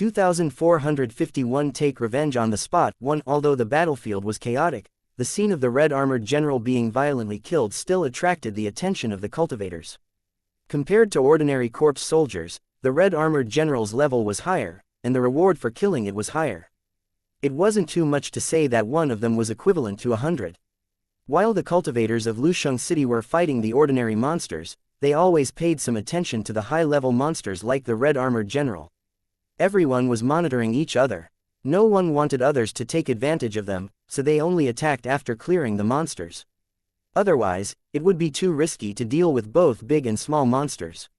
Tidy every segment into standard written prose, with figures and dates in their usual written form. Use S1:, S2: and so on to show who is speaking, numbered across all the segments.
S1: 2451 Take revenge on the spot. 1. Although the battlefield was chaotic, the scene of the red-armored general being violently killed still attracted the attention of the cultivators. Compared to ordinary corpse soldiers, the red-armored general's level was higher, and the reward for killing it was higher. It wasn't too much to say that one of them was equivalent to 100. While the cultivators of Lusheng City were fighting the ordinary monsters, they always paid some attention to the high-level monsters like the red-armored general. Everyone was monitoring each other. No one wanted others to take advantage of them, so they only attacked after clearing the monsters. Otherwise, it would be too risky to deal with both big and small monsters.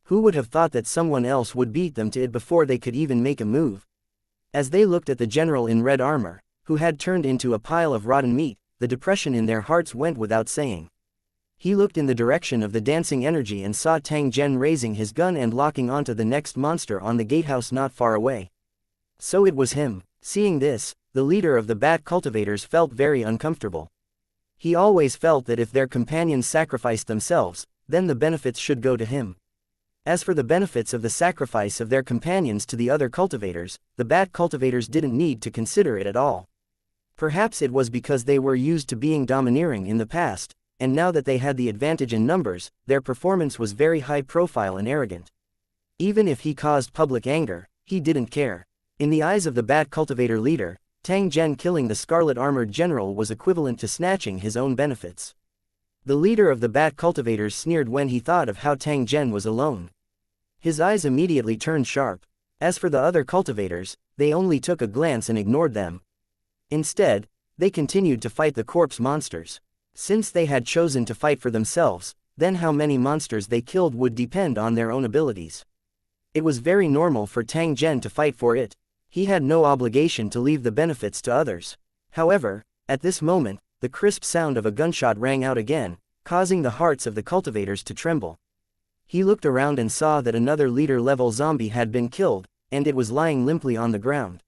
S1: Who would have thought that someone else would beat them to it before they could even make a move? As they looked at the general in red armor, who had turned into a pile of rotten meat, the depression in their hearts went without saying. He looked in the direction of the dancing energy and saw Tang Zhen raising his gun and locking onto the next monster on the gatehouse not far away. So it was him. Seeing this, the leader of the bat cultivators felt very uncomfortable. He always felt that if their companions sacrificed themselves, then the benefits should go to him. As for the benefits of the sacrifice of their companions to the other cultivators, the bat cultivators didn't need to consider it at all. Perhaps it was because they were used to being domineering in the past, and now that they had the advantage in numbers, their performance was very high profile and arrogant. Even if he caused public anger, he didn't care. In the eyes of the bat cultivator leader, Tang Zhen killing the scarlet-armored general was equivalent to snatching his own benefits. The leader of the bat cultivators sneered when he thought of how Tang Zhen was alone. His eyes immediately turned sharp. As for the other cultivators, they only took a glance and ignored them. Instead, they continued to fight the corpse monsters. Since they had chosen to fight for themselves, then how many monsters they killed would depend on their own abilities. It was very normal for Tang Zhen to fight for it. He had no obligation to leave the benefits to others. However, at this moment, the crisp sound of a gunshot rang out again, causing the hearts of the cultivators to tremble. He looked around and saw that another leader-level zombie had been killed, and it was lying limply on the ground.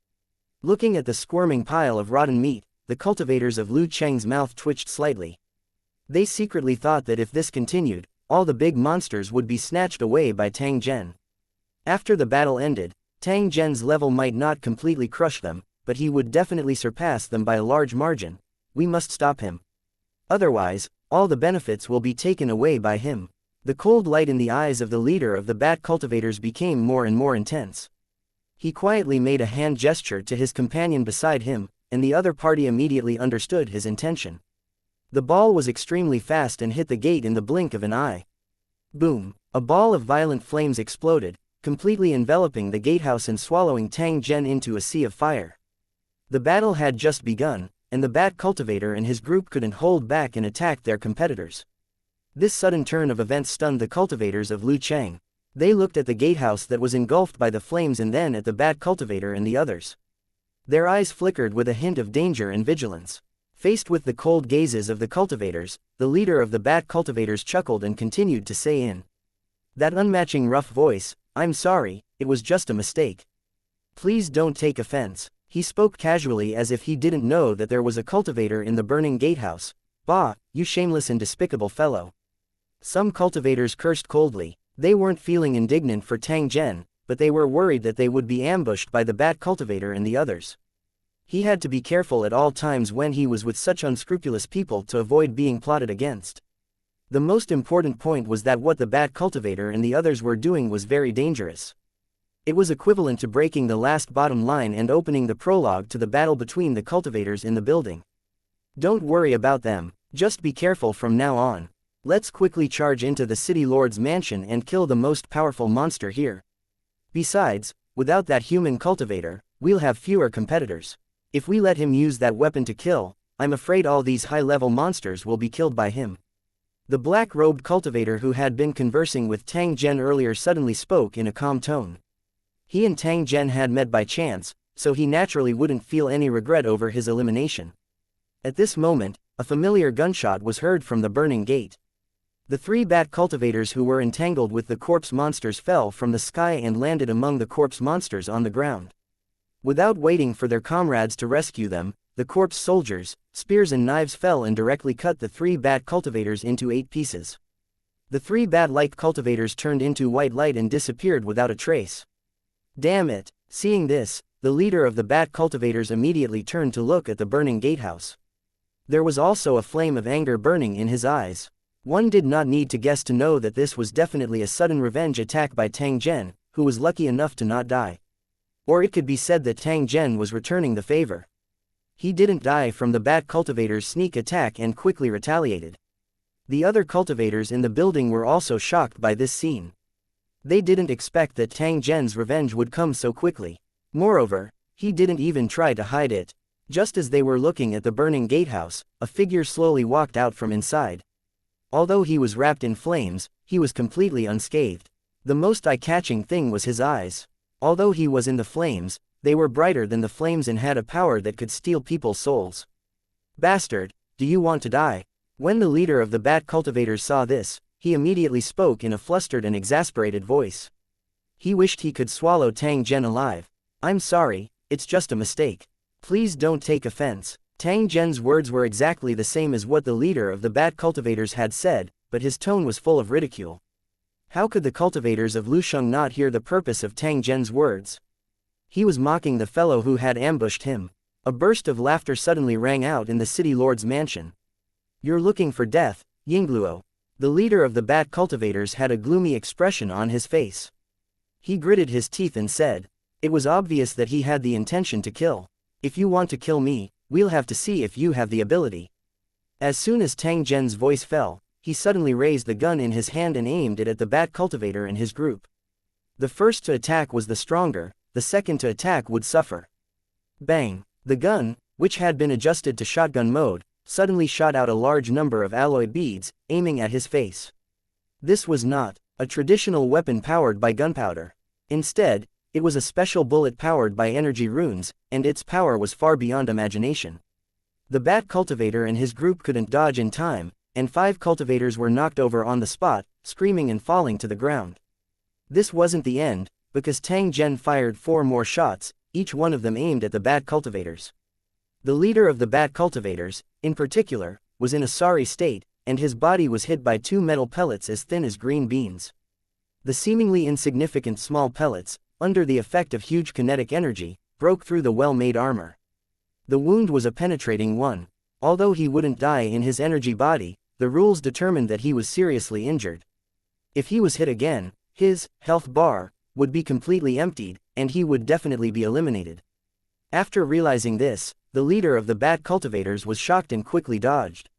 S1: Looking at the squirming pile of rotten meat, the cultivators of Lu Cheng's mouth twitched slightly. They secretly thought that if this continued, all the big monsters would be snatched away by Tang Zhen. After the battle ended, Tang Zhen's level might not completely crush them, but he would definitely surpass them by a large margin. We must stop him. Otherwise, all the benefits will be taken away by him. The cold light in the eyes of the leader of the bat cultivators became more and more intense. He quietly made a hand gesture to his companion beside him, and the other party immediately understood his intention. The ball was extremely fast and hit the gate in the blink of an eye. Boom! A ball of violent flames exploded, completely enveloping the gatehouse and swallowing Tang Zhen into a sea of fire. The battle had just begun, and the bat cultivator and his group couldn't hold back and attacked their competitors. This sudden turn of events stunned the cultivators of Lu Cheng. They looked at the gatehouse that was engulfed by the flames and then at the bat cultivator and the others. Their eyes flickered with a hint of danger and vigilance. Faced with the cold gazes of the cultivators, the leader of the bat cultivators chuckled and continued to say in that unmatching rough voice, "I'm sorry, it was just a mistake. Please don't take offense." He spoke casually as if he didn't know that there was a cultivator in the burning gatehouse. "Bah, you shameless and despicable fellow." Some cultivators cursed coldly. They weren't feeling indignant for Tang Zhen, but they were worried that they would be ambushed by the bat cultivator and the others. He had to be careful at all times when he was with such unscrupulous people to avoid being plotted against. The most important point was that what the bat cultivator and the others were doing was very dangerous. It was equivalent to breaking the last bottom line and opening the prologue to the battle between the cultivators in the building. Don't worry about them, just be careful from now on. Let's quickly charge into the city lord's mansion and kill the most powerful monster here. Besides, without that human cultivator, we'll have fewer competitors. If we let him use that weapon to kill, I'm afraid all these high-level monsters will be killed by him. The black-robed cultivator who had been conversing with Tang Zhen earlier suddenly spoke in a calm tone. He and Tang Zhen had met by chance, so he naturally wouldn't feel any regret over his elimination. At this moment, a familiar gunshot was heard from the burning gate. The three bat cultivators who were entangled with the corpse monsters fell from the sky and landed among the corpse monsters on the ground. Without waiting for their comrades to rescue them, the corpse soldiers, spears and knives fell and directly cut the three bat cultivators into 8 pieces. The three bat-like cultivators turned into white light and disappeared without a trace. Damn it! Seeing this, the leader of the bat cultivators immediately turned to look at the burning gatehouse. There was also a flame of anger burning in his eyes. One did not need to guess to know that this was definitely a sudden revenge attack by Tang Zhen, who was lucky enough to not die. Or it could be said that Tang Zhen was returning the favor. He didn't die from the bat cultivator's sneak attack and quickly retaliated. The other cultivators in the building were also shocked by this scene. They didn't expect that Tang Zhen's revenge would come so quickly. Moreover, he didn't even try to hide it. Just as they were looking at the burning gatehouse, a figure slowly walked out from inside. Although he was wrapped in flames, he was completely unscathed. The most eye-catching thing was his eyes. Although he was in the flames, they were brighter than the flames and had a power that could steal people's souls. "Bastard, do you want to die?" When the leader of the bat cultivators saw this, he immediately spoke in a flustered and exasperated voice. He wished he could swallow Tang Zhen alive. "I'm sorry, it's just a mistake. Please don't take offense." Tang Zhen's words were exactly the same as what the leader of the bat cultivators had said, but his tone was full of ridicule. How could the cultivators of Lusheng not hear the purpose of Tang Zhen's words? He was mocking the fellow who had ambushed him. A burst of laughter suddenly rang out in the city lord's mansion. "You're looking for death, Yingluo." The leader of the bat cultivators had a gloomy expression on his face. He gritted his teeth and said, "It was obvious that he had the intention to kill. If you want to kill me, we'll have to see if you have the ability." As soon as Tang Zhen's voice fell, he suddenly raised the gun in his hand and aimed it at the bat cultivator and his group. The first to attack was the stronger, the second to attack would suffer. Bang! The gun, which had been adjusted to shotgun mode, suddenly shot out a large number of alloy beads, aiming at his face. This was not a traditional weapon powered by gunpowder. Instead, it was a special bullet powered by energy runes, and its power was far beyond imagination. The bat cultivator and his group couldn't dodge in time, and 5 cultivators were knocked over on the spot, screaming and falling to the ground. This wasn't the end, because Tang Zhen fired 4 more shots, each one of them aimed at the bat cultivators. The leader of the bat cultivators, in particular, was in a sorry state, and his body was hit by 2 metal pellets as thin as green beans. The seemingly insignificant small pellets, under the effect of huge kinetic energy, broke through the well-made armor. The wound was a penetrating one. Although he wouldn't die in his energy body, the rules determined that he was seriously injured. If he was hit again, his health bar would be completely emptied, and he would definitely be eliminated. After realizing this, the leader of the bat cultivators was shocked and quickly dodged.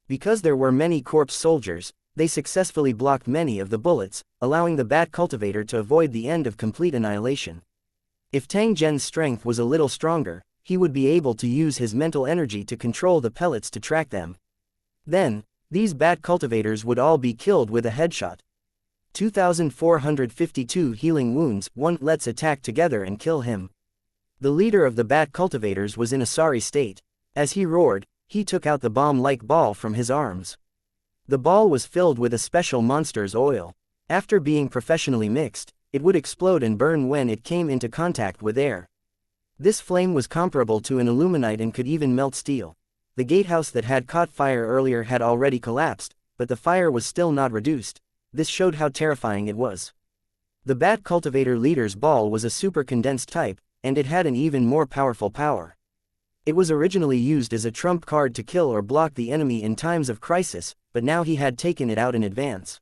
S1: Because there were many corpse soldiers, they successfully blocked many of the bullets, allowing the bat cultivator to avoid the end of complete annihilation. If Tang Zhen's strength was a little stronger, he would be able to use his mental energy to control the pellets to track them. Then, these bat cultivators would all be killed with a headshot. 2,452 healing wounds. 1. Let's attack together and kill him. The leader of the bat cultivators was in a sorry state. As he roared, he took out the bomb-like ball from his arms. The ball was filled with a special monster's oil. After being professionally mixed, it would explode and burn when it came into contact with air. This flame was comparable to an illuminite and could even melt steel. The gatehouse that had caught fire earlier had already collapsed, but the fire was still not reduced. This showed how terrifying it was. The bat cultivator leader's ball was a super condensed type, and it had an even more powerful power. It was originally used as a trump card to kill or block the enemy in times of crisis, but now he had taken it out in advance.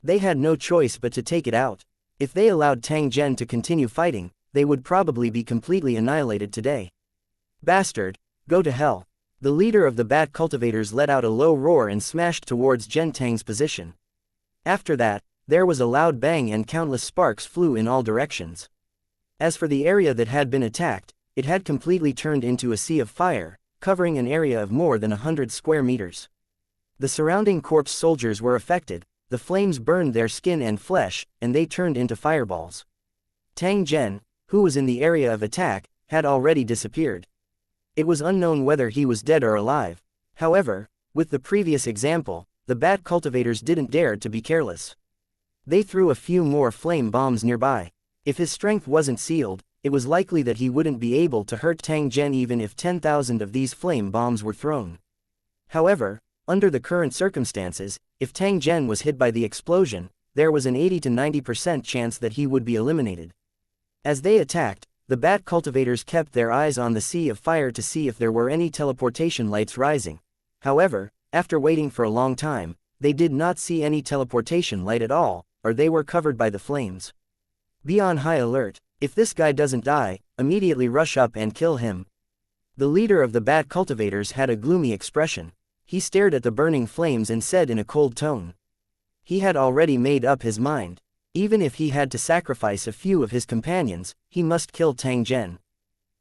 S1: They had no choice but to take it out. If they allowed Tang Zhen to continue fighting, they would probably be completely annihilated today. "Bastard, go to hell." The leader of the bat cultivators let out a low roar and smashed towards Zhen Tang's position. After that, there was a loud bang and countless sparks flew in all directions. As for the area that had been attacked, it had completely turned into a sea of fire, covering an area of more than 100 square meters. The surrounding corpse soldiers were affected, the flames burned their skin and flesh, and they turned into fireballs. Tang Zhen, who was in the area of attack, had already disappeared. It was unknown whether he was dead or alive. However, with the previous example, the bat cultivators didn't dare to be careless. They threw a few more flame bombs nearby. If his strength wasn't sealed, it was likely that he wouldn't be able to hurt Tang Zhen even if 10,000 of these flame bombs were thrown. However, under the current circumstances, if Tang Zhen was hit by the explosion, there was an 80 to 90% chance that he would be eliminated. As they attacked, the bat cultivators kept their eyes on the sea of fire to see if there were any teleportation lights rising. However, after waiting for a long time, they did not see any teleportation light at all, or they were covered by the flames. Be on high alert. If this guy doesn't die, immediately rush up and kill him. The leader of the bat cultivators had a gloomy expression. He stared at the burning flames and said in a cold tone. He had already made up his mind. Even if he had to sacrifice a few of his companions, he must kill Tang Zhen.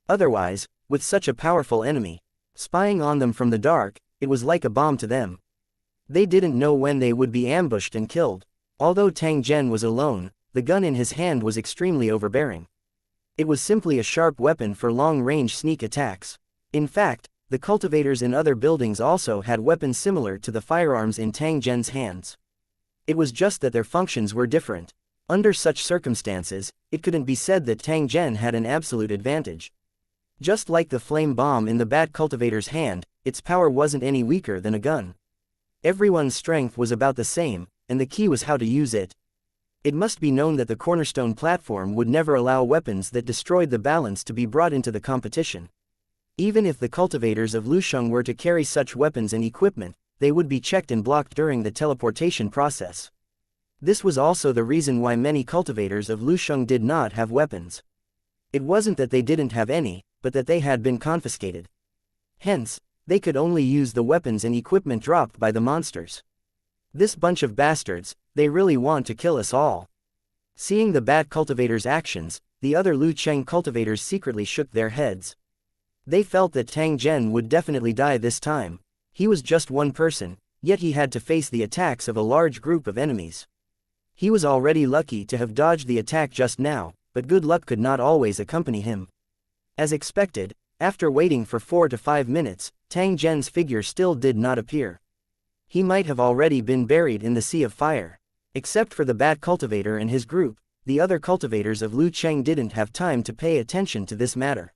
S1: Otherwise, with such a powerful enemy spying on them from the dark, it was like a bomb to them. They didn't know when they would be ambushed and killed. Although Tang Zhen was alone, the gun in his hand was extremely overbearing. It was simply a sharp weapon for long-range sneak attacks. In fact, the cultivators in other buildings also had weapons similar to the firearms in Tang Zhen's hands. It was just that their functions were different. Under such circumstances, it couldn't be said that Tang Zhen had an absolute advantage. Just like the flame bomb in the bat cultivator's hand, its power wasn't any weaker than a gun. Everyone's strength was about the same, and the key was how to use it. It must be known that the cornerstone platform would never allow weapons that destroyed the balance to be brought into the competition. Even if the cultivators of Lusheng were to carry such weapons and equipment, they would be checked and blocked during the teleportation process. This was also the reason why many cultivators of Lusheng did not have weapons. It wasn't that they didn't have any, but that they had been confiscated. Hence, they could only use the weapons and equipment dropped by the monsters. This bunch of bastards, they really want to kill us all. Seeing the bat cultivators' actions, the other Lucheng cultivators secretly shook their heads. They felt that Tang Zhen would definitely die this time. He was just one person, yet he had to face the attacks of a large group of enemies. He was already lucky to have dodged the attack just now, but good luck could not always accompany him. As expected, after waiting for 4 to 5 minutes, Tang Zhen's figure still did not appear. He might have already been buried in the sea of fire. Except for the bat cultivator and his group, the other cultivators of Lucheng didn't have time to pay attention to this matter.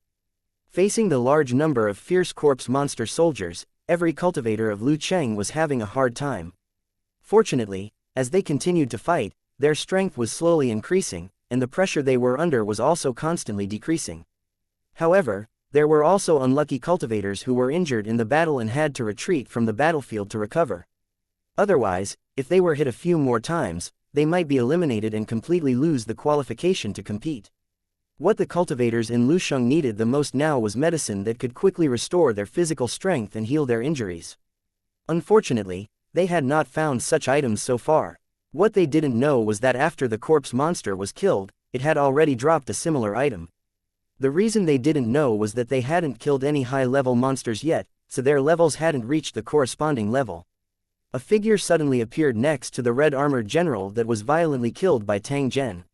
S1: Facing the large number of fierce corpse monster soldiers, every cultivator of Lucheng was having a hard time. Fortunately, as they continued to fight, their strength was slowly increasing, and the pressure they were under was also constantly decreasing. However, there were also unlucky cultivators who were injured in the battle and had to retreat from the battlefield to recover. Otherwise, if they were hit a few more times, they might be eliminated and completely lose the qualification to compete. What the cultivators in Lusheng needed the most now was medicine that could quickly restore their physical strength and heal their injuries. Unfortunately, they had not found such items so far. What they didn't know was that after the corpse monster was killed, it had already dropped a similar item. The reason they didn't know was that they hadn't killed any high-level monsters yet, so their levels hadn't reached the corresponding level. A figure suddenly appeared next to the red-armored general that was violently killed by Tang Zhen.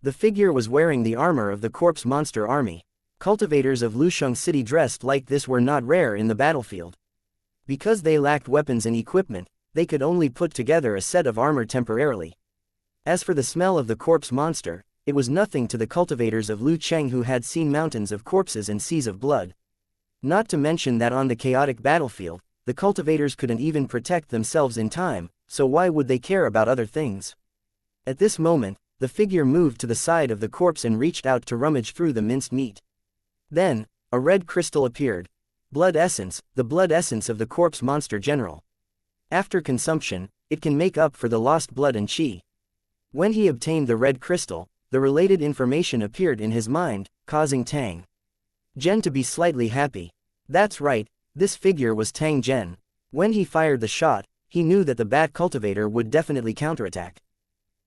S1: The figure was wearing the armor of the corpse monster army. Cultivators of Lusheng City dressed like this were not rare in the battlefield. Because they lacked weapons and equipment, they could only put together a set of armor temporarily. As for the smell of the corpse monster, it was nothing to the cultivators of Lucheng who had seen mountains of corpses and seas of blood. Not to mention that on the chaotic battlefield, the cultivators couldn't even protect themselves in time, so why would they care about other things? At this moment, the figure moved to the side of the corpse and reached out to rummage through the minced meat. Then, a red crystal appeared. Blood essence, the blood essence of the corpse monster general. After consumption, it can make up for the lost blood and qi. When he obtained the red crystal, the related information appeared in his mind, causing Tang Zhen to be slightly happy. That's right, this figure was Tang Zhen. When he fired the shot, he knew that the bat cultivator would definitely counterattack.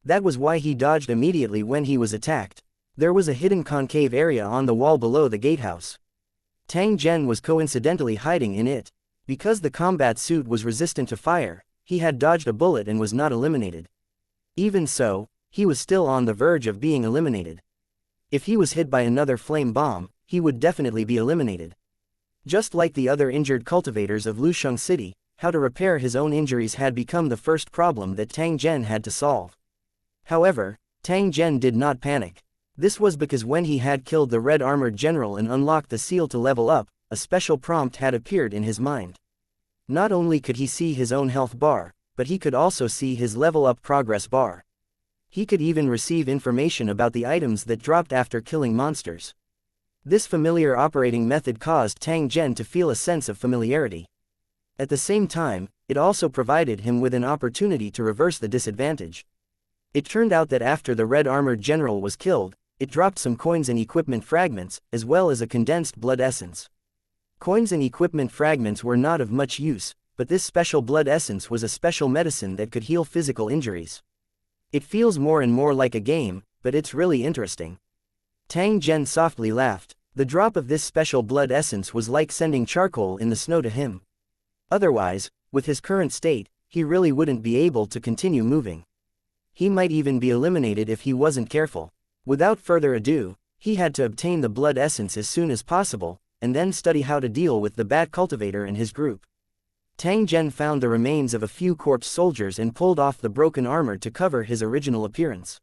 S1: That was why he dodged immediately when he was attacked. There was a hidden concave area on the wall below the gatehouse. Tang Zhen was coincidentally hiding in it. Because the combat suit was resistant to fire, he had dodged a bullet and was not eliminated. Even so, he was still on the verge of being eliminated. If he was hit by another flame bomb, he would definitely be eliminated. Just like the other injured cultivators of Lusheng City, how to repair his own injuries had become the first problem that Tang Zhen had to solve. However, Tang Zhen did not panic. This was because when he had killed the red-armored general and unlocked the seal to level up, a special prompt had appeared in his mind. Not only could he see his own health bar, but he could also see his level-up progress bar. He could even receive information about the items that dropped after killing monsters. This familiar operating method caused Tang Zhen to feel a sense of familiarity. At the same time, it also provided him with an opportunity to reverse the disadvantage. It turned out that after the red armored general was killed, it dropped some coins and equipment fragments, as well as a condensed blood essence. Coins and equipment fragments were not of much use, but this special blood essence was a special medicine that could heal physical injuries. It feels more and more like a game, but it's really interesting. Tang Zhen softly laughed. The drop of this special blood essence was like sending charcoal in the snow to him. Otherwise, with his current state, he really wouldn't be able to continue moving. He might even be eliminated if he wasn't careful. Without further ado, he had to obtain the blood essence as soon as possible, and then study how to deal with the bat cultivator and his group. Tang Zhen found the remains of a few corpse soldiers and pulled off the broken armor to cover his original appearance.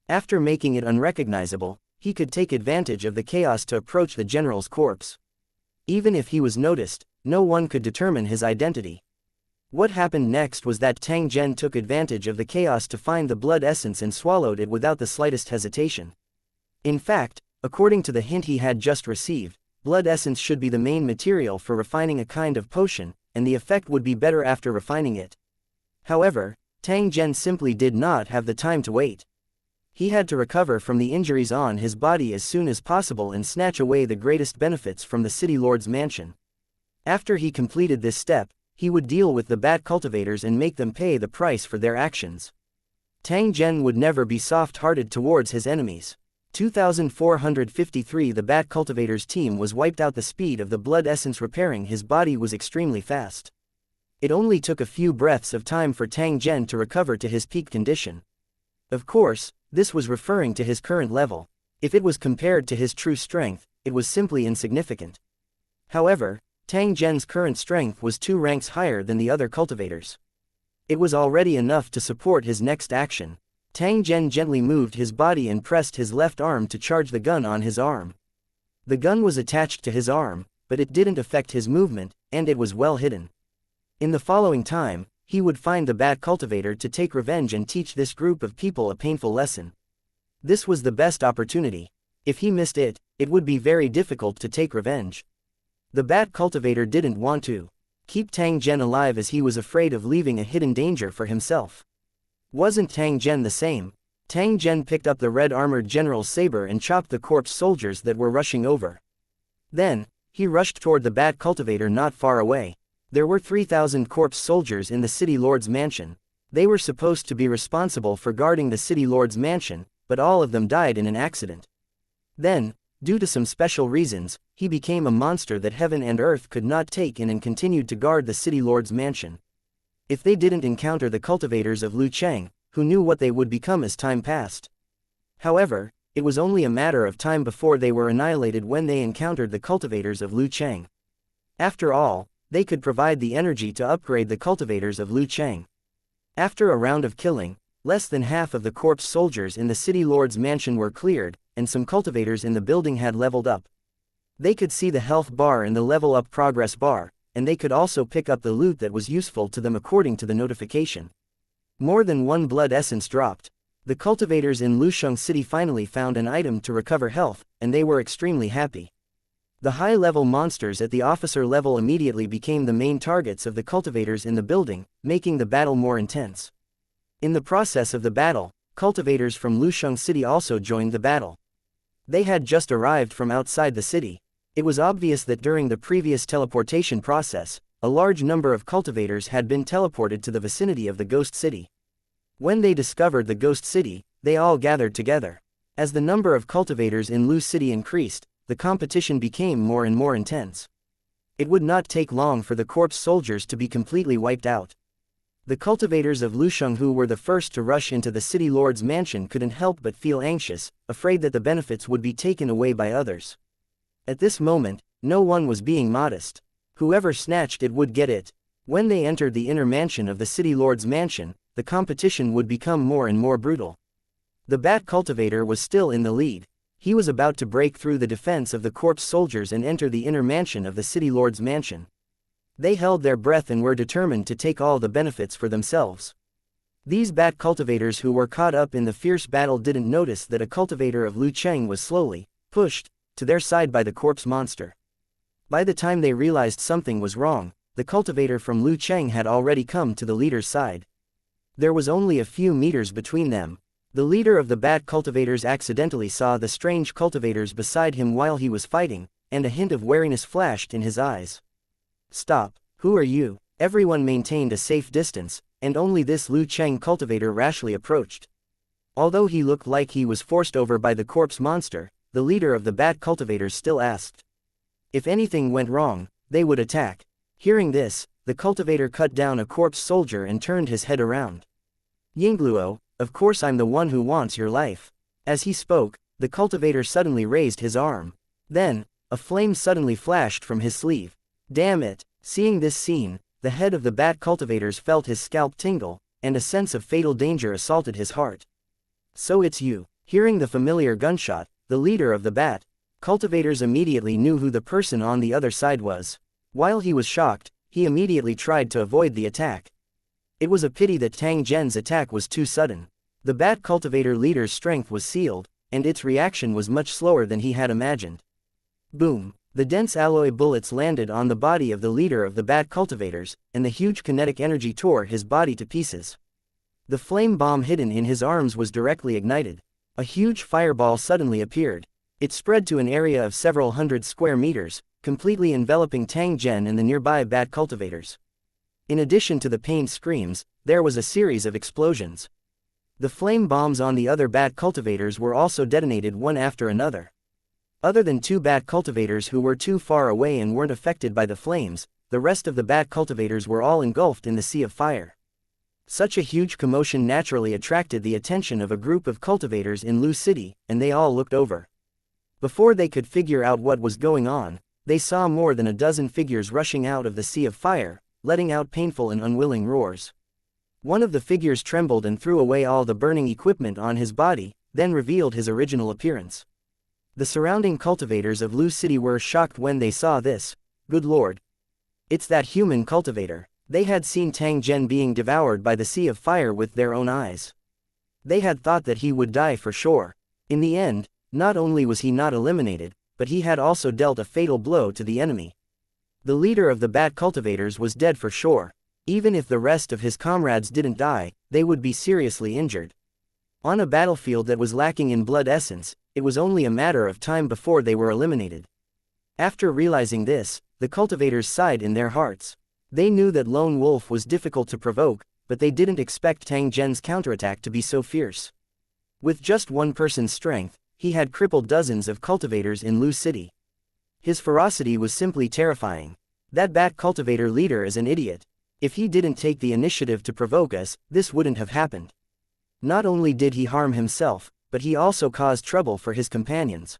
S1: After making it unrecognizable, he could take advantage of the chaos to approach the general's corpse. Even if he was noticed, no one could determine his identity. What happened next was that Tang Zhen took advantage of the chaos to find the blood essence and swallowed it without the slightest hesitation. In fact, according to the hint he had just received, blood essence should be the main material for refining a kind of potion, and the effect would be better after refining it. However, Tang Zhen simply did not have the time to wait. He had to recover from the injuries on his body as soon as possible and snatch away the greatest benefits from the city lord's mansion. After he completed this step, he would deal with the bat cultivators and make them pay the price for their actions. Tang Zhen would never be soft-hearted towards his enemies. 2453 The bat cultivators team was wiped out. The speed of the blood essence repairing his body was extremely fast. It only took a few breaths of time for Tang Zhen to recover to his peak condition. Of course, this was referring to his current level. If it was compared to his true strength, it was simply insignificant. However, Tang Zhen's current strength was 2 ranks higher than the other cultivators. It was already enough to support his next action. Tang Zhen gently moved his body and pressed his left arm to charge the gun on his arm. The gun was attached to his arm, but it didn't affect his movement, and it was well hidden. In the following time, he would find the bat cultivator to take revenge and teach this group of people a painful lesson. This was the best opportunity. If he missed it, it would be very difficult to take revenge. The bat cultivator didn't want to keep Tang Zhen alive as he was afraid of leaving a hidden danger for himself. Wasn't Tang Zhen the same? Tang Zhen picked up the red armored general's saber and chopped the corpse soldiers that were rushing over. Then, he rushed toward the bat cultivator not far away. There were 3,000 corpse soldiers in the city lord's mansion. They were supposed to be responsible for guarding the city lord's mansion, but all of them died in an accident. Then, due to some special reasons, he became a monster that heaven and earth could not take in and continued to guard the city lord's mansion. If they didn't encounter the cultivators of Lucheng, who knew what they would become as time passed. However, it was only a matter of time before they were annihilated when they encountered the cultivators of Lucheng. After all, they could provide the energy to upgrade the cultivators of Lucheng. After a round of killing, less than half of the corpse soldiers in the city lord's mansion were cleared, and some cultivators in the building had leveled up. They could see the health bar and the level up progress bar, and they could also pick up the loot that was useful to them according to the notification. More than 1 blood essence dropped. The cultivators in Lusheng City finally found an item to recover health, and they were extremely happy. The high-level monsters at the officer level immediately became the main targets of the cultivators in the building, making the battle more intense. In the process of the battle, cultivators from Lusheng City also joined the battle. They had just arrived from outside the city. It was obvious that during the previous teleportation process, a large number of cultivators had been teleported to the vicinity of the Ghost City. When they discovered the Ghost City, they all gathered together. As the number of cultivators in Lu City increased, the competition became more and more intense. It would not take long for the corpse soldiers to be completely wiped out. The cultivators of Lusheng who were the first to rush into the city lord's mansion couldn't help but feel anxious, afraid that the benefits would be taken away by others. At this moment, no one was being modest. Whoever snatched it would get it. When they entered the inner mansion of the city lord's mansion, the competition would become more and more brutal. The bat cultivator was still in the lead. He was about to break through the defense of the corpse soldiers and enter the inner mansion of the city lord's mansion. They held their breath and were determined to take all the benefits for themselves. These bat cultivators who were caught up in the fierce battle didn't notice that a cultivator of Lu Cheng was slowly pushed to their side by the corpse monster. By the time they realized something was wrong, the cultivator from Lu Cheng had already come to the leader's side. There was only a few meters between them. The leader of the bat cultivators accidentally saw the strange cultivators beside him while he was fighting, and a hint of wariness flashed in his eyes. "Stop, who are you?" Everyone maintained a safe distance, and only this Lu Cheng cultivator rashly approached. Although he looked like he was forced over by the corpse monster, the leader of the bat cultivators still asked. If anything went wrong, they would attack. Hearing this, the cultivator cut down a corpse soldier and turned his head around. "Yingluo, of course I'm the one who wants your life." As he spoke, the cultivator suddenly raised his arm. Then, a flame suddenly flashed from his sleeve. Damn it! Seeing this scene, the head of the bat cultivators felt his scalp tingle, and a sense of fatal danger assaulted his heart. "So it's you." Hearing the familiar gunshot, the leader of the bat cultivators immediately knew who the person on the other side was. While he was shocked, he immediately tried to avoid the attack. It was a pity that Tang Zhen's attack was too sudden. The bat cultivator leader's strength was sealed, and its reaction was much slower than he had imagined. Boom! The dense alloy bullets landed on the body of the leader of the bat cultivators, and the huge kinetic energy tore his body to pieces. The flame bomb hidden in his arms was directly ignited. A huge fireball suddenly appeared. It spread to an area of several hundred square meters, completely enveloping Tang Zhen and the nearby bat cultivators. In addition to the pained screams, there was a series of explosions. The flame bombs on the other bat cultivators were also detonated one after another. Other than two bat cultivators who were too far away and weren't affected by the flames, the rest of the bat cultivators were all engulfed in the sea of fire. Such a huge commotion naturally attracted the attention of a group of cultivators in Lu City, and they all looked over. Before they could figure out what was going on, they saw more than a dozen figures rushing out of the sea of fire, letting out painful and unwilling roars. One of the figures trembled and threw away all the burning equipment on his body, then revealed his original appearance. The surrounding cultivators of Lu City were shocked when they saw this. Good lord! It's that human cultivator. They had seen Tang Zhen being devoured by the sea of fire with their own eyes. They had thought that he would die for sure. In the end, not only was he not eliminated, but he had also dealt a fatal blow to the enemy. The leader of the bat cultivators was dead for sure. Even if the rest of his comrades didn't die, they would be seriously injured. On a battlefield that was lacking in blood essence, it was only a matter of time before they were eliminated. After realizing this, the cultivators sighed in their hearts. They knew that Lone Wolf was difficult to provoke, but they didn't expect Tang Zhen's counterattack to be so fierce. With just one person's strength, he had crippled dozens of cultivators in Lu City. His ferocity was simply terrifying. That bat cultivator leader is an idiot. If he didn't take the initiative to provoke us, this wouldn't have happened. Not only did he harm himself, but he also caused trouble for his companions.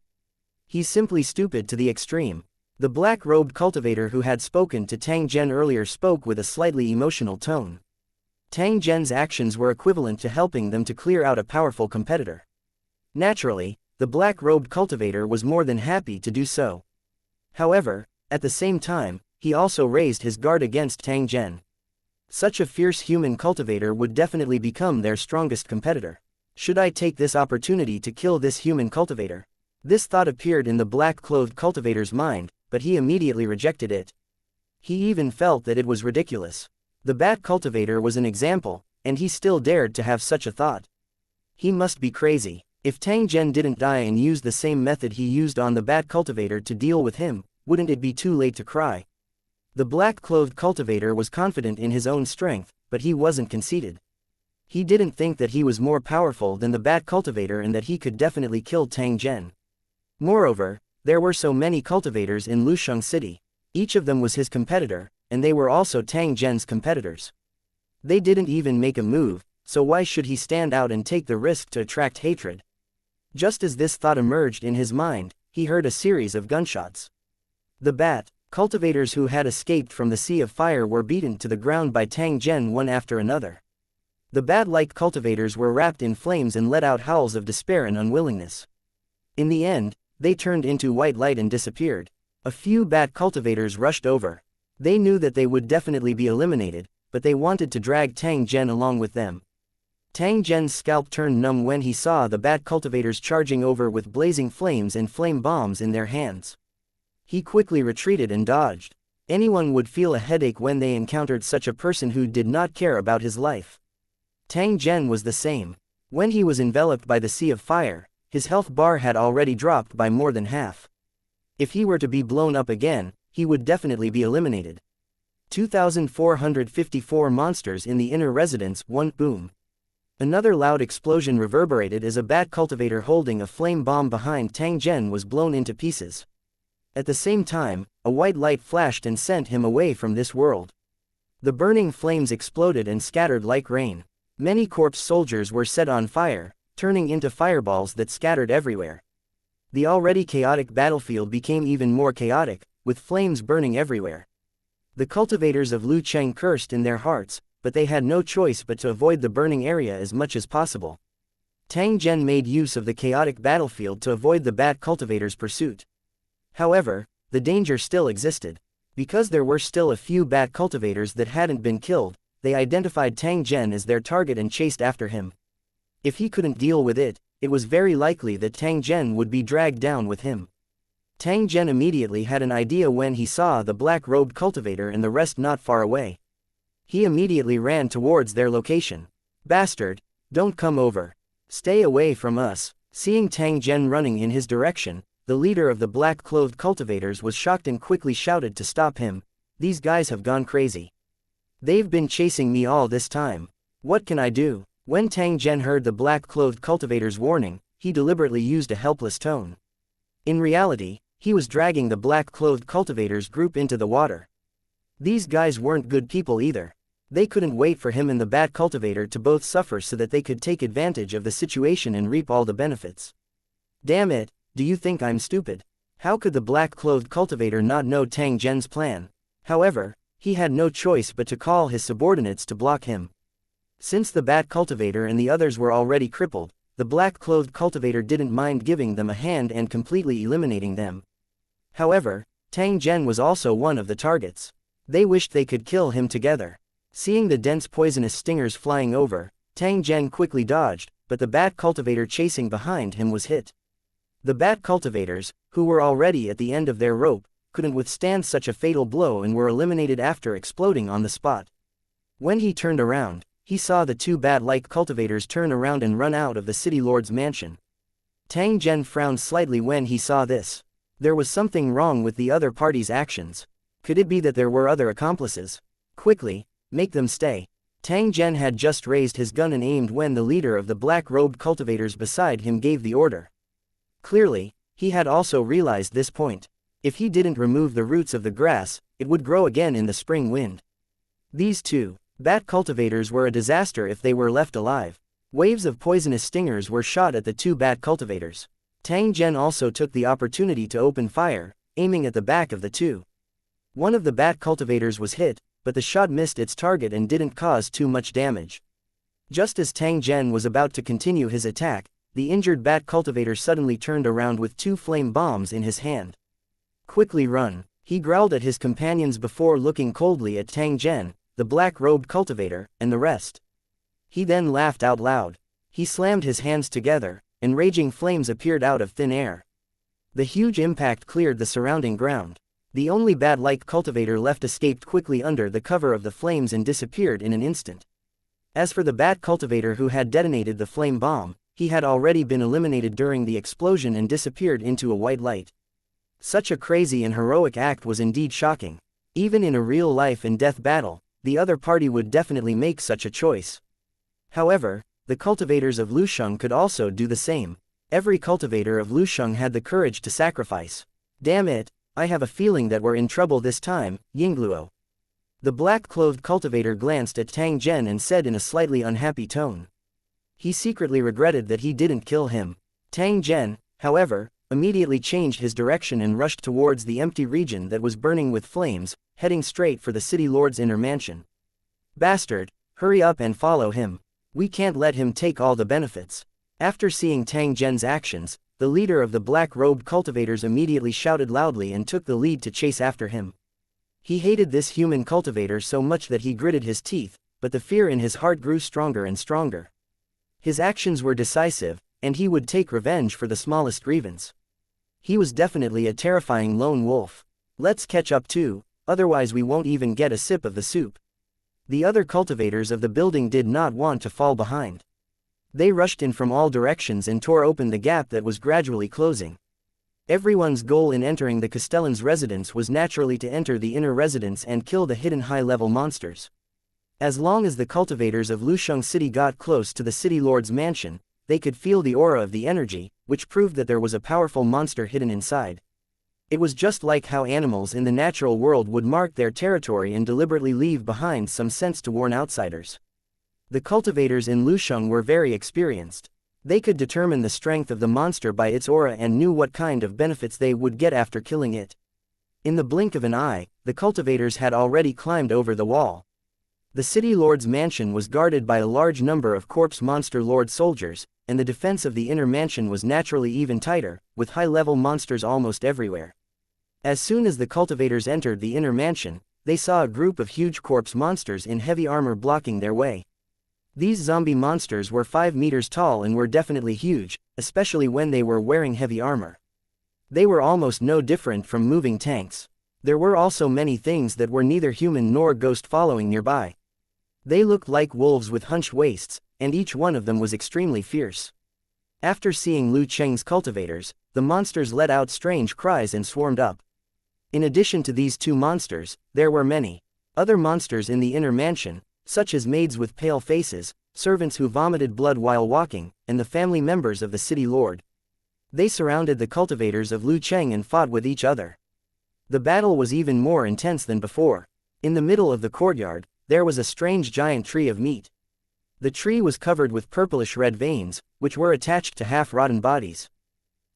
S1: He's simply stupid to the extreme. The black-robed cultivator who had spoken to Tang Zhen earlier spoke with a slightly emotional tone. Tang Zhen's actions were equivalent to helping them to clear out a powerful competitor. Naturally, the black-robed cultivator was more than happy to do so. However, at the same time, he also raised his guard against Tang Zhen. Such a fierce human cultivator would definitely become their strongest competitor. Should I take this opportunity to kill this human cultivator? This thought appeared in the black-clothed cultivator's mind, but he immediately rejected it. He even felt that it was ridiculous. The bat cultivator was an example, and he still dared to have such a thought. He must be crazy. If Tang Zhen didn't die and used the same method he used on the bat cultivator to deal with him, wouldn't it be too late to cry? The black-clothed cultivator was confident in his own strength, but he wasn't conceited. He didn't think that he was more powerful than the bat cultivator and that he could definitely kill Tang Zhen. Moreover, there were so many cultivators in Lusheng City. Each of them was his competitor, and they were also Tang Zhen's competitors. They didn't even make a move, so why should he stand out and take the risk to attract hatred? Just as this thought emerged in his mind, he heard a series of gunshots. The bat cultivators who had escaped from the sea of fire were beaten to the ground by Tang Zhen one after another. The bat-like cultivators were wrapped in flames and let out howls of despair and unwillingness. In the end, they turned into white light and disappeared. A few bat cultivators rushed over. They knew that they would definitely be eliminated, but they wanted to drag Tang Zhen along with them. Tang Zhen's scalp turned numb when he saw the bat cultivators charging over with blazing flames and flame bombs in their hands. He quickly retreated and dodged. Anyone would feel a headache when they encountered such a person who did not care about his life. Tang Zhen was the same. When he was enveloped by the sea of fire, his health bar had already dropped by more than half. If he were to be blown up again, he would definitely be eliminated. 2,454 monsters in the inner residence. One boom. Another loud explosion reverberated as a bat cultivator holding a flame bomb behind Tang Zhen was blown into pieces. At the same time, a white light flashed and sent him away from this world. The burning flames exploded and scattered like rain. Many corpse soldiers were set on fire, turning into fireballs that scattered everywhere. The already chaotic battlefield became even more chaotic, with flames burning everywhere. The cultivators of Lu Cheng cursed in their hearts, but they had no choice but to avoid the burning area as much as possible. Tang Zhen made use of the chaotic battlefield to avoid the bat cultivators' pursuit. However, the danger still existed. Because there were still a few bat cultivators that hadn't been killed, they identified Tang Zhen as their target and chased after him. If he couldn't deal with it, it was very likely that Tang Zhen would be dragged down with him. Tang Zhen immediately had an idea when he saw the black-robed cultivator and the rest not far away. He immediately ran towards their location. "Bastard! Don't come over. Stay away from us." Seeing Tang Zhen running in his direction, the leader of the black-clothed cultivators was shocked and quickly shouted to stop him. "These guys have gone crazy. They've been chasing me all this time. What can I do?" When Tang Zhen heard the black-clothed cultivator's warning, he deliberately used a helpless tone. In reality, he was dragging the black-clothed cultivators group into the water. These guys weren't good people either. They couldn't wait for him and the bat cultivator to both suffer so that they could take advantage of the situation and reap all the benefits. "Damn it, do you think I'm stupid?" How could the black-clothed cultivator not know Tang Zhen's plan? However, he had no choice but to call his subordinates to block him. Since the bat cultivator and the others were already crippled, the black-clothed cultivator didn't mind giving them a hand and completely eliminating them. However, Tang Zhen was also one of the targets. They wished they could kill him together. Seeing the dense poisonous stingers flying over, Tang Zhen quickly dodged, but the bat cultivator chasing behind him was hit. The bat cultivators, who were already at the end of their rope, couldn't withstand such a fatal blow and were eliminated after exploding on the spot. When he turned around, he saw the two bat-like cultivators turn around and run out of the city lord's mansion. Tang Zhen frowned slightly when he saw this. There was something wrong with the other party's actions. Could it be that there were other accomplices? Quickly, make them stay. Tang Zhen had just raised his gun and aimed when the leader of the black-robed cultivators beside him gave the order. Clearly, he had also realized this point. If he didn't remove the roots of the grass, it would grow again in the spring wind. These two bat cultivators were a disaster if they were left alive. Waves of poisonous stingers were shot at the two bat cultivators. Tang Zhen also took the opportunity to open fire, aiming at the back of the two. One of the bat cultivators was hit, but the shot missed its target and didn't cause too much damage. Just as Tang Zhen was about to continue his attack, the injured bat cultivator suddenly turned around with two flame bombs in his hand. "Quickly run," he growled at his companions before looking coldly at Tang Zhen, the black-robed cultivator, and the rest. He then laughed out loud. He slammed his hands together, and raging flames appeared out of thin air. The huge impact cleared the surrounding ground. The only bat-like cultivator left escaped quickly under the cover of the flames and disappeared in an instant. As for the bat cultivator who had detonated the flame bomb, he had already been eliminated during the explosion and disappeared into a white light. Such a crazy and heroic act was indeed shocking. Even in a real life and death battle, the other party would definitely make such a choice. However, the cultivators of Lusheng could also do the same. Every cultivator of Lusheng had the courage to sacrifice. "Damn it, I have a feeling that we're in trouble this time, Yingluo." The black-clothed cultivator glanced at Tang Zhen and said in a slightly unhappy tone. He secretly regretted that he didn't kill him. Tang Zhen, however, immediately changed his direction and rushed towards the empty region that was burning with flames, heading straight for the city lord's inner mansion. "Bastard, hurry up and follow him. We can't let him take all the benefits." After seeing Tang Zhen's actions, the leader of the black-robed cultivators immediately shouted loudly and took the lead to chase after him. He hated this human cultivator so much that he gritted his teeth, but the fear in his heart grew stronger and stronger. His actions were decisive, and he would take revenge for the smallest grievance. He was definitely a terrifying lone wolf. Let's catch up too, otherwise we won't even get a sip of the soup. The other cultivators of the building did not want to fall behind. They rushed in from all directions and tore open the gap that was gradually closing. Everyone's goal in entering the Castellan's residence was naturally to enter the inner residence and kill the hidden high-level monsters. As long as the cultivators of Lusheng City got close to the city lord's mansion, they could feel the aura of the energy, which proved that there was a powerful monster hidden inside. It was just like how animals in the natural world would mark their territory and deliberately leave behind some scents to warn outsiders. The cultivators in Lusheng were very experienced. They could determine the strength of the monster by its aura and knew what kind of benefits they would get after killing it. In the blink of an eye, the cultivators had already climbed over the wall. The city lord's mansion was guarded by a large number of corpse monster lord soldiers, and the defense of the inner mansion was naturally even tighter, with high-level monsters almost everywhere. As soon as the cultivators entered the inner mansion, they saw a group of huge corpse monsters in heavy armor blocking their way. These zombie monsters were 5 meters tall and were definitely huge, especially when they were wearing heavy armor. They were almost no different from moving tanks. There were also many things that were neither human nor ghost following nearby. They looked like wolves with hunched waists, and each one of them was extremely fierce. After seeing Lu Cheng's cultivators, the monsters let out strange cries and swarmed up. In addition to these two monsters, there were many other monsters in the inner mansion, such as maids with pale faces, servants who vomited blood while walking, and the family members of the city lord. They surrounded the cultivators of Lu Cheng and fought with each other. The battle was even more intense than before. In the middle of the courtyard, there was a strange giant tree of meat. The tree was covered with purplish-red veins, which were attached to half-rotten bodies.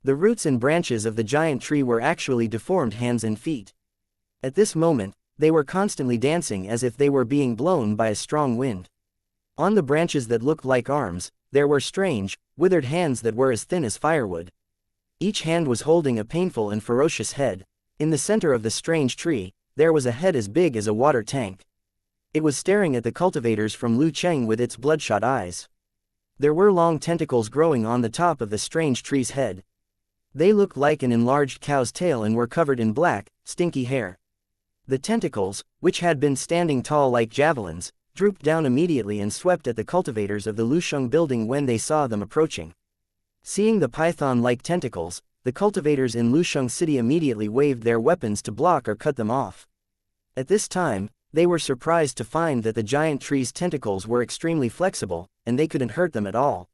S1: The roots and branches of the giant tree were actually deformed hands and feet. At this moment, they were constantly dancing as if they were being blown by a strong wind. On the branches that looked like arms, there were strange, withered hands that were as thin as firewood. Each hand was holding a painful and ferocious head. In the center of the strange tree, there was a head as big as a water tank. It was staring at the cultivators from Lu Cheng with its bloodshot eyes. There were long tentacles growing on the top of the strange tree's head. They looked like an enlarged cow's tail and were covered in black, stinky hair. The tentacles, which had been standing tall like javelins, drooped down immediately and swept at the cultivators of the Lusheng building when they saw them approaching. Seeing the python-like tentacles, the cultivators in Lusheng City immediately waved their weapons to block or cut them off. At this time, they were surprised to find that the giant tree's tentacles were extremely flexible, and they couldn't hurt them at all.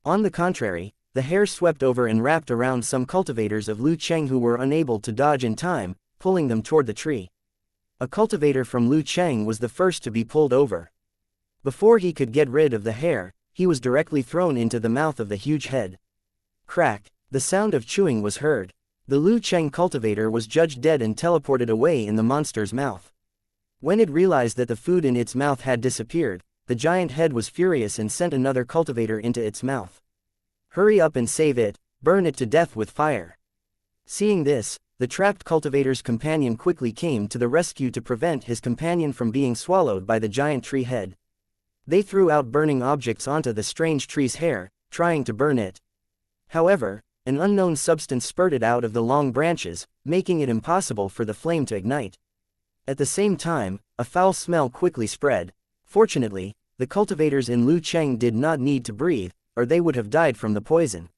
S1: On the contrary, the hair swept over and wrapped around some cultivators of Lu Cheng who were unable to dodge in time, pulling them toward the tree. A cultivator from Lu Cheng was the first to be pulled over. Before he could get rid of the hair, he was directly thrown into the mouth of the huge head. Crack! The sound of chewing was heard. The Lu Cheng cultivator was judged dead and teleported away in the monster's mouth. When it realized that the food in its mouth had disappeared, the giant head was furious and sent another cultivator into its mouth. Hurry up and save it, burn it to death with fire. Seeing this, the trapped cultivator's companion quickly came to the rescue to prevent his companion from being swallowed by the giant tree head. They threw out burning objects onto the strange tree's hair, trying to burn it. However, an unknown substance spurted out of the long branches, making it impossible for the flame to ignite. At the same time, a foul smell quickly spread. Fortunately, the cultivators in Lu Cheng did not need to breathe, or they would have died from the poison.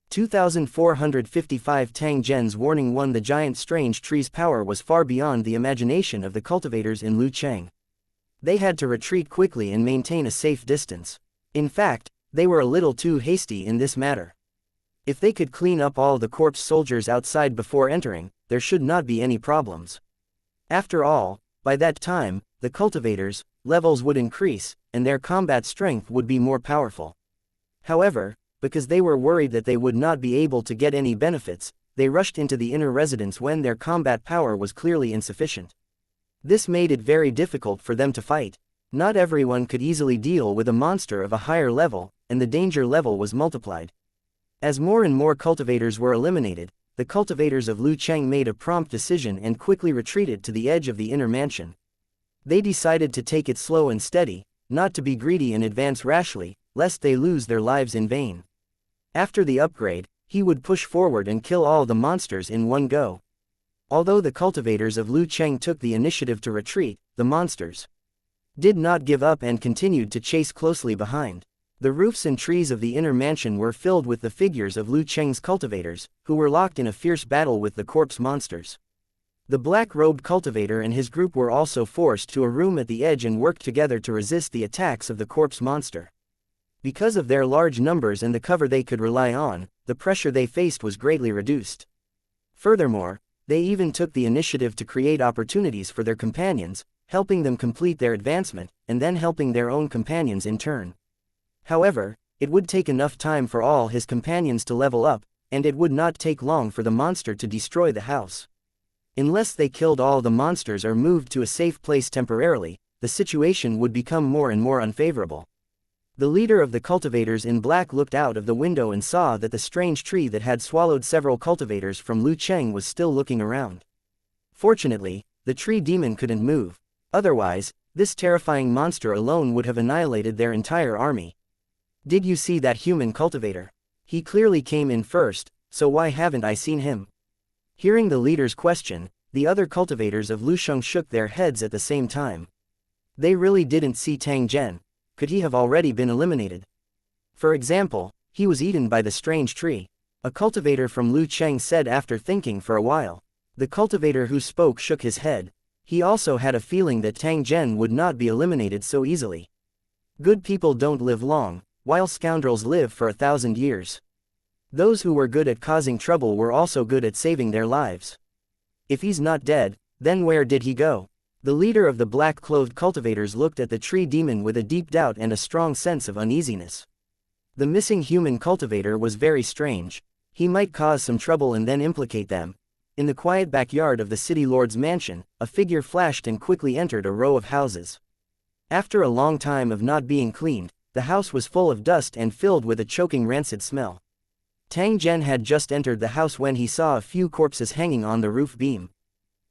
S1: 2455 Tang Zhen's warning 1. The giant strange tree's power was far beyond the imagination of the cultivators in Lu Cheng. They had to retreat quickly and maintain a safe distance. In fact, they were a little too hasty in this matter. If they could clean up all the corpse soldiers outside before entering, there should not be any problems. After all, by that time, the cultivators' levels would increase, and their combat strength would be more powerful. However, because they were worried that they would not be able to get any benefits, they rushed into the inner residence when their combat power was clearly insufficient. This made it very difficult for them to fight. Not everyone could easily deal with a monster of a higher level, and the danger level was multiplied. As more and more cultivators were eliminated, the cultivators of Lu Cheng made a prompt decision and quickly retreated to the edge of the inner mansion. They decided to take it slow and steady, not to be greedy and advance rashly, lest they lose their lives in vain. After the upgrade, he would push forward and kill all the monsters in one go. Although the cultivators of Lu Cheng took the initiative to retreat, the monsters did not give up and continued to chase closely behind. The roofs and trees of the inner mansion were filled with the figures of Lu Cheng's cultivators, who were locked in a fierce battle with the corpse monsters. The black-robed cultivator and his group were also forced to a room at the edge and worked together to resist the attacks of the corpse monster. Because of their large numbers and the cover they could rely on, the pressure they faced was greatly reduced. Furthermore, they even took the initiative to create opportunities for their companions, helping them complete their advancement, and then helping their own companions in turn. However, it would take enough time for all his companions to level up, and it would not take long for the monster to destroy the house. Unless they killed all the monsters or moved to a safe place temporarily, the situation would become more and more unfavorable. The leader of the cultivators in black looked out of the window and saw that the strange tree that had swallowed several cultivators from Lu Cheng was still looking around. Fortunately, the tree demon couldn't move. Otherwise, this terrifying monster alone would have annihilated their entire army. Did you see that human cultivator? He clearly came in first, so why haven't I seen him? Hearing the leader's question, the other cultivators of Lu Sheng shook their heads at the same time. They really didn't see Tang Zhen. Could he have already been eliminated? For example, he was eaten by the strange tree. A cultivator from Lu Cheng said after thinking for a while. The cultivator who spoke shook his head. He also had a feeling that Tang Zhen would not be eliminated so easily. Good people don't live long, while scoundrels live for 1,000 years. Those who were good at causing trouble were also good at saving their lives. If he's not dead, then where did he go? The leader of the black-clothed cultivators looked at the tree demon with a deep doubt and a strong sense of uneasiness. The missing human cultivator was very strange. He might cause some trouble and then implicate them. In the quiet backyard of the city lord's mansion, a figure flashed and quickly entered a row of houses. After a long time of not being cleaned, the house was full of dust and filled with a choking rancid smell. Tang Zhen had just entered the house when he saw a few corpses hanging on the roof beam.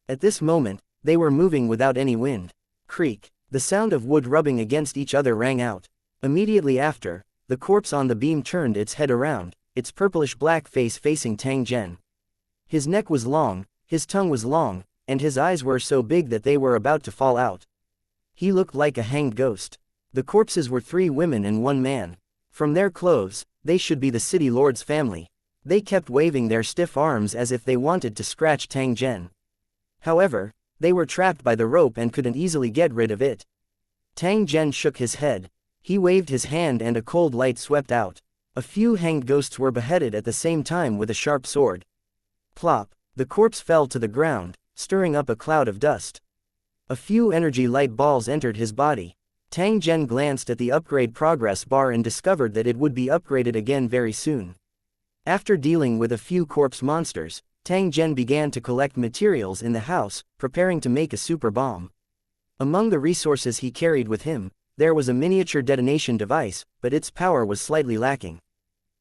S1: At this moment, they were moving without any wind. Creak. The sound of wood rubbing against each other rang out. Immediately after, the corpse on the beam turned its head around, its purplish-black face facing Tang Zhen. His neck was long, his tongue was long, and his eyes were so big that they were about to fall out. He looked like a hanged ghost. The corpses were 3 women and 1 man. From their clothes, they should be the city lord's family. They kept waving their stiff arms as if they wanted to scratch Tang Zhen. However, they were trapped by the rope and couldn't easily get rid of it. Tang Zhen shook his head. He waved his hand and a cold light swept out. A few hanged ghosts were beheaded at the same time with a sharp sword. Plop. The corpse fell to the ground, stirring up a cloud of dust. A few energy light balls entered his body. Tang Zhen glanced at the upgrade progress bar and discovered that it would be upgraded again very soon. After dealing with a few corpse monsters, Tang Zhen began to collect materials in the house, preparing to make a super bomb. Among the resources he carried with him, there was a miniature detonation device, but its power was slightly lacking.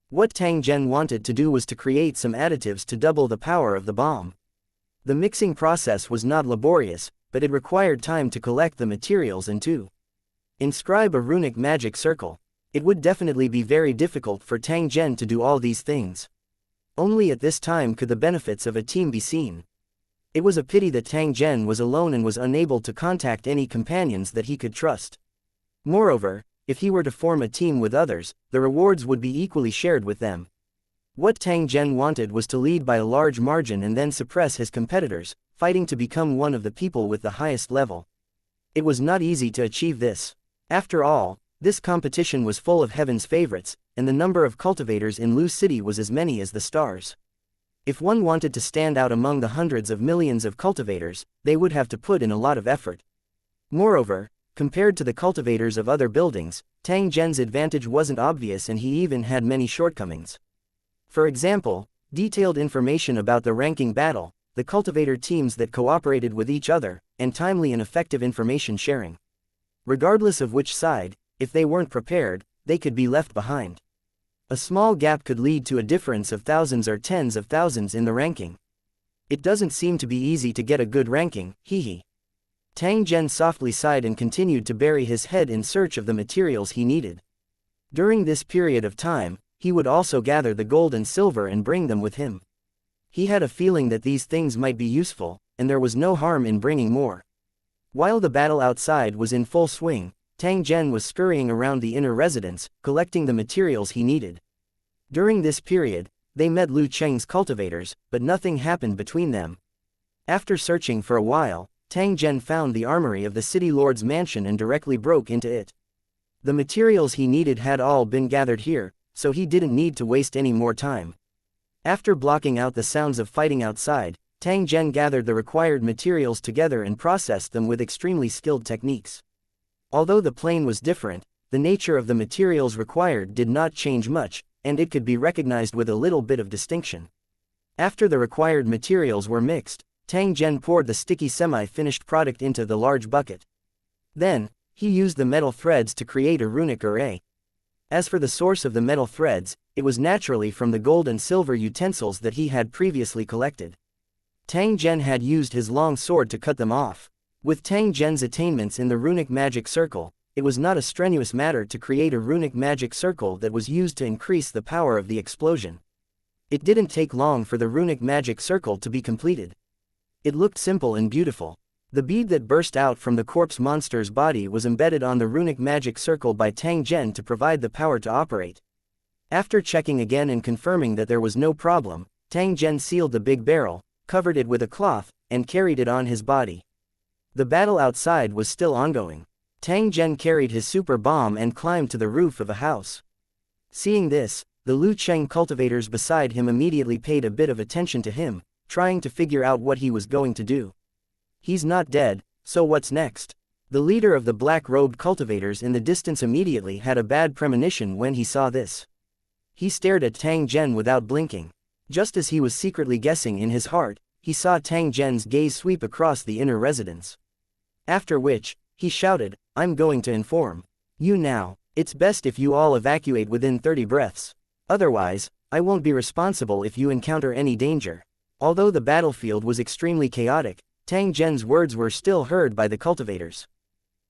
S1: What Tang Zhen wanted to do was to create some additives to double the power of the bomb. The mixing process was not laborious, but it required time to collect the materials and to inscribe a runic magic circle. It would definitely be very difficult for Tang Zhen to do all these things. Only at this time could the benefits of a team be seen. It was a pity that Tang Zhen was alone and was unable to contact any companions that he could trust. Moreover, if he were to form a team with others, the rewards would be equally shared with them. What Tang Zhen wanted was to lead by a large margin and then suppress his competitors, fighting to become one of the people with the highest level. It was not easy to achieve this. After all, this competition was full of heaven's favorites, and the number of cultivators in Lu City was as many as the stars. If one wanted to stand out among the hundreds of millions of cultivators, they would have to put in a lot of effort. Moreover, compared to the cultivators of other buildings, Tang Zhen's advantage wasn't obvious and he even had many shortcomings. For example, detailed information about the ranking battle, the cultivator teams that cooperated with each other, and timely and effective information sharing. Regardless of which side, if they weren't prepared, they could be left behind. A small gap could lead to a difference of thousands or tens of thousands in the ranking. It doesn't seem to be easy to get a good ranking, hee. Tang Zhen softly sighed and continued to bury his head in search of the materials he needed. During this period of time, he would also gather the gold and silver and bring them with him. He had a feeling that these things might be useful, and there was no harm in bringing more. While the battle outside was in full swing, Tang Zhen was scurrying around the inner residence, collecting the materials he needed. During this period, they met Lu Cheng's cultivators, but nothing happened between them. After searching for a while, Tang Zhen found the armory of the city lord's mansion and directly broke into it. The materials he needed had all been gathered here, so he didn't need to waste any more time. After blocking out the sounds of fighting outside, Tang Zhen gathered the required materials together and processed them with extremely skilled techniques. Although the plane was different, the nature of the materials required did not change much, and it could be recognized with a little bit of distinction. After the required materials were mixed, Tang Zhen poured the sticky semi-finished product into the large bucket. Then, he used the metal threads to create a runic array. As for the source of the metal threads, it was naturally from the gold and silver utensils that he had previously collected. Tang Zhen had used his long sword to cut them off. With Tang Zhen's attainments in the runic magic circle, it was not a strenuous matter to create a runic magic circle that was used to increase the power of the explosion. It didn't take long for the runic magic circle to be completed. It looked simple and beautiful. The bead that burst out from the corpse monster's body was embedded on the runic magic circle by Tang Zhen to provide the power to operate. After checking again and confirming that there was no problem, Tang Zhen sealed the big barrel, covered it with a cloth, and carried it on his body. The battle outside was still ongoing. Tang Zhen carried his super bomb and climbed to the roof of a house. Seeing this, the Lu Cheng cultivators beside him immediately paid a bit of attention to him, trying to figure out what he was going to do. He's not dead, so what's next? The leader of the black-robed cultivators in the distance immediately had a bad premonition when he saw this. He stared at Tang Zhen without blinking. Just as he was secretly guessing in his heart, he saw Tang Zhen's gaze sweep across the inner residence. After which, he shouted, "I'm going to inform you now. It's best if you all evacuate within 30 breaths. Otherwise, I won't be responsible if you encounter any danger." Although the battlefield was extremely chaotic, Tang Zhen's words were still heard by the cultivators.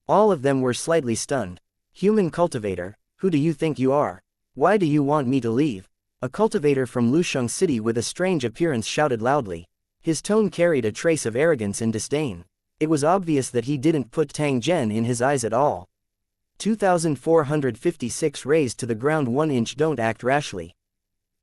S1: All of them were slightly stunned. "Human cultivator, who do you think you are? Why do you want me to leave?" A cultivator from Lusheng City with a strange appearance shouted loudly. His tone carried a trace of arrogance and disdain. It was obvious that he didn't put Tang Zhen in his eyes at all. 2456 raised to the ground 1 inch. Don't act rashly.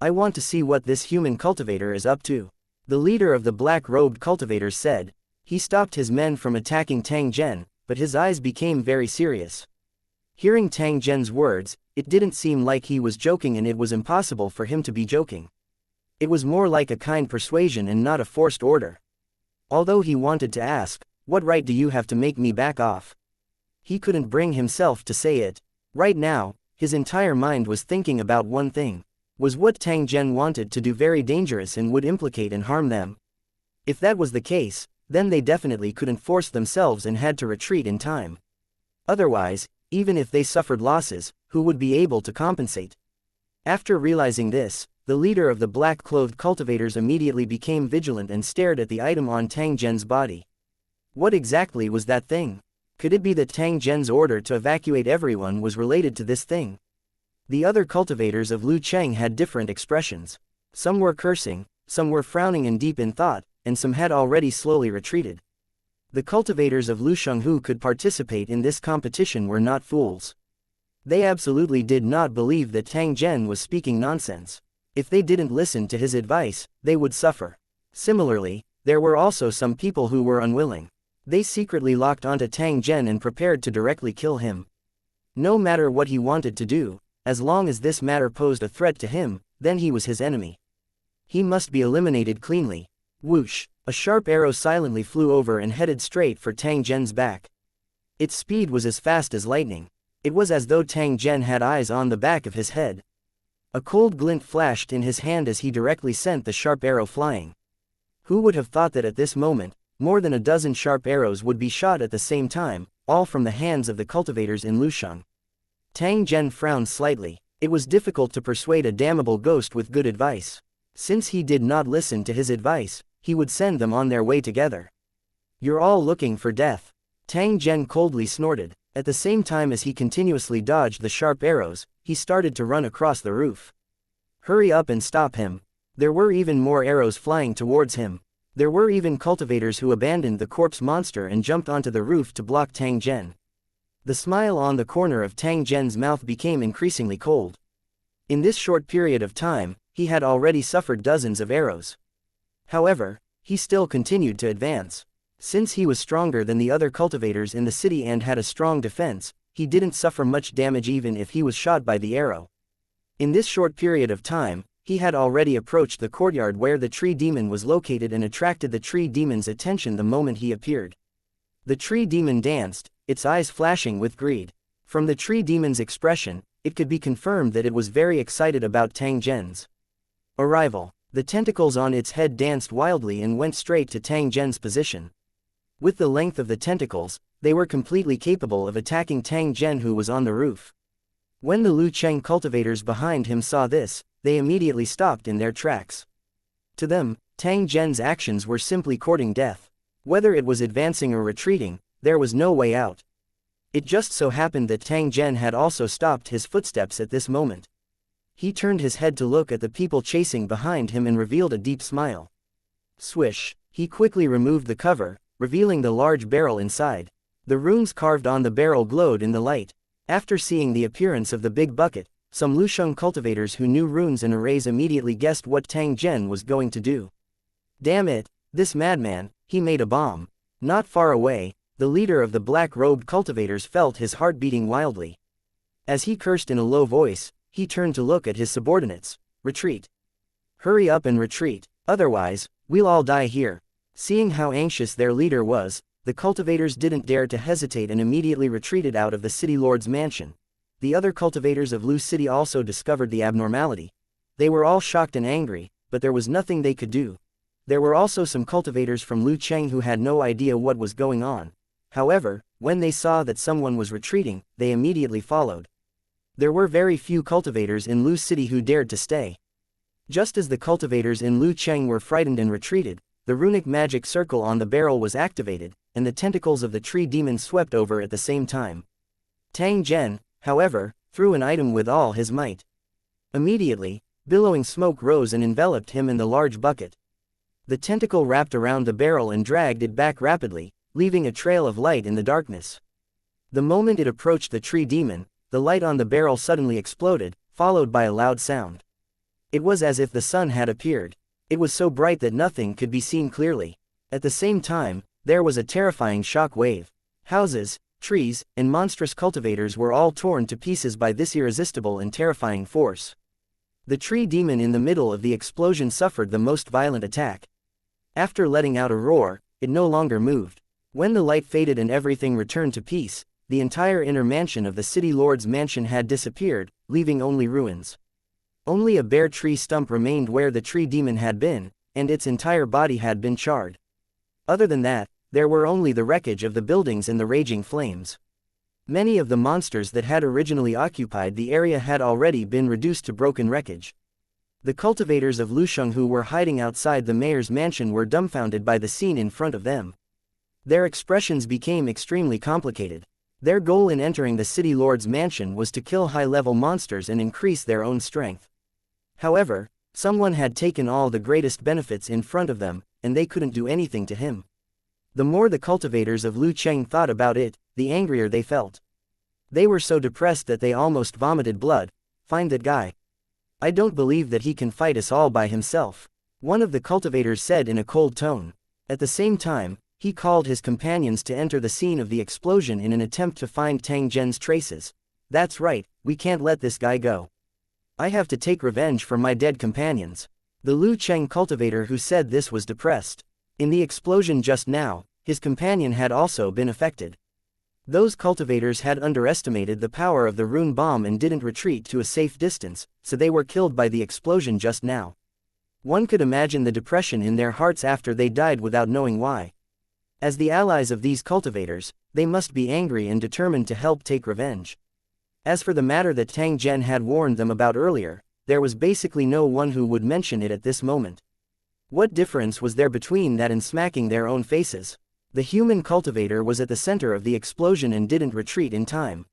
S1: I want to see what this human cultivator is up to. The leader of the black-robed cultivators said. He stopped his men from attacking Tang Zhen, but his eyes became very serious. Hearing Tang Zhen's words, it didn't seem like he was joking, and it was impossible for him to be joking. It was more like a kind persuasion and not a forced order. Although he wanted to ask, "What right do you have to make me back off?" he couldn't bring himself to say it. Right now, his entire mind was thinking about one thing. Was what Tang Zhen wanted to do very dangerous and would implicate and harm them? If that was the case, then they definitely couldn't force themselves and had to retreat in time. Otherwise, even if they suffered losses, who would be able to compensate? After realizing this, the leader of the black-clothed cultivators immediately became vigilant and stared at the item on Tang Zhen's body. What exactly was that thing? Could it be that Tang Zhen's order to evacuate everyone was related to this thing? The other cultivators of Lu Cheng had different expressions. Some were cursing, some were frowning and deep in thought, and some had already slowly retreated. The cultivators of Lusheng who could participate in this competition were not fools. They absolutely did not believe that Tang Zhen was speaking nonsense. If they didn't listen to his advice, they would suffer. Similarly, there were also some people who were unwilling. They secretly locked onto Tang Zhen and prepared to directly kill him. No matter what he wanted to do, as long as this matter posed a threat to him, then he was his enemy. He must be eliminated cleanly. Whoosh! A sharp arrow silently flew over and headed straight for Tang Zhen's back. Its speed was as fast as lightning. It was as though Tang Zhen had eyes on the back of his head. A cold glint flashed in his hand as he directly sent the sharp arrow flying. Who would have thought that at this moment, more than a dozen sharp arrows would be shot at the same time, all from the hands of the cultivators in Lusheng? Tang Zhen frowned slightly. It was difficult to persuade a damnable ghost with good advice. Since he did not listen to his advice, he would send them on their way together. You're all looking for death. Tang Zhen coldly snorted. At the same time as he continuously dodged the sharp arrows, he started to run across the roof. Hurry up and stop him. There were even more arrows flying towards him. There were even cultivators who abandoned the corpse monster and jumped onto the roof to block Tang Zhen. The smile on the corner of Tang Zhen's mouth became increasingly cold. In this short period of time, he had already suffered dozens of arrows. However, he still continued to advance. Since he was stronger than the other cultivators in the city and had a strong defense, he didn't suffer much damage even if he was shot by the arrow. In this short period of time, he had already approached the courtyard where the tree demon was located and attracted the tree demon's attention the moment he appeared. The tree demon danced, its eyes flashing with greed. From the tree demon's expression, it could be confirmed that it was very excited about Tang Zhen's arrival. The tentacles on its head danced wildly and went straight to Tang Zhen's position. With the length of the tentacles, they were completely capable of attacking Tang Zhen, who was on the roof. When the Lu Cheng cultivators behind him saw this, they immediately stopped in their tracks. To them, Tang Zhen's actions were simply courting death. Whether it was advancing or retreating, there was no way out. It just so happened that Tang Zhen had also stopped his footsteps at this moment. He turned his head to look at the people chasing behind him and revealed a deep smile. Swish! He quickly removed the cover, revealing the large barrel inside. The runes carved on the barrel glowed in the light. After seeing the appearance of the big bucket, some Lusheng cultivators who knew runes and arrays immediately guessed what Tang Zhen was going to do. Damn it, this madman, he made a bomb. Not far away, the leader of the black-robed cultivators felt his heart beating wildly. As he cursed in a low voice, he turned to look at his subordinates. Retreat. Hurry up and retreat, otherwise, we'll all die here. Seeing how anxious their leader was, the cultivators didn't dare to hesitate and immediately retreated out of the city lord's mansion. The other cultivators of Lu City also discovered the abnormality. They were all shocked and angry, but there was nothing they could do. There were also some cultivators from Lu Cheng who had no idea what was going on. However, when they saw that someone was retreating, they immediately followed. There were very few cultivators in Lu City who dared to stay. Just as the cultivators in Lu Cheng were frightened and retreated, the runic magic circle on the barrel was activated, and the tentacles of the tree demon swept over at the same time. Tang Zhen, however, threw an item with all his might. Immediately, billowing smoke rose and enveloped him in the large bucket. The tentacle wrapped around the barrel and dragged it back rapidly, leaving a trail of light in the darkness. The moment it approached the tree demon, the light on the barrel suddenly exploded, followed by a loud sound. It was as if the sun had appeared. It was so bright that nothing could be seen clearly. At the same time, there was a terrifying shock wave. Houses, trees, and monstrous cultivators were all torn to pieces by this irresistible and terrifying force. The tree demon in the middle of the explosion suffered the most violent attack. After letting out a roar, it no longer moved. When the light faded and everything returned to peace, the entire inner mansion of the city lord's mansion had disappeared, leaving only ruins. Only a bare tree stump remained where the tree demon had been, and its entire body had been charred. Other than that, there were only the wreckage of the buildings and the raging flames. Many of the monsters that had originally occupied the area had already been reduced to broken wreckage. The cultivators of Lusheng who were hiding outside the mayor's mansion were dumbfounded by the scene in front of them. Their expressions became extremely complicated. Their goal in entering the city lord's mansion was to kill high-level monsters and increase their own strength. However, someone had taken all the greatest benefits in front of them, and they couldn't do anything to him. The more the cultivators of Lu Cheng thought about it, the angrier they felt. They were so depressed that they almost vomited blood. Find that guy. I don't believe that he can fight us all by himself, one of the cultivators said in a cold tone. At the same time, he called his companions to enter the scene of the explosion in an attempt to find Tang Zhen's traces. That's right, we can't let this guy go. I have to take revenge for my dead companions. The Lu Cheng cultivator who said this was depressed. In the explosion just now, his companion had also been affected. Those cultivators had underestimated the power of the rune bomb and didn't retreat to a safe distance, so they were killed by the explosion just now. One could imagine the depression in their hearts after they died without knowing why. As the allies of these cultivators, they must be angry and determined to help take revenge. As for the matter that Tang Zhen had warned them about earlier, there was basically no one who would mention it at this moment. What difference was there between that and smacking their own faces? The human cultivator was at the center of the explosion and didn't retreat in time.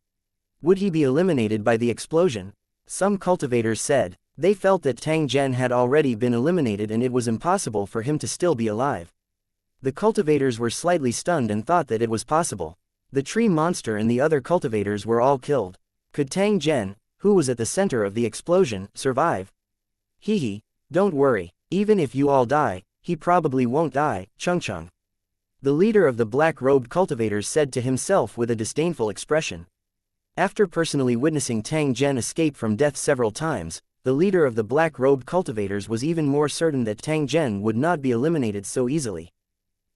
S1: Would he be eliminated by the explosion? Some cultivators said. They felt that Tang Zhen had already been eliminated and it was impossible for him to still be alive. The cultivators were slightly stunned and thought that it was possible. The tree monster and the other cultivators were all killed. Could Tang Zhen, who was at the center of the explosion, survive? Hehe, don't worry, even if you all die, he probably won't die, Chung. The leader of the black-robed cultivators said to himself with a disdainful expression. After personally witnessing Tang Zhen escape from death several times, the leader of the black-robed cultivators was even more certain that Tang Zhen would not be eliminated so easily.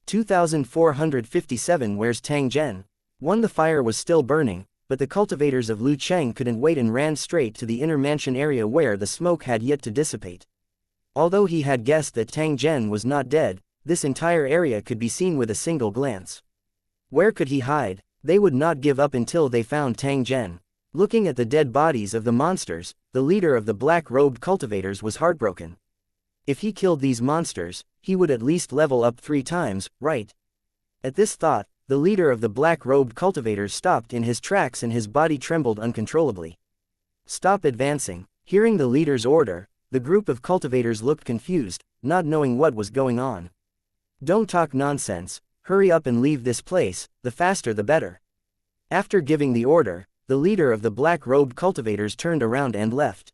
S1: 2457 Where's Tang Zhen? The fire was still burning, but the cultivators of Lu Cheng couldn't wait and ran straight to the inner mansion area where the smoke had yet to dissipate. Although he had guessed that Tang Zhen was not dead, this entire area could be seen with a single glance. Where could he hide? They would not give up until they found Tang Zhen. Looking at the dead bodies of the monsters, the leader of the black-robed cultivators was heartbroken. If he killed these monsters, he would at least level up 3 times, right? At this thought, the leader of the black-robed cultivators stopped in his tracks and his body trembled uncontrollably. Stop advancing. Hearing the leader's order, the group of cultivators looked confused, not knowing what was going on. Don't talk nonsense, hurry up and leave this place, the faster the better. After giving the order, the leader of the black-robed cultivators turned around and left.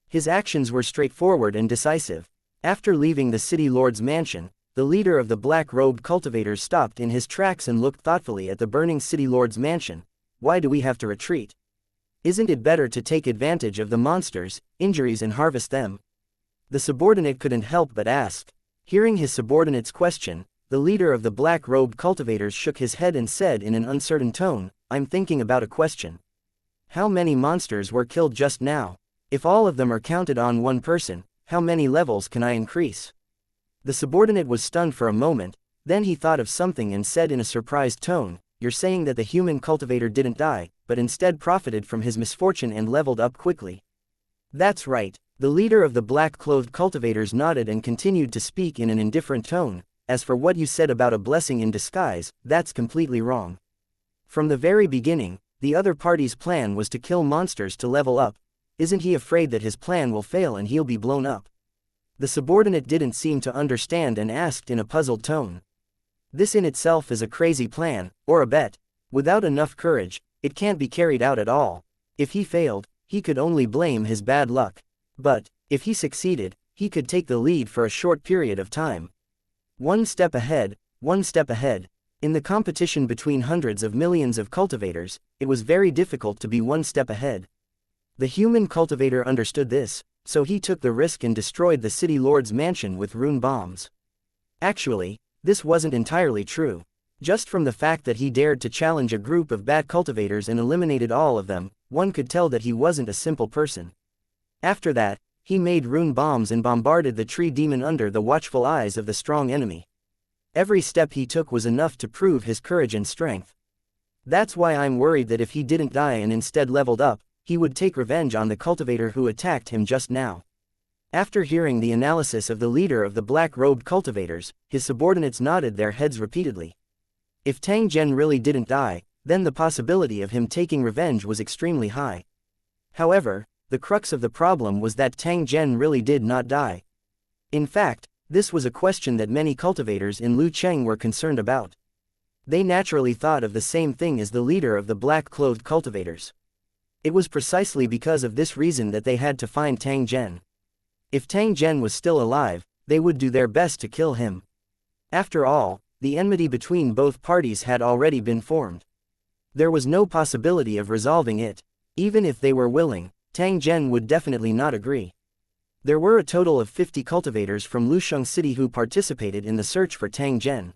S1: His actions were straightforward and decisive. After leaving the city lord's mansion, the leader of the black-robed cultivators stopped in his tracks and looked thoughtfully at the burning city lord's mansion. Why do we have to retreat? Isn't it better to take advantage of the monsters' injuries and harvest them? The subordinate couldn't help but ask. Hearing his subordinate's question, the leader of the black-robed cultivators shook his head and said in an uncertain tone, I'm thinking about a question. How many monsters were killed just now? If all of them are counted on one person, how many levels can I increase? The subordinate was stunned for a moment, then he thought of something and said in a surprised tone, You're saying that the human cultivator didn't die, but instead profited from his misfortune and leveled up quickly. That's right. The leader of the black-clothed cultivators nodded and continued to speak in an indifferent tone. As for what you said about a blessing in disguise, that's completely wrong. From the very beginning, the other party's plan was to kill monsters to level up. Isn't he afraid that his plan will fail and he'll be blown up? The subordinate didn't seem to understand and asked in a puzzled tone. This in itself is a crazy plan, or a bet. Without enough courage, it can't be carried out at all. If he failed, he could only blame his bad luck. But, if he succeeded, he could take the lead for a short period of time. One step ahead, one step ahead. In the competition between hundreds of millions of cultivators, it was very difficult to be one step ahead. The human cultivator understood this, so he took the risk and destroyed the city lord's mansion with rune bombs. Actually, this wasn't entirely true. Just from the fact that he dared to challenge a group of bad cultivators and eliminated all of them, one could tell that he wasn't a simple person. After that, he made rune bombs and bombarded the tree demon under the watchful eyes of the strong enemy. Every step he took was enough to prove his courage and strength. That's why I'm worried that if he didn't die and instead leveled up, he would take revenge on the cultivator who attacked him just now. After hearing the analysis of the leader of the black-robed cultivators, his subordinates nodded their heads repeatedly. If Tang Zhen really didn't die, then the possibility of him taking revenge was extremely high. However, the crux of the problem was that Tang Zhen really did not die. In fact, this was a question that many cultivators in Lu Cheng were concerned about. They naturally thought of the same thing as the leader of the black-clothed cultivators. It was precisely because of this reason that they had to find Tang Zhen. If Tang Zhen was still alive, they would do their best to kill him. After all, the enmity between both parties had already been formed. There was no possibility of resolving it. Even if they were willing, Tang Zhen would definitely not agree. There were a total of 50 cultivators from Lusheng City who participated in the search for Tang Zhen.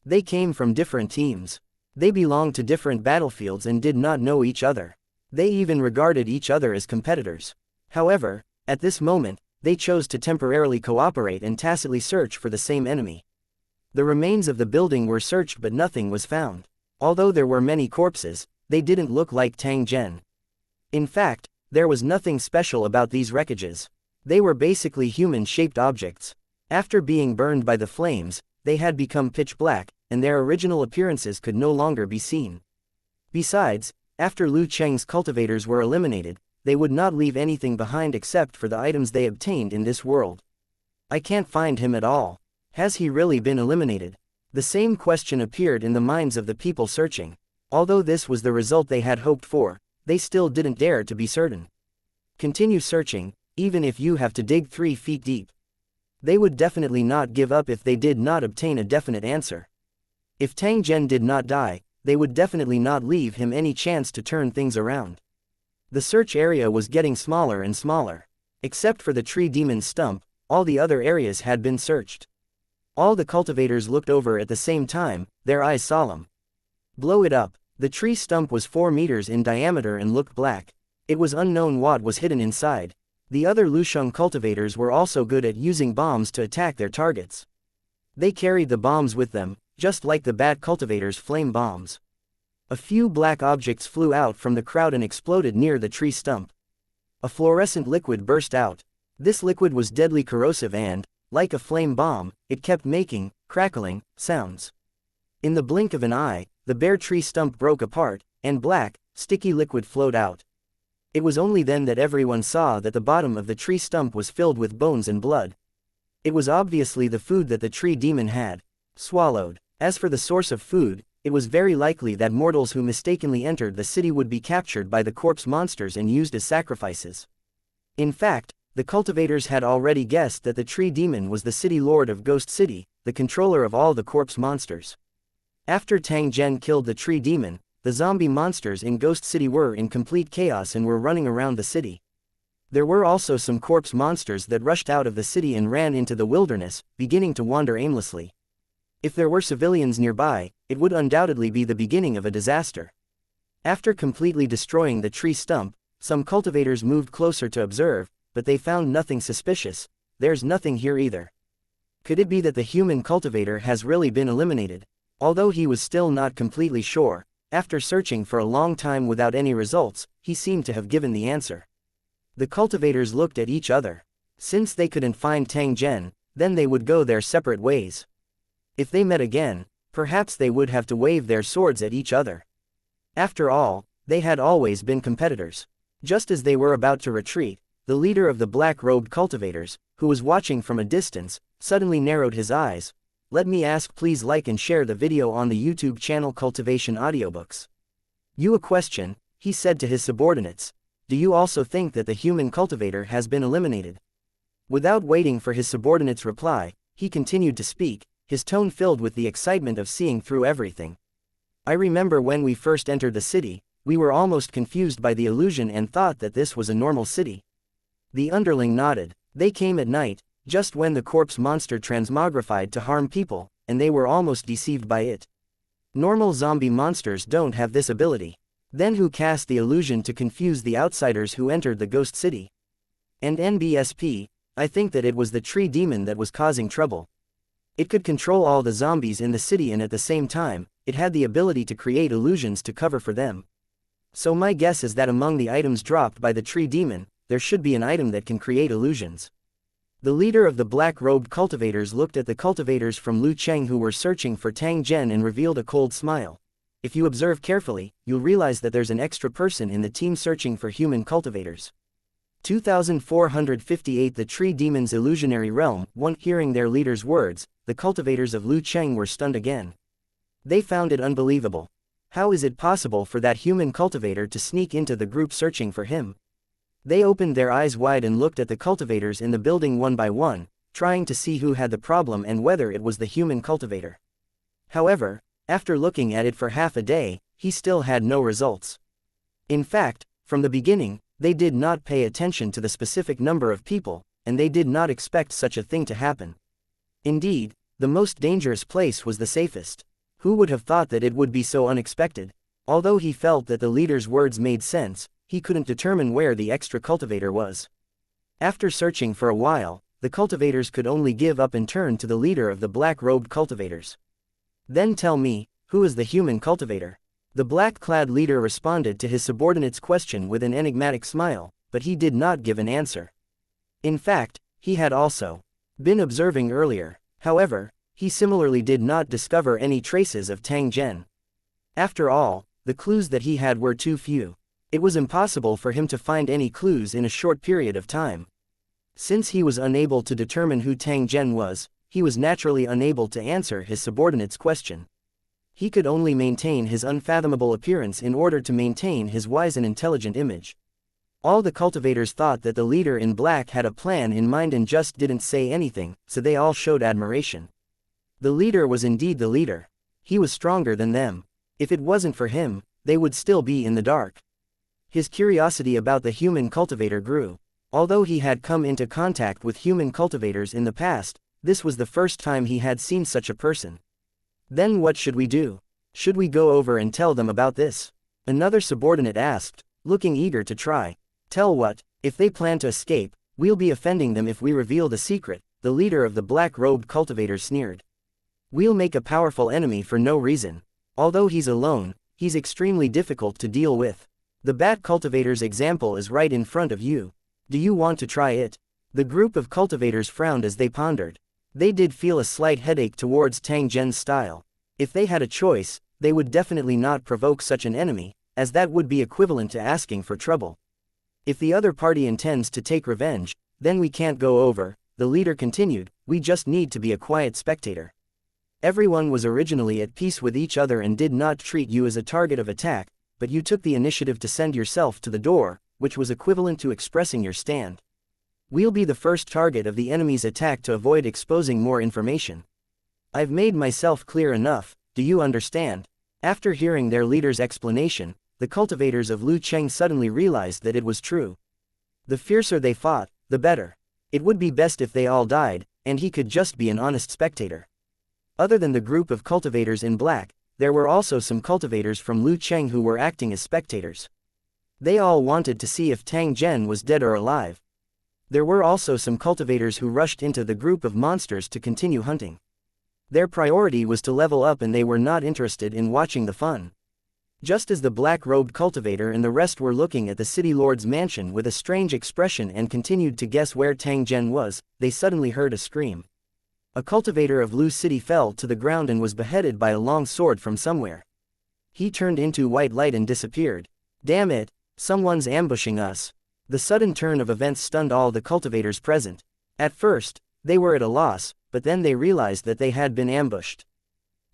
S1: They came from different teams. They belonged to different battlefields and did not know each other. They even regarded each other as competitors. However, at this moment, they chose to temporarily cooperate and tacitly search for the same enemy. The remains of the building were searched but nothing was found. Although there were many corpses, they didn't look like Tang Zhen. In fact, there was nothing special about these wreckages. They were basically human-shaped objects. After being burned by the flames, they had become pitch black, and their original appearances could no longer be seen. Besides, after Lu Cheng's cultivators were eliminated, they would not leave anything behind except for the items they obtained in this world. I can't find him at all. Has he really been eliminated? The same question appeared in the minds of the people searching. Although this was the result they had hoped for, they still didn't dare to be certain. Continue searching, even if you have to dig 3 feet deep. They would definitely not give up if they did not obtain a definite answer. If Tang Zhen did not die, they would definitely not leave him any chance to turn things around. The search area was getting smaller and smaller. Except for the tree demon's stump, all the other areas had been searched. All the cultivators looked over at the same time, their eyes solemn. Blow it up. The tree stump was 4 meters in diameter and looked black. It was unknown what was hidden inside. The other Lusheng cultivators were also good at using bombs to attack their targets. They carried the bombs with them, just like the bat cultivators' flame bombs. A few black objects flew out from the crowd and exploded near the tree stump. A fluorescent liquid burst out. This liquid was deadly corrosive and, like a flame bomb, it kept making, crackling, sounds. In the blink of an eye, the bare tree stump broke apart, and black, sticky liquid flowed out. It was only then that everyone saw that the bottom of the tree stump was filled with bones and blood. It was obviously the food that the tree demon had swallowed. As for the source of food, it was very likely that mortals who mistakenly entered the city would be captured by the corpse monsters and used as sacrifices. In fact, the cultivators had already guessed that the tree demon was the city lord of Ghost City, the controller of all the corpse monsters. After Tang Zhen killed the tree demon, the zombie monsters in Ghost City were in complete chaos and were running around the city. There were also some corpse monsters that rushed out of the city and ran into the wilderness, beginning to wander aimlessly. If there were civilians nearby, it would undoubtedly be the beginning of a disaster. After completely destroying the tree stump, some cultivators moved closer to observe, but they found nothing suspicious. There's nothing here either. Could it be that the human cultivator has really been eliminated? Although he was still not completely sure, after searching for a long time without any results, he seemed to have given the answer. The cultivators looked at each other. Since they couldn't find Tang Zhen, then they would go their separate ways. If they met again, perhaps they would have to wave their swords at each other. After all, they had always been competitors. Just as they were about to retreat, the leader of the black-robed cultivators, who was watching from a distance, suddenly narrowed his eyes. Let me ask, please like and share the video on the YouTube channel Cultivation Audiobooks. You a question, he said to his subordinates. Do you also think that the human cultivator has been eliminated? Without waiting for his subordinates' reply, he continued to speak, his tone filled with the excitement of seeing through everything. I remember when we first entered the city, we were almost confused by the illusion and thought that this was a normal city. The underling nodded. They came at night, just when the corpse monster transmogrified to harm people, and they were almost deceived by it. Normal zombie monsters don't have this ability. Then who cast the illusion to confuse the outsiders who entered the ghost city? And NBSP, I think that it was the tree demon that was causing trouble. It could control all the zombies in the city and at the same time, it had the ability to create illusions to cover for them. So my guess is that among the items dropped by the tree demon, there should be an item that can create illusions. The leader of the black-robed cultivators looked at the cultivators from Lu Cheng who were searching for Tang Zhen and revealed a cold smile. If you observe carefully, you'll realize that there's an extra person in the team searching for human cultivators. 2458 The Tree Demon's Illusionary Realm. Hearing their leader's words, the cultivators of Lu Cheng were stunned again. They found it unbelievable. How is it possible for that human cultivator to sneak into the group searching for him? They opened their eyes wide and looked at the cultivators in the building one by one, trying to see who had the problem and whether it was the human cultivator. However, after looking at it for half a day, he still had no results. In fact, from the beginning, they did not pay attention to the specific number of people, and they did not expect such a thing to happen. Indeed, the most dangerous place was the safest. Who would have thought that it would be so unexpected? Although he felt that the leader's words made sense, he couldn't determine where the extra cultivator was. After searching for a while, the cultivators could only give up and turn to the leader of the black-robed cultivators. Then tell me, who is the human cultivator? The black-clad leader responded to his subordinate's question with an enigmatic smile, but he did not give an answer. In fact, he had also been observing earlier. However, He similarly did not discover any traces of Tang Zhen. After all, the clues that he had were too few. It was impossible for him to find any clues in a short period of time. Since he was unable to determine who Tang Zhen was, he was naturally unable to answer his subordinate's question. He could only maintain his unfathomable appearance in order to maintain his wise and intelligent image. All the cultivators thought that the leader in black had a plan in mind and just didn't say anything, so they all showed admiration. The leader was indeed the leader. He was stronger than them. If it wasn't for him, they would still be in the dark. His curiosity about the human cultivator grew. Although he had come into contact with human cultivators in the past, this was the first time he had seen such a person. Then what should we do? Should we go over and tell them about this? Another subordinate asked, looking eager to try. Tell what? If they plan to escape, we'll be offending them if we reveal the secret, the leader of the black-robed cultivators sneered. We'll make a powerful enemy for no reason. Although he's alone, he's extremely difficult to deal with. The bat cultivator's example is right in front of you. Do you want to try it? The group of cultivators frowned as they pondered. They did feel a slight headache towards Tang Zhen's style. If they had a choice, they would definitely not provoke such an enemy, as that would be equivalent to asking for trouble. If the other party intends to take revenge, then we can't go over, the leader continued, we just need to be a quiet spectator. Everyone was originally at peace with each other and did not treat you as a target of attack, but you took the initiative to send yourself to the door, which was equivalent to expressing your stand. We'll be the first target of the enemy's attack to avoid exposing more information. I've made myself clear enough, do you understand? After hearing their leader's explanation, the cultivators of Lu Cheng suddenly realized that it was true. The fiercer they fought, the better. It would be best if they all died, and he could just be an honest spectator. Other than the group of cultivators in black, there were also some cultivators from Lu Cheng who were acting as spectators. They all wanted to see if Tang Zhen was dead or alive. There were also some cultivators who rushed into the group of monsters to continue hunting. Their priority was to level up and they were not interested in watching the fun. Just as the black-robed cultivator and the rest were looking at the city lord's mansion with a strange expression and continued to guess where Tang Zhen was, they suddenly heard a scream. A cultivator of Lu City fell to the ground and was beheaded by a long sword from somewhere. He turned into white light and disappeared. Damn it, someone's ambushing us. The sudden turn of events stunned all the cultivators present. At first, they were at a loss, but then they realized that they had been ambushed.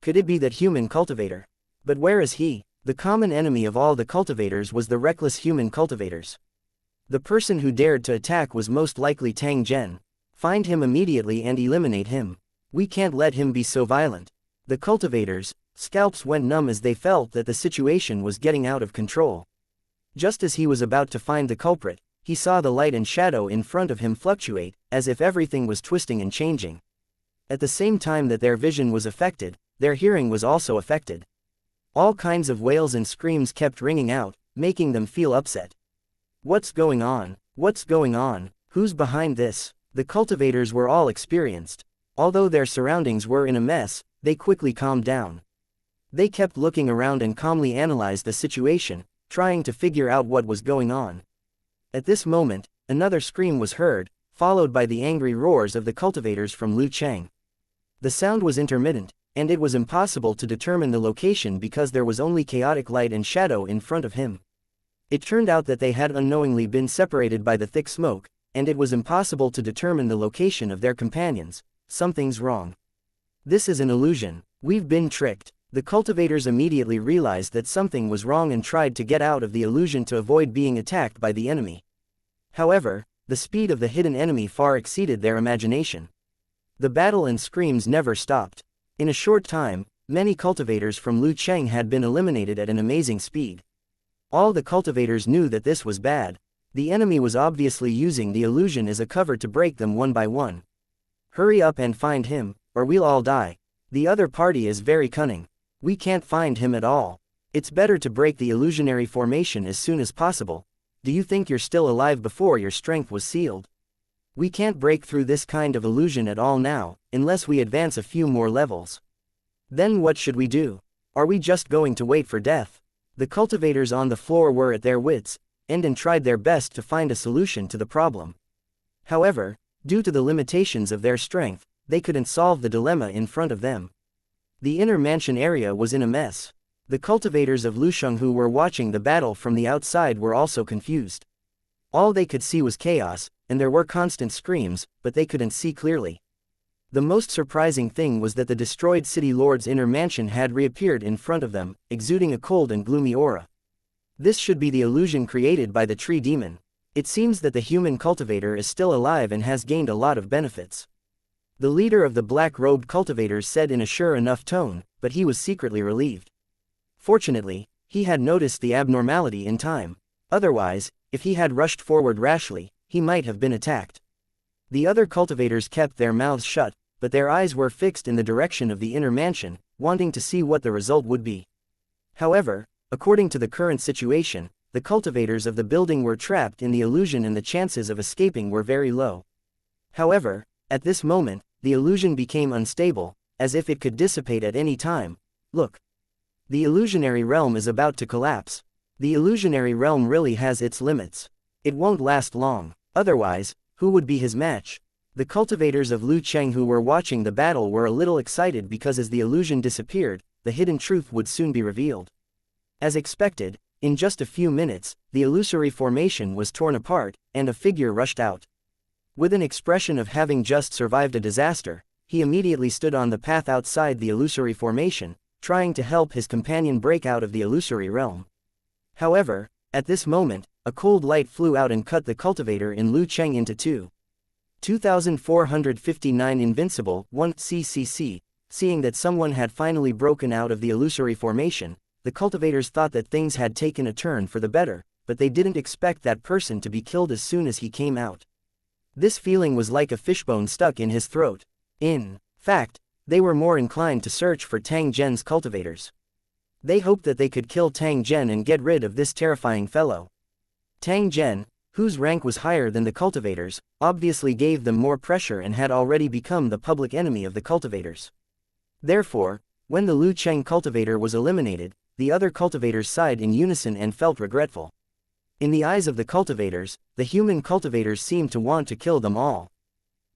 S1: Could it be that human cultivator? But where is he? The common enemy of all the cultivators was the reckless human cultivators. The person who dared to attack was most likely Tang Zhen. Find him immediately and eliminate him. We can't let him be so violent. The cultivators' scalps went numb as they felt that the situation was getting out of control. Just as he was about to find the culprit, he saw the light and shadow in front of him fluctuate, as if everything was twisting and changing. At the same time that their vision was affected, their hearing was also affected. All kinds of wails and screams kept ringing out, making them feel upset. What's going on? What's going on? Who's behind this? The cultivators were all experienced. Although their surroundings were in a mess, they quickly calmed down. They kept looking around and calmly analyzed the situation, trying to figure out what was going on. At this moment, another scream was heard, followed by the angry roars of the cultivators from Lu Cheng. The sound was intermittent, and it was impossible to determine the location because there was only chaotic light and shadow in front of him. It turned out that they had unknowingly been separated by the thick smoke, and it was impossible to determine the location of their companions. Something's wrong. This is an illusion. We've been tricked. The cultivators immediately realized that something was wrong and tried to get out of the illusion to avoid being attacked by the enemy. However, the speed of the hidden enemy far exceeded their imagination. The battle and screams never stopped. In a short time, many cultivators from Lu Cheng had been eliminated at an amazing speed. All the cultivators knew that this was bad. The enemy was obviously using the illusion as a cover to break them one by one. Hurry up and find him, or we'll all die. The other party is very cunning. We can't find him at all. It's better to break the illusionary formation as soon as possible. Do you think you're still alive before your strength was sealed? We can't break through this kind of illusion at all now, unless we advance a few more levels. Then what should we do? Are we just going to wait for death? The cultivators on the floor were at their wits' end and tried their best to find a solution to the problem. However, due to the limitations of their strength, they couldn't solve the dilemma in front of them. The inner mansion area was in a mess. The cultivators of Lusheng who were watching the battle from the outside were also confused. All they could see was chaos, and there were constant screams, but they couldn't see clearly. The most surprising thing was that the destroyed city lord's inner mansion had reappeared in front of them, exuding a cold and gloomy aura. This should be the illusion created by the tree demon. It seems that the human cultivator is still alive and has gained a lot of benefits. The leader of the black-robed cultivators said in a sure enough tone, but he was secretly relieved. Fortunately, he had noticed the abnormality in time. Otherwise, if he had rushed forward rashly, he might have been attacked. The other cultivators kept their mouths shut, but their eyes were fixed in the direction of the inner mansion, wanting to see what the result would be. However, according to the current situation, the cultivators of the building were trapped in the illusion and the chances of escaping were very low. However, at this moment, the illusion became unstable, as if it could dissipate at any time. Look. The illusionary realm is about to collapse. The illusionary realm really has its limits. It won't last long. Otherwise, who would be his match? The cultivators of Lucheng who were watching the battle were a little excited because as the illusion disappeared, the hidden truth would soon be revealed. As expected, in just a few minutes, the illusory formation was torn apart, and a figure rushed out. With an expression of having just survived a disaster, he immediately stood on the path outside the illusory formation, trying to help his companion break out of the illusory realm. However, at this moment, a cold light flew out and cut the cultivator in Lucheng into two. 2459 Invincible 1 CCC. Seeing that someone had finally broken out of the illusory formation, the cultivators thought that things had taken a turn for the better, but they didn't expect that person to be killed as soon as he came out. This feeling was like a fishbone stuck in his throat. In fact, they were more inclined to search for Tang Zhen's cultivators. They hoped that they could kill Tang Zhen and get rid of this terrifying fellow. Tang Zhen, whose rank was higher than the cultivators, obviously gave them more pressure and had already become the public enemy of the cultivators. Therefore, when the Lucheng cultivator was eliminated, the other cultivators sighed in unison and felt regretful. In the eyes of the cultivators, the human cultivators seemed to want to kill them all.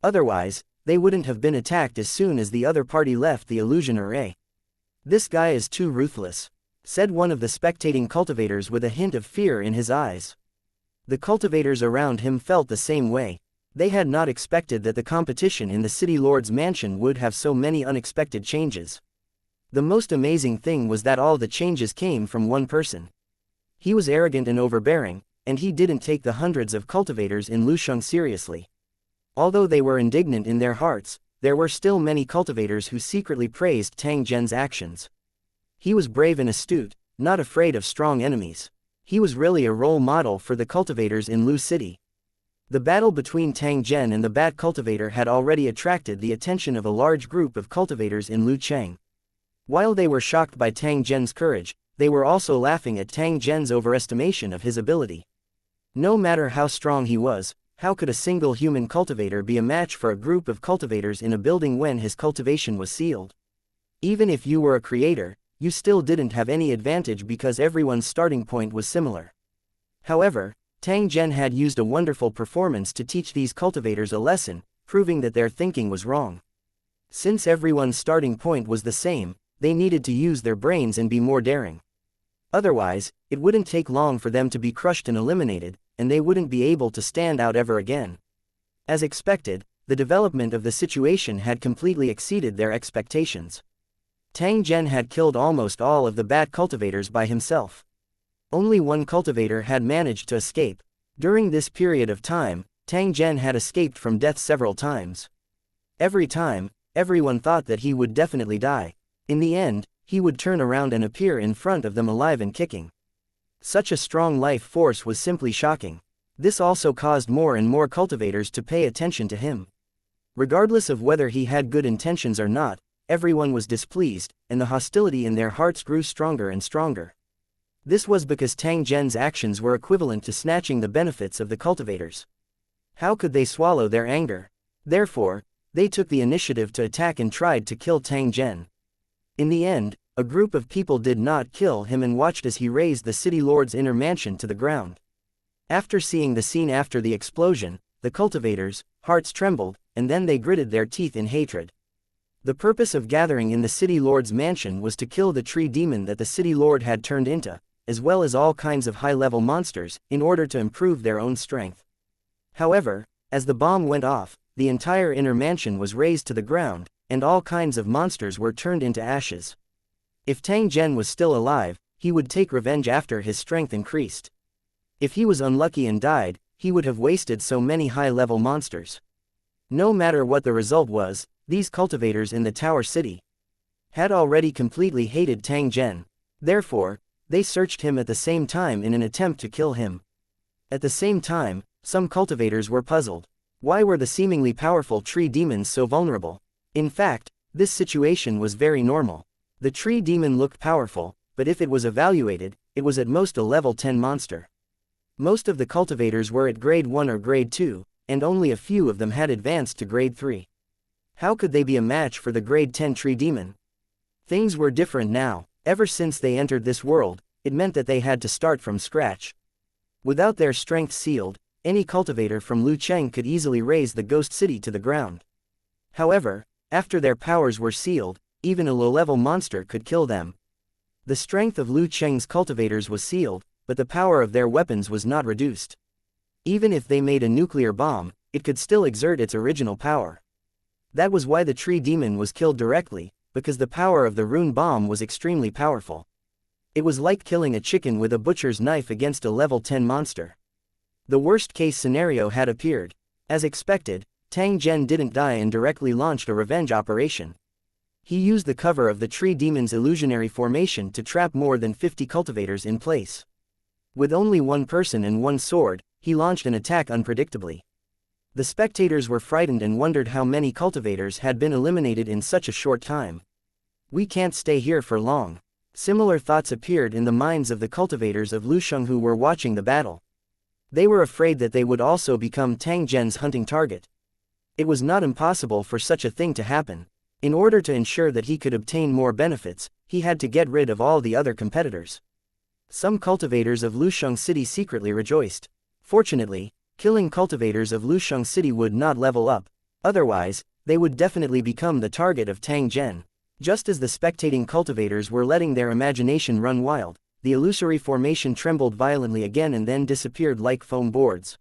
S1: Otherwise, they wouldn't have been attacked as soon as the other party left the illusion array. "This guy is too ruthless," said one of the spectating cultivators with a hint of fear in his eyes. The cultivators around him felt the same way. They had not expected that the competition in the city lord's mansion would have so many unexpected changes. The most amazing thing was that all the changes came from one person. He was arrogant and overbearing, and he didn't take the hundreds of cultivators in Lusheng seriously. Although they were indignant in their hearts, there were still many cultivators who secretly praised Tang Zhen's actions. He was brave and astute, not afraid of strong enemies. He was really a role model for the cultivators in Lu City. The battle between Tang Zhen and the bat cultivator had already attracted the attention of a large group of cultivators in Lucheng. While they were shocked by Tang Zhen's courage, they were also laughing at Tang Zhen's overestimation of his ability. No matter how strong he was, how could a single human cultivator be a match for a group of cultivators in a building when his cultivation was sealed? Even if you were a creator, you still didn't have any advantage because everyone's starting point was similar. However, Tang Zhen had used a wonderful performance to teach these cultivators a lesson, proving that their thinking was wrong. Since everyone's starting point was the same, they needed to use their brains and be more daring. Otherwise, it wouldn't take long for them to be crushed and eliminated, and they wouldn't be able to stand out ever again. As expected, the development of the situation had completely exceeded their expectations. Tang Zhen had killed almost all of the bat cultivators by himself. Only one cultivator had managed to escape. During this period of time, Tang Zhen had escaped from death several times. Every time, everyone thought that he would definitely die. In the end, he would turn around and appear in front of them alive and kicking. Such a strong life force was simply shocking. This also caused more and more cultivators to pay attention to him. Regardless of whether he had good intentions or not, everyone was displeased, and the hostility in their hearts grew stronger and stronger. This was because Tang Zhen's actions were equivalent to snatching the benefits of the cultivators. How could they swallow their anger? Therefore, they took the initiative to attack and tried to kill Tang Zhen. In the end, a group of people did not kill him and watched as he razed the city lord's inner mansion to the ground. After seeing the scene after the explosion, the cultivators, hearts trembled, and then they gritted their teeth in hatred. The purpose of gathering in the city lord's mansion was to kill the tree demon that the city lord had turned into, as well as all kinds of high-level monsters, in order to improve their own strength. However, as the bomb went off, the entire inner mansion was razed to the ground, and all kinds of monsters were turned into ashes. If Tang Zhen was still alive, he would take revenge after his strength increased. If he was unlucky and died, he would have wasted so many high-level monsters. No matter what the result was, these cultivators in the Tower City had already completely hated Tang Zhen. Therefore, they searched him at the same time in an attempt to kill him. At the same time, some cultivators were puzzled. Why were the seemingly powerful tree demons so vulnerable? In fact, this situation was very normal. The tree demon looked powerful, but if it was evaluated, it was at most a level 10 monster. Most of the cultivators were at grade 1 or grade 2, and only a few of them had advanced to grade 3. How could they be a match for the grade 10 tree demon? Things were different now. Ever since they entered this world, it meant that they had to start from scratch. Without their strength sealed, any cultivator from Lucheng could easily raze the ghost city to the ground. However, after their powers were sealed, even a low-level monster could kill them. The strength of Lucheng's cultivators was sealed, but the power of their weapons was not reduced. Even if they made a nuclear bomb, it could still exert its original power. That was why the tree demon was killed directly, because the power of the rune bomb was extremely powerful. It was like killing a chicken with a butcher's knife against a level 10 monster. The worst-case scenario had appeared. As expected, Tang Zhen didn't die and directly launched a revenge operation. He used the cover of the tree demon's illusionary formation to trap more than 50 cultivators in place. With only one person and one sword, he launched an attack unpredictably. The spectators were frightened and wondered how many cultivators had been eliminated in such a short time. We can't stay here for long. Similar thoughts appeared in the minds of the cultivators of Lusheng who were watching the battle. They were afraid that they would also become Tang Zhen's hunting target. It was not impossible for such a thing to happen. In order to ensure that he could obtain more benefits, he had to get rid of all the other competitors. Some cultivators of Lusheng City secretly rejoiced. Fortunately, killing cultivators of Lusheng City would not level up. Otherwise, they would definitely become the target of Tang Zhen. Just as the spectating cultivators were letting their imagination run wild, the illusory formation trembled violently again and then disappeared like foam boards.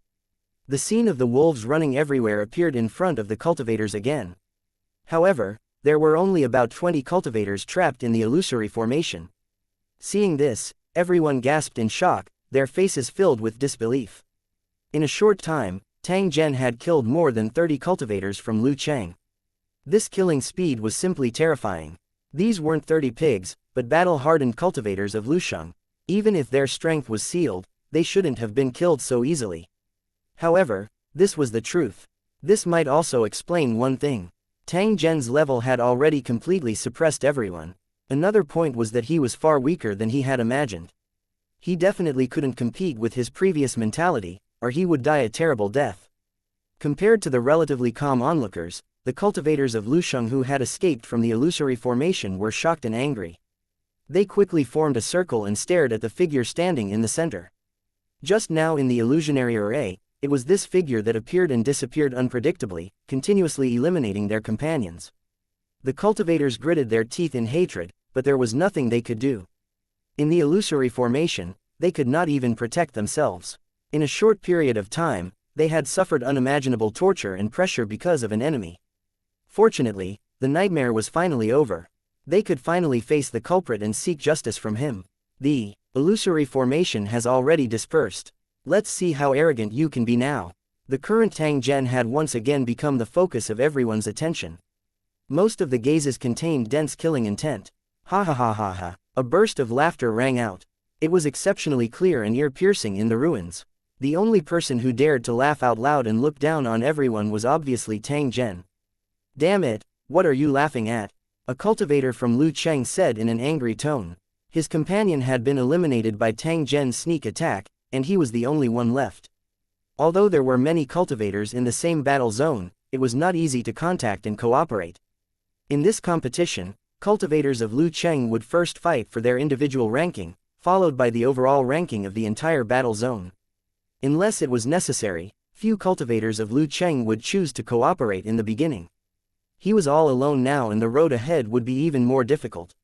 S1: The scene of the wolves running everywhere appeared in front of the cultivators again. However, there were only about 20 cultivators trapped in the illusory formation. Seeing this, everyone gasped in shock, their faces filled with disbelief. In a short time, Tang Zhen had killed more than 30 cultivators from Lucheng. This killing speed was simply terrifying. These weren't 30 pigs, but battle-hardened cultivators of Lusheng. Even if their strength was sealed, they shouldn't have been killed so easily. However, this was the truth. This might also explain one thing. Tang Zhen's level had already completely suppressed everyone. Another point was that he was far weaker than he had imagined. He definitely couldn't compete with his previous mentality, or he would die a terrible death. Compared to the relatively calm onlookers, the cultivators of Lusheng who had escaped from the illusory formation were shocked and angry. They quickly formed a circle and stared at the figure standing in the center. Just now in the illusionary array, it was this figure that appeared and disappeared unpredictably, continuously eliminating their companions. The cultivators gritted their teeth in hatred, but there was nothing they could do. In the illusory formation, they could not even protect themselves. In a short period of time, they had suffered unimaginable torture and pressure because of an enemy. Fortunately, the nightmare was finally over. They could finally face the culprit and seek justice from him. The illusory formation has already dispersed. Let's see how arrogant you can be now. The current Tang Zhen had once again become the focus of everyone's attention. Most of the gazes contained dense killing intent. Ha ha ha ha ha. A burst of laughter rang out. It was exceptionally clear and ear-piercing in the ruins. The only person who dared to laugh out loud and look down on everyone was obviously Tang Zhen. Damn it, what are you laughing at? A cultivator from Lucheng said in an angry tone. His companion had been eliminated by Tang Zhen's sneak attack, and he was the only one left. Although there were many cultivators in the same battle zone, it was not easy to contact and cooperate. In this competition, cultivators of Lucheng would first fight for their individual ranking, followed by the overall ranking of the entire battle zone. Unless it was necessary, Few cultivators of Lu Cheng would choose to cooperate in the beginning. He was all alone now and the road ahead would be even more difficult.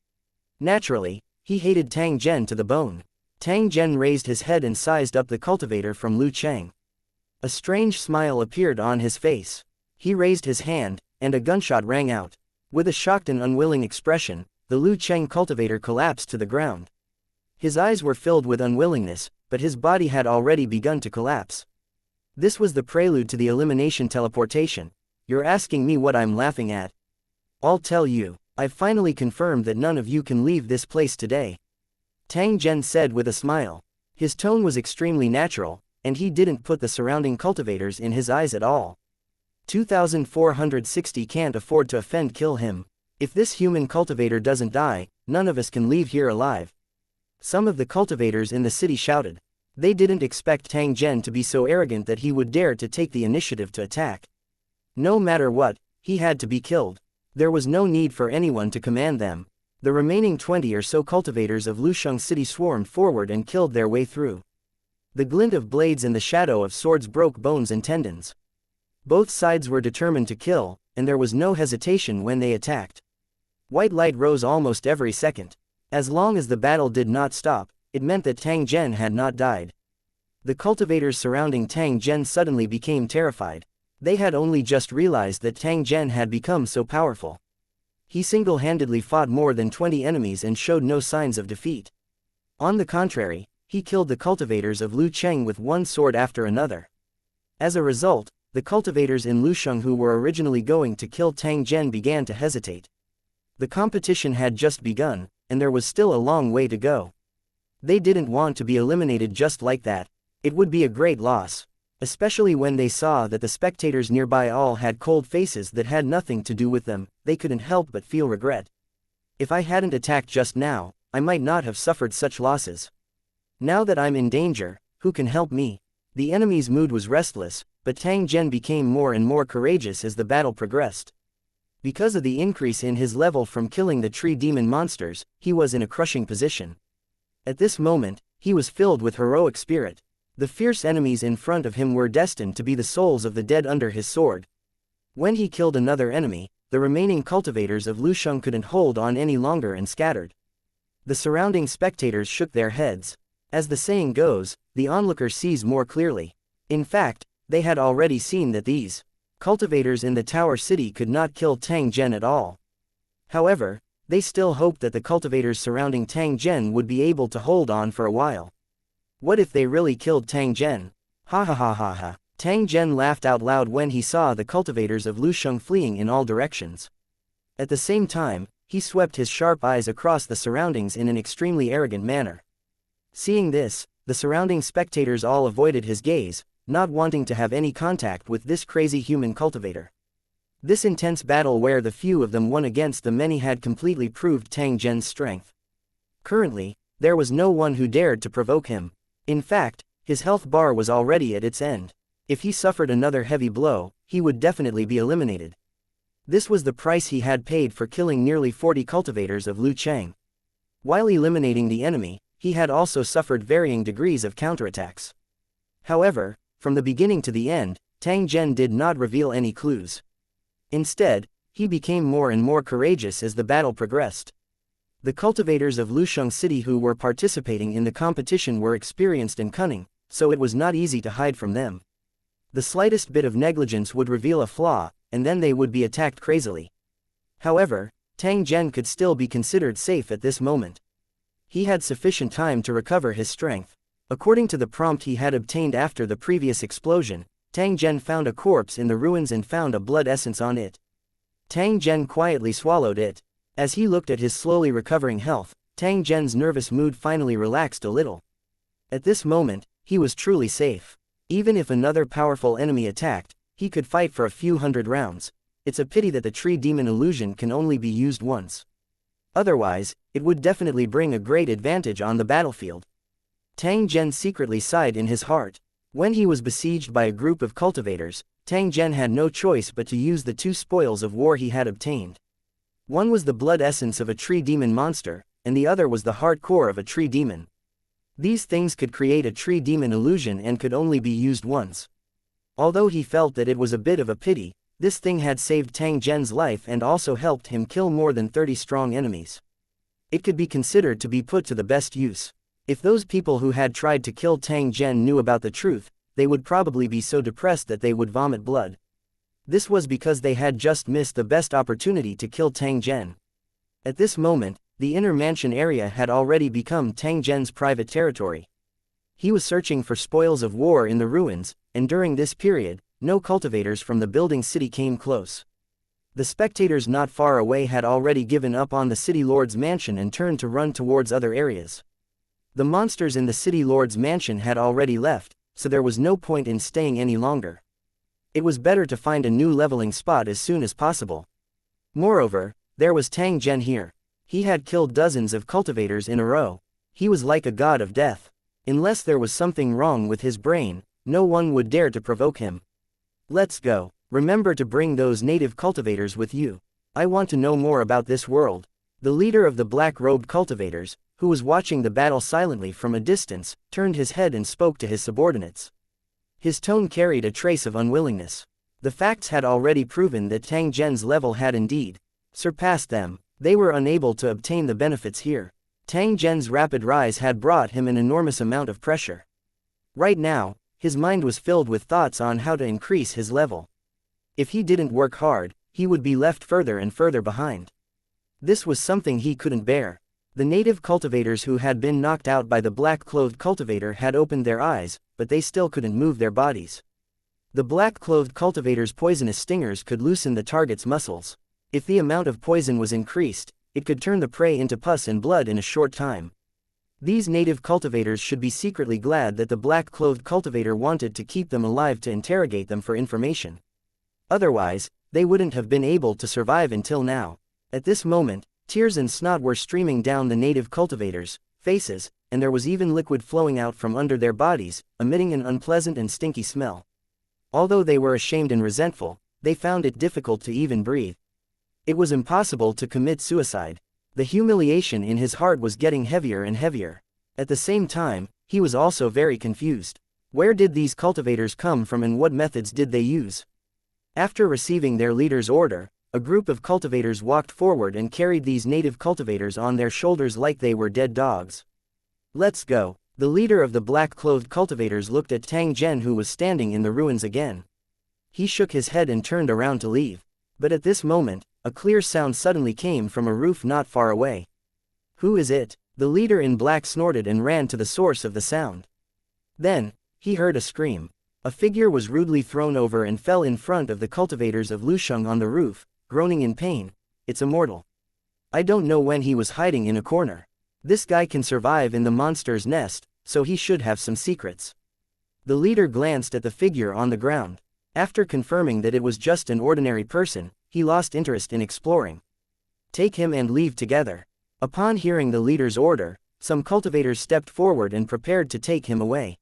S1: Naturally, he hated Tang Zhen to the bone. Tang Zhen raised his head and sized up the cultivator from Lu Cheng. A strange smile appeared on his face. He raised his hand, and a gunshot rang out. With a shocked and unwilling expression, the Lu Cheng cultivator collapsed to the ground. His eyes were filled with unwillingness, but his body had already begun to collapse. This was the prelude to the elimination teleportation. You're asking me what I'm laughing at? I'll tell you, I've finally confirmed that none of you can leave this place today. Tang Zhen said with a smile. His tone was extremely natural, and he didn't put the surrounding cultivators in his eyes at all. 2460 can't afford to kill him. If this human cultivator doesn't die, none of us can leave here alive. Some of the cultivators in the city shouted. They didn't expect Tang Zhen to be so arrogant that he would dare to take the initiative to attack. No matter what, he had to be killed. There was no need for anyone to command them. The remaining 20 or so cultivators of Lusheng City swarmed forward and killed their way through. The glint of blades and the shadow of swords broke bones and tendons. Both sides were determined to kill, and there was no hesitation when they attacked. White light rose almost every second. As long as the battle did not stop, it meant that Tang Zhen had not died. The cultivators surrounding Tang Zhen suddenly became terrified. They had only just realized that Tang Zhen had become so powerful. He single-handedly fought more than 20 enemies and showed no signs of defeat. On the contrary, he killed the cultivators of Lu Cheng with one sword after another. As a result, the cultivators in Lusheng who were originally going to kill Tang Zhen began to hesitate. The competition had just begun, and there was still a long way to go. They didn't want to be eliminated just like that. It would be a great loss. Especially when they saw that the spectators nearby all had cold faces that had nothing to do with them, they couldn't help but feel regret. If I hadn't attacked just now, I might not have suffered such losses. Now that I'm in danger, who can help me? The enemy's mood was restless, but Tang Zhen became more and more courageous as the battle progressed. Because of the increase in his level from killing the tree demon monsters, he was in a crushing position. At this moment, he was filled with heroic spirit. The fierce enemies in front of him were destined to be the souls of the dead under his sword. When he killed another enemy, the remaining cultivators of Lusheng couldn't hold on any longer and scattered. The surrounding spectators shook their heads. As the saying goes, the onlooker sees more clearly. In fact, they had already seen that these cultivators in the Tower City could not kill Tang Zhen at all. However, they still hoped that the cultivators surrounding Tang Zhen would be able to hold on for a while. What if they really killed Tang Zhen? Ha ha ha ha ha. Tang Zhen laughed out loud when he saw the cultivators of Lusheng fleeing in all directions. At the same time, he swept his sharp eyes across the surroundings in an extremely arrogant manner. Seeing this, the surrounding spectators all avoided his gaze, not wanting to have any contact with this crazy human cultivator. This intense battle where the few of them won against the many had completely proved Tang Zhen's strength. Currently, there was no one who dared to provoke him. In fact, his health bar was already at its end. If he suffered another heavy blow, he would definitely be eliminated. This was the price he had paid for killing nearly 40 cultivators of Lu Cheng. While eliminating the enemy, he had also suffered varying degrees of counterattacks. However, from the beginning to the end, Tang Zhen did not reveal any clues. Instead, he became more and more courageous as the battle progressed. The cultivators of Lusheng City who were participating in the competition were experienced and cunning, so it was not easy to hide from them. The slightest bit of negligence would reveal a flaw, and then they would be attacked crazily. However, Tang Zhen could still be considered safe at this moment. He had sufficient time to recover his strength. According to the prompt he had obtained after the previous explosion, Tang Zhen found a corpse in the ruins and found a blood essence on it. Tang Zhen quietly swallowed it. As he looked at his slowly recovering health, Tang Zhen's nervous mood finally relaxed a little. At this moment, he was truly safe. Even if another powerful enemy attacked, he could fight for a few hundred rounds. It's a pity that the tree demon illusion can only be used once. Otherwise, it would definitely bring a great advantage on the battlefield. Tang Zhen secretly sighed in his heart. When he was besieged by a group of cultivators, Tang Zhen had no choice but to use the two spoils of war he had obtained. One was the blood essence of a tree demon monster, and the other was the heart core of a tree demon. These things could create a tree demon illusion and could only be used once. Although he felt that it was a bit of a pity, this thing had saved Tang Zhen's life and also helped him kill more than 30 strong enemies. It could be considered to be put to the best use. If those people who had tried to kill Tang Zhen knew about the truth, they would probably be so depressed that they would vomit blood. This was because they had just missed the best opportunity to kill Tang Zhen. At this moment, the inner mansion area had already become Tang Zhen's private territory. He was searching for spoils of war in the ruins, and during this period, no cultivators from the building city came close. The spectators not far away had already given up on the city lord's mansion and turned to run towards other areas. The monsters in the city lord's mansion had already left, so there was no point in staying any longer. It was better to find a new leveling spot as soon as possible. Moreover, there was Tang Zhen here. He had killed dozens of cultivators in a row. He was like a god of death. Unless there was something wrong with his brain, no one would dare to provoke him. Let's go. Remember to bring those native cultivators with you. I want to know more about this world. The leader of the black-robed cultivators, who was watching the battle silently from a distance, turned his head and spoke to his subordinates. His tone carried a trace of unwillingness. The facts had already proven that Tang Zhen's level had indeed surpassed them. They were unable to obtain the benefits here. Tang Zhen's rapid rise had brought him an enormous amount of pressure. Right now, his mind was filled with thoughts on how to increase his level. If he didn't work hard, he would be left further and further behind. This was something he couldn't bear. The native cultivators who had been knocked out by the black-clothed cultivator had opened their eyes, but they still couldn't move their bodies. The black-clothed cultivator's poisonous stingers could loosen the target's muscles. If the amount of poison was increased, it could turn the prey into pus and blood in a short time. These native cultivators should be secretly glad that the black-clothed cultivator wanted to keep them alive to interrogate them for information. Otherwise, they wouldn't have been able to survive until now. At this moment, tears and snot were streaming down the native cultivators' faces, and there was even liquid flowing out from under their bodies, emitting an unpleasant and stinky smell. Although they were ashamed and resentful, they found it difficult to even breathe. It was impossible to commit suicide. The humiliation in his heart was getting heavier and heavier. At the same time, he was also very confused. Where did these cultivators come from and what methods did they use? After receiving their leader's order, a group of cultivators walked forward and carried these native cultivators on their shoulders like they were dead dogs. Let's go. The leader of the black-clothed cultivators looked at Tang Zhen, who was standing in the ruins again. He shook his head and turned around to leave. But at this moment, a clear sound suddenly came from a roof not far away. Who is it? The leader in black snorted and ran to the source of the sound. Then, he heard a scream. A figure was rudely thrown over and fell in front of the cultivators of Lusheng on the roof, groaning in pain. It's immortal. I don't know when he was hiding in a corner. This guy can survive in the monster's nest, so he should have some secrets. The leader glanced at the figure on the ground. After confirming that it was just an ordinary person, he lost interest in exploring. Take him and leave together. Upon hearing the leader's order, some cultivators stepped forward and prepared to take him away.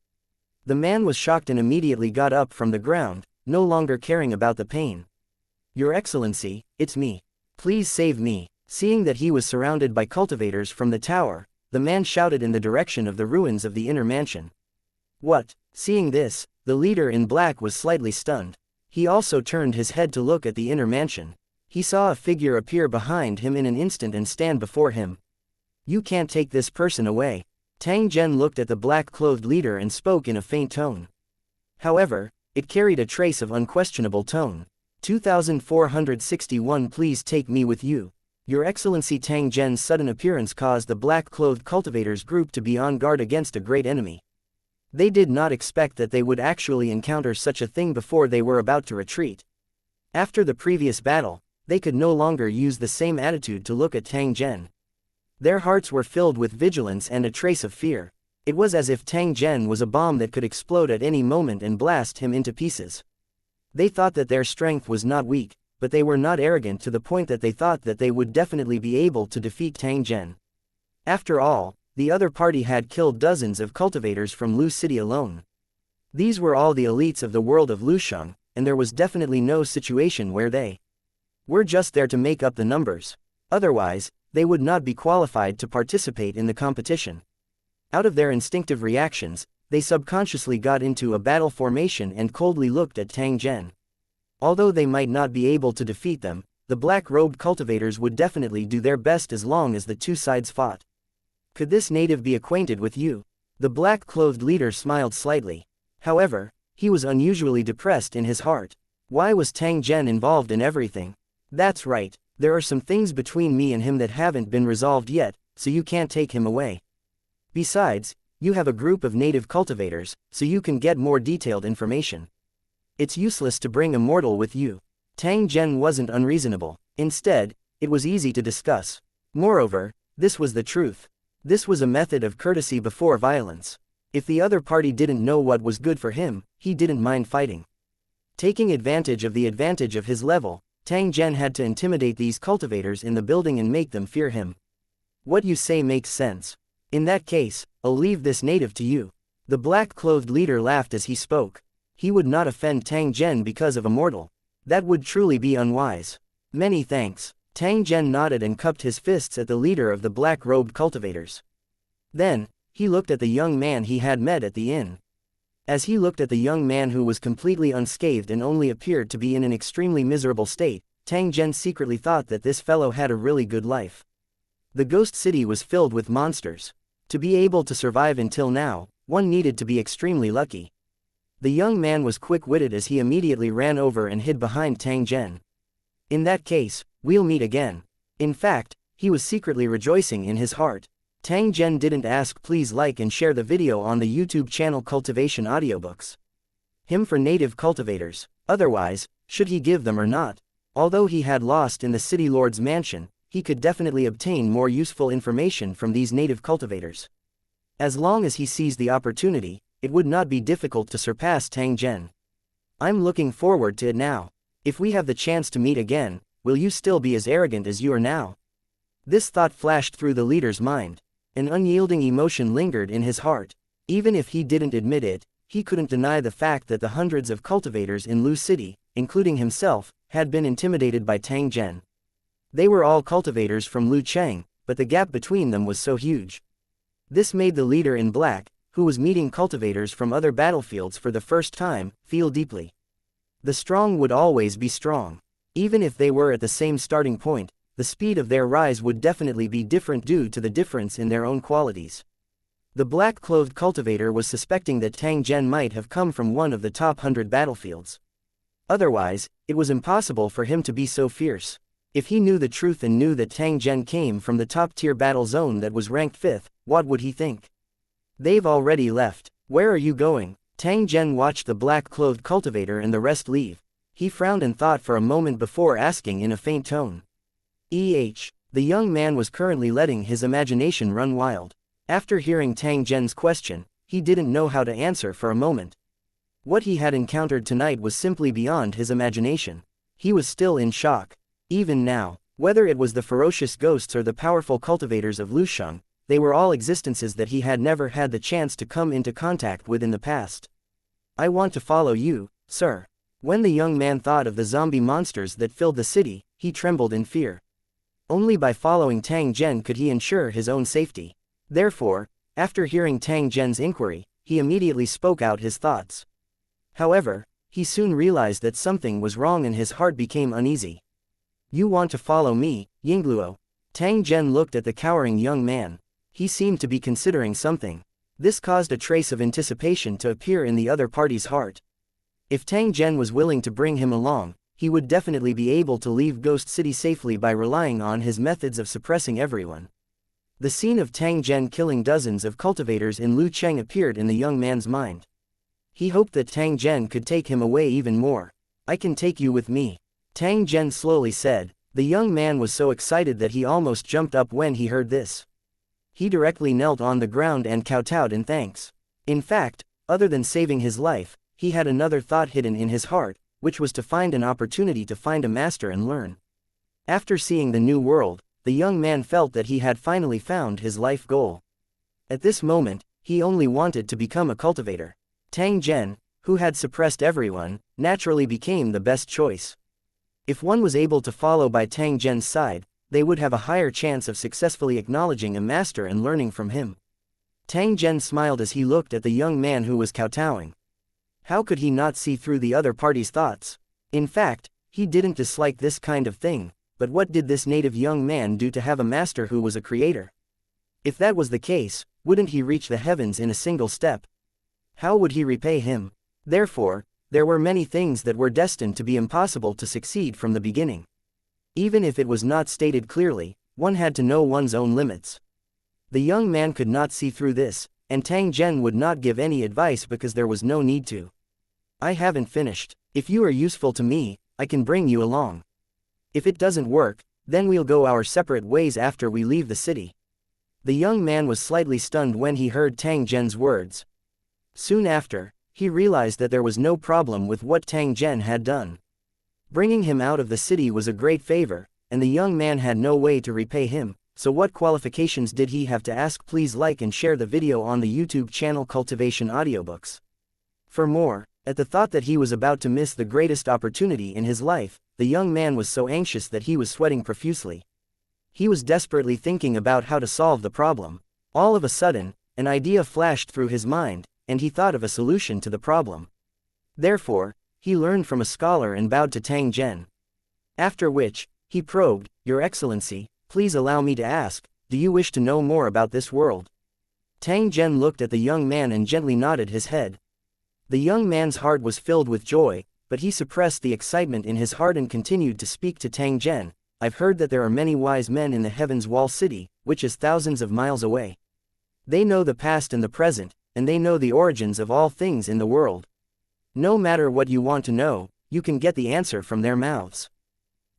S1: The man was shocked and immediately got up from the ground, no longer caring about the pain. Your Excellency, it's me. Please save me. Seeing that he was surrounded by cultivators from the tower, the man shouted in the direction of the ruins of the inner mansion. What? Seeing this, the leader in black was slightly stunned. He also turned his head to look at the inner mansion. He saw a figure appear behind him in an instant and stand before him. You can't take this person away. Tang Zhen looked at the black-clothed leader and spoke in a faint tone. However, it carried a trace of unquestionable tone. 2461 Please take me with you. Your Excellency. Tang Zhen's sudden appearance caused the black-clothed cultivators group to be on guard against a great enemy. They did not expect that they would actually encounter such a thing before they were about to retreat. After the previous battle, they could no longer use the same attitude to look at Tang Zhen. Their hearts were filled with vigilance and a trace of fear. It was as if Tang Zhen was a bomb that could explode at any moment and blast him into pieces. They thought that their strength was not weak, but they were not arrogant to the point that they thought that they would definitely be able to defeat Tang Zhen. After all, the other party had killed dozens of cultivators from Lu City alone. These were all the elites of the world of Lusheng, and there was definitely no situation where they were just there to make up the numbers. Otherwise, they would not be qualified to participate in the competition. Out of their instinctive reactions, they subconsciously got into a battle formation and coldly looked at Tang Zhen. Although they might not be able to defeat them, the black-robed cultivators would definitely do their best as long as the two sides fought. Could this native be acquainted with you? The black-clothed leader smiled slightly. However, he was unusually depressed in his heart. Why was Tang Zhen involved in everything? That's right, there are some things between me and him that haven't been resolved yet, so you can't take him away. Besides, you have a group of native cultivators, so you can get more detailed information. It's useless to bring a mortal with you. Tang Zhen wasn't unreasonable. Instead, it was easy to discuss. Moreover, this was the truth. This was a method of courtesy before violence. If the other party didn't know what was good for him, he didn't mind fighting. Taking advantage of the advantage of his level, Tang Zhen had to intimidate these cultivators in the building and make them fear him. What you say makes sense. In that case, I'll leave this native to you. The black-clothed leader laughed as he spoke. He would not offend Tang Zhen because of a mortal. That would truly be unwise. Many thanks. Tang Zhen nodded and cupped his fists at the leader of the black-robed cultivators. Then, he looked at the young man he had met at the inn. As he looked at the young man who was completely unscathed and only appeared to be in an extremely miserable state, Tang Zhen secretly thought that this fellow had a really good life. The ghost city was filled with monsters. To be able to survive until now, one needed to be extremely lucky. The young man was quick-witted as he immediately ran over and hid behind Tang Zhen. In that case, we'll meet again. In fact, he was secretly rejoicing in his heart. Tang Zhen didn't ask. Please like and share the video on the YouTube channel Cultivation Audiobooks. Him for native cultivators. Otherwise, should he give them or not? Although he had lost in the city lord's mansion, he could definitely obtain more useful information from these native cultivators. As long as he seized the opportunity, it would not be difficult to surpass Tang Zhen. I'm looking forward to it now. If we have the chance to meet again, will you still be as arrogant as you are now? This thought flashed through the leader's mind. An unyielding emotion lingered in his heart. Even if he didn't admit it, he couldn't deny the fact that the hundreds of cultivators in Lu City, including himself, had been intimidated by Tang Zhen. They were all cultivators from Lu Cheng, but the gap between them was so huge. This made the leader in black, who was meeting cultivators from other battlefields for the first time, feel deeply. The strong would always be strong. Even if they were at the same starting point, the speed of their rise would definitely be different due to the difference in their own qualities. The black-clothed cultivator was suspecting that Tang Zhen might have come from one of the top 100 battlefields. Otherwise, it was impossible for him to be so fierce. If he knew the truth and knew that Tang Zhen came from the top-tier battle zone that was ranked 5th, what would he think? They've already left. Where are you going? Tang Zhen watched the black-clothed cultivator and the rest leave. He frowned and thought for a moment before asking in a faint tone. The young man was currently letting his imagination run wild. After hearing Tang Zhen's question, he didn't know how to answer for a moment. What he had encountered tonight was simply beyond his imagination. He was still in shock. Even now, whether it was the ferocious ghosts or the powerful cultivators of Lusheng, they were all existences that he had never had the chance to come into contact with in the past. I want to follow you, sir. When the young man thought of the zombie monsters that filled the city, he trembled in fear. Only by following Tang Zhen could he ensure his own safety. Therefore, after hearing Tang Zhen's inquiry, he immediately spoke out his thoughts. However, he soon realized that something was wrong and his heart became uneasy. You want to follow me, Yingluo? Tang Zhen looked at the cowering young man. He seemed to be considering something. This caused a trace of anticipation to appear in the other party's heart. If Tang Zhen was willing to bring him along, he would definitely be able to leave Ghost City safely by relying on his methods of suppressing everyone. The scene of Tang Zhen killing dozens of cultivators in Lu Cheng appeared in the young man's mind. He hoped that Tang Zhen could take him away even more. I can take you with me, Tang Zhen slowly said. The young man was so excited that he almost jumped up when he heard this. He directly knelt on the ground and kowtowed in thanks. In fact, other than saving his life, he had another thought hidden in his heart, which was to find an opportunity to find a master and learn. After seeing the new world, the young man felt that he had finally found his life goal. At this moment, he only wanted to become a cultivator. Tang Zhen, who had suppressed everyone, naturally became the best choice. If one was able to follow by Tang Zhen's side, they would have a higher chance of successfully acknowledging a master and learning from him. Tang Zhen smiled as he looked at the young man who was kowtowing. How could he not see through the other party's thoughts? In fact, he didn't dislike this kind of thing, but what did this native young man do to have a master who was a creator? If that was the case, wouldn't he reach the heavens in a single step? How would he repay him? Therefore, there were many things that were destined to be impossible to succeed from the beginning. Even if it was not stated clearly, one had to know one's own limits. The young man could not see through this, and Tang Zhen would not give any advice because there was no need to. I haven't finished. If you are useful to me, I can bring you along. If it doesn't work, then we'll go our separate ways after we leave the city. The young man was slightly stunned when he heard Tang Zhen's words. Soon after, he realized that there was no problem with what Tang Zhen had done. Bringing him out of the city was a great favor, and the young man had no way to repay him, so what qualifications did he have to ask? Please like and share the video on the YouTube channel Cultivation Audiobooks. For more, at the thought that he was about to miss the greatest opportunity in his life, the young man was so anxious that he was sweating profusely. He was desperately thinking about how to solve the problem. All of a sudden, an idea flashed through his mind, and he thought of a solution to the problem. Therefore, he learned from a scholar and bowed to Tang Zhen. After which, he probed, Your Excellency, please allow me to ask, do you wish to know more about this world? Tang Zhen looked at the young man and gently nodded his head. The young man's heart was filled with joy, but he suppressed the excitement in his heart and continued to speak to Tang Zhen. I've heard that there are many wise men in the Heaven's Wall City, which is thousands of miles away. They know the past and the present, and they know the origins of all things in the world. No matter what you want to know, you can get the answer from their mouths.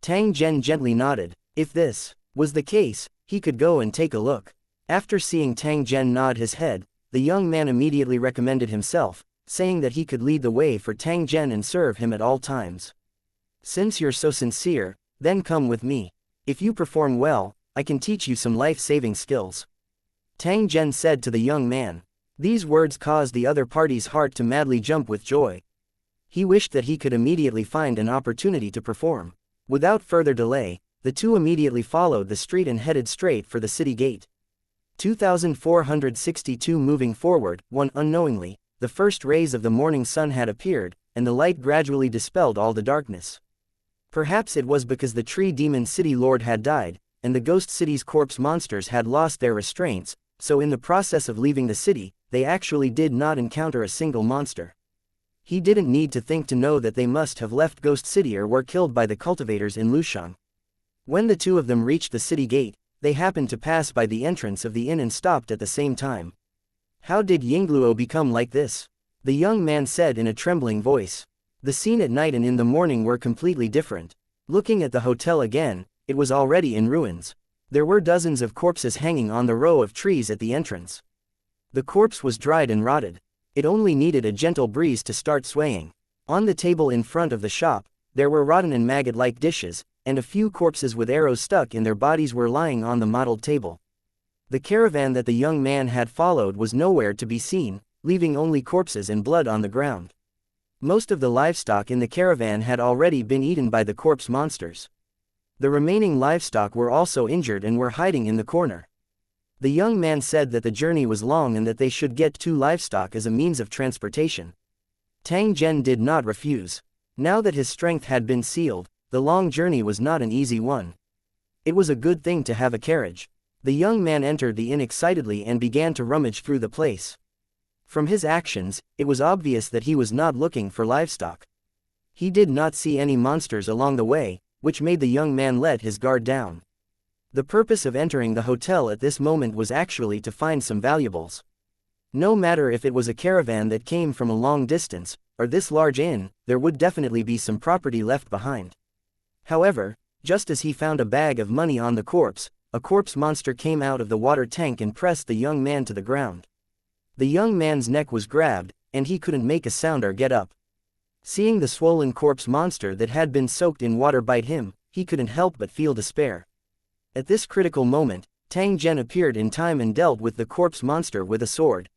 S1: Tang Zhen gently nodded. If this was the case, he could go and take a look. After seeing Tang Zhen nod his head, the young man immediately recommended himself, saying that he could lead the way for Tang Zhen and serve him at all times. Since you're so sincere, then come with me. If you perform well, I can teach you some life-saving skills. Tang Zhen said to the young man. These words caused the other party's heart to madly jump with joy. He wished that he could immediately find an opportunity to perform. Without further delay, the two immediately followed the street and headed straight for the city gate. 2462 Moving forward, unknowingly, the first rays of the morning sun had appeared, and the light gradually dispelled all the darkness. Perhaps it was because the tree demon city lord had died, and the ghost city's corpse monsters had lost their restraints, so in the process of leaving the city, they actually did not encounter a single monster. He didn't need to think to know that they must have left Ghost City or were killed by the cultivators in Lushang. When the two of them reached the city gate, they happened to pass by the entrance of the inn and stopped at the same time. How did Yingluo become like this? The young man said in a trembling voice. The scene at night and in the morning were completely different. Looking at the hotel again, it was already in ruins. There were dozens of corpses hanging on the row of trees at the entrance. The corpse was dried and rotted. It only needed a gentle breeze to start swaying. On the table in front of the shop, there were rotten and maggot-like dishes, and a few corpses with arrows stuck in their bodies were lying on the mottled table. The caravan that the young man had followed was nowhere to be seen, leaving only corpses and blood on the ground. Most of the livestock in the caravan had already been eaten by the corpse monsters. The remaining livestock were also injured and were hiding in the corner. The young man said that the journey was long and that they should get two livestock as a means of transportation. Tang Zhen did not refuse. Now that his strength had been sealed, the long journey was not an easy one. It was a good thing to have a carriage. The young man entered the inn excitedly and began to rummage through the place. From his actions, it was obvious that he was not looking for livestock. He did not see any monsters along the way, which made the young man let his guard down. The purpose of entering the hotel at this moment was actually to find some valuables. No matter if it was a caravan that came from a long distance, or this large inn, there would definitely be some property left behind. However, just as he found a bag of money on the corpse, a corpse monster came out of the water tank and pressed the young man to the ground. The young man's neck was grabbed, and he couldn't make a sound or get up. Seeing the swollen corpse monster that had been soaked in water bite him, he couldn't help but feel despair. At this critical moment, Tang Zhen appeared in time and dealt with the corpse monster with a sword.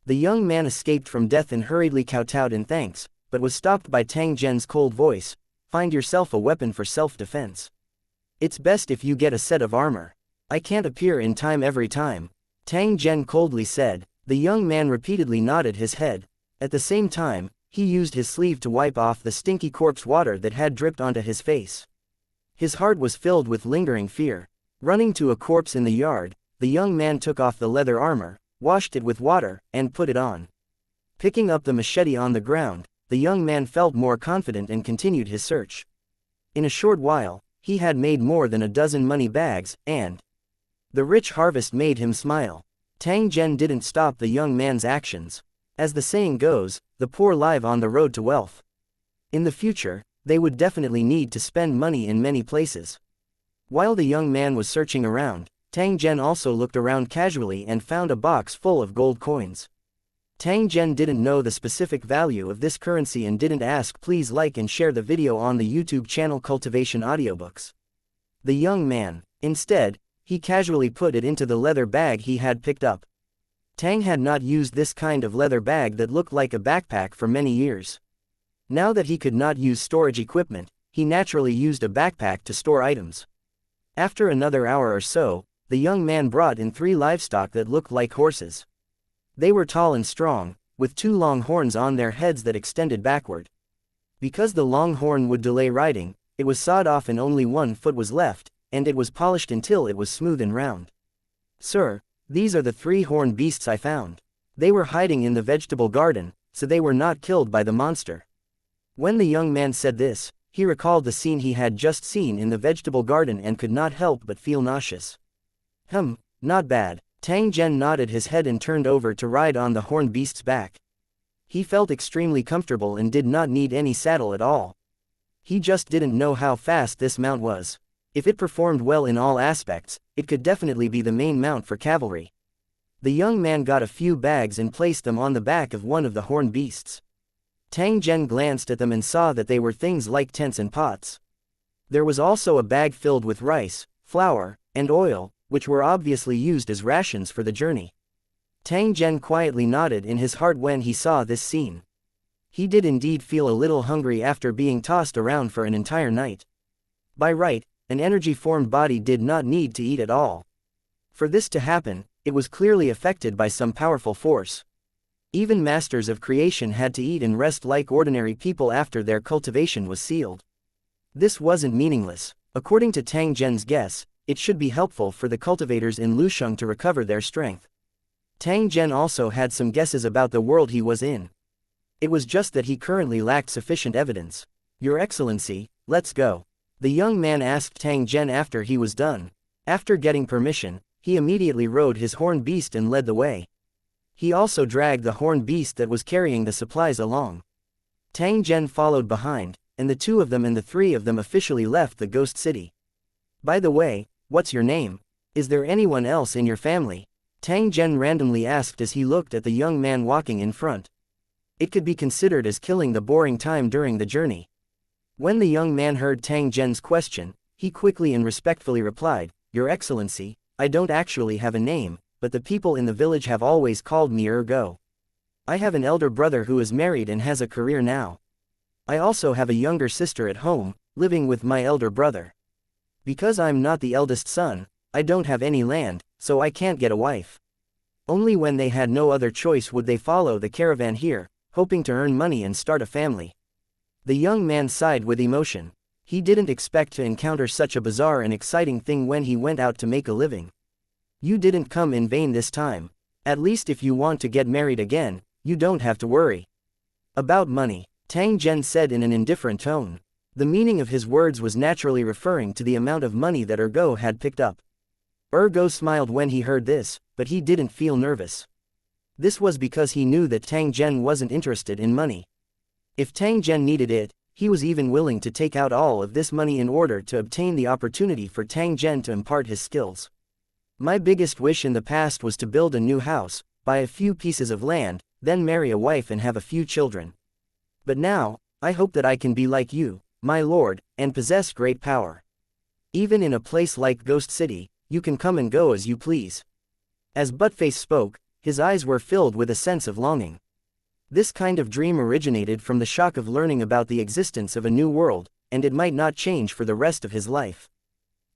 S1: The young man escaped from death and hurriedly kowtowed in thanks, but was stopped by Tang Zhen's cold voice. Find yourself a weapon for self-defense. It's best if you get a set of armor. I can't appear in time every time. Tang Zhen coldly said, The young man repeatedly nodded his head. At the same time, he used his sleeve to wipe off the stinky corpse water that had dripped onto his face. His heart was filled with lingering fear. Running to a corpse in the yard, the young man took off the leather armor, washed it with water, and put it on. Picking up the machete on the ground, the young man felt more confident and continued his search. In a short while, he had made more than a dozen money bags, and the rich harvest made him smile. Tang Zhen didn't stop the young man's actions. As the saying goes, the poor live on the road to wealth. In the future, they would definitely need to spend money in many places. While the young man was searching around, Tang Zhen also looked around casually and found a box full of gold coins. Tang Zhen didn't know the specific value of this currency and didn't ask. Please like and share the video on the YouTube channel Cultivation Audiobooks. The young man, instead, he casually put it into the leather bag he had picked up. Tang had not used this kind of leather bag that looked like a backpack for many years. Now that he could not use storage equipment, he naturally used a backpack to store items. After another hour or so, the young man brought in 3 livestock that looked like horses. They were tall and strong, with 2 long horns on their heads that extended backward. Because the long horn would delay riding, it was sawed off and only 1 foot was left, and it was polished until it was smooth and round. Sir, these are the 3 horned beasts I found. They were hiding in the vegetable garden, so they were not killed by the monster. When the young man said this, he recalled the scene he had just seen in the vegetable garden and could not help but feel nauseous. Not bad. Tang Zhen nodded his head and turned over to ride on the horned beast's back. He felt extremely comfortable and did not need any saddle at all. He just didn't know how fast this mount was. If it performed well in all aspects, it could definitely be the main mount for cavalry. The young man got a few bags and placed them on the back of one of the horned beasts. Tang Zhen glanced at them and saw that they were things like tents and pots. There was also a bag filled with rice, flour, and oil, which were obviously used as rations for the journey. Tang Zhen quietly nodded in his heart when he saw this scene. He did indeed feel a little hungry after being tossed around for an entire night. By right, an energy-formed body did not need to eat at all. For this to happen, it was clearly affected by some powerful force. Even masters of creation had to eat and rest like ordinary people after their cultivation was sealed. This wasn't meaningless. According to Tang Zhen's guess, it should be helpful for the cultivators in Lusheng to recover their strength. Tang Zhen also had some guesses about the world he was in. It was just that he currently lacked sufficient evidence. Your Excellency, let's go. The young man asked Tang Zhen after he was done. After getting permission, he immediately rode his horned beast and led the way. He also dragged the horned beast that was carrying the supplies along. Tang Zhen followed behind, and the 2 of them and the 3 of them officially left the ghost city. By the way, what's your name? Is there anyone else in your family? Tang Zhen randomly asked as he looked at the young man walking in front. It could be considered as killing the boring time during the journey. When the young man heard Tang Zhen's question, he quickly and respectfully replied, Your Excellency, I don't actually have a name, but the people in the village have always called me Ergo. I have an elder brother who is married and has a career now. I also have a younger sister at home, living with my elder brother. Because I'm not the eldest son, I don't have any land, so I can't get a wife. Only when they had no other choice would they follow the caravan here, hoping to earn money and start a family. The young man sighed with emotion. He didn't expect to encounter such a bizarre and exciting thing when he went out to make a living. You didn't come in vain this time. At least if you want to get married again, you don't have to worry about money, Tang Zhen said in an indifferent tone. The meaning of his words was naturally referring to the amount of money that Ergo had picked up. Ergo smiled when he heard this, but he didn't feel nervous. This was because he knew that Tang Zhen wasn't interested in money. If Tang Zhen needed it, he was even willing to take out all of this money in order to obtain the opportunity for Tang Zhen to impart his skills. My biggest wish in the past was to build a new house, buy a few pieces of land, then marry a wife and have a few children. But now, I hope that I can be like you, my lord, and possess great power. Even in a place like Ghost City, you can come and go as you please. As Buttface spoke, his eyes were filled with a sense of longing. This kind of dream originated from the shock of learning about the existence of a new world, and it might not change for the rest of his life.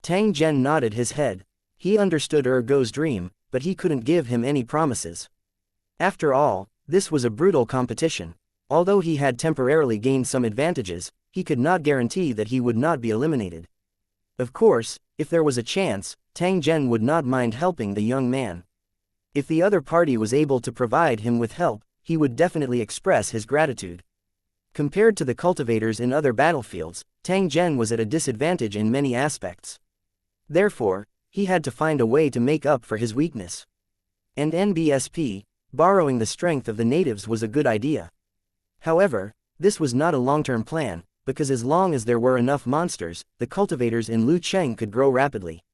S1: Tang Zhen nodded his head. He understood Ergo's dream, but he couldn't give him any promises. After all, this was a brutal competition. Although he had temporarily gained some advantages, he could not guarantee that he would not be eliminated. Of course, if there was a chance, Tang Zhen would not mind helping the young man. If the other party was able to provide him with help, he would definitely express his gratitude. Compared to the cultivators in other battlefields, Tang Zhen was at a disadvantage in many aspects. Therefore, he had to find a way to make up for his weakness. And NBSP, borrowing the strength of the natives was a good idea. However, this was not a long-term plan, because as long as there were enough monsters, the cultivators in Lucheng could grow rapidly.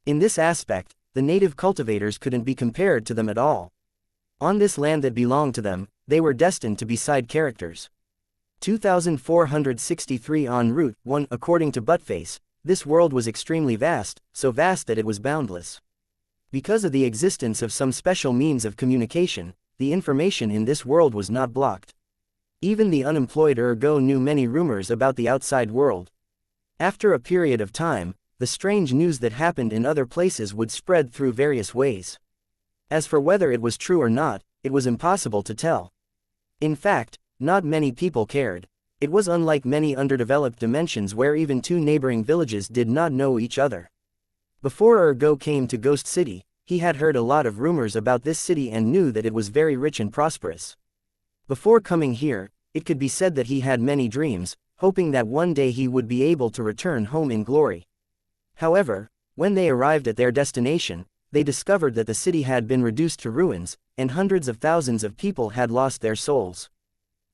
S1: In this aspect, the native cultivators couldn't be compared to them at all. On this land that belonged to them, they were destined to be side characters. 2463 En route 1. According to Buttface, this world was extremely vast, so vast that it was boundless. Because of the existence of some special means of communication, the information in this world was not blocked. Even the unemployed Ergo knew many rumors about the outside world. After a period of time, the strange news that happened in other places would spread through various ways. As for whether it was true or not, it was impossible to tell. In fact, not many people cared. It was unlike many underdeveloped dimensions where even two neighboring villages did not know each other. Before Ergo came to Ghost City, he had heard a lot of rumors about this city and knew that it was very rich and prosperous. Before coming here, it could be said that he had many dreams, hoping that one day he would be able to return home in glory. However, when they arrived at their destination, they discovered that the city had been reduced to ruins, and hundreds of thousands of people had lost their souls.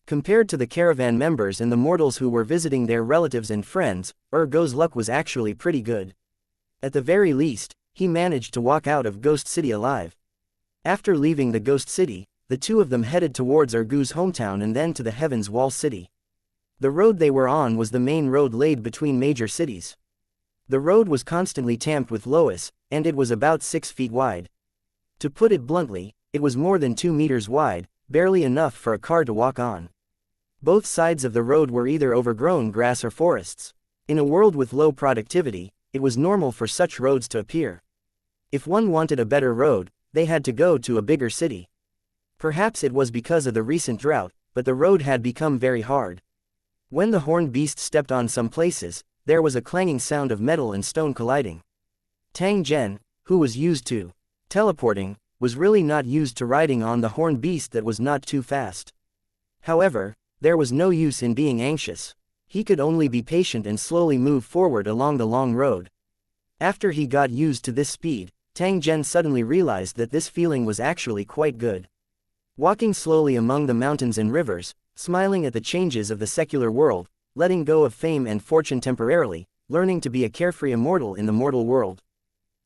S1: Compared to the caravan members and the mortals who were visiting their relatives and friends, Ergo's luck was actually pretty good. At the very least, he managed to walk out of Ghost City alive. After leaving the Ghost City, the two of them headed towards Ergo's hometown and then to the Heaven's Wall City. The road they were on was the main road laid between major cities. The road was constantly tamped with loess, and it was about 6 feet wide. To put it bluntly, it was more than 2 meters wide, barely enough for a car to walk on. Both sides of the road were either overgrown grass or forests. In a world with low productivity, it was normal for such roads to appear. If one wanted a better road, they had to go to a bigger city. Perhaps it was because of the recent drought, but the road had become very hard. When the horned beast stepped on some places, there was a clanging sound of metal and stone colliding. Tang Zhen, who was used to teleporting, was really not used to riding on the horned beast that was not too fast. However, there was no use in being anxious. He could only be patient and slowly move forward along the long road. After he got used to this speed, Tang Zhen suddenly realized that this feeling was actually quite good. Walking slowly among the mountains and rivers, smiling at the changes of the secular world, letting go of fame and fortune temporarily, learning to be a carefree immortal in the mortal world.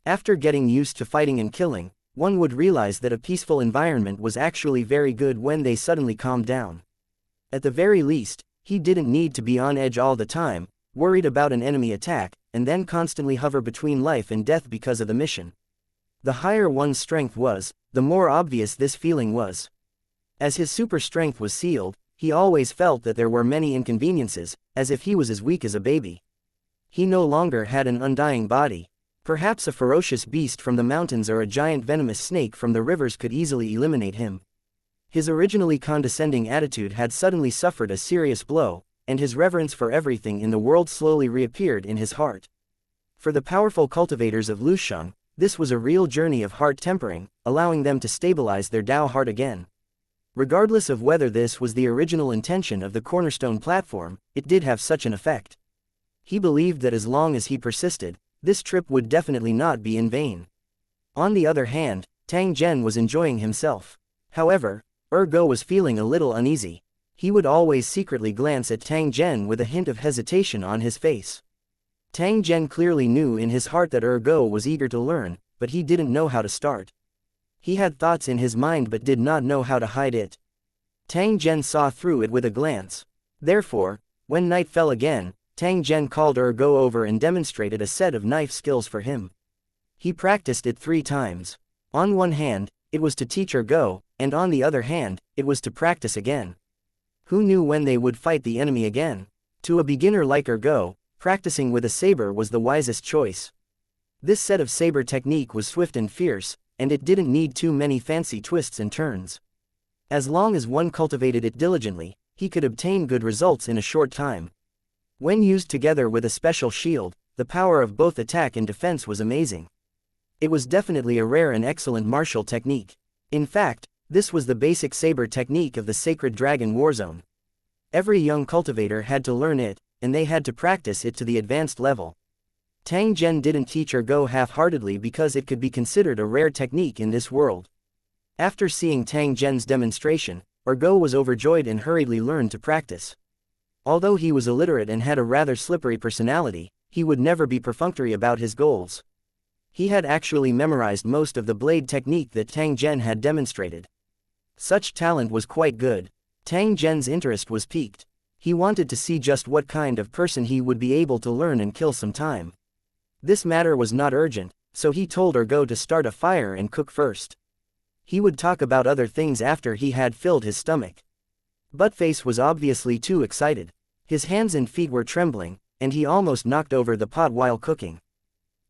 S1: After getting used to fighting and killing, one would realize that a peaceful environment was actually very good when they suddenly calmed down. At the very least, he didn't need to be on edge all the time, worried about an enemy attack, and then constantly hover between life and death because of the mission. The higher one's strength was, the more obvious this feeling was. As his super strength was sealed, he always felt that there were many inconveniences, as if he was as weak as a baby. He no longer had an undying body. Perhaps a ferocious beast from the mountains or a giant venomous snake from the rivers could easily eliminate him. His originally condescending attitude had suddenly suffered a serious blow, and his reverence for everything in the world slowly reappeared in his heart. For the powerful cultivators of Lusheng, this was a real journey of heart tempering, allowing them to stabilize their Tao heart again. Regardless of whether this was the original intention of the cornerstone platform, it did have such an effect. He believed that as long as he persisted, this trip would definitely not be in vain. On the other hand, Tang Zhen was enjoying himself. However, Ergo was feeling a little uneasy. He would always secretly glance at Tang Zhen with a hint of hesitation on his face. Tang Zhen clearly knew in his heart that Ergo was eager to learn, but he didn't know how to start. He had thoughts in his mind but did not know how to hide it. Tang Zhen saw through it with a glance. Therefore, when night fell again, Tang Zhen called Ergo over and demonstrated a set of knife skills for him. He practiced it 3 times. On one hand, it was to teach Ergo, and on the other hand, it was to practice again. Who knew when they would fight the enemy again? To a beginner like Ergo, practicing with a saber was the wisest choice. This set of saber technique was swift and fierce, and it didn't need too many fancy twists and turns. As long as one cultivated it diligently, he could obtain good results in a short time. When used together with a special shield, the power of both attack and defense was amazing. It was definitely a rare and excellent martial technique. In fact, this was the basic saber technique of the Sacred Dragon Warzone. Every young cultivator had to learn it, and they had to practice it to the advanced level. Tang Zhen didn't teach or go half-heartedly because it could be considered a rare technique in this world. After seeing Tang Zhen's demonstration, Ergo was overjoyed and hurriedly learned to practice. Although he was illiterate and had a rather slippery personality, he would never be perfunctory about his goals. He had actually memorized most of the blade technique that Tang Zhen had demonstrated. Such talent was quite good. Tang Zhen's interest was piqued. He wanted to see just what kind of person he would be able to learn and kill some time. This matter was not urgent, so he told Ergo to start a fire and cook first. He would talk about other things after he had filled his stomach. Buttface was obviously too excited. His hands and feet were trembling, and he almost knocked over the pot while cooking.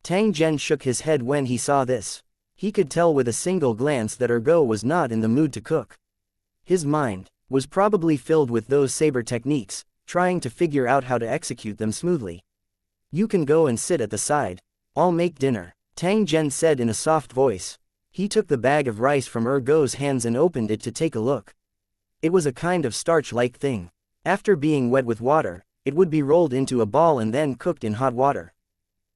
S1: Tang Zhen shook his head when he saw this. He could tell with a single glance that Ergo was not in the mood to cook. His mind was probably filled with those saber techniques, trying to figure out how to execute them smoothly. "You can go and sit at the side. I'll make dinner," Tang Zhen said in a soft voice. He took the bag of rice from Ergo's hands and opened it to take a look. It was a kind of starch-like thing. After being wet with water, it would be rolled into a ball and then cooked in hot water.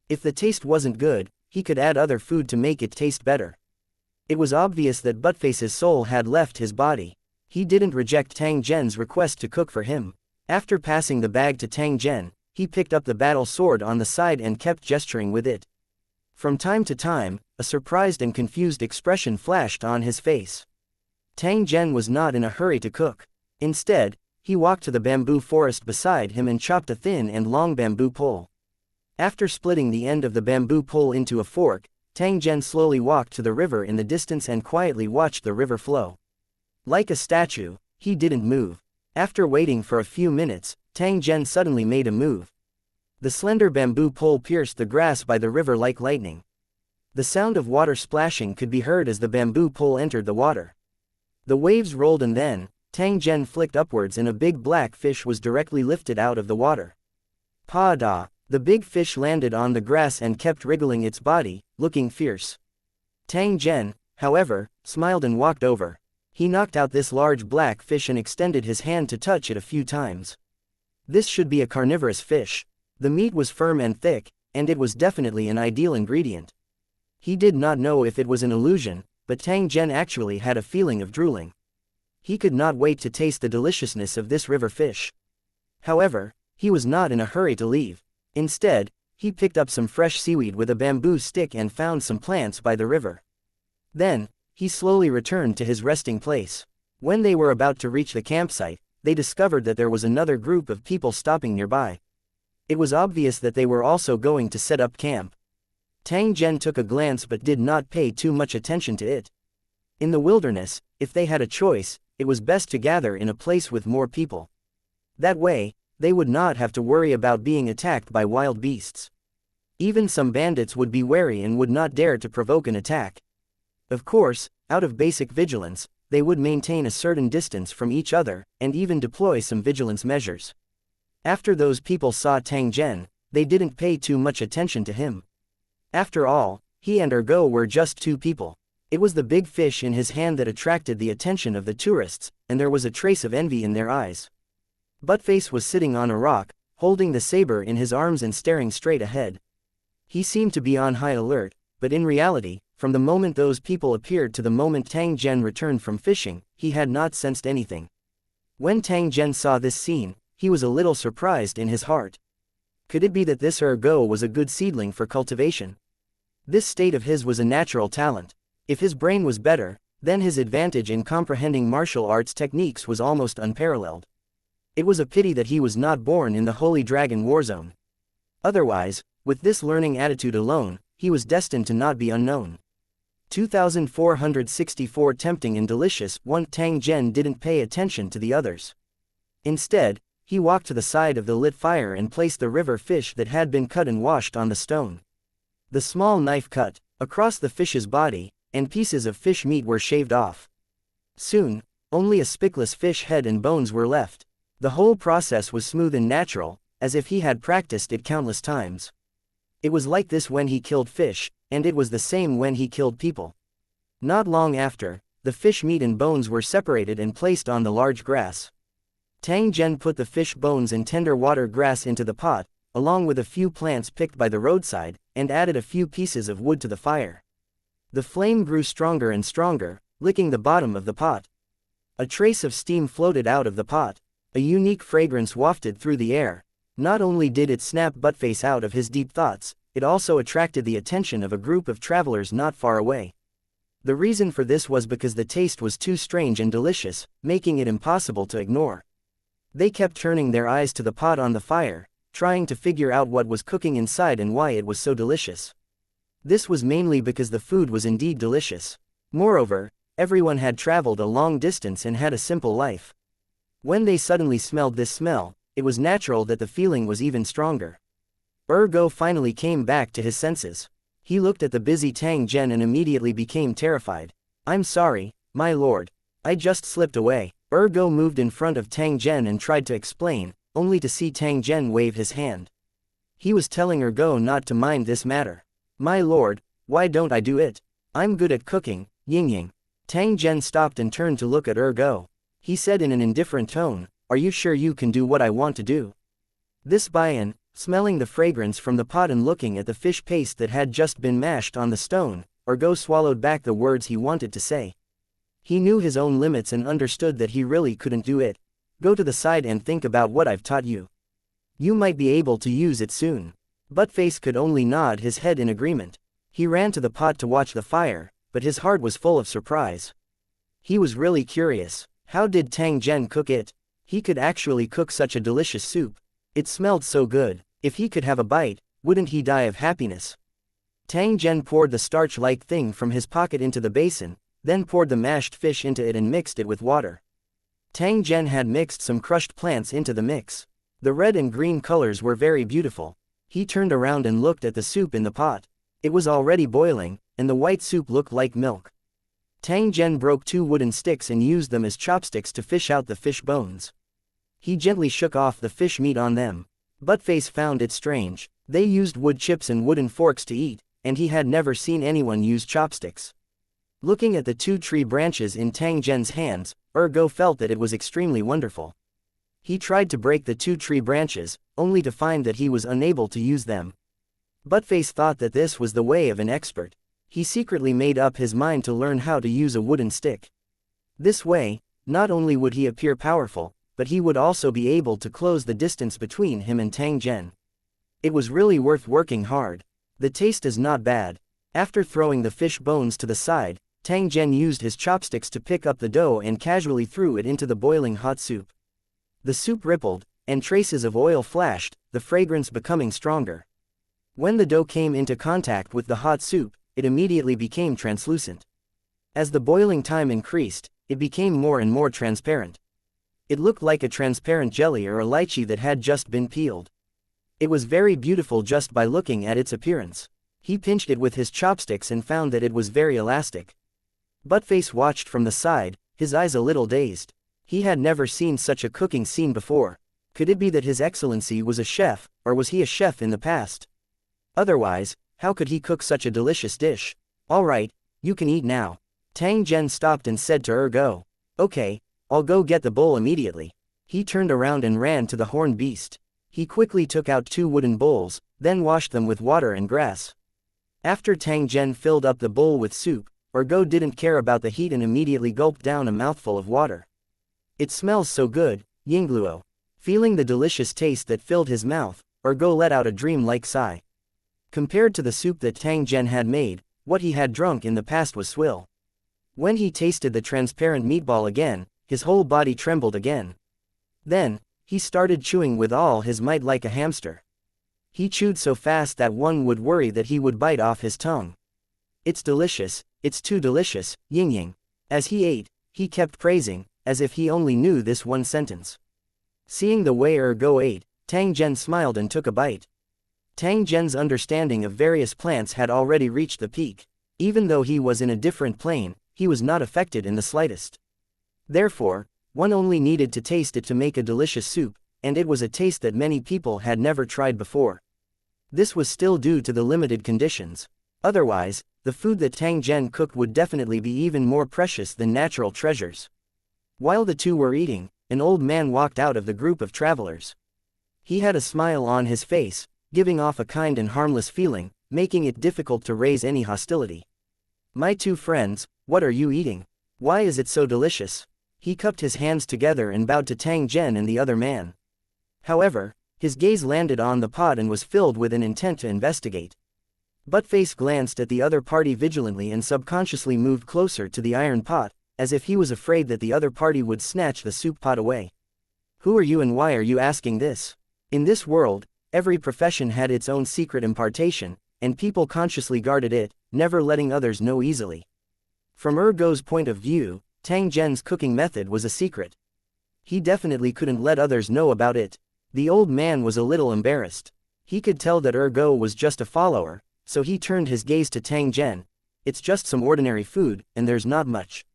S1: If the taste wasn't good, he could add other food to make it taste better. It was obvious that Buttface's soul had left his body. He didn't reject Tang Zhen's request to cook for him. After passing the bag to Tang Zhen, he picked up the battle sword on the side and kept gesturing with it. From time to time, a surprised and confused expression flashed on his face. Tang Zhen was not in a hurry to cook. Instead, he walked to the bamboo forest beside him and chopped a thin and long bamboo pole. After splitting the end of the bamboo pole into a fork, Tang Zhen slowly walked to the river in the distance and quietly watched the river flow. Like a statue, he didn't move. After waiting for a few minutes, Tang Zhen suddenly made a move. The slender bamboo pole pierced the grass by the river like lightning. The sound of water splashing could be heard as the bamboo pole entered the water. The waves rolled and then, Tang Zhen flicked upwards and a big black fish was directly lifted out of the water. Pa-da! The big fish landed on the grass and kept wriggling its body, looking fierce. Tang Zhen, however, smiled and walked over. He knocked out this large black fish and extended his hand to touch it a few times. This should be a carnivorous fish. The meat was firm and thick, and it was definitely an ideal ingredient. He did not know if it was an illusion, but Tang Zhen actually had a feeling of drooling. He could not wait to taste the deliciousness of this river fish. However, he was not in a hurry to leave. Instead, he picked up some fresh seaweed with a bamboo stick and found some plants by the river. Then, he slowly returned to his resting place. When they were about to reach the campsite, they discovered that there was another group of people stopping nearby. It was obvious that they were also going to set up camp. Tang Zhen took a glance but did not pay too much attention to it. In the wilderness, if they had a choice, it was best to gather in a place with more people. That way, they would not have to worry about being attacked by wild beasts. Even some bandits would be wary and would not dare to provoke an attack. Of course, out of basic vigilance, they would maintain a certain distance from each other, and even deploy some vigilance measures. After those people saw Tang Zhen, they didn't pay too much attention to him. After all, he and Ergo were just two people. It was the big fish in his hand that attracted the attention of the tourists, and there was a trace of envy in their eyes. Buttface was sitting on a rock, holding the saber in his arms and staring straight ahead. He seemed to be on high alert, but in reality, from the moment those people appeared to the moment Tang Zhen returned from fishing, he had not sensed anything. When Tang Zhen saw this scene, he was a little surprised in his heart. Could it be that this Ergo was a good seedling for cultivation? This state of his was a natural talent. If his brain was better, then his advantage in comprehending martial arts techniques was almost unparalleled. It was a pity that he was not born in the Holy Dragon Warzone. Otherwise, with this learning attitude alone, he was destined to not be unknown. 2464 Tempting and delicious. One Tang Zhen didn't pay attention to the others. Instead, he walked to the side of the lit fire and placed the river fish that had been cut and washed on the stone. The small knife cut across the fish's body, and pieces of fish meat were shaved off. Soon, Only a spickless fish head and bones were left. The whole process was smooth and natural, as if he had practiced it countless times. It was like this when he killed fish, and it was the same when he killed people. Not long after, the fish meat and bones were separated and placed on the large grass. Tang Zhen put the fish bones and tender water grass into the pot, along with a few plants picked by the roadside, and added a few pieces of wood to the fire. The flame grew stronger and stronger, licking the bottom of the pot. A trace of steam floated out of the pot. A unique fragrance wafted through the air. Not only did it snap Buttface out of his deep thoughts, it also attracted the attention of a group of travelers not far away. The reason for this was because the taste was too strange and delicious, making it impossible to ignore. They kept turning their eyes to the pot on the fire, trying to figure out what was cooking inside and why it was so delicious. This was mainly because the food was indeed delicious. Moreover, everyone had traveled a long distance and had a simple life. When they suddenly smelled this smell, it was natural that the feeling was even stronger. Ergo finally came back to his senses. He looked at the busy Tang Zhen and immediately became terrified. "I'm sorry, my lord. I just slipped away." Ergo moved in front of Tang Zhen and tried to explain, only to see Tang Zhen wave his hand. He was telling Ergo not to mind this matter. "My lord, why don't I do it? I'm good at cooking, yin. Tang Zhen stopped and turned to look at Ergo. He said in an indifferent tone, "Are you sure you can do what I want to do?" This Bayan, smelling the fragrance from the pot and looking at the fish paste that had just been mashed on the stone, Ergo swallowed back the words he wanted to say. He knew his own limits and understood that he really couldn't do it. "Go to the side and think about what I've taught you. You might be able to use it soon." Buttface could only nod his head in agreement. He ran to the pot to watch the fire, but his heart was full of surprise. He was really curious. How did Tang Zhen cook it? He could actually cook such a delicious soup. It smelled so good. If he could have a bite, wouldn't he die of happiness? Tang Zhen poured the starch-like thing from his pocket into the basin, then poured the mashed fish into it and mixed it with water. Tang Zhen had mixed some crushed plants into the mix. The red and green colors were very beautiful. He turned around and looked at the soup in the pot. It was already boiling, and the white soup looked like milk. Tang Zhen broke 2 wooden sticks and used them as chopsticks to fish out the fish bones. He gently shook off the fish meat on them. Buttface found it strange. They used wood chips and wooden forks to eat, and he had never seen anyone use chopsticks. Looking at the 2 tree branches in Tang Zhen's hands, Ergo felt that it was extremely wonderful. He tried to break the 2 tree branches, only to find that he was unable to use them. Buttface thought that this was the way of an expert. He secretly made up his mind to learn how to use a wooden stick. This way, not only would he appear powerful, but he would also be able to close the distance between him and Tang Zhen. It was really worth working hard. The taste is not bad. After throwing the fish bones to the side, Tang Zhen used his chopsticks to pick up the dough and casually threw it into the boiling hot soup. The soup rippled, and traces of oil flashed, the fragrance becoming stronger. When the dough came into contact with the hot soup, it immediately became translucent. As the boiling time increased, it became more and more transparent. It looked like a transparent jelly or a lychee that had just been peeled. It was very beautiful just by looking at its appearance. He pinched it with his chopsticks and found that it was very elastic. Buttface watched from the side, his eyes a little dazed. He had never seen such a cooking scene before. Could it be that His Excellency was a chef, or was he a chef in the past? Otherwise, how could he cook such a delicious dish? "All right, you can eat now." Tang Zhen stopped and said to Ergo. "Okay, I'll go get the bowl immediately." He turned around and ran to the horned beast. He quickly took out 2 wooden bowls, then washed them with water and grass. After Tang Zhen filled up the bowl with soup, Ergo didn't care about the heat and immediately gulped down a mouthful of water. "It smells so good, Yingluo." Feeling the delicious taste that filled his mouth, Ergo let out a dream-like sigh. Compared to the soup that Tang Zhen had made, what he had drunk in the past was swill. When he tasted the transparent meatball again, his whole body trembled again. Then, he started chewing with all his might like a hamster. He chewed so fast that one would worry that he would bite off his tongue. "It's delicious, it's too delicious, Ying." As he ate, he kept praising, as if he only knew this one sentence. Seeing the way Ergo ate, Tang Zhen smiled and took a bite. Tang Zhen's understanding of various plants had already reached the peak. Even though he was in a different plane, he was not affected in the slightest. Therefore, one only needed to taste it to make a delicious soup, and it was a taste that many people had never tried before. This was still due to the limited conditions. Otherwise, the food that Tang Zhen cooked would definitely be even more precious than natural treasures. While the two were eating, an old man walked out of the group of travelers. He had a smile on his face, giving off a kind and harmless feeling, making it difficult to raise any hostility. "My two friends, what are you eating? Why is it so delicious?" He cupped his hands together and bowed to Tang Zhen and the other man. However, his gaze landed on the pot and was filled with an intent to investigate. Buttface glanced at the other party vigilantly and subconsciously moved closer to the iron pot, as if he was afraid that the other party would snatch the soup pot away. "Who are you and why are you asking this?" In this world, every profession had its own secret impartation, and people consciously guarded it, never letting others know easily. From Ergo's point of view, Tang Zhen's cooking method was a secret. He definitely couldn't let others know about it. The old man was a little embarrassed. He could tell that Ergo was just a follower, so he turned his gaze to Tang Zhen. "It's just some ordinary food, and there's not much.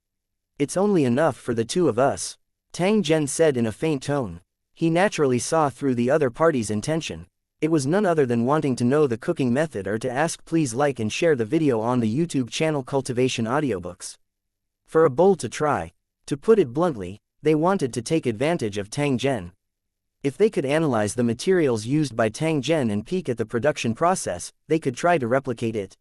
S1: It's only enough for the two of us," Tang Zhen said in a faint tone. He naturally saw through the other party's intention. It was none other than wanting to know the cooking method or to ask. Please like and share the video on the YouTube channel Cultivation Audiobooks. For a bowl to try. To put it bluntly, they wanted to take advantage of Tang Zhen. If they could analyze the materials used by Tang Zhen and peek at the production process, they could try to replicate it.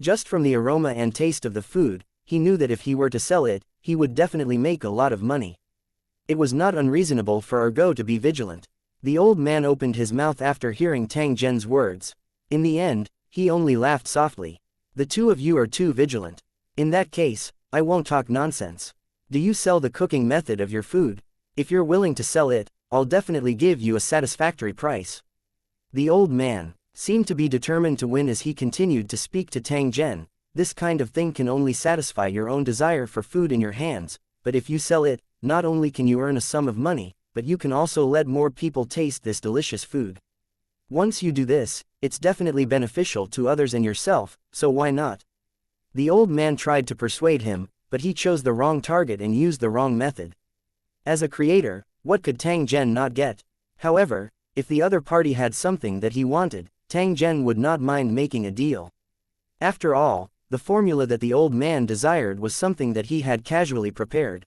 S1: Just from the aroma and taste of the food, he knew that if he were to sell it, he would definitely make a lot of money. It was not unreasonable for Ergo to be vigilant. The old man opened his mouth after hearing Tang Zhen's words. In the end, he only laughed softly. "The two of you are too vigilant. In that case, I won't talk nonsense. Do you sell the cooking method of your food? If you're willing to sell it, I'll definitely give you a satisfactory price." The old man seemed to be determined to win as he continued to speak to Tang Zhen. "This kind of thing can only satisfy your own desire for food in your hands, but if you sell it, not only can you earn a sum of money, but you can also let more people taste this delicious food. Once you do this, it's definitely beneficial to others and yourself, so why not?" The old man tried to persuade him, but he chose the wrong target and used the wrong method. As a creator, what could Tang Zhen not get? However, if the other party had something that he wanted, Tang Zhen would not mind making a deal. After all, the formula that the old man desired was something that he had casually prepared.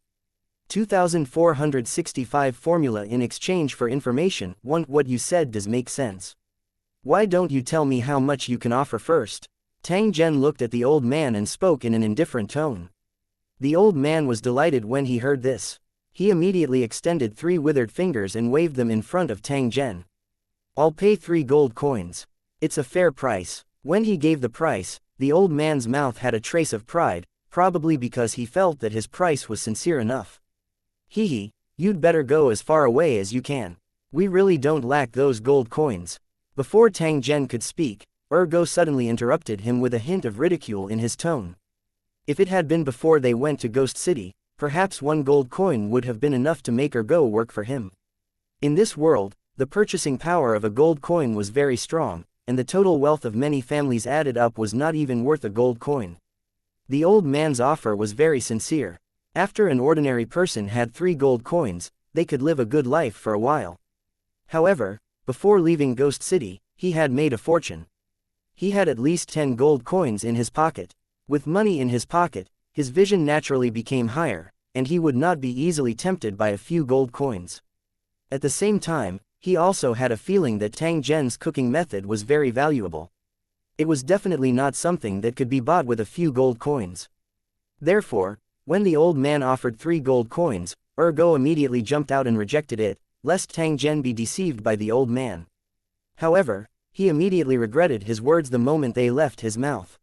S1: 2465 formula in exchange for information. 1. What you said does make sense. Why don't you tell me how much you can offer first? Tang Zhen looked at the old man and spoke in an indifferent tone. The old man was delighted when he heard this. He immediately extended 3 withered fingers and waved them in front of Tang Zhen. "I'll pay 3 gold coins. It's a fair price." When he gave the price, the old man's mouth had a trace of pride, probably because he felt that his price was sincere enough. "Hee, you'd better go as far away as you can. We really don't lack those gold coins." Before Tang Zhen could speak, Ergo suddenly interrupted him with a hint of ridicule in his tone. If it had been before they went to Ghost City, perhaps 1 gold coin would have been enough to make Ergo work for him. In this world, the purchasing power of a gold coin was very strong, and the total wealth of many families added up was not even worth a gold coin. The old man's offer was very sincere. After an ordinary person had 3 gold coins, they could live a good life for a while. However, before leaving Ghost City, he had made a fortune. He had at least 10 gold coins in his pocket. With money in his pocket, his vision naturally became higher, and he would not be easily tempted by a few gold coins. At the same time, he also had a feeling that Tang Zhen's cooking method was very valuable. It was definitely not something that could be bought with a few gold coins. Therefore, when the old man offered 3 gold coins, Ergo immediately jumped out and rejected it, lest Tang Zhen be deceived by the old man. However, he immediately regretted his words the moment they left his mouth.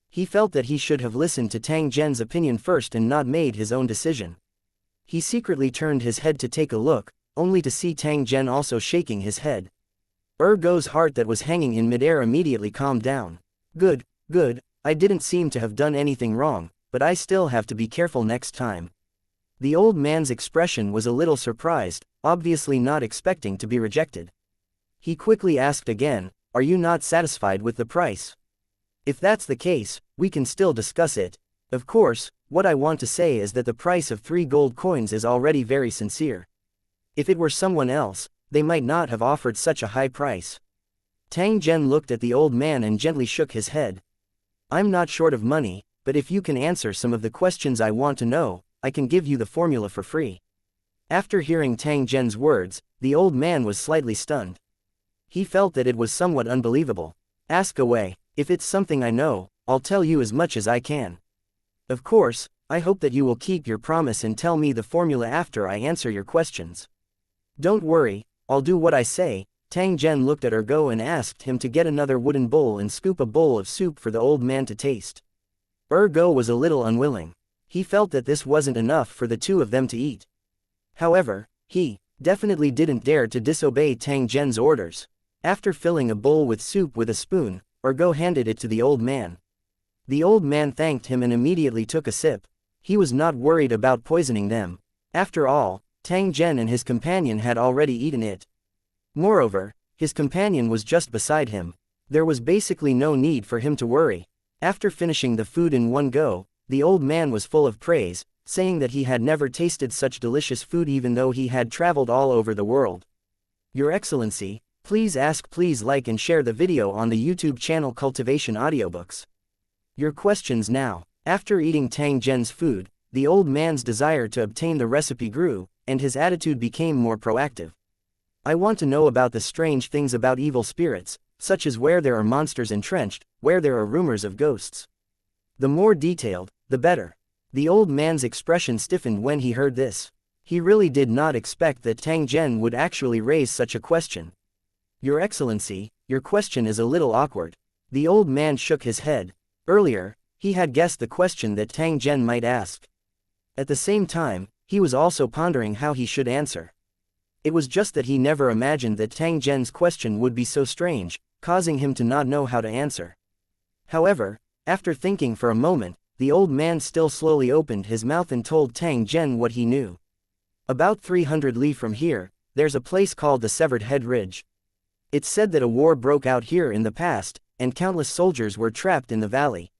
S1: He felt that he should have listened to Tang Zhen's opinion first and not made his own decision. He secretly turned his head to take a look, only to see Tang Zhen also shaking his head. Ergo's heart that was hanging in midair immediately calmed down. Good, I didn't seem to have done anything wrong, but I still have to be careful next time." The old man's expression was a little surprised, obviously not expecting to be rejected. He quickly asked again, "Are you not satisfied with the price? If that's the case, we can still discuss it. Of course, what I want to say is that the price of 3 gold coins is already very sincere. If it were someone else, they might not have offered such a high price. Tang Zhen looked at the old man and gently shook his head. I'm not short of money, but if you can answer some of the questions I want to know, I can give you the formula for free. After hearing Tang Zhen's words, the old man was slightly stunned. He felt that it was somewhat unbelievable. Ask away. If it's something I know, I'll tell you as much as I can. Of course, I hope that you will keep your promise and tell me the formula after I answer your questions. Don't worry, I'll do what I say. Tang Zhen looked at Ergo and asked him to get another wooden bowl and scoop a bowl of soup for the old man to taste. Ergo was a little unwilling. He felt that this wasn't enough for the two of them to eat. However, he definitely didn't dare to disobey Tang Zhen's orders. After filling a bowl with soup with a spoon, Ergo handed it to the old man. The old man thanked him and immediately took a sip. He was not worried about poisoning them. After all, Tang Zhen and his companion had already eaten it. Moreover, his companion was just beside him. There was basically no need for him to worry. After finishing the food in one go, the old man was full of praise, saying that he had never tasted such delicious food even though he had traveled all over the world. Your Excellency, please like and share the video on the YouTube channel Cultivation Audiobooks. Your questions now. After eating Tang Zhen's food, the old man's desire to obtain the recipe grew, and his attitude became more proactive. I want to know about the strange things about evil spirits, such as where there are monsters entrenched, where there are rumors of ghosts. The more detailed, the better. The old man's expression stiffened when he heard this. He really did not expect that Tang Zhen would actually raise such a question. Your Excellency, your question is a little awkward. The old man shook his head. Earlier, he had guessed the question that Tang Zhen might ask. At the same time, he was also pondering how he should answer. It was just that he never imagined that Tang Zhen's question would be so strange, causing him to not know how to answer. However, after thinking for a moment, the old man still slowly opened his mouth and told Tang Zhen what he knew. About 300 li from here, there's a place called the Severed Head Ridge. It's said that a war broke out here in the past, and countless soldiers were trapped in the valley.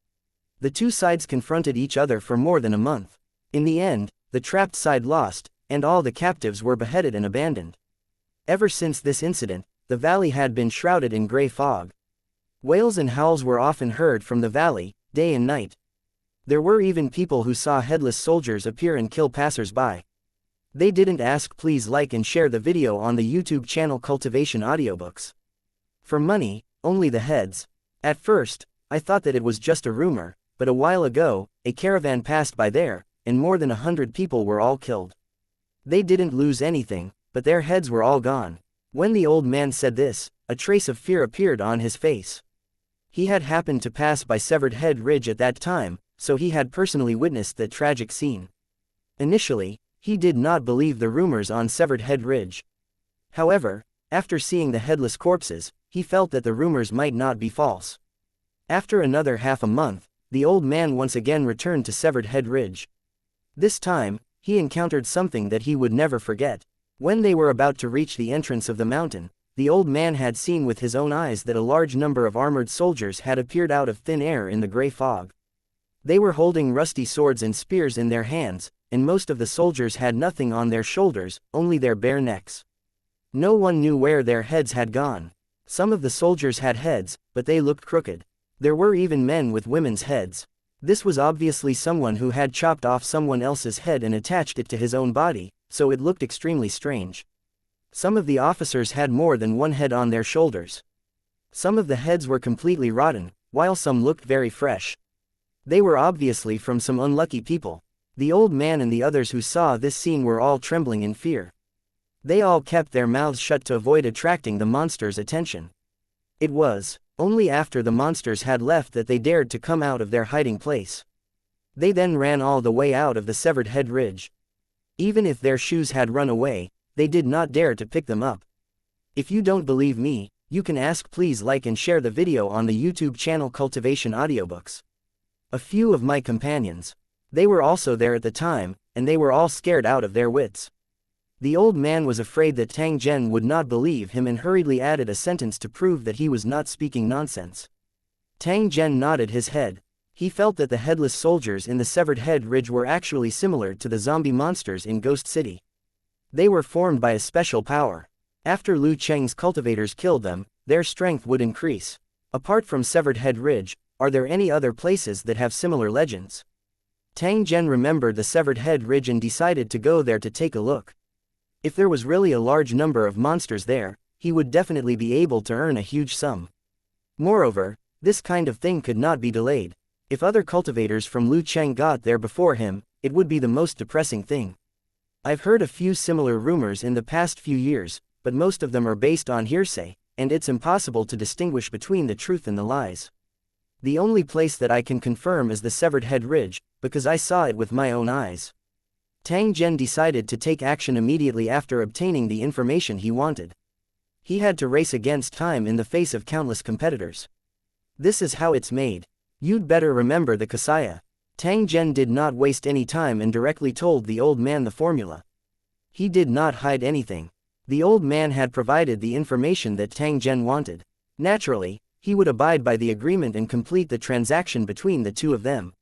S1: The two sides confronted each other for more than a month. In the end, the trapped side lost, and all the captives were beheaded and abandoned. Ever since this incident, the valley had been shrouded in gray fog. Wails and howls were often heard from the valley, day and night. There were even people who saw headless soldiers appear and kill passers-by. They didn't ask. Please like and share the video on the YouTube channel Cultivation Audiobooks. For money, only the heads. At first, I thought that it was just a rumor, but a while ago, a caravan passed by there, and more than 100 people were all killed. They didn't lose anything, but their heads were all gone. When the old man said this, a trace of fear appeared on his face. He had happened to pass by Severed Head Ridge at that time, so he had personally witnessed that tragic scene. Initially, he did not believe the rumors on Severed Head Ridge. However, after seeing the headless corpses, he felt that the rumors might not be false. After another half a month, the old man once again returned to Severed Head Ridge. This time, he encountered something that he would never forget. When they were about to reach the entrance of the mountain, the old man had seen with his own eyes that a large number of armored soldiers had appeared out of thin air in the gray fog. They were holding rusty swords and spears in their hands, and most of the soldiers had nothing on their shoulders, only their bare necks. No one knew where their heads had gone. Some of the soldiers had heads, but they looked crooked. There were even men with women's heads. This was obviously someone who had chopped off someone else's head and attached it to his own body, so it looked extremely strange. Some of the officers had more than one head on their shoulders. Some of the heads were completely rotten, while some looked very fresh. They were obviously from some unlucky people. The old man and the others who saw this scene were all trembling in fear. They all kept their mouths shut to avoid attracting the monsters' attention. It was only after the monsters had left that they dared to come out of their hiding place. They then ran all the way out of the Severed Head Ridge. Even if their shoes had run away, they did not dare to pick them up. If you don't believe me, you can ask. Please like and share the video on the YouTube channel Cultivation Audiobooks. A few of my companions. They were also there at the time, and they were all scared out of their wits. The old man was afraid that Tang Zhen would not believe him and hurriedly added a sentence to prove that he was not speaking nonsense. Tang Zhen nodded his head. He felt that the headless soldiers in the Severed Head Ridge were actually similar to the zombie monsters in Ghost City. They were formed by a special power. After Liu Cheng's cultivators killed them, their strength would increase. Apart from Severed Head Ridge, are there any other places that have similar legends? Tang Zhen remembered the Severed Head Ridge and decided to go there to take a look. If there was really a large number of monsters there, he would definitely be able to earn a huge sum. Moreover, this kind of thing could not be delayed. If other cultivators from Liu Cheng got there before him, it would be the most depressing thing. I've heard a few similar rumors in the past few years, but most of them are based on hearsay, and it's impossible to distinguish between the truth and the lies. The only place that I can confirm is the Severed Head Ridge, because I saw it with my own eyes. Tang Zhen decided to take action immediately after obtaining the information he wanted. He had to race against time in the face of countless competitors. This is how it's made. You'd better remember the xianxia. Tang Zhen did not waste any time and directly told the old man the formula. He did not hide anything. The old man had provided the information that Tang Zhen wanted. Naturally, he would abide by the agreement and complete the transaction between the two of them.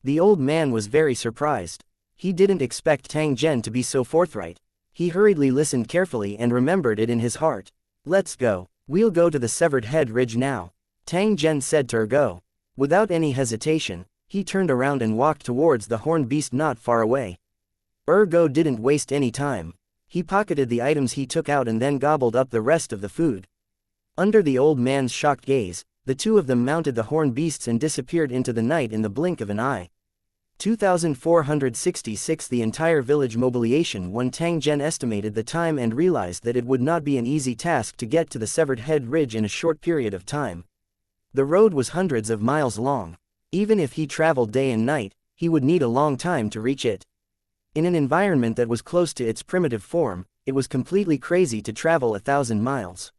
S1: The old man was very surprised. He didn't expect Tang Zhen to be so forthright. He hurriedly listened carefully and remembered it in his heart. Let's go. We'll go to the Severed Head Ridge now. Tang Zhen said to Ergo. Without any hesitation, he turned around and walked towards the horned beast not far away. Ergo didn't waste any time. He pocketed the items he took out and then gobbled up the rest of the food. Under the old man's shocked gaze, the two of them mounted the horned beasts and disappeared into the night in the blink of an eye. 2466 The entire village mobilization. When Tang Zhen estimated the time and realized that it would not be an easy task to get to the Severed Head Ridge in a short period of time. The road was hundreds of miles long. Even if he traveled day and night, he would need a long time to reach it. In an environment that was close to its primitive form, it was completely crazy to travel 1,000 miles.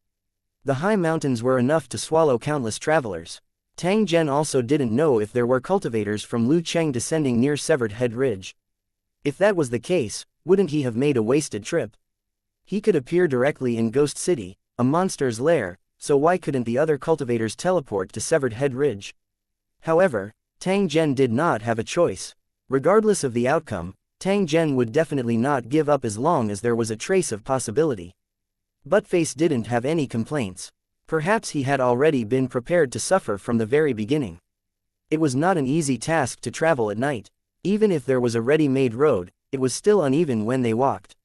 S1: The high mountains were enough to swallow countless travelers. Tang Zhen also didn't know if there were cultivators from Liu Cheng descending near Severed Head Ridge. If that was the case, wouldn't he have made a wasted trip? He could appear directly in Ghost City, a monster's lair, so why couldn't the other cultivators teleport to Severed Head Ridge? However, Tang Zhen did not have a choice. Regardless of the outcome, Tang Zhen would definitely not give up as long as there was a trace of possibility. Buttface didn't have any complaints. Perhaps he had already been prepared to suffer from the very beginning. It was not an easy task to travel at night. Even if there was a ready-made road, it was still uneven when they walked.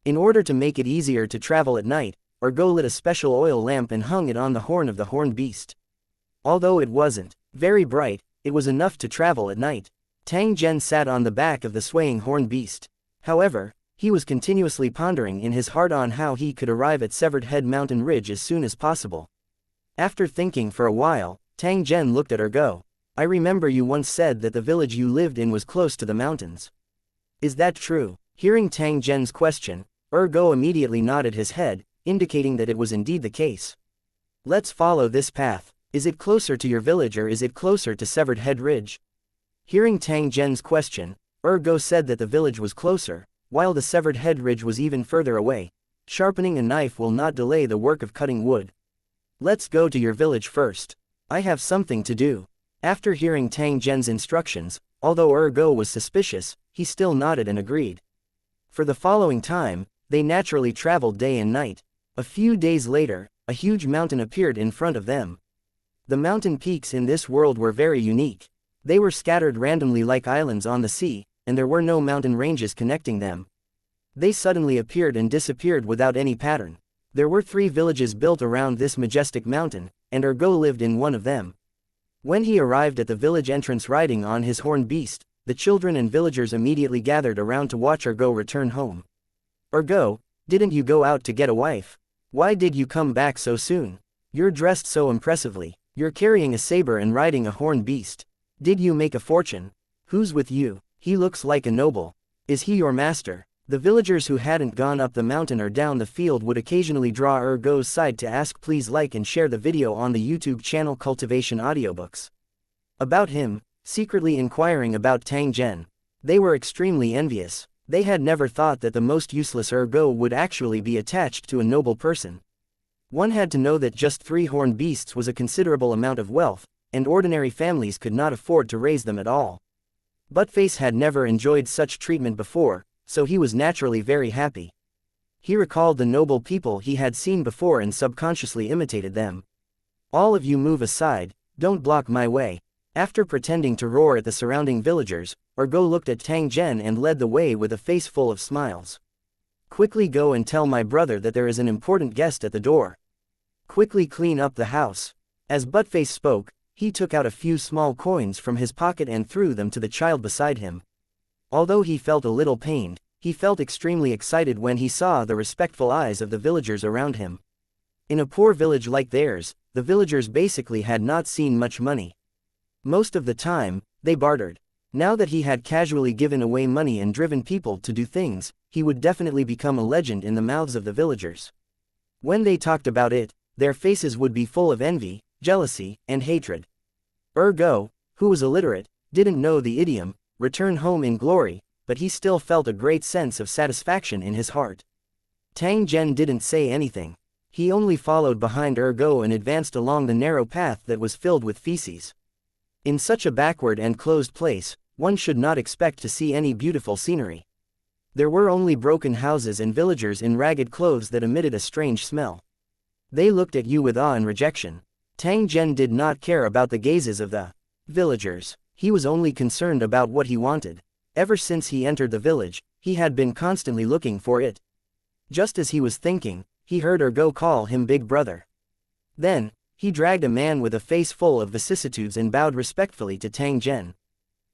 S1: In order to make it easier to travel at night, Ergo lit a special oil lamp and hung it on the horn of the horned beast. Although it wasn't very bright, it was enough to travel at night. Tang Zhen sat on the back of the swaying horned beast. However, he was continuously pondering in his heart on how he could arrive at Severed Head Mountain Ridge as soon as possible. After thinking for a while, Tang Zhen looked at Ergo. I remember you once said that the village you lived in was close to the mountains. Is that true? Hearing Tang Zhen's question, Ergo immediately nodded his head, indicating that it was indeed the case. Let's follow this path. Is it closer to your village or is it closer to Severed Head Ridge? Hearing Tang Zhen's question, Ergo said that the village was closer, while the Severed Head Ridge was even further away. Sharpening a knife will not delay the work of cutting wood. Let's go to your village first. I have something to do. After hearing Tang Zhen's instructions, although Ergo was suspicious, he still nodded and agreed. For the following time, they naturally traveled day and night. A few days later, a huge mountain appeared in front of them. The mountain peaks in this world were very unique. They were scattered randomly like islands on the sea, and there were no mountain ranges connecting them. They suddenly appeared and disappeared without any pattern. There were 3 villages built around this majestic mountain, and Ergo lived in one of them. When he arrived at the village entrance riding on his horned beast, the children and villagers immediately gathered around to watch Ergo return home. Ergo, didn't you go out to get a wife? Why did you come back so soon? You're dressed so impressively. You're carrying a saber and riding a horned beast. Did you make a fortune? Who's with you? He looks like a noble. Is he your master? The villagers who hadn't gone up the mountain or down the field would occasionally draw Ergo's side to ask. Please like and share the video on the YouTube channel Cultivation Audiobooks. About him, secretly inquiring about Tang Zhen. They were extremely envious. They had never thought that the most useless Ergo would actually be attached to a noble person. One had to know that just 3 horned beasts was a considerable amount of wealth, and ordinary families could not afford to raise them at all. Buttface had never enjoyed such treatment before, so he was naturally very happy. He recalled the noble people he had seen before and subconsciously imitated them. "All of you move aside, don't block my way." After pretending to roar at the surrounding villagers, Ergo looked at Tang Zhen and led the way with a face full of smiles. "Quickly go and tell my brother that there is an important guest at the door. Quickly clean up the house." As Buttface spoke, he took out a few small coins from his pocket and threw them to the child beside him. Although he felt a little pained, he felt extremely excited when he saw the respectful eyes of the villagers around him. In a poor village like theirs, the villagers basically had not seen much money. Most of the time, they bartered. Now that he had casually given away money and driven people to do things, he would definitely become a legend in the mouths of the villagers. When they talked about it, their faces would be full of envy, jealousy, and hatred. Ergo, who was illiterate, didn't know the idiom, "return home in glory," but he still felt a great sense of satisfaction in his heart. Tang Zhen didn't say anything. He only followed behind Ergo and advanced along the narrow path that was filled with feces. In such a backward and closed place, one should not expect to see any beautiful scenery. There were only broken houses and villagers in ragged clothes that emitted a strange smell. They looked at you with awe and rejection. Tang Zhen did not care about the gazes of the villagers. He was only concerned about what he wanted. Ever since he entered the village, he had been constantly looking for it. Just as he was thinking, he heard Ergo call him Big Brother. Then, he dragged a man with a face full of vicissitudes and bowed respectfully to Tang Zhen.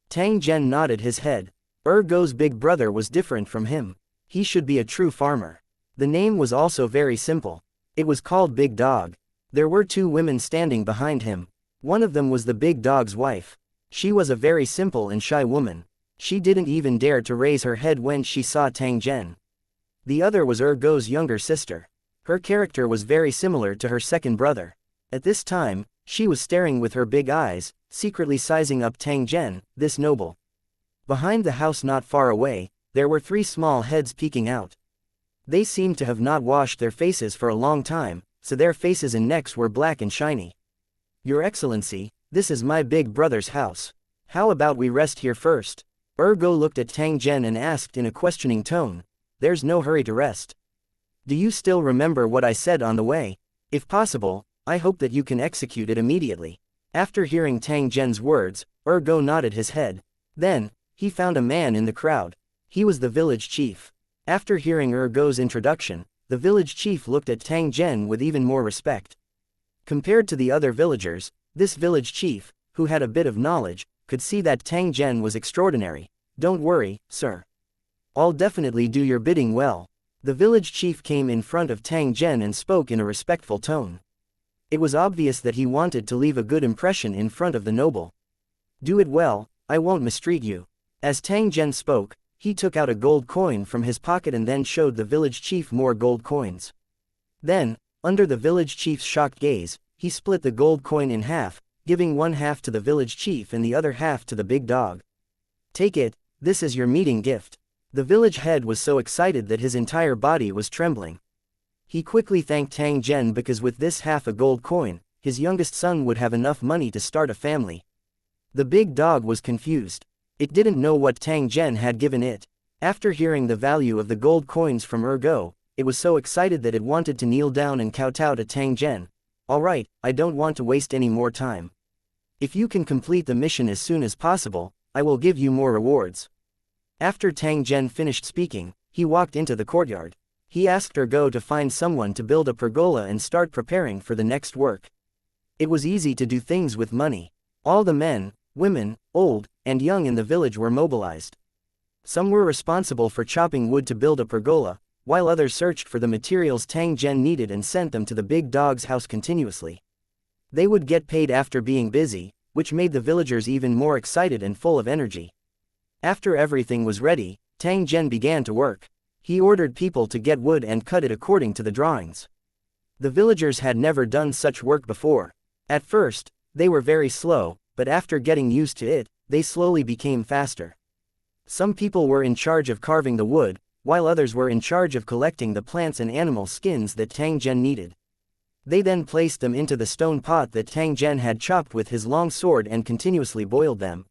S1: Tang Zhen nodded his head. Ergo's big brother was different from him. He should be a true farmer. The name was also very simple. It was called Big Dog. There were two women standing behind him. One of them was the big dog's wife. She was a very simple and shy woman. She didn't even dare to raise her head when she saw Tang Zhen. The other was Ergo's younger sister. Her character was very similar to her second brother. At this time, she was staring with her big eyes, secretly sizing up Tang Zhen, this noble. Behind the house not far away, there were three small heads peeking out. They seemed to have not washed their faces for a long time, so their faces and necks were black and shiny. "Your Excellency, this is my big brother's house. How about we rest here first?" Ergo looked at Tang Zhen and asked in a questioning tone. "There's no hurry to rest. Do you still remember what I said on the way? If possible, I hope that you can execute it immediately." After hearing Tang Zhen's words, Ergo nodded his head. Then, he found a man in the crowd. He was the village chief. After hearing Ergo's introduction, the village chief looked at Tang Zhen with even more respect. Compared to the other villagers, this village chief, who had a bit of knowledge, could see that Tang Zhen was extraordinary. "Don't worry, sir. I'll definitely do your bidding well." The village chief came in front of Tang Zhen and spoke in a respectful tone. It was obvious that he wanted to leave a good impression in front of the noble. "Do it well, I won't mistreat you." As Tang Zhen spoke, he took out a gold coin from his pocket and then showed the village chief more gold coins. Then, under the village chief's shocked gaze, he split the gold coin in half, giving one half to the village chief and the other half to the big dog. "Take it, this is your meeting gift." The village head was so excited that his entire body was trembling. He quickly thanked Tang Zhen because with this half a gold coin, his youngest son would have enough money to start a family. The big dog was confused. It didn't know what Tang Zhen had given it. After hearing the value of the gold coins from Ergo, it was so excited that it wanted to kneel down and kowtow to Tang Zhen. "Alright, I don't want to waste any more time. If you can complete the mission as soon as possible, I will give you more rewards." After Tang Zhen finished speaking, he walked into the courtyard. He asked Ergo to find someone to build a pergola and start preparing for the next work. It was easy to do things with money. All the men, women, old, and young in the village were mobilized. Some were responsible for chopping wood to build a pergola, while others searched for the materials Tang Zhen needed and sent them to the big dog's house continuously. They would get paid after being busy, which made the villagers even more excited and full of energy. After everything was ready, Tang Zhen began to work. He ordered people to get wood and cut it according to the drawings. The villagers had never done such work before. At first, they were very slow, but after getting used to it, they slowly became faster. Some people were in charge of carving the wood, while others were in charge of collecting the plants and animal skins that Tang Zhen needed. They then placed them into the stone pot that Tang Zhen had chopped with his long sword and continuously boiled them.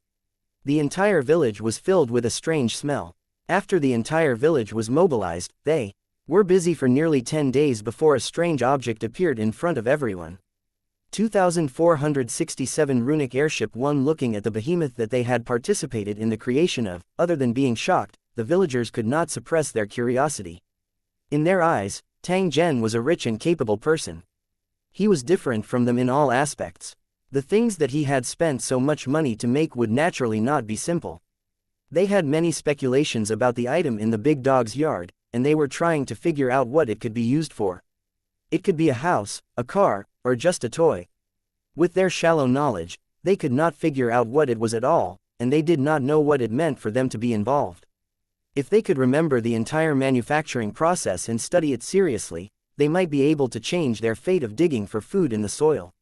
S1: The entire village was filled with a strange smell. After the entire village was mobilized, they were busy for nearly 10 days before a strange object appeared in front of everyone. 2467 runic airship 1. Looking at the behemoth that they had participated in the creation of, other than being shocked, the villagers could not suppress their curiosity. In their eyes, Tang Zhen was a rich and capable person. He was different from them in all aspects. The things that he had spent so much money to make would naturally not be simple. They had many speculations about the item in the big dog's yard, and they were trying to figure out what it could be used for. It could be a house, a car, or just a toy. With their shallow knowledge, they could not figure out what it was at all, and they did not know what it meant for them to be involved. If they could remember the entire manufacturing process and study it seriously, they might be able to change their fate of digging for food in the soil.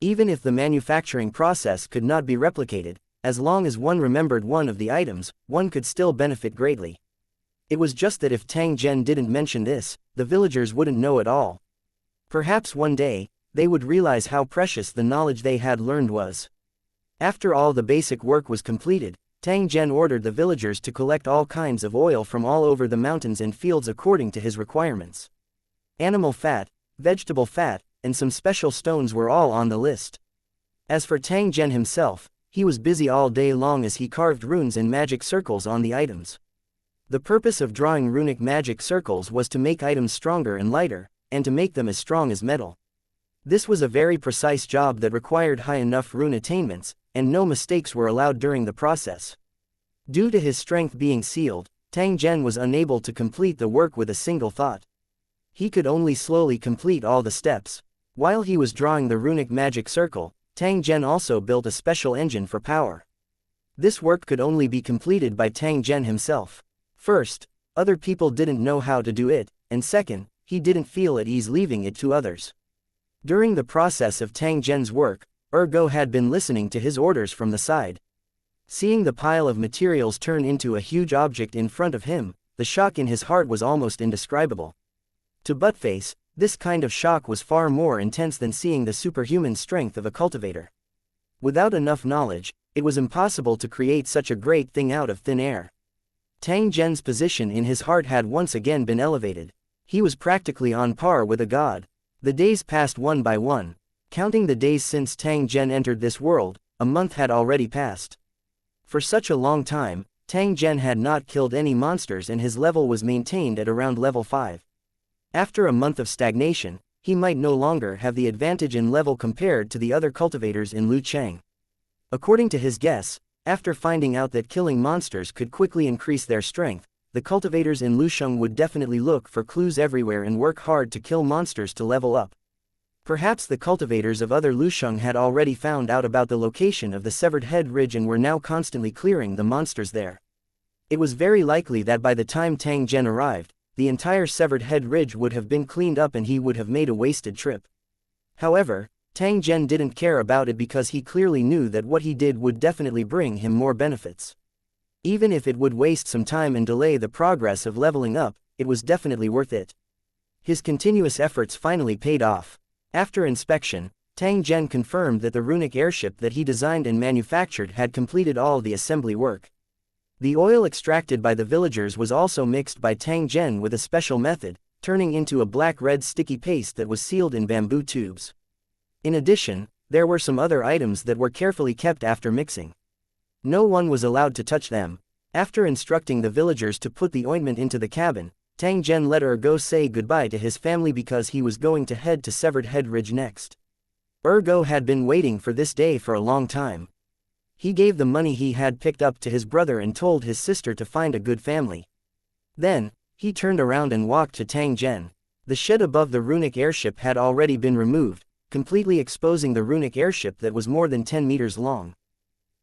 S1: Even if the manufacturing process could not be replicated, as long as one remembered one of the items, one could still benefit greatly. It was just that if Tang Zhen didn't mention this, the villagers wouldn't know at all. Perhaps one day, they would realize how precious the knowledge they had learned was. After all the basic work was completed, Tang Zhen ordered the villagers to collect all kinds of oil from all over the mountains and fields according to his requirements. Animal fat, vegetable fat, and some special stones were all on the list. As for Tang Zhen himself, he was busy all day long as he carved runes and magic circles on the items. The purpose of drawing runic magic circles was to make items stronger and lighter, and to make them as strong as metal. This was a very precise job that required high enough rune attainments, and no mistakes were allowed during the process. Due to his strength being sealed, Tang Zhen was unable to complete the work with a single thought. He could only slowly complete all the steps. While he was drawing the runic magic circle, Tang Zhen also built a special engine for power. This work could only be completed by Tang Zhen himself. First, other people didn't know how to do it, and second, he didn't feel at ease leaving it to others. During the process of Tang Zhen's work, Ergo had been listening to his orders from the side. Seeing the pile of materials turn into a huge object in front of him, the shock in his heart was almost indescribable. To Buttface, this kind of shock was far more intense than seeing the superhuman strength of a cultivator. Without enough knowledge, it was impossible to create such a great thing out of thin air. Tang Zhen's position in his heart had once again been elevated. He was practically on par with a god. The days passed one by one. Counting the days since Tang Zhen entered this world, a month had already passed. For such a long time, Tang Zhen had not killed any monsters and his level was maintained at around level 5. After a month of stagnation, he might no longer have the advantage in level compared to the other cultivators in Lucheng. According to his guess, after finding out that killing monsters could quickly increase their strength, the cultivators in Lucheng would definitely look for clues everywhere and work hard to kill monsters to level up. Perhaps the cultivators of other Lucheng had already found out about the location of the Severed Head Ridge and were now constantly clearing the monsters there. It was very likely that by the time Tang Zhen arrived, the entire Severed Head Ridge would have been cleaned up and he would have made a wasted trip. However, Tang Zhen didn't care about it because he clearly knew that what he did would definitely bring him more benefits. Even if it would waste some time and delay the progress of leveling up, it was definitely worth it. His continuous efforts finally paid off. After inspection, Tang Zhen confirmed that the runic airship that he designed and manufactured had completed all the assembly work. The oil extracted by the villagers was also mixed by Tang Zhen with a special method, turning into a black-red sticky paste that was sealed in bamboo tubes. In addition, there were some other items that were carefully kept after mixing. No one was allowed to touch them. After instructing the villagers to put the ointment into the cabin, Tang Zhen let Ergo say goodbye to his family because he was going to head to Severed Head Ridge next. Ergo had been waiting for this day for a long time. He gave the money he had picked up to his brother and told his sister to find a good family. Then, he turned around and walked to Tang Zhen. The shed above the runic airship had already been removed, completely exposing the runic airship that was more than 10 meters long.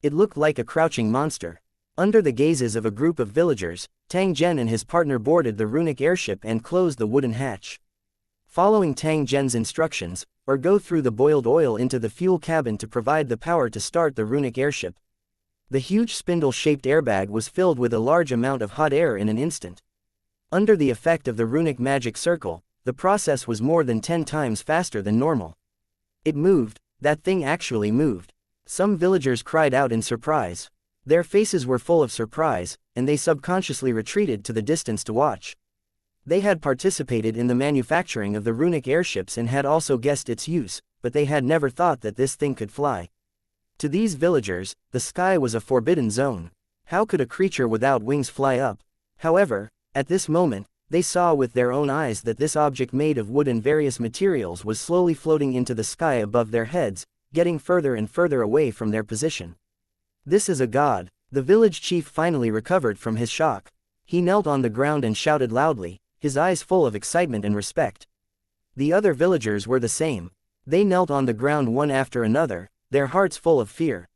S1: It looked like a crouching monster. Under the gazes of a group of villagers, Tang Zhen and his partner boarded the runic airship and closed the wooden hatch. Following Tang Zhen's instructions, Ergo threw the boiled oil into the fuel cabin to provide the power to start the runic airship. The huge spindle-shaped airbag was filled with a large amount of hot air in an instant. Under the effect of the runic magic circle, the process was more than 10 times faster than normal. It moved, that thing actually moved. Some villagers cried out in surprise. Their faces were full of surprise, and they subconsciously retreated to the distance to watch. They had participated in the manufacturing of the runic airships and had also guessed its use, but they had never thought that this thing could fly. To these villagers, the sky was a forbidden zone. How could a creature without wings fly up? However, at this moment, they saw with their own eyes that this object made of wood and various materials was slowly floating into the sky above their heads, getting further and further away from their position. This is a god. The village chief finally recovered from his shock. He knelt on the ground and shouted loudly, his eyes full of excitement and respect. The other villagers were the same. They knelt on the ground one after another, their hearts full of fear.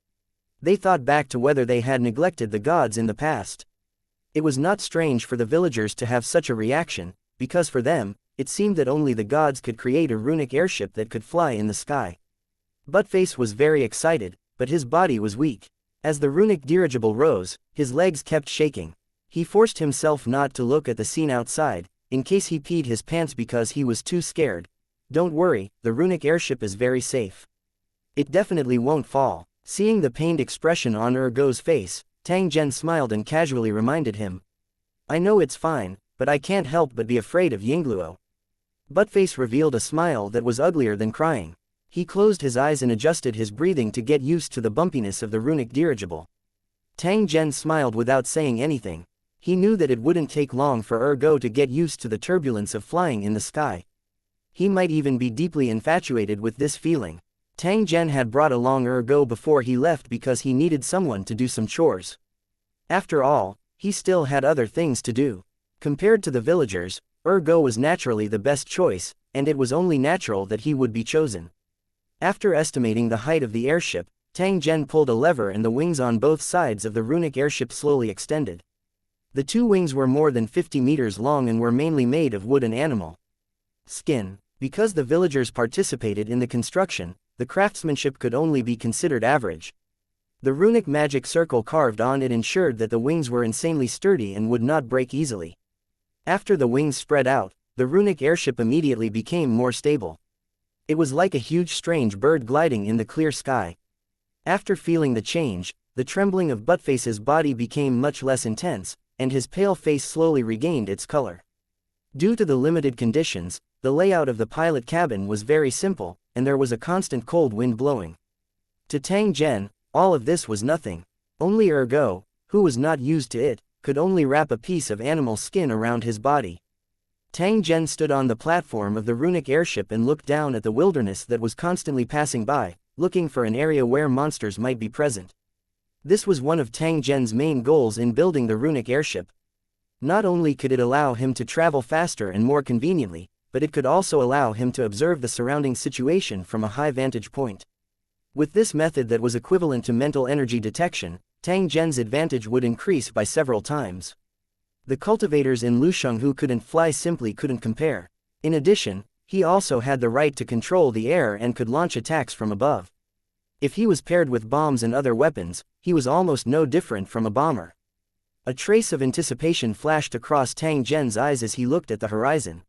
S1: They thought back to whether they had neglected the gods in the past. It was not strange for the villagers to have such a reaction, because for them, it seemed that only the gods could create a runic airship that could fly in the sky. Buttface was very excited, but his body was weak. As the runic dirigible rose, his legs kept shaking. He forced himself not to look at the scene outside, in case he peed his pants because he was too scared. Don't worry, the runic airship is very safe. It definitely won't fall. Seeing the pained expression on Ergo's face, Tang Zhen smiled and casually reminded him. I know it's fine, but I can't help but be afraid of Yingluo. Buttface revealed a smile that was uglier than crying. He closed his eyes and adjusted his breathing to get used to the bumpiness of the runic dirigible. Tang Zhen smiled without saying anything. He knew that it wouldn't take long for Ergo to get used to the turbulence of flying in the sky. He might even be deeply infatuated with this feeling. Tang Zhen had brought along Ergo before he left because he needed someone to do some chores. After all, he still had other things to do. Compared to the villagers, Ergo was naturally the best choice, and it was only natural that he would be chosen. After estimating the height of the airship, Tang Zhen pulled a lever and the wings on both sides of the runic airship slowly extended. The two wings were more than 50 meters long and were mainly made of wood and animal skin. Because the villagers participated in the construction, the craftsmanship could only be considered average. The runic magic circle carved on it ensured that the wings were insanely sturdy and would not break easily. After the wings spread out, the runic airship immediately became more stable. It was like a huge strange bird gliding in the clear sky. After feeling the change, the trembling of Buttface's body became much less intense, and his pale face slowly regained its color. Due to the limited conditions, the layout of the pilot cabin was very simple, and there was a constant cold wind blowing. To Tang Zhen, all of this was nothing. Only Ergo, who was not used to it, could only wrap a piece of animal skin around his body. Tang Zhen stood on the platform of the runic airship and looked down at the wilderness that was constantly passing by, looking for an area where monsters might be present. This was one of Tang Zhen's main goals in building the runic airship. Not only could it allow him to travel faster and more conveniently, but it could also allow him to observe the surrounding situation from a high vantage point. With this method that was equivalent to mental energy detection, Tang Zhen's advantage would increase by several times. The cultivators in Lusheng who couldn't fly simply couldn't compare. In addition, he also had the right to control the air and could launch attacks from above. If he was paired with bombs and other weapons, he was almost no different from a bomber. A trace of anticipation flashed across Tang Zhen's eyes as he looked at the horizon.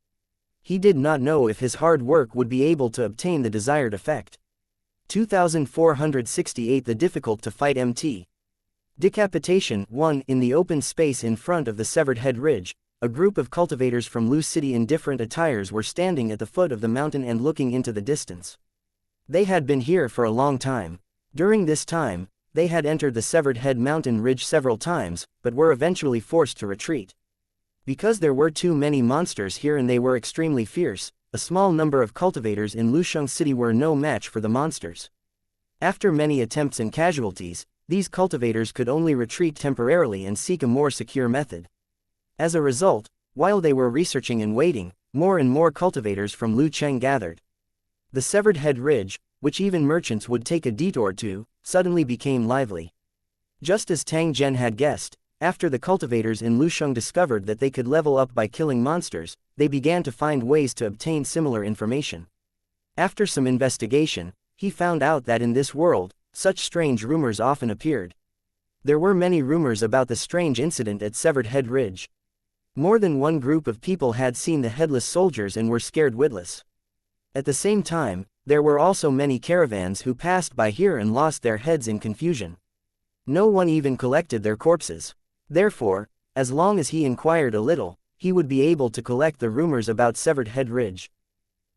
S1: He did not know if his hard work would be able to obtain the desired effect. 2468 The difficult to fight MT. Decapitation 1 In the open space in front of the severed head ridge, a group of cultivators from Lu City in different attires were standing at the foot of the mountain and looking into the distance. They had been here for a long time. During this time, they had entered the severed head mountain ridge several times, but were eventually forced to retreat. Because there were too many monsters here and they were extremely fierce, a small number of cultivators in Lusheng City were no match for the monsters. After many attempts and casualties, these cultivators could only retreat temporarily and seek a more secure method. As a result, while they were researching and waiting, more and more cultivators from Lucheng gathered. The severed head ridge, which even merchants would take a detour to, suddenly became lively. Just as Tang Zhen had guessed, after the cultivators in Lusheng discovered that they could level up by killing monsters, they began to find ways to obtain similar information. After some investigation, he found out that in this world, such strange rumors often appeared. There were many rumors about the strange incident at Severed Head Ridge. More than one group of people had seen the headless soldiers and were scared witless. At the same time, there were also many caravans who passed by here and lost their heads in confusion. No one even collected their corpses. Therefore, as long as he inquired a little, he would be able to collect the rumors about Severed Head Ridge.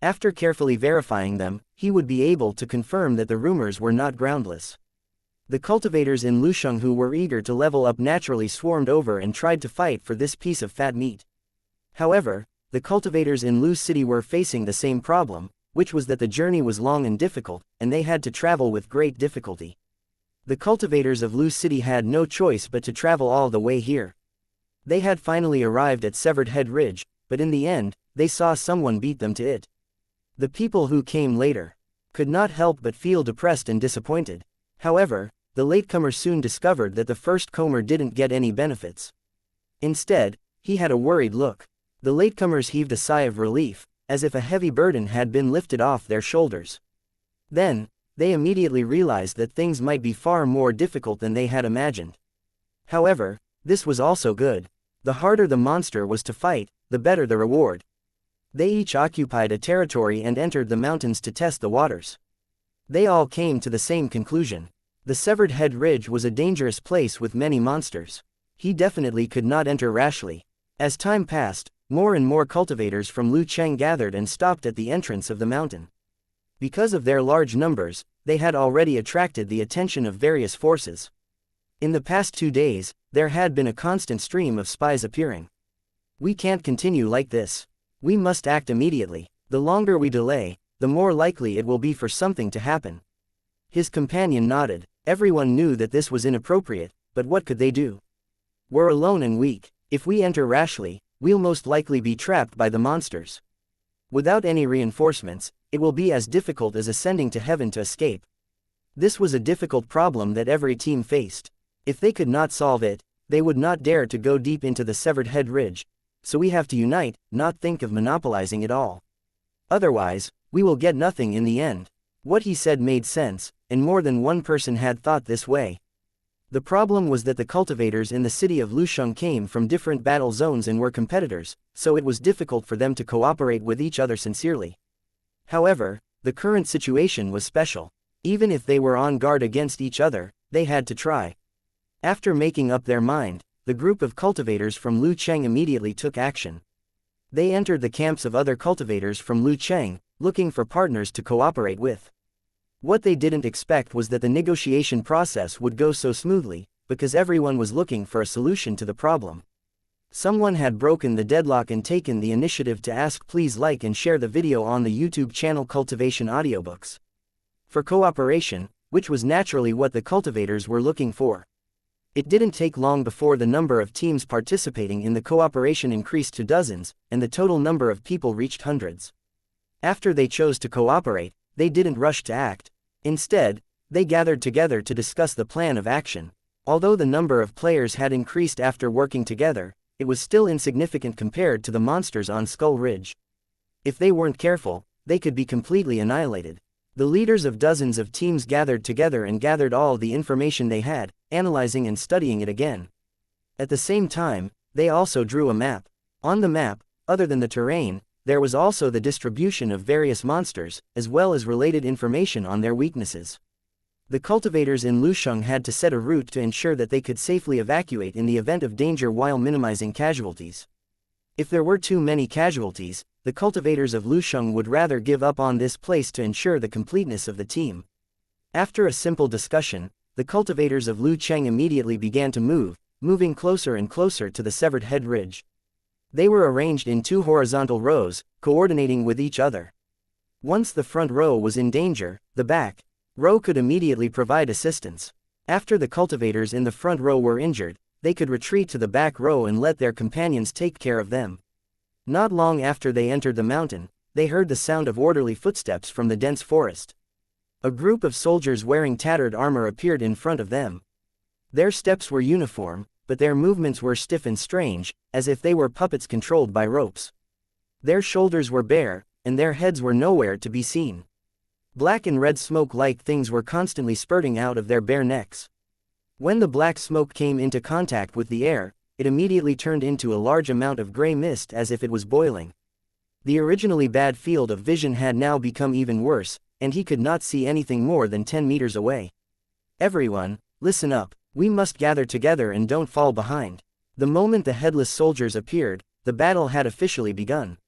S1: After carefully verifying them, he would be able to confirm that the rumors were not groundless. The cultivators in Lusheng who were eager to level up naturally swarmed over and tried to fight for this piece of fat meat. However, the cultivators in Lu City were facing the same problem, which was that the journey was long and difficult, and they had to travel with great difficulty. The cultivators of Lu City had no choice but to travel all the way here. They had finally arrived at Severed Head Ridge, but in the end, they saw someone beat them to it. The people who came later could not help but feel depressed and disappointed. However, the latecomer soon discovered that the first comer didn't get any benefits. Instead, he had a worried look. The latecomers heaved a sigh of relief, as if a heavy burden had been lifted off their shoulders. Then, they immediately realized that things might be far more difficult than they had imagined. However, this was also good. The harder the monster was to fight, the better the reward. They each occupied a territory and entered the mountains to test the waters. They all came to the same conclusion. The Severed Head Ridge was a dangerous place with many monsters. He definitely could not enter rashly. As time passed, more and more cultivators from Lucheng gathered and stopped at the entrance of the mountain. Because of their large numbers, they had already attracted the attention of various forces. In the past 2 days, there had been a constant stream of spies appearing. We can't continue like this. We must act immediately. The longer we delay, the more likely it will be for something to happen. His companion nodded. Everyone knew that this was inappropriate, but what could they do? We're alone and weak. If we enter rashly, we'll most likely be trapped by the monsters. Without any reinforcements, it will be as difficult as ascending to heaven to escape. This was a difficult problem that every team faced. If they could not solve it, they would not dare to go deep into the Severed Head Ridge, so we have to unite, not think of monopolizing it all. Otherwise, we will get nothing in the end. What he said made sense, and more than one person had thought this way. The problem was that the cultivators in the city of Lusheng came from different battle zones and were competitors, so it was difficult for them to cooperate with each other sincerely. However, the current situation was special. Even if they were on guard against each other, they had to try. After making up their mind, the group of cultivators from Lucheng immediately took action. They entered the camps of other cultivators from Lucheng, looking for partners to cooperate with. What they didn't expect was that the negotiation process would go so smoothly, because everyone was looking for a solution to the problem. Someone had broken the deadlock and taken the initiative to ask please like and share the video on the YouTube channel Cultivation Audiobooks. For cooperation, which was naturally what the cultivators were looking for. It didn't take long before the number of teams participating in the cooperation increased to dozens, and the total number of people reached hundreds. After they chose to cooperate, they didn't rush to act. Instead, they gathered together to discuss the plan of action. Although the number of players had increased after working together, it was still insignificant compared to the monsters on Skull Ridge. If they weren't careful, they could be completely annihilated. The leaders of dozens of teams gathered together and gathered all the information they had, analyzing and studying it again. At the same time, they also drew a map. On the map, other than the terrain, there was also the distribution of various monsters, as well as related information on their weaknesses. The cultivators in Lusheng had to set a route to ensure that they could safely evacuate in the event of danger while minimizing casualties. If there were too many casualties, the cultivators of Lusheng would rather give up on this place to ensure the completeness of the team. After a simple discussion, the cultivators of Lucheng immediately began to moving closer and closer to the Severed Head Ridge. They were arranged in 2 horizontal rows, coordinating with each other. Once the front row was in danger, the back row could immediately provide assistance. After the cultivators in the front row were injured, they could retreat to the back row and let their companions take care of them. Not long after they entered the mountain, they heard the sound of orderly footsteps from the dense forest. A group of soldiers wearing tattered armor appeared in front of them. Their steps were uniform, but their movements were stiff and strange, as if they were puppets controlled by ropes. Their shoulders were bare, and their heads were nowhere to be seen. Black and red smoke-like things were constantly spurting out of their bare necks. When the black smoke came into contact with the air, it immediately turned into a large amount of gray mist as if it was boiling. The originally bad field of vision had now become even worse, and he could not see anything more than 10 meters away. Everyone, listen up, we must gather together and don't fall behind. The moment the headless soldiers appeared, the battle had officially begun.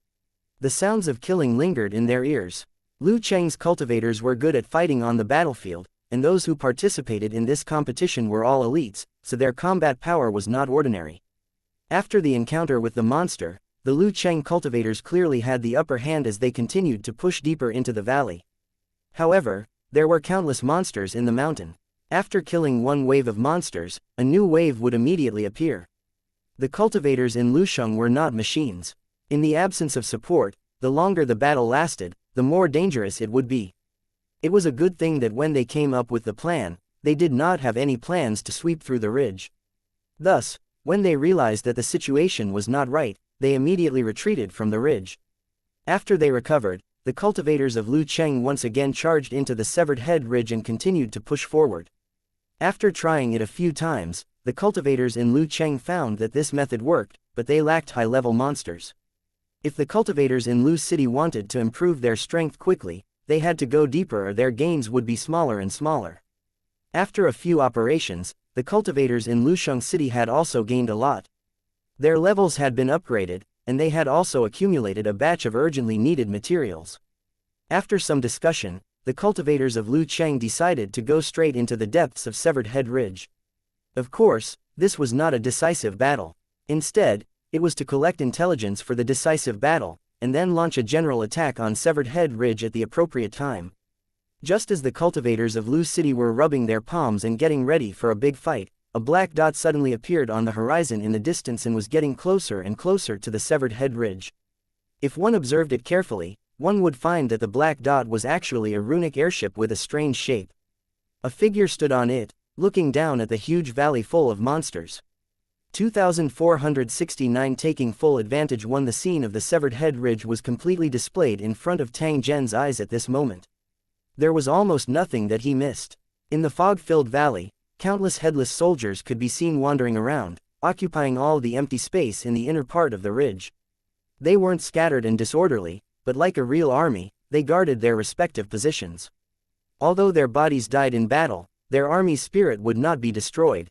S1: The sounds of killing lingered in their ears. Liu Cheng's cultivators were good at fighting on the battlefield, and those who participated in this competition were all elites, so their combat power was not ordinary. After the encounter with the monster, the Liu Cheng cultivators clearly had the upper hand as they continued to push deeper into the valley. However, there were countless monsters in the mountain. After killing one wave of monsters, a new wave would immediately appear. The cultivators in Lusheng were not machines. In the absence of support, the longer the battle lasted, the more dangerous it would be. It was a good thing that when they came up with the plan, they did not have any plans to sweep through the ridge. Thus, when they realized that the situation was not right, they immediately retreated from the ridge. After they recovered, the cultivators of Liu Cheng once again charged into the severed head ridge and continued to push forward. After trying it a few times, the cultivators in Liu Cheng found that this method worked, but they lacked high-level monsters. If the cultivators in Lu City wanted to improve their strength quickly, they had to go deeper or their gains would be smaller and smaller. After a few operations, the cultivators in Lusheng City had also gained a lot. Their levels had been upgraded, and they had also accumulated a batch of urgently needed materials. After some discussion, the cultivators of Liu Cheng decided to go straight into the depths of Severed Head Ridge. Of course, this was not a decisive battle. Instead, it was to collect intelligence for the decisive battle, and then launch a general attack on Severed Head Ridge at the appropriate time. Just as the cultivators of Lu City were rubbing their palms and getting ready for a big fight, a black dot suddenly appeared on the horizon in the distance and was getting closer and closer to the Severed Head Ridge. If one observed it carefully, one would find that the black dot was actually a runic airship with a strange shape. A figure stood on it, looking down at the huge valley full of monsters. 2469 Taking full advantage won. The scene of the Severed Head Ridge was completely displayed in front of Tang Zhen's eyes at this moment. There was almost nothing that he missed. In the fog-filled valley, countless headless soldiers could be seen wandering around, occupying all the empty space in the inner part of the ridge. They weren't scattered and disorderly, but like a real army, they guarded their respective positions. Although their bodies died in battle, their army's spirit would not be destroyed.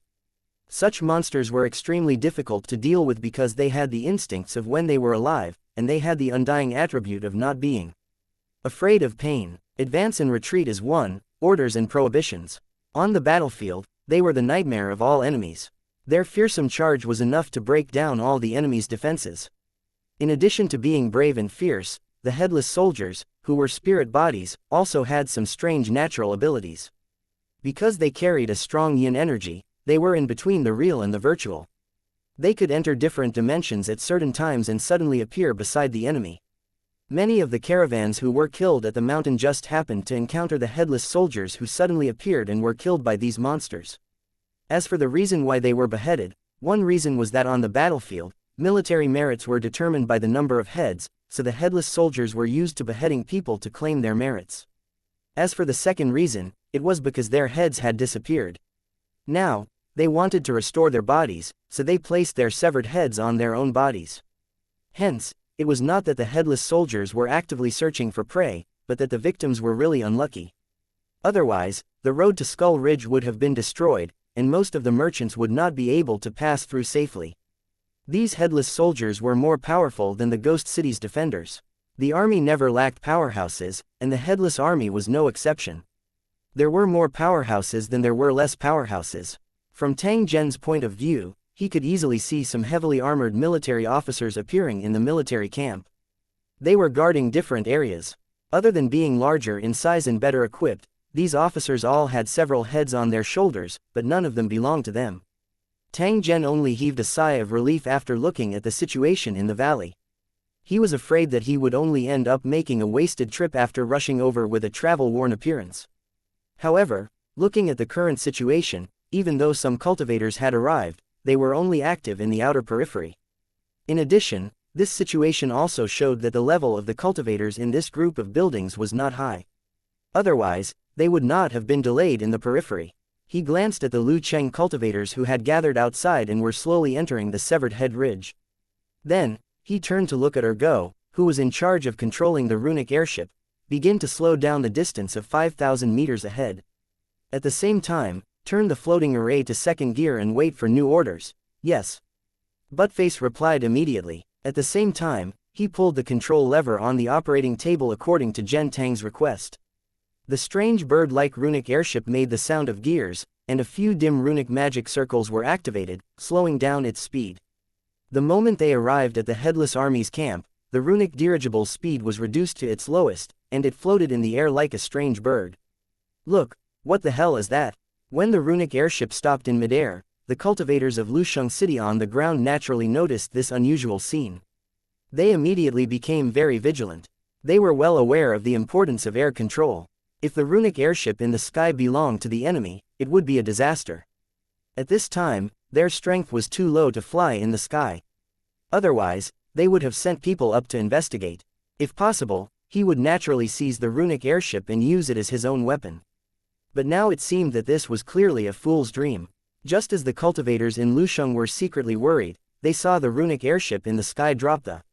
S1: Such monsters were extremely difficult to deal with because they had the instincts of when they were alive, and they had the undying attribute of not being afraid of pain. Advance and retreat as one, orders and prohibitions. On the battlefield, they were the nightmare of all enemies. Their fearsome charge was enough to break down all the enemy's defenses. In addition to being brave and fierce, the headless soldiers, who were spirit bodies, also had some strange natural abilities. Because they carried a strong yin energy, they were in between the real and the virtual. They could enter different dimensions at certain times and suddenly appear beside the enemy. Many of the caravans who were killed at the mountain just happened to encounter the headless soldiers who suddenly appeared and were killed by these monsters. As for the reason why they were beheaded, one reason was that on the battlefield, military merits were determined by the number of heads, so the headless soldiers were used to beheading people to claim their merits. As for the second reason, it was because their heads had disappeared. Now, they wanted to restore their bodies, so they placed their severed heads on their own bodies. Hence, it was not that the headless soldiers were actively searching for prey, but that the victims were really unlucky. Otherwise, the road to Skull Ridge would have been destroyed, and most of the merchants would not be able to pass through safely. These headless soldiers were more powerful than the Ghost City's defenders. The army never lacked powerhouses, and the headless army was no exception. There were more powerhouses than there were less powerhouses. From Tang Zhen's point of view, he could easily see some heavily armored military officers appearing in the military camp. They were guarding different areas. Other than being larger in size and better equipped, these officers all had several heads on their shoulders, but none of them belonged to them. Tang Zhen only heaved a sigh of relief after looking at the situation in the valley. He was afraid that he would only end up making a wasted trip after rushing over with a travel-worn appearance. However, looking at the current situation, even though some cultivators had arrived, they were only active in the outer periphery. In addition, this situation also showed that the level of the cultivators in this group of buildings was not high. Otherwise, they would not have been delayed in the periphery. He glanced at the Lu Cheng cultivators who had gathered outside and were slowly entering the severed head ridge. Then, he turned to look at Ergo, who was in charge of controlling the runic airship, begin to slow down the distance of 5,000 meters ahead. At the same time, turn the floating array to second gear and wait for new orders. Yes. Buttface replied immediately. At the same time, he pulled the control lever on the operating table according to Zhen Tang's request. The strange bird-like runic airship made the sound of gears, and a few dim runic magic circles were activated, slowing down its speed. The moment they arrived at the Headless Army's camp, the runic dirigible's speed was reduced to its lowest, and it floated in the air like a strange bird. Look, what the hell is that? When the runic airship stopped in midair, the cultivators of Lusheng City on the ground naturally noticed this unusual scene. They immediately became very vigilant. They were well aware of the importance of air control. If the runic airship in the sky belonged to the enemy, it would be a disaster. At this time, their strength was too low to fly in the sky. Otherwise, they would have sent people up to investigate. If possible, he would naturally seize the runic airship and use it as his own weapon. But now it seemed that this was clearly a fool's dream. Just as the cultivators in Lusheng were secretly worried, they saw the runic airship in the sky drop the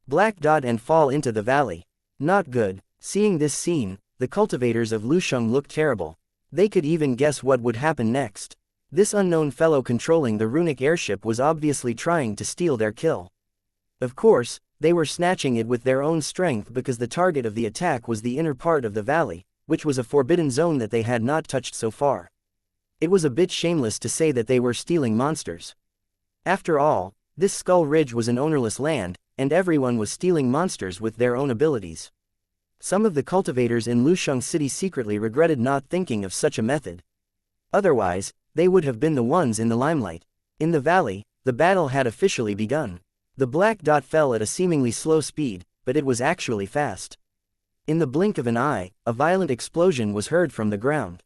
S1: black dot and fall into the valley. Not good. Seeing this scene, the cultivators of Lusheng looked terrible. They could even guess what would happen next. This unknown fellow controlling the runic airship was obviously trying to steal their kill. Of course, they were snatching it with their own strength because the target of the attack was the inner part of the valley, which was a forbidden zone that they had not touched so far. It was a bit shameless to say that they were stealing monsters. After all, this Skull Ridge was an ownerless land, and everyone was stealing monsters with their own abilities. Some of the cultivators in Lusheng City secretly regretted not thinking of such a method. Otherwise, they would have been the ones in the limelight. In the valley, the battle had officially begun. The black dot fell at a seemingly slow speed, but it was actually fast. In the blink of an eye, a violent explosion was heard from the ground.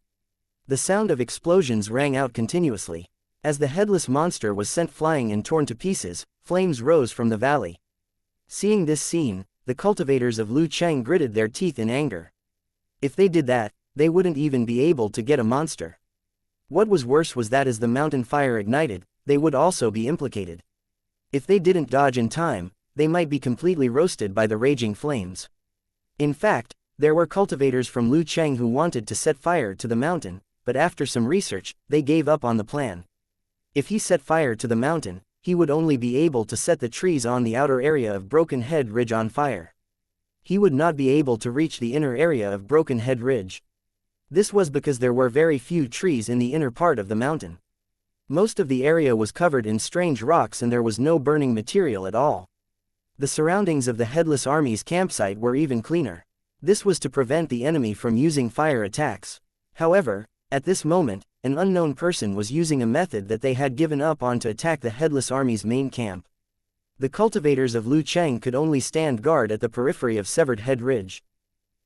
S1: The sound of explosions rang out continuously. As the headless monster was sent flying and torn to pieces, flames rose from the valley. Seeing this scene, the cultivators of Lu Cheng gritted their teeth in anger. If they did that, they wouldn't even be able to get a monster. What was worse was that as the mountain fire ignited, they would also be implicated. If they didn't dodge in time, they might be completely roasted by the raging flames. In fact, there were cultivators from Lu Cheng who wanted to set fire to the mountain, but after some research, they gave up on the plan. If he set fire to the mountain, he would only be able to set the trees on the outer area of Broken Head Ridge on fire. He would not be able to reach the inner area of Broken Head Ridge. This was because there were very few trees in the inner part of the mountain. Most of the area was covered in strange rocks and there was no burning material at all. The surroundings of the Headless Army's campsite were even cleaner. This was to prevent the enemy from using fire attacks. However, at this moment, an unknown person was using a method that they had given up on to attack the Headless Army's main camp. The cultivators of Lu Cheng could only stand guard at the periphery of Severed Head Ridge.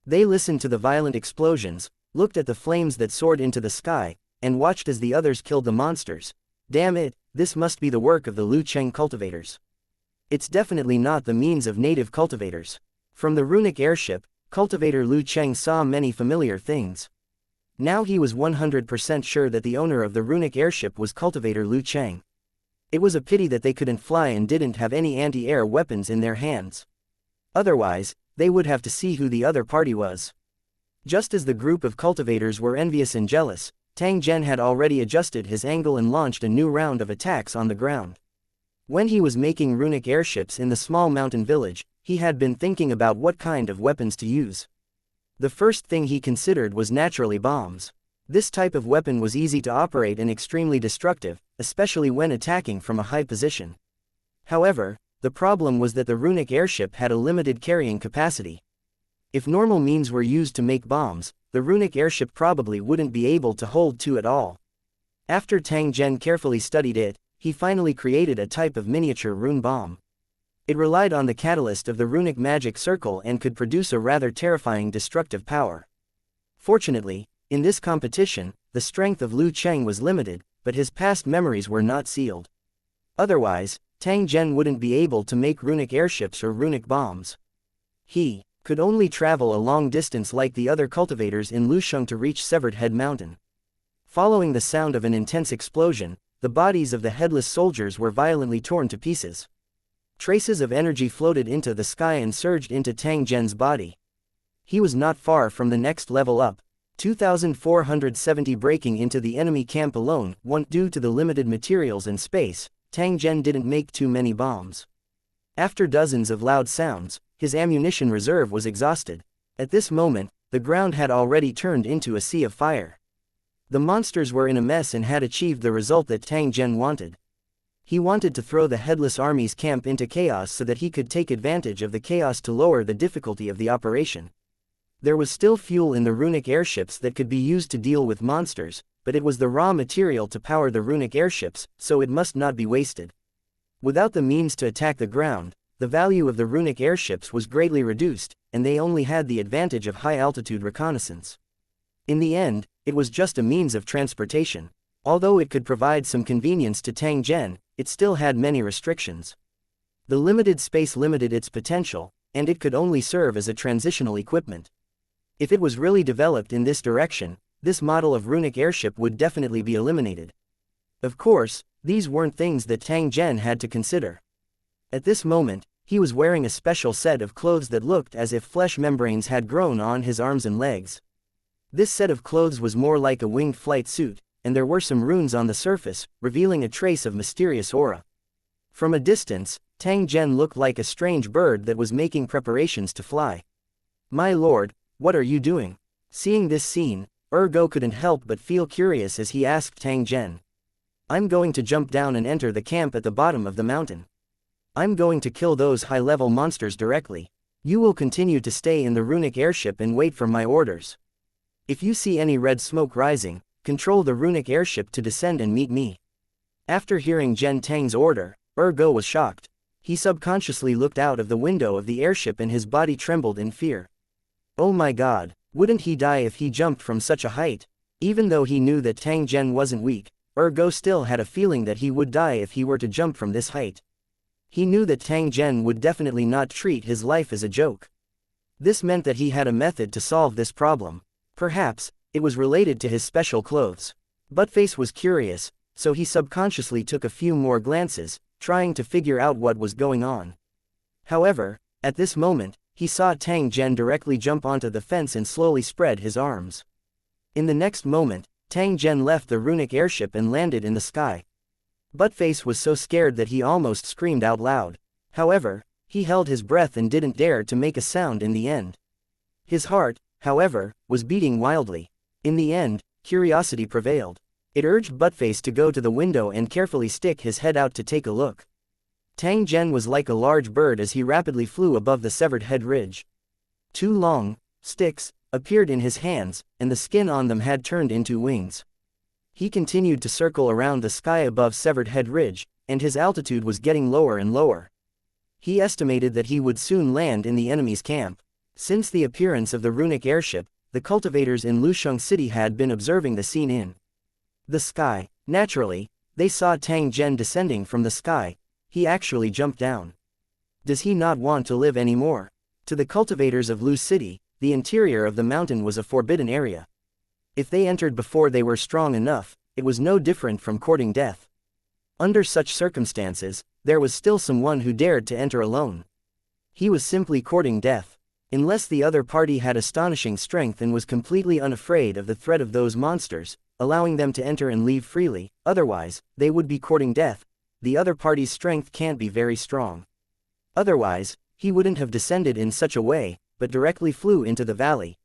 S1: They listened to the violent explosions, looked at the flames that soared into the sky, and watched as the others killed the monsters. Damn it, this must be the work of the Lu Cheng cultivators. It's definitely not the means of native cultivators. From the runic airship, cultivator Lu Cheng saw many familiar things. Now he was 100% sure that the owner of the runic airship was cultivator Lu Cheng. It was a pity that they couldn't fly and didn't have any anti-air weapons in their hands. Otherwise, they would have to see who the other party was. Just as the group of cultivators were envious and jealous, Tang Zhen had already adjusted his angle and launched a new round of attacks on the ground. When he was making runic airships in the small mountain village, he had been thinking about what kind of weapons to use. The first thing he considered was naturally bombs. This type of weapon was easy to operate and extremely destructive, especially when attacking from a high position. However, the problem was that the runic airship had a limited carrying capacity. If normal means were used to make bombs, the runic airship probably wouldn't be able to hold two at all. After Tang Zhen carefully studied it, he finally created a type of miniature rune bomb. It relied on the catalyst of the runic magic circle and could produce a rather terrifying destructive power. Fortunately, in this competition, the strength of Lu Cheng was limited, but his past memories were not sealed. Otherwise, Tang Zhen wouldn't be able to make runic airships or runic bombs. He could only travel a long distance like the other cultivators in Lusheng to reach Severed Head Mountain. Following the sound of an intense explosion, the bodies of the headless soldiers were violently torn to pieces. Traces of energy floated into the sky and surged into Tang Zhen's body. He was not far from the next level up. 2,470 breaking into the enemy camp alone. Due to the limited materials and space, Tang Zhen didn't make too many bombs. After dozens of loud sounds, his ammunition reserve was exhausted. At this moment, the ground had already turned into a sea of fire. The monsters were in a mess and had achieved the result that Tang Zhen wanted. He wanted to throw the headless army's camp into chaos so that he could take advantage of the chaos to lower the difficulty of the operation. There was still fuel in the runic airships that could be used to deal with monsters, but it was the raw material to power the runic airships, so it must not be wasted. Without the means to attack the ground, the value of the runic airships was greatly reduced, and they only had the advantage of high-altitude reconnaissance. In the end, it was just a means of transportation. Although it could provide some convenience to Tang Zhen, it still had many restrictions. The limited space limited its potential, and it could only serve as a transitional equipment. If it was really developed in this direction, this model of runic airship would definitely be eliminated. Of course, these weren't things that Tang Zhen had to consider. At this moment, he was wearing a special set of clothes that looked as if flesh membranes had grown on his arms and legs. This set of clothes was more like a winged flight suit, and there were some runes on the surface, revealing a trace of mysterious aura. From a distance, Tang Zhen looked like a strange bird that was making preparations to fly. "My lord, what are you doing?" Seeing this scene, Go couldn't help but feel curious as he asked Tang Zhen. "I'm going to jump down and enter the camp at the bottom of the mountain. I'm going to kill those high-level monsters directly. You will continue to stay in the runic airship and wait for my orders. If you see any red smoke rising, control the runic airship to descend and meet me." After hearing Zhen Tang's order, Go was shocked. He subconsciously looked out of the window of the airship and his body trembled in fear. Oh my god, wouldn't he die if he jumped from such a height? Even though he knew that Tang Zhen wasn't weak, Go still had a feeling that he would die if he were to jump from this height. He knew that Tang Zhen would definitely not treat his life as a joke. This meant that he had a method to solve this problem. Perhaps, it was related to his special clothes. Buttface was curious, so he subconsciously took a few more glances, trying to figure out what was going on. However, at this moment, he saw Tang Zhen directly jump onto the fence and slowly spread his arms. In the next moment, Tang Zhen left the runic airship and landed in the sky. Buttface was so scared that he almost screamed out loud. However, he held his breath and didn't dare to make a sound in the end. His heart, however, was beating wildly. In the end, curiosity prevailed. It urged Buttface to go to the window and carefully stick his head out to take a look. Tang Zhen was like a large bird as he rapidly flew above the severed head ridge. Two long sticks appeared in his hands, and the skin on them had turned into wings. He continued to circle around the sky above severed head ridge, and his altitude was getting lower and lower. He estimated that he would soon land in the enemy's camp. Since the appearance of the runic airship, the cultivators in Lusheng City had been observing the scene in the sky. Naturally, they saw Tang Zhen descending from the sky. He actually jumped down. Does he not want to live anymore? To the cultivators of Lu City, the interior of the mountain was a forbidden area. If they entered before they were strong enough, it was no different from courting death. Under such circumstances, there was still someone who dared to enter alone. He was simply courting death. Unless the other party had astonishing strength and was completely unafraid of the threat of those monsters, allowing them to enter and leave freely, otherwise, they would be courting death. The other party's strength can't be very strong. Otherwise, he wouldn't have descended in such a way, but directly flew into the valley.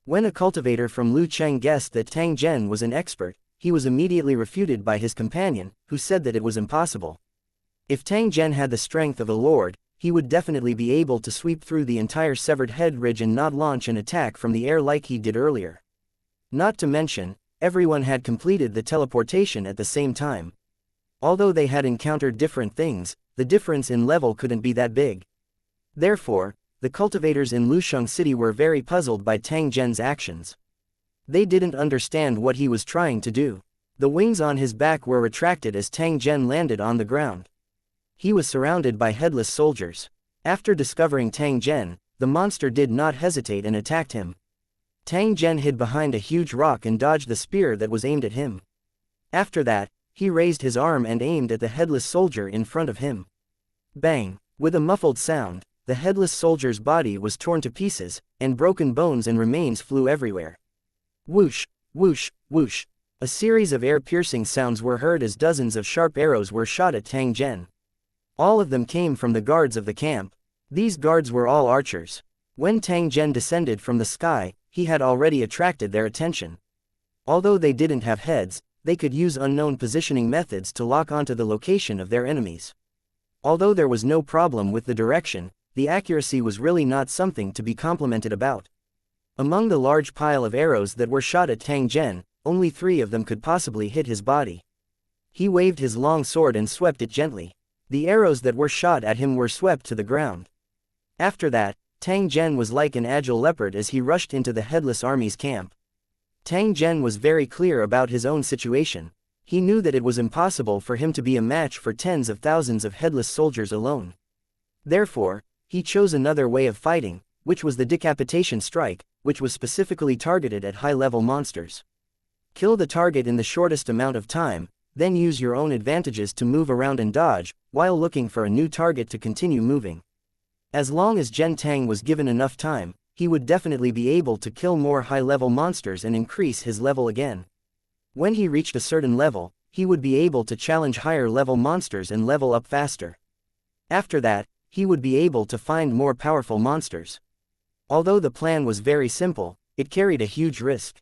S1: When a cultivator from Lucheng guessed that Tang Zhen was an expert, he was immediately refuted by his companion, who said that it was impossible. If Tang Zhen had the strength of a lord, he would definitely be able to sweep through the entire severed head ridge and not launch an attack from the air like he did earlier. Not to mention, everyone had completed the teleportation at the same time. Although they had encountered different things, the difference in level couldn't be that big. Therefore, the cultivators in Lusheng City were very puzzled by Tang Zhen's actions. They didn't understand what he was trying to do. The wings on his back were retracted as Tang Zhen landed on the ground. He was surrounded by headless soldiers. After discovering Tang Zhen, the monster did not hesitate and attacked him. Tang Zhen hid behind a huge rock and dodged the spear that was aimed at him. After that, he raised his arm and aimed at the headless soldier in front of him. Bang! With a muffled sound, the headless soldier's body was torn to pieces, and broken bones and remains flew everywhere. Whoosh, whoosh, whoosh. A series of air-piercing sounds were heard as dozens of sharp arrows were shot at Tang Zhen. All of them came from the guards of the camp. These guards were all archers. When Tang Zhen descended from the sky, he had already attracted their attention. Although they didn't have heads, they could use unknown positioning methods to lock onto the location of their enemies. Although there was no problem with the direction, the accuracy was really not something to be complimented about. Among the large pile of arrows that were shot at Tang Zhen, only 3 of them could possibly hit his body. He waved his long sword and swept it gently. The arrows that were shot at him were swept to the ground. After that, Tang Zhen was like an agile leopard as he rushed into the headless army's camp. Tang Zhen was very clear about his own situation. He knew that it was impossible for him to be a match for tens of thousands of headless soldiers alone. Therefore, he chose another way of fighting, which was the decapitation strike, which was specifically targeted at high-level monsters. Kill the target in the shortest amount of time, then use your own advantages to move around and dodge, while looking for a new target to continue moving. As long as Zhen Tang was given enough time, he would definitely be able to kill more high-level monsters and increase his level again. When he reached a certain level, he would be able to challenge higher-level monsters and level up faster. After that, he would be able to find more powerful monsters. Although the plan was very simple, it carried a huge risk.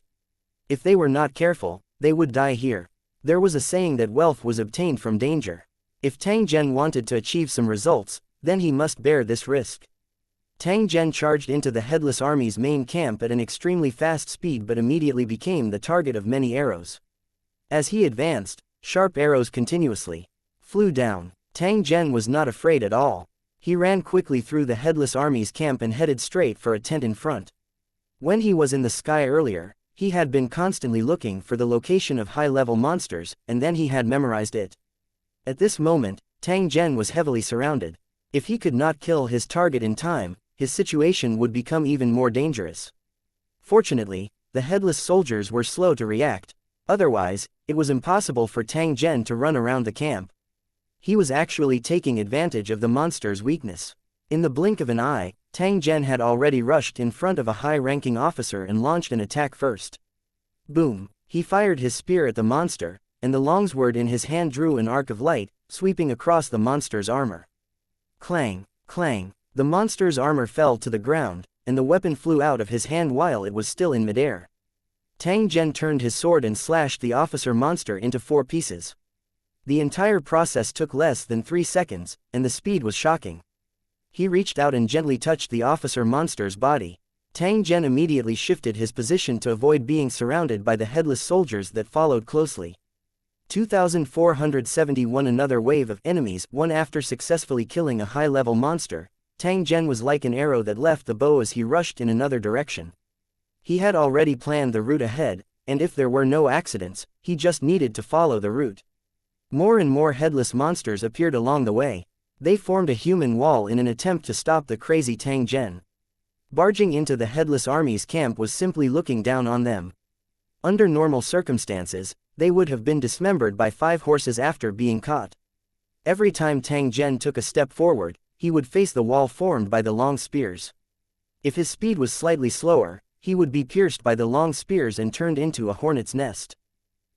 S1: If they were not careful, they would die here. There was a saying that wealth was obtained from danger. If Tang Zhen wanted to achieve some results, then he must bear this risk. Tang Zhen charged into the headless army's main camp at an extremely fast speed but immediately became the target of many arrows. As he advanced, sharp arrows continuously flew down. Tang Zhen was not afraid at all. He ran quickly through the headless army's camp and headed straight for a tent in front. When he was in the sky earlier, he had been constantly looking for the location of high-level monsters, and then he had memorized it. At this moment, Tang Zhen was heavily surrounded. If he could not kill his target in time, his situation would become even more dangerous. Fortunately, the headless soldiers were slow to react. Otherwise, it was impossible for Tang Zhen to run around the camp. He was actually taking advantage of the monster's weakness. In the blink of an eye, Tang Zhen had already rushed in front of a high-ranking officer and launched an attack first. Boom! He fired his spear at the monster, and the longsword in his hand drew an arc of light, sweeping across the monster's armor. Clang! Clang! The monster's armor fell to the ground, and the weapon flew out of his hand while it was still in midair. Tang Zhen turned his sword and slashed the officer monster into 4 pieces. The entire process took less than 3 seconds, and the speed was shocking. He reached out and gently touched the officer monster's body. Tang Zhen immediately shifted his position to avoid being surrounded by the headless soldiers that followed closely. 2471 Another wave of enemies. One after successfully killing a high-level monster, Tang Zhen was like an arrow that left the bow as he rushed in another direction. He had already planned the route ahead, and if there were no accidents, he just needed to follow the route. More and more headless monsters appeared along the way. They formed a human wall in an attempt to stop the crazy Tang Zhen. Barging into the headless army's camp was simply looking down on them. Under normal circumstances, they would have been dismembered by 5 horses after being caught. Every time Tang Zhen took a step forward, he would face the wall formed by the long spears. If his speed was slightly slower, he would be pierced by the long spears and turned into a hornet's nest.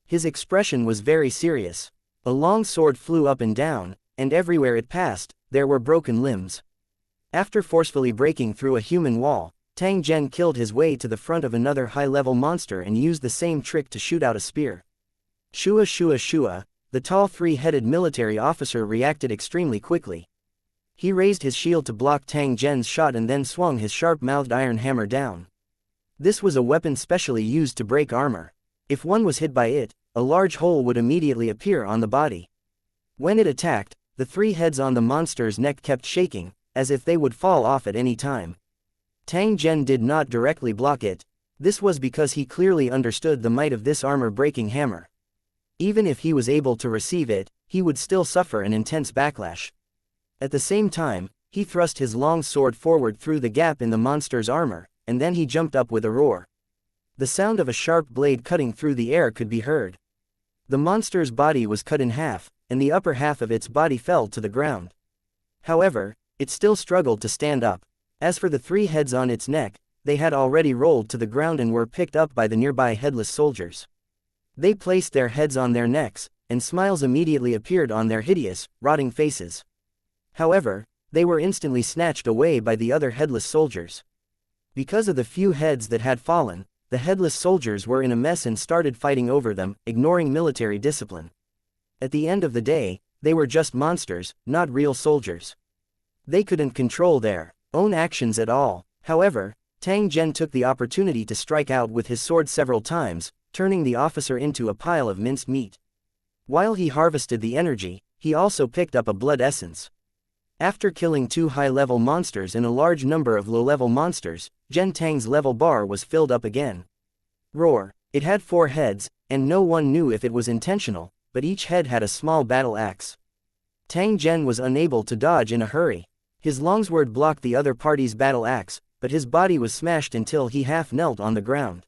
S1: His expression was very serious. A long sword flew up and down, and everywhere it passed, there were broken limbs. After forcefully breaking through a human wall, Tang Zhen killed his way to the front of another high-level monster and used the same trick to shoot out a spear. Shua shua shua, the tall 3-headed military officer reacted extremely quickly. He raised his shield to block Tang Zhen's shot and then swung his sharp-mouthed iron hammer down. This was a weapon specially used to break armor. If one was hit by it, a large hole would immediately appear on the body. When it attacked, the 3 heads on the monster's neck kept shaking, as if they would fall off at any time. Tang Zhen did not directly block it. This was because he clearly understood the might of this armor-breaking hammer. Even if he was able to receive it, he would still suffer an intense backlash. At the same time, he thrust his long sword forward through the gap in the monster's armor, and then he jumped up with a roar. The sound of a sharp blade cutting through the air could be heard. The monster's body was cut in half, and the upper half of its body fell to the ground. However, it still struggled to stand up. As for the 3 heads on its neck, they had already rolled to the ground and were picked up by the nearby headless soldiers. They placed their heads on their necks, and smiles immediately appeared on their hideous, rotting faces. However, they were instantly snatched away by the other headless soldiers. Because of the few heads that had fallen, the headless soldiers were in a mess and started fighting over them, ignoring military discipline. At the end of the day, they were just monsters, not real soldiers. They couldn't control their own actions at all. However, Tang Zhen took the opportunity to strike out with his sword several times, turning the officer into a pile of minced meat. While he harvested the energy, he also picked up a blood essence. After killing 2 high-level monsters and a large number of low-level monsters, Zhen Tang's level bar was filled up again. Roar! It had 4 heads, and no one knew if it was intentional, but each head had a small battle axe. Tang Zhen was unable to dodge in a hurry. His longsword blocked the other party's battle axe, but his body was smashed until he half knelt on the ground.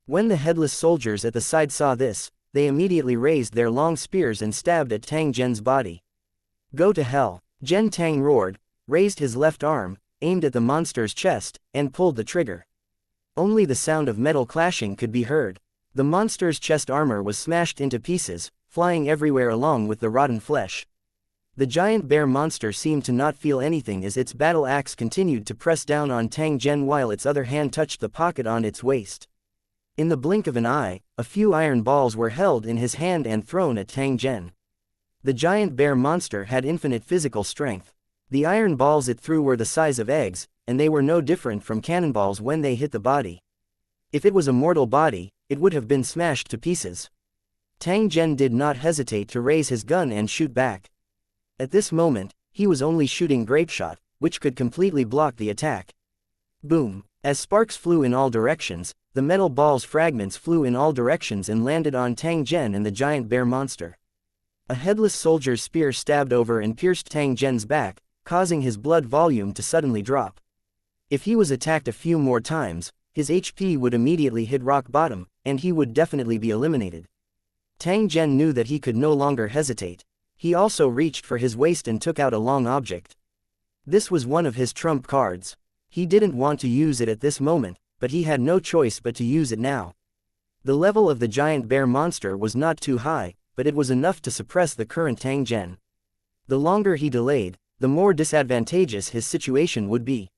S1: When the headless soldiers at the side saw this, they immediately raised their long spears and stabbed at Tang Zhen's body. Go to hell! Zhen Tang roared, raised his left arm, aimed at the monster's chest, and pulled the trigger. Only the sound of metal clashing could be heard. The monster's chest armor was smashed into pieces, flying everywhere along with the rotten flesh. The giant bear monster seemed to not feel anything as its battle axe continued to press down on Tang Zhen while its other hand touched the pocket on its waist. In the blink of an eye, a few iron balls were held in his hand and thrown at Tang Zhen. The giant bear monster had infinite physical strength. The iron balls it threw were the size of eggs, and they were no different from cannonballs when they hit the body. If it was a mortal body, it would have been smashed to pieces. Tang Zhen did not hesitate to raise his gun and shoot back. At this moment, he was only shooting grapeshot, which could completely block the attack. Boom! As sparks flew in all directions, the metal ball's fragments flew in all directions and landed on Tang Zhen and the giant bear monster. A headless soldier's spear stabbed over and pierced Tang Zhen's back, causing his blood volume to suddenly drop. If he was attacked a few more times, his HP would immediately hit rock bottom, and he would definitely be eliminated. Tang Zhen knew that he could no longer hesitate. He also reached for his waist and took out a long object. This was one of his trump cards. He didn't want to use it at this moment, but he had no choice but to use it now. The level of the giant bear monster was not too high, but it was enough to suppress the current Tang Zhen. The longer he delayed, the more disadvantageous his situation would be.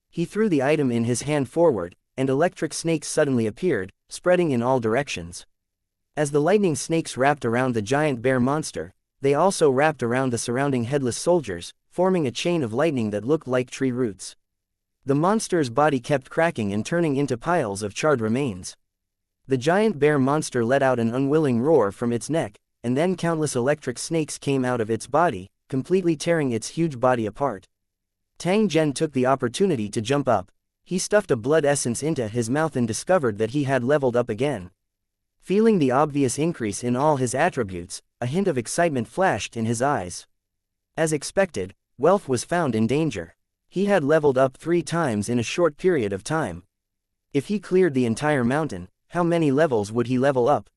S1: He threw the item in his hand forward, and electric snakes suddenly appeared, spreading in all directions. As the lightning snakes wrapped around the giant bear monster, they also wrapped around the surrounding headless soldiers, forming a chain of lightning that looked like tree roots. The monster's body kept cracking and turning into piles of charred remains. The giant bear monster let out an unwilling roar from its neck, and then countless electric snakes came out of its body, completely tearing its huge body apart. Tang Zhen took the opportunity to jump up. He stuffed a blood essence into his mouth and discovered that he had leveled up again. Feeling the obvious increase in all his attributes, a hint of excitement flashed in his eyes. As expected, wealth was found in danger. He had leveled up 3 times in a short period of time. If he cleared the entire mountain, how many levels would he level up?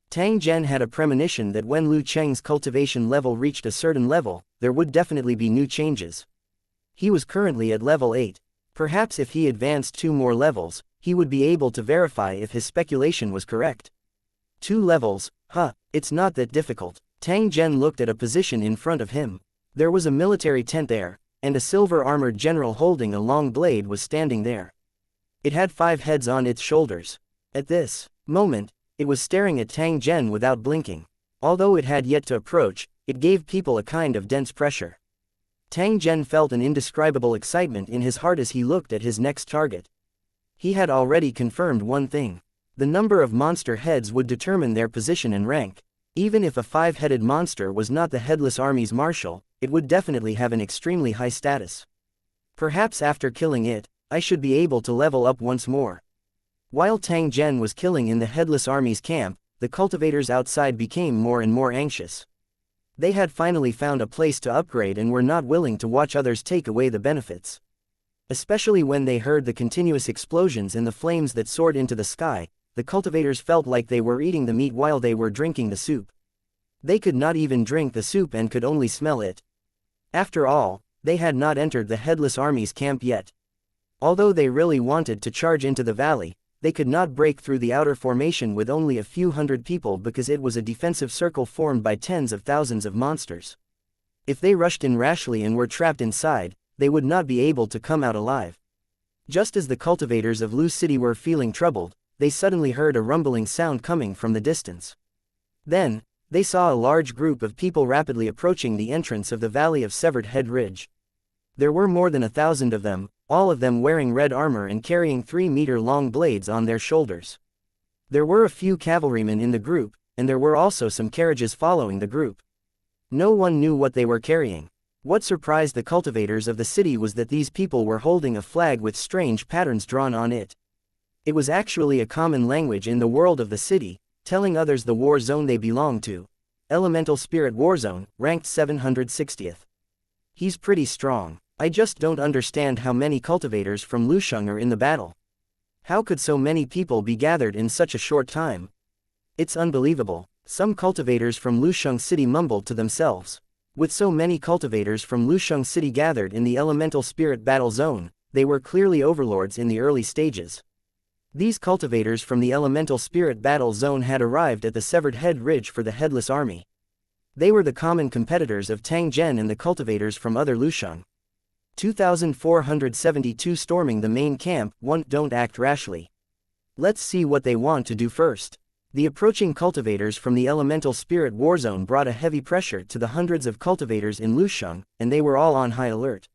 S1: Tang Zhen had a premonition that when Lu Cheng's cultivation level reached a certain level, there would definitely be new changes. He was currently at level 8. Perhaps if he advanced 2 more levels, he would be able to verify if his speculation was correct. 2 levels, it's not that difficult. Tang Zhen looked at a position in front of him. There was a military tent there, and a silver-armored general holding a long blade was standing there. It had 5 heads on its shoulders. At this moment, it was staring at Tang Zhen without blinking. Although it had yet to approach, it gave people a kind of dense pressure. Tang Zhen felt an indescribable excitement in his heart as he looked at his next target. He had already confirmed one thing. The number of monster heads would determine their position and rank. Even if a 5-headed monster was not the headless army's marshal, it would definitely have an extremely high status. Perhaps after killing it, I should be able to level up once more. While Tang Zhen was killing in the headless army's camp, the cultivators outside became more and more anxious. They had finally found a place to upgrade and were not willing to watch others take away the benefits. Especially when they heard the continuous explosions and the flames that soared into the sky, the cultivators felt like they were eating the meat while they were drinking the soup. They could not even drink the soup and could only smell it. After all, they had not entered the Headless Army's camp yet. Although they really wanted to charge into the valley, they could not break through the outer formation with only a few hundred people because it was a defensive circle formed by tens of thousands of monsters. If they rushed in rashly and were trapped inside, they would not be able to come out alive. Just as the cultivators of Lu City were feeling troubled, they suddenly heard a rumbling sound coming from the distance. Then, they saw a large group of people rapidly approaching the entrance of the Valley of Severed Head Ridge. There were more than 1,000 of them, all of them wearing red armor and carrying 3-meter-long blades on their shoulders. There were a few cavalrymen in the group, and there were also some carriages following the group. No one knew what they were carrying. What surprised the cultivators of the city was that these people were holding a flag with strange patterns drawn on it. It was actually a common language in the world of the city, telling others the war zone they belonged to. Elemental Spirit War Zone, ranked 760th. He's pretty strong. I just don't understand how many cultivators from Lusheng are in the battle. How could so many people be gathered in such a short time? It's unbelievable. Some cultivators from Lusheng City mumbled to themselves. With so many cultivators from Lusheng City gathered in the Elemental Spirit Battle Zone, they were clearly overlords in the early stages. These cultivators from the Elemental Spirit Battle Zone had arrived at the Severed Head Ridge for the Headless Army. They were the common competitors of Tang Zhen and the cultivators from other Lusheng. 2,472 storming the main camp. 1. Don't act rashly. Let's see what they want to do first. The approaching cultivators from the Elemental Spirit War Zone brought a heavy pressure to the hundreds of cultivators in Lusheng, and they were all on high alert.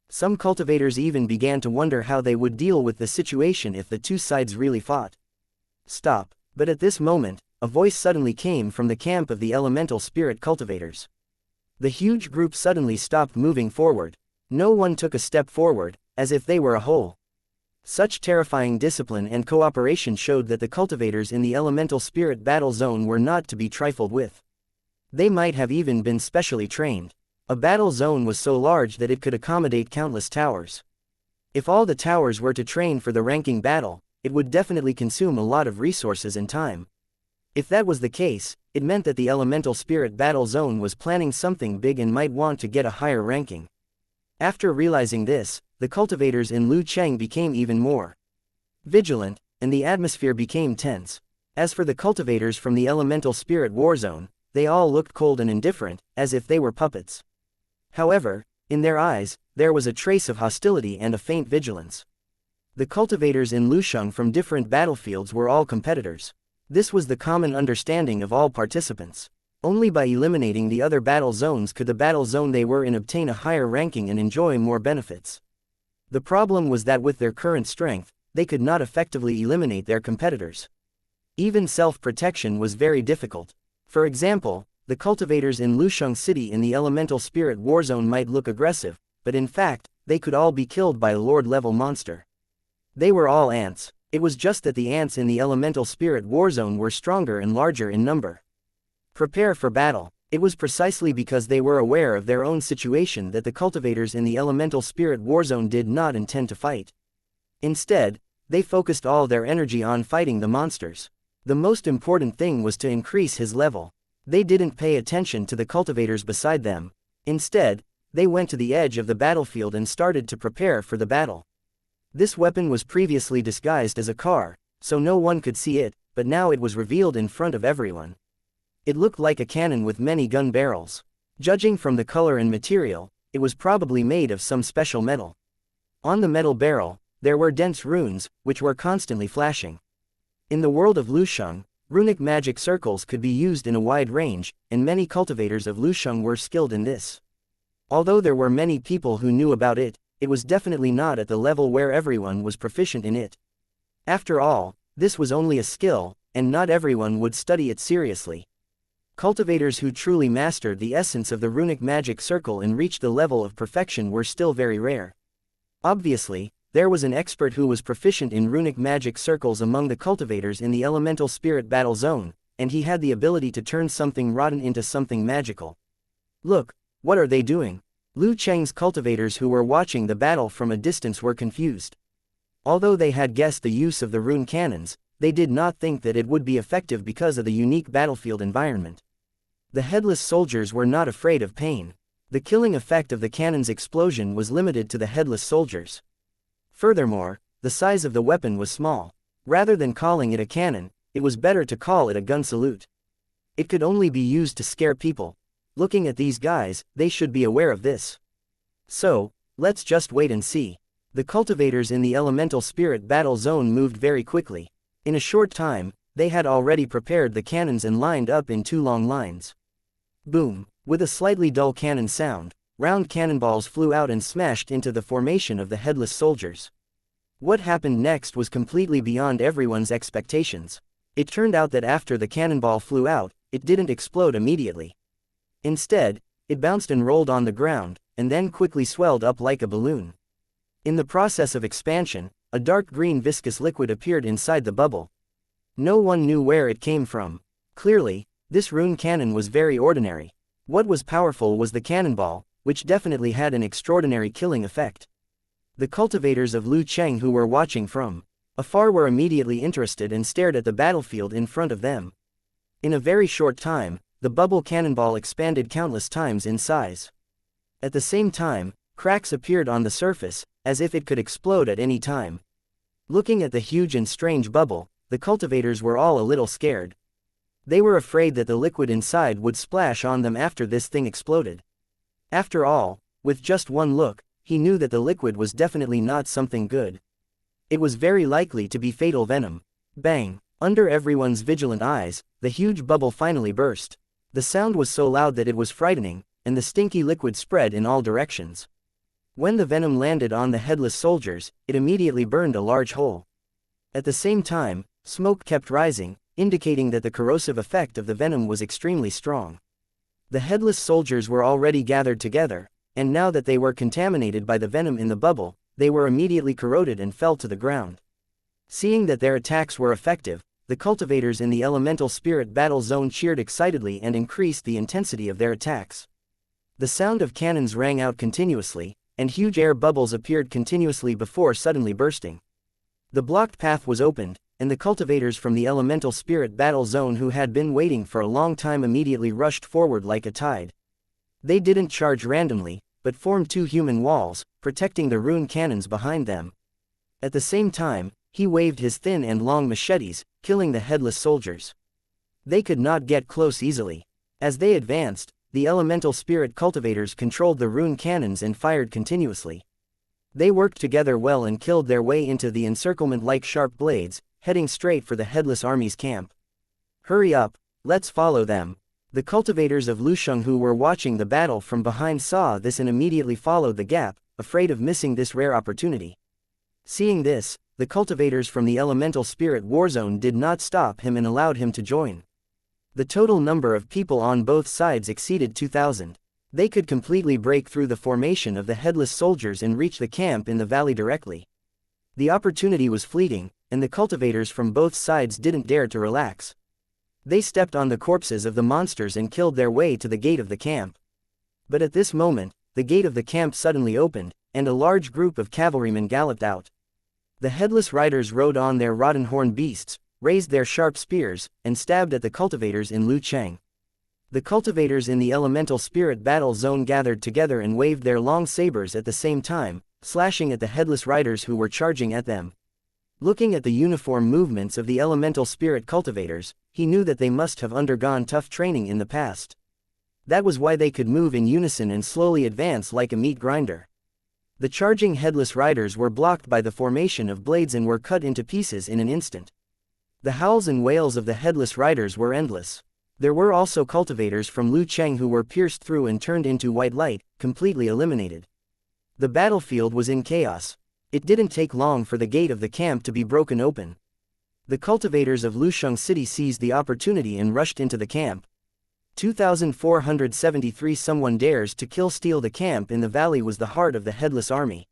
S1: Some cultivators even began to wonder how they would deal with the situation if the two sides really fought. Stop. But at this moment, a voice suddenly came from the camp of the Elemental Spirit cultivators. The huge group suddenly stopped moving forward. No one took a step forward, as if they were a whole. Such terrifying discipline and cooperation showed that the cultivators in the Elemental Spirit Battle Zone were not to be trifled with. They might have even been specially trained. A battle zone was so large that it could accommodate countless towers. If all the towers were to train for the ranking battle, it would definitely consume a lot of resources and time. If that was the case, it meant that the Elemental Spirit Battle Zone was planning something big and might want to get a higher ranking. After realizing this, the cultivators in Lu Cheng became even more vigilant, and the atmosphere became tense. As for the cultivators from the Elemental Spirit War Zone, they all looked cold and indifferent, as if they were puppets. However, in their eyes, there was a trace of hostility and a faint vigilance. The cultivators in Lusheng from different battlefields were all competitors. This was the common understanding of all participants. Only by eliminating the other battle zones could the battle zone they were in obtain a higher ranking and enjoy more benefits. The problem was that with their current strength, they could not effectively eliminate their competitors. Even self-protection was very difficult. For example, the cultivators in Lusheng City in the Elemental Spirit War Zone might look aggressive, but in fact, they could all be killed by a Lord-level monster. They were all ants. It was just that the ants in the Elemental Spirit War Zone were stronger and larger in number. Prepare for battle. It was precisely because they were aware of their own situation that the cultivators in the Elemental Spirit War Zone did not intend to fight. Instead, they focused all their energy on fighting the monsters. The most important thing was to increase his level. They didn't pay attention to the cultivators beside them. Instead, they went to the edge of the battlefield and started to prepare for the battle. This weapon was previously disguised as a car, so no one could see it, but now it was revealed in front of everyone. It looked like a cannon with many gun barrels. Judging from the color and material, it was probably made of some special metal. On the metal barrel, there were dense runes, which were constantly flashing. In the world of Lusheng, runic magic circles could be used in a wide range, and many cultivators of Lusheng were skilled in this. Although there were many people who knew about it, it was definitely not at the level where everyone was proficient in it. After all, this was only a skill, and not everyone would study it seriously. Cultivators who truly mastered the essence of the runic magic circle and reached the level of perfection were still very rare. Obviously, there was an expert who was proficient in runic magic circles among the cultivators in the Elemental Spirit Battle Zone, and he had the ability to turn something rotten into something magical. Look, what are they doing? Lu Cheng's cultivators who were watching the battle from a distance were confused. Although they had guessed the use of the rune cannons, they did not think that it would be effective because of the unique battlefield environment. The headless soldiers were not afraid of pain. The killing effect of the cannon's explosion was limited to the headless soldiers. Furthermore, the size of the weapon was small. Rather than calling it a cannon, it was better to call it a gun salute. It could only be used to scare people. Looking at these guys, they should be aware of this. So, let's just wait and see. The cultivators in the elemental spirit battle zone moved very quickly. In a short time, they had already prepared the cannons and lined up in 2 long lines. Boom! With a slightly dull cannon sound, round cannonballs flew out and smashed into the formation of the headless soldiers. What happened next was completely beyond everyone's expectations. It turned out that after the cannonball flew out, it didn't explode immediately. Instead, it bounced and rolled on the ground, and then quickly swelled up like a balloon. In the process of expansion, a dark green viscous liquid appeared inside the bubble. No one knew where it came from. Clearly, this rune cannon was very ordinary. What was powerful was the cannonball, which definitely had an extraordinary killing effect. The cultivators of Lu Cheng who were watching from afar were immediately interested and stared at the battlefield in front of them. In a very short time, the bubble cannonball expanded countless times in size. At the same time, cracks appeared on the surface, as if it could explode at any time. Looking at the huge and strange bubble, the cultivators were all a little scared. They were afraid that the liquid inside would splash on them after this thing exploded. After all, with just one look, he knew that the liquid was definitely not something good. It was very likely to be fatal venom. Bang! Under everyone's vigilant eyes, the huge bubble finally burst. The sound was so loud that it was frightening, and the stinky liquid spread in all directions. When the venom landed on the headless soldiers, it immediately burned a large hole. At the same time, smoke kept rising, indicating that the corrosive effect of the venom was extremely strong. The headless soldiers were already gathered together, and now that they were contaminated by the venom in the bubble, they were immediately corroded and fell to the ground. Seeing that their attacks were effective, the cultivators in the elemental spirit battle zone cheered excitedly and increased the intensity of their attacks. The sound of cannons rang out continuously, and huge air bubbles appeared continuously before suddenly bursting. The blocked path was opened, and the cultivators from the elemental spirit battle zone who had been waiting for a long time immediately rushed forward like a tide. They didn't charge randomly, but formed 2 human walls, protecting the rune cannons behind them. At the same time, he waved his thin and long machetes, killing the headless soldiers. They could not get close easily. As they advanced, the elemental spirit cultivators controlled the rune cannons and fired continuously. They worked together well and killed their way into the encirclement like sharp blades, heading straight for the headless army's camp. Hurry up, let's follow them. The cultivators of Lusheng who were watching the battle from behind saw this and immediately followed the gap, afraid of missing this rare opportunity. Seeing this, the cultivators from the elemental spirit warzone did not stop him and allowed him to join. The total number of people on both sides exceeded 2,000. They could completely break through the formation of the headless soldiers and reach the camp in the valley directly. The opportunity was fleeting, and the cultivators from both sides didn't dare to relax. They stepped on the corpses of the monsters and killed their way to the gate of the camp. But at this moment, the gate of the camp suddenly opened, and a large group of cavalrymen galloped out. The headless riders rode on their rotten horn beasts, raised their sharp spears, and stabbed at the cultivators in Lu Cheng. The cultivators in the elemental spirit battle zone gathered together and waved their long sabers at the same time, slashing at the headless riders who were charging at them. Looking at the uniform movements of the elemental spirit cultivators, he knew that they must have undergone tough training in the past. That was why they could move in unison and slowly advance like a meat grinder. The charging headless riders were blocked by the formation of blades and were cut into pieces in an instant. The howls and wails of the headless riders were endless. There were also cultivators from Lu Cheng who were pierced through and turned into white light, completely eliminated. The battlefield was in chaos. It didn't take long for the gate of the camp to be broken open. The cultivators of Lusheng City seized the opportunity and rushed into the camp. 2,473 Someone dares to kill steal the camp in the valley was the heart of the headless army.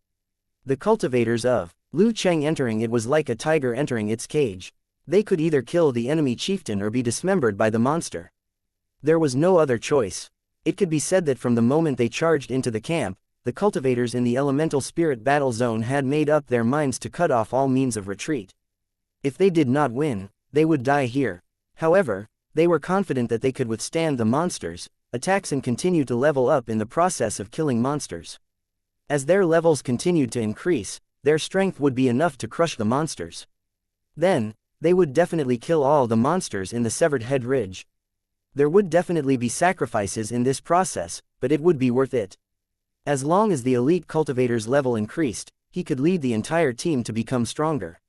S1: The cultivators of Lu Cheng entering it was like a tiger entering its cage. They could either kill the enemy chieftain or be dismembered by the monster. There was no other choice. It could be said that from the moment they charged into the camp, the cultivators in the elemental spirit battle zone had made up their minds to cut off all means of retreat. If they did not win, they would die here. However, they were confident that they could withstand the monsters' attacks and continue to level up in the process of killing monsters. As their levels continued to increase, their strength would be enough to crush the monsters. Then, they would definitely kill all the monsters in the Severed Head Ridge. There would definitely be sacrifices in this process, but it would be worth it. As long as the elite cultivator's level increased, he could lead the entire team to become stronger.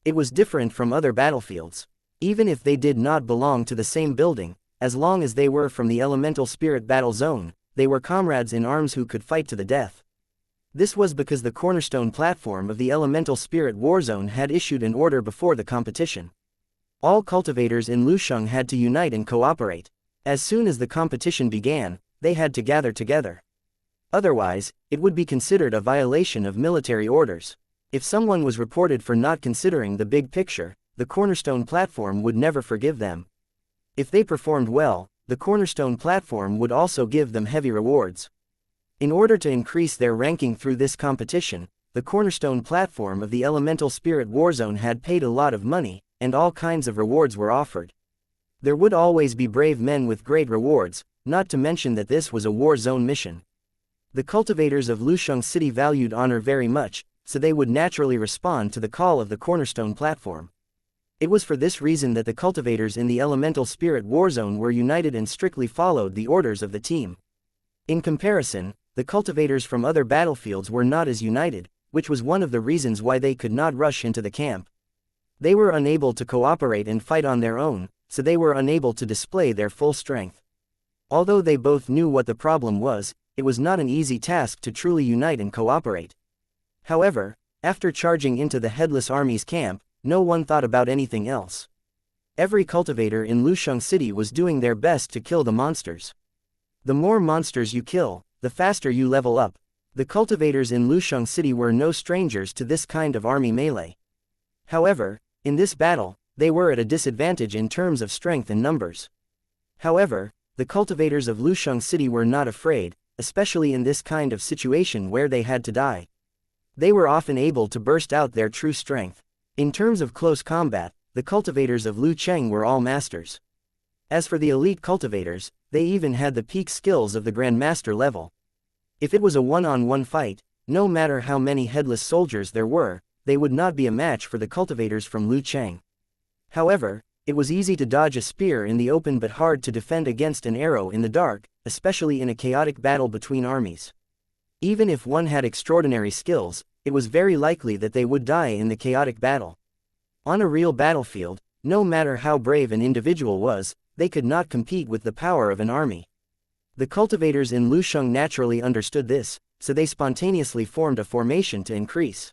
S1: It was different from other battlefields. Even if they did not belong to the same building, as long as they were from the elemental spirit battle zone, they were comrades in arms who could fight to the death. This was because the cornerstone platform of the elemental spirit war zone had issued an order before the competition. All cultivators in Lusheng had to unite and cooperate. As soon as the competition began, they had to gather together. Otherwise, it would be considered a violation of military orders. If someone was reported for not considering the big picture, the cornerstone platform would never forgive them. If they performed well, the cornerstone platform would also give them heavy rewards. In order to increase their ranking through this competition, the cornerstone platform of the elemental spirit war zone had paid a lot of money, and all kinds of rewards were offered. There would always be brave men with great rewards, not to mention that this was a war zone mission. The cultivators of Lusheng City valued honor very much, so they would naturally respond to the call of the cornerstone platform. It was for this reason that the cultivators in the elemental spirit war zone were united and strictly followed the orders of the team. In comparison, the cultivators from other battlefields were not as united, which was one of the reasons why they could not rush into the camp. They were unable to cooperate and fight on their own, so they were unable to display their full strength. Although they both knew what the problem was, it was not an easy task to truly unite and cooperate. However, after charging into the Headless Army's camp, no one thought about anything else. Every cultivator in Lusheng City was doing their best to kill the monsters. The more monsters you kill, the faster you level up. The cultivators in Lusheng City were no strangers to this kind of army melee. However, in this battle, they were at a disadvantage in terms of strength and numbers. However, the cultivators of Lusheng City were not afraid, especially in this kind of situation where they had to die. They were often able to burst out their true strength. In terms of close combat, the cultivators of Lucheng were all masters. As for the elite cultivators, they even had the peak skills of the Grandmaster level. If it was a one-on-one fight, no matter how many headless soldiers there were, they would not be a match for the cultivators from Lucheng. However, it was easy to dodge a spear in the open but hard to defend against an arrow in the dark, especially in a chaotic battle between armies. Even if one had extraordinary skills, it was very likely that they would die in the chaotic battle. On a real battlefield, no matter how brave an individual was, they could not compete with the power of an army. The cultivators in Lusheng naturally understood this, so they spontaneously formed a formation to increase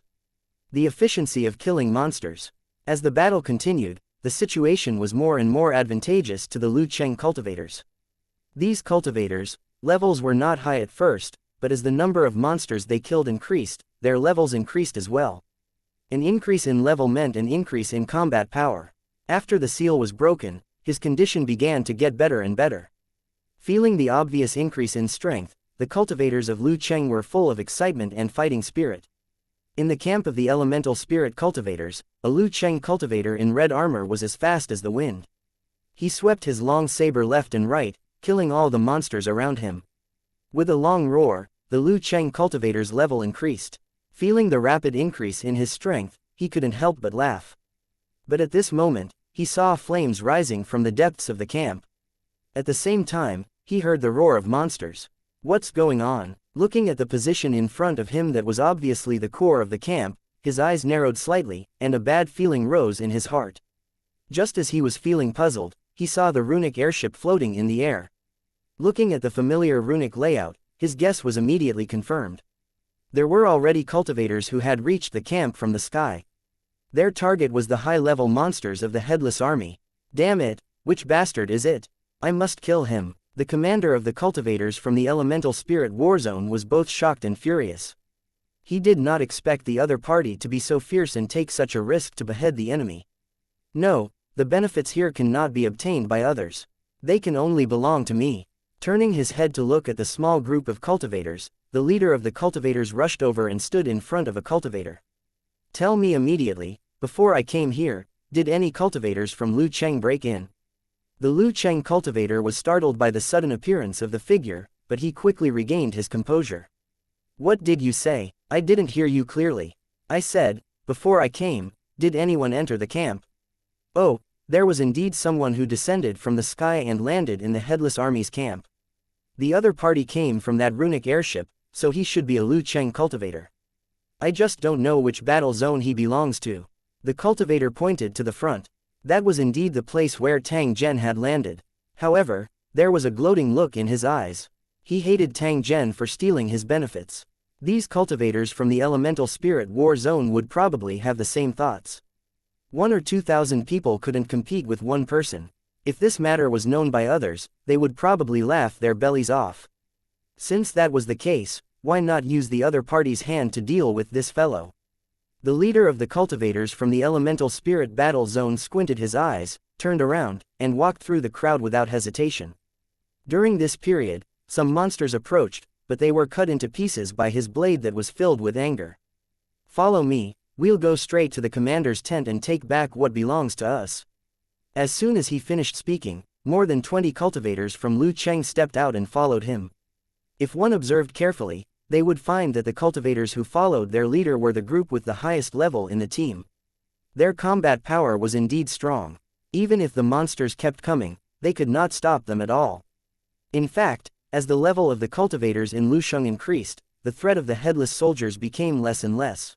S1: the efficiency of killing monsters. As the battle continued, the situation was more and more advantageous to the Lucheng cultivators. These cultivators' levels were not high at first, but as the number of monsters they killed increased, their levels increased as well. An increase in level meant an increase in combat power. After the seal was broken, his condition began to get better and better. Feeling the obvious increase in strength, the cultivators of Lucheng were full of excitement and fighting spirit. In the camp of the elemental spirit cultivators, a Lucheng cultivator in red armor was as fast as the wind. He swept his long saber left and right, killing all the monsters around him. With a long roar, the Lucheng cultivator's level increased. Feeling the rapid increase in his strength, he couldn't help but laugh. But at this moment, he saw flames rising from the depths of the camp. At the same time, he heard the roar of monsters. What's going on? Looking at the position in front of him that was obviously the core of the camp, his eyes narrowed slightly, and a bad feeling rose in his heart. Just as he was feeling puzzled, he saw the runic airship floating in the air. Looking at the familiar runic layout, his guess was immediately confirmed. There were already cultivators who had reached the camp from the sky. Their target was the high-level monsters of the Headless Army. Damn it, which bastard is it? I must kill him. The commander of the cultivators from the elemental spirit war zone was both shocked and furious. He did not expect the other party to be so fierce and take such a risk to behead the enemy. No, the benefits here cannot be obtained by others. They can only belong to me. Turning his head to look at the small group of cultivators, the leader of the cultivators rushed over and stood in front of a cultivator. Tell me immediately, before I came here, did any cultivators from Lu Cheng break in? The Lu Cheng cultivator was startled by the sudden appearance of the figure, but he quickly regained his composure. What did you say? I didn't hear you clearly. I said, before I came, did anyone enter the camp? Oh, there was indeed someone who descended from the sky and landed in the Headless Army's camp. The other party came from that runic airship, so he should be a Lu Cheng cultivator. I just don't know which battle zone he belongs to. The cultivator pointed to the front. That was indeed the place where Tang Zhen had landed. However, there was a gloating look in his eyes. He hated Tang Zhen for stealing his benefits. These cultivators from the elemental spirit war zone would probably have the same thoughts. 1 or 2,000 people couldn't compete with one person. If this matter was known by others, they would probably laugh their bellies off. Since that was the case, why not use the other party's hand to deal with this fellow? The leader of the cultivators from the elemental spirit battle zone squinted his eyes, turned around, and walked through the crowd without hesitation. During this period, some monsters approached, but they were cut into pieces by his blade that was filled with anger. Follow me, we'll go straight to the commander's tent and take back what belongs to us. As soon as he finished speaking, more than 20 cultivators from Lu Cheng stepped out and followed him. If one observed carefully, they would find that the cultivators who followed their leader were the group with the highest level in the team. Their combat power was indeed strong. Even if the monsters kept coming, they could not stop them at all. In fact, as the level of the cultivators in Lusheng increased, the threat of the headless soldiers became less and less.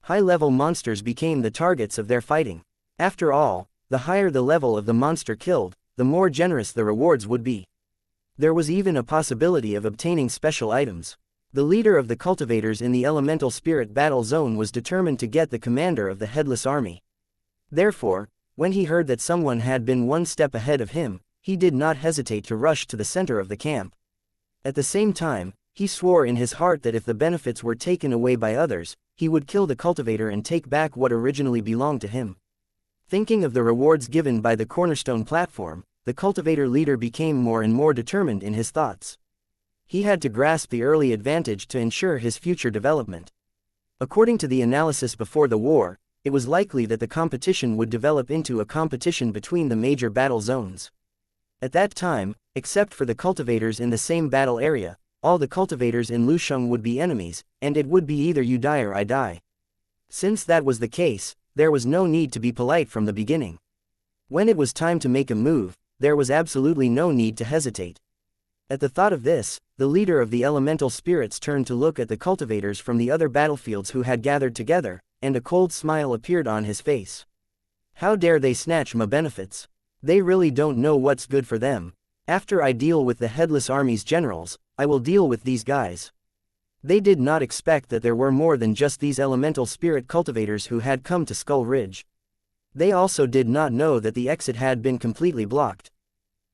S1: High-level monsters became the targets of their fighting. After all, the higher the level of the monster killed, the more generous the rewards would be. There was even a possibility of obtaining special items. The leader of the cultivators in the elemental spirit battle zone was determined to get the commander of the Headless Army. Therefore, when he heard that someone had been one step ahead of him, he did not hesitate to rush to the center of the camp. At the same time, he swore in his heart that if the benefits were taken away by others, he would kill the cultivator and take back what originally belonged to him. Thinking of the rewards given by the cornerstone platform, the cultivator leader became more and more determined in his thoughts. He had to grasp the early advantage to ensure his future development. According to the analysis before the war, it was likely that the competition would develop into a competition between the major battle zones. At that time, except for the cultivators in the same battle area, all the cultivators in Lusheng would be enemies, and it would be either you die or I die. Since that was the case, there was no need to be polite from the beginning. When it was time to make a move, there was absolutely no need to hesitate. At the thought of this, the leader of the elemental spirits turned to look at the cultivators from the other battlefields who had gathered together, and a cold smile appeared on his face. How dare they snatch my benefits? They really don't know what's good for them. After I deal with the Headless Army's generals, I will deal with these guys. They did not expect that there were more than just these elemental spirit cultivators who had come to Skull Ridge. They also did not know that the exit had been completely blocked.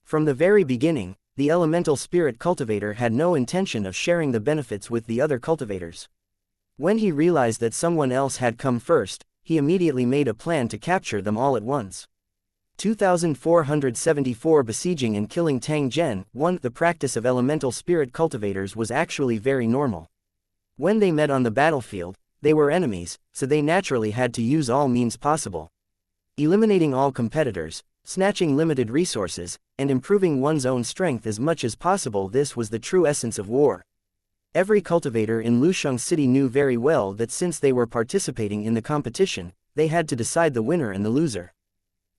S1: From the very beginning, the elemental spirit cultivator had no intention of sharing the benefits with the other cultivators. When he realized that someone else had come first, he immediately made a plan to capture them all at once. 2,474 besieging and killing Tang Zhen. 1. The practice of elemental spirit cultivators was actually very normal. When they met on the battlefield, they were enemies, so they naturally had to use all means possible. Eliminating all competitors, snatching limited resources, and improving one's own strength as much as possible, this was the true essence of war. Every cultivator in Lusheng City knew very well that since they were participating in the competition, they had to decide the winner and the loser.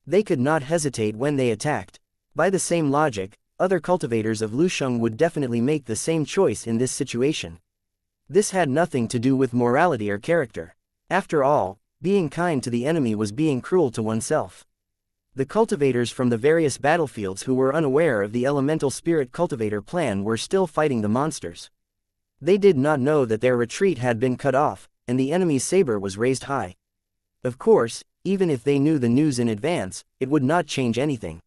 S1: They could not hesitate when they attacked. By the same logic, other cultivators of Lusheng would definitely make the same choice in this situation. This had nothing to do with morality or character. After all, being kind to the enemy was being cruel to oneself. The cultivators from the various battlefields who were unaware of the elemental spirit cultivator plan were still fighting the monsters. They did not know that their retreat had been cut off, and the enemy's saber was raised high. Of course, even if they knew the news in advance, it would not change anything.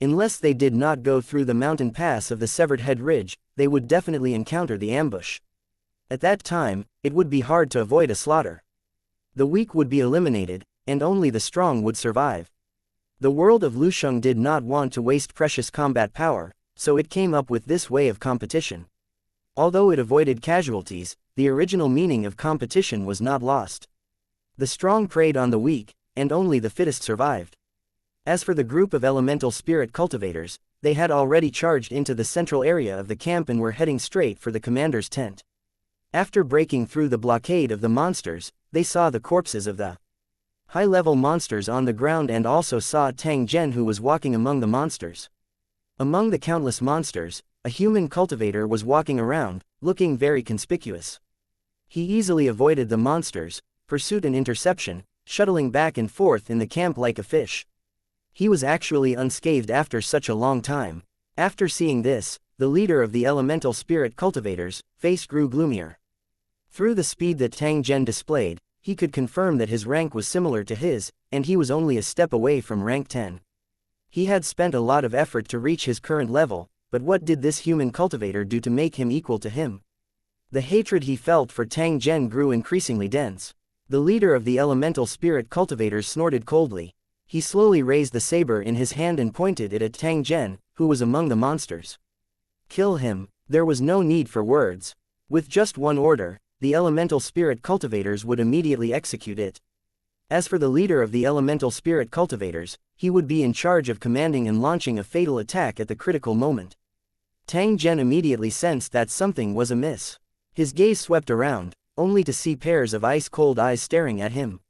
S1: Unless they did not go through the mountain pass of the Severed Head Ridge, they would definitely encounter the ambush. At that time, it would be hard to avoid a slaughter. The weak would be eliminated, and only the strong would survive. The world of Lusheng did not want to waste precious combat power, so it came up with this way of competition. Although it avoided casualties, the original meaning of competition was not lost. The strong preyed on the weak, and only the fittest survived. As for the group of elemental spirit cultivators, they had already charged into the central area of the camp and were heading straight for the commander's tent. After breaking through the blockade of the monsters, they saw the corpses of the high-level monsters on the ground and also saw Tang Zhen, who was walking among the monsters. Among the countless monsters, a human cultivator was walking around, looking very conspicuous. He easily avoided the monsters, pursuit and interception, shuttling back and forth in the camp like a fish. He was actually unscathed after such a long time. After seeing this, the leader of the elemental spirit cultivators' face grew gloomier. Through the speed that Tang Zhen displayed, he could confirm that his rank was similar to his, and he was only a step away from rank 10. He had spent a lot of effort to reach his current level, but what did this human cultivator do to make him equal to him? The hatred he felt for Tang Zhen grew increasingly dense. The leader of the elemental spirit cultivators snorted coldly. He slowly raised the saber in his hand and pointed it at Tang Zhen, who was among the monsters. Kill him. There was no need for words. With just one order, the elemental spirit cultivators would immediately execute it. As for the leader of the elemental spirit cultivators, he would be in charge of commanding and launching a fatal attack at the critical moment. Tang Zhen immediately sensed that something was amiss. His gaze swept around, only to see pairs of ice-cold eyes staring at him.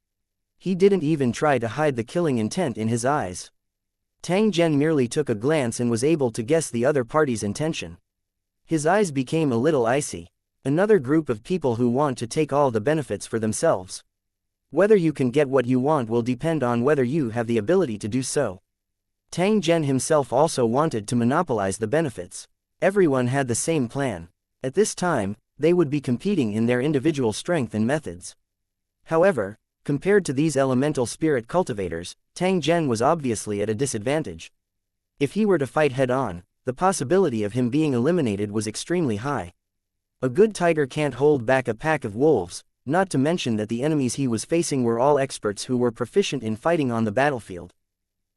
S1: He didn't even try to hide the killing intent in his eyes. Tang Zhen merely took a glance and was able to guess the other party's intention. His eyes became a little icy. Another group of people who want to take all the benefits for themselves. Whether you can get what you want will depend on whether you have the ability to do so. Tang Zhen himself also wanted to monopolize the benefits. Everyone had the same plan. At this time, they would be competing in their individual strength and methods. However, compared to these elemental spirit cultivators, Tang Zhen was obviously at a disadvantage. If he were to fight head-on, the possibility of him being eliminated was extremely high. A good tiger can't hold back a pack of wolves, not to mention that the enemies he was facing were all experts who were proficient in fighting on the battlefield.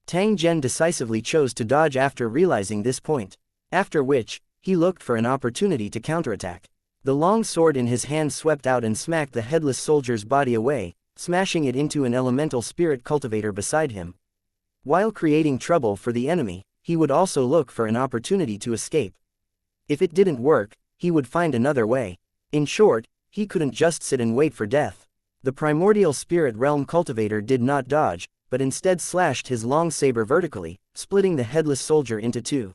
S1: Tang Zhen decisively chose to dodge after realizing this point. After which, he looked for an opportunity to counterattack. The long sword in his hand swept out and smacked the headless soldier's body away, smashing it into an elemental spirit cultivator beside him. While creating trouble for the enemy, he would also look for an opportunity to escape. If it didn't work, he would find another way. In short, he couldn't just sit and wait for death. The primordial spirit realm cultivator did not dodge, but instead slashed his long saber vertically, splitting the headless soldier into two.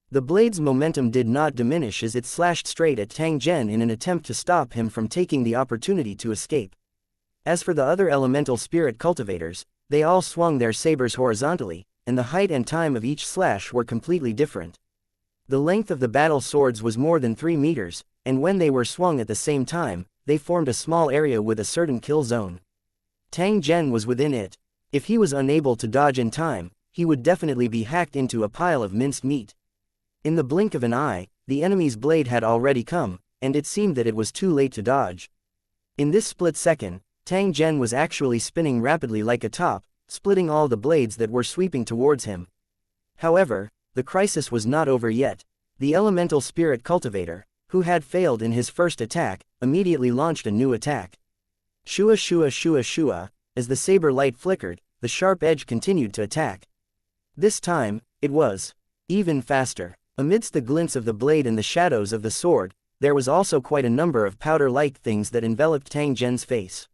S1: The blade's momentum did not diminish as it slashed straight at Tang Zhen in an attempt to stop him from taking the opportunity to escape. As for the other elemental spirit cultivators, they all swung their sabers horizontally, and the height and time of each slash were completely different. The length of the battle swords was more than 3 meters, and when they were swung at the same time, they formed a small area with a certain kill zone. Tang Zhen was within it. If he was unable to dodge in time, he would definitely be hacked into a pile of minced meat. In the blink of an eye, the enemy's blade had already come, and it seemed that it was too late to dodge. In this split second, Tang Zhen was actually spinning rapidly like a top, splitting all the blades that were sweeping towards him. However, the crisis was not over yet. The elemental spirit cultivator, who had failed in his first attack, immediately launched a new attack. Shua shua shua shua, as the saber light flickered, the sharp edge continued to attack. This time, it was even faster. Amidst the glints of the blade and the shadows of the sword, there was also quite a number of powder-like things that enveloped Tang Zhen's face.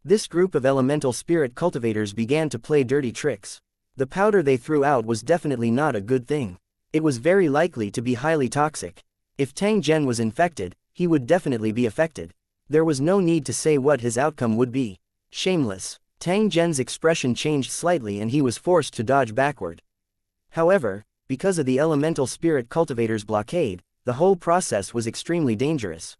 S1: This group of elemental spirit cultivators began to play dirty tricks. The powder they threw out was definitely not a good thing. It was very likely to be highly toxic. If Tang Zhen was infected, he would definitely be affected. There was no need to say what his outcome would be. Shameless. Tang Zhen's expression changed slightly and he was forced to dodge backward. However, because of the elemental spirit cultivator's blockade, the whole process was extremely dangerous.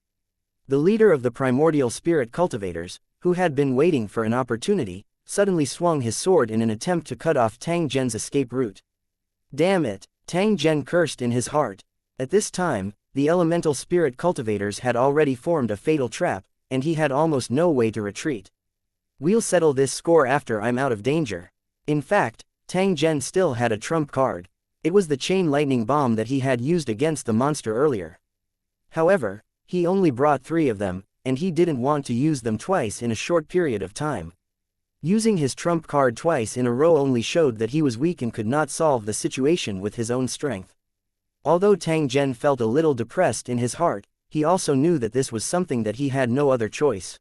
S1: The leader of the primordial spirit cultivators, who had been waiting for an opportunity, suddenly swung his sword in an attempt to cut off Tang Zhen's escape route. Damn it, Tang Zhen cursed in his heart. At this time, the elemental spirit cultivators had already formed a fatal trap, and he had almost no way to retreat. We'll settle this score after I'm out of danger. In fact, Tang Zhen still had a trump card. It was the chain lightning bomb that he had used against the monster earlier. However, he only brought 3 of them, and he didn't want to use them twice in a short period of time. Using his trump card twice in a row only showed that he was weak and could not solve the situation with his own strength. Although Tang Zhen felt a little depressed in his heart, he also knew that this was something that he had no other choice.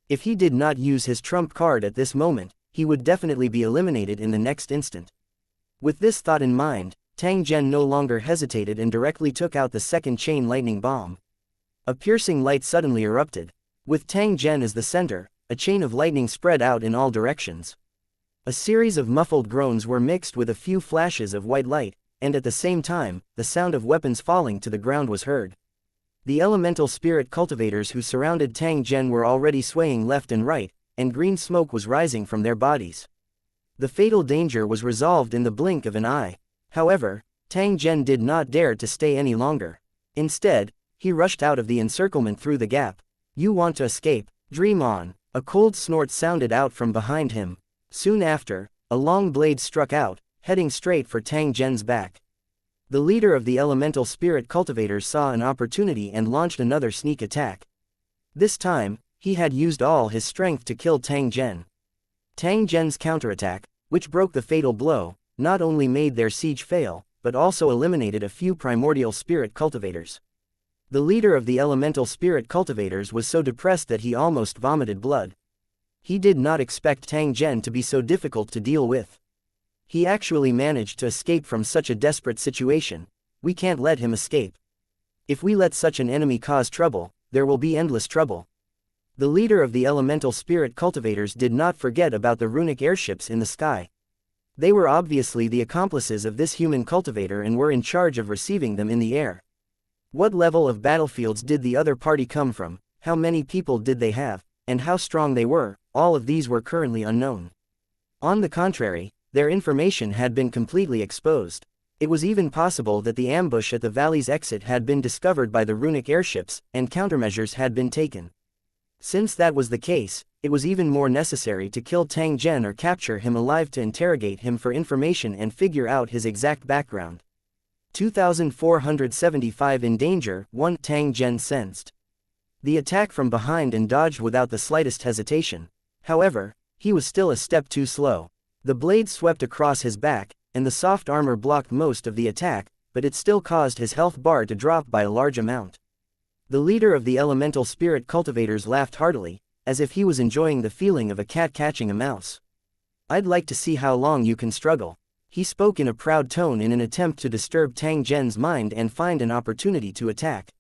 S1: If he did not use his trump card at this moment, he would definitely be eliminated in the next instant. With this thought in mind, Tang Zhen no longer hesitated and directly took out the second chain lightning bomb. A piercing light suddenly erupted. With Tang Zhen as the center, a chain of lightning spread out in all directions. A series of muffled groans were mixed with a few flashes of white light, and at the same time, the sound of weapons falling to the ground was heard. The elemental spirit cultivators who surrounded Tang Zhen were already swaying left and right, and green smoke was rising from their bodies. The fatal danger was resolved in the blink of an eye. However, Tang Zhen did not dare to stay any longer. Instead, he rushed out of the encirclement through the gap. "You want to escape? Dream on." A cold snort sounded out from behind him. Soon after, a long blade struck out, heading straight for Tang Zhen's back. The leader of the elemental spirit cultivators saw an opportunity and launched another sneak attack. This time, he had used all his strength to kill Tang Zhen. Tang Zhen's counterattack, which broke the fatal blow, not only made their siege fail, but also eliminated a few primordial spirit cultivators. The leader of the elemental spirit cultivators was so depressed that he almost vomited blood. He did not expect Tang Zhen to be so difficult to deal with. He actually managed to escape from such a desperate situation. We can't let him escape. If we let such an enemy cause trouble, there will be endless trouble. The leader of the elemental spirit cultivators did not forget about the runic airships in the sky. They were obviously the accomplices of this human cultivator and were in charge of receiving them in the air. What level of battlefields did the other party come from, how many people did they have, and how strong they were, all of these were currently unknown. On the contrary, their information had been completely exposed. It was even possible that the ambush at the valley's exit had been discovered by the runic airships, and countermeasures had been taken. Since that was the case, it was even more necessary to kill Tang Zhen or capture him alive to interrogate him for information and figure out his exact background. 2475 in danger, 1 Tang Zhen sensed the attack from behind and dodged without the slightest hesitation. However, he was still a step too slow. The blade swept across his back, and the soft armor blocked most of the attack, but it still caused his health bar to drop by a large amount. The leader of the elemental spirit cultivators laughed heartily, as if he was enjoying the feeling of a cat catching a mouse. "I'd like to see how long you can struggle." He spoke in a proud tone in an attempt to disturb Tang Zhen's mind and find an opportunity to attack.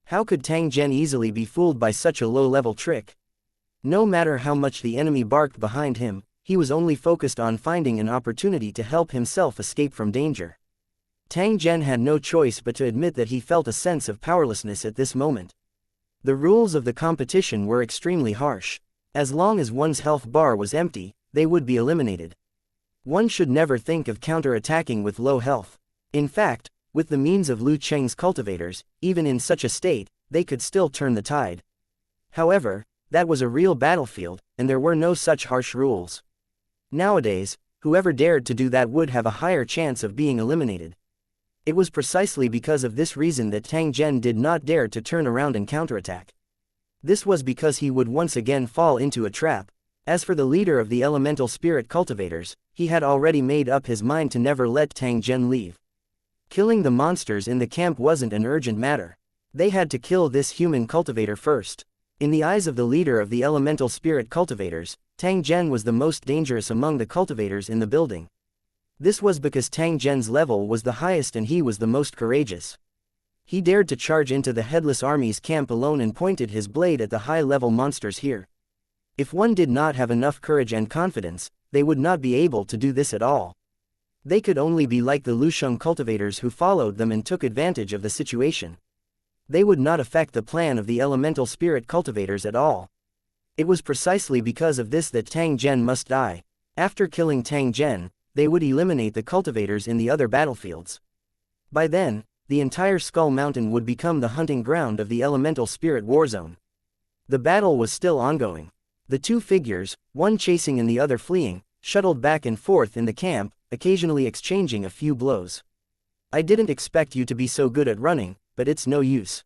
S1: How could Tang Zhen easily be fooled by such a low-level trick? No matter how much the enemy barked behind him, he was only focused on finding an opportunity to help himself escape from danger. Tang Zhen had no choice but to admit that he felt a sense of powerlessness at this moment. The rules of the competition were extremely harsh. As long as one's health bar was empty, they would be eliminated. One should never think of counter-attacking with low health. In fact, with the means of Lu Cheng's cultivators, even in such a state, they could still turn the tide. However, that was a real battlefield, and there were no such harsh rules. Nowadays, whoever dared to do that would have a higher chance of being eliminated. It was precisely because of this reason that Tang Zhen did not dare to turn around and counterattack. This was because he would once again fall into a trap. As for the leader of the elemental spirit cultivators, he had already made up his mind to never let Tang Zhen leave. Killing the monsters in the camp wasn't an urgent matter. They had to kill this human cultivator first. In the eyes of the leader of the elemental spirit cultivators, Tang Zhen was the most dangerous among the cultivators in the building. This was because Tang Zhen's level was the highest and he was the most courageous. He dared to charge into the Headless Army's camp alone and pointed his blade at the high-level monsters here. If one did not have enough courage and confidence, they would not be able to do this at all. They could only be like the Lusheng cultivators who followed them and took advantage of the situation. They would not affect the plan of the elemental spirit cultivators at all. It was precisely because of this that Tang Zhen must die. After killing Tang Zhen, they would eliminate the cultivators in the other battlefields. By then, the entire Skull Mountain would become the hunting ground of the elemental spirit warzone. The battle was still ongoing. The two figures, one chasing and the other fleeing, shuttled back and forth in the camp, occasionally exchanging a few blows. I didn't expect you to be so good at running, but it's no use.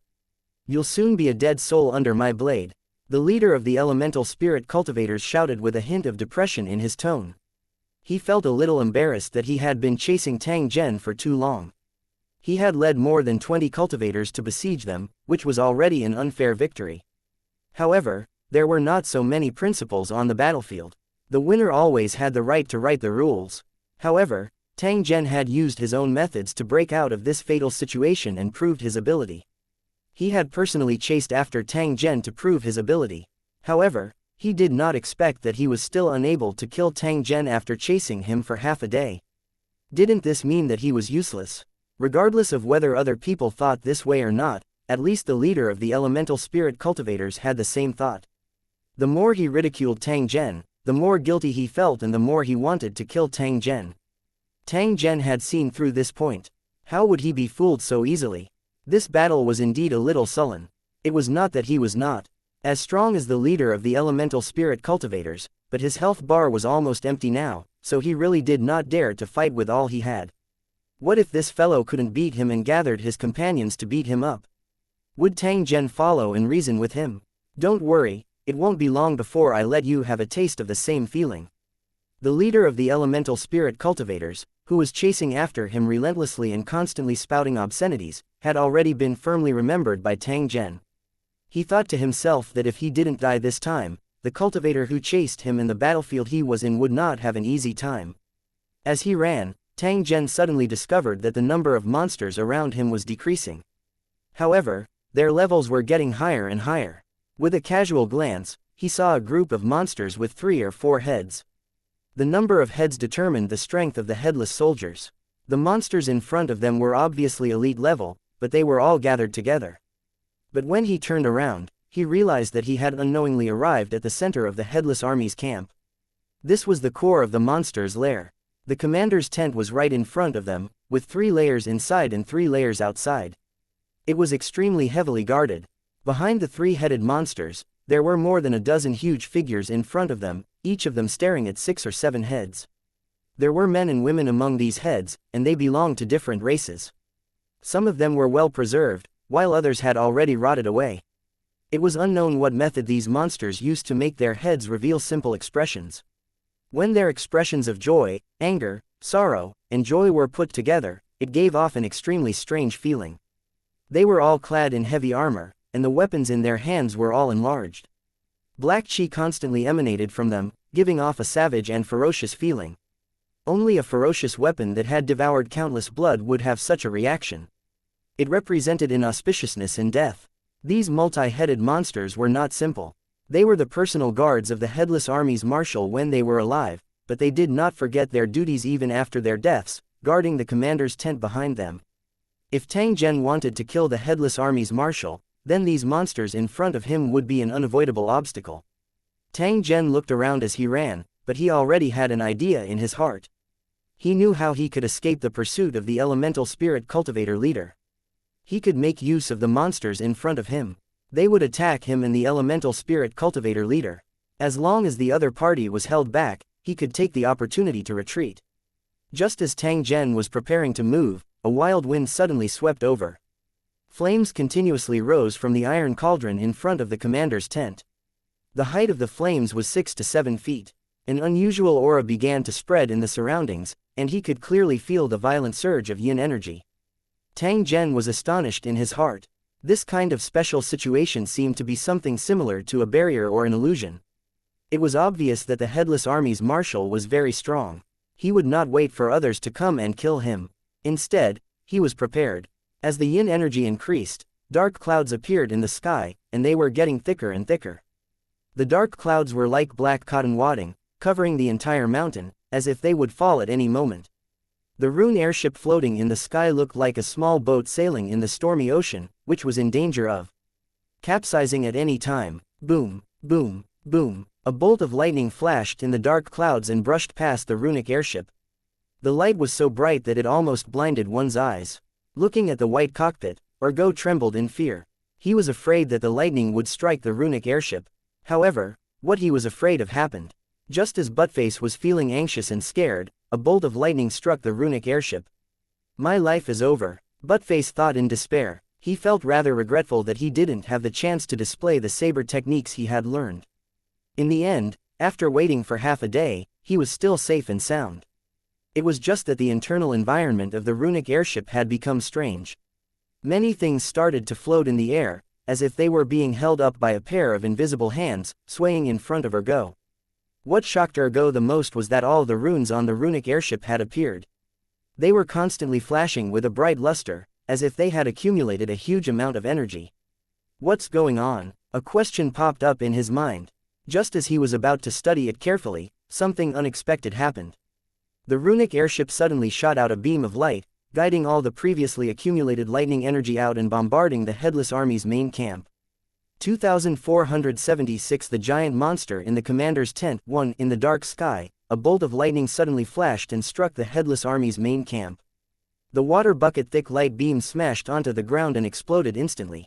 S1: You'll soon be a dead soul under my blade. The leader of the elemental spirit cultivators shouted with a hint of depression in his tone. He felt a little embarrassed that he had been chasing Tang Zhen for too long. He had led more than 20 cultivators to besiege them, which was already an unfair victory. However, there were not so many principals on the battlefield. The winner always had the right to write the rules. However, Tang Zhen had used his own methods to break out of this fatal situation and proved his ability. He had personally chased after Tang Zhen to prove his ability. However, he did not expect that he was still unable to kill Tang Zhen after chasing him for half a day. Didn't this mean that he was useless? Regardless of whether other people thought this way or not, at least the leader of the elemental spirit cultivators had the same thought. The more he ridiculed Tang Zhen, the more guilty he felt and the more he wanted to kill Tang Zhen. Tang Zhen had seen through this point. How would he be fooled so easily? This battle was indeed a little sullen. It was not that he was not as strong as the leader of the elemental spirit cultivators, but his health bar was almost empty now, so he really did not dare to fight with all he had. What if this fellow couldn't beat him and gathered his companions to beat him up? Would Tang Zhen follow and reason with him? Don't worry, it won't be long before I let you have a taste of the same feeling. The leader of the elemental spirit cultivators, who was chasing after him relentlessly and constantly spouting obscenities, had already been firmly remembered by Tang Zhen. He thought to himself that if he didn't die this time, the cultivator who chased him in the battlefield he was in would not have an easy time. As he ran, Tang Zhen suddenly discovered that the number of monsters around him was decreasing. However, their levels were getting higher and higher. With a casual glance, he saw a group of monsters with 3 or 4 heads. The number of heads determined the strength of the headless soldiers. The monsters in front of them were obviously elite level, but they were all gathered together. But when he turned around, he realized that he had unknowingly arrived at the center of the headless army's camp. This was the core of the monsters' lair. The commander's tent was right in front of them, with 3 layers inside and 3 layers outside. It was extremely heavily guarded. Behind the 3-headed monsters, there were more than a dozen huge figures in front of them, each of them staring at 6 or 7 heads. There were men and women among these heads, and they belonged to different races. Some of them were well preserved, while others had already rotted away. It was unknown what method these monsters used to make their heads reveal simple expressions. When their expressions of joy, anger, sorrow, and joy were put together, it gave off an extremely strange feeling. They were all clad in heavy armor, and the weapons in their hands were all enlarged. Black chi constantly emanated from them, giving off a savage and ferocious feeling. Only a ferocious weapon that had devoured countless blood would have such a reaction. It represented inauspiciousness and death. These multi-headed monsters were not simple. They were the personal guards of the headless army's marshal when they were alive, but they did not forget their duties even after their deaths, guarding the commander's tent behind them. If Tang Zhen wanted to kill the headless army's marshal, then these monsters in front of him would be an unavoidable obstacle. Tang Zhen looked around as he ran, but he already had an idea in his heart. He knew how he could escape the pursuit of the elemental spirit cultivator leader. He could make use of the monsters in front of him. They would attack him and the elemental spirit cultivator leader. As long as the other party was held back, he could take the opportunity to retreat. Just as Tang Zhen was preparing to move, a wild wind suddenly swept over. Flames continuously rose from the iron cauldron in front of the commander's tent. The height of the flames was 6 to 7 feet. An unusual aura began to spread in the surroundings, and he could clearly feel the violent surge of yin energy. Tang Zhen was astonished in his heart. This kind of special situation seemed to be something similar to a barrier or an illusion. It was obvious that the headless army's marshal was very strong. He would not wait for others to come and kill him. Instead, he was prepared. As the yin energy increased, dark clouds appeared in the sky, and they were getting thicker and thicker. The dark clouds were like black cotton wadding, covering the entire mountain, as if they would fall at any moment. The rune airship floating in the sky looked like a small boat sailing in the stormy ocean, which was in danger of capsizing at any time. Boom, boom, boom. A bolt of lightning flashed in the dark clouds and brushed past the runic airship. The light was so bright that it almost blinded one's eyes. Looking at the white cockpit, Ergo trembled in fear. He was afraid that the lightning would strike the runic airship. However, what he was afraid of happened. Just as Buttface was feeling anxious and scared, a bolt of lightning struck the runic airship. My life is over, Buttface thought in despair. He felt rather regretful that he didn't have the chance to display the saber techniques he had learned. In the end, after waiting for half a day, he was still safe and sound. It was just that the internal environment of the runic airship had become strange. Many things started to float in the air, as if they were being held up by a pair of invisible hands, swaying in front of Ergo. What shocked Ergo the most was that all the runes on the runic airship had appeared. They were constantly flashing with a bright luster, as if they had accumulated a huge amount of energy. What's going on? A question popped up in his mind. Just as he was about to study it carefully, something unexpected happened. The runic airship suddenly shot out a beam of light, guiding all the previously accumulated lightning energy out and bombarding the Headless Army's main camp. 2476 The giant monster in the commander's tent. 1 In the dark sky, a bolt of lightning suddenly flashed and struck the Headless Army's main camp. The water bucket-thick light beam smashed onto the ground and exploded instantly.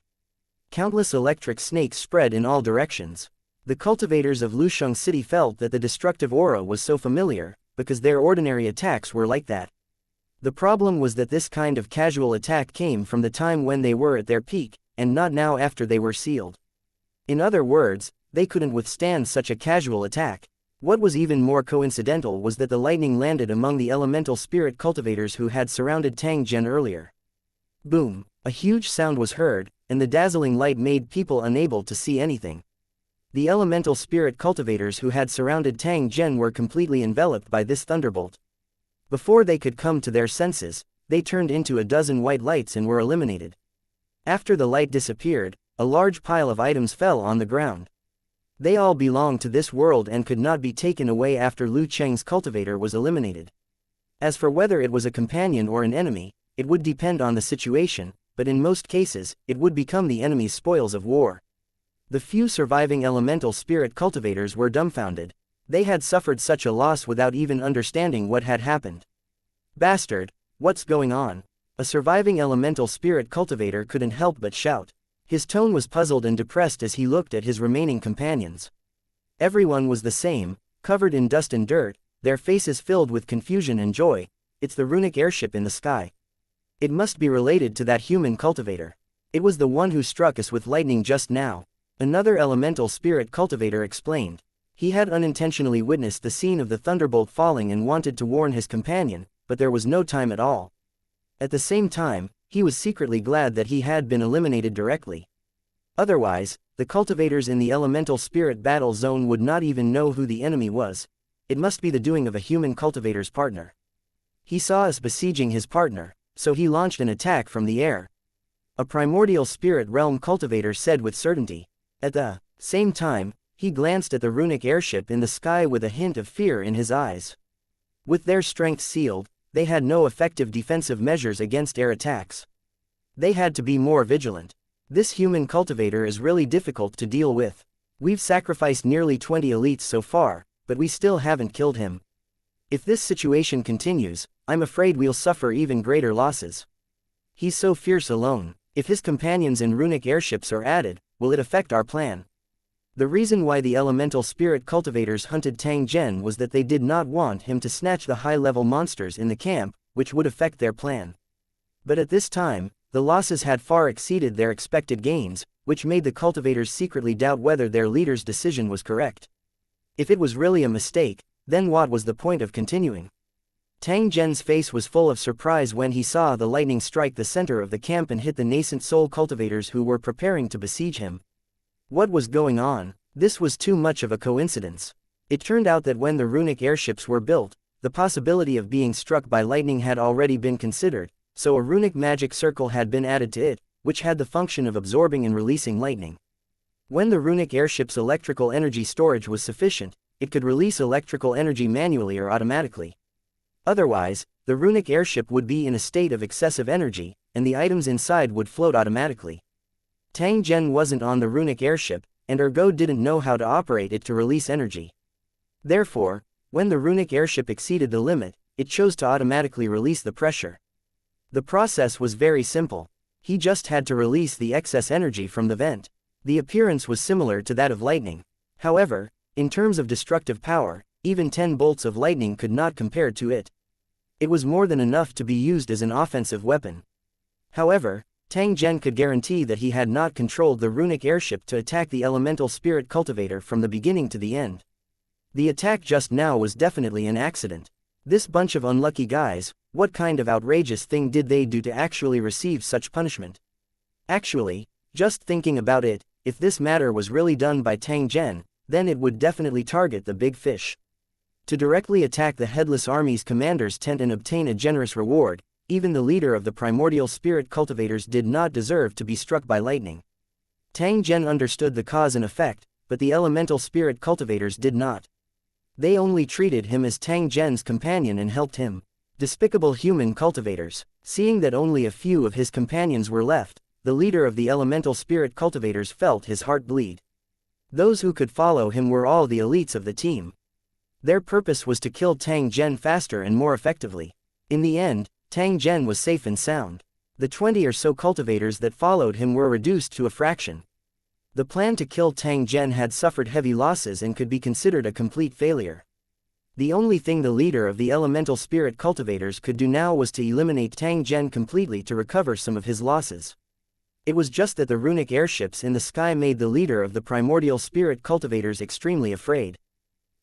S1: Countless electric snakes spread in all directions. The cultivators of Lusheng City felt that the destructive aura was so familiar, because their ordinary attacks were like that. The problem was that this kind of casual attack came from the time when they were at their peak, and not now after they were sealed. In other words, they couldn't withstand such a casual attack. What was even more coincidental was that the lightning landed among the elemental spirit cultivators who had surrounded Tang Zhen earlier. Boom! A huge sound was heard, and the dazzling light made people unable to see anything. The elemental spirit cultivators who had surrounded Tang Zhen were completely enveloped by this thunderbolt. Before they could come to their senses, they turned into a dozen white lights and were eliminated. After the light disappeared, a large pile of items fell on the ground. They all belonged to this world and could not be taken away after Lu Cheng's cultivator was eliminated. As for whether it was a companion or an enemy, it would depend on the situation, but in most cases, it would become the enemy's spoils of war. The few surviving elemental spirit cultivators were dumbfounded. They had suffered such a loss without even understanding what had happened. Bastard, what's going on? A surviving elemental spirit cultivator couldn't help but shout. His tone was puzzled and depressed as he looked at his remaining companions. Everyone was the same, covered in dust and dirt, their faces filled with confusion and joy. It's the runic airship in the sky. It must be related to that human cultivator. It was the one who struck us with lightning just now. Another elemental spirit cultivator explained. He had unintentionally witnessed the scene of the thunderbolt falling and wanted to warn his companion, but there was no time at all. At the same time, he was secretly glad that he had been eliminated directly. Otherwise, the cultivators in the elemental spirit battle zone would not even know who the enemy was. It must be the doing of a human cultivator's partner. He saw us besieging his partner, so he launched an attack from the air. A primordial spirit realm cultivator said with certainty. At the same time, he glanced at the runic airship in the sky with a hint of fear in his eyes. With their strength sealed, they had no effective defensive measures against air attacks. They had to be more vigilant. This human cultivator is really difficult to deal with. We've sacrificed nearly 20 elites so far, but we still haven't killed him. If this situation continues, I'm afraid we'll suffer even greater losses. He's so fierce alone. If his companions in runic airships are added, will it affect our plan? The reason why the elemental spirit cultivators hunted Tang Zhen was that they did not want him to snatch the high-level monsters in the camp, which would affect their plan. But at this time, the losses had far exceeded their expected gains, which made the cultivators secretly doubt whether their leader's decision was correct. If it was really a mistake, then what was the point of continuing? Tang Zhen's face was full of surprise when he saw the lightning strike the center of the camp and hit the nascent soul cultivators who were preparing to besiege him. What was going on? This was too much of a coincidence. It turned out that when the runic airships were built, the possibility of being struck by lightning had already been considered, so a runic magic circle had been added to it, which had the function of absorbing and releasing lightning. When the runic airship's electrical energy storage was sufficient, it could release electrical energy manually or automatically. Otherwise, the runic airship would be in a state of excessive energy, and the items inside would float automatically. Tang Zhen wasn't on the runic airship, and Ergo didn't know how to operate it to release energy. Therefore, when the runic airship exceeded the limit, it chose to automatically release the pressure. The process was very simple. He just had to release the excess energy from the vent. The appearance was similar to that of lightning. However, in terms of destructive power, even 10 bolts of lightning could not compare to it. It was more than enough to be used as an offensive weapon. However, Tang Zhen could guarantee that he had not controlled the runic airship to attack the elemental spirit cultivator from the beginning to the end. The attack just now was definitely an accident. This bunch of unlucky guys, what kind of outrageous thing did they do to actually receive such punishment? Actually, just thinking about it, if this matter was really done by Tang Zhen, then it would definitely target the big fish. To directly attack the Headless Army's commander's tent and obtain a generous reward, even the leader of the primordial spirit cultivators did not deserve to be struck by lightning. Tang Zhen understood the cause and effect, but the elemental spirit cultivators did not. They only treated him as Tang Zhen's companion and helped him. Despicable human cultivators. Seeing that only a few of his companions were left, the leader of the elemental spirit cultivators felt his heart bleed. Those who could follow him were all the elites of the team. Their purpose was to kill Tang Zhen faster and more effectively. In the end, Tang Zhen was safe and sound. The 20 or so cultivators that followed him were reduced to a fraction. The plan to kill Tang Zhen had suffered heavy losses and could be considered a complete failure. The only thing the leader of the elemental spirit cultivators could do now was to eliminate Tang Zhen completely to recover some of his losses. It was just that the runic airships in the sky made the leader of the primordial spirit cultivators extremely afraid.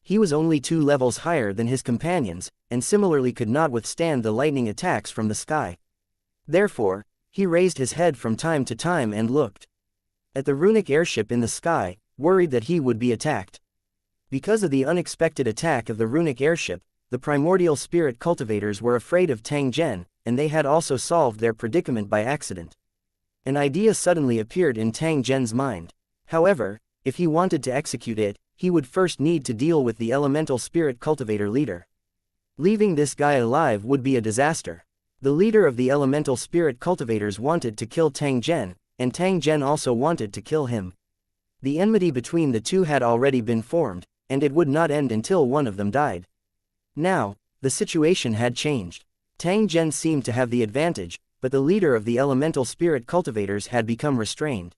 S1: He was only 2 levels higher than his companions, and similarly could not withstand the lightning attacks from the sky. Therefore, he raised his head from time to time and looked at the runic airship in the sky, worried that he would be attacked. Because of the unexpected attack of the runic airship, the primordial spirit cultivators were afraid of Tang Zhen, and they had also solved their predicament by accident. An idea suddenly appeared in Tang Zhen's mind. However, if he wanted to execute it, he would first need to deal with the elemental spirit cultivator leader. Leaving this guy alive would be a disaster. The leader of the elemental spirit cultivators wanted to kill Tang Zhen, and Tang Zhen also wanted to kill him. The enmity between the two had already been formed, and it would not end until one of them died. Now, the situation had changed. Tang Zhen seemed to have the advantage, but the leader of the elemental spirit cultivators had become restrained.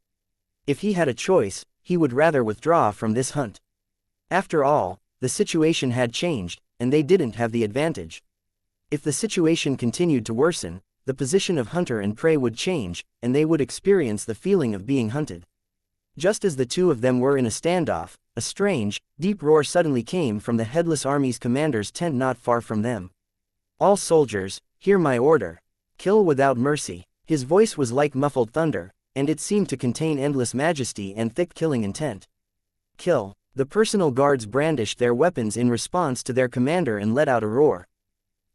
S1: If he had a choice, he would rather withdraw from this hunt. After all, the situation had changed, and they didn't have the advantage. If the situation continued to worsen, the position of hunter and prey would change, and they would experience the feeling of being hunted. Just as the two of them were in a standoff, a strange, deep roar suddenly came from the Headless Army's commander's tent not far from them. "All soldiers, hear my order. Kill without mercy." His voice was like muffled thunder, and it seemed to contain endless majesty and thick killing intent. Kill. The personal guards brandished their weapons in response to their commander and let out a roar.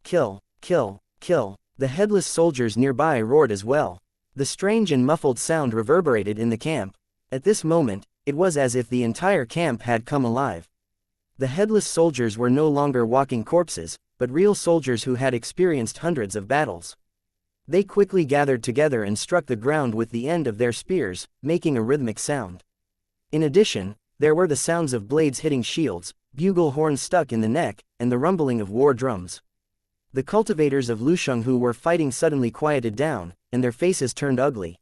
S1: Kill, kill, kill. The headless soldiers nearby roared as well. The strange and muffled sound reverberated in the camp. At this moment, it was as if the entire camp had come alive. The headless soldiers were no longer walking corpses, but real soldiers who had experienced hundreds of battles. They quickly gathered together and struck the ground with the end of their spears, making a rhythmic sound. In addition, there were the sounds of blades hitting shields, bugle horns stuck in the neck, and the rumbling of war drums. The cultivators of Lusheng who were fighting suddenly quieted down, and their faces turned ugly.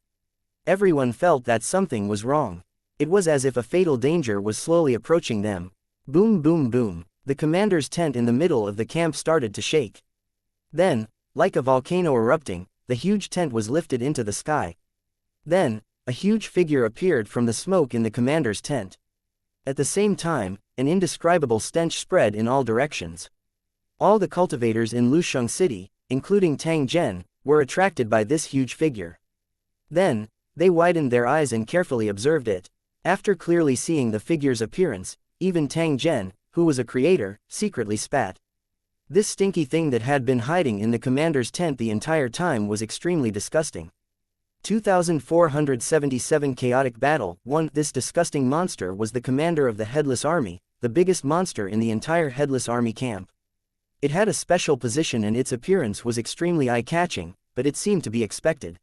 S1: Everyone felt that something was wrong. It was as if a fatal danger was slowly approaching them. Boom boom boom. The commander's tent in the middle of the camp started to shake. Then, like a volcano erupting, the huge tent was lifted into the sky. Then, a huge figure appeared from the smoke in the commander's tent. At the same time, an indescribable stench spread in all directions. All the cultivators in Lusheng City, including Tang Zhen, were attracted by this huge figure. Then, they widened their eyes and carefully observed it. After clearly seeing the figure's appearance, even Tang Zhen, who was a creator, secretly spat. This stinky thing that had been hiding in the commander's tent the entire time was extremely disgusting. 2477 Chaotic Battle 1. This disgusting monster was the commander of the Headless Army, the biggest monster in the entire Headless Army camp. It had a special position and its appearance was extremely eye-catching, but it seemed to be expected.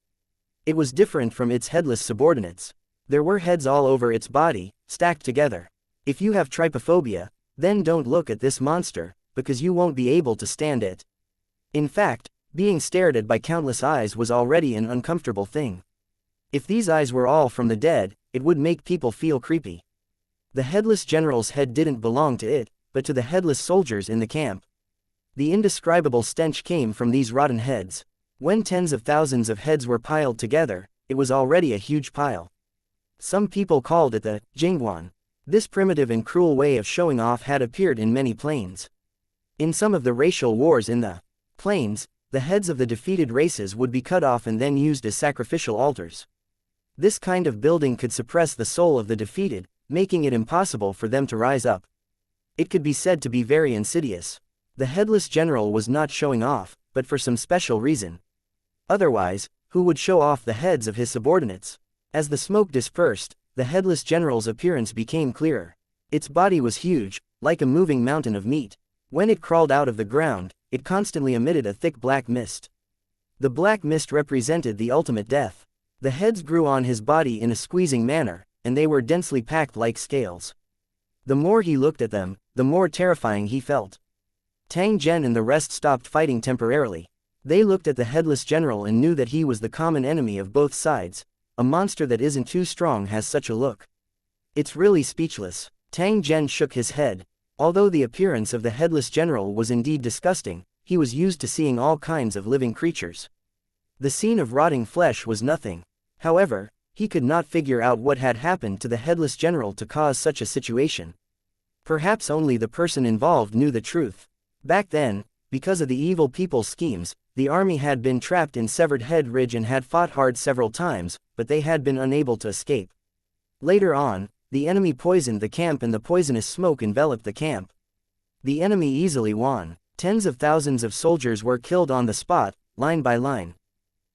S1: It was different from its headless subordinates. There were heads all over its body, stacked together. If you have trypophobia, then don't look at this monster, because you won't be able to stand it. In fact, being stared at by countless eyes was already an uncomfortable thing. If these eyes were all from the dead, it would make people feel creepy. The headless general's head didn't belong to it, but to the headless soldiers in the camp. The indescribable stench came from these rotten heads. When tens of thousands of heads were piled together, it was already a huge pile. Some people called it the jingguan. This primitive and cruel way of showing off had appeared in many plains. In some of the racial wars in the plains, the heads of the defeated races would be cut off and then used as sacrificial altars. This kind of building could suppress the soul of the defeated, making it impossible for them to rise up. It could be said to be very insidious. The headless general was not showing off, but for some special reason. Otherwise, who would show off the heads of his subordinates? As the smoke dispersed, the headless general's appearance became clearer. Its body was huge, like a moving mountain of meat. When it crawled out of the ground, it constantly emitted a thick black mist. The black mist represented the ultimate death. The heads grew on his body in a squeezing manner, and they were densely packed like scales. The more he looked at them, the more terrifying he felt. Tang Zhen and the rest stopped fighting temporarily. They looked at the headless general and knew that he was the common enemy of both sides. A monster that isn't too strong has such a look. It's really speechless. Tang Zhen shook his head. Although the appearance of the headless general was indeed disgusting, he was used to seeing all kinds of living creatures. The scene of rotting flesh was nothing. However, he could not figure out what had happened to the headless general to cause such a situation. Perhaps only the person involved knew the truth. Back then, because of the evil people's schemes, the army had been trapped in Severed Head Ridge and had fought hard several times, but they had been unable to escape. Later on, the enemy poisoned the camp and the poisonous smoke enveloped the camp. The enemy easily won. Tens of thousands of soldiers were killed on the spot, line by line.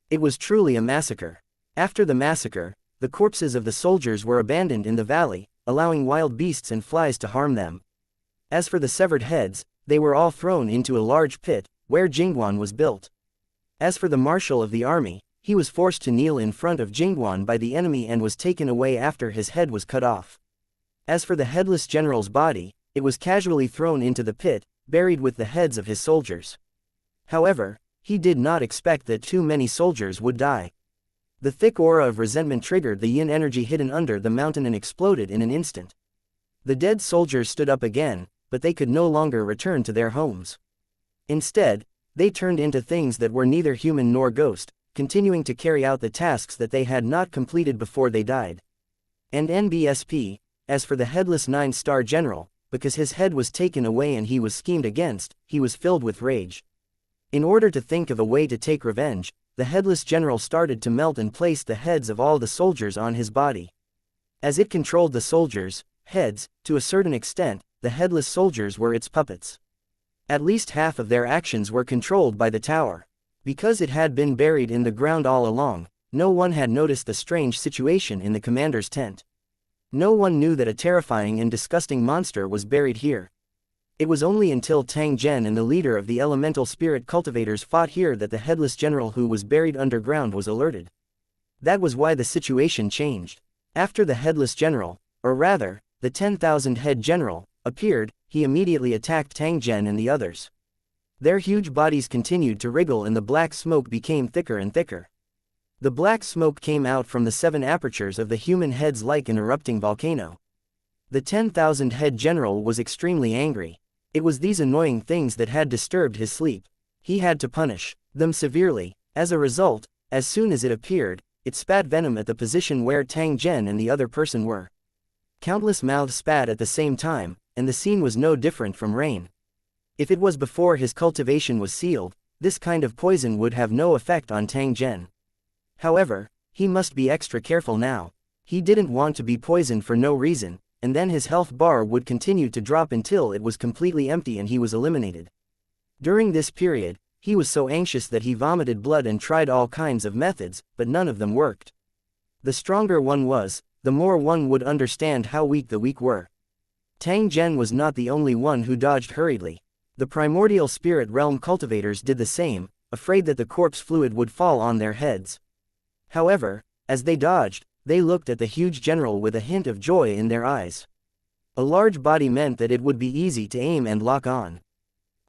S1: It was truly a massacre. After the massacre, the corpses of the soldiers were abandoned in the valley, allowing wild beasts and flies to harm them. As for the severed heads, they were all thrown into a large pit, where Jingguan was built. As for the marshal of the army, he was forced to kneel in front of Jingguan by the enemy and was taken away after his head was cut off. As for the headless general's body, it was casually thrown into the pit, buried with the heads of his soldiers. However, he did not expect that too many soldiers would die. The thick aura of resentment triggered the yin energy hidden under the mountain and exploded in an instant. The dead soldiers stood up again, but they could no longer return to their homes. Instead, they turned into things that were neither human nor ghost, continuing to carry out the tasks that they had not completed before they died. And NBSP, as for the headless 9-star general, because his head was taken away and he was schemed against, he was filled with rage. In order to think of a way to take revenge, the headless general started to melt and place the heads of all the soldiers on his body. As it controlled the soldiers' heads, to a certain extent, the headless soldiers were its puppets. At least half of their actions were controlled by the tower. Because it had been buried in the ground all along, no one had noticed the strange situation in the commander's tent. No one knew that a terrifying and disgusting monster was buried here. It was only until Tang Zhen and the leader of the elemental spirit cultivators fought here that the headless general who was buried underground was alerted. That was why the situation changed. After the headless general, or rather, the 10,000 head general, appeared, he immediately attacked Tang Zhen and the others. Their huge bodies continued to wriggle and the black smoke became thicker and thicker. The black smoke came out from the 7 apertures of the human heads like an erupting volcano. The 10,000 head general was extremely angry. It was these annoying things that had disturbed his sleep. He had to punish them severely. As a result, as soon as it appeared, it spat venom at the position where Tang Zhen and the other person were. Countless mouths spat at the same time, and the scene was no different from rain. If it was before his cultivation was sealed, this kind of poison would have no effect on Tang Zhen. However, he must be extra careful now. He didn't want to be poisoned for no reason, and then his health bar would continue to drop until it was completely empty and he was eliminated. During this period, he was so anxious that he vomited blood and tried all kinds of methods, but none of them worked. The stronger one was, the more one would understand how weak the weak were. Tang Zhen was not the only one who dodged hurriedly. The primordial spirit realm cultivators did the same, afraid that the corpse fluid would fall on their heads. However, as they dodged, they looked at the huge general with a hint of joy in their eyes. A large body meant that it would be easy to aim and lock on.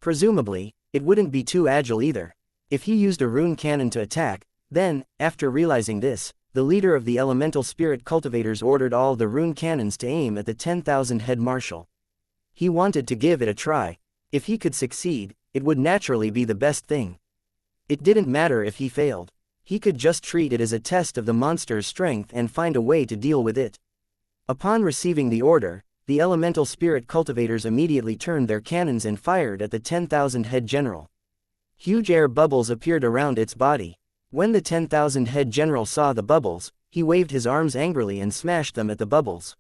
S1: Presumably, it wouldn't be too agile either. If he used a rune cannon to attack, then, after realizing this, the leader of the elemental spirit cultivators ordered all the rune cannons to aim at the 10,000 head marshal. He wanted to give it a try. If he could succeed, it would naturally be the best thing. It didn't matter if he failed. He could just treat it as a test of the monster's strength and find a way to deal with it. Upon receiving the order, the elemental spirit cultivators immediately turned their cannons and fired at the 10,000-head general. Huge air bubbles appeared around its body. When the 10,000-head general saw the bubbles, he waved his arms angrily and smashed them at the bubbles.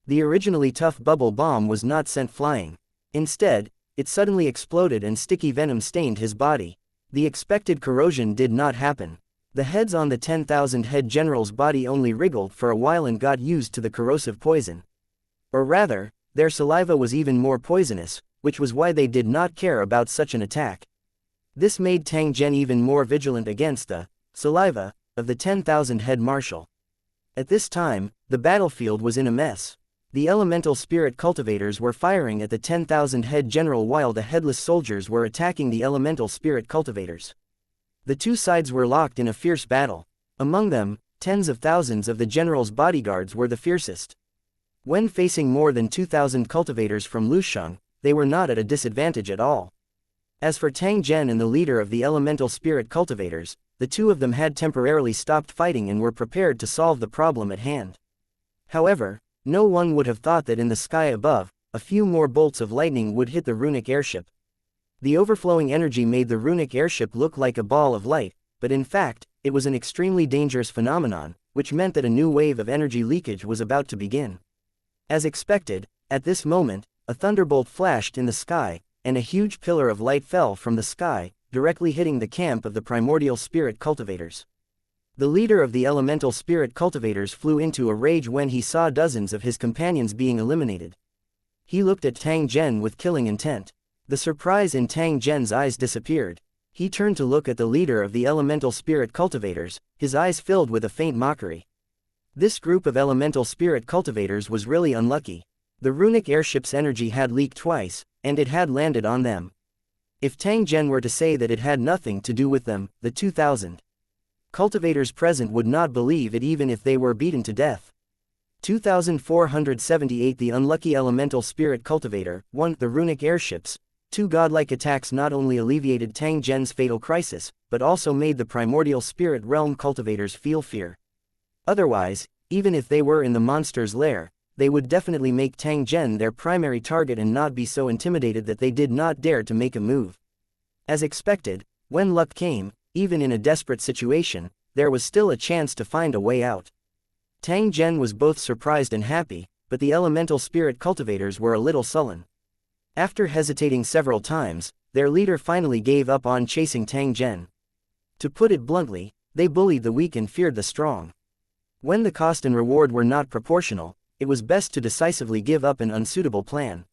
S1: The originally tough bubble bomb was not sent flying. Instead, it suddenly exploded and sticky venom stained his body. The expected corrosion did not happen. The heads on the 10,000-head general's body only wriggled for a while and got used to the corrosive poison. Or rather, their saliva was even more poisonous, which was why they did not care about such an attack. This made Tang Zhen even more vigilant against the saliva of the 10,000-head marshal. At this time, the battlefield was in a mess. The elemental spirit cultivators were firing at the 10,000-head general while the headless soldiers were attacking the elemental spirit cultivators. The two sides were locked in a fierce battle. Among them, tens of thousands of the general's bodyguards were the fiercest. When facing more than 2,000 cultivators from Lusheng, they were not at a disadvantage at all. As for Tang Zhen and the leader of the elemental spirit cultivators, the two of them had temporarily stopped fighting and were prepared to solve the problem at hand. However, no one would have thought that in the sky above, a few more bolts of lightning would hit the runic airship. The overflowing energy made the runic airship look like a ball of light, but in fact, it was an extremely dangerous phenomenon, which meant that a new wave of energy leakage was about to begin. As expected, at this moment, a thunderbolt flashed in the sky, and a huge pillar of light fell from the sky, directly hitting the camp of the primordial spirit cultivators. The leader of the elemental spirit cultivators flew into a rage when he saw dozens of his companions being eliminated. He looked at Tang Zhen with killing intent. The surprise in Tang Zhen's eyes disappeared. He turned to look at the leader of the elemental spirit cultivators, his eyes filled with a faint mockery. This group of elemental spirit cultivators was really unlucky. The runic airship's energy had leaked twice, and it had landed on them. If Tang Zhen were to say that it had nothing to do with them, the 2,000 cultivators present would not believe it even if they were beaten to death. 2,478 The unlucky elemental spirit cultivator, 1. The runic airships. 2 godlike attacks not only alleviated Tang Zhen's fatal crisis, but also made the primordial spirit realm cultivators feel fear. Otherwise, even if they were in the monster's lair, they would definitely make Tang Zhen their primary target and not be so intimidated that they did not dare to make a move. As expected, when luck came, even in a desperate situation, there was still a chance to find a way out. Tang Zhen was both surprised and happy, but the elemental spirit cultivators were a little sullen. After hesitating several times, their leader finally gave up on chasing Tang Zhen. To put it bluntly, they bullied the weak and feared the strong. When the cost and reward were not proportional, it was best to decisively give up an unsuitable plan.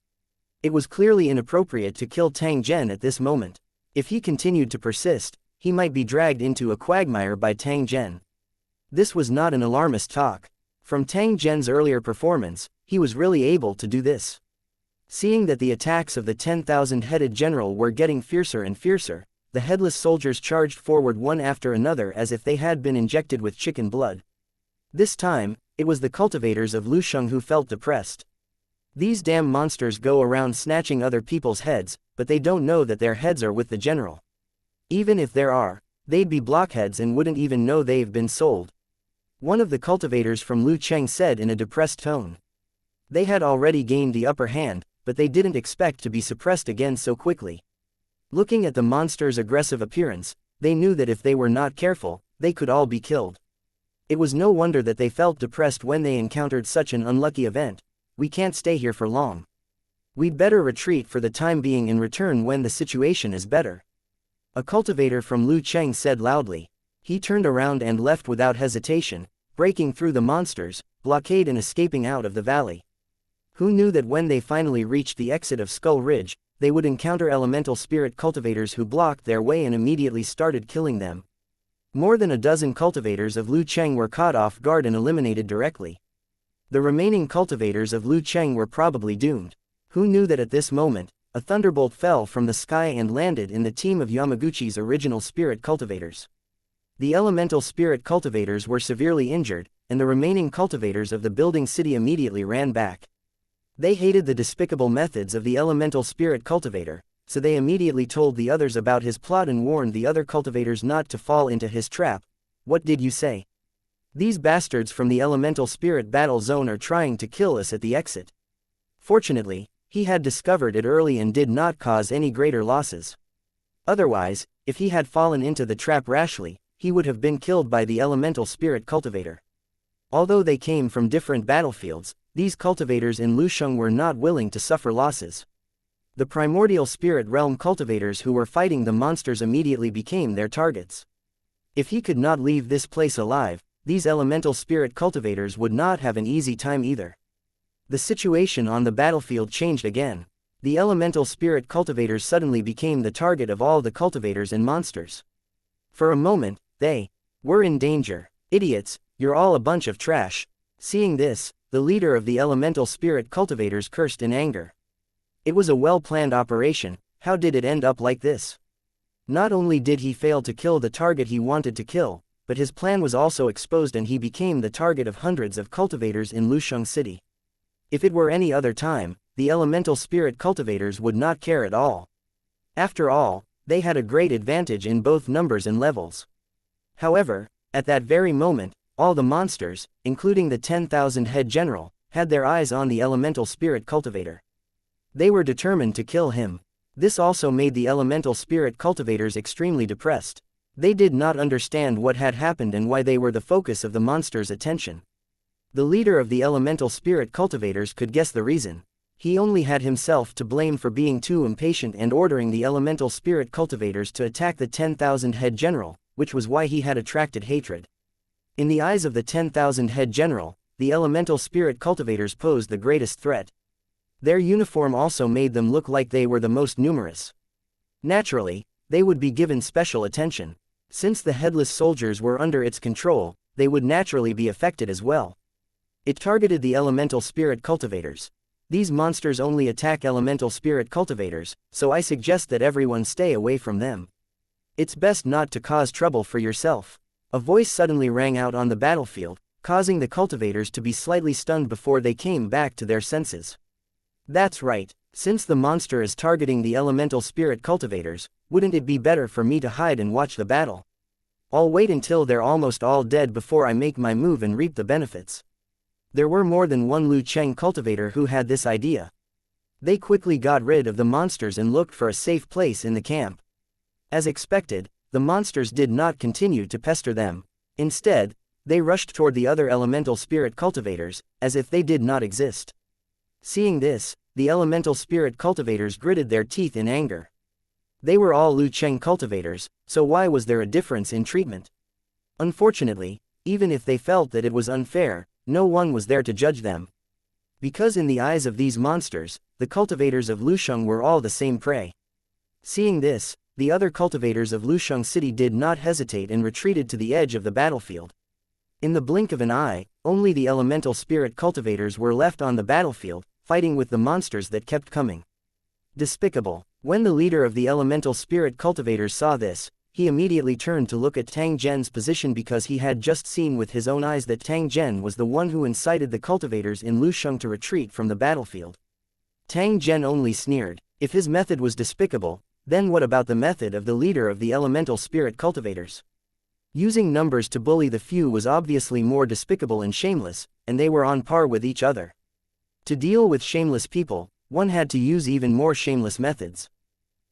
S1: It was clearly inappropriate to kill Tang Zhen at this moment. If he continued to persist, he might be dragged into a quagmire by Tang Zhen. This was not an alarmist talk. From Tang Zhen's earlier performance, he was really able to do this. Seeing that the attacks of the 10,000-headed general were getting fiercer and fiercer, the headless soldiers charged forward one after another as if they had been injected with chicken blood. This time, it was the cultivators of Lusheng who felt depressed. These damn monsters go around snatching other people's heads, but they don't know that their heads are with the general. Even if there are, they'd be blockheads and wouldn't even know they've been sold. One of the cultivators from Lucheng said in a depressed tone. They had already gained the upper hand, but they didn't expect to be suppressed again so quickly. Looking at the monster's aggressive appearance, they knew that if they were not careful, they could all be killed. It was no wonder that they felt depressed when they encountered such an unlucky event. We can't stay here for long. We'd better retreat for the time being and return when the situation is better. A cultivator from Lucheng said loudly. He turned around and left without hesitation, breaking through the monsters, blockade and escaping out of the valley. Who knew that when they finally reached the exit of Skull Ridge, they would encounter elemental spirit cultivators who blocked their way and immediately started killing them. More than a dozen cultivators of Lucheng were caught off guard and eliminated directly. The remaining cultivators of Lucheng were probably doomed. Who knew that at this moment, a thunderbolt fell from the sky and landed in the team of Yamaguchi's original spirit cultivators. The elemental spirit cultivators were severely injured, and the remaining cultivators of the building city immediately ran back. They hated the despicable methods of the elemental spirit cultivator, so they immediately told the others about his plot and warned the other cultivators not to fall into his trap. What did you say? These bastards from the elemental spirit battle zone are trying to kill us at the exit. Fortunately, he had discovered it early and did not cause any greater losses. Otherwise, if he had fallen into the trap rashly, he would have been killed by the elemental spirit cultivator. Although they came from different battlefields, these cultivators in Lusheng were not willing to suffer losses. The primordial spirit realm cultivators who were fighting the monsters immediately became their targets. If he could not leave this place alive, these elemental spirit cultivators would not have an easy time either. The situation on the battlefield changed again. The elemental spirit cultivators suddenly became the target of all the cultivators and monsters. For a moment, they were in danger. Idiots, you're all a bunch of trash. Seeing this, the leader of the elemental spirit cultivators cursed in anger. It was a well-planned operation. How did it end up like this? Not only did he fail to kill the target he wanted to kill, but his plan was also exposed and he became the target of hundreds of cultivators in Lusheng City. If it were any other time, the elemental spirit cultivators would not care at all. After all, they had a great advantage in both numbers and levels. However, at that very moment, all the monsters, including the 10,000 head general, had their eyes on the elemental spirit cultivator. They were determined to kill him. This also made the elemental spirit cultivators extremely depressed. They did not understand what had happened and why they were the focus of the monsters' attention. The leader of the elemental spirit cultivators could guess the reason. He only had himself to blame for being too impatient and ordering the elemental spirit cultivators to attack the 10,000 head general, which was why he had attracted hatred. In the eyes of the 10,000 head general, the elemental spirit cultivators posed the greatest threat. Their uniform also made them look like they were the most numerous. Naturally, they would be given special attention. Since the headless soldiers were under its control, they would naturally be affected as well. It targeted the elemental spirit cultivators. These monsters only attack elemental spirit cultivators, so I suggest that everyone stay away from them. It's best not to cause trouble for yourself. A voice suddenly rang out on the battlefield, causing the cultivators to be slightly stunned before they came back to their senses. That's right, since the monster is targeting the elemental spirit cultivators, wouldn't it be better for me to hide and watch the battle? I'll wait until they're almost all dead before I make my move and reap the benefits. There were more than one Lu Cheng cultivator who had this idea. They quickly got rid of the monsters and looked for a safe place in the camp. As expected, the monsters did not continue to pester them. Instead, they rushed toward the other elemental spirit cultivators, as if they did not exist. Seeing this, the elemental spirit cultivators gritted their teeth in anger. They were all Lu Cheng cultivators, so why was there a difference in treatment? Unfortunately, even if they felt that it was unfair, no one was there to judge them. Because in the eyes of these monsters, the cultivators of Lusheng were all the same prey. Seeing this, the other cultivators of Lusheng City did not hesitate and retreated to the edge of the battlefield. In the blink of an eye, only the elemental spirit cultivators were left on the battlefield, fighting with the monsters that kept coming. Despicable. When the leader of the elemental spirit cultivators saw this, he immediately turned to look at Tang Zhen's position because he had just seen with his own eyes that Tang Zhen was the one who incited the cultivators in Lusheng to retreat from the battlefield. Tang Zhen only sneered. If his method was despicable, then what about the method of the leader of the elemental spirit cultivators? Using numbers to bully the few was obviously more despicable and shameless, and they were on par with each other. To deal with shameless people, one had to use even more shameless methods.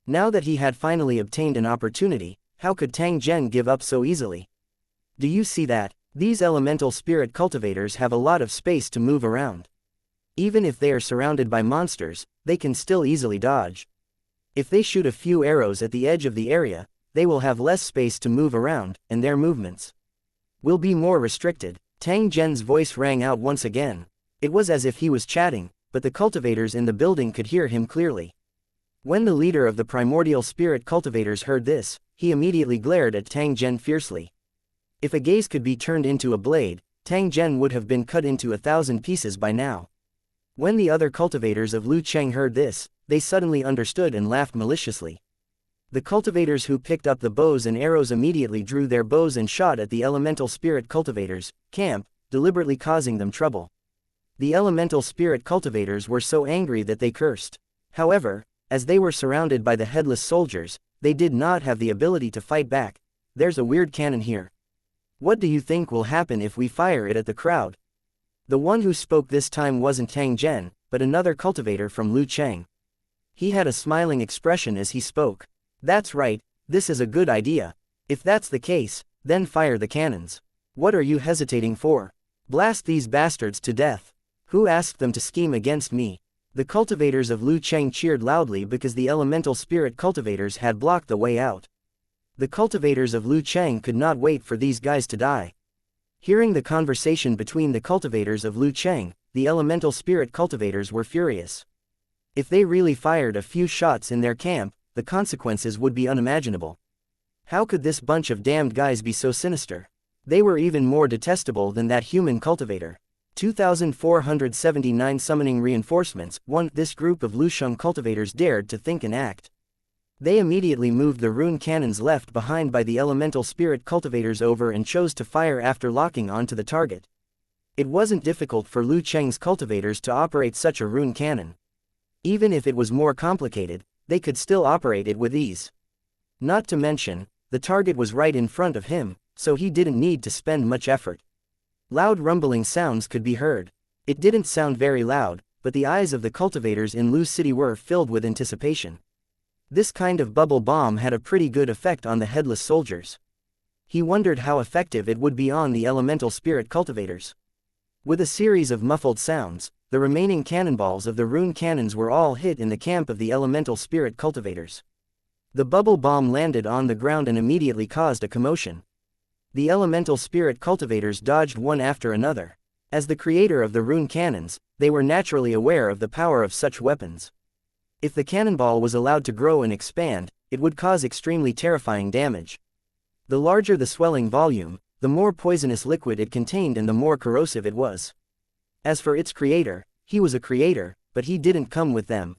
S1: Now that he had finally obtained an opportunity, how could Tang Zhen give up so easily? Do you see that? These elemental spirit cultivators have a lot of space to move around. Even if they are surrounded by monsters, they can still easily dodge. If they shoot a few arrows at the edge of the area, they will have less space to move around, and their movements will be more restricted. Tang Zhen's voice rang out once again. It was as if he was chatting, but the cultivators in the building could hear him clearly. When the leader of the primordial spirit cultivators heard this, he immediately glared at Tang Zhen fiercely. If a gaze could be turned into a blade, Tang Zhen would have been cut into 1,000 pieces by now. When the other cultivators of Lu Cheng heard this, they suddenly understood and laughed maliciously. The cultivators who picked up the bows and arrows immediately drew their bows and shot at the elemental spirit cultivators' camp, deliberately causing them trouble. The elemental spirit cultivators were so angry that they cursed. However, As they were surrounded by the headless soldiers, they did not have the ability to fight back. There's a weird cannon here. What do you think will happen if we fire it at the crowd? The one who spoke this time wasn't Tang Zhen, but another cultivator from Lucheng. He had a smiling expression as he spoke. That's right, this is a good idea. If that's the case, then fire the cannons. What are you hesitating for? Blast these bastards to death. Who asked them to scheme against me? The cultivators of Lucheng cheered loudly because the elemental spirit cultivators had blocked the way out. The cultivators of Lucheng could not wait for these guys to die. Hearing the conversation between the cultivators of Lucheng, the elemental spirit cultivators were furious. If they really fired a few shots in their camp, the consequences would be unimaginable. How could this bunch of damned guys be so sinister? They were even more detestable than that human cultivator. 2,479 Summoning Reinforcements. 1. This group of Lusheng cultivators dared to think and act. They immediately moved the rune cannons left behind by the elemental spirit cultivators over and chose to fire after locking onto the target. It wasn't difficult for Lucheng's cultivators to operate such a rune cannon. Even if it was more complicated, they could still operate it with ease. Not to mention, the target was right in front of him, so he didn't need to spend much effort. Loud rumbling sounds could be heard. It didn't sound very loud, but the eyes of the cultivators in Lu City were filled with anticipation. This kind of bubble bomb had a pretty good effect on the headless soldiers. He wondered how effective it would be on the elemental spirit cultivators. With a series of muffled sounds, the remaining cannonballs of the rune cannons were all hit in the camp of the elemental spirit cultivators. The bubble bomb landed on the ground and immediately caused a commotion. The elemental spirit cultivators dodged one after another. As the creator of the rune cannons, they were naturally aware of the power of such weapons. If the cannonball was allowed to grow and expand, it would cause extremely terrifying damage. The larger the swelling volume, the more poisonous liquid it contained and the more corrosive it was. As for its creator, he was a creator, but he didn't come with them.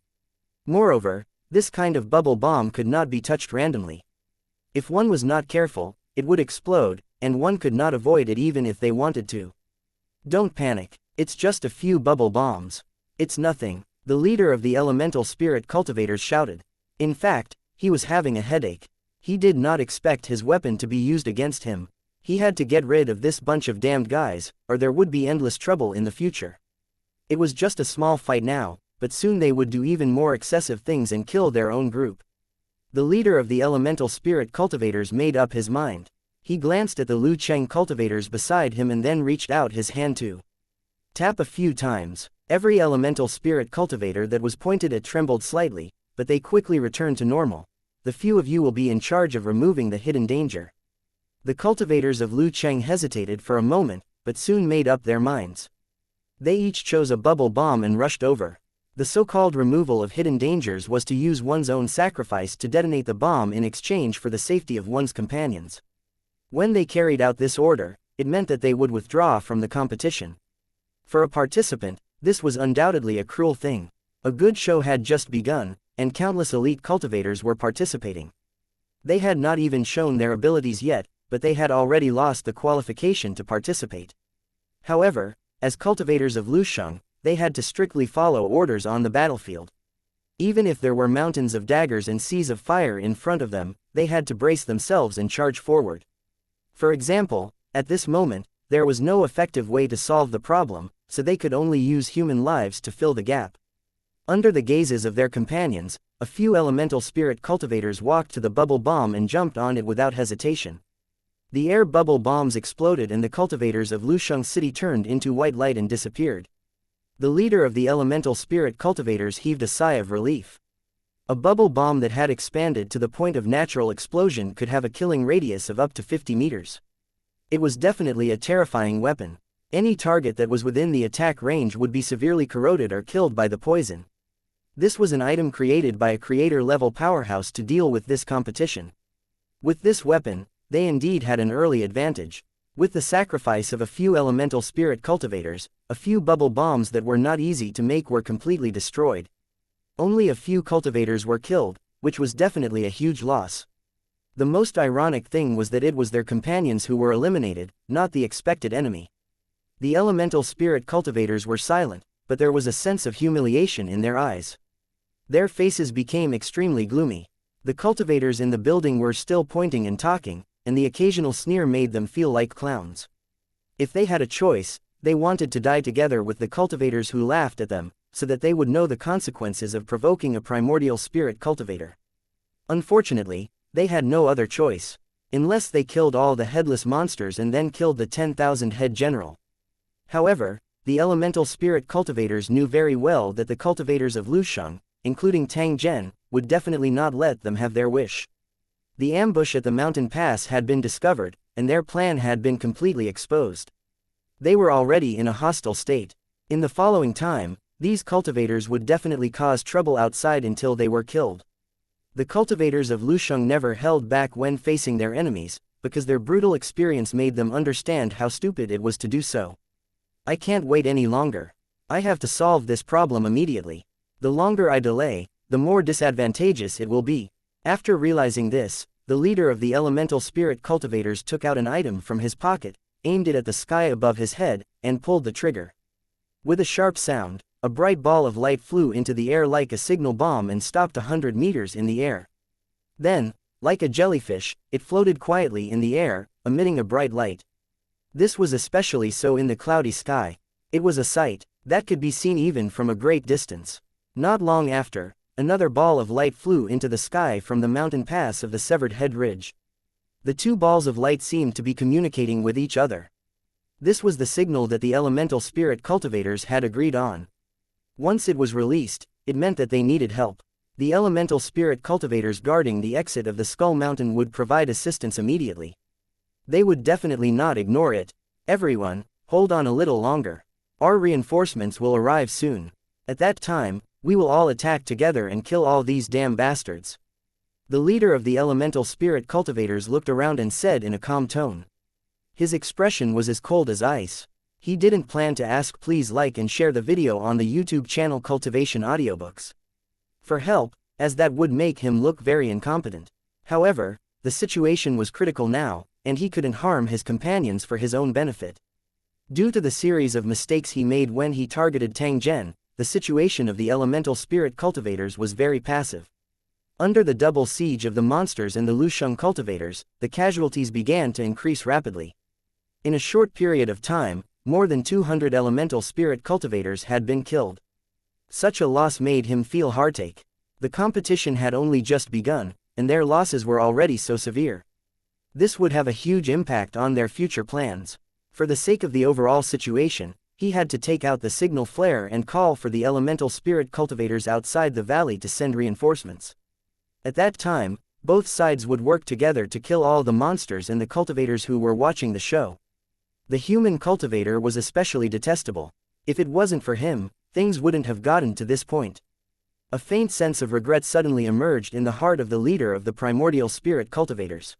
S1: Moreover, this kind of bubble bomb could not be touched randomly. If one was not careful, it would explode, and one could not avoid it even if they wanted to. Don't panic, it's just a few bubble bombs. It's nothing. The leader of the elemental spirit cultivators shouted. In fact, he was having a headache. He did not expect his weapon to be used against him. He had to get rid of this bunch of damned guys, or there would be endless trouble in the future. It was just a small fight now, but soon they would do even more excessive things and kill their own group. The leader of the elemental spirit cultivators made up his mind. He glanced at the Lucheng cultivators beside him and then reached out his hand to tap a few times. Every elemental spirit cultivator that was pointed at trembled slightly, but they quickly returned to normal. The few of you will be in charge of removing the hidden danger. The cultivators of Lucheng hesitated for a moment, but soon made up their minds. They each chose a bubble bomb and rushed over. The so-called removal of hidden dangers was to use one's own sacrifice to detonate the bomb in exchange for the safety of one's companions. When they carried out this order, it meant that they would withdraw from the competition. For a participant, this was undoubtedly a cruel thing. A good show had just begun, and countless elite cultivators were participating. They had not even shown their abilities yet, but they had already lost the qualification to participate. However, as cultivators of Lusheng, they had to strictly follow orders on the battlefield. Even if there were mountains of daggers and seas of fire in front of them, they had to brace themselves and charge forward. For example, at this moment, there was no effective way to solve the problem, so they could only use human lives to fill the gap. Under the gazes of their companions, a few elemental spirit cultivators walked to the bubble bomb and jumped on it without hesitation. The air bubble bombs exploded and the cultivators of Lusheng City turned into white light and disappeared. The leader of the elemental spirit cultivators heaved a sigh of relief. A bubble bomb that had expanded to the point of natural explosion could have a killing radius of up to 50 meters. It was definitely a terrifying weapon. Any target that was within the attack range would be severely corroded or killed by the poison. This was an item created by a creator-level powerhouse to deal with this competition. With this weapon, they indeed had an early advantage. With the sacrifice of a few elemental spirit cultivators, a few bubble bombs that were not easy to make were completely destroyed. Only a few cultivators were killed, which was definitely a huge loss. The most ironic thing was that it was their companions who were eliminated, not the expected enemy. The elemental spirit cultivators were silent, but there was a sense of humiliation in their eyes. Their faces became extremely gloomy. The cultivators in the building were still pointing and talking, and the occasional sneer made them feel like clowns. If they had a choice, they wanted to die together with the cultivators who laughed at them, so that they would know the consequences of provoking a primordial spirit cultivator. Unfortunately, they had no other choice. Unless they killed all the headless monsters and then killed the 10,000 head general. However, the elemental spirit cultivators knew very well that the cultivators of Lusheng, including Tang Zhen, would definitely not let them have their wish. The ambush at the mountain pass had been discovered, and their plan had been completely exposed. They were already in a hostile state. In the following time, these cultivators would definitely cause trouble outside until they were killed. The cultivators of Lusheng never held back when facing their enemies, because their brutal experience made them understand how stupid it was to do so. I can't wait any longer. I have to solve this problem immediately. The longer I delay, the more disadvantageous it will be. After realizing this, the leader of the elemental spirit cultivators took out an item from his pocket, aimed it at the sky above his head, and pulled the trigger. With a sharp sound, a bright ball of light flew into the air like a signal bomb and stopped 100 meters in the air. Then, like a jellyfish, it floated quietly in the air, emitting a bright light. This was especially so in the cloudy sky. It was a sight that could be seen even from a great distance. Not long after, another ball of light flew into the sky from the mountain pass of the severed head ridge. The two balls of light seemed to be communicating with each other. This was the signal that the elemental spirit cultivators had agreed on. Once it was released, it meant that they needed help. The elemental spirit cultivators guarding the exit of the Skull Mountain would provide assistance immediately. They would definitely not ignore it. Everyone, hold on a little longer. Our reinforcements will arrive soon. At that time, we will all attack together and kill all these damn bastards. The leader of the elemental spirit cultivators looked around and said in a calm tone. His expression was as cold as ice. He didn't plan to ask. Please like and share the video on the YouTube channel Cultivation Audiobooks for help, as that would make him look very incompetent. However, the situation was critical now, and he couldn't harm his companions for his own benefit. Due to the series of mistakes he made when he targeted Tang Zhen, the situation of the elemental spirit cultivators was very passive. Under the double siege of the monsters and the Lusheng cultivators, the casualties began to increase rapidly. In a short period of time, more than 200 elemental spirit cultivators had been killed. Such a loss made him feel heartache. The competition had only just begun, and their losses were already so severe. This would have a huge impact on their future plans. For the sake of the overall situation, he had to take out the signal flare and call for the elemental spirit cultivators outside the valley to send reinforcements. At that time, both sides would work together to kill all the monsters and the cultivators who were watching the show. The human cultivator was especially detestable. If it wasn't for him, things wouldn't have gotten to this point. A faint sense of regret suddenly emerged in the heart of the leader of the primordial spirit cultivators.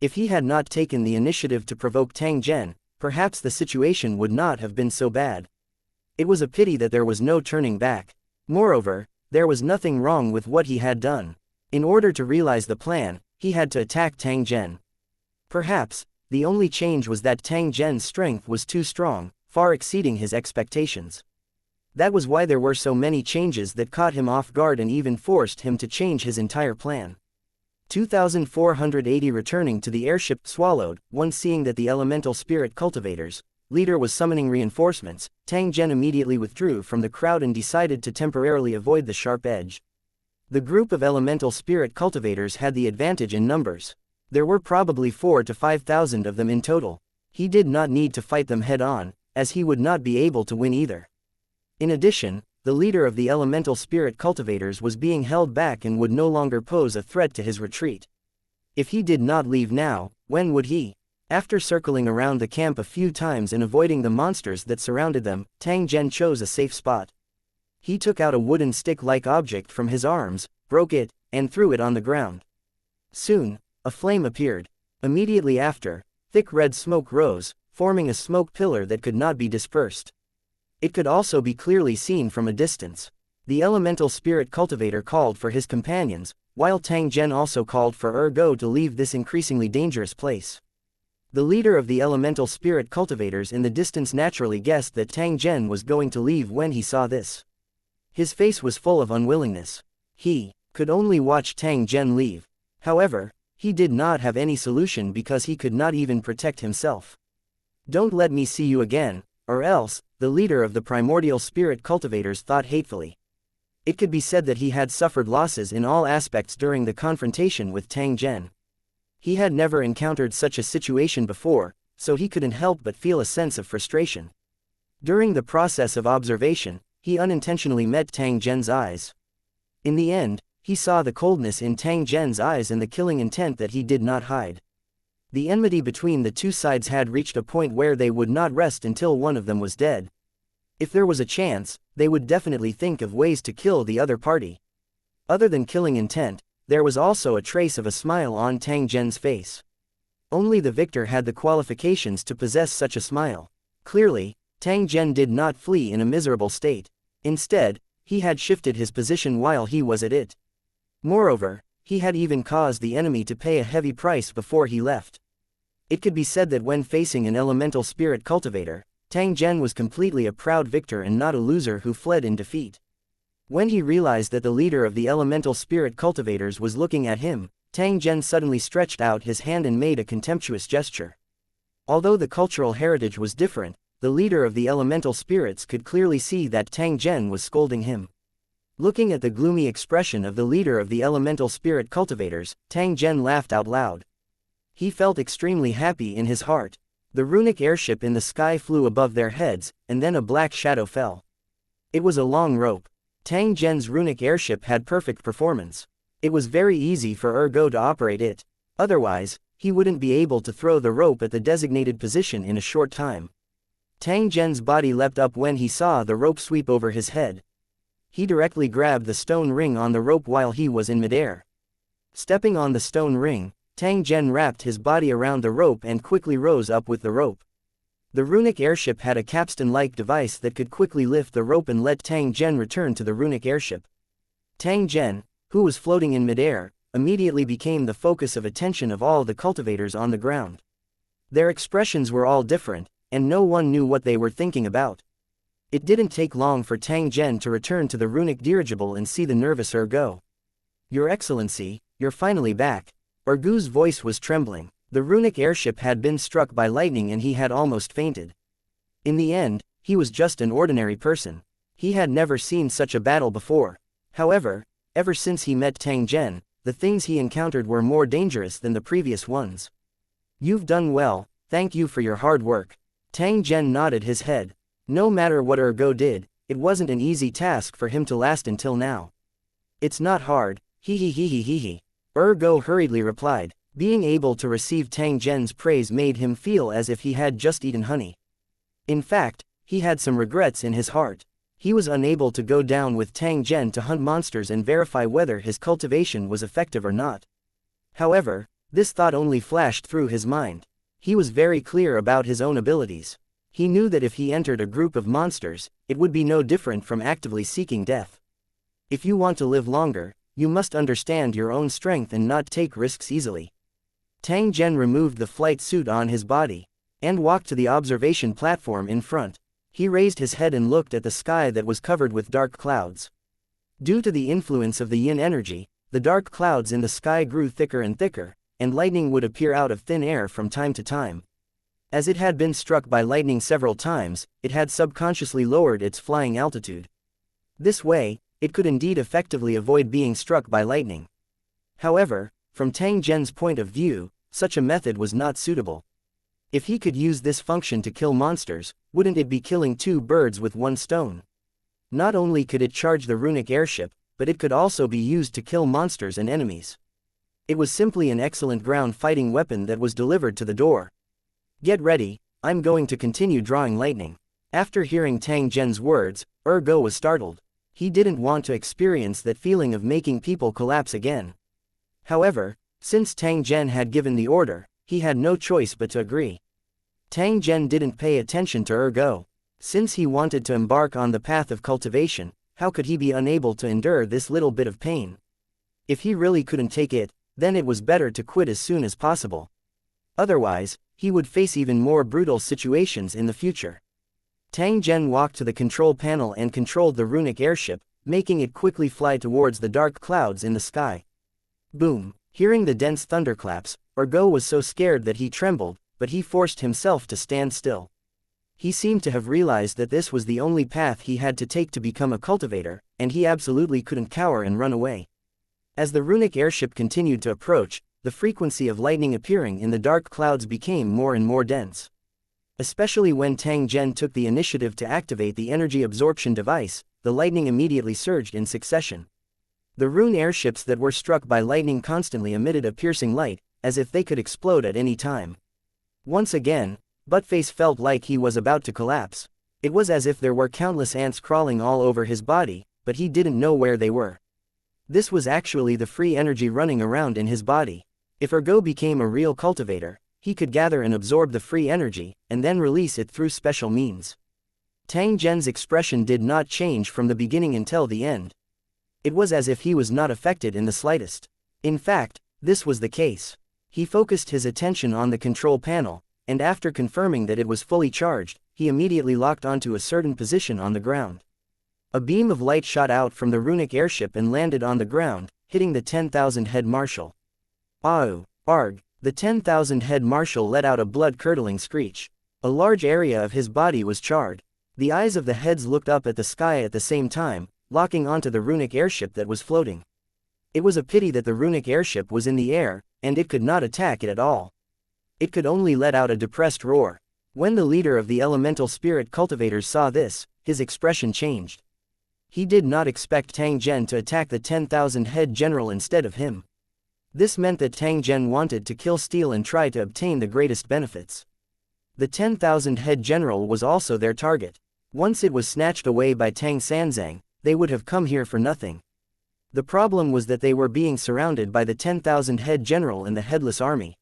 S1: If he had not taken the initiative to provoke Tang Zhen, perhaps the situation would not have been so bad. It was a pity that there was no turning back. Moreover, there was nothing wrong with what he had done. In order to realize the plan, he had to attack Tang Zhen. Perhaps, the only change was that Tang Zhen's strength was too strong, far exceeding his expectations. That was why there were so many changes that caught him off guard and even forced him to change his entire plan. 2480 Returning to the airship, swallowed, once seeing that the elemental spirit cultivators leader was summoning reinforcements, Tang Zhen immediately withdrew from the crowd and decided to temporarily avoid the sharp edge. The group of elemental spirit cultivators had the advantage in numbers. There were probably 4,000 to 5,000 of them in total. He did not need to fight them head-on, as he would not be able to win either. In addition, the leader of the elemental spirit cultivators was being held back and would no longer pose a threat to his retreat. If he did not leave now, when would he? After circling around the camp a few times and avoiding the monsters that surrounded them, Tang Zhen chose a safe spot. He took out a wooden stick-like object from his arms, broke it, and threw it on the ground. Soon, a flame appeared. Immediately after, thick red smoke rose, forming a smoke pillar that could not be dispersed. It could also be clearly seen from a distance. The elemental spirit cultivator called for his companions, while Tang Zhen also called for Ergo to leave this increasingly dangerous place. The leader of the elemental spirit cultivators in the distance naturally guessed that Tang Zhen was going to leave when he saw this. His face was full of unwillingness. He could only watch Tang Zhen leave. However, he did not have any solution because he could not even protect himself. Don't let me see you again, or else, the leader of the primordial spirit cultivators thought hatefully. It could be said that he had suffered losses in all aspects during the confrontation with Tang Zhen. He had never encountered such a situation before, so he couldn't help but feel a sense of frustration. During the process of observation, he unintentionally met Tang Zhen's eyes. In the end, he saw the coldness in Tang Zhen's eyes and the killing intent that he did not hide. The enmity between the two sides had reached a point where they would not rest until one of them was dead. If there was a chance, they would definitely think of ways to kill the other party. Other than killing intent, there was also a trace of a smile on Tang Zhen's face. Only the victor had the qualifications to possess such a smile. Clearly, Tang Zhen did not flee in a miserable state. Instead, he had shifted his position while he was at it. Moreover, he had even caused the enemy to pay a heavy price before he left. It could be said that when facing an elemental spirit cultivator, Tang Zhen was completely a proud victor and not a loser who fled in defeat. When he realized that the leader of the elemental spirit cultivators was looking at him, Tang Zhen suddenly stretched out his hand and made a contemptuous gesture. Although the cultural heritage was different, the leader of the elemental spirits could clearly see that Tang Zhen was scolding him. Looking at the gloomy expression of the leader of the elemental spirit cultivators, Tang Zhen laughed out loud. He felt extremely happy in his heart. The runic airship in the sky flew above their heads, and then a black shadow fell. It was a long rope. Tang Zhen's runic airship had perfect performance. It was very easy for Ergo to operate it. Otherwise, he wouldn't be able to throw the rope at the designated position in a short time. Tang Zhen's body leapt up when he saw the rope sweep over his head. He directly grabbed the stone ring on the rope while he was in midair. Stepping on the stone ring, Tang Zhen wrapped his body around the rope and quickly rose up with the rope. The runic airship had a capstan-like device that could quickly lift the rope and let Tang Zhen return to the runic airship. Tang Zhen, who was floating in midair, immediately became the focus of attention of all the cultivators on the ground. Their expressions were all different, and no one knew what they were thinking about. It didn't take long for Tang Zhen to return to the runic dirigible and see the nervous Ergo. "Your Excellency, you're finally back." Ergo's voice was trembling. The runic airship had been struck by lightning and he had almost fainted. In the end, he was just an ordinary person. He had never seen such a battle before. However, ever since he met Tang Zhen, the things he encountered were more dangerous than the previous ones. "You've done well, thank you for your hard work." Tang Zhen nodded his head. No matter what Ergo did, it wasn't an easy task for him to last until now. "It's not hard, he. Ergo hurriedly replied. Being able to receive Tang Zhen's praise made him feel as if he had just eaten honey. In fact, he had some regrets in his heart. He was unable to go down with Tang Zhen to hunt monsters and verify whether his cultivation was effective or not. However, this thought only flashed through his mind. He was very clear about his own abilities. He knew that if he entered a group of monsters, it would be no different from actively seeking death. If you want to live longer, you must understand your own strength and not take risks easily. Tang Zhen removed the flight suit on his body, and walked to the observation platform in front. He raised his head and looked at the sky that was covered with dark clouds. Due to the influence of the yin energy, the dark clouds in the sky grew thicker and thicker, and lightning would appear out of thin air from time to time. As it had been struck by lightning several times, it had subconsciously lowered its flying altitude. This way, it could indeed effectively avoid being struck by lightning. However, from Tang Zhen's point of view, such a method was not suitable. If he could use this function to kill monsters, wouldn't it be killing two birds with one stone? Not only could it charge the runic airship, but it could also be used to kill monsters and enemies. It was simply an excellent ground fighting weapon that was delivered to the door. "Get ready, I'm going to continue drawing lightning." After hearing Tang Zhen's words, Ergo was startled. He didn't want to experience that feeling of making people collapse again. However, since Tang Zhen had given the order, he had no choice but to agree. Tang Zhen didn't pay attention to Ergo. Since he wanted to embark on the path of cultivation, how could he be unable to endure this little bit of pain? If he really couldn't take it, then it was better to quit as soon as possible. Otherwise, he would face even more brutal situations in the future. Tang Zhen walked to the control panel and controlled the runic airship, making it quickly fly towards the dark clouds in the sky. Boom! Hearing the dense thunderclaps, Ergo was so scared that he trembled, but he forced himself to stand still. He seemed to have realized that this was the only path he had to take to become a cultivator, and he absolutely couldn't cower and run away. As the runic airship continued to approach, the frequency of lightning appearing in the dark clouds became more and more dense. Especially when Tang Zhen took the initiative to activate the energy absorption device, the lightning immediately surged in succession. The rune airships that were struck by lightning constantly emitted a piercing light, as if they could explode at any time. Once again, Buttface felt like he was about to collapse. It was as if there were countless ants crawling all over his body, but he didn't know where they were. This was actually the free energy running around in his body. If Ergo became a real cultivator, he could gather and absorb the free energy, and then release it through special means. Tang Zhen's expression did not change from the beginning until the end. It was as if he was not affected in the slightest. In fact, this was the case. He focused his attention on the control panel, and after confirming that it was fully charged, he immediately locked onto a certain position on the ground. A beam of light shot out from the runic airship and landed on the ground, hitting the 10,000 head marshal. Au! Arg! The 10,000 head marshal let out a blood-curdling screech. A large area of his body was charred. The eyes of the heads looked up at the sky at the same time, locking onto the runic airship that was floating. It was a pity that the runic airship was in the air, and it could not attack it at all. It could only let out a depressed roar. When the leader of the elemental spirit cultivators saw this, his expression changed. He did not expect Tang Zhen to attack the 10,000 head general instead of him. This meant that Tang Zhen wanted to kill Steel and try to obtain the greatest benefits. The 10,000 head general was also their target. Once it was snatched away by Tang Sanzang, they would have come here for nothing. The problem was that they were being surrounded by the 10,000 head general and the headless army.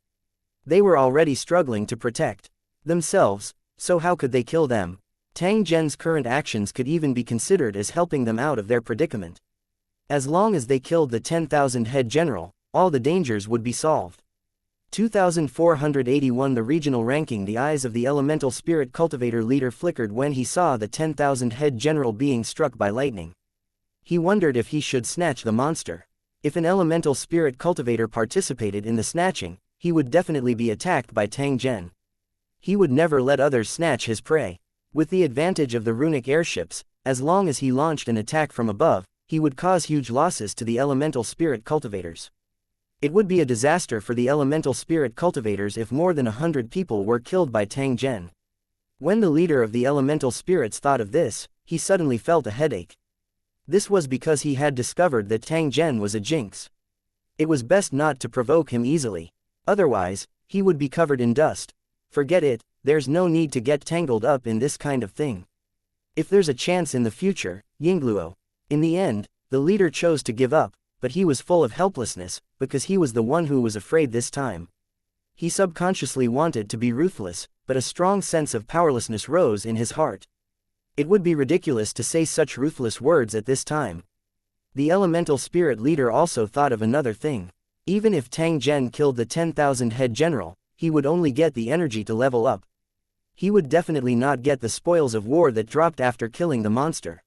S1: They were already struggling to protect themselves, so how could they kill them? Tang Zhen's current actions could even be considered as helping them out of their predicament. As long as they killed the 10,000 head general, all the dangers would be solved. 2481 The regional ranking. The eyes of the elemental spirit cultivator leader flickered when he saw the 10,000 head general being struck by lightning. He wondered if he should snatch the monster. If an elemental spirit cultivator participated in the snatching, he would definitely be attacked by Tang Zhen. He would never let others snatch his prey. With the advantage of the runic airships, as long as he launched an attack from above, he would cause huge losses to the elemental spirit cultivators. It would be a disaster for the elemental spirit cultivators if more than 100 people were killed by Tang Zhen. When the leader of the elemental spirits thought of this, he suddenly felt a headache. This was because he had discovered that Tang Zhen was a jinx. It was best not to provoke him easily. Otherwise, he would be covered in dust. Forget it, there's no need to get tangled up in this kind of thing. If there's a chance in the future, Yingluo. In the end, the leader chose to give up, but he was full of helplessness, because he was the one who was afraid this time. He subconsciously wanted to be ruthless, but a strong sense of powerlessness rose in his heart. It would be ridiculous to say such ruthless words at this time. The elemental spirit leader also thought of another thing. Even if Tang Zhen killed the 10,000 head general, he would only get the energy to level up. He would definitely not get the spoils of war that dropped after killing the monster.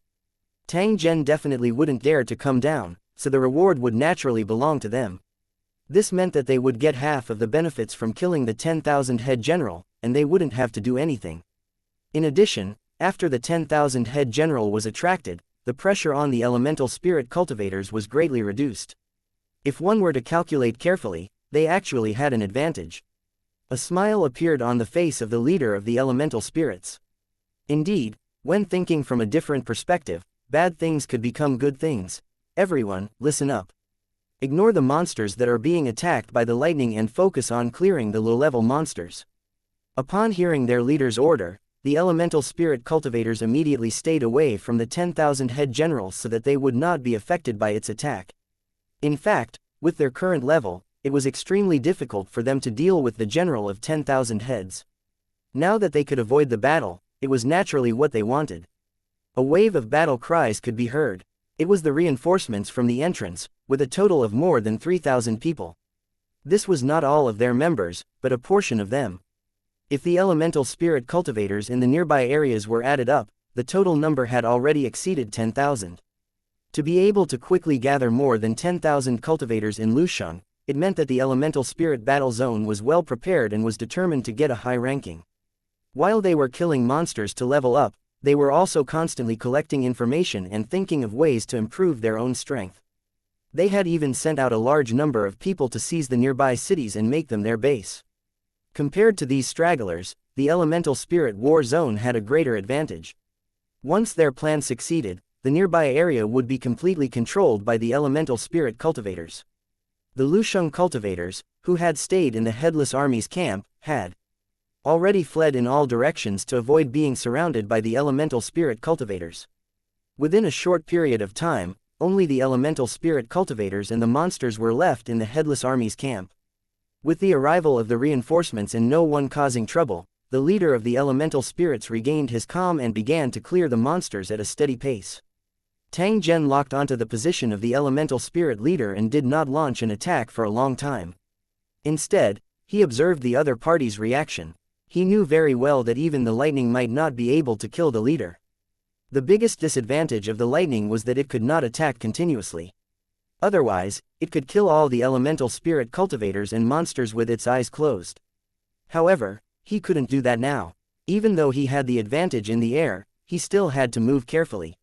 S1: Tang Zhen definitely wouldn't dare to come down, so the reward would naturally belong to them. This meant that they would get half of the benefits from killing the 10,000 head general, and they wouldn't have to do anything. In addition, after the 10,000 head general was attracted, the pressure on the elemental spirit cultivators was greatly reduced. If one were to calculate carefully, they actually had an advantage. A smile appeared on the face of the leader of the elemental spirits. Indeed, when thinking from a different perspective, bad things could become good things. Everyone, listen up. Ignore the monsters that are being attacked by the lightning and focus on clearing the low-level monsters. Upon hearing their leader's order, the elemental spirit cultivators immediately stayed away from the 10,000 head general so that they would not be affected by its attack. In fact, with their current level, it was extremely difficult for them to deal with the general of 10,000 heads. Now that they could avoid the battle, it was naturally what they wanted. A wave of battle cries could be heard. It was the reinforcements from the entrance, with a total of more than 3,000 people. This was not all of their members, but a portion of them. If the elemental spirit cultivators in the nearby areas were added up, the total number had already exceeded 10,000. To be able to quickly gather more than 10,000 cultivators in Lusheng, it meant that the elemental spirit battle zone was well prepared and was determined to get a high ranking. While they were killing monsters to level up, they were also constantly collecting information and thinking of ways to improve their own strength. They had even sent out a large number of people to seize the nearby cities and make them their base. Compared to these stragglers, the elemental spirit war zone had a greater advantage. Once their plan succeeded, the nearby area would be completely controlled by the elemental spirit cultivators. The Lusheng cultivators, who had stayed in the Headless Army's camp, had already fled in all directions to avoid being surrounded by the elemental spirit cultivators. Within a short period of time, only the elemental spirit cultivators and the monsters were left in the Headless Army's camp. With the arrival of the reinforcements and no one causing trouble, the leader of the elemental spirits regained his calm and began to clear the monsters at a steady pace. Tang Zhen locked onto the position of the elemental spirit leader and did not launch an attack for a long time. Instead, he observed the other party's reaction. He knew very well that even the lightning might not be able to kill the leader. The biggest disadvantage of the lightning was that it could not attack continuously. Otherwise, it could kill all the elemental spirit cultivators and monsters with its eyes closed. However, he couldn't do that now. Even though he had the advantage in the air, he still had to move carefully.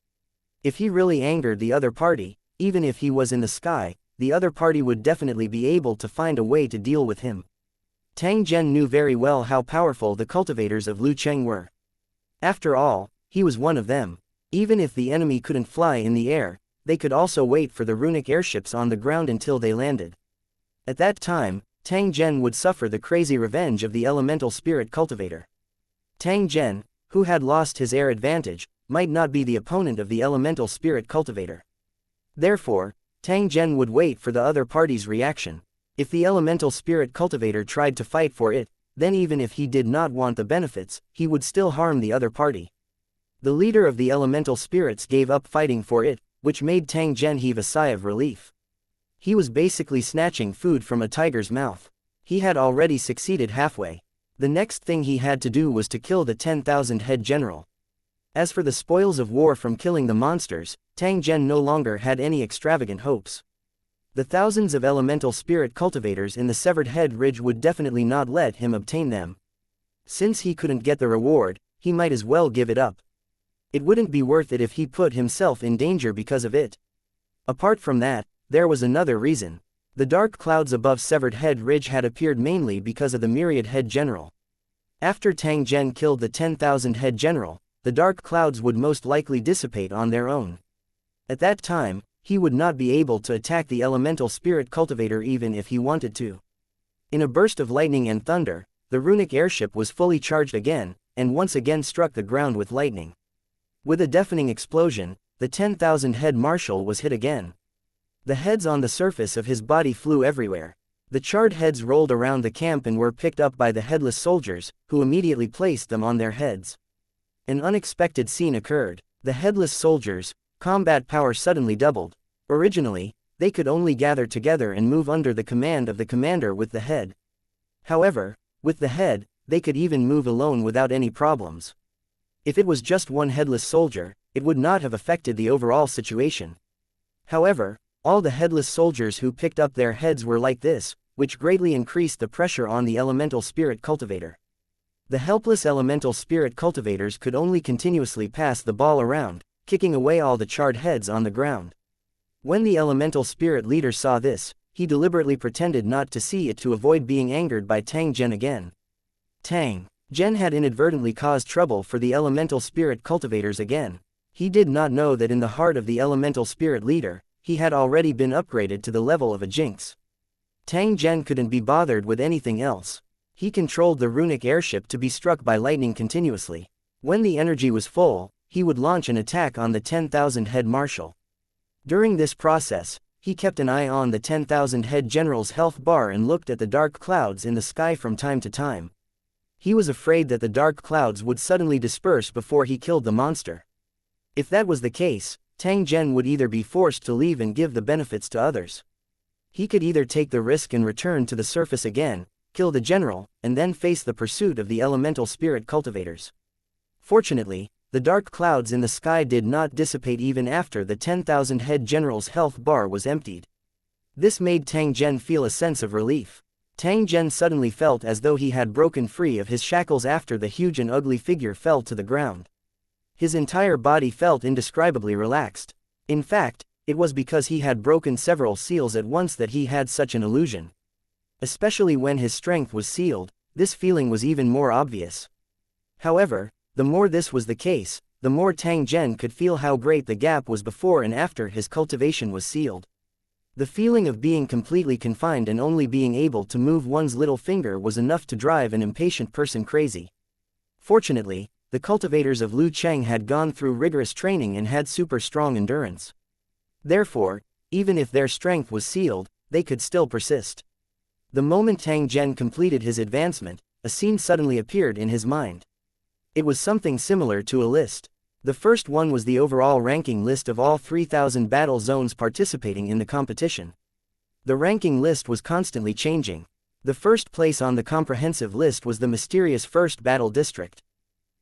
S1: If he really angered the other party, even if he was in the sky, the other party would definitely be able to find a way to deal with him. Tang Zhen knew very well how powerful the cultivators of Lucheng were. After all, he was one of them. Even if the enemy couldn't fly in the air, they could also wait for the runic airships on the ground until they landed. At that time, Tang Zhen would suffer the crazy revenge of the elemental spirit cultivator. Tang Zhen, who had lost his air advantage, might not be the opponent of the elemental spirit cultivator. Therefore, Tang Zhen would wait for the other party's reaction. If the elemental spirit cultivator tried to fight for it, then even if he did not want the benefits, he would still harm the other party. The leader of the elemental spirits gave up fighting for it, which made Tang Zhen heave a sigh of relief. He was basically snatching food from a tiger's mouth. He had already succeeded halfway. The next thing he had to do was to kill the 10,000 head general. As for the spoils of war from killing the monsters, Tang Zhen no longer had any extravagant hopes. The thousands of elemental spirit cultivators in the severed head ridge would definitely not let him obtain them. Since he couldn't get the reward, he might as well give it up. It wouldn't be worth it if he put himself in danger because of it. Apart from that, there was another reason. The dark clouds above Severed Head Ridge had appeared mainly because of the myriad head general. After Tang Zhen killed the 10,000 head general, the dark clouds would most likely dissipate on their own. At that time, he would not be able to attack the elemental spirit cultivator even if he wanted to. In a burst of lightning and thunder, the runic airship was fully charged again, and once again struck the ground with lightning. With a deafening explosion, the 10,000 head marshal was hit again. The heads on the surface of his body flew everywhere. The charred heads rolled around the camp and were picked up by the headless soldiers, who immediately placed them on their heads. An unexpected scene occurred. The headless soldiers' combat power suddenly doubled. Originally, they could only gather together and move under the command of the commander with the head. However, with the head, they could even move alone without any problems. If it was just one headless soldier, it would not have affected the overall situation. However, all the headless soldiers who picked up their heads were like this, which greatly increased the pressure on the elemental spirit cultivator. The helpless elemental spirit cultivators could only continuously pass the ball around, kicking away all the charred heads on the ground. When the elemental spirit leader saw this, he deliberately pretended not to see it to avoid being angered by Tang Zhen again. Tang Zhen had inadvertently caused trouble for the elemental spirit cultivators again. He did not know that in the heart of the elemental spirit leader, he had already been upgraded to the level of a jinx. Tang Zhen couldn't be bothered with anything else. He controlled the runic airship to be struck by lightning continuously. When the energy was full, he would launch an attack on the 10,000 head marshal. During this process, he kept an eye on the 10,000 head general's health bar and looked at the dark clouds in the sky from time to time. He was afraid that the dark clouds would suddenly disperse before he killed the monster. If that was the case, Tang Zhen would either be forced to leave and give the benefits to others. He could either take the risk and return to the surface again, kill the general, and then face the pursuit of the elemental spirit cultivators. Fortunately, the dark clouds in the sky did not dissipate even after the 10,000 head general's health bar was emptied. This made Tang Zhen feel a sense of relief. Tang Zhen suddenly felt as though he had broken free of his shackles after the huge and ugly figure fell to the ground. His entire body felt indescribably relaxed. In fact, it was because he had broken several seals at once that he had such an illusion. Especially when his strength was sealed, this feeling was even more obvious. However, the more this was the case, the more Tang Zhen could feel how great the gap was before and after his cultivation was sealed. The feeling of being completely confined and only being able to move one's little finger was enough to drive an impatient person crazy. Fortunately, the cultivators of Lu Cheng had gone through rigorous training and had super strong endurance. Therefore, even if their strength was sealed, they could still persist. The moment Tang Zhen completed his advancement, a scene suddenly appeared in his mind. It was something similar to a list. The first one was the overall ranking list of all 3,000 battle zones participating in the competition. The ranking list was constantly changing. The first place on the comprehensive list was the mysterious First Battle District.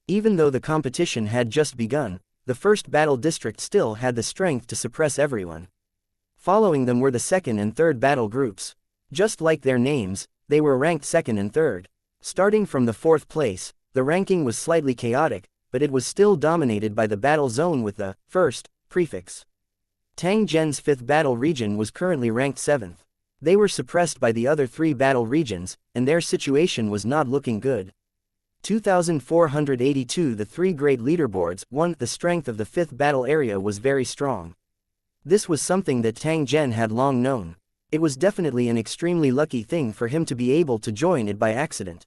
S1: Even though the competition had just begun, the First Battle District still had the strength to suppress everyone. Following them were the second and third battle groups. Just like their names, they were ranked second and third. Starting from the fourth place, the ranking was slightly chaotic, but it was still dominated by the battle zone with the first prefix. Tang Zhen's fifth battle region was currently ranked 7th. They were suppressed by the other 3 battle regions, and their situation was not looking good. 2482 The 3 great leaderboards. 1. The strength of the 5th battle area was very strong. This was something that Tang Zhen had long known. It was definitely an extremely lucky thing for him to be able to join it by accident.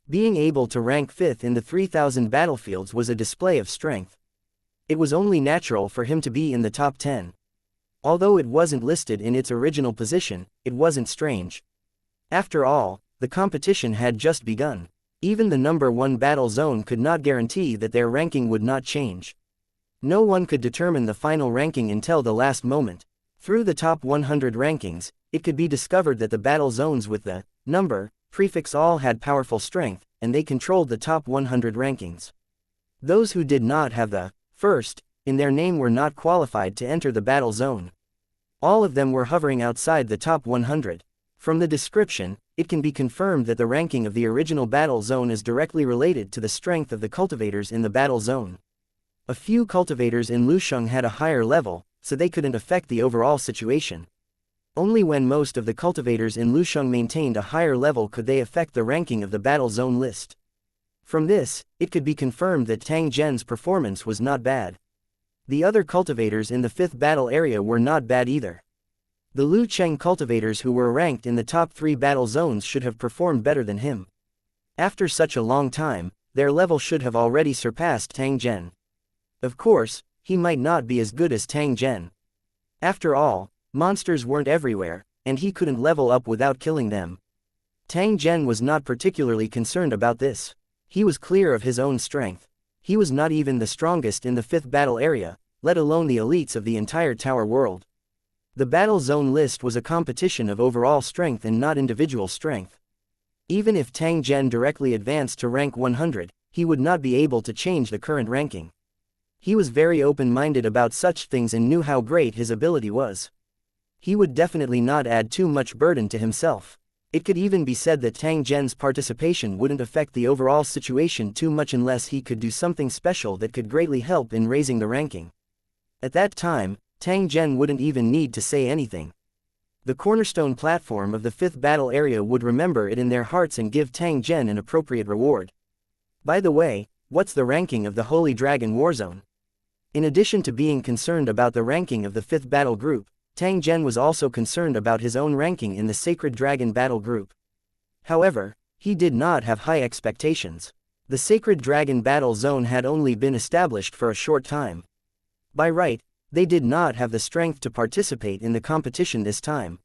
S1: Being able to rank 5th in the 3,000 battlefields was a display of strength. It was only natural for him to be in the top 10. Although it wasn't listed in its original position, it wasn't strange. After all, the competition had just begun. Even the number 1 battle zone could not guarantee that their ranking would not change. No one could determine the final ranking until the last moment. Through the top 100 rankings, it could be discovered that the battle zones with the number prefix all had powerful strength, and they controlled the top 100 rankings. Those who did not have the first in their name were not qualified to enter the battle zone. All of them were hovering outside the top 100. From the description, it can be confirmed that the ranking of the original battle zone is directly related to the strength of the cultivators in the battle zone. A few cultivators in Lusheng had a higher level, so they couldn't affect the overall situation. Only when most of the cultivators in Lusheng maintained a higher level could they affect the ranking of the battle zone list. From this, it could be confirmed that Tang Zhen's performance was not bad. The other cultivators in the 5th battle area were not bad either. The Lu Cheng cultivators who were ranked in the top 3 battle zones should have performed better than him. After such a long time, their level should have already surpassed Tang Zhen. Of course, he might not be as good as Tang Zhen. After all, monsters weren't everywhere, and he couldn't level up without killing them. Tang Zhen was not particularly concerned about this. He was clear of his own strength. He was not even the strongest in the 5th battle area, let alone the elites of the entire Tower world. The battle zone list was a competition of overall strength and not individual strength. Even if Tang Zhen directly advanced to rank 100, he would not be able to change the current ranking. He was very open-minded about such things and knew how great his ability was. He would definitely not add too much burden to himself. It could even be said that Tang Zhen's participation wouldn't affect the overall situation too much unless he could do something special that could greatly help in raising the ranking. At that time, Tang Zhen wouldn't even need to say anything. The cornerstone platform of the 5th battle area would remember it in their hearts and give Tang Zhen an appropriate reward. By the way, what's the ranking of the Holy Dragon Warzone? In addition to being concerned about the ranking of the 5th battle group, Tang Zhen was also concerned about his own ranking in the Sacred Dragon battle group. However, he did not have high expectations. The Sacred Dragon battle zone had only been established for a short time. By right, they did not have the strength to participate in the competition this time.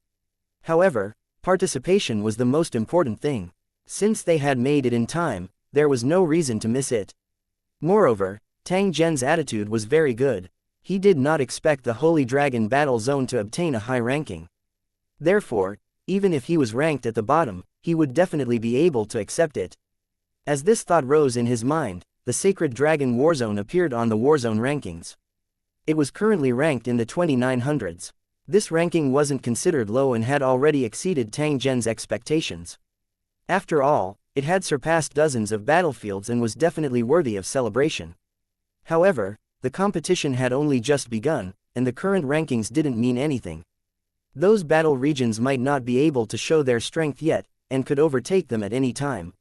S1: However, participation was the most important thing. Since they had made it in time, there was no reason to miss it. Moreover, Tang Zhen's attitude was very good. He did not expect the Holy Dragon battle zone to obtain a high ranking. Therefore, even if he was ranked at the bottom, he would definitely be able to accept it. As this thought rose in his mind, the Sacred Dragon Warzone appeared on the Warzone rankings. It was currently ranked in the 2900s. This ranking wasn't considered low and had already exceeded Tang Zhen's expectations. After all, it had surpassed dozens of battlefields and was definitely worthy of celebration. However, the competition had only just begun, and the current rankings didn't mean anything. Those battle regions might not be able to show their strength yet, and could overtake them at any time.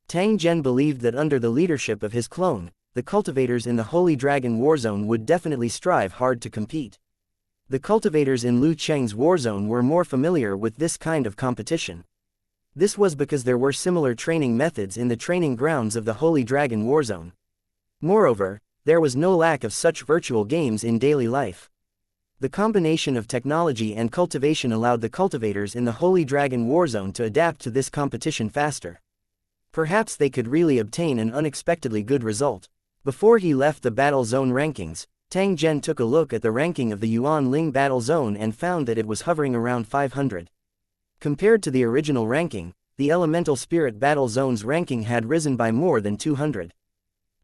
S1: Tang Zhen believed that under the leadership of his clone, the cultivators in the Holy Dragon Warzone would definitely strive hard to compete. The cultivators in Liu Cheng's Warzone were more familiar with this kind of competition. This was because there were similar training methods in the training grounds of the Holy Dragon Warzone. Moreover, there was no lack of such virtual games in daily life. The combination of technology and cultivation allowed the cultivators in the Holy Dragon Warzone to adapt to this competition faster. Perhaps they could really obtain an unexpectedly good result. Before he left the Battle Zone rankings, Tang Zhen took a look at the ranking of the Yuan Ling Battle Zone and found that it was hovering around 500. Compared to the original ranking, the Elemental Spirit Battle Zone's ranking had risen by more than 200.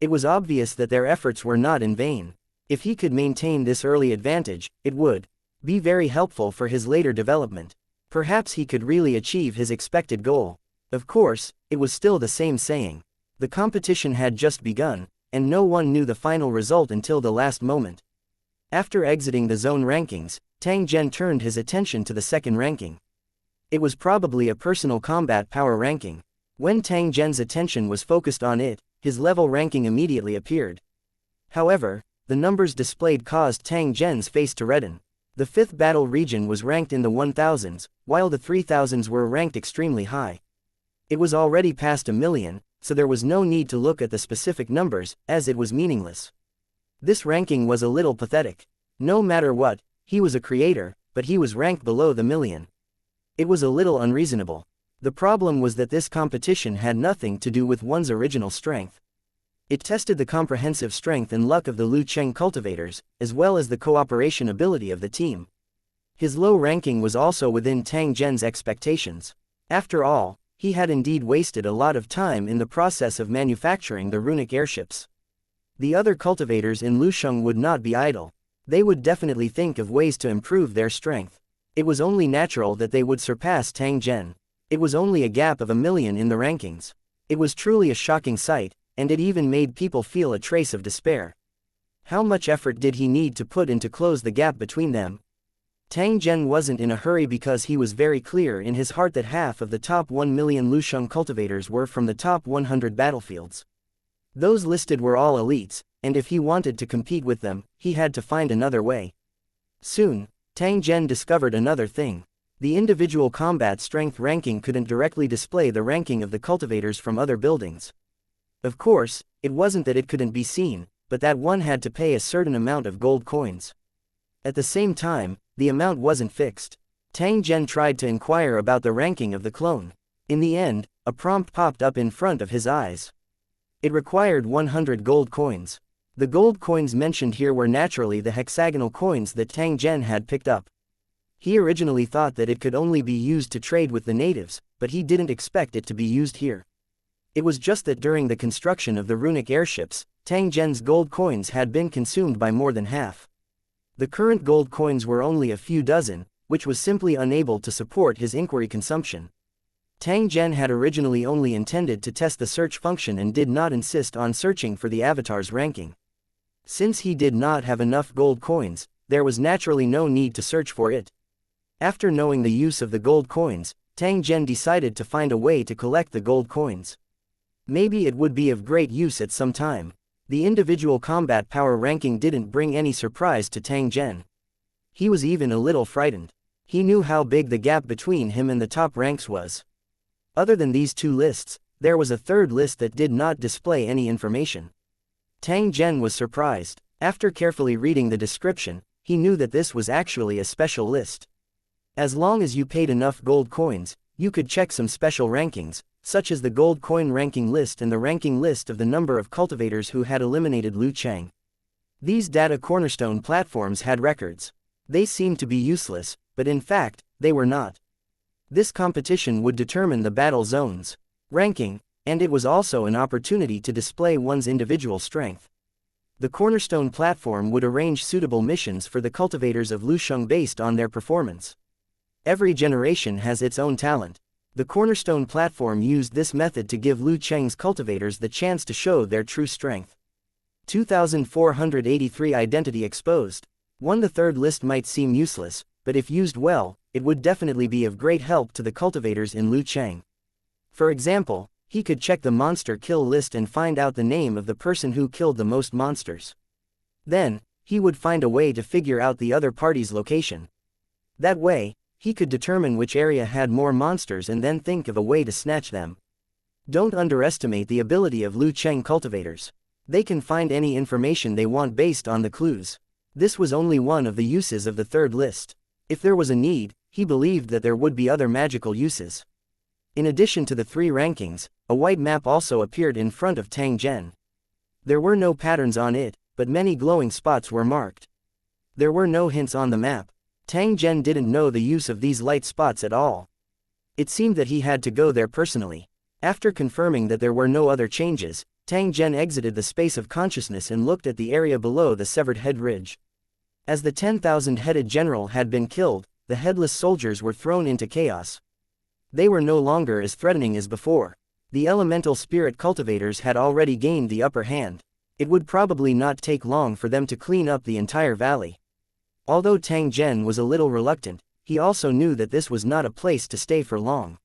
S1: It was obvious that their efforts were not in vain. If he could maintain this early advantage, it would be very helpful for his later development. Perhaps he could really achieve his expected goal. Of course, it was still the same saying. The competition had just begun, and no one knew the final result until the last moment. After exiting the zone rankings, Tang Zhen turned his attention to the second ranking. It was probably a personal combat power ranking. When Tang Zhen's attention was focused on it, his level ranking immediately appeared. However, the numbers displayed caused Tang Zhen's face to redden. The 5th battle region was ranked in the 1000s, while the 3000s were ranked extremely high. It was already past 1,000,000, so there was no need to look at the specific numbers, as it was meaningless. This ranking was a little pathetic. No matter what, he was a creator, but he was ranked below the million. It was a little unreasonable. The problem was that this competition had nothing to do with one's original strength. It tested the comprehensive strength and luck of the Liu Cheng cultivators, as well as the cooperation ability of the team. His low ranking was also within Tang Zhen's expectations. After all, he had indeed wasted a lot of time in the process of manufacturing the runic airships. The other cultivators in Lusheng would not be idle. They would definitely think of ways to improve their strength. It was only natural that they would surpass Tang Zhen. It was only a gap of 1,000,000 in the rankings. It was truly a shocking sight, and it even made people feel a trace of despair. How much effort did he need to put in to close the gap between them? Tang Zhen wasn't in a hurry because he was very clear in his heart that half of the top 1,000,000 Lusheng cultivators were from the top 100 battlefields. Those listed were all elites, and if he wanted to compete with them, he had to find another way. Soon, Tang Zhen discovered another thing. The individual combat strength ranking couldn't directly display the ranking of the cultivators from other buildings. Of course, it wasn't that it couldn't be seen, but that one had to pay a certain amount of gold coins. At the same time, the amount wasn't fixed. Tang Zhen tried to inquire about the ranking of the clone. In the end, a prompt popped up in front of his eyes. It required 100 gold coins. The gold coins mentioned here were naturally the hexagonal coins that Tang Zhen had picked up. He originally thought that it could only be used to trade with the natives, but he didn't expect it to be used here. It was just that during the construction of the runic airships, Tang Zhen's gold coins had been consumed by more than half. The current gold coins were only a few dozen, which was simply unable to support his inquiry consumption. Tang Zhen had originally only intended to test the search function and did not insist on searching for the avatar's ranking. Since he did not have enough gold coins, there was naturally no need to search for it. After knowing the use of the gold coins, Tang Zhen decided to find a way to collect the gold coins. Maybe it would be of great use at some time. The individual combat power ranking didn't bring any surprise to Tang Zhen. He was even a little frightened. He knew how big the gap between him and the top ranks was. Other than these two lists, there was a third list that did not display any information. Tang Zhen was surprised. After carefully reading the description, he knew that this was actually a special list. As long as you paid enough gold coins, you could check some special rankings, such as the gold coin ranking list and the ranking list of the number of cultivators who had eliminated Liu Cheng. These data cornerstone platforms had records. They seemed to be useless, but in fact, they were not. This competition would determine the battle zone's ranking. And it was also an opportunity to display one's individual strength. The cornerstone platform would arrange suitable missions for the cultivators of Lusheng based on their performance. Every generation has its own talent. The cornerstone platform used this method to give Lu Cheng's cultivators the chance to show their true strength. 2483 Identity exposed. 1. The third list might seem useless, but if used well, it would definitely be of great help to the cultivators in Lu Cheng. For example, he could check the monster kill list and find out the name of the person who killed the most monsters. Then, he would find a way to figure out the other party's location. That way, he could determine which area had more monsters and then think of a way to snatch them. Don't underestimate the ability of Lu Cheng cultivators. They can find any information they want based on the clues. This was only one of the uses of the third list. If there was a need, he believed that there would be other magical uses. In addition to the 3 rankings, a white map also appeared in front of Tang Zhen. There were no patterns on it, but many glowing spots were marked. There were no hints on the map. Tang Zhen didn't know the use of these light spots at all. It seemed that he had to go there personally. After confirming that there were no other changes, Tang Zhen exited the space of consciousness and looked at the area below the severed head ridge. As the 10,000-headed general had been killed, the headless soldiers were thrown into chaos. They were no longer as threatening as before. The elemental spirit cultivators had already gained the upper hand. It would probably not take long for them to clean up the entire valley. Although Tang Zhen was a little reluctant, he also knew that this was not a place to stay for long.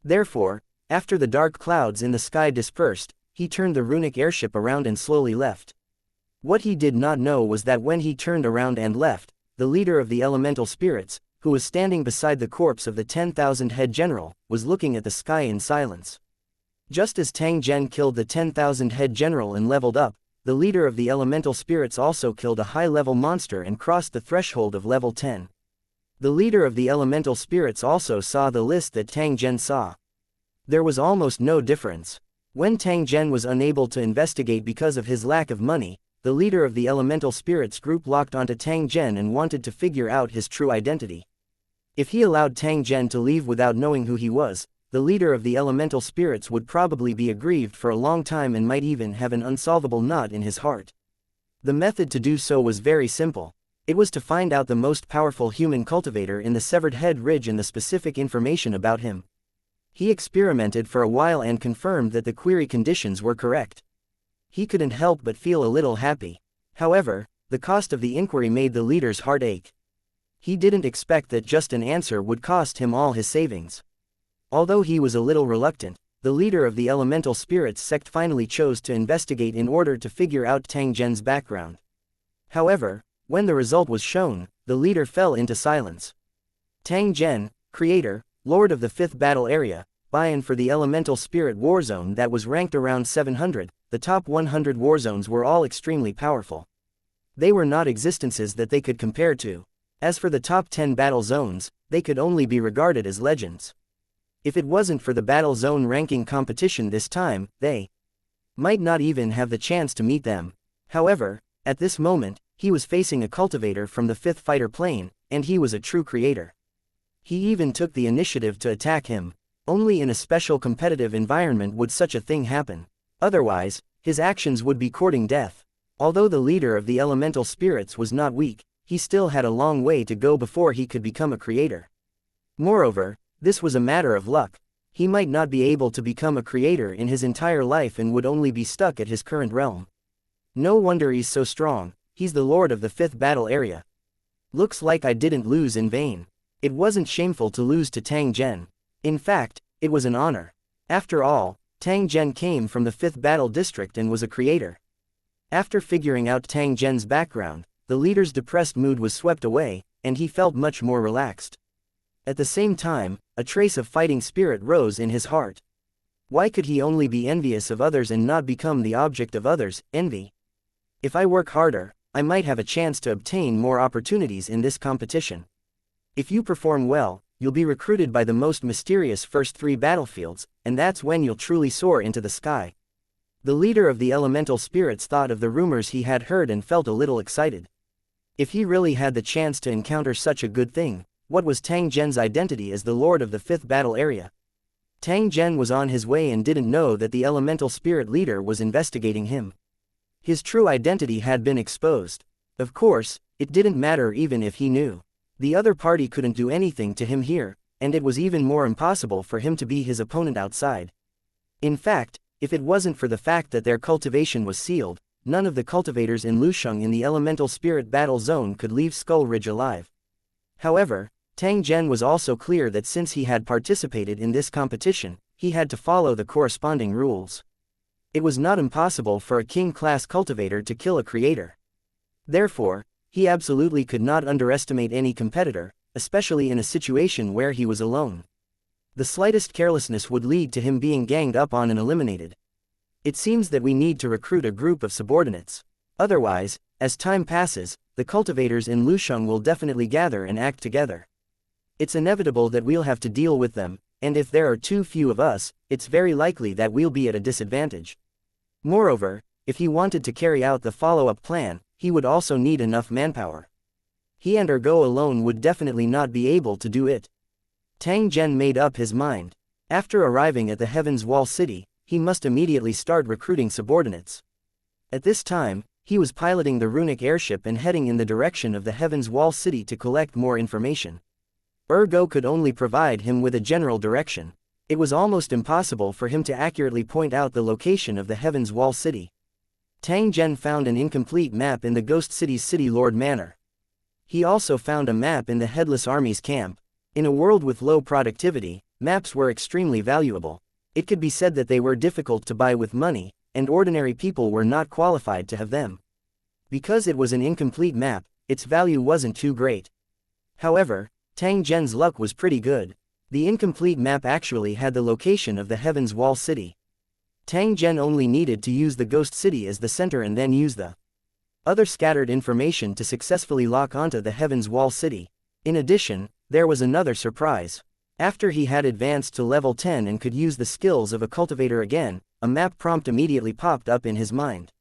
S1: Therefore, after the dark clouds in the sky dispersed, he turned the runic airship around and slowly left. What he did not know was that when he turned around and left, the leader of the elemental spirits, who was standing beside the corpse of the 10,000-head general, was looking at the sky in silence. Just as Tang Zhen killed the 10,000-head general and leveled up, the leader of the elemental spirits also killed a high-level monster and crossed the threshold of level 10. The leader of the elemental spirits also saw the list that Tang Zhen saw. There was almost no difference. When Tang Zhen was unable to investigate because of his lack of money, the leader of the elemental spirits group locked onto Tang Zhen and wanted to figure out his true identity. If he allowed Tang Zhen to leave without knowing who he was, the leader of the elemental spirits would probably be aggrieved for a long time and might even have an unsolvable knot in his heart. The method to do so was very simple. It was to find out the most powerful human cultivator in the severed head ridge and the specific information about him. He experimented for a while and confirmed that the query conditions were correct. He couldn't help but feel a little happy. However, the cost of the inquiry made the leader's heart ache. He didn't expect that just an answer would cost him all his savings. Although he was a little reluctant, the leader of the elemental spirits sect finally chose to investigate in order to figure out Tang Zhen's background. However, when the result was shown, the leader fell into silence. Tang Zhen, creator, lord of the 5th battle area, buy-in for the elemental spirit warzone that was ranked around 700, the top 100 warzones were all extremely powerful. They were not existences that they could compare to. As for the top 10 battle zones, they could only be regarded as legends. If it wasn't for the battle zone ranking competition this time, they might not even have the chance to meet them. However, at this moment, he was facing a cultivator from the 5th fighter plane, and he was a true creator. He even took the initiative to attack him. Only in a special competitive environment would such a thing happen. Otherwise, his actions would be courting death. Although the leader of the elemental spirits was not weak, he still had a long way to go before he could become a creator. Moreover, this was a matter of luck. He might not be able to become a creator in his entire life and would only be stuck at his current realm. No wonder he's so strong. He's the lord of the 5th battle area. Looks like I didn't lose in vain. It wasn't shameful to lose to Tang Zhen. In fact, it was an honor. After all, Tang Zhen came from the 5th battle district and was a creator. After figuring out Tang Zhen's background, the leader's depressed mood was swept away, and he felt much more relaxed. At the same time, a trace of fighting spirit rose in his heart. Why could he only be envious of others and not become the object of others' envy? If I work harder, I might have a chance to obtain more opportunities in this competition. If you perform well, you'll be recruited by the most mysterious first 3 battlefields, and that's when you'll truly soar into the sky. The leader of the elemental spirits thought of the rumors he had heard and felt a little excited. If he really had the chance to encounter such a good thing, what was Tang Zhen's identity as the lord of the 5th battle area? Tang Zhen was on his way and didn't know that the elemental spirit leader was investigating him. His true identity had been exposed. Of course, it didn't matter even if he knew. The other party couldn't do anything to him here, and it was even more impossible for him to be his opponent outside. In fact, if it wasn't for the fact that their cultivation was sealed, none of the cultivators in Lusheng in the elemental spirit battle zone could leave Skull Ridge alive. However, Tang Zhen was also clear that since he had participated in this competition, he had to follow the corresponding rules. It was not impossible for a king-class cultivator to kill a creator. Therefore, he absolutely could not underestimate any competitor, especially in a situation where he was alone. The slightest carelessness would lead to him being ganged up on and eliminated. It seems that we need to recruit a group of subordinates. Otherwise, as time passes, the cultivators in Lusheng will definitely gather and act together. It's inevitable that we'll have to deal with them, and if there are too few of us, it's very likely that we'll be at a disadvantage. Moreover, if he wanted to carry out the follow-up plan, he would also need enough manpower. He and Ergo alone would definitely not be able to do it. Tang Zhen made up his mind. After arriving at the Heaven's Wall City, he must immediately start recruiting subordinates. At this time, he was piloting the runic airship and heading in the direction of the Heaven's Wall City to collect more information. Ergo could only provide him with a general direction. It was almost impossible for him to accurately point out the location of the Heaven's Wall City. Tang Zhen found an incomplete map in the Ghost City's City Lord Manor. He also found a map in the Headless Army's camp. In a world with low productivity, maps were extremely valuable. It could be said that they were difficult to buy with money, and ordinary people were not qualified to have them. Because it was an incomplete map, its value wasn't too great. However, Tang Zhen's luck was pretty good. The incomplete map actually had the location of the Heaven's Wall City. Tang Zhen only needed to use the Ghost City as the center and then use the other scattered information to successfully lock onto the Heaven's Wall City. In addition, there was another surprise. After he had advanced to level 10 and could use the skills of a cultivator again, a map prompt immediately popped up in his mind.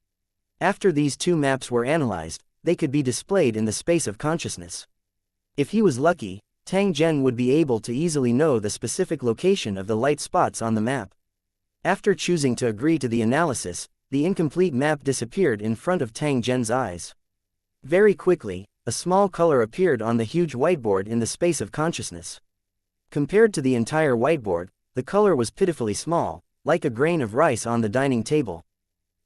S1: After these two maps were analyzed, they could be displayed in the space of consciousness. If he was lucky, Tang Zhen would be able to easily know the specific location of the light spots on the map. After choosing to agree to the analysis, the incomplete map disappeared in front of Tang Zhen's eyes. Very quickly, a small color appeared on the huge whiteboard in the space of consciousness. Compared to the entire whiteboard, the color was pitifully small, like a grain of rice on the dining table.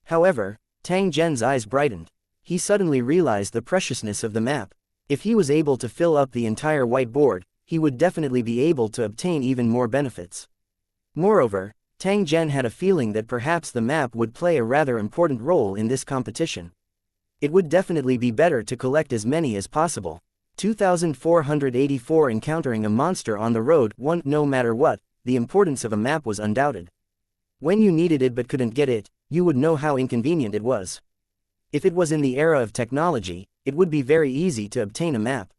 S1: However, Tang Zhen's eyes brightened. He suddenly realized the preciousness of the map. If he was able to fill up the entire whiteboard, he would definitely be able to obtain even more benefits. Moreover, Tang Zhen had a feeling that perhaps the map would play a rather important role in this competition. It would definitely be better to collect as many as possible. 2484 Encountering a monster on the road. 1. No matter what, the importance of a map was undoubted. When you needed it but couldn't get it, you would know how inconvenient it was. If it was in the era of technology, it would be very easy to obtain a map.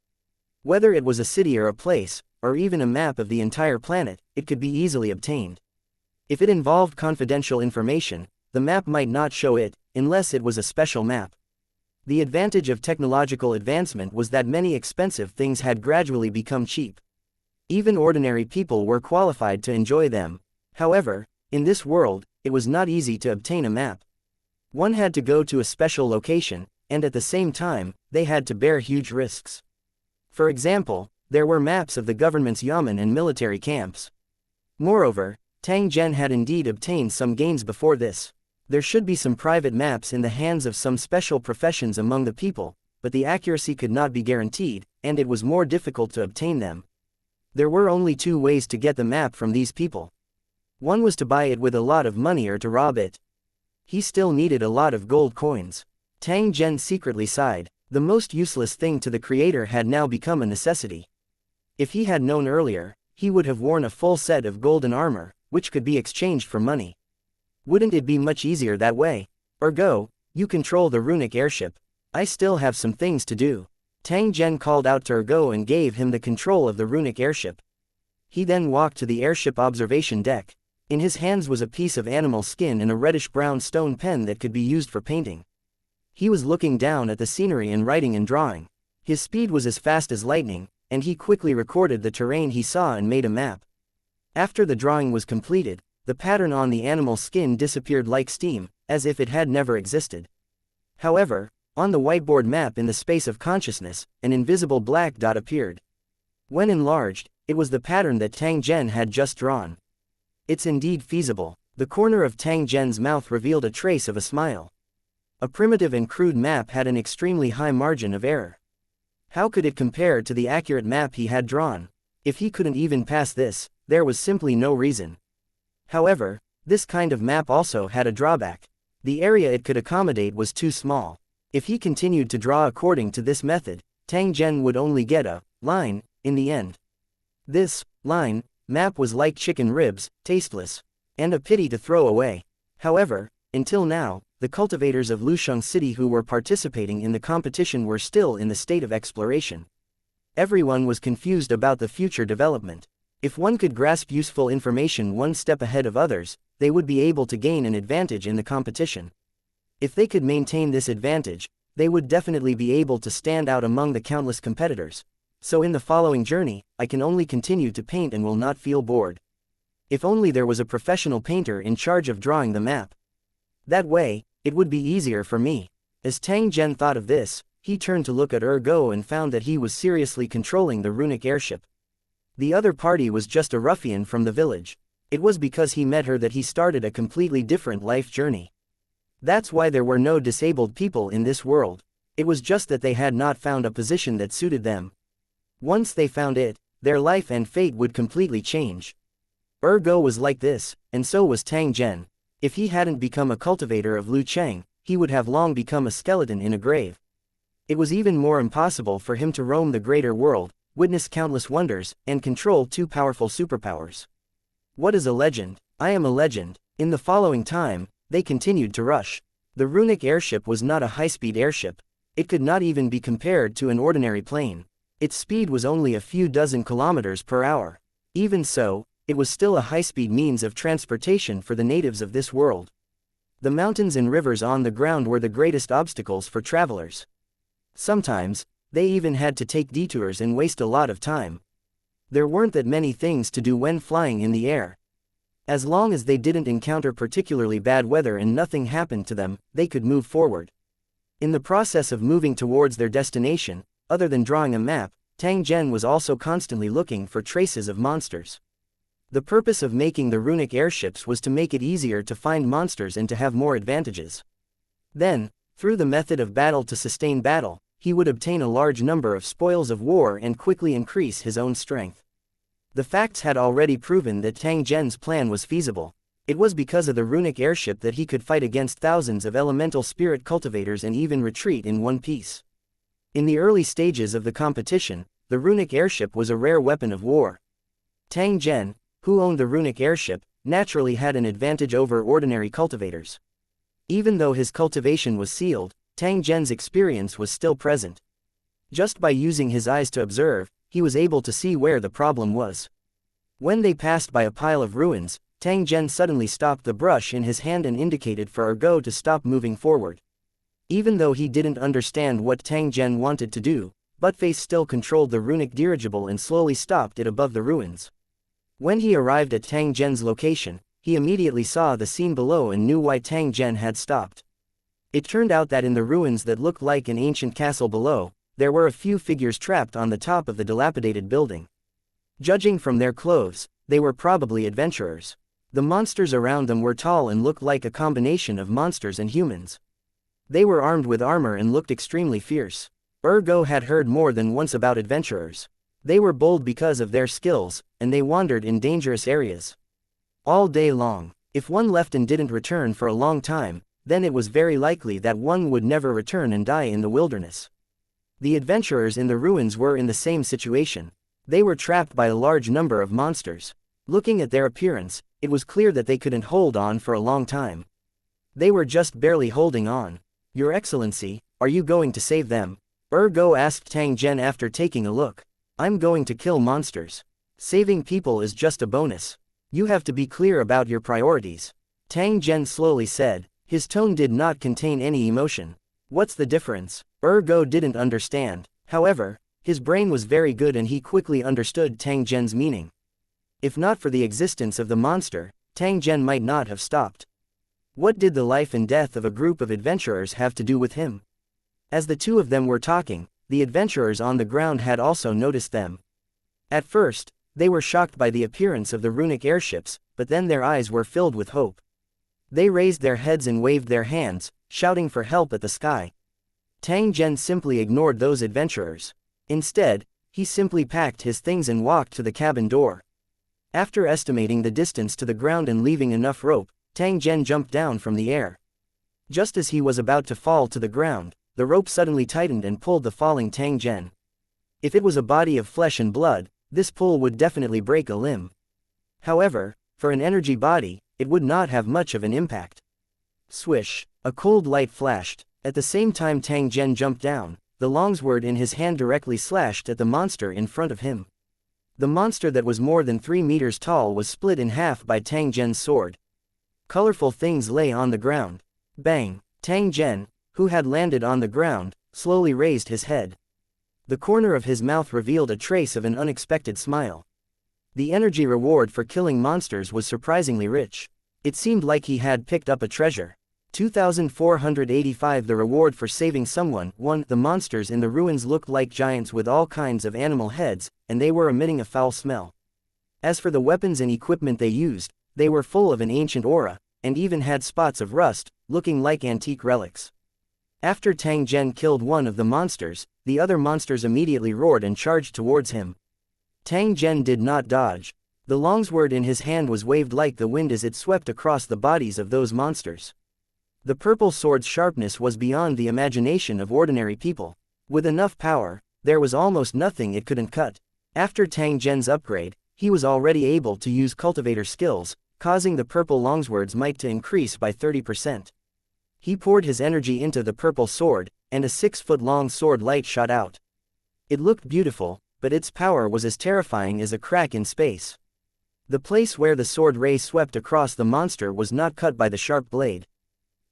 S1: Whether it was a city or a place, or even a map of the entire planet, it could be easily obtained. If it involved confidential information, the map might not show it, unless it was a special map. The advantage of technological advancement was that many expensive things had gradually become cheap. Even ordinary people were qualified to enjoy them. However, in this world, it was not easy to obtain a map. One had to go to a special location, and at the same time, they had to bear huge risks. For example, there were maps of the government's yamen and military camps. Moreover, Tang Zhen had indeed obtained some gains before this. There should be some private maps in the hands of some special professions among the people, but the accuracy could not be guaranteed, and it was more difficult to obtain them. There were only two ways to get the map from these people. One was to buy it with a lot of money or to rob it. He still needed a lot of gold coins. Tang Zhen secretly sighed. The most useless thing to the creator had now become a necessity. If he had known earlier, he would have worn a full set of golden armor, which could be exchanged for money. Wouldn't it be much easier that way? Ergo, you control the runic airship. I still have some things to do. Tang Zhen called out to Ergo and gave him the control of the runic airship. He then walked to the airship observation deck. In his hands was a piece of animal skin and a reddish-brown stone pen that could be used for painting. He was looking down at the scenery and writing and drawing. His speed was as fast as lightning, and he quickly recorded the terrain he saw and made a map. After the drawing was completed, the pattern on the animal's skin disappeared like steam, as if it had never existed. However, on the whiteboard map in the space of consciousness, an invisible black dot appeared. When enlarged, it was the pattern that Tang Zhen had just drawn. It's indeed feasible. The corner of Tang Zhen's mouth revealed a trace of a smile. A primitive and crude map had an extremely high margin of error. How could it compare to the accurate map he had drawn? If he couldn't even pass this, there was simply no reason. However, this kind of map also had a drawback. The area it could accommodate was too small. If he continued to draw according to this method, Tang Zhen would only get a line in the end. This line map was like chicken ribs, tasteless, and a pity to throw away. However, until now, the cultivators of Lusheng City who were participating in the competition were still in the state of exploration. Everyone was confused about the future development. If one could grasp useful information one step ahead of others, they would be able to gain an advantage in the competition. If they could maintain this advantage, they would definitely be able to stand out among the countless competitors. So in the following journey, I can only continue to paint and will not feel bored. If only there was a professional painter in charge of drawing the map. That way, it would be easier for me. As Tang Zhen thought of this, he turned to look at Go and found that he was seriously controlling the runic airship. The other party was just a ruffian from the village. It was because he met her that he started a completely different life journey. That's why there were no disabled people in this world. It was just that they had not found a position that suited them. Once they found it, their life and fate would completely change. Go was like this, and so was Tang Zhen. If he hadn't become a cultivator of Lu Cheng, he would have long become a skeleton in a grave. It was even more impossible for him to roam the greater world, witness countless wonders, and control two powerful superpowers. What is a legend? I am a legend. In the following time, they continued to rush. The runic airship was not a high-speed airship. It could not even be compared to an ordinary plane. Its speed was only a few dozen kilometers per hour. Even so, it was still a high-speed means of transportation for the natives of this world. The mountains and rivers on the ground were the greatest obstacles for travelers. Sometimes, they even had to take detours and waste a lot of time. There weren't that many things to do when flying in the air. As long as they didn't encounter particularly bad weather and nothing happened to them, they could move forward. In the process of moving towards their destination, other than drawing a map, Tang Zhen was also constantly looking for traces of monsters. The purpose of making the runic airships was to make it easier to find monsters and to have more advantages. Then, through the method of battle to sustain battle, he would obtain a large number of spoils of war and quickly increase his own strength. The facts had already proven that Tang Zhen's plan was feasible. It was because of the runic airship that he could fight against thousands of elemental spirit cultivators and even retreat in one piece. In the early stages of the competition, the runic airship was a rare weapon of war. Tang Zhen, who owned the runic airship, naturally had an advantage over ordinary cultivators. Even though his cultivation was sealed, Tang Zhen's experience was still present. Just by using his eyes to observe, he was able to see where the problem was. When they passed by a pile of ruins, Tang Zhen suddenly stopped the brush in his hand and indicated for Go to stop moving forward. Even though he didn't understand what Tang Zhen wanted to do, Buttface still controlled the runic dirigible and slowly stopped it above the ruins. When he arrived at Tang Zhen's location, he immediately saw the scene below and knew why Tang Zhen had stopped. It turned out that in the ruins that looked like an ancient castle below, there were a few figures trapped on the top of the dilapidated building. Judging from their clothes, they were probably adventurers. The monsters around them were tall and looked like a combination of monsters and humans. They were armed with armor and looked extremely fierce. Go had heard more than once about adventurers. They were bold because of their skills, and they wandered in dangerous areas all day long. If one left and didn't return for a long time, then it was very likely that one would never return and die in the wilderness. The adventurers in the ruins were in the same situation. They were trapped by a large number of monsters. Looking at their appearance, it was clear that they couldn't hold on for a long time. They were just barely holding on. "Your Excellency, are you going to save them?" Go asked Tang Zhen after taking a look. "I'm going to kill monsters. Saving people is just a bonus. You have to be clear about your priorities," Tang Zhen slowly said. His tone did not contain any emotion. "What's the difference?" Go didn't understand. However, his brain was very good and he quickly understood Tang Zhen's meaning. If not for the existence of the monster, Tang Zhen might not have stopped. What did the life and death of a group of adventurers have to do with him? As the two of them were talking, the adventurers on the ground had also noticed them. At first, they were shocked by the appearance of the runic airships, but then their eyes were filled with hope. They raised their heads and waved their hands, shouting for help at the sky. Tang Zhen simply ignored those adventurers. Instead, he simply packed his things and walked to the cabin door. After estimating the distance to the ground and leaving enough rope, Tang Zhen jumped down from the air. Just as he was about to fall to the ground, the rope suddenly tightened and pulled the falling Tang Zhen. If it was a body of flesh and blood, this pull would definitely break a limb. However, for an energy body, it would not have much of an impact. Swish! A cold light flashed. At the same time Tang Zhen jumped down, the longsword in his hand directly slashed at the monster in front of him. The monster that was more than 3 meters tall was split in half by Tang Zhen's sword. Colorful things lay on the ground. Bang! Tang Zhen, who had landed on the ground, slowly raised his head. The corner of his mouth revealed a trace of an unexpected smile. The energy reward for killing monsters was surprisingly rich. It seemed like he had picked up a treasure. 2,485 The reward for saving someone. 1. The monsters in the ruins looked like giants with all kinds of animal heads, and they were emitting a foul smell. As for the weapons and equipment they used, they were full of an ancient aura, and even had spots of rust, looking like antique relics. After Tang Zhen killed one of the monsters, the other monsters immediately roared and charged towards him. Tang Zhen did not dodge. The longsword in his hand was waved like the wind as it swept across the bodies of those monsters. The purple sword's sharpness was beyond the imagination of ordinary people. With enough power, there was almost nothing it couldn't cut. After Tang Zhen's upgrade, he was already able to use cultivator skills, causing the purple longsword's might to increase by 30%. He poured his energy into the purple sword, and a 6-foot-long sword light shot out. It looked beautiful, but its power was as terrifying as a crack in space. The place where the sword ray swept across the monster was not cut by the sharp blade.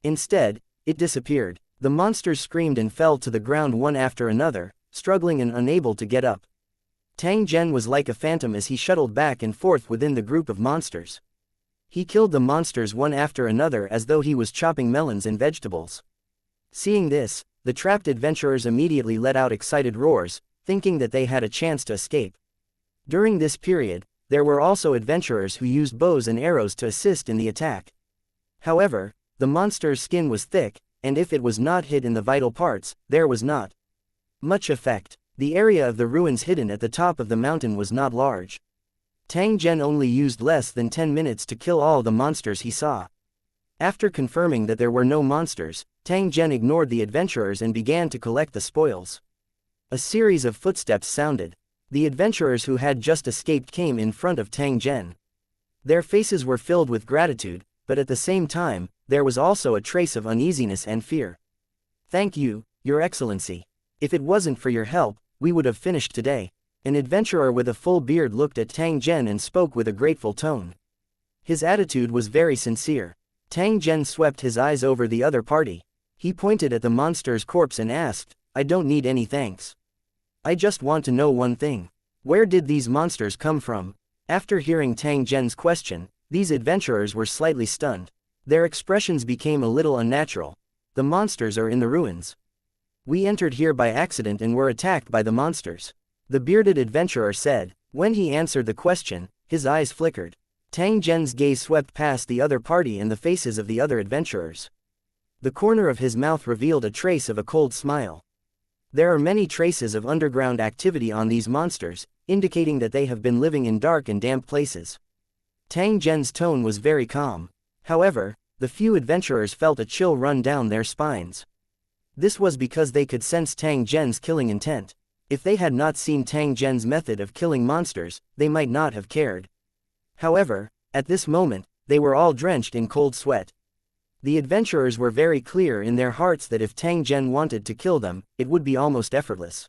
S1: Instead, it disappeared. The monsters screamed and fell to the ground one after another, struggling and unable to get up. Tang Zhen was like a phantom as he shuttled back and forth within the group of monsters. He killed the monsters one after another as though he was chopping melons and vegetables. Seeing this, the trapped adventurers immediately let out excited roars, thinking that they had a chance to escape. During this period, there were also adventurers who used bows and arrows to assist in the attack. However, the monster's skin was thick, and if it was not hit in the vital parts, there was not much effect. The area of the ruins hidden at the top of the mountain was not large. Tang Zhen only used less than 10 minutes to kill all the monsters he saw. After confirming that there were no monsters, Tang Zhen ignored the adventurers and began to collect the spoils. A series of footsteps sounded. The adventurers who had just escaped came in front of Tang Zhen. Their faces were filled with gratitude, but at the same time, there was also a trace of uneasiness and fear. "Thank you, Your Excellency. If it wasn't for your help, we would have finished today." An adventurer with a full beard looked at Tang Zhen and spoke with a grateful tone. His attitude was very sincere. Tang Zhen swept his eyes over the other party. He pointed at the monster's corpse and asked, "I don't need any thanks. I just want to know one thing. Where did these monsters come from?" After hearing Tang Zhen's question, these adventurers were slightly stunned. Their expressions became a little unnatural. "The monsters are in the ruins. We entered here by accident and were attacked by the monsters," the bearded adventurer said. When he answered the question, his eyes flickered. Tang Zhen's gaze swept past the other party and the faces of the other adventurers. The corner of his mouth revealed a trace of a cold smile. There are many traces of underground activity on these monsters, indicating that they have been living in dark and damp places. Tang Zhen's tone was very calm. However, the few adventurers felt a chill run down their spines. This was because they could sense Tang Zhen's killing intent. If they had not seen Tang Zhen's method of killing monsters, they might not have cared. However, at this moment, they were all drenched in cold sweat. The adventurers were very clear in their hearts that if Tang Zhen wanted to kill them, it would be almost effortless.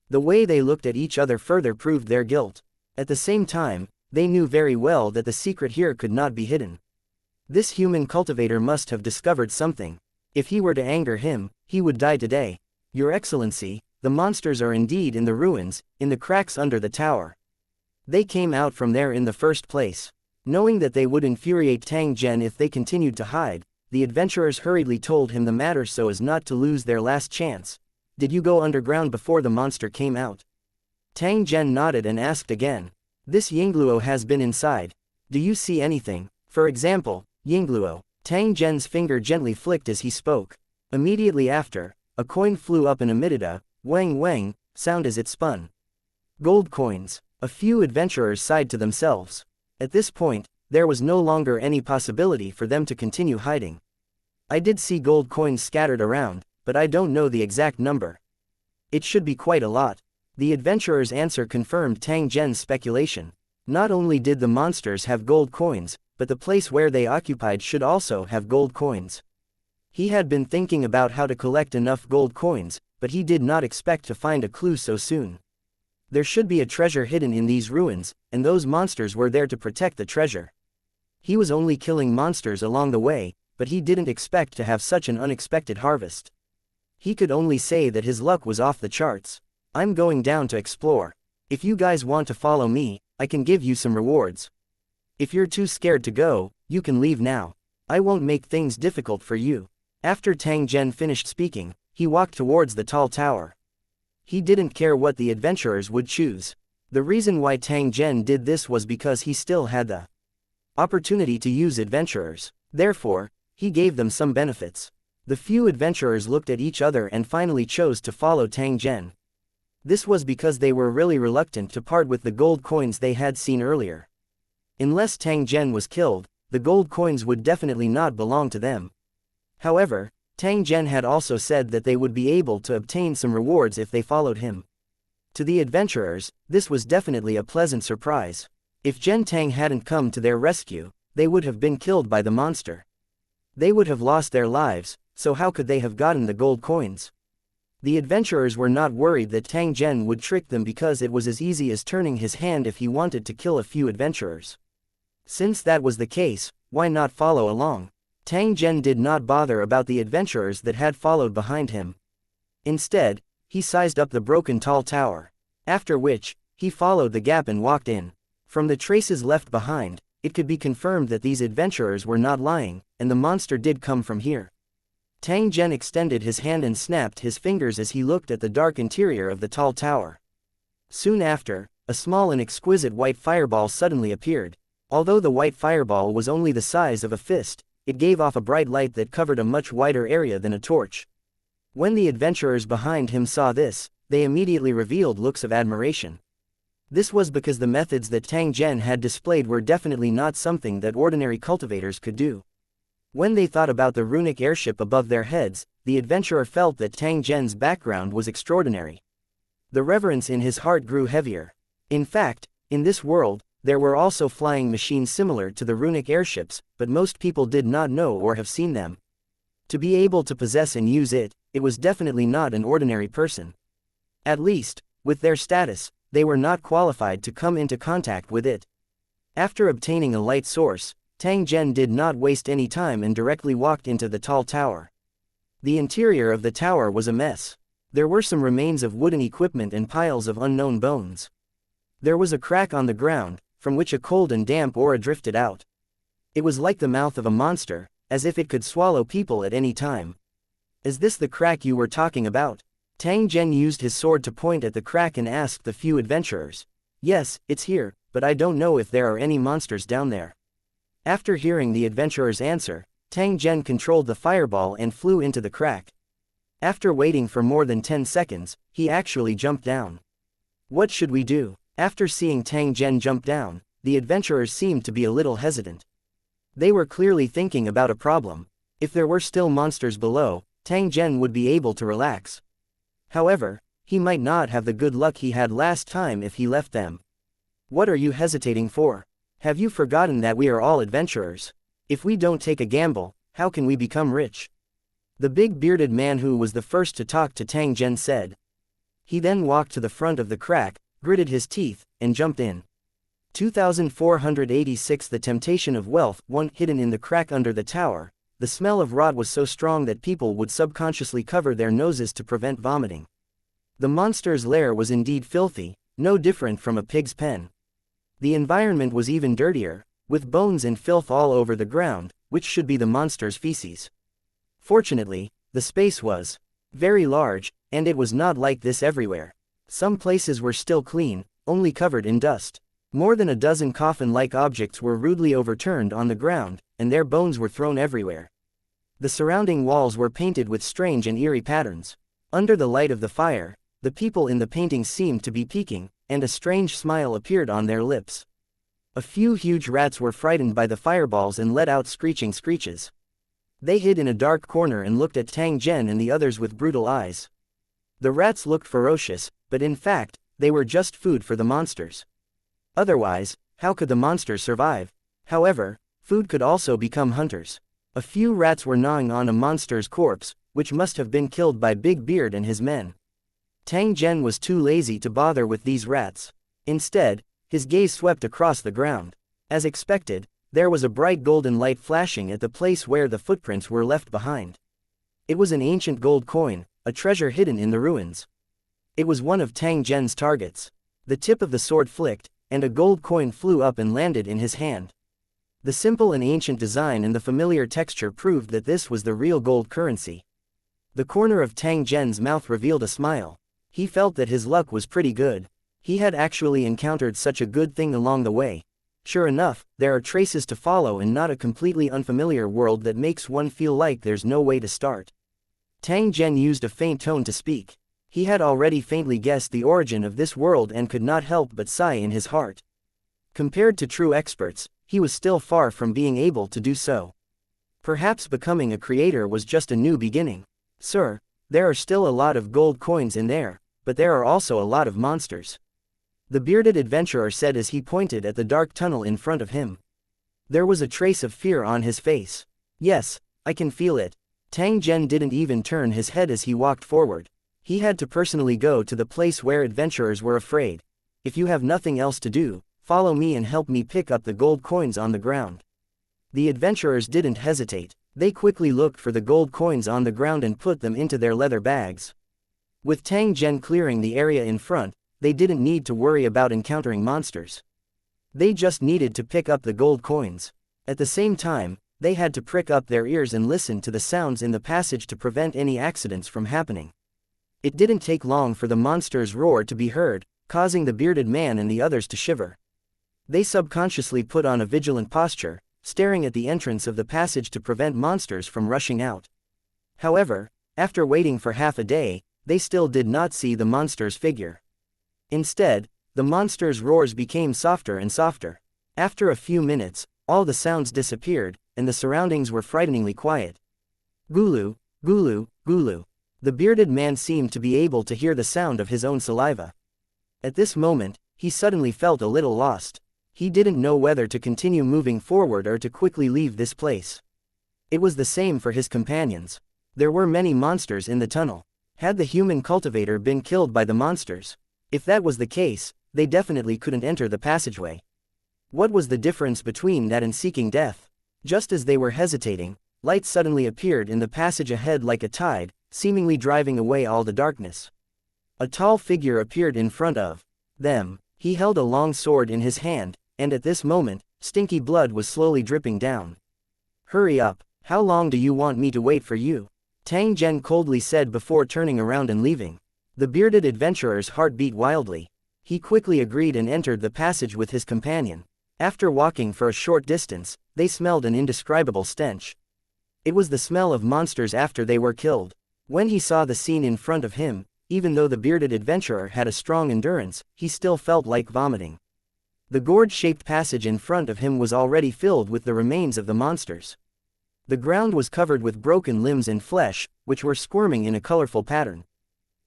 S1: The way they looked at each other further proved their guilt. At the same time, they knew very well that the secret here could not be hidden. This human cultivator must have discovered something. If he were to anger him, he would die today. "Your Excellency, the monsters are indeed in the ruins, in the cracks under the tower." They came out from there in the first place. Knowing that they would infuriate Tang Zhen if they continued to hide, the adventurers hurriedly told him the matter so as not to lose their last chance. Did you go underground before the monster came out? Tang Zhen nodded and asked again. This Yingluo has been inside. Do you see anything? For example, Yingluo. Tang Zhen's finger gently flicked as he spoke. Immediately after, a coin flew up and emitted a wang wang sound as it spun. Gold coins. A few adventurers sighed to themselves. At this point, there was no longer any possibility for them to continue hiding. I did see gold coins scattered around, but I don't know the exact number. It should be quite a lot. The adventurer's answer confirmed Tang Zhen's speculation. Not only did the monsters have gold coins, but the place where they occupied should also have gold coins. He had been thinking about how to collect enough gold coins, but he did not expect to find a clue so soon. There should be a treasure hidden in these ruins, and those monsters were there to protect the treasure. He was only killing monsters along the way, but he didn't expect to have such an unexpected harvest. He could only say that his luck was off the charts. I'm going down to explore. If you guys want to follow me, I can give you some rewards. If you're too scared to go, you can leave now. I won't make things difficult for you. After Tang Zhen finished speaking, he walked towards the tall tower. He didn't care what the adventurers would choose. The reason why Tang Zhen did this was because he still had the opportunity to use adventurers. Therefore, he gave them some benefits. The few adventurers looked at each other and finally chose to follow Tang Zhen. This was because they were really reluctant to part with the gold coins they had seen earlier. Unless Tang Zhen was killed, the gold coins would definitely not belong to them. However, Tang Zhen had also said that they would be able to obtain some rewards if they followed him. To the adventurers, this was definitely a pleasant surprise. If Zhen Tang hadn't come to their rescue, they would have been killed by the monster. They would have lost their lives, so how could they have gotten the gold coins? The adventurers were not worried that Tang Zhen would trick them because it was as easy as turning his hand if he wanted to kill a few adventurers. Since that was the case, why not follow along? Tang Zhen did not bother about the adventurers that had followed behind him. Instead, he sized up the broken tall tower. After which, he followed the gap and walked in. From the traces left behind, it could be confirmed that these adventurers were not lying, and the monster did come from here. Tang Zhen extended his hand and snapped his fingers as he looked at the dark interior of the tall tower. Soon after, a small and exquisite white fireball suddenly appeared. Although the white fireball was only the size of a fist, it gave off a bright light that covered a much wider area than a torch. When the adventurers behind him saw this, they immediately revealed looks of admiration. This was because the methods that Tang Zhen had displayed were definitely not something that ordinary cultivators could do. When they thought about the runic airship above their heads, the adventurer felt that Tang Zhen's background was extraordinary. The reverence in his heart grew heavier. In fact, in this world, there were also flying machines similar to the runic airships, but most people did not know or have seen them. To be able to possess and use it, it was definitely not an ordinary person. At least, with their status, they were not qualified to come into contact with it. After obtaining a light source, Tang Zhen did not waste any time and directly walked into the tall tower. The interior of the tower was a mess. There were some remains of wooden equipment and piles of unknown bones. There was a crack on the ground, from which a cold and damp aura drifted out. It was like the mouth of a monster, as if it could swallow people at any time. Is this the crack you were talking about? Tang Zhen used his sword to point at the crack and asked the few adventurers. Yes, it's here, but I don't know if there are any monsters down there. After hearing the adventurer's answer, Tang Zhen controlled the fireball and flew into the crack. After waiting for more than 10 seconds, he actually jumped down. What should we do? After seeing Tang Zhen jump down, the adventurers seemed to be a little hesitant. They were clearly thinking about a problem. If there were still monsters below, Tang Zhen would be able to relax. However, he might not have the good luck he had last time if he left them. What are you hesitating for? Have you forgotten that we are all adventurers? If we don't take a gamble, how can we become rich? The big bearded man who was the first to talk to Tang Zhen said. He then walked to the front of the crack, gritted his teeth, and jumped in. 2486 The temptation of wealth, one hidden in the crack under the tower. The smell of rot was so strong that people would subconsciously cover their noses to prevent vomiting. The monster's lair was indeed filthy, no different from a pig's pen. The environment was even dirtier, with bones and filth all over the ground, which should be the monster's feces. Fortunately, the space was very large, and it was not like this everywhere. Some places were still clean, only covered in dust. More than a dozen coffin-like objects were rudely overturned on the ground, and their bones were thrown everywhere. The surrounding walls were painted with strange and eerie patterns. Under the light of the fire, the people in the paintings seemed to be peeking, and a strange smile appeared on their lips. A few huge rats were frightened by the fireballs and let out screeching screeches. They hid in a dark corner and looked at Tang Zhen and the others with brutal eyes. The rats looked ferocious, but in fact, they were just food for the monsters. Otherwise, how could the monsters survive? However, food could also become hunters. A few rats were gnawing on a monster's corpse, which must have been killed by Big Beard and his men. Tang Zhen was too lazy to bother with these rats. Instead, his gaze swept across the ground. As expected, there was a bright golden light flashing at the place where the footprints were left behind. It was an ancient gold coin, a treasure hidden in the ruins. It was one of Tang Zhen's targets. The tip of the sword flicked, and a gold coin flew up and landed in his hand. The simple and ancient design and the familiar texture proved that this was the real gold currency. The corner of Tang Zhen's mouth revealed a smile. He felt that his luck was pretty good. He had actually encountered such a good thing along the way. Sure enough, there are traces to follow and not a completely unfamiliar world that makes one feel like there's no way to start. Tang Zhen used a faint tone to speak. He had already faintly guessed the origin of this world and could not help but sigh in his heart. Compared to true experts, he was still far from being able to do so. Perhaps becoming a creator was just a new beginning. Sir, there are still a lot of gold coins in there, but there are also a lot of monsters. The bearded adventurer said as he pointed at the dark tunnel in front of him. There was a trace of fear on his face. Yes, I can feel it. Tang Zhen didn't even turn his head as he walked forward. He had to personally go to the place where adventurers were afraid. If you have nothing else to do, follow me and help me pick up the gold coins on the ground. The adventurers didn't hesitate. They quickly looked for the gold coins on the ground and put them into their leather bags. With Tang Zhen clearing the area in front, they didn't need to worry about encountering monsters. They just needed to pick up the gold coins. At the same time, they had to prick up their ears and listen to the sounds in the passage to prevent any accidents from happening. It didn't take long for the monster's roar to be heard, causing the bearded man and the others to shiver. They subconsciously put on a vigilant posture, staring at the entrance of the passage to prevent monsters from rushing out. However, after waiting for half a day, they still did not see the monster's figure. Instead, the monster's roars became softer and softer. After a few minutes, all the sounds disappeared, and the surroundings were frighteningly quiet. Gulu, gulu, gulu. The bearded man seemed to be able to hear the sound of his own saliva. At this moment, he suddenly felt a little lost. He didn't know whether to continue moving forward or to quickly leave this place. It was the same for his companions. There were many monsters in the tunnel. Had the human cultivator been killed by the monsters? If that was the case, they definitely couldn't enter the passageway. What was the difference between that and seeking death? Just as they were hesitating, light suddenly appeared in the passage ahead like a tide, seemingly driving away all the darkness. A tall figure appeared in front of them. He held a long sword in his hand, and at this moment, stinky blood was slowly dripping down. Hurry up, how long do you want me to wait for you? Tang Zhen coldly said before turning around and leaving. The bearded adventurer's heart beat wildly. He quickly agreed and entered the passage with his companion. After walking for a short distance, they smelled an indescribable stench. It was the smell of monsters after they were killed. When he saw the scene in front of him, even though the bearded adventurer had a strong endurance, he still felt like vomiting. The gourd-shaped passage in front of him was already filled with the remains of the monsters. The ground was covered with broken limbs and flesh, which were squirming in a colorful pattern.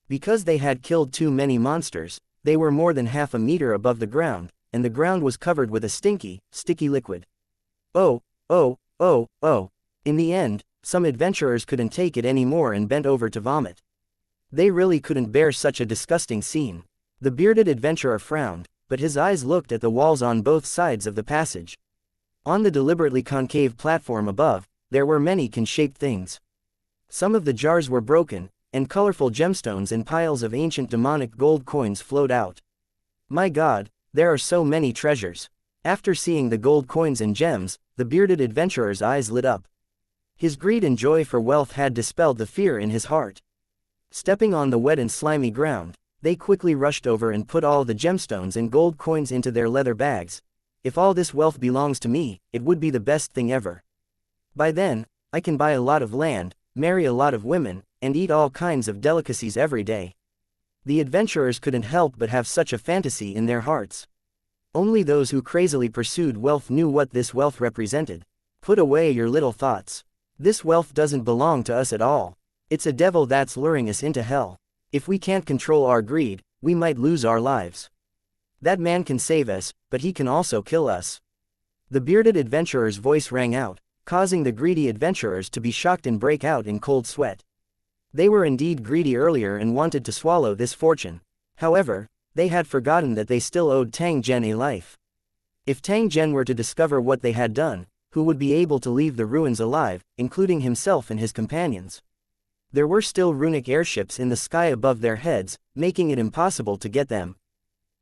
S1: Because they had killed too many monsters, they were more than half a meter above the ground, and the ground was covered with a sticky liquid. Oh, oh, oh, oh. In the end, some adventurers couldn't take it anymore and bent over to vomit. They really couldn't bear such a disgusting scene. The bearded adventurer frowned, but his eyes looked at the walls on both sides of the passage. On the deliberately concave platform above, there were many can-shaped things. Some of the jars were broken, and colorful gemstones and piles of ancient demonic gold coins flowed out. My God, There are so many treasures. After seeing the gold coins and gems, the bearded adventurer's eyes lit up. His greed and joy for wealth had dispelled the fear in his heart. Stepping on the wet and slimy ground, they quickly rushed over and put all the gemstones and gold coins into their leather bags. If all this wealth belongs to me, it would be the best thing ever. By then, I can buy a lot of land, marry a lot of women, and eat all kinds of delicacies every day. The adventurers couldn't help but have such a fantasy in their hearts. Only those who crazily pursued wealth knew what this wealth represented. Put away your little thoughts. This wealth doesn't belong to us at all. It's a devil that's luring us into hell. If we can't control our greed, we might lose our lives. That man can save us, but he can also kill us. The bearded adventurer's voice rang out, causing the greedy adventurers to be shocked and break out in cold sweat. They were indeed greedy earlier and wanted to swallow this fortune. However, they had forgotten that they still owed Tang Zhen a life. If Tang Zhen were to discover what they had done, who would be able to leave the ruins alive, including himself and his companions? There were still runic airships in the sky above their heads, making it impossible to get them.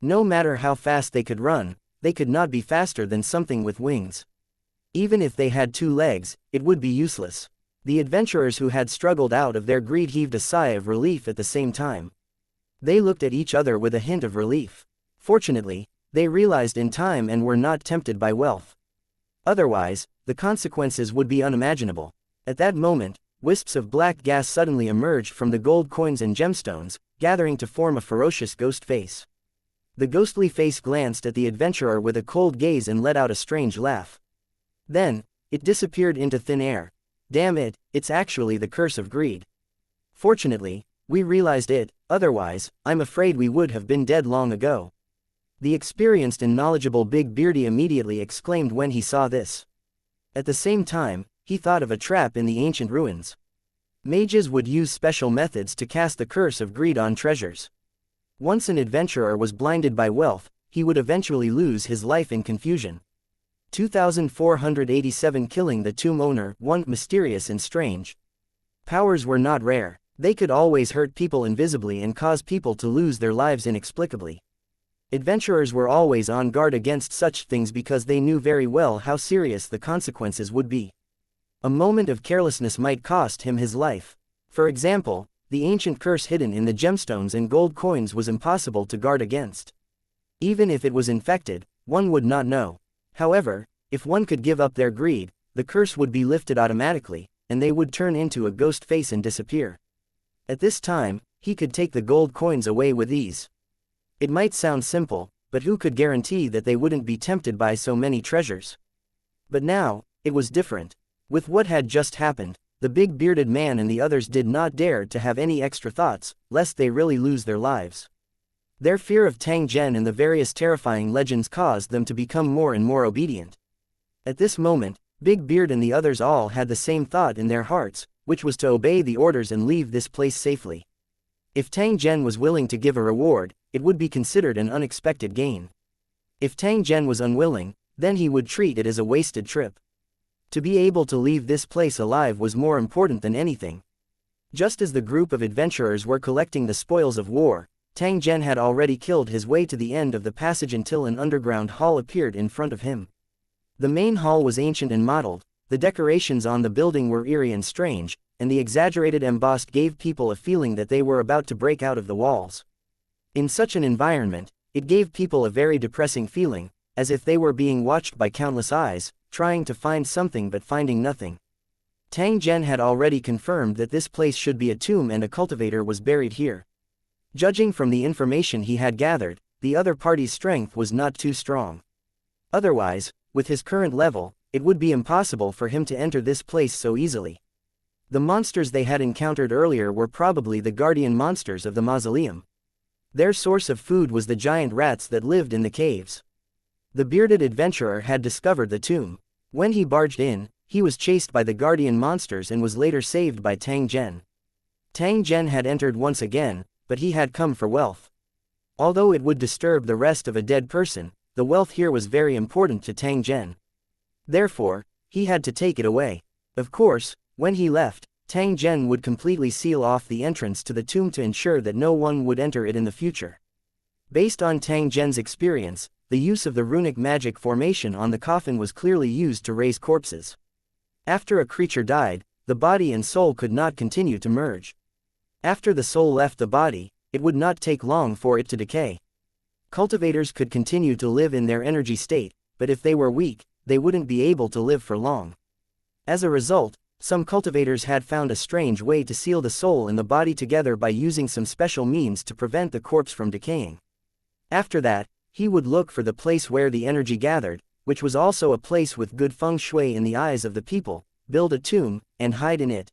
S1: No matter how fast they could run, they could not be faster than something with wings. Even if they had 2 legs, it would be useless. The adventurers who had struggled out of their greed heaved a sigh of relief at the same time. They looked at each other with a hint of relief. Fortunately, they realized in time and were not tempted by wealth. Otherwise, the consequences would be unimaginable. At that moment, wisps of black gas suddenly emerged from the gold coins and gemstones, gathering to form a ferocious ghost face. The ghostly face glanced at the adventurer with a cold gaze and let out a strange laugh. Then, it disappeared into thin air. Damn it, it's actually the curse of greed. Fortunately, we realized it, otherwise, I'm afraid we would have been dead long ago. The experienced and knowledgeable Big Beardy immediately exclaimed when he saw this. At the same time, he thought of a trap in the ancient ruins. Mages would use special methods to cast the curse of greed on treasures. Once an adventurer was blinded by wealth, he would eventually lose his life in confusion. 2487 Killing the tomb owner, 1 Mysterious and strange. Powers were not rare. They could always hurt people invisibly and cause people to lose their lives inexplicably. Adventurers were always on guard against such things because they knew very well how serious the consequences would be. A moment of carelessness might cost him his life. For example, the ancient curse hidden in the gemstones and gold coins was impossible to guard against. Even if it was infected, one would not know. However, if one could give up their greed, the curse would be lifted automatically, and they would turn into a ghost face and disappear. At this time, he could take the gold coins away with ease. It might sound simple, but who could guarantee that they wouldn't be tempted by so many treasures? But now, it was different. With what had just happened, the big bearded man and the others did not dare to have any extra thoughts, lest they really lose their lives. Their fear of Tang Zhen and the various terrifying legends caused them to become more and more obedient. At this moment, Big Beard and the others all had the same thought in their hearts, which was to obey the orders and leave this place safely. If Tang Zhen was willing to give a reward, it would be considered an unexpected gain. If Tang Zhen was unwilling, then he would treat it as a wasted trip. To be able to leave this place alive was more important than anything. Just as the group of adventurers were collecting the spoils of war, Tang Zhen had already killed his way to the end of the passage until an underground hall appeared in front of him. The main hall was ancient and mottled, the decorations on the building were eerie and strange, and the exaggerated embossed gave people a feeling that they were about to break out of the walls. In such an environment, it gave people a very depressing feeling, as if they were being watched by countless eyes, trying to find something but finding nothing. Tang Zhen had already confirmed that this place should be a tomb and a cultivator was buried here. Judging from the information he had gathered, the other party's strength was not too strong. Otherwise, with his current level, it would be impossible for him to enter this place so easily. The monsters they had encountered earlier were probably the guardian monsters of the mausoleum. Their source of food was the giant rats that lived in the caves. The bearded adventurer had discovered the tomb. When he barged in, he was chased by the guardian monsters and was later saved by Tang Zhen. Tang Zhen had entered once again, but he had come for wealth. Although it would disturb the rest of a dead person, the wealth here was very important to Tang Zhen. Therefore, he had to take it away. Of course, when he left, Tang Zhen would completely seal off the entrance to the tomb to ensure that no one would enter it in the future. Based on Tang Zhen's experience, the use of the runic magic formation on the coffin was clearly used to raise corpses. After a creature died, the body and soul could not continue to merge. After the soul left the body, it would not take long for it to decay. Cultivators could continue to live in their energy state, but if they were weak, they wouldn't be able to live for long. As a result, some cultivators had found a strange way to seal the soul and the body together by using some special means to prevent the corpse from decaying. After that, he would look for the place where the energy gathered, which was also a place with good feng shui in the eyes of the people, build a tomb, and hide in it.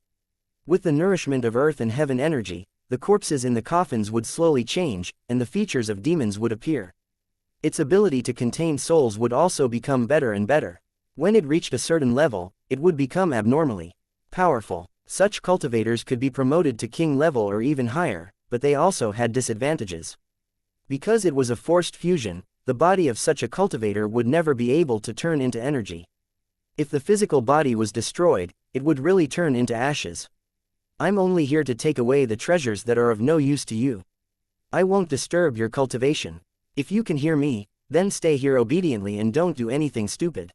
S1: With the nourishment of earth and heaven energy, the corpses in the coffins would slowly change, and the features of demons would appear. Its ability to contain souls would also become better and better. When it reached a certain level, it would become abnormally powerful. Such cultivators could be promoted to king level or even higher, but they also had disadvantages. Because it was a forced fusion, the body of such a cultivator would never be able to turn into energy. If the physical body was destroyed, it would really turn into ashes. I'm only here to take away the treasures that are of no use to you. I won't disturb your cultivation. If you can hear me, then stay here obediently and don't do anything stupid.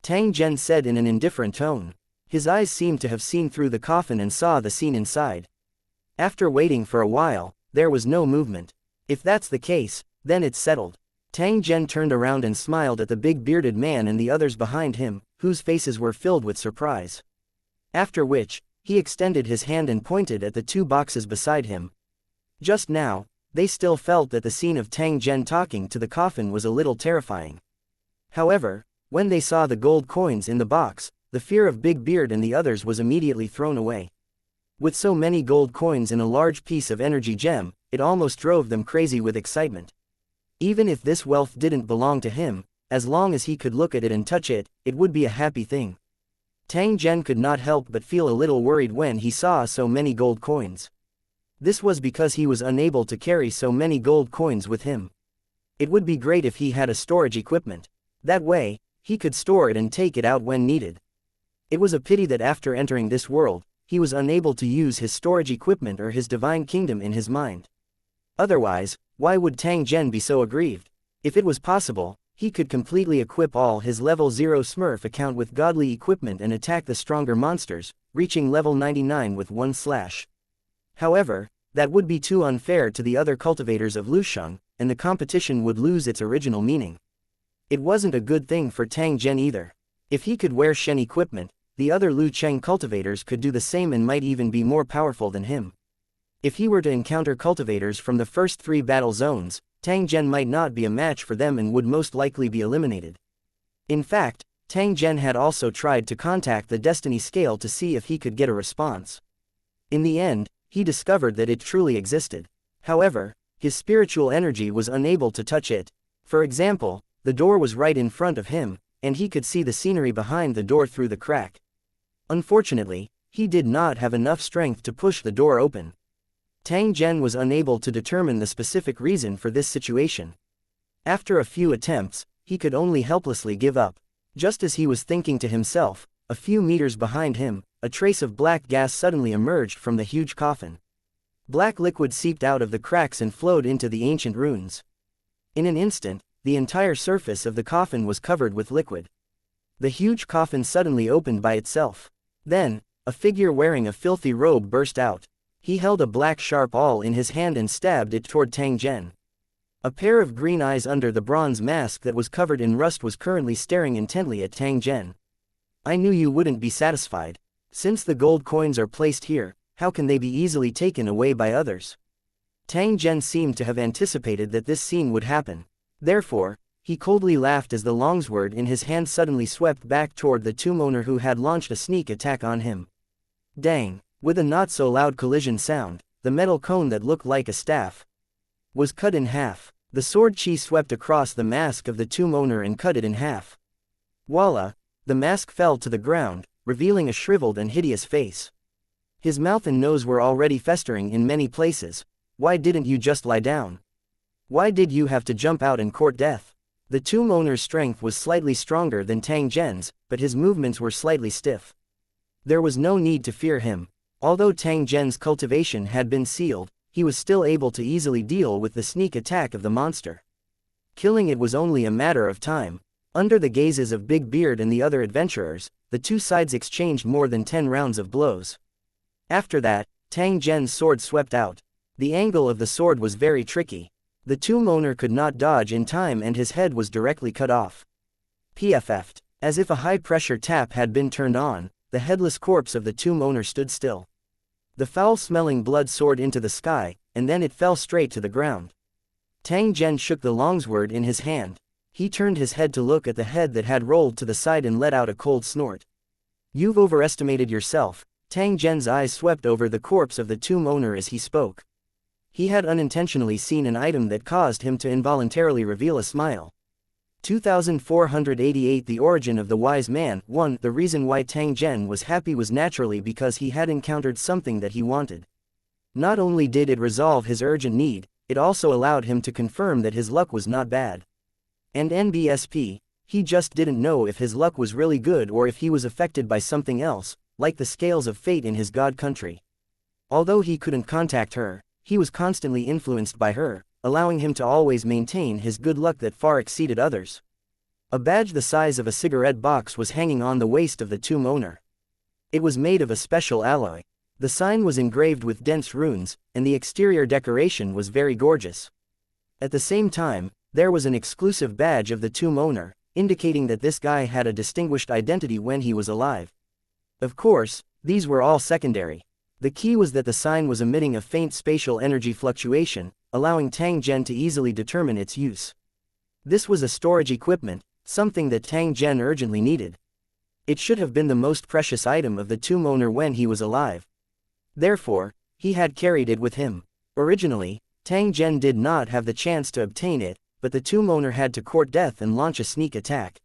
S1: Tang Zhen said in an indifferent tone. His eyes seemed to have seen through the coffin and saw the scene inside. After waiting for a while, there was no movement. If that's the case, then it's settled. Tang Zhen turned around and smiled at the big bearded man and the others behind him, whose faces were filled with surprise. After which, he extended his hand and pointed at the two boxes beside him. Just now, they still felt that the scene of Tang Zhen talking to the coffin was a little terrifying. However, when they saw the gold coins in the box, the fear of Big Beard and the others was immediately thrown away. With so many gold coins in a large piece of energy gem, it almost drove them crazy with excitement. Even if this wealth didn't belong to him, as long as he could look at it and touch it, it would be a happy thing. Tang Zhen could not help but feel a little worried when he saw so many gold coins. This was because he was unable to carry so many gold coins with him. It would be great if he had a storage equipment. That way, he could store it and take it out when needed. It was a pity that after entering this world, he was unable to use his storage equipment or his divine kingdom in his mind. Otherwise, why would Tang Zhen be so aggrieved? If it was possible, he could completely equip all his level 0 Smurf account with godly equipment and attack the stronger monsters, reaching level 99 with one slash. However, that would be too unfair to the other cultivators of Lusheng, and the competition would lose its original meaning. It wasn't a good thing for Tang Zhen either. If he could wear Shen equipment, the other Lu Cheng cultivators could do the same and might even be more powerful than him. If he were to encounter cultivators from the first 3 battle zones, Tang Zhen might not be a match for them and would most likely be eliminated. In fact, Tang Zhen had also tried to contact the Destiny Scale to see if he could get a response. In the end, he discovered that it truly existed. However, his spiritual energy was unable to touch it. For example, the door was right in front of him, and he could see the scenery behind the door through the crack. Unfortunately, he did not have enough strength to push the door open. Tang Zhen was unable to determine the specific reason for this situation. After a few attempts, he could only helplessly give up. Just as he was thinking to himself, a few meters behind him, a trace of black gas suddenly emerged from the huge coffin. Black liquid seeped out of the cracks and flowed into the ancient runes. In an instant, the entire surface of the coffin was covered with liquid. The huge coffin suddenly opened by itself. Then, a figure wearing a filthy robe burst out. He held a black sharp awl in his hand and stabbed it toward Tang Zhen. A pair of green eyes under the bronze mask that was covered in rust was currently staring intently at Tang Zhen. I knew you wouldn't be satisfied. Since the gold coins are placed here, how can they be easily taken away by others? Tang Zhen seemed to have anticipated that this scene would happen. Therefore, he coldly laughed as the longsword in his hand suddenly swept back toward the tomb owner who had launched a sneak attack on him. Dang! With a not-so-loud collision sound, the metal cone that looked like a staff was cut in half. The sword chi swept across the mask of the tomb owner and cut it in half. Voila! The mask fell to the ground, revealing a shriveled and hideous face. His mouth and nose were already festering in many places. Why didn't you just lie down? Why did you have to jump out and court death? The tomb owner's strength was slightly stronger than Tang Zhen's, but his movements were slightly stiff. There was no need to fear him. Although Tang Zhen's cultivation had been sealed, he was still able to easily deal with the sneak attack of the monster. Killing it was only a matter of time. Under the gazes of Big Beard and the other adventurers, the two sides exchanged more than 10 rounds of blows. After that, Tang Zhen's sword swept out. The angle of the sword was very tricky. The tomb owner could not dodge in time and his head was directly cut off. PFF'd. As if a high-pressure tap had been turned on, the headless corpse of the tomb owner stood still. The foul-smelling blood soared into the sky, and then it fell straight to the ground. Tang Zhen shook the longsword in his hand. He turned his head to look at the head that had rolled to the side and let out a cold snort. "You've overestimated yourself." Tang Zhen's eyes swept over the corpse of the tomb owner as he spoke. He had unintentionally seen an item that caused him to involuntarily reveal a smile. 2488 The origin of the wise man. 1. The reason why Tang Zhen was happy was naturally because he had encountered something that he wanted. Not only did it resolve his urgent need, it also allowed him to confirm that his luck was not bad. And NBSP, he just didn't know if his luck was really good or if he was affected by something else, like the scales of fate in his god country. Although he couldn't contact her, he was constantly influenced by her, allowing him to always maintain his good luck that far exceeded others. A badge the size of a cigarette box was hanging on the waist of the tomb owner. It was made of a special alloy. The sign was engraved with dense runes, and the exterior decoration was very gorgeous. At the same time, there was an exclusive badge of the tomb owner, indicating that this guy had a distinguished identity when he was alive. Of course, these were all secondary. The key was that the sign was emitting a faint spatial energy fluctuation, allowing Tang Zhen to easily determine its use. This was a storage equipment, something that Tang Zhen urgently needed. It should have been the most precious item of the tomb owner when he was alive. Therefore, he had carried it with him. Originally, Tang Zhen did not have the chance to obtain it, but the tomb owner had to court death and launch a sneak attack.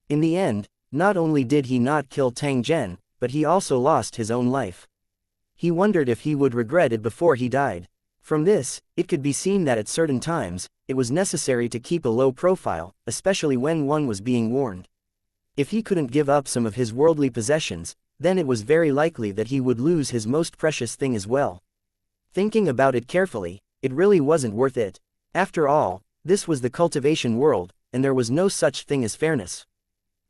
S1: In the end, not only did he not kill Tang Zhen, but he also lost his own life. He wondered if he would regret it before he died. From this, it could be seen that at certain times, it was necessary to keep a low profile, especially when one was being warned. If he couldn't give up some of his worldly possessions, then it was very likely that he would lose his most precious thing as well. Thinking about it carefully, it really wasn't worth it. After all, this was the cultivation world, and there was no such thing as fairness.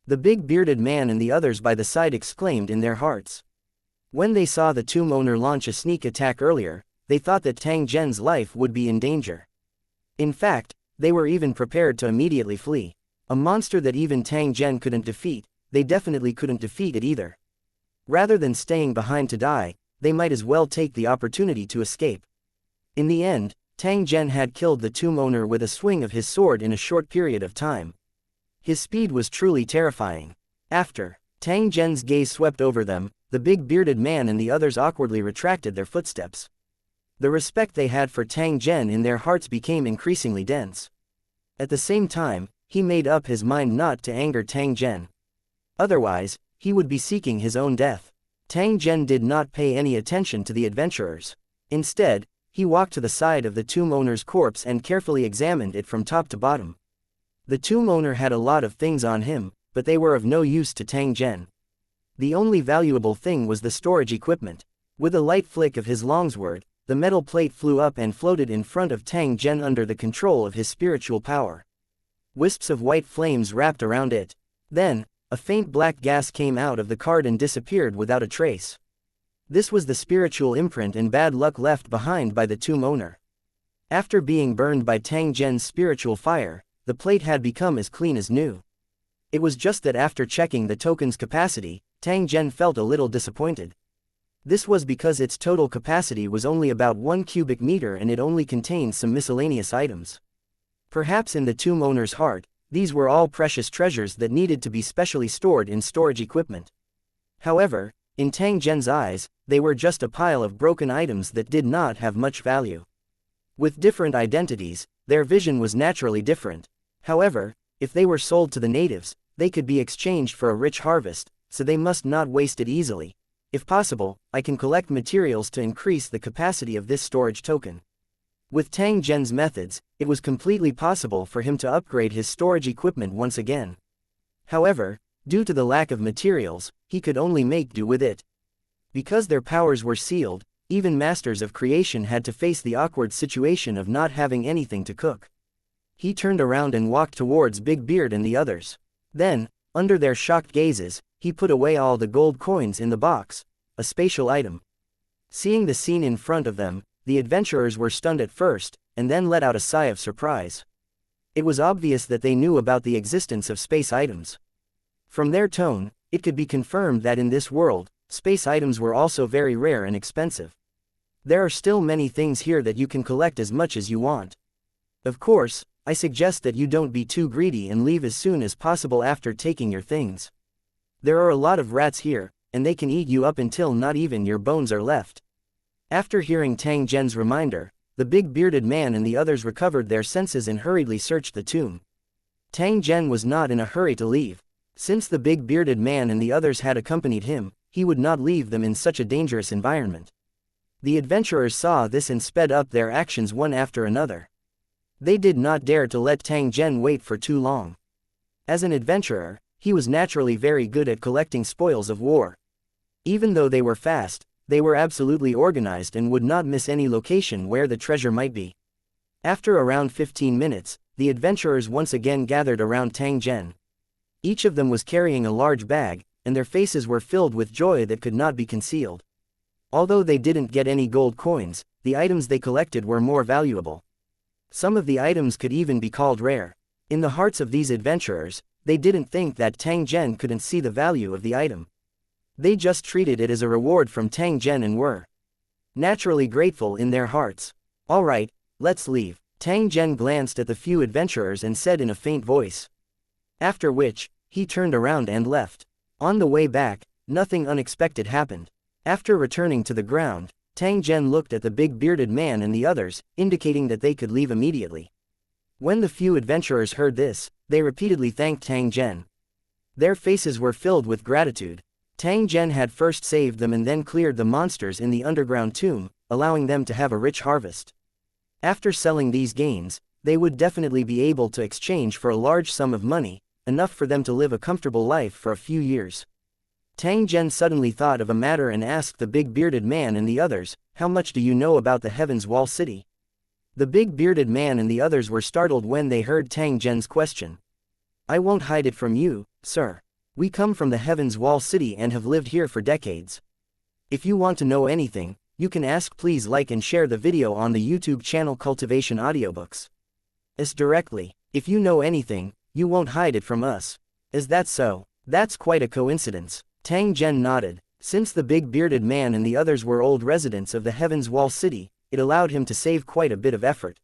S1: The big bearded man and the others by the side exclaimed in their hearts. When they saw the tomb owner launch a sneak attack earlier, they thought that Tang Zhen's life would be in danger. In fact, they were even prepared to immediately flee. A monster that even Tang Zhen couldn't defeat, they definitely couldn't defeat it either. Rather than staying behind to die, they might as well take the opportunity to escape. In the end, Tang Zhen had killed the tomb owner with a swing of his sword in a short period of time. His speed was truly terrifying. After Tang Zhen's gaze swept over them, the big bearded man and the others awkwardly retracted their footsteps. The respect they had for Tang Zhen in their hearts became increasingly dense. At the same time, he made up his mind not to anger Tang Zhen. Otherwise, he would be seeking his own death. Tang Zhen did not pay any attention to the adventurers. Instead, he walked to the side of the tomb owner's corpse and carefully examined it from top to bottom. The tomb owner had a lot of things on him, but they were of no use to Tang Zhen. The only valuable thing was the storage equipment. With a light flick of his longsword, the metal plate flew up and floated in front of Tang Zhen under the control of his spiritual power. Wisps of white flames wrapped around it. Then, a faint black gas came out of the card and disappeared without a trace. This was the spiritual imprint and bad luck left behind by the tomb owner. After being burned by Tang Zhen's spiritual fire, the plate had become as clean as new. It was just that after checking the token's capacity, Tang Zhen felt a little disappointed. This was because its total capacity was only about 1 cubic meter and it only contained some miscellaneous items. Perhaps in the tomb owner's heart, these were all precious treasures that needed to be specially stored in storage equipment. However, in Tang Zhen's eyes, they were just a pile of broken items that did not have much value. With different identities, their vision was naturally different. However, if they were sold to the natives, they could be exchanged for a rich harvest, so they must not waste it easily. If possible, I can collect materials to increase the capacity of this storage token. With Tang Zhen's methods, it was completely possible for him to upgrade his storage equipment once again. However, due to the lack of materials, he could only make do with it. Because their powers were sealed, even masters of creation had to face the awkward situation of not having anything to cook. he turned around and walked towards Big Beard and the others. Then, under their shocked gazes, he put away all the gold coins in the box, a spatial item. Seeing the scene in front of them, the adventurers were stunned at first, and then let out a sigh of surprise. It was obvious that they knew about the existence of space items. From their tone, it could be confirmed that in this world, space items were also very rare and expensive. There are still many things here that you can collect as much as you want. Of course, I suggest that you don't be too greedy and leave as soon as possible after taking your things. There are a lot of rats here, and they can eat you up until not even your bones are left. After hearing Tang Zhen's reminder, the big bearded man and the others recovered their senses and hurriedly searched the tomb. Tang Zhen was not in a hurry to leave. Since the big bearded man and the others had accompanied him, he would not leave them in such a dangerous environment. The adventurers saw this and sped up their actions one after another. They did not dare to let Tang Zhen wait for too long. As an adventurer, he was naturally very good at collecting spoils of war. Even though they were fast, they were absolutely organized and would not miss any location where the treasure might be. After around 15 minutes, the adventurers once again gathered around Tang Zhen. Each of them was carrying a large bag, and their faces were filled with joy that could not be concealed. Although they didn't get any gold coins, the items they collected were more valuable. Some of the items could even be called rare. In the hearts of these adventurers, they didn't think that Tang Zhen couldn't see the value of the item. They just treated it as a reward from Tang Zhen and were naturally grateful in their hearts. Alright, let's leave. Tang Zhen glanced at the few adventurers and said in a faint voice. After which, he turned around and left. On the way back, nothing unexpected happened. After returning to the ground, Tang Zhen looked at the big bearded man and the others, indicating that they could leave immediately. When the few adventurers heard this, they repeatedly thanked Tang Zhen. Their faces were filled with gratitude. Tang Zhen had first saved them and then cleared the monsters in the underground tomb, allowing them to have a rich harvest. After selling these gains, they would definitely be able to exchange for a large sum of money, enough for them to live a comfortable life for a few years. Tang Zhen suddenly thought of a matter and asked the big bearded man and the others, "How much do you know about the Heaven's Wall City?" The big bearded man and the others were startled when they heard Tang Zhen's question. "I won't hide it from you, sir. We come from the Heaven's Wall City and have lived here for decades. If you want to know anything, you can ask. Please like and share the video on the YouTube channel Cultivation Audiobooks. As directly, if you know anything, you won't hide it from us. Is that so? That's quite a coincidence." Tang Zhen nodded. Since the big bearded man and the others were old residents of the Heaven's Wall City, it allowed him to save quite a bit of effort.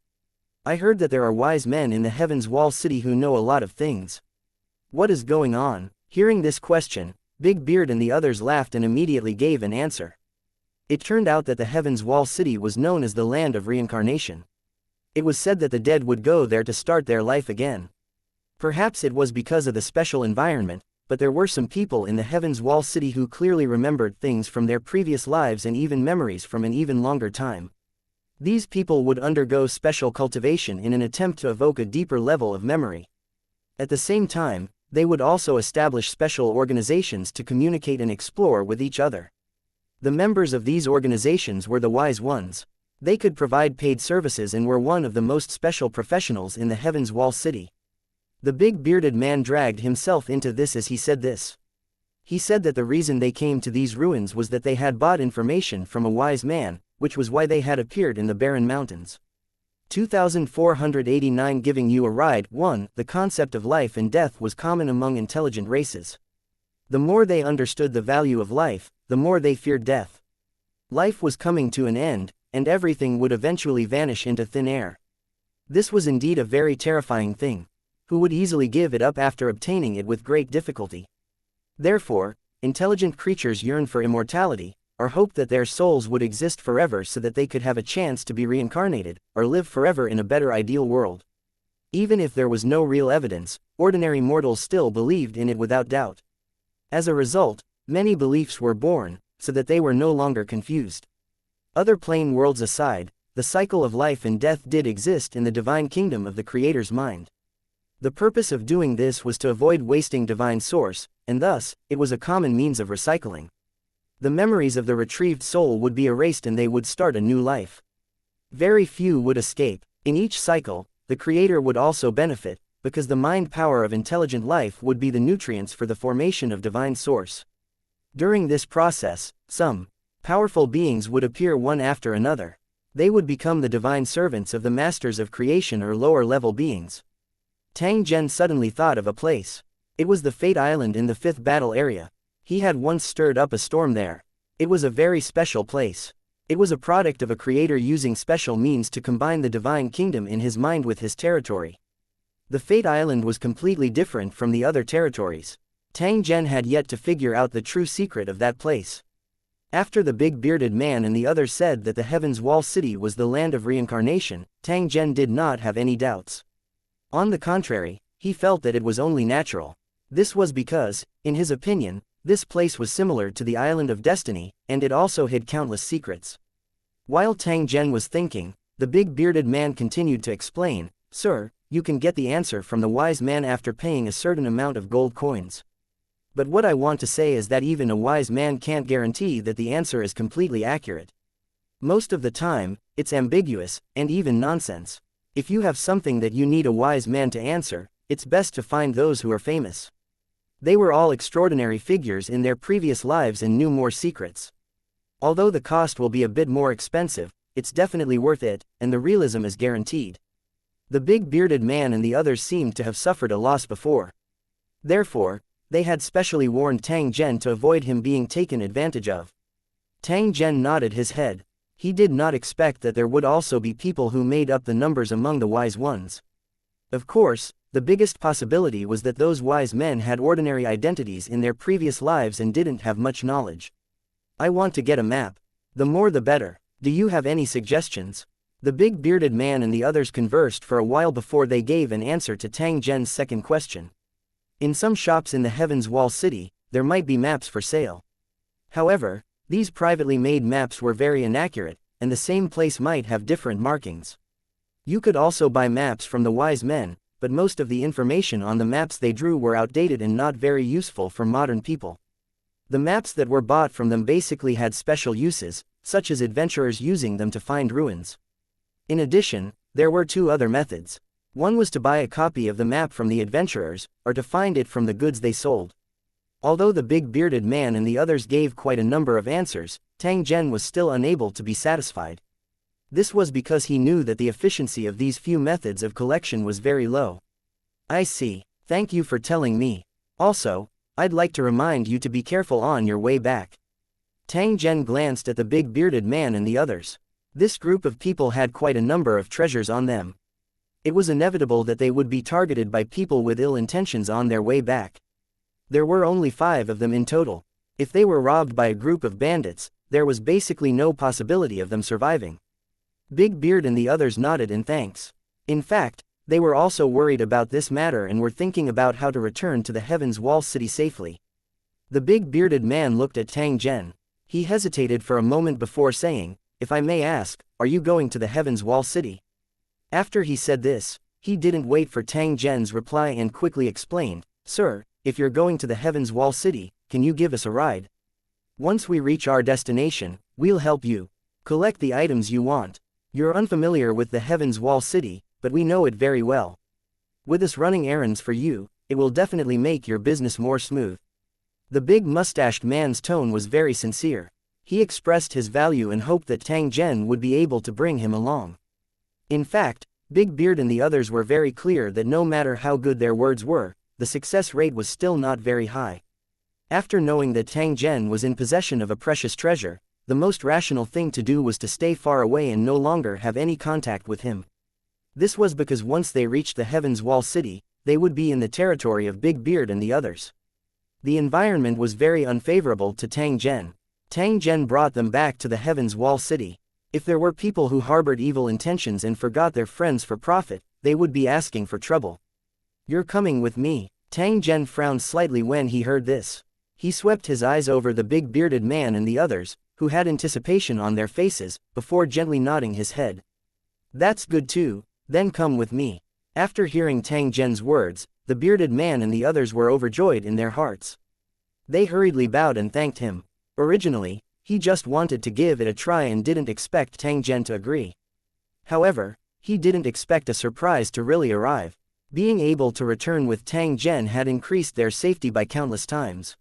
S1: "I heard that there are wise men in the Heaven's Wall City who know a lot of things. What is going on?" Hearing this question, Big Beard and the others laughed and immediately gave an answer. It turned out that the Heaven's Wall City was known as the land of reincarnation. It was said that the dead would go there to start their life again. Perhaps it was because of the special environment, but there were some people in the Heaven's Wall City who clearly remembered things from their previous lives and even memories from an even longer time. These people would undergo special cultivation in an attempt to evoke a deeper level of memory. At the same time, they would also establish special organizations to communicate and explore with each other. The members of these organizations were the wise ones. They could provide paid services and were one of the most special professionals in the Heaven's Wall City. The big bearded man dragged himself into this as he said this. He said that the reason they came to these ruins was that they had bought information from a wise man, which was why they had appeared in the barren mountains. 2489 Giving you a ride. 1. The concept of life and death was common among intelligent races. The more they understood the value of life, the more they feared death. Life was coming to an end, and everything would eventually vanish into thin air. This was indeed a very terrifying thing. Who would easily give it up after obtaining it with great difficulty? Therefore, intelligent creatures yearned for immortality, or hoped that their souls would exist forever so that they could have a chance to be reincarnated, or live forever in a better ideal world. Even if there was no real evidence, ordinary mortals still believed in it without doubt. As a result, many beliefs were born, so that they were no longer confused. Other plane worlds aside, the cycle of life and death did exist in the divine kingdom of the Creator's mind. The purpose of doing this was to avoid wasting divine source, and thus, it was a common means of recycling. The memories of the retrieved soul would be erased and they would start a new life. Very few would escape. In each cycle, the creator would also benefit, because the mind power of intelligent life would be the nutrients for the formation of divine source. During this process, some powerful beings would appear one after another. They would become the divine servants of the masters of creation or lower-level beings. Tang Zhen suddenly thought of a place. It was the Fate Island in the 5th battle area. He had once stirred up a storm there. It was a very special place. It was a product of a creator using special means to combine the divine kingdom in his mind with his territory. The Fate Island was completely different from the other territories. Tang Zhen had yet to figure out the true secret of that place. After the big bearded man and the others said that the Heaven's Wall City was the land of reincarnation, Tang Zhen did not have any doubts. On the contrary, he felt that it was only natural. This was because, in his opinion, this place was similar to the Island of Destiny, and it also hid countless secrets. While Tang Zhen was thinking, the big bearded man continued to explain, "Sir, you can get the answer from the wise man after paying a certain amount of gold coins. But what I want to say is that even a wise man can't guarantee that the answer is completely accurate. Most of the time, it's ambiguous, and even nonsense. If you have something that you need a wise man to answer, it's best to find those who are famous. They were all extraordinary figures in their previous lives and knew more secrets. Although the cost will be a bit more expensive, it's definitely worth it, and the realism is guaranteed." The big bearded man and the others seemed to have suffered a loss before. Therefore, they had specially warned Tang Zhen to avoid him being taken advantage of. Tang Zhen nodded his head. He did not expect that there would also be people who made up the numbers among the wise ones. Of course, the biggest possibility was that those wise men had ordinary identities in their previous lives and didn't have much knowledge. "I want to get a map. The more the better. Do you have any suggestions?" The big bearded man and the others conversed for a while before they gave an answer to Tang Zhen's second question. In some shops in the Heaven's Wall City, there might be maps for sale. However, these privately made maps were very inaccurate, and the same place might have different markings. You could also buy maps from the wise men, but most of the information on the maps they drew were outdated and not very useful for modern people. The maps that were bought from them basically had special uses, such as adventurers using them to find ruins. In addition, there were two other methods. One was to buy a copy of the map from the adventurers, or to find it from the goods they sold. Although the big bearded man and the others gave quite a number of answers, Tang Zhen was still unable to be satisfied. This was because he knew that the efficiency of these few methods of collection was very low. "I see. Thank you for telling me. Also, I'd like to remind you to be careful on your way back." Tang Zhen glanced at the big bearded man and the others. This group of people had quite a number of treasures on them. It was inevitable that they would be targeted by people with ill intentions on their way back. There were only 5 of them in total. If they were robbed by a group of bandits, there was basically no possibility of them surviving. Big Beard and the others nodded in thanks. In fact, they were also worried about this matter and were thinking about how to return to the Heaven's Wall City safely. The big bearded man looked at Tang Zhen. He hesitated for a moment before saying, "If I may ask, are you going to the Heaven's Wall City?" After he said this, he didn't wait for Tang Zhen's reply and quickly explained, "Sir, if you're going to the Heaven's Wall City, can you give us a ride? Once we reach our destination, we'll help you collect the items you want. You're unfamiliar with the Heaven's Wall City, but we know it very well. With us running errands for you, it will definitely make your business more smooth." The big mustached man's tone was very sincere. He expressed his value and hoped that Tang Zhen would be able to bring him along. In fact, Big Beard and the others were very clear that no matter how good their words were, the success rate was still not very high. After knowing that Tang Zhen was in possession of a precious treasure, the most rational thing to do was to stay far away and no longer have any contact with him. This was because once they reached the Heaven's Wall City, they would be in the territory of Big Beard and the others. The environment was very unfavorable to Tang Zhen. Tang Zhen brought them back to the Heaven's Wall City. If there were people who harbored evil intentions and forgot their friends for profit, they would be asking for trouble. "You're coming with me." Tang Zhen frowned slightly when he heard this. He swept his eyes over the big bearded man and the others, who had anticipation on their faces, before gently nodding his head. "That's good too, then come with me." After hearing Tang Zhen's words, the bearded man and the others were overjoyed in their hearts. They hurriedly bowed and thanked him. Originally, he just wanted to give it a try and didn't expect Tang Zhen to agree. However, He didn't expect a surprise to really arrive. Being able to return with Tang Zhen had increased their safety by countless times.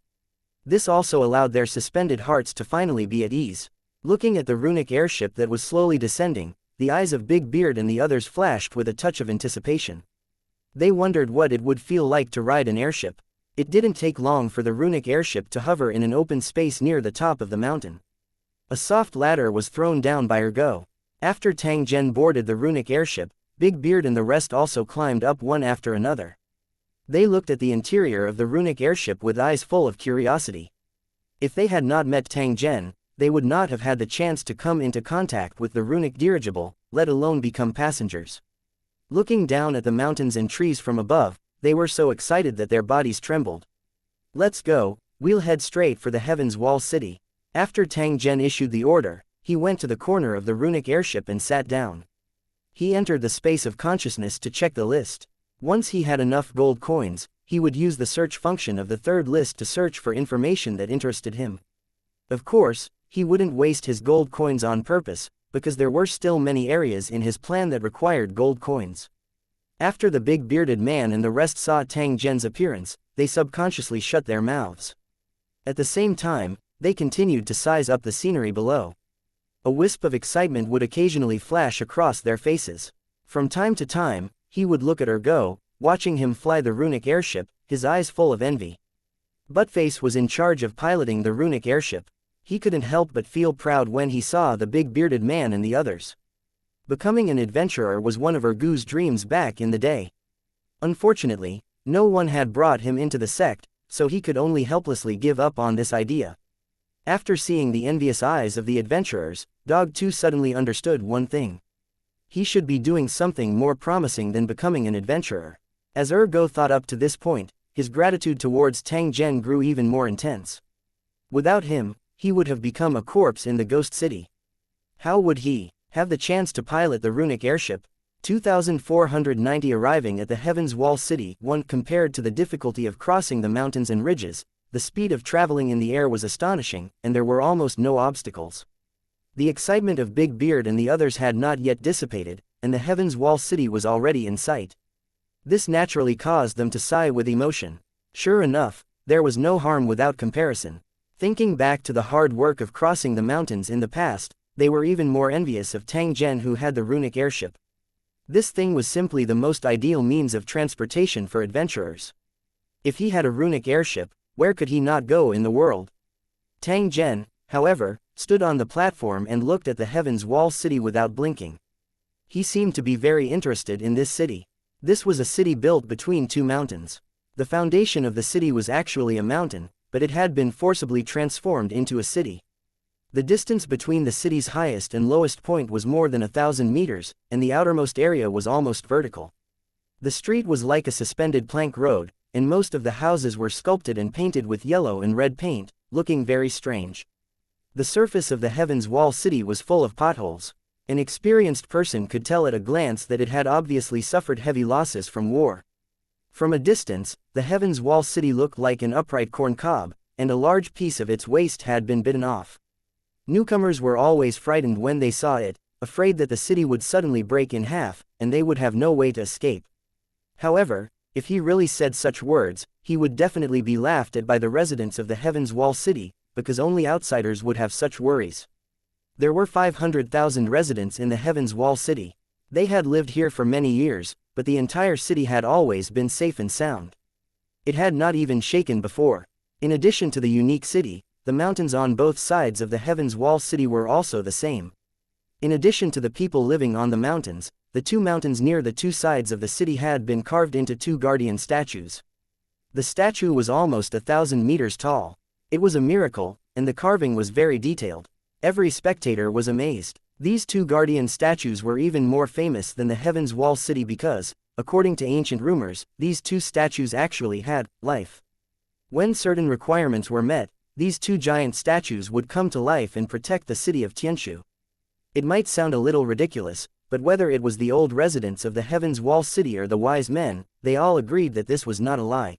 S1: This also allowed their suspended hearts to finally be at ease. Looking at the runic airship that was slowly descending, the eyes of Big Beard and the others flashed with a touch of anticipation. They wondered what it would feel like to ride an airship. It didn't take long for the runic airship to hover in an open space near the top of the mountain. A soft ladder was thrown down by Ergo. After Tang Zhen boarded the runic airship, Big Beard and the rest also climbed up one after another. They looked at the interior of the runic airship with eyes full of curiosity. If they had not met Tang Zhen, they would not have had the chance to come into contact with the runic dirigible, let alone become passengers. Looking down at the mountains and trees from above, they were so excited that their bodies trembled. "Let's go, we'll head straight for the Heaven's Wall City." After Tang Zhen issued the order, he went to the corner of the runic airship and sat down. He entered the space of consciousness to check the list. Once he had enough gold coins, he would use the search function of the third list to search for information that interested him. Of course, he wouldn't waste his gold coins on purpose, because there were still many areas in his plan that required gold coins. After the big bearded man and the rest saw Tang Zhen's appearance, they subconsciously shut their mouths. At the same time, they continued to size up the scenery below. A wisp of excitement would occasionally flash across their faces. From time to time, he would look at Ergo, watching him fly the runic airship, his eyes full of envy. Buttface was in charge of piloting the runic airship. He couldn't help but feel proud when he saw the big bearded man and the others. Becoming an adventurer was one of Ergo's dreams back in the day. Unfortunately, no one had brought him into the sect, so he could only helplessly give up on this idea. After seeing the envious eyes of the adventurers, Dog 2 suddenly understood one thing. He should be doing something more promising than becoming an adventurer. As Ergo thought up to this point, his gratitude towards Tang Zhen grew even more intense. Without him, he would have become a corpse in the ghost city. How would he have the chance to pilot the runic airship? 2490 arriving at the Heaven's Wall City. Compared to the difficulty of crossing the mountains and ridges, the speed of traveling in the air was astonishing, and there were almost no obstacles. The excitement of Big Beard and the others had not yet dissipated, and the Heaven's Wall City was already in sight. This naturally caused them to sigh with emotion. Sure enough, there was no harm without comparison. Thinking back to the hard work of crossing the mountains in the past, they were even more envious of Tang Zhen, who had the runic airship. This thing was simply the most ideal means of transportation for adventurers. If he had a runic airship, where could he not go in the world? Tang Zhen, however, stood on the platform and looked at the Heaven's Wall City without blinking. He seemed to be very interested in this city. This was a city built between two mountains. The foundation of the city was actually a mountain, but it had been forcibly transformed into a city. The distance between the city's highest and lowest point was more than 1,000 meters, and the outermost area was almost vertical. The street was like a suspended plank road, and most of the houses were sculpted and painted with yellow and red paint, looking very strange. The surface of the Heaven's Wall City was full of potholes. An experienced person could tell at a glance that it had obviously suffered heavy losses from war. From a distance, the Heaven's Wall City looked like an upright corn cob, and a large piece of its waist had been bitten off. Newcomers were always frightened when they saw it, afraid that the city would suddenly break in half, and they would have no way to escape. However, if he really said such words, he would definitely be laughed at by the residents of the Heaven's Wall City, because only outsiders would have such worries. There were 500,000 residents in the Heaven's Wall City. They had lived here for many years, but the entire city had always been safe and sound. It had not even shaken before. In addition to the unique city, the mountains on both sides of the Heaven's Wall City were also the same. In addition to the people living on the mountains, the two mountains near the two sides of the city had been carved into two guardian statues. The statue was almost 1,000 meters tall. It was a miracle, and the carving was very detailed. Every spectator was amazed. These two guardian statues were even more famous than the Heaven's Wall City because, according to ancient rumors, these two statues actually had life. When certain requirements were met, these two giant statues would come to life and protect the city of Tianshu. It might sound a little ridiculous, but whether it was the old residents of the Heaven's Wall City or the wise men, they all agreed that this was not a lie.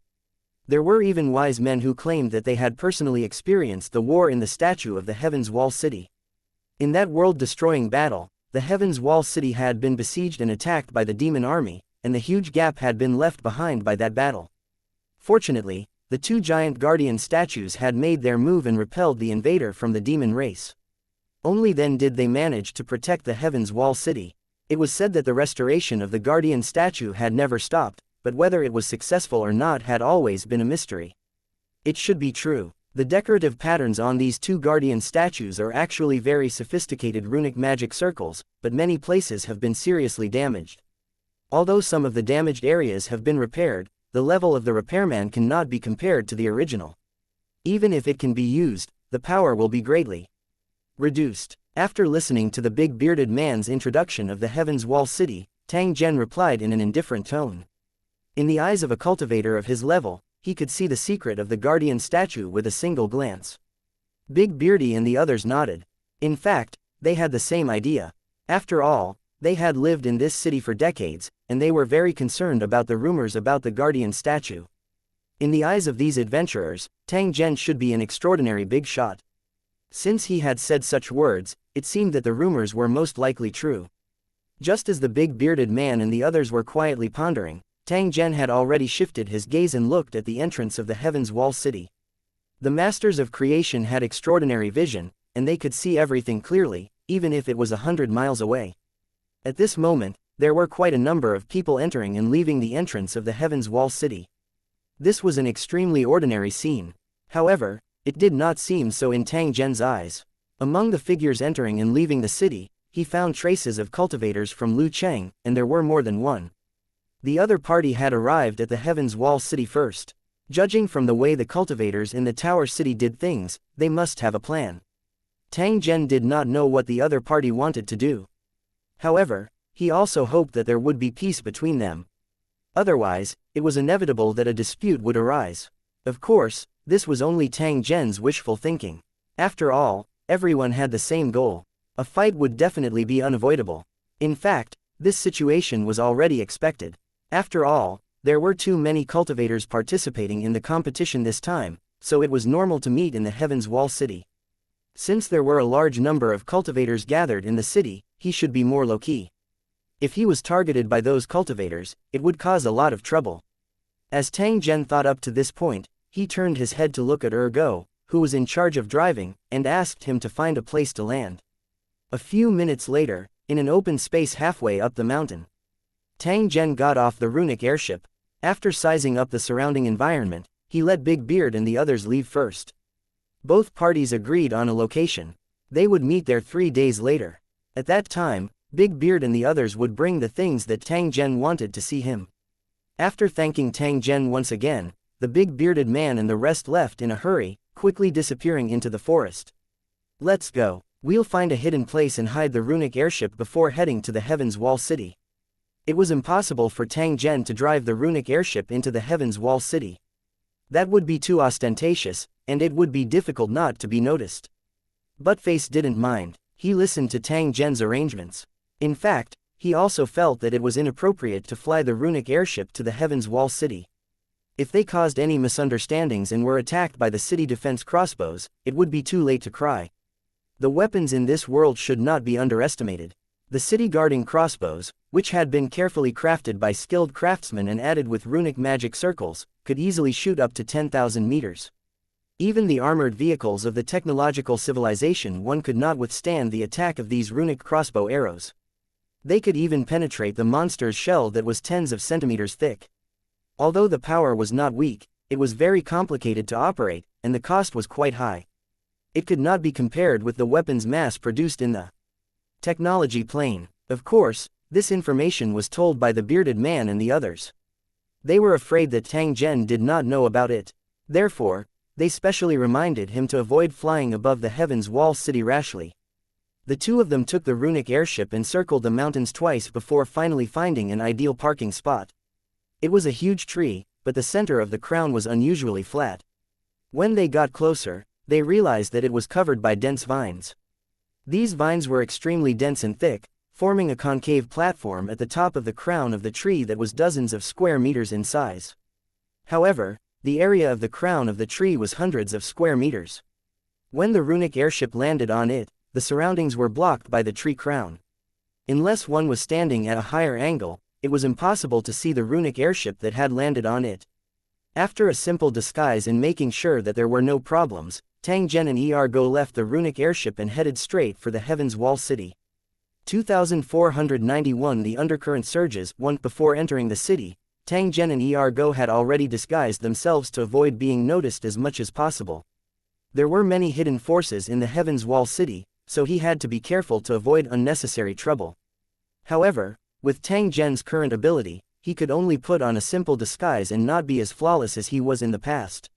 S1: There were even wise men who claimed that they had personally experienced the war in the statue of the Heaven's Wall City. In that world-destroying battle, the Heaven's Wall city had been besieged and attacked by the demon army, and the huge gap had been left behind by that battle. Fortunately, the two giant guardian statues had made their move and repelled the invader from the demon race. Only then did they manage to protect the Heaven's Wall city. It was said that the restoration of the guardian statue had never stopped, but whether it was successful or not had always been a mystery. It should be true. The decorative patterns on these two guardian statues are actually very sophisticated runic magic circles, but many places have been seriously damaged. Although some of the damaged areas have been repaired, the level of the repairman cannot be compared to the original. Even if it can be used, the power will be greatly reduced. After listening to the big bearded man's introduction of the Heaven's Wall city, Tang Zhen replied in an indifferent tone. In the eyes of a cultivator of his level, he could see the secret of the guardian statue with a single glance. Big Beardy and the others nodded. In fact, they had the same idea. After all, they had lived in this city for decades, and they were very concerned about the rumors about the guardian statue. In the eyes of these adventurers, Tang Zhen should be an extraordinary big shot. Since he had said such words, it seemed that the rumors were most likely true. Just as the big bearded man and the others were quietly pondering, Tang Zhen had already shifted his gaze and looked at the entrance of the Heaven's Wall city. The masters of creation had extraordinary vision, and they could see everything clearly, even if it was 100 miles away. At this moment, there were quite a number of people entering and leaving the entrance of the Heaven's Wall city. This was an extremely ordinary scene. However, it did not seem so in Tang Zhen's eyes. Among the figures entering and leaving the city, he found traces of cultivators from Lu Cheng, and there were more than one. The other party had arrived at the Heaven's Wall city first. Judging from the way the cultivators in the Tower City did things, they must have a plan. Tang Zhen did not know what the other party wanted to do. However, he also hoped that there would be peace between them. Otherwise, it was inevitable that a dispute would arise. Of course, this was only Tang Zhen's wishful thinking. After all, everyone had the same goal. A fight would definitely be unavoidable. In fact, this situation was already expected. After all, there were too many cultivators participating in the competition this time, so it was normal to meet in the Heaven's Wall city. Since there were a large number of cultivators gathered in the city, he should be more low-key. If he was targeted by those cultivators, it would cause a lot of trouble. As Tang Zhen thought up to this point, he turned his head to look at Go, who was in charge of driving, and asked him to find a place to land. A few minutes later, in an open space halfway up the mountain, Tang Zhen got off the runic airship. After sizing up the surrounding environment, he let Big Beard and the others leave first. Both parties agreed on a location. They would meet there 3 days later. At that time, Big Beard and the others would bring the things that Tang Zhen wanted to see him. After thanking Tang Zhen once again, the big bearded man and the rest left in a hurry, quickly disappearing into the forest. Let's go. We'll find a hidden place and hide the runic airship before heading to the Heaven's Wall city. It was impossible for Tang Zhen to drive the runic airship into the Heaven's Wall city. That would be too ostentatious, and it would be difficult not to be noticed. Buttface didn't mind. He listened to Tang Zhen's arrangements. In fact, he also felt that it was inappropriate to fly the runic airship to the Heaven's Wall city. If they caused any misunderstandings and were attacked by the city defense crossbows, it would be too late to cry. The weapons in this world should not be underestimated. The city-guarding crossbows, which had been carefully crafted by skilled craftsmen and added with runic magic circles, could easily shoot up to 10,000 meters. Even the armored vehicles of the technological civilization one could not withstand the attack of these runic crossbow arrows. They could even penetrate the monster's shell that was tens of centimeters thick. Although the power was not weak, it was very complicated to operate, and the cost was quite high. It could not be compared with the weapons mass-produced in the technology plane. Of course, this information was told by the bearded man and the others. They were afraid that Tang Zhen did not know about it. Therefore, they specially reminded him to avoid flying above the Heaven's Wall city rashly. The two of them took the runic airship and circled the mountains twice before finally finding an ideal parking spot. It was a huge tree, but the center of the crown was unusually flat. When they got closer, they realized that it was covered by dense vines. These vines were extremely dense and thick, forming a concave platform at the top of the crown of the tree that was dozens of square meters in size. However, the area of the crown of the tree was hundreds of square meters. When the runic airship landed on it, the surroundings were blocked by the tree crown. Unless one was standing at a higher angle, it was impossible to see the runic airship that had landed on it. After a simple disguise and making sure that there were no problems, Tang Zhen and Ergo left the runic airship and headed straight for the Heaven's Wall city. 2491 The undercurrent surges. Before entering the city, Tang Zhen and Ergo had already disguised themselves to avoid being noticed as much as possible. There were many hidden forces in the Heaven's Wall city, so he had to be careful to avoid unnecessary trouble. However, with Tang Zhen's current ability, he could only put on a simple disguise and not be as flawless as he was in the past.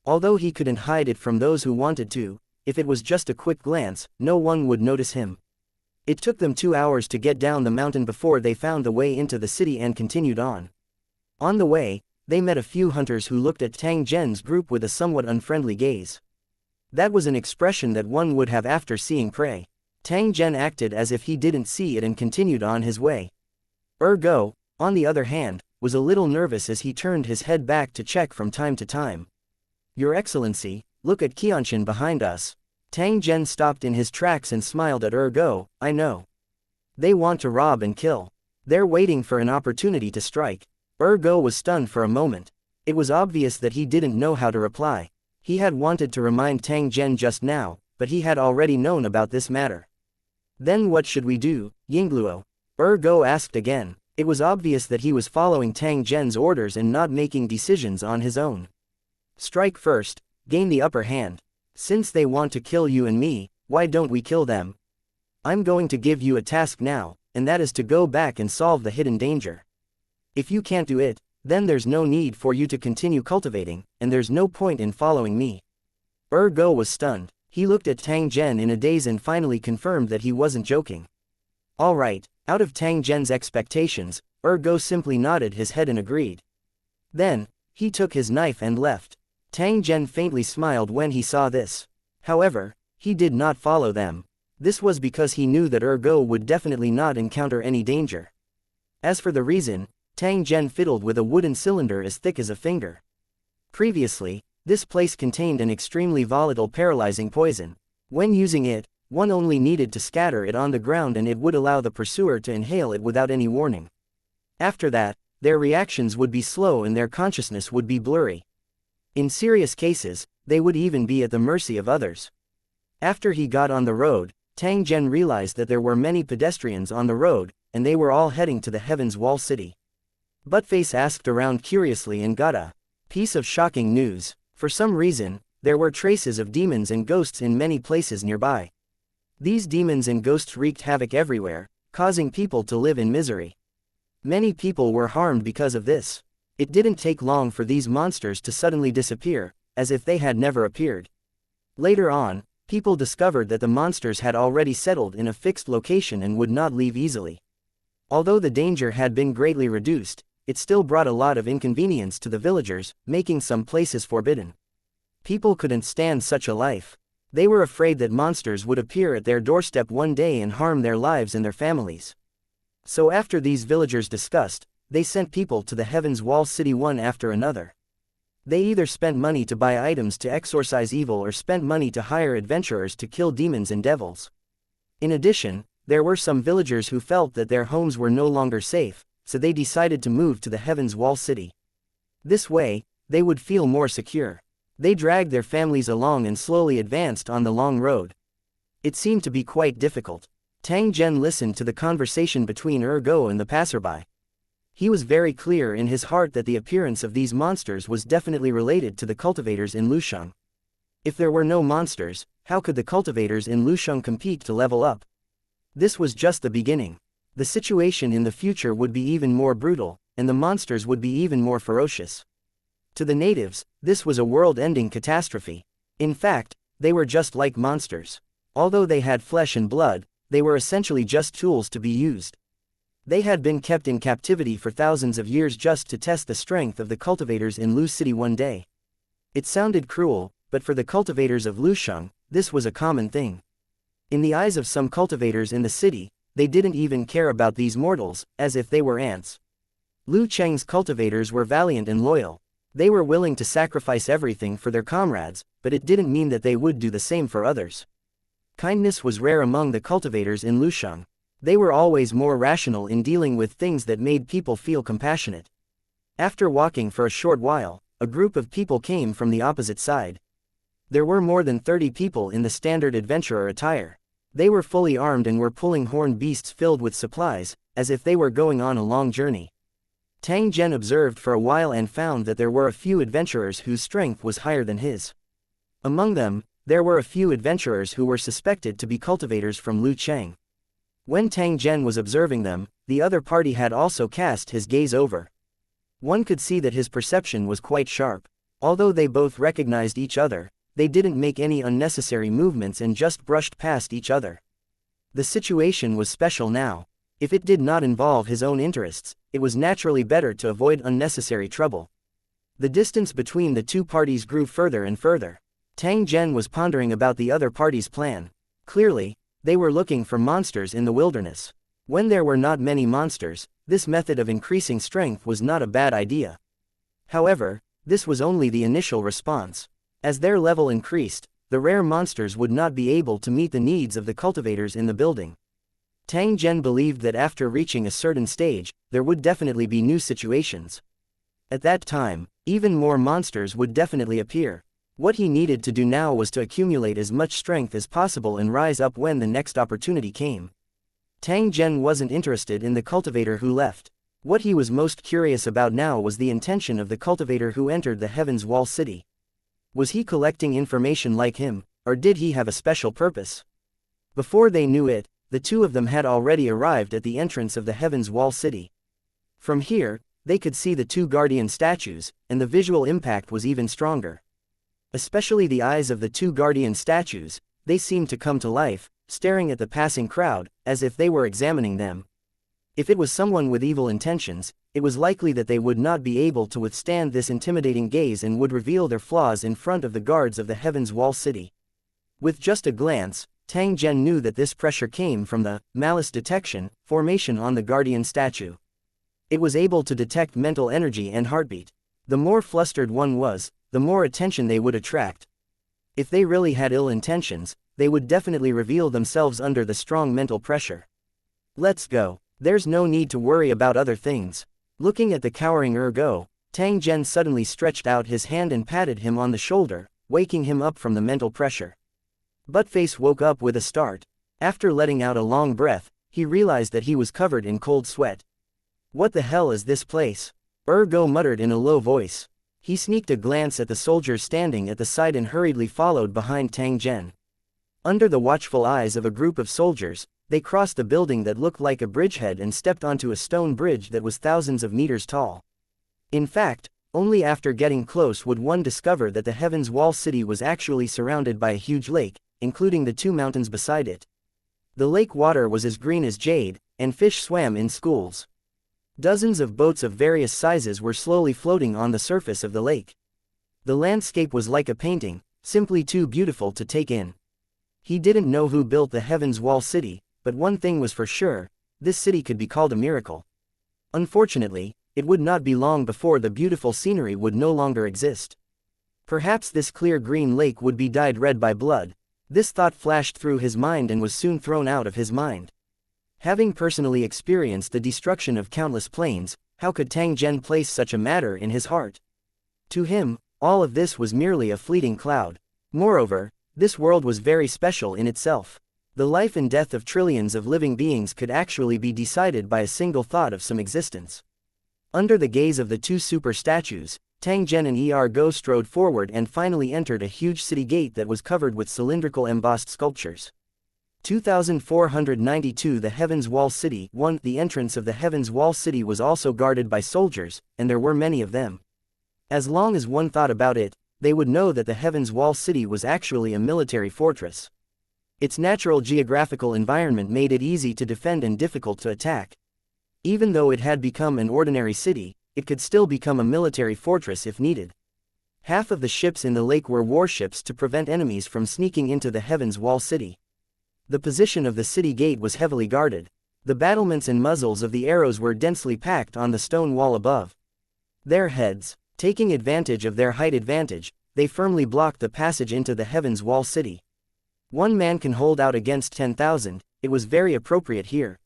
S1: Although he couldn't hide it from those who wanted to, if it was just a quick glance, no one would notice him. It took them 2 hours to get down the mountain before they found the way into the city and continued on. On the way, they met a few hunters who looked at Tang Zhen's group with a somewhat unfriendly gaze. That was an expression that one would have after seeing prey. Tang Zhen acted as if he didn't see it and continued on his way. Ergo, on the other hand, was a little nervous as he turned his head back to check from time to time. "Your Excellency, look at xianxia behind us." Tang Zhen stopped in his tracks and smiled at Ergo. "I know. They want to rob and kill. They're waiting for an opportunity to strike." Ergo was stunned for a moment. It was obvious that he didn't know how to reply. He had wanted to remind Tang Zhen just now, but he had already known about this matter. "Then what should we do, Yingluo?" Ergo asked again. It was obvious that he was following Tang Zhen's orders and not making decisions on his own. "Strike first, gain the upper hand. Since they want to kill you and me, why don't we kill them? I'm going to give you a task now, and that is to go back and solve the hidden danger. If you can't do it, then there's no need for you to continue cultivating, and there's no point in following me." Ergo was stunned. He looked at Tang Zhen in a daze and finally confirmed that he wasn't joking. "All right." Out of Tang Zhen's expectations, Ergo simply nodded his head and agreed. Then, he took his knife and left. Tang Zhen faintly smiled when he saw this. However, he did not follow them. This was because he knew that Ergo would definitely not encounter any danger. As for the reason, Tang Zhen fiddled with a wooden cylinder as thick as a finger. Previously, this place contained an extremely volatile paralyzing poison. When using it, one only needed to scatter it on the ground and it would allow the pursuer to inhale it without any warning. After that, their reactions would be slow and their consciousness would be blurry. In serious cases, they would even be at the mercy of others. After he got on the road, Tang Zhen realized that there were many pedestrians on the road, and they were all heading to the Heaven's Wall city. Buttface asked around curiously and got a piece of shocking news. For some reason, there were traces of demons and ghosts in many places nearby. These demons and ghosts wreaked havoc everywhere, causing people to live in misery. Many people were harmed because of this. It didn't take long for these monsters to suddenly disappear, as if they had never appeared. Later on, people discovered that the monsters had already settled in a fixed location and would not leave easily. Although the danger had been greatly reduced, it still brought a lot of inconvenience to the villagers, making some places forbidden. People couldn't stand such a life. They were afraid that monsters would appear at their doorstep one day and harm their lives and their families. So after these villagers discussed, they sent people to the Heaven's Wall city one after another. They either spent money to buy items to exorcise evil or spent money to hire adventurers to kill demons and devils. In addition, there were some villagers who felt that their homes were no longer safe, so they decided to move to the Heaven's Wall city. This way, they would feel more secure. They dragged their families along and slowly advanced on the long road. It seemed to be quite difficult. Tang Zhen listened to the conversation between Ergo and the passerby. He was very clear in his heart that the appearance of these monsters was definitely related to the cultivators in Lusheng. If there were no monsters, how could the cultivators in Lusheng compete to level up? This was just the beginning. The situation in the future would be even more brutal, and the monsters would be even more ferocious. To the natives, this was a world-ending catastrophe. In fact, they were just like monsters. Although they had flesh and blood, they were essentially just tools to be used. They had been kept in captivity for thousands of years just to test the strength of the cultivators in Lu City one day. It sounded cruel, but for the cultivators of Lusheng, this was a common thing. In the eyes of some cultivators in the city, they didn't even care about these mortals, as if they were ants. Lu Cheng's cultivators were valiant and loyal. They were willing to sacrifice everything for their comrades, but it didn't mean that they would do the same for others. Kindness was rare among the cultivators in Lusheng. They were always more rational in dealing with things that made people feel compassionate. After walking for a short while, a group of people came from the opposite side. There were more than 30 people in the standard adventurer attire. They were fully armed and were pulling horned beasts filled with supplies, as if they were going on a long journey. Tang Zhen observed for a while and found that there were a few adventurers whose strength was higher than his. Among them, there were a few adventurers who were suspected to be cultivators from Lu Cheng. When Tang Zhen was observing them, the other party had also cast his gaze over. One could see that his perception was quite sharp. Although they both recognized each other, they didn't make any unnecessary movements and just brushed past each other. The situation was special now. If it did not involve his own interests, it was naturally better to avoid unnecessary trouble. The distance between the two parties grew further and further. Tang Zhen was pondering about the other party's plan. Clearly, they were looking for monsters in the wilderness. When there were not many monsters, this method of increasing strength was not a bad idea. However, this was only the initial response. As their level increased, the rare monsters would not be able to meet the needs of the cultivators in the building. Tang Zhen believed that after reaching a certain stage, there would definitely be new situations. At that time, even more monsters would definitely appear. What he needed to do now was to accumulate as much strength as possible and rise up when the next opportunity came. Tang Zhen wasn't interested in the cultivator who left. What he was most curious about now was the intention of the cultivator who entered the Heaven's Wall City. Was he collecting information like him, or did he have a special purpose? Before they knew it, the two of them had already arrived at the entrance of the Heaven's Wall City. From here, they could see the two guardian statues, and the visual impact was even stronger. Especially the eyes of the two guardian statues, they seemed to come to life, staring at the passing crowd, as if they were examining them. If it was someone with evil intentions, it was likely that they would not be able to withstand this intimidating gaze and would reveal their flaws in front of the guards of the Heaven's Wall City. With just a glance, Tang Zhen knew that this pressure came from the malice detection formation on the guardian statue. It was able to detect mental energy and heartbeat. The more flustered one was, the more attention they would attract. If they really had ill intentions, they would definitely reveal themselves under the strong mental pressure. Let's go. There's no need to worry about other things. Looking at the cowering Ergo, Tang Zhen suddenly stretched out his hand and patted him on the shoulder, waking him up from the mental pressure. Buttface woke up with a start. After letting out a long breath, he realized that he was covered in cold sweat. What the hell is this place? Ergo muttered in a low voice. He sneaked a glance at the soldiers standing at the side and hurriedly followed behind Tang Zhen. Under the watchful eyes of a group of soldiers, they crossed a building that looked like a bridgehead and stepped onto a stone bridge that was thousands of meters tall. In fact, only after getting close would one discover that the Heaven's Wall City was actually surrounded by a huge lake, including the two mountains beside it. The lake water was as green as jade, and fish swam in schools. Dozens of boats of various sizes were slowly floating on the surface of the lake. The landscape was like a painting, simply too beautiful to take in. He didn't know who built the Heaven's Wall City, but one thing was for sure, this city could be called a miracle. Unfortunately, it would not be long before the beautiful scenery would no longer exist. Perhaps this clear green lake would be dyed red by blood. This thought flashed through his mind and was soon thrown out of his mind. Having personally experienced the destruction of countless planes, how could Tang Zhen place such a matter in his heart? To him, all of this was merely a fleeting cloud. Moreover, this world was very special in itself. The life and death of trillions of living beings could actually be decided by a single thought of some existence. Under the gaze of the two super statues, Tang Zhen and Ergo strode forward and finally entered a huge city gate that was covered with cylindrical embossed sculptures. 2492 The Heaven's Wall City 1. The entrance of the Heaven's Wall City was also guarded by soldiers, and there were many of them. As long as one thought about it, they would know that the Heaven's Wall City was actually a military fortress. Its natural geographical environment made it easy to defend and difficult to attack. Even though it had become an ordinary city, it could still become a military fortress if needed. Half of the ships in the lake were warships to prevent enemies from sneaking into the Heaven's Wall City. The position of the city gate was heavily guarded. The battlements and muzzles of the arrows were densely packed on the stone wall above. Their heads, taking advantage of their height advantage, they firmly blocked the passage into the Heaven's Wall City. One man can hold out against 10,000, it was very appropriate here.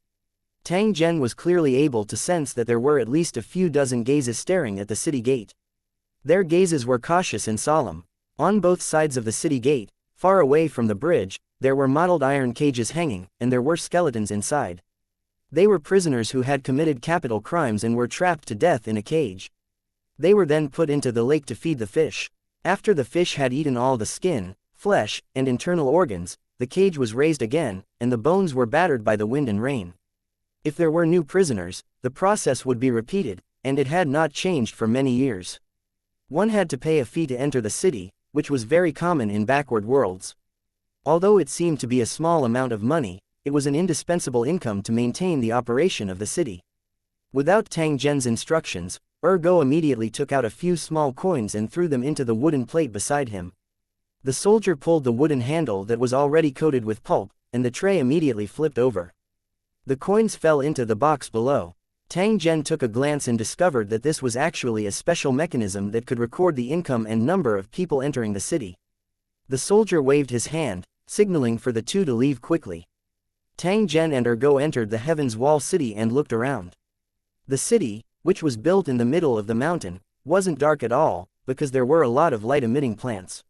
S1: Tang Zhen was clearly able to sense that there were at least a few dozen gazes staring at the city gate. Their gazes were cautious and solemn. On both sides of the city gate, far away from the bridge, there were mottled iron cages hanging, and there were skeletons inside. They were prisoners who had committed capital crimes and were trapped to death in a cage. They were then put into the lake to feed the fish. After the fish had eaten all the skin, flesh, and internal organs, the cage was raised again, and the bones were battered by the wind and rain. If there were new prisoners, the process would be repeated, and it had not changed for many years. One had to pay a fee to enter the city, which was very common in backward worlds. Although it seemed to be a small amount of money, it was an indispensable income to maintain the operation of the city. Without Tang Zhen's instructions, Go immediately took out a few small coins and threw them into the wooden plate beside him. The soldier pulled the wooden handle that was already coated with pulp, and the tray immediately flipped over. The coins fell into the box below. Tang Zhen took a glance and discovered that this was actually a special mechanism that could record the income and number of people entering the city. The soldier waved his hand, signaling for the two to leave quickly. Tang Zhen and Go entered the Heaven's Wall city and looked around. The city, which was built in the middle of the mountain, wasn't dark at all, because there were a lot of light-emitting plants.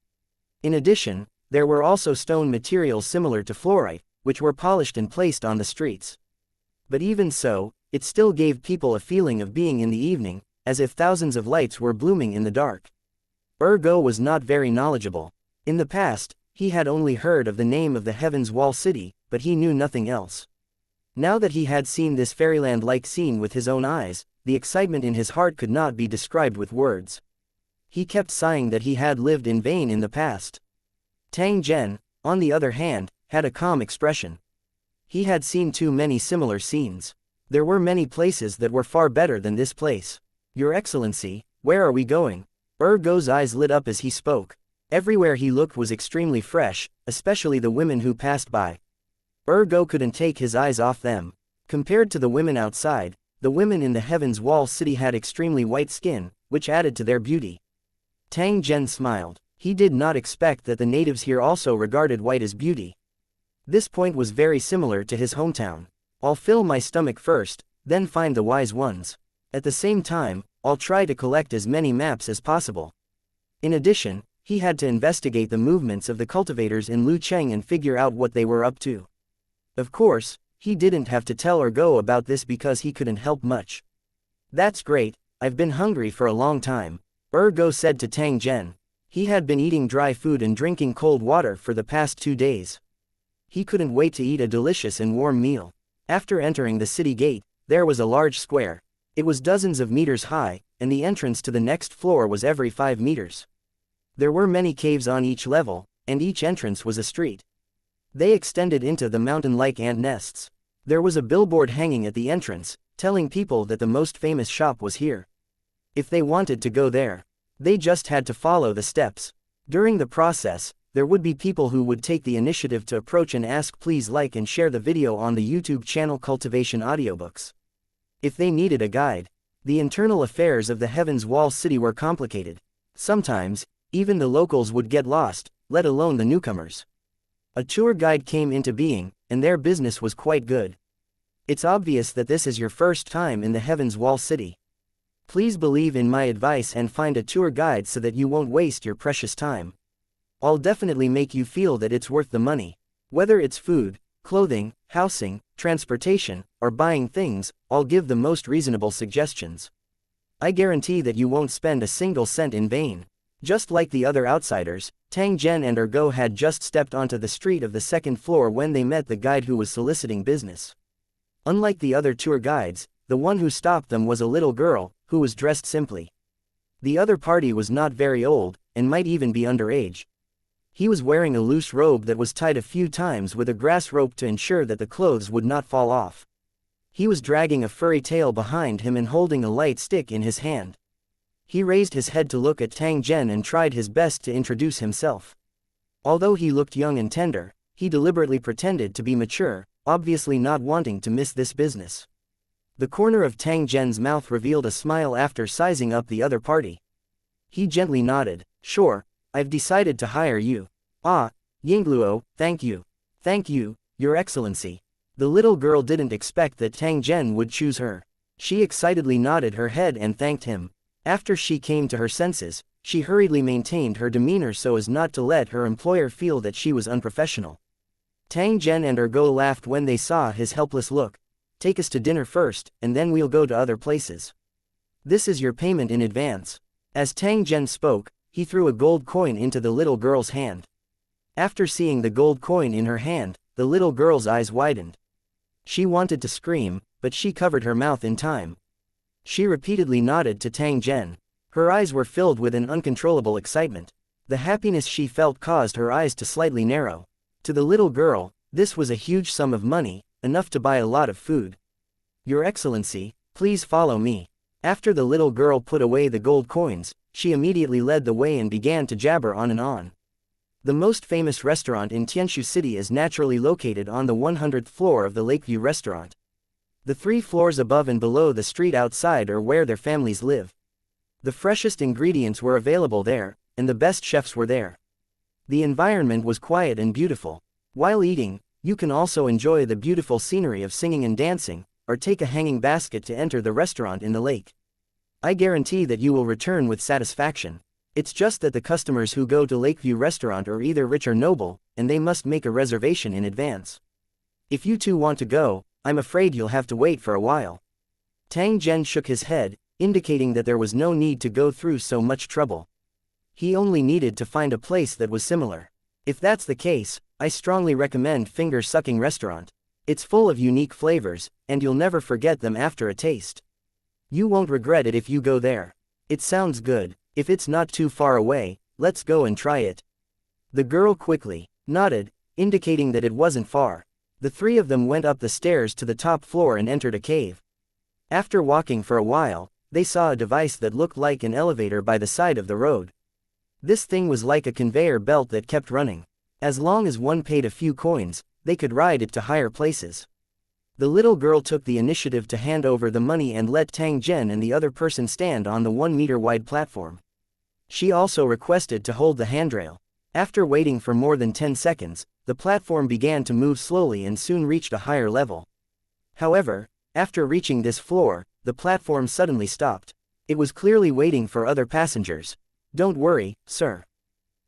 S1: In addition, there were also stone materials similar to fluorite, which were polished and placed on the streets. But even so, it still gave people a feeling of being in the evening, as if thousands of lights were blooming in the dark. Go was not very knowledgeable. In the past, he had only heard of the name of the Heaven's Wall city, but he knew nothing else. Now that he had seen this fairyland-like scene with his own eyes, the excitement in his heart could not be described with words. He kept sighing that he had lived in vain in the past. Tang Zhen, on the other hand, had a calm expression. He had seen too many similar scenes. There were many places that were far better than this place. Your Excellency, where are we going? Go's eyes lit up as he spoke. Everywhere he looked was extremely fresh, especially the women who passed by. Go couldn't take his eyes off them. Compared to the women outside, the women in the Heaven's Wall city had extremely white skin, which added to their beauty. Tang Zhen smiled. He did not expect that the natives here also regarded white as beauty. This point was very similar to his hometown. I'll fill my stomach first, then find the wise ones. At the same time, I'll try to collect as many maps as possible. In addition, he had to investigate the movements of the cultivators in Lucheng and figure out what they were up to. Of course, he didn't have to tell Go about this because he couldn't help much. That's great, I've been hungry for a long time, Go said to Tang Zhen. He had been eating dry food and drinking cold water for the past 2 days. He couldn't wait to eat a delicious and warm meal. After entering the city gate, there was a large square. It was dozens of meters high, and the entrance to the next floor was every 5 meters. There were many caves on each level, and each entrance was a street. They extended into the mountain-like ant nests. There was a billboard hanging at the entrance, telling people that the most famous shop was here. If they wanted to go there, they just had to follow the steps. During the process, there would be people who would take the initiative to approach and ask please like and share the video on the YouTube channel Cultivation Audiobooks. If they needed a guide. The internal affairs of the Heaven's Wall city were complicated. Sometimes, even the locals would get lost, let alone the newcomers. A tour guide came into being, and their business was quite good. It's obvious that this is your first time in the Heaven's Wall city. Please believe in my advice and find a tour guide so that you won't waste your precious time. I'll definitely make you feel that it's worth the money. Whether it's food, clothing, housing, transportation, or buying things, I'll give the most reasonable suggestions. I guarantee that you won't spend a single cent in vain. Just like the other outsiders, Tang Zhen and Go had just stepped onto the street of the second floor when they met the guide who was soliciting business. Unlike the other tour guides, the one who stopped them was a little girl, who was dressed simply. The other party was not very old, and might even be underage. He was wearing a loose robe that was tied a few times with a grass rope to ensure that the clothes would not fall off. He was dragging a furry tail behind him and holding a light stick in his hand. He raised his head to look at Tang Zhen and tried his best to introduce himself. Although he looked young and tender, he deliberately pretended to be mature, obviously not wanting to miss this business. The corner of Tang Zhen's mouth revealed a smile after sizing up the other party. He gently nodded. Sure, I've decided to hire you. Ah, Yingluo, thank you. Thank you, Your Excellency. The little girl didn't expect that Tang Zhen would choose her. She excitedly nodded her head and thanked him. After she came to her senses, she hurriedly maintained her demeanor so as not to let her employer feel that she was unprofessional. Tang Zhen and Ergo laughed when they saw his helpless look. Take us to dinner first, and then we'll go to other places. This is your payment in advance. As Tang Zhen spoke, he threw a gold coin into the little girl's hand. After seeing the gold coin in her hand, the little girl's eyes widened. She wanted to scream, but she covered her mouth in time. She repeatedly nodded to Tang Zhen. Her eyes were filled with an uncontrollable excitement. The happiness she felt caused her eyes to slightly narrow. To the little girl, this was a huge sum of money, enough to buy a lot of food. Your Excellency, please follow me. After the little girl put away the gold coins, she immediately led the way and began to jabber on and on. The most famous restaurant in Tianshu City is naturally located on the 100th floor of the Lakeview restaurant. The 3 floors above and below the street outside are where their families live. The freshest ingredients were available there, and the best chefs were there. The environment was quiet and beautiful. While eating, you can also enjoy the beautiful scenery of singing and dancing, or take a hanging basket to enter the restaurant in the lake. I guarantee that you will return with satisfaction. It's just that the customers who go to Lakeview Restaurant are either rich or noble, and they must make a reservation in advance. If you two want to go, I'm afraid you'll have to wait for a while. Tang Zhen shook his head, indicating that there was no need to go through so much trouble. He only needed to find a place that was similar. If that's the case, I strongly recommend Finger Sucking Restaurant. It's full of unique flavors, and you'll never forget them after a taste. You won't regret it if you go there. It sounds good. If it's not too far away, let's go and try it. The girl quickly nodded, indicating that it wasn't far. The 3 of them went up the stairs to the top floor and entered a cave. After walking for a while, they saw a device that looked like an elevator by the side of the road. This thing was like a conveyor belt that kept running. As long as one paid a few coins, they could ride it to higher places. The little girl took the initiative to hand over the money and let Tang Zhen and the other person stand on the 1-meter-wide platform. She also requested to hold the handrail. After waiting for more than 10 seconds, the platform began to move slowly and soon reached a higher level. However, after reaching this floor, the platform suddenly stopped. It was clearly waiting for other passengers. Don't worry, sir.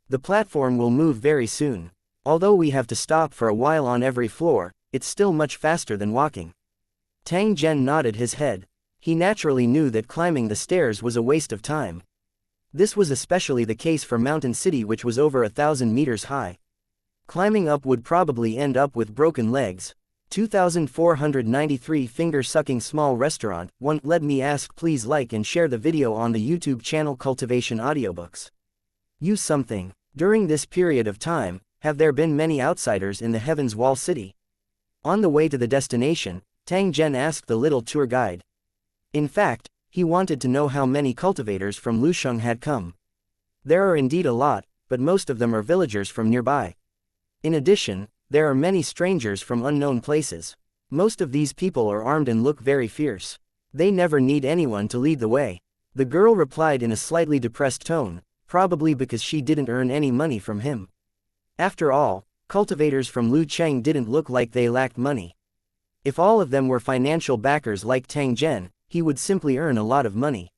S1: The platform will move very soon. Although we have to stop for a while on every floor, it's still much faster than walking. Tang Zhen nodded his head. He naturally knew that climbing the stairs was a waste of time. This was especially the case for Mountain City, which was over 1,000 meters high. Climbing up would probably end up with broken legs. 2493 Finger Sucking Small Restaurant. 1. Let me ask, please like and share the video on the YouTube channel Cultivation Audiobooks. Use something. During this period of time, have there been many outsiders in the Heaven's Wall City? On the way to the destination, Tang Zhen asked the little tour guide. In fact, he wanted to know how many cultivators from Lusheng had come. There are indeed a lot, but most of them are villagers from nearby. In addition, there are many strangers from unknown places. Most of these people are armed and look very fierce. They never need anyone to lead the way. The girl replied in a slightly depressed tone, probably because she didn't earn any money from him. After all, cultivators from Lu Cheng didn't look like they lacked money. If all of them were financial backers like Tang Zhen, he would simply earn a lot of money.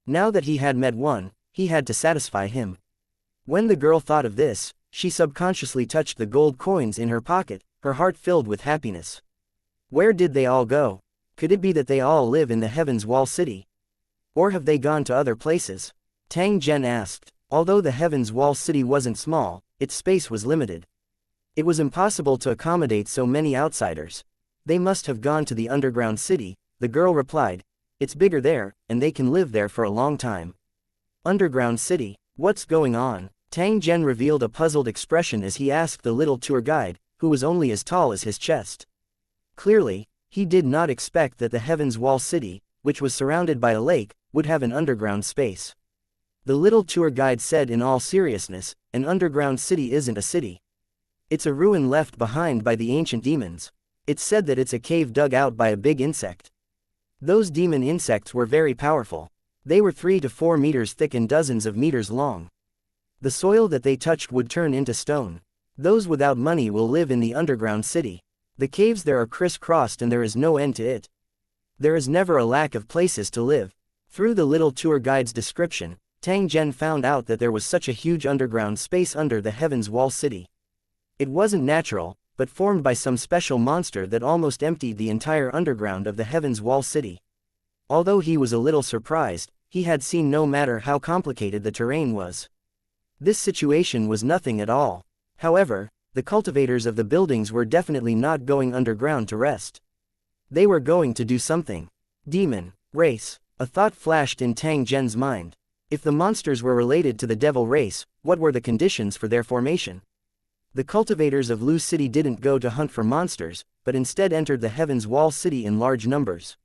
S1: Now that he had met one, he had to satisfy him. When the girl thought of this, she subconsciously touched the gold coins in her pocket, her heart filled with happiness. Where did they all go? Could it be that they all live in the Heaven's Wall City? Or have they gone to other places? Tang Zhen asked. Although the Heaven's Wall City wasn't small, its space was limited. It was impossible to accommodate so many outsiders. They must have gone to the underground city, the girl replied. It's bigger there, and they can live there for a long time. Underground city, what's going on? Tang Zhen revealed a puzzled expression as he asked the little tour guide, who was only as tall as his chest. Clearly, he did not expect that the Heaven's Wall City, which was surrounded by a lake, would have an underground space. The little tour guide said in all seriousness, an underground city isn't a city. It's a ruin left behind by the ancient demons. It's said that it's a cave dug out by a big insect. Those demon insects were very powerful. They were 3 to 4 meters thick and dozens of meters long. The soil that they touched would turn into stone. Those without money will live in the underground city. The caves there are crisscrossed and there is no end to it. There is never a lack of places to live. Through the little tour guide's description, Tang Zhen found out that there was such a huge underground space under the Heaven's Wall city. It wasn't natural, but formed by some special monster that almost emptied the entire underground of the Heaven's Wall city. Although he was a little surprised, he had seen no matter how complicated the terrain was. This situation was nothing at all. However, the cultivators of the buildings were definitely not going underground to rest. They were going to do something. Demon race. A thought flashed in Tang Zhen's mind. If the monsters were related to the devil race, what were the conditions for their formation? The cultivators of Lu City didn't go to hunt for monsters, but instead entered the Heaven's Wall city in large numbers.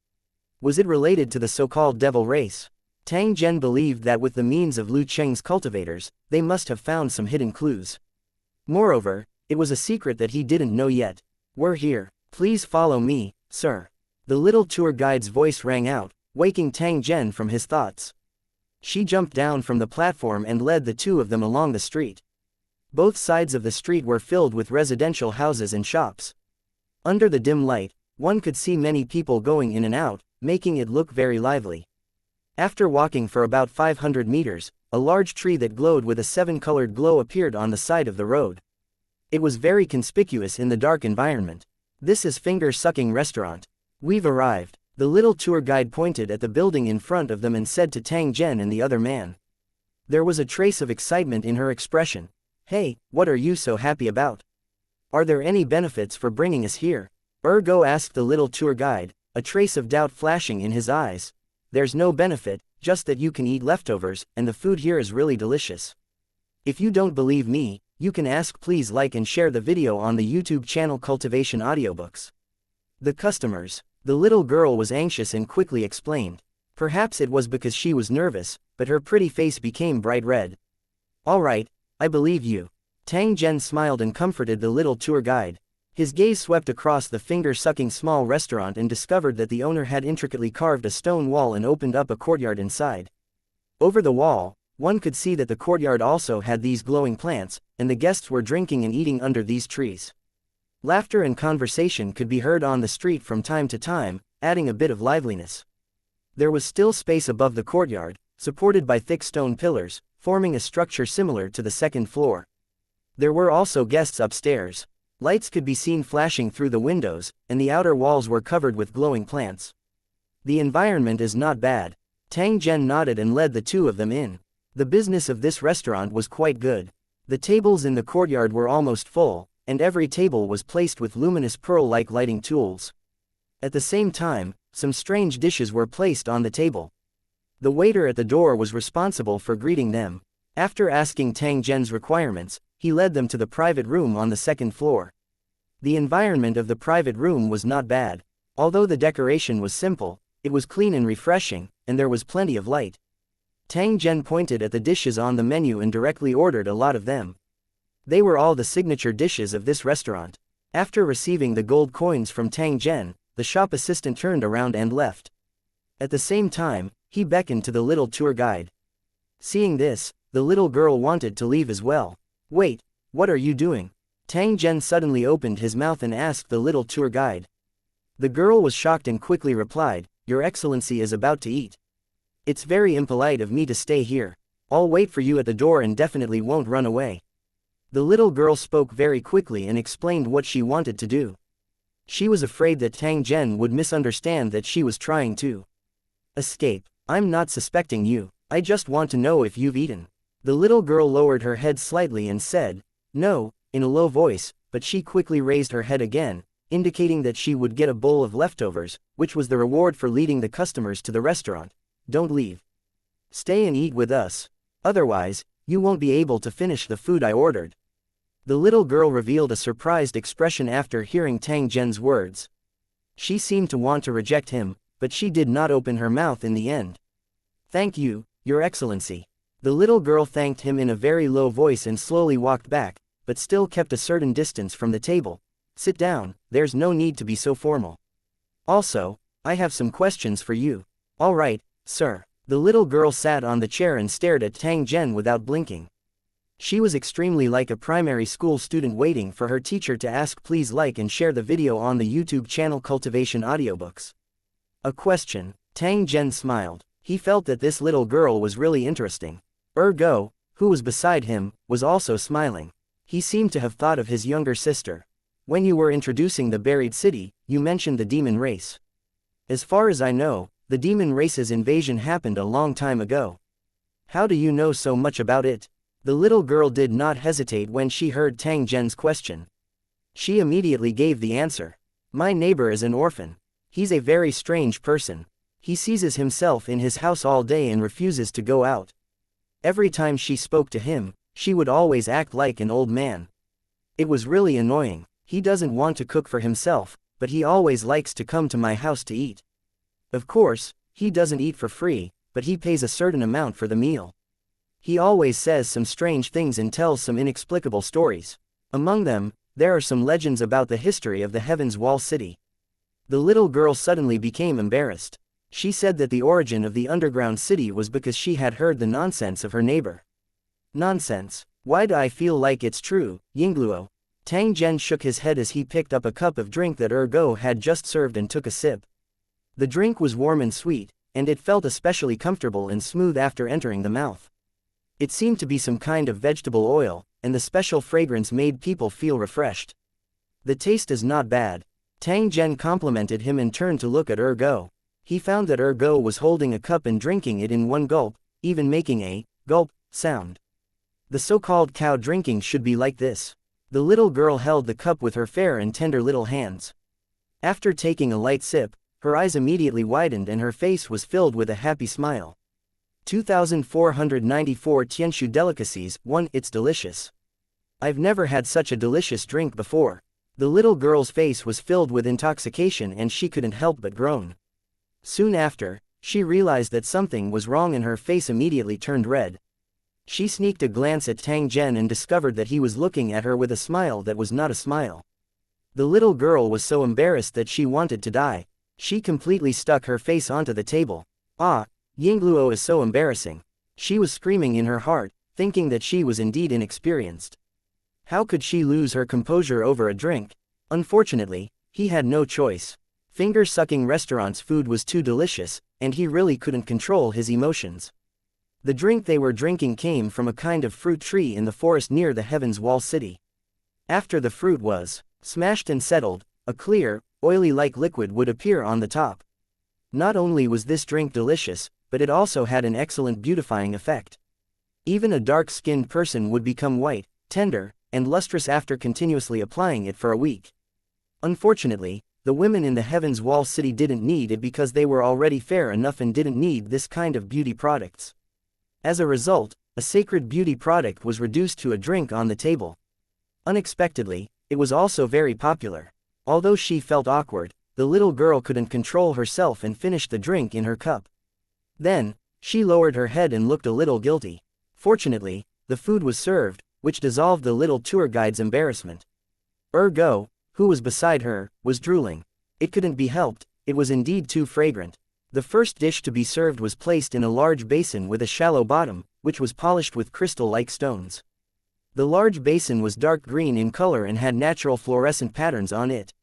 S1: Was it related to the so-called devil race? Tang Zhen believed that with the means of Lu Cheng's cultivators, they must have found some hidden clues. Moreover, it was a secret that he didn't know yet. We're here. Please follow me, sir. The little tour guide's voice rang out, waking Tang Zhen from his thoughts. She jumped down from the platform and led the two of them along the street. Both sides of the street were filled with residential houses and shops. Under the dim light, one could see many people going in and out, making it look very lively. After walking for about 500 meters, a large tree that glowed with a 7-colored glow appeared on the side of the road. It was very conspicuous in the dark environment. This is Finger-Sucking Restaurant. We've arrived. The little tour guide pointed at the building in front of them and said to Tang Zhen and the other man. There was a trace of excitement in her expression. Hey, what are you so happy about? Are there any benefits for bringing us here? Ergo asked the little tour guide, a trace of doubt flashing in his eyes. There's no benefit, just that you can eat leftovers, and the food here is really delicious. If you don't believe me, you can ask. Please like and share the video on the YouTube channel Cultivation Audiobooks. The customers. The little girl was anxious and quickly explained. Perhaps it was because she was nervous, but her pretty face became bright red. All right, I believe you. Tang Zhen smiled and comforted the little tour guide. His gaze swept across the finger-sucking small restaurant and discovered that the owner had intricately carved a stone wall and opened up a courtyard inside. Over the wall, one could see that the courtyard also had these glowing plants, and the guests were drinking and eating under these trees. Laughter and conversation could be heard on the street from time to time, adding a bit of liveliness. There was still space above the courtyard, supported by thick stone pillars, forming a structure similar to the second floor. There were also guests upstairs. Lights could be seen flashing through the windows, and the outer walls were covered with glowing plants. The environment is not bad. Tang Zhen nodded and led the two of them in. The business of this restaurant was quite good. The tables in the courtyard were almost full, and every table was placed with luminous pearl-like lighting tools. At the same time, some strange dishes were placed on the table. The waiter at the door was responsible for greeting them. After asking Tang Zhen's requirements, he led them to the private room on the second floor. The environment of the private room was not bad. Although the decoration was simple, it was clean and refreshing, and there was plenty of light. Tang Zhen pointed at the dishes on the menu and directly ordered a lot of them. They were all the signature dishes of this restaurant. After receiving the gold coins from Tang Zhen, the shop assistant turned around and left. At the same time, he beckoned to the little tour guide. Seeing this, the little girl wanted to leave as well. Wait, what are you doing? Tang Zhen suddenly opened his mouth and asked the little tour guide. The girl was shocked and quickly replied, Your Excellency is about to eat. It's very impolite of me to stay here. I'll wait for you at the door and definitely won't run away. The little girl spoke very quickly and explained what she wanted to do. She was afraid that Tang Zhen would misunderstand that she was trying to escape. I'm not suspecting you. I just want to know if you've eaten. The little girl lowered her head slightly and said, No, in a low voice, but she quickly raised her head again, indicating that she would get a bowl of leftovers, which was the reward for leading the customers to the restaurant. Don't leave. Stay and eat with us. Otherwise, you won't be able to finish the food I ordered. The little girl revealed a surprised expression after hearing Tang Zhen's words. She seemed to want to reject him, but she did not open her mouth in the end. Thank you, Your Excellency. The little girl thanked him in a very low voice and slowly walked back, but still kept a certain distance from the table. Sit down, there's no need to be so formal. Also, I have some questions for you. All right, sir. The little girl sat on the chair and stared at Tang Zhen without blinking. She was extremely like a primary school student waiting for her teacher to ask please like and share the video on the YouTube channel Cultivation Audiobooks. A question. Tang Zhen smiled. He felt that this little girl was really interesting. Go, who was beside him, was also smiling. He seemed to have thought of his younger sister. When you were introducing the buried city, you mentioned the demon race. As far as I know, the demon race's invasion happened a long time ago. How do you know so much about it? The little girl did not hesitate when she heard Tang Zhen's question. She immediately gave the answer. My neighbor is an orphan. He's a very strange person. He seizes himself in his house all day and refuses to go out. Every time she spoke to him, she would always act like an old man. It was really annoying. He doesn't want to cook for himself, but he always likes to come to my house to eat. Of course, he doesn't eat for free, but he pays a certain amount for the meal. He always says some strange things and tells some inexplicable stories. Among them, there are some legends about the history of the Heaven's Wall City. The little girl suddenly became embarrassed. She said that the origin of the underground city was because she had heard the nonsense of her neighbor. Nonsense? Why do I feel like it's true, Yingluo? Tang Zhen shook his head as he picked up a cup of drink that Go had just served and took a sip. The drink was warm and sweet, and it felt especially comfortable and smooth after entering the mouth. It seemed to be some kind of vegetable oil, and the special fragrance made people feel refreshed. The taste is not bad. Tang Zhen complimented him and turned to look at Go. He found that Go was holding a cup and drinking it in one gulp, even making a gulp sound. The so-called cow drinking should be like this. The little girl held the cup with her fair and tender little hands. After taking a light sip, her eyes immediately widened and her face was filled with a happy smile. 2494 Tianshu delicacies. 1. It's delicious. I've never had such a delicious drink before. The little girl's face was filled with intoxication and she couldn't help but groan. Soon after, she realized that something was wrong and her face immediately turned red. She sneaked a glance at Tang Zhen and discovered that he was looking at her with a smile that was not a smile. The little girl was so embarrassed that she wanted to die. She completely stuck her face onto the table. Ah, Yingluo is so embarrassing. She was screaming in her heart, thinking that she was indeed inexperienced. How could she lose her composure over a drink? Unfortunately, he had no choice. Finger-sucking restaurant's food was too delicious, and he really couldn't control his emotions. The drink they were drinking came from a kind of fruit tree in the forest near the Heaven's Wall City. After the fruit was smashed and settled, a clear, oily-like liquid would appear on the top. Not only was this drink delicious, but it also had an excellent beautifying effect. Even a dark-skinned person would become white, tender, and lustrous after continuously applying it for a week. Unfortunately, the women in the Heaven's Wall City didn't need it because they were already fair enough and didn't need this kind of beauty products. As a result, a sacred beauty product was reduced to a drink on the table. Unexpectedly, it was also very popular. Although she felt awkward, the little girl couldn't control herself and finished the drink in her cup. Then, she lowered her head and looked a little guilty. Fortunately, the food was served, which dissolved the little tour guide's embarrassment. Go, who was beside her, was drooling. It couldn't be helped, it was indeed too fragrant. The first dish to be served was placed in a large basin with a shallow bottom, which was polished with crystal-like stones. The large basin was dark green in color and had natural fluorescent patterns on it.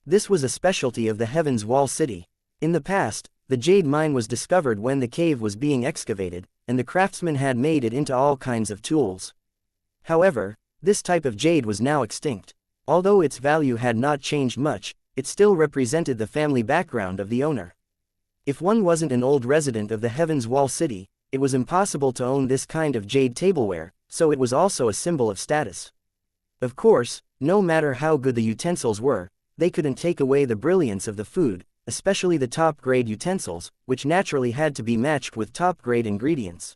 S1: This was a specialty of the Heaven's Wall City. In the past, the jade mine was discovered when the cave was being excavated, and the craftsmen had made it into all kinds of tools. However, this type of jade was now extinct. Although its value had not changed much, it still represented the family background of the owner. If one wasn't an old resident of the Heaven's Wall City, it was impossible to own this kind of jade tableware, so it was also a symbol of status. Of course, no matter how good the utensils were, they couldn't take away the brilliance of the food, especially the top-grade utensils, which naturally had to be matched with top-grade ingredients.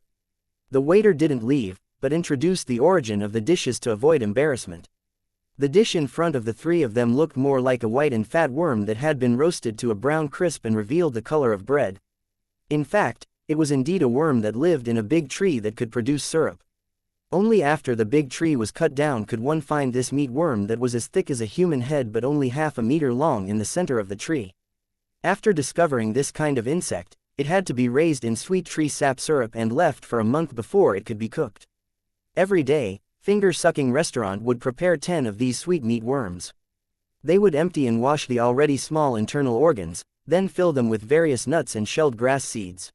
S1: The waiter didn't leave, but introduced the origin of the dishes to avoid embarrassment. The dish in front of the three of them looked more like a white and fat worm that had been roasted to a brown crisp and revealed the color of bread. In fact, it was indeed a worm that lived in a big tree that could produce syrup. Only after the big tree was cut down could one find this meat worm that was as thick as a human head but only half a meter long in the center of the tree. After discovering this kind of insect, it had to be raised in sweet tree sap syrup and left for a month before it could be cooked. Every day, finger-sucking restaurant would prepare 10 of these sweetmeat worms. They would empty and wash the already small internal organs, then fill them with various nuts and shelled grass seeds.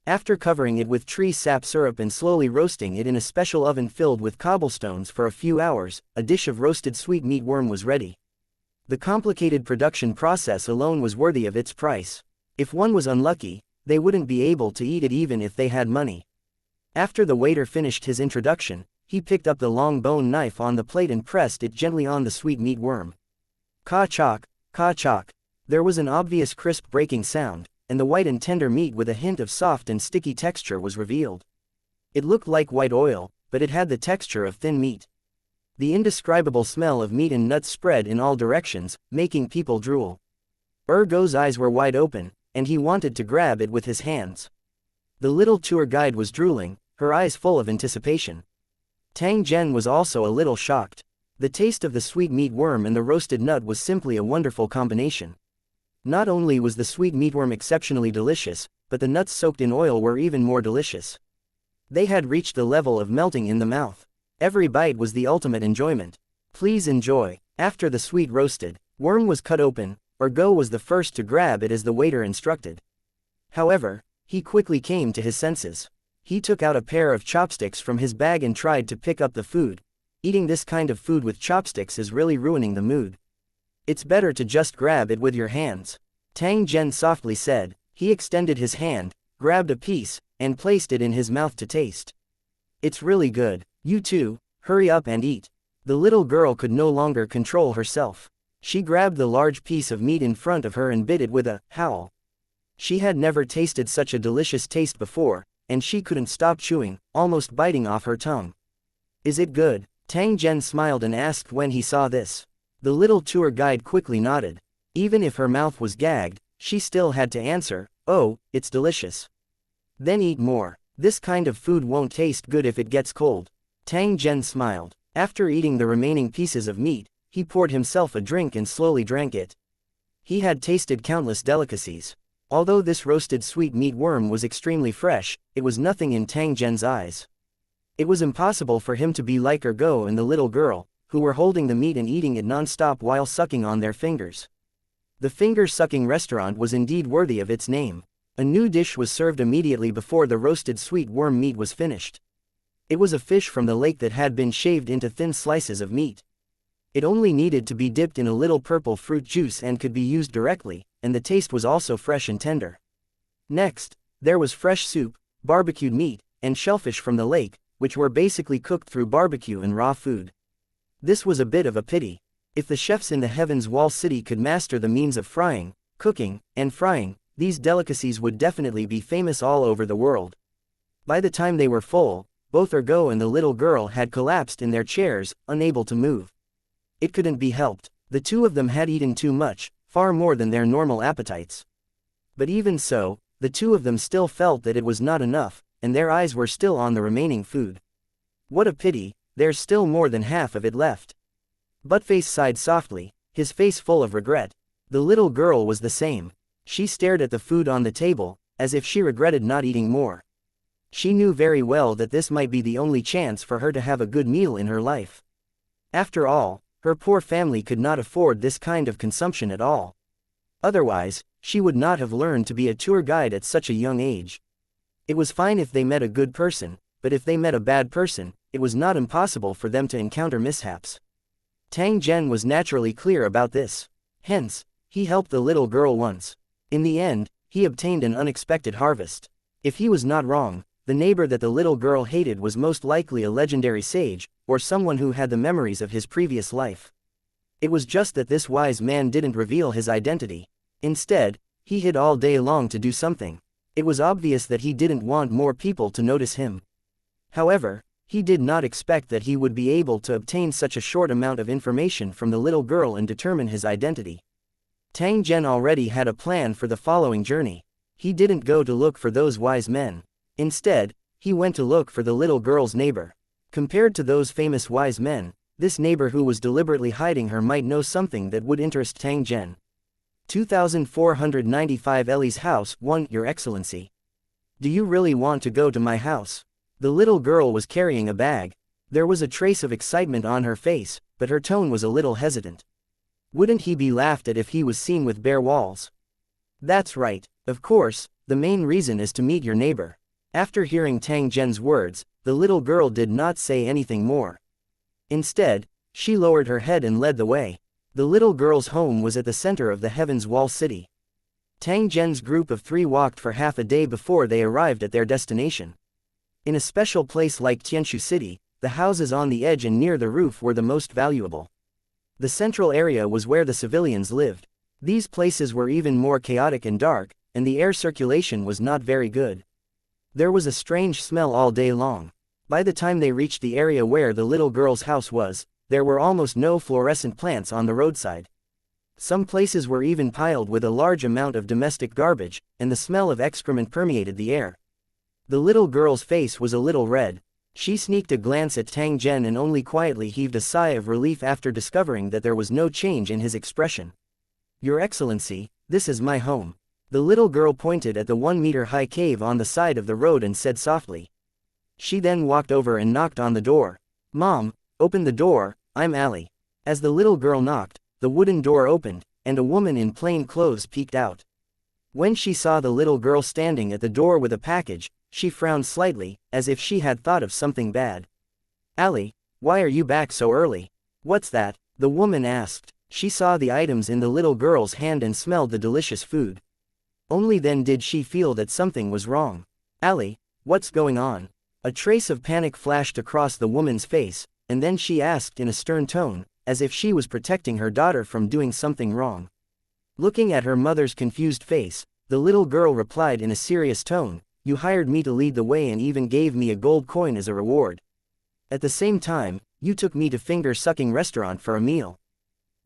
S1: After covering it with tree sap syrup and slowly roasting it in a special oven filled with cobblestones for a few hours, a dish of roasted sweetmeat worm was ready. The complicated production process alone was worthy of its price. If one was unlucky, they wouldn't be able to eat it even if they had money. After the waiter finished his introduction, he picked up the long bone knife on the plate and pressed it gently on the sweetmeat worm. Ka-chock, ka-chock. There was an obvious crisp breaking sound, and the white and tender meat with a hint of soft and sticky texture was revealed. It looked like white oil, but it had the texture of thin meat. The indescribable smell of meat and nuts spread in all directions, making people drool. Ergo's eyes were wide open, and he wanted to grab it with his hands. The little tour guide was drooling, her eyes full of anticipation. Tang Zhen was also a little shocked. The taste of the sweetmeat worm and the roasted nut was simply a wonderful combination. Not only was the sweet meatworm exceptionally delicious, but the nuts soaked in oil were even more delicious. They had reached the level of melting in the mouth. Every bite was the ultimate enjoyment. Please enjoy. After the sweet roasted worm was cut open, Ergo was the first to grab it as the waiter instructed. However, he quickly came to his senses. He took out a pair of chopsticks from his bag and tried to pick up the food. Eating this kind of food with chopsticks is really ruining the mood. It's better to just grab it with your hands. Tang Zhen softly said. He extended his hand, grabbed a piece, and placed it in his mouth to taste. It's really good. You too, hurry up and eat. The little girl could no longer control herself. She grabbed the large piece of meat in front of her and bit it with a howl. She had never tasted such a delicious taste before, and she couldn't stop chewing, almost biting off her tongue. Is it good? Tang Zhen smiled and asked when he saw this. The little tour guide quickly nodded. Even if her mouth was gagged, she still had to answer, "Oh, it's delicious." Then eat more. This kind of food won't taste good if it gets cold. Tang Zhen smiled. After eating the remaining pieces of meat, he poured himself a drink and slowly drank it. He had tasted countless delicacies. Although this roasted sweet meat worm was extremely fresh, it was nothing in Tang Zhen's eyes. It was impossible for him to be like Ergo and the little girl, who were holding the meat and eating it non-stop while sucking on their fingers. The finger-sucking restaurant was indeed worthy of its name. A new dish was served immediately before the roasted sweet worm meat was finished. It was a fish from the lake that had been shaved into thin slices of meat. It only needed to be dipped in a little purple fruit juice and could be used directly, and the taste was also fresh and tender. Next, there was fresh soup, barbecued meat, and shellfish from the lake, which were basically cooked through barbecue and raw food. This was a bit of a pity. If the chefs in the Heaven's Wall City could master the means of frying, cooking, and frying, these delicacies would definitely be famous all over the world. By the time they were full, both Ergo and the little girl had collapsed in their chairs, unable to move. It couldn't be helped. The two of them had eaten too much, far more than their normal appetites. But even so, the two of them still felt that it was not enough, and their eyes were still on the remaining food. What a pity, there's still more than half of it left. Buttface sighed softly, his face full of regret. The little girl was the same. She stared at the food on the table, as if she regretted not eating more. She knew very well that this might be the only chance for her to have a good meal in her life. After all, her poor family could not afford this kind of consumption at all. Otherwise, she would not have learned to be a tour guide at such a young age. It was fine if they met a good person, but if they met a bad person, it was not impossible for them to encounter mishaps. Tang Zhen was naturally clear about this. Hence, he helped the little girl once. In the end, he obtained an unexpected harvest. If he was not wrong, the neighbor that the little girl hated was most likely a legendary sage, or someone who had the memories of his previous life. It was just that this wise man didn't reveal his identity. Instead, he hid all day long to do something. It was obvious that he didn't want more people to notice him. However, he did not expect that he would be able to obtain such a short amount of information from the little girl and determine his identity. Tang Zhen already had a plan for the following journey. He didn't go to look for those wise men. Instead, he went to look for the little girl's neighbor. Compared to those famous wise men, this neighbor who was deliberately hiding her might know something that would interest Tang Zhen. 2495 Ellie's house. 1. Your Excellency. Do you really want to go to my house? The little girl was carrying a bag. There was a trace of excitement on her face, but her tone was a little hesitant. Wouldn't he be laughed at if he was seen with bare walls? That's right, of course, the main reason is to meet your neighbor. After hearing Tang Zhen's words, the little girl did not say anything more. Instead, she lowered her head and led the way. The little girl's home was at the center of the Heaven's Wall city. Tang Zhen's group of 3 walked for half a day before they arrived at their destination. In a special place like Xianxia City, the houses on the edge and near the roof were the most valuable. The central area was where the civilians lived. These places were even more chaotic and dark, and the air circulation was not very good. There was a strange smell all day long. By the time they reached the area where the little girl's house was, there were almost no fluorescent plants on the roadside. Some places were even piled with a large amount of domestic garbage, and the smell of excrement permeated the air. The little girl's face was a little red. She sneaked a glance at Tang Zhen and only quietly heaved a sigh of relief after discovering that there was no change in his expression. "Your Excellency, this is my home." The little girl pointed at the 1-meter-high cave on the side of the road and said softly. She then walked over and knocked on the door. "Mom, open the door, I'm Allie." As the little girl knocked, the wooden door opened, and a woman in plain clothes peeked out. When she saw the little girl standing at the door with a package, she frowned slightly, as if she had thought of something bad. "Allie, why are you back so early?" "What's that?" the woman asked. She saw the items in the little girl's hand and smelled the delicious food. Only then did she feel that something was wrong. "Allie, what's going on?" A trace of panic flashed across the woman's face, and then she asked in a stern tone, as if she was protecting her daughter from doing something wrong. Looking at her mother's confused face, the little girl replied in a serious tone, "You hired me to lead the way and even gave me a gold coin as a reward. At the same time, you took me to finger-sucking restaurant for a meal.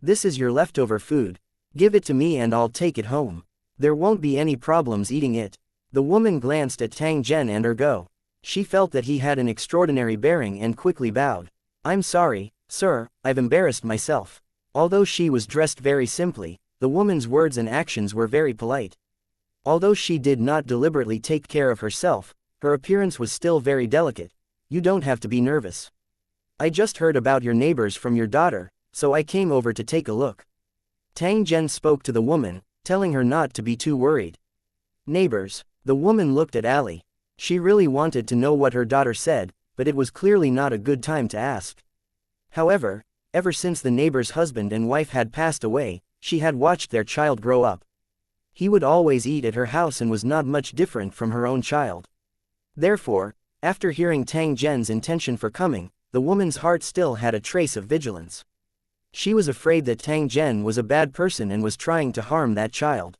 S1: This is your leftover food. Give it to me and I'll take it home. There won't be any problems eating it." The woman glanced at Tang Zhen and Ergo. She felt that he had an extraordinary bearing and quickly bowed. "I'm sorry, sir, I've embarrassed myself." Although she was dressed very simply, the woman's words and actions were very polite. Although she did not deliberately take care of herself, her appearance was still very delicate. "You don't have to be nervous. I just heard about your neighbors from your daughter, so I came over to take a look." Tang Zhen spoke to the woman, telling her not to be too worried. "Neighbors." The woman looked at Allie. She really wanted to know what her daughter said, but it was clearly not a good time to ask. However, ever since the neighbor's husband and wife had passed away, she had watched their child grow up. He would always eat at her house and was not much different from her own child. Therefore, after hearing Tang Zhen's intention for coming, the woman's heart still had a trace of vigilance. She was afraid that Tang Zhen was a bad person and was trying to harm that child.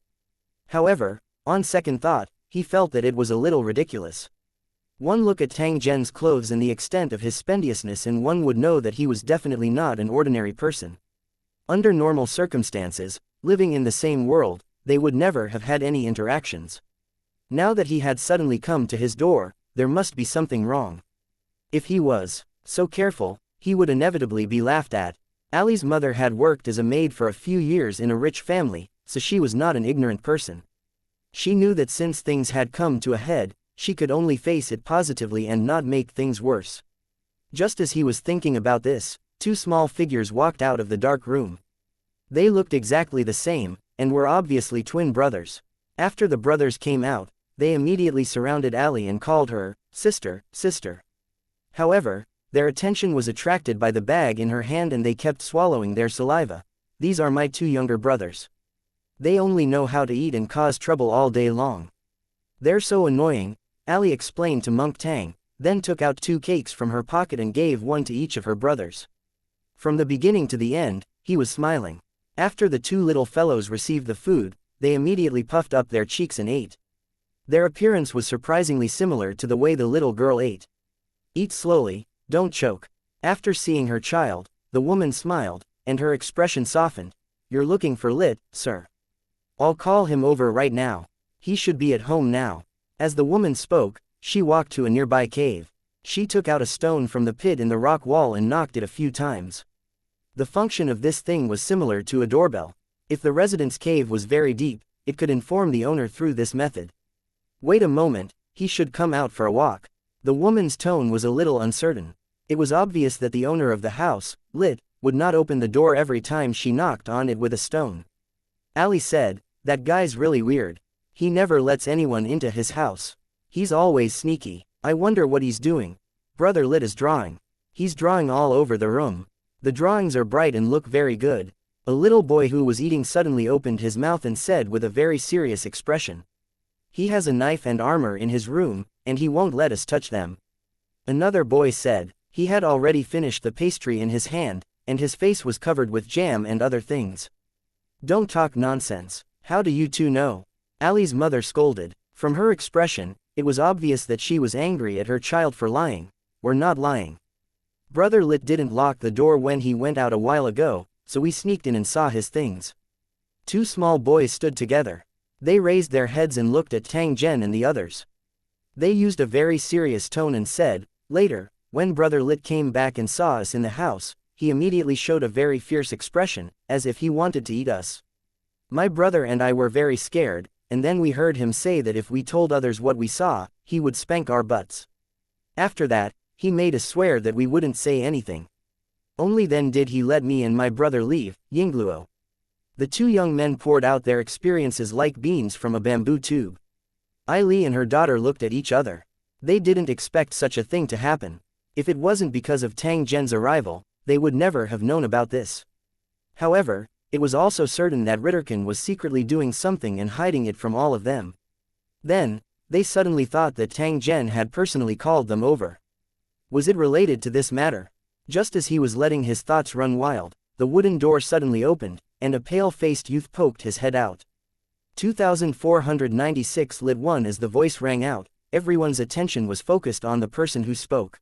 S1: However, on second thought, he felt that it was a little ridiculous. One look at Tang Zhen's clothes and the extent of his spendiousness and one would know that he was definitely not an ordinary person. Under normal circumstances, living in the same world, they would never have had any interactions. Now that he had suddenly come to his door, there must be something wrong. If he was so careful, he would inevitably be laughed at. Allie's mother had worked as a maid for a few years in a rich family, so she was not an ignorant person. She knew that since things had come to a head, she could only face it positively and not make things worse. Just as he was thinking about this, 2 small figures walked out of the dark room. They looked exactly the same, and were obviously twin brothers. After the brothers came out, they immediately surrounded Allie and called her, "Sister, sister." However, their attention was attracted by the bag in her hand and they kept swallowing their saliva. "These are my 2 younger brothers. They only know how to eat and cause trouble all day long. They're so annoying," Allie explained to Monk Tang, then took out 2 cakes from her pocket and gave one to each of her brothers. From the beginning to the end, he was smiling. After the 2 little fellows received the food, they immediately puffed up their cheeks and ate. Their appearance was surprisingly similar to the way the little girl ate. "Eat slowly, don't choke." After seeing her child, the woman smiled, and her expression softened. "You're looking for Lit, sir. I'll call him over right now. He should be at home now." As the woman spoke, she walked to a nearby cave. She took out a stone from the pit in the rock wall and knocked it a few times. The function of this thing was similar to a doorbell. If the resident's cave was very deep, it could inform the owner through this method. "Wait a moment, he should come out for a walk." The woman's tone was a little uncertain. It was obvious that the owner of the house, Lit, would not open the door every time she knocked on it with a stone. Ali said, "That guy's really weird. He never lets anyone into his house. He's always sneaky. I wonder what he's doing." Brother Lit is drawing. He's drawing all over the room. The drawings are bright and look very good. A little boy who was eating suddenly opened his mouth and said with a very serious expression, "He has a knife and armor in his room, and he won't let us touch them." Another boy said, he had already finished the pastry in his hand, and his face was covered with jam and other things. "Don't talk nonsense. How do you two know?" Ali's mother scolded. From her expression, it was obvious that she was angry at her child for lying. "We're not lying. Brother Lit didn't lock the door when he went out a while ago, so we sneaked in and saw his things." Two small boys stood together. They raised their heads and looked at Tang Zhen and the others. They used a very serious tone and said, "Later, when Brother Lit came back and saw us in the house, he immediately showed a very fierce expression, as if he wanted to eat us. My brother and I were very scared, and then we heard him say that if we told others what we saw, he would spank our butts. After that, he made us swear that we wouldn't say anything. Only then did he let me and my brother leave, Yingluo." The two young men poured out their experiences like beans from a bamboo tube. Li and her daughter looked at each other. They didn't expect such a thing to happen. If it wasn't because of Tang Zhen's arrival, they would never have known about this. However, it was also certain that Ritterkin was secretly doing something and hiding it from all of them. Then, they suddenly thought that Tang Zhen had personally called them over. Was it related to this matter? Just as he was letting his thoughts run wild, the wooden door suddenly opened, and a pale-faced youth poked his head out. 2496 Lit 1. As the voice rang out, everyone's attention was focused on the person who spoke.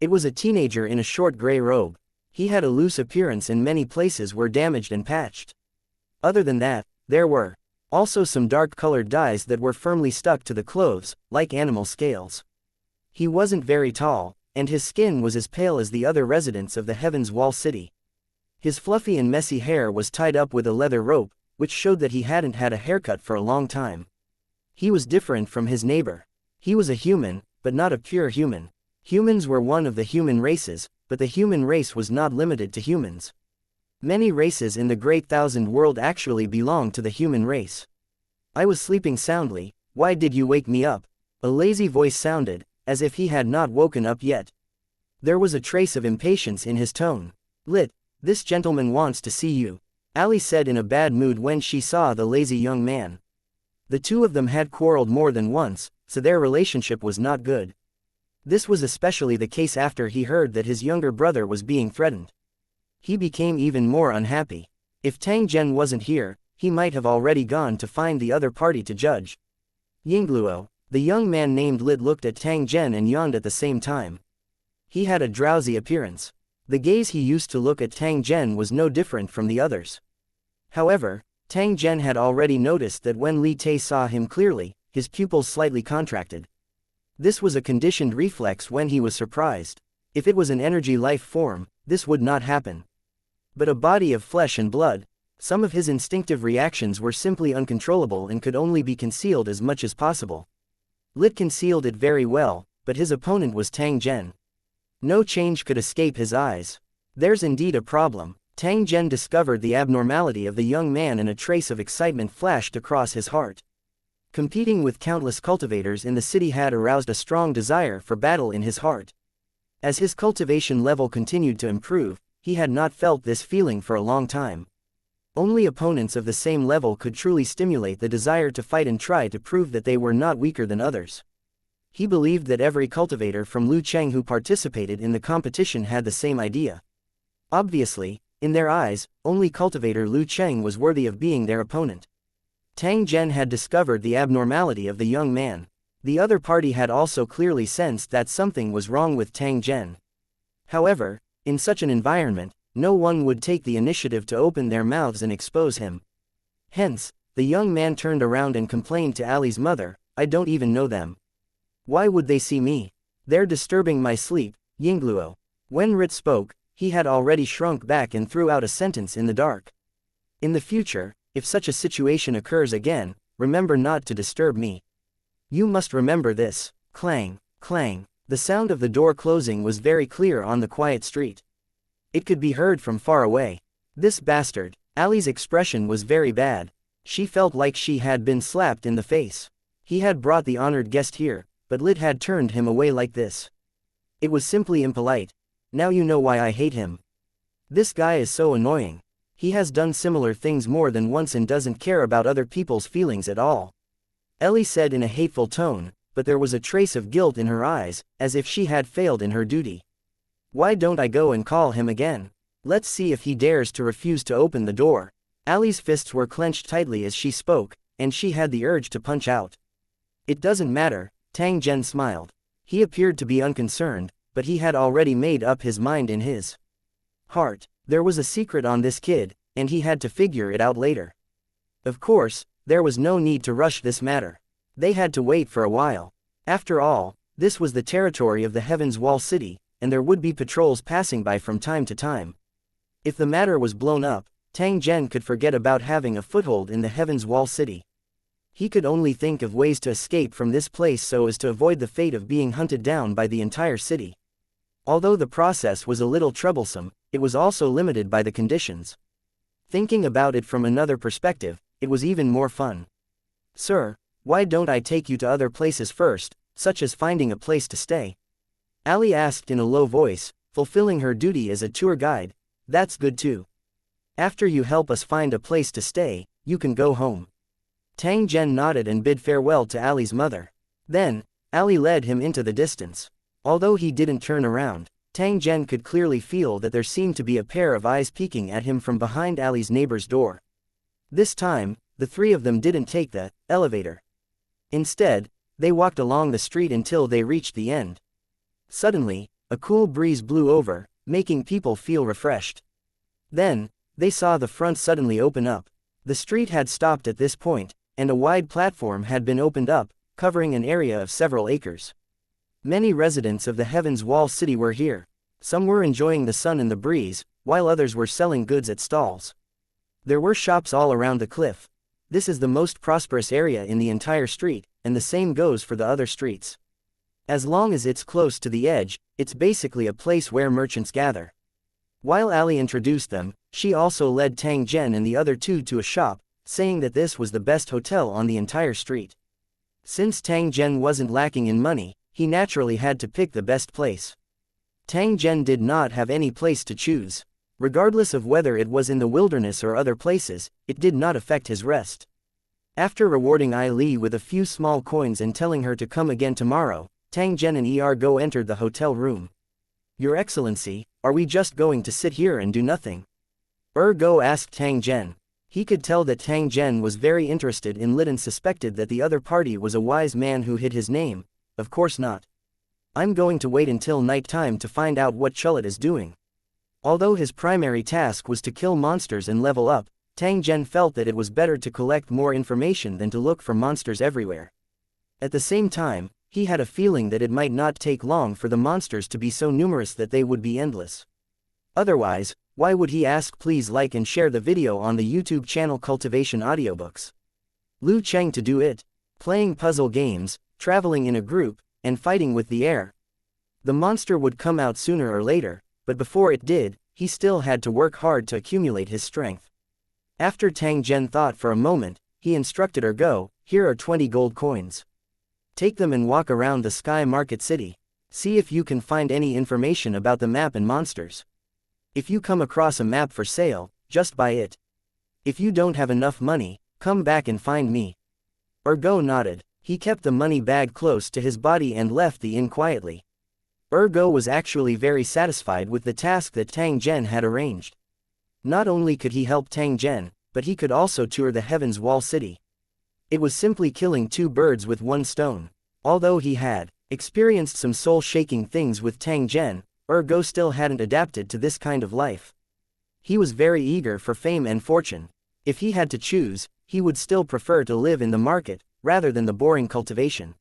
S1: It was a teenager in a short gray robe. He had a loose appearance and many places were damaged and patched. Other than that, there were also some dark-colored dyes that were firmly stuck to the clothes, like animal scales. He wasn't very tall, and his skin was as pale as the other residents of the Heaven's Wall City. His fluffy and messy hair was tied up with a leather rope, which showed that he hadn't had a haircut for a long time. He was different from his neighbor. He was a human, but not a pure human. Humans were one of the human races, but the human race was not limited to humans. Many races in the Great Thousand World actually belong to the human race. "I was sleeping soundly, why did you wake me up?" A lazy voice sounded, as if he had not woken up yet. There was a trace of impatience in his tone. "Lit, this gentleman wants to see you," Ali said in a bad mood when she saw the lazy young man. The two of them had quarreled more than once, so their relationship was not good. This was especially the case after he heard that his younger brother was being threatened. He became even more unhappy. If Tang Zhen wasn't here, he might have already gone to find the other party to judge. Yingluo, the young man named Lit, looked at Tang Zhen and yawned at the same time. He had a drowsy appearance. The gaze he used to look at Tang Zhen was no different from the others. However, Tang Zhen had already noticed that when Li Tai saw him clearly, his pupils slightly contracted. This was a conditioned reflex when he was surprised. If it was an energy life form, this would not happen. But a body of flesh and blood, some of his instinctive reactions were simply uncontrollable and could only be concealed as much as possible. Lit concealed it very well, but his opponent was Tang Zhen. No change could escape his eyes. There's indeed a problem. Tang Zhen discovered the abnormality of the young man and a trace of excitement flashed across his heart. Competing with countless cultivators in the city had aroused a strong desire for battle in his heart. As his cultivation level continued to improve, he had not felt this feeling for a long time. Only opponents of the same level could truly stimulate the desire to fight and try to prove that they were not weaker than others. He believed that every cultivator from Lucheng who participated in the competition had the same idea. Obviously, in their eyes, only cultivator Lucheng was worthy of being their opponent. Tang Zhen had discovered the abnormality of the young man. The other party had also clearly sensed that something was wrong with Tang Zhen. However, in such an environment, no one would take the initiative to open their mouths and expose him. Hence, the young man turned around and complained to Ali's mother, "I don't even know them. Why would they see me? They're disturbing my sleep." Yingluo. When Rit spoke, he had already shrunk back and threw out a sentence in the dark. "In the future, if such a situation occurs again, remember not to disturb me. You must remember this." Clang, clang. The sound of the door closing was very clear on the quiet street. It could be heard from far away. This bastard. Ali's expression was very bad. She felt like she had been slapped in the face. He had brought the honored guest here, but Lit had turned him away like this. It was simply impolite. Now you know why I hate him. This guy is so annoying. He has done similar things more than once and doesn't care about other people's feelings at all. Ellie said in a hateful tone, but there was a trace of guilt in her eyes, as if she had failed in her duty. Why don't I go and call him again? Let's see if he dares to refuse to open the door. Ali's fists were clenched tightly as she spoke, and she had the urge to punch out. It doesn't matter, Tang Zhen smiled. He appeared to be unconcerned, but he had already made up his mind in his heart. There was a secret on this kid, and he had to figure it out later. Of course, there was no need to rush this matter. They had to wait for a while. After all, this was the territory of the Heaven's Wall City, and there would be patrols passing by from time to time. If the matter was blown up, Tang Zhen could forget about having a foothold in the Heaven's Wall City. He could only think of ways to escape from this place so as to avoid the fate of being hunted down by the entire city. Although the process was a little troublesome, it was also limited by the conditions. Thinking about it from another perspective, it was even more fun. Sir, why don't I take you to other places first, such as finding a place to stay? Ali asked in a low voice, fulfilling her duty as a tour guide. That's good too. After you help us find a place to stay, you can go home. Tang Zhen nodded and bid farewell to Ali's mother. Then, Ali led him into the distance. Although he didn't turn around, Tang Zhen could clearly feel that there seemed to be a pair of eyes peeking at him from behind Ali's neighbor's door. This time, the three of them didn't take the elevator. Instead, they walked along the street until they reached the end. Suddenly, a cool breeze blew over, making people feel refreshed. Then, they saw the front suddenly open up. The street had stopped at this point, and a wide platform had been opened up, covering an area of several acres. Many residents of the Heaven's Wall City were here. Some were enjoying the sun and the breeze, while others were selling goods at stalls. There were shops all around the cliff. This is the most prosperous area in the entire street, and the same goes for the other streets. As long as it's close to the edge, it's basically a place where merchants gather. While Ali introduced them, she also led Tang Zhen and the other two to a shop, saying that this was the best hotel on the entire street. Since Tang Zhen wasn't lacking in money, he naturally had to pick the best place. Tang Zhen did not have any place to choose. Regardless of whether it was in the wilderness or other places, it did not affect his rest. After rewarding Ai Li with a few small coins and telling her to come again tomorrow, Tang Zhen and Ergo entered the hotel room. Your Excellency, are we just going to sit here and do nothing? Ergo asked Tang Zhen. He could tell that Tang Zhen was very interested in Lit and suspected that the other party was a wise man who hid his name. Of course not. I'm going to wait until night time to find out what Chulit is doing. Although his primary task was to kill monsters and level up, Tang Zhen felt that it was better to collect more information than to look for monsters everywhere. At the same time, he had a feeling that it might not take long for the monsters to be so numerous that they would be endless. Otherwise, why would he ask? Please like and share the video on the YouTube channel Cultivation Audiobooks. Lu Cheng to do it. Playing puzzle games, traveling in a group, and fighting with the air. The monster would come out sooner or later, but before it did, he still had to work hard to accumulate his strength. After Tang Zhen thought for a moment, he instructed her, "Go, here are 20 gold coins. Take them and walk around the Sky Market City. See if you can find any information about the map and monsters. If you come across a map for sale, just buy it. If you don't have enough money, come back and find me." Ergo nodded. He kept the money bag close to his body and left the inn quietly. Ergo was actually very satisfied with the task that Tang Zhen had arranged. Not only could he help Tang Zhen, but he could also tour the Heaven's Wall City. It was simply killing two birds with one stone. Although he had experienced some soul-shaking things with Tang Zhen, Ergo still hadn't adapted to this kind of life. He was very eager for fame and fortune. If he had to choose, he would still prefer to live in the market, rather than the boring cultivation.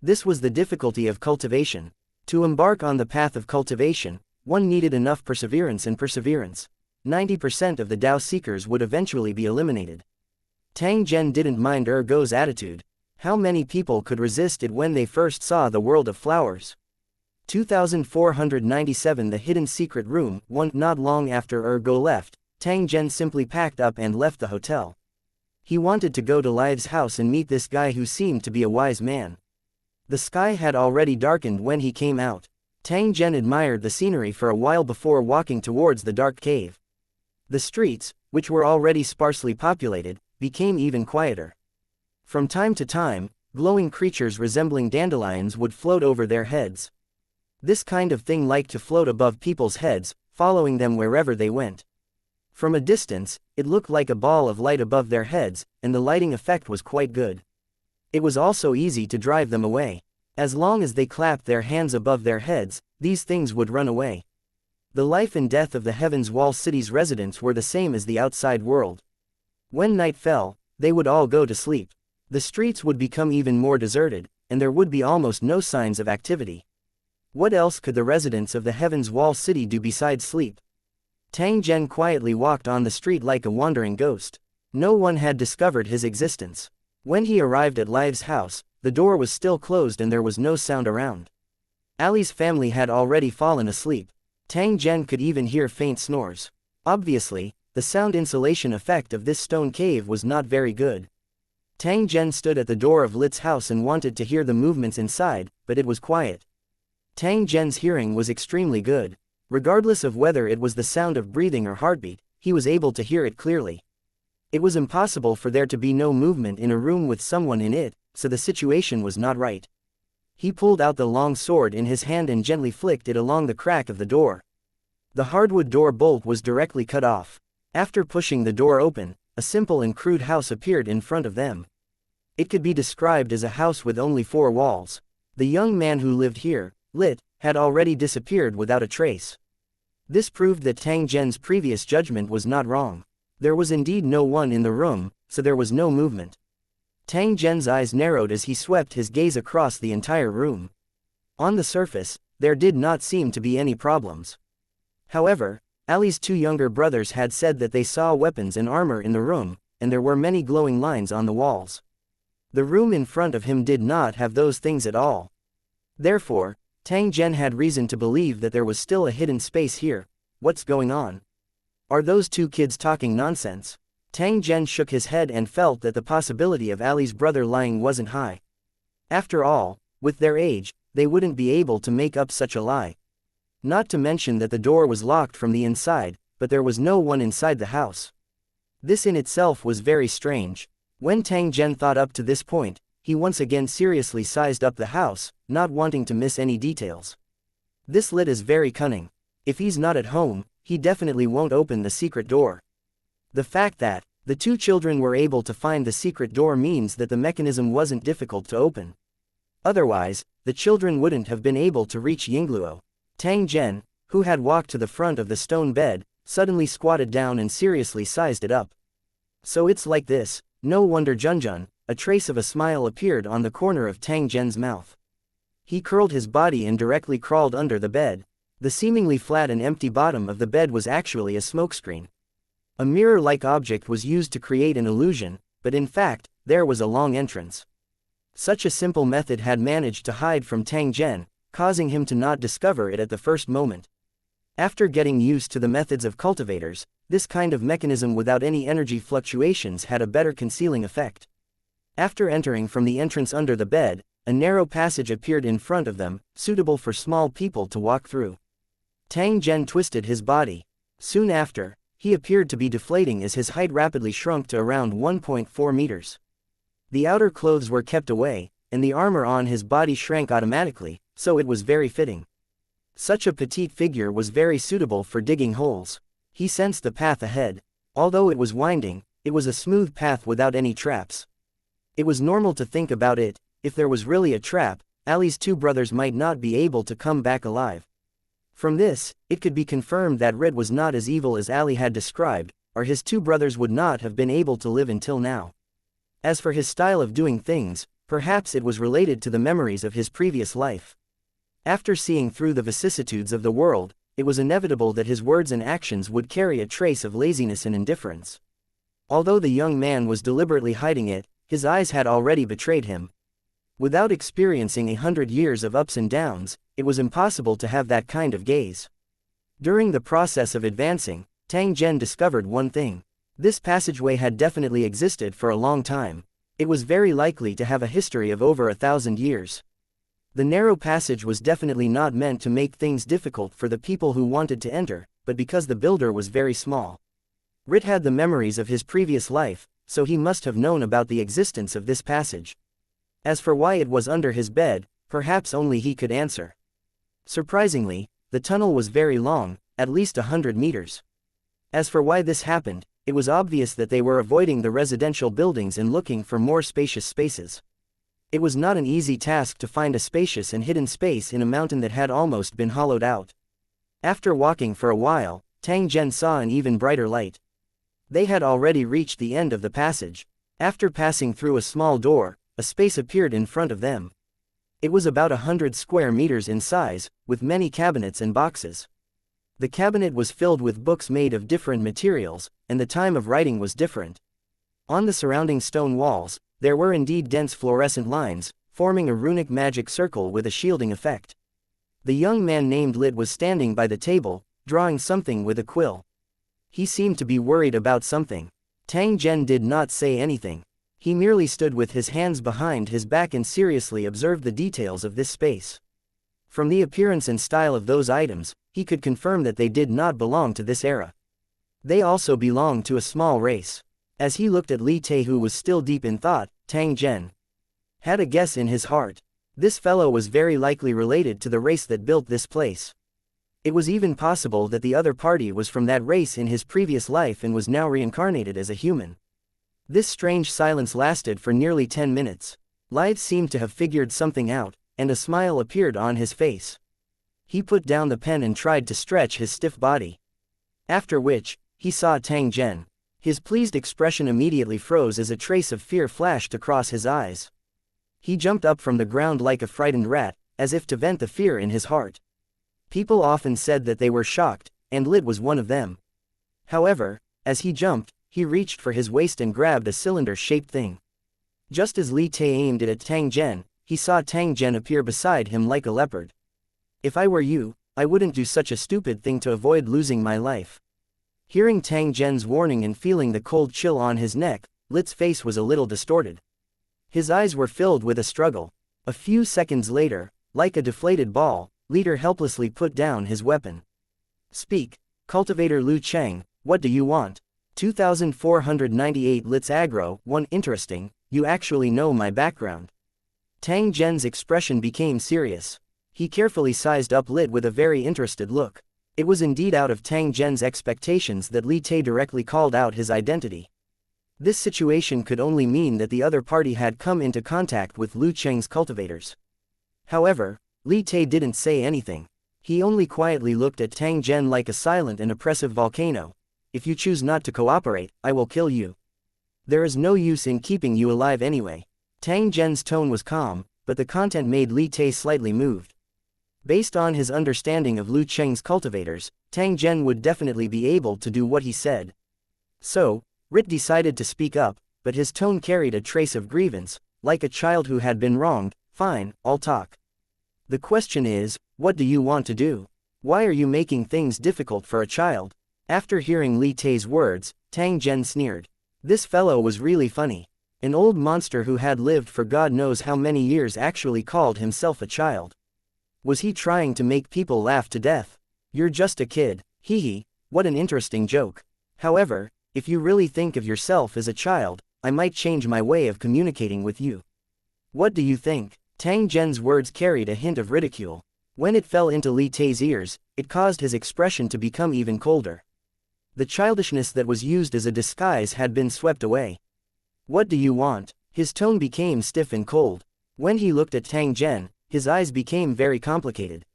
S1: This was the difficulty of cultivation. To embark on the path of cultivation, one needed enough perseverance and perseverance. 90% of the Dao seekers would eventually be eliminated. Tang Zhen didn't mind Ergo's attitude. How many people could resist it when they first saw the world of flowers? 2497 The Hidden Secret Room. Not long after Go left, Tang Zhen simply packed up and left the hotel. He wanted to go to Live's house and meet this guy who seemed to be a wise man. The sky had already darkened when he came out. Tang Zhen admired the scenery for a while before walking towards the dark cave. The streets, which were already sparsely populated, became even quieter. From time to time, glowing creatures resembling dandelions would float over their heads. This kind of thing liked to float above people's heads, following them wherever they went. From a distance, it looked like a ball of light above their heads, and the lighting effect was quite good. It was also easy to drive them away. As long as they clapped their hands above their heads, these things would run away. The life and death of the Heaven's Wall City's residents were the same as the outside world. When night fell, they would all go to sleep. The streets would become even more deserted, and there would be almost no signs of activity. What else could the residents of the Heaven's Wall City do besides sleep? Tang Zhen quietly walked on the street like a wandering ghost. No one had discovered his existence. When he arrived at Live's house, the door was still closed and there was no sound around. Ali's family had already fallen asleep. Tang Zhen could even hear faint snores. Obviously, the sound insulation effect of this stone cave was not very good. Tang Zhen stood at the door of Lit's house and wanted to hear the movements inside, but it was quiet. Tang Zhen's hearing was extremely good. Regardless of whether it was the sound of breathing or heartbeat, he was able to hear it clearly. It was impossible for there to be no movement in a room with someone in it, so the situation was not right. He pulled out the long sword in his hand and gently flicked it along the crack of the door. The hardwood door bolt was directly cut off. After pushing the door open, a simple and crude house appeared in front of them. It could be described as a house with only 4 walls. The young man who lived here, Lit, had already disappeared without a trace. This proved that Tang Zhen's previous judgment was not wrong. There was indeed no one in the room, so there was no movement. Tang Zhen's eyes narrowed as he swept his gaze across the entire room. On the surface, there did not seem to be any problems. However, Ali's 2 younger brothers had said that they saw weapons and armor in the room, and there were many glowing lines on the walls. The room in front of him did not have those things at all. Therefore, Tang Zhen had reason to believe that there was still a hidden space here. What's going on? Are those 2 kids talking nonsense? Tang Zhen shook his head and felt that the possibility of Ali's brother lying wasn't high. After all, with their age, they wouldn't be able to make up such a lie. Not to mention that the door was locked from the inside, but there was no one inside the house. This in itself was very strange. When Tang Zhen thought up to this point, he once again seriously sized up the house, not wanting to miss any details. This Lit is very cunning. If he's not at home, he definitely won't open the secret door. The fact that the 2 children were able to find the secret door means that the mechanism wasn't difficult to open. Otherwise, the children wouldn't have been able to reach Yingluo. Tang Zhen, who had walked to the front of the stone bed, suddenly squatted down and seriously sized it up. So it's like this. No wonder Junjun. A trace of a smile appeared on the corner of Tang Zhen's mouth. He curled his body and directly crawled under the bed. The seemingly flat and empty bottom of the bed was actually a smokescreen. A mirror-like object was used to create an illusion, but in fact, there was a long entrance. Such a simple method had managed to hide from Tang Zhen, causing him to not discover it at the first moment. After getting used to the methods of cultivators, this kind of mechanism without any energy fluctuations had a better concealing effect. After entering from the entrance under the bed, a narrow passage appeared in front of them, suitable for small people to walk through. Tang Zhen twisted his body. Soon after, he appeared to be deflating as his height rapidly shrunk to around 1.4 meters. The outer clothes were kept away, and the armor on his body shrank automatically, so it was very fitting. Such a petite figure was very suitable for digging holes. He sensed the path ahead. Although it was winding, it was a smooth path without any traps. It was normal to think about it. If there was really a trap, Ali's 2 brothers might not be able to come back alive. From this, it could be confirmed that Red was not as evil as Ali had described, or his 2 brothers would not have been able to live until now. As for his style of doing things, perhaps it was related to the memories of his previous life. After seeing through the vicissitudes of the world, it was inevitable that his words and actions would carry a trace of laziness and indifference. Although the young man was deliberately hiding it, his eyes had already betrayed him. Without experiencing 100 years of ups and downs, it was impossible to have that kind of gaze. During the process of advancing, Tang Zhen discovered one thing. This passageway had definitely existed for a long time. It was very likely to have a history of over 1,000 years. The narrow passage was definitely not meant to make things difficult for the people who wanted to enter, but because the builder was very small. Rit had the memories of his previous life, so he must have known about the existence of this passage. As for why it was under his bed, perhaps only he could answer. Surprisingly, the tunnel was very long, at least 100 meters. As for why this happened, it was obvious that they were avoiding the residential buildings and looking for more spacious spaces. It was not an easy task to find a spacious and hidden space in a mountain that had almost been hollowed out. After walking for a while, Tang Zhen saw an even brighter light. They had already reached the end of the passage. After passing through a small door, a space appeared in front of them. It was about 100 square meters in size, with many cabinets and boxes. The cabinet was filled with books made of different materials, and the time of writing was different. On the surrounding stone walls, there were indeed dense fluorescent lines, forming a runic magic circle with a shielding effect. The young man named Lit was standing by the table, drawing something with a quill. He seemed to be worried about something. Tang Zhen did not say anything. He merely stood with his hands behind his back and seriously observed the details of this space. From the appearance and style of those items, he could confirm that they did not belong to this era. They also belonged to a small race. As he looked at Li Te, who was still deep in thought, Tang Zhen had a guess in his heart. This fellow was very likely related to the race that built this place. It was even possible that the other party was from that race in his previous life and was now reincarnated as a human. This strange silence lasted for nearly 10 minutes. Li seemed to have figured something out, and a smile appeared on his face. He put down the pen and tried to stretch his stiff body. After which, he saw Tang Zhen. His pleased expression immediately froze as a trace of fear flashed across his eyes. He jumped up from the ground like a frightened rat, as if to vent the fear in his heart. People often said that they were shocked, and Lit was one of them. However, as he jumped, he reached for his waist and grabbed a cylinder-shaped thing. Just as Li Te aimed it at Tang Zhen, he saw Tang Zhen appear beside him like a leopard. If I were you, I wouldn't do such a stupid thing to avoid losing my life. Hearing Tang Zhen's warning and feeling the cold chill on his neck, Lit's face was a little distorted. His eyes were filled with a struggle. A few seconds later, like a deflated ball, Leader helplessly put down his weapon. Speak, Cultivator Lu Cheng, what do you want? 2498 Lit's aggro. 1 Interesting, you actually know my background. Tang Zhen's expression became serious. He carefully sized up Lit with a very interested look. It was indeed out of Tang Zhen's expectations that Li Te directly called out his identity. This situation could only mean that the other party had come into contact with Lu Cheng's cultivators. However, Li Te didn't say anything. He only quietly looked at Tang Zhen like a silent and oppressive volcano. If you choose not to cooperate, I will kill you. There is no use in keeping you alive anyway. Tang Zhen's tone was calm, but the content made Li Te slightly moved. Based on his understanding of Lu Cheng's cultivators, Tang Zhen would definitely be able to do what he said. So, Rit decided to speak up, but his tone carried a trace of grievance, like a child who had been wronged. Fine, I'll talk. The question is, what do you want to do? Why are you making things difficult for a child? After hearing Li Te's words, Tang Zhen sneered. This fellow was really funny. An old monster who had lived for God knows how many years actually called himself a child. Was he trying to make people laugh to death? You're just a kid. Hee hee, what an interesting joke. However, if you really think of yourself as a child, I might change my way of communicating with you. What do you think? Tang Zhen's words carried a hint of ridicule. When it fell into Li Te's ears, it caused his expression to become even colder. The childishness that was used as a disguise had been swept away. What do you want? His tone became stiff and cold. When he looked at Tang Zhen, his eyes became very complicated.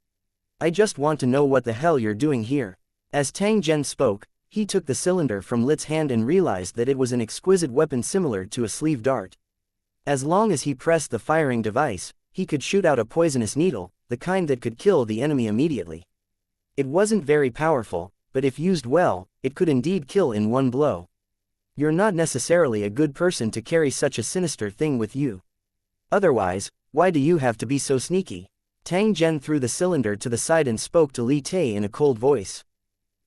S1: I just want to know what the hell you're doing here. As Tang Zhen spoke, he took the cylinder from Lit's hand and realized that it was an exquisite weapon similar to a sleeve dart. As long as he pressed the firing device, he could shoot out a poisonous needle, the kind that could kill the enemy immediately. It wasn't very powerful, but if used well, it could indeed kill in one blow. You're not necessarily a good person to carry such a sinister thing with you. Otherwise, why do you have to be so sneaky? Tang Zhen threw the cylinder to the side and spoke to Li Tai in a cold voice.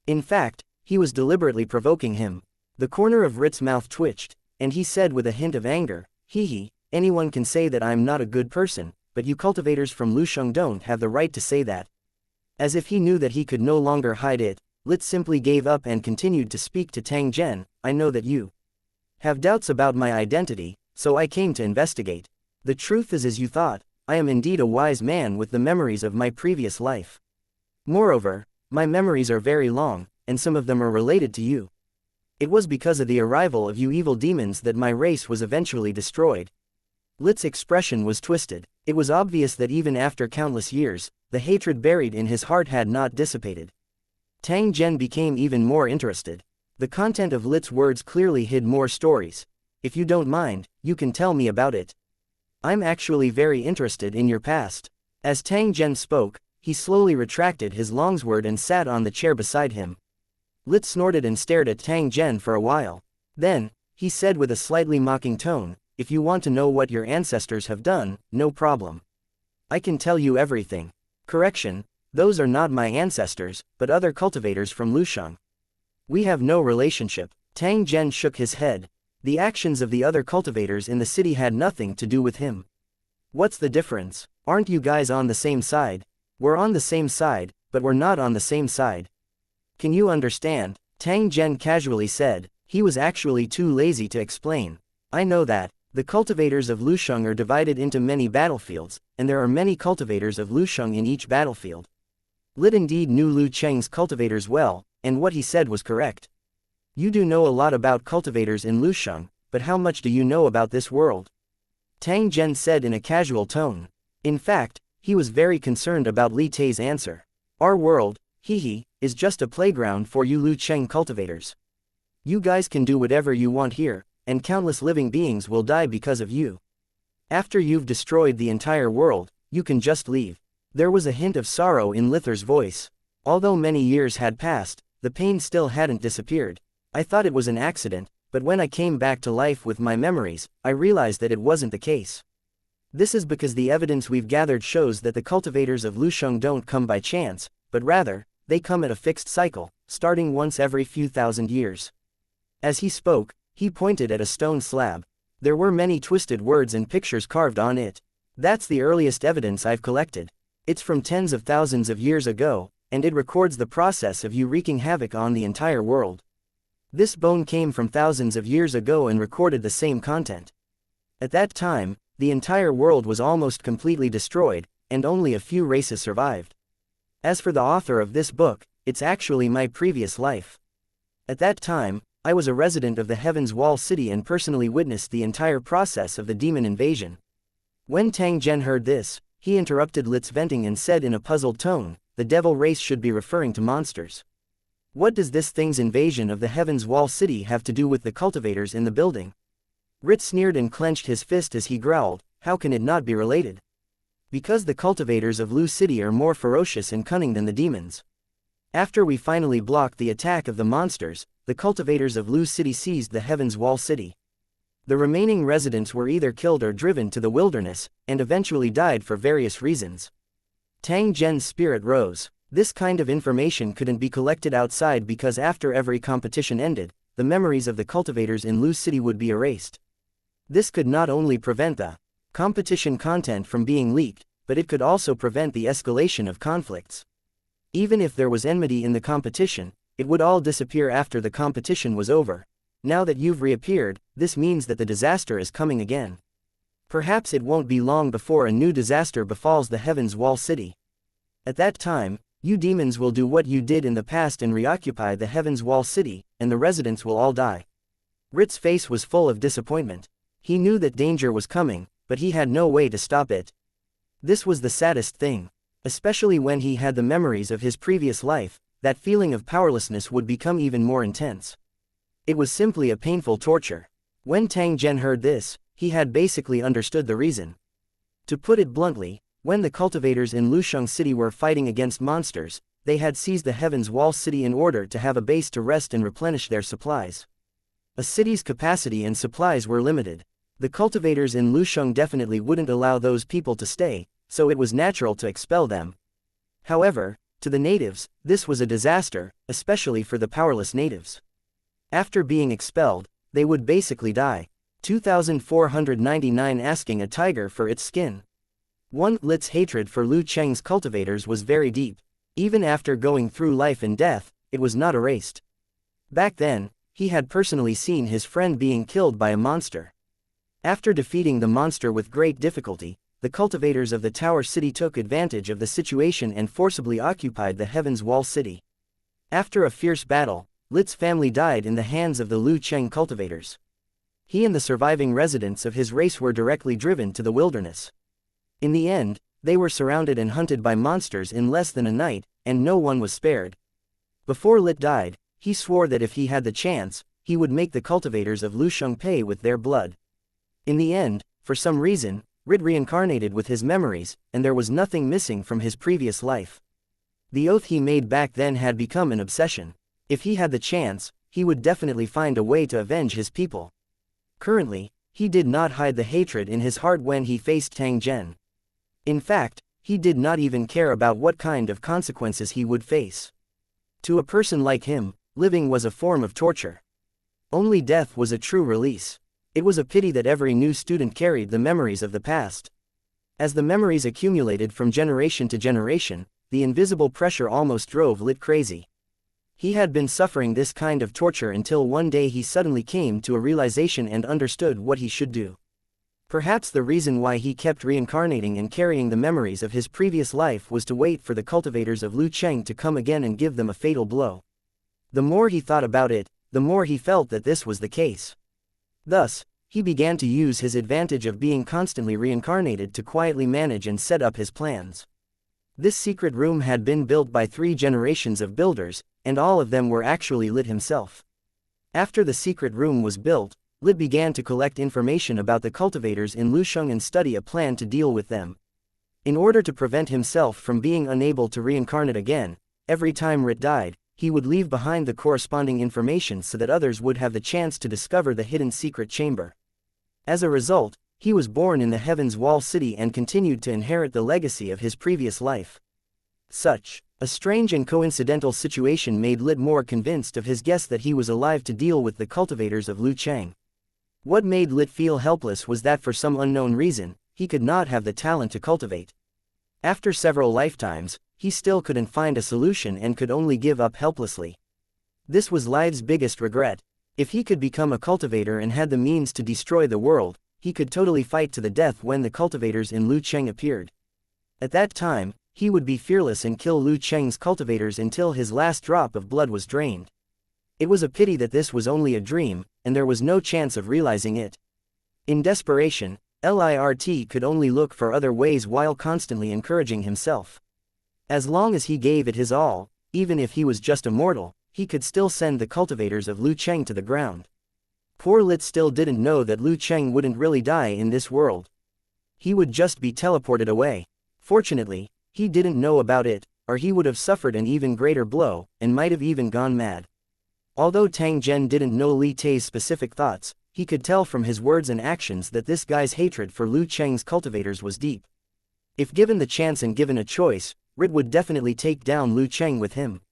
S1: In fact, he was deliberately provoking him. The corner of Rit's mouth twitched, and he said with a hint of anger, "Hee, anyone can say that I'm not a good person, but you cultivators from Lusheng don't have the right to say that." As if he knew that he could no longer hide it, Lit simply gave up and continued to speak to Tang Zhen. "I know that you have doubts about my identity, so I came to investigate. The truth is as you thought, I am indeed a wise man with the memories of my previous life. Moreover, my memories are very long, and some of them are related to you. It was because of the arrival of you evil demons that my race was eventually destroyed." Lit's expression was twisted. It was obvious that even after countless years, the hatred buried in his heart had not dissipated. Tang Zhen became even more interested. The content of Lit's words clearly hid more stories. "If you don't mind, you can tell me about it. I'm actually very interested in your past." As Tang Zhen spoke, he slowly retracted his longsword and sat on the chair beside him. Lit snorted and stared at Tang Zhen for a while. Then, he said with a slightly mocking tone, "If you want to know what your ancestors have done, no problem. I can tell you everything. Correction, those are not my ancestors, but other cultivators from Lusheng. We have no relationship." Tang Zhen shook his head. The actions of the other cultivators in the city had nothing to do with him. "What's the difference? Aren't you guys on the same side?" "We're on the same side, but we're not on the same side. Can you understand?" Tang Zhen casually said. He was actually too lazy to explain. "I know that. The cultivators of Lusheng are divided into many battlefields, and there are many cultivators of Lusheng in each battlefield." Lit indeed knew Lu Cheng's cultivators well, and what he said was correct. "You do know a lot about cultivators in Lusheng, but how much do you know about this world?" Tang Zhen said in a casual tone. In fact, he was very concerned about Li Tai's answer. "Our world, is just a playground for you Lu Cheng cultivators. You guys can do whatever you want here, and countless living beings will die because of you. After you've destroyed the entire world, you can just leave." There was a hint of sorrow in Lither's voice. Although many years had passed, the pain still hadn't disappeared. "I thought it was an accident, but when I came back to life with my memories, I realized that it wasn't the case. This is because the evidence we've gathered shows that the cultivators of Lusheng don't come by chance, but rather, they come at a fixed cycle, starting once every few thousand years." As he spoke, he pointed at a stone slab. There were many twisted words and pictures carved on it. "That's the earliest evidence I've collected. It's from tens of thousands of years ago, and it records the process of you wreaking havoc on the entire world. This bone came from thousands of years ago and recorded the same content. At that time, the entire world was almost completely destroyed, and only a few races survived. As for the author of this book, it's actually my previous life. At that time, I was a resident of the Heaven's Wall City and personally witnessed the entire process of the demon invasion." When Tang Zhen heard this, he interrupted Lit's venting and said in a puzzled tone, "The devil race should be referring to monsters. What does this thing's invasion of the Heaven's Wall City have to do with the cultivators in the building?" Rit sneered and clenched his fist as he growled, "How can it not be related? Because the cultivators of Lu City are more ferocious and cunning than the demons. After we finally blocked the attack of the monsters, the cultivators of Lu City seized the Heaven's Wall City. The remaining residents were either killed or driven to the wilderness, and eventually died for various reasons." Tang Zhen's spirit rose. This kind of information couldn't be collected outside because after every competition ended, the memories of the cultivators in Lu City would be erased. This could not only prevent the competition content from being leaked, but it could also prevent the escalation of conflicts. Even if there was enmity in the competition, it would all disappear after the competition was over. Now that you've reappeared, this means that the disaster is coming again. Perhaps it won't be long before a new disaster befalls the Heaven's Wall City. At that time, you demons will do what you did in the past and reoccupy the Heaven's Wall City, and the residents will all die." Rit's face was full of disappointment. He knew that danger was coming, but he had no way to stop it. This was the saddest thing. Especially when he had the memories of his previous life, that feeling of powerlessness would become even more intense. It was simply a painful torture. When Tang Zhen heard this, he had basically understood the reason. To put it bluntly, when the cultivators in Lusheng City were fighting against monsters, they had seized the Heaven's Wall City in order to have a base to rest and replenish their supplies. A city's capacity and supplies were limited. The cultivators in Lusheng definitely wouldn't allow those people to stay, so it was natural to expel them. However, to the natives, this was a disaster, especially for the powerless natives. After being expelled, they would basically die. 2499 Asking a tiger for its skin. 1. Lit's hatred for Lu Cheng's cultivators was very deep. Even after going through life and death, it was not erased. Back then, he had personally seen his friend being killed by a monster. After defeating the monster with great difficulty, the cultivators of the Tower City took advantage of the situation and forcibly occupied the Heaven's Wall City. After a fierce battle, Lit's family died in the hands of the Lu Cheng cultivators. He and the surviving residents of his race were directly driven to the wilderness. In the end, they were surrounded and hunted by monsters in less than a night, and no one was spared. Before Lit died, he swore that if he had the chance, he would make the cultivators of Lusheng pay with their blood. In the end, for some reason, Rit reincarnated with his memories, and there was nothing missing from his previous life. The oath he made back then had become an obsession. If he had the chance, he would definitely find a way to avenge his people. Currently, he did not hide the hatred in his heart when he faced Tang Zhen. In fact, he did not even care about what kind of consequences he would face. To a person like him, living was a form of torture. Only death was a true release. It was a pity that every new student carried the memories of the past. As the memories accumulated from generation to generation, the invisible pressure almost drove Lit crazy. He had been suffering this kind of torture until one day he suddenly came to a realization and understood what he should do. Perhaps the reason why he kept reincarnating and carrying the memories of his previous life was to wait for the cultivators of Lu Cheng to come again and give them a fatal blow. The more he thought about it, the more he felt that this was the case. Thus, he began to use his advantage of being constantly reincarnated to quietly manage and set up his plans. This secret room had been built by 3 generations of builders, and all of them were actually Lit himself. After the secret room was built, Lit began to collect information about the cultivators in Lusheng and study a plan to deal with them. In order to prevent himself from being unable to reincarnate again, every time Rit died, he would leave behind the corresponding information so that others would have the chance to discover the hidden secret chamber. As a result, he was born in the Heaven's Wall City and continued to inherit the legacy of his previous life. Such a strange and coincidental situation made Lit more convinced of his guess that he was alive to deal with the cultivators of Lu Cheng. What made Lit feel helpless was that for some unknown reason, he could not have the talent to cultivate. After several lifetimes, he still couldn't find a solution and could only give up helplessly. This was Lit's biggest regret. If he could become a cultivator and had the means to destroy the world, he could totally fight to the death when the cultivators in Lu Cheng appeared. At that time, he would be fearless and kill Lu Cheng's cultivators until his last drop of blood was drained. It was a pity that this was only a dream, and there was no chance of realizing it. In desperation, Lirt could only look for other ways while constantly encouraging himself. As long as he gave it his all, even if he was just a mortal, he could still send the cultivators of Lu Cheng to the ground. Poor Lit still didn't know that Lu Cheng wouldn't really die in this world. He would just be teleported away. Fortunately, he didn't know about it, or he would have suffered an even greater blow, and might have even gone mad. Although Tang Zhen didn't know Li Tai's specific thoughts, he could tell from his words and actions that this guy's hatred for Lu Cheng's cultivators was deep. If given the chance and given a choice, Rit would definitely take down Lu Cheng with him.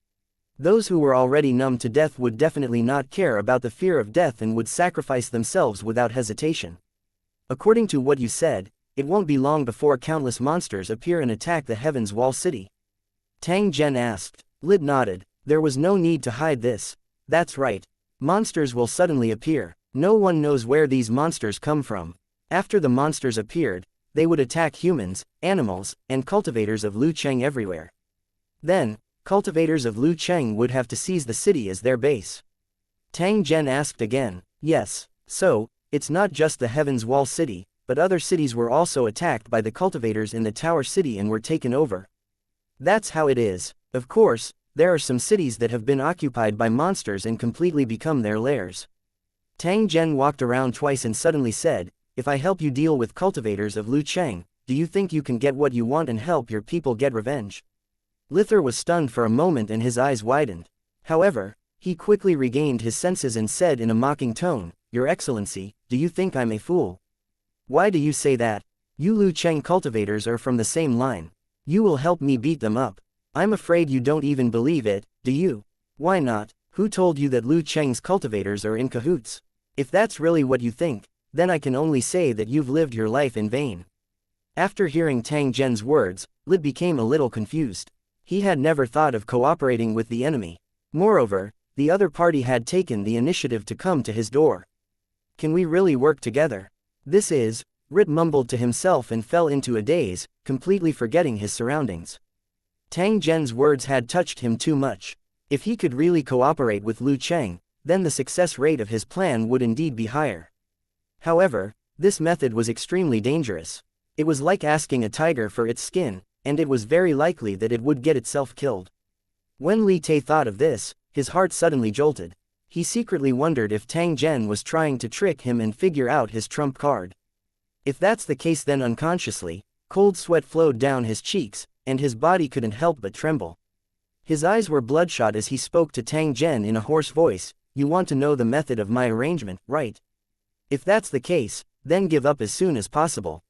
S1: Those who were already numb to death would definitely not care about the fear of death and would sacrifice themselves without hesitation. According to what you said, it won't be long before countless monsters appear and attack the Heaven's Wall City. Tang Zhen asked. Lit nodded. There was no need to hide this. That's right. Monsters will suddenly appear. No one knows where these monsters come from. After the monsters appeared, they would attack humans, animals, and cultivators of Lu Cheng everywhere. Then, cultivators of Lu Cheng would have to seize the city as their base. Tang Zhen asked again. Yes, so, it's not just the Heaven's Wall City, but other cities were also attacked by the cultivators in the Tower City and were taken over. That's how it is. Of course, there are some cities that have been occupied by monsters and completely become their lairs. Tang Zhen walked around twice and suddenly said, if I help you deal with cultivators of Lu Cheng, do you think you can get what you want and help your people get revenge? Lither was stunned for a moment and his eyes widened. However, he quickly regained his senses and said in a mocking tone, Your Excellency, do you think I'm a fool? Why do you say that? You Lu Cheng cultivators are from the same line. You will help me beat them up. I'm afraid you don't even believe it, do you? Why not? Who told you that Lu Cheng's cultivators are in cahoots? If that's really what you think, then I can only say that you've lived your life in vain. After hearing Tang Zhen's words, Lid became a little confused. He had never thought of cooperating with the enemy. Moreover, the other party had taken the initiative to come to his door. Can we really work together? This is, Rit mumbled to himself and fell into a daze, completely forgetting his surroundings. Tang Zhen's words had touched him too much. If he could really cooperate with Lu Cheng, then the success rate of his plan would indeed be higher. However, this method was extremely dangerous. It was like asking a tiger for its skin, and it was very likely that it would get itself killed. When Li Te thought of this, his heart suddenly jolted. He secretly wondered if Tang Zhen was trying to trick him and figure out his trump card. If that's the case, then unconsciously, cold sweat flowed down his cheeks, and his body couldn't help but tremble. His eyes were bloodshot as he spoke to Tang Zhen in a hoarse voice. You want to know the method of my arrangement, right? If that's the case, then give up as soon as possible.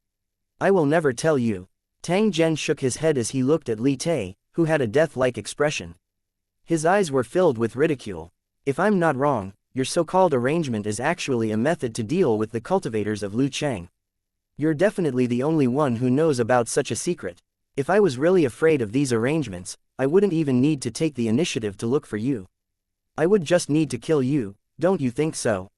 S1: I will never tell you. Tang Zhen shook his head as he looked at Li Te, who had a death-like expression. His eyes were filled with ridicule. If I'm not wrong, your so-called arrangement is actually a method to deal with the cultivators of Lu Cheng. You're definitely the only one who knows about such a secret. If I was really afraid of these arrangements, I wouldn't even need to take the initiative to look for you. I would just need to kill you, don't you think so?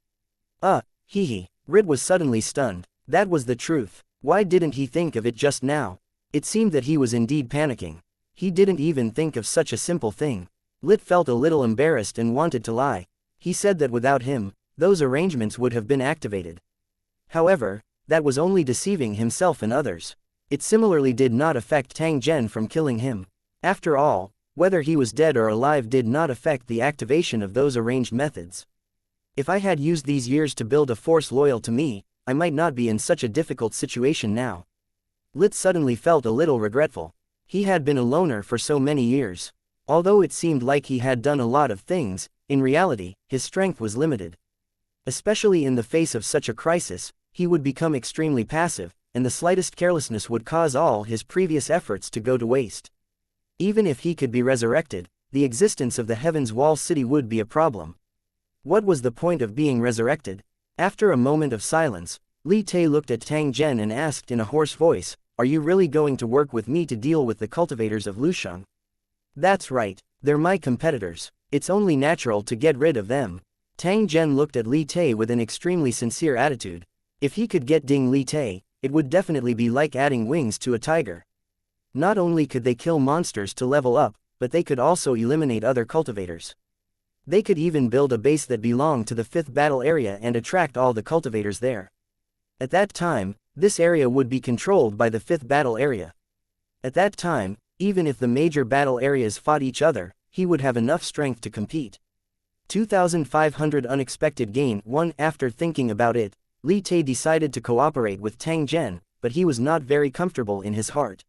S1: Hee. Rid was suddenly stunned. That was the truth. Why didn't he think of it just now? It seemed that he was indeed panicking. He didn't even think of such a simple thing. Lit felt a little embarrassed and wanted to lie. He said that without him, those arrangements would have been activated. However, that was only deceiving himself and others. It similarly did not affect Tang Zhen from killing him. After all, whether he was dead or alive did not affect the activation of those arranged methods. If I had used these years to build a force loyal to me, I might not be in such a difficult situation now. Lit suddenly felt a little regretful. He had been a loner for so many years. Although it seemed like he had done a lot of things, in reality, his strength was limited. Especially in the face of such a crisis, he would become extremely passive, and the slightest carelessness would cause all his previous efforts to go to waste. Even if he could be resurrected, the existence of the Heaven's Wall City would be a problem. What was the point of being resurrected? After a moment of silence, Li Te looked at Tang Zhen and asked in a hoarse voice, "Are you really going to work with me to deal with the cultivators of Lusheng?" "That's right, they're my competitors. It's only natural to get rid of them." Tang Zhen looked at Li Te with an extremely sincere attitude. If he could get Ding Li Te, it would definitely be like adding wings to a tiger. Not only could they kill monsters to level up, but they could also eliminate other cultivators. They could even build a base that belonged to the 5th battle area and attract all the cultivators there. At that time, this area would be controlled by the 5th battle area. At that time, even if the major battle areas fought each other, he would have enough strength to compete. 2,500 unexpected gain. 1. After thinking about it, Li Te decided to cooperate with Tang Zhen, but he was not very comfortable in his heart.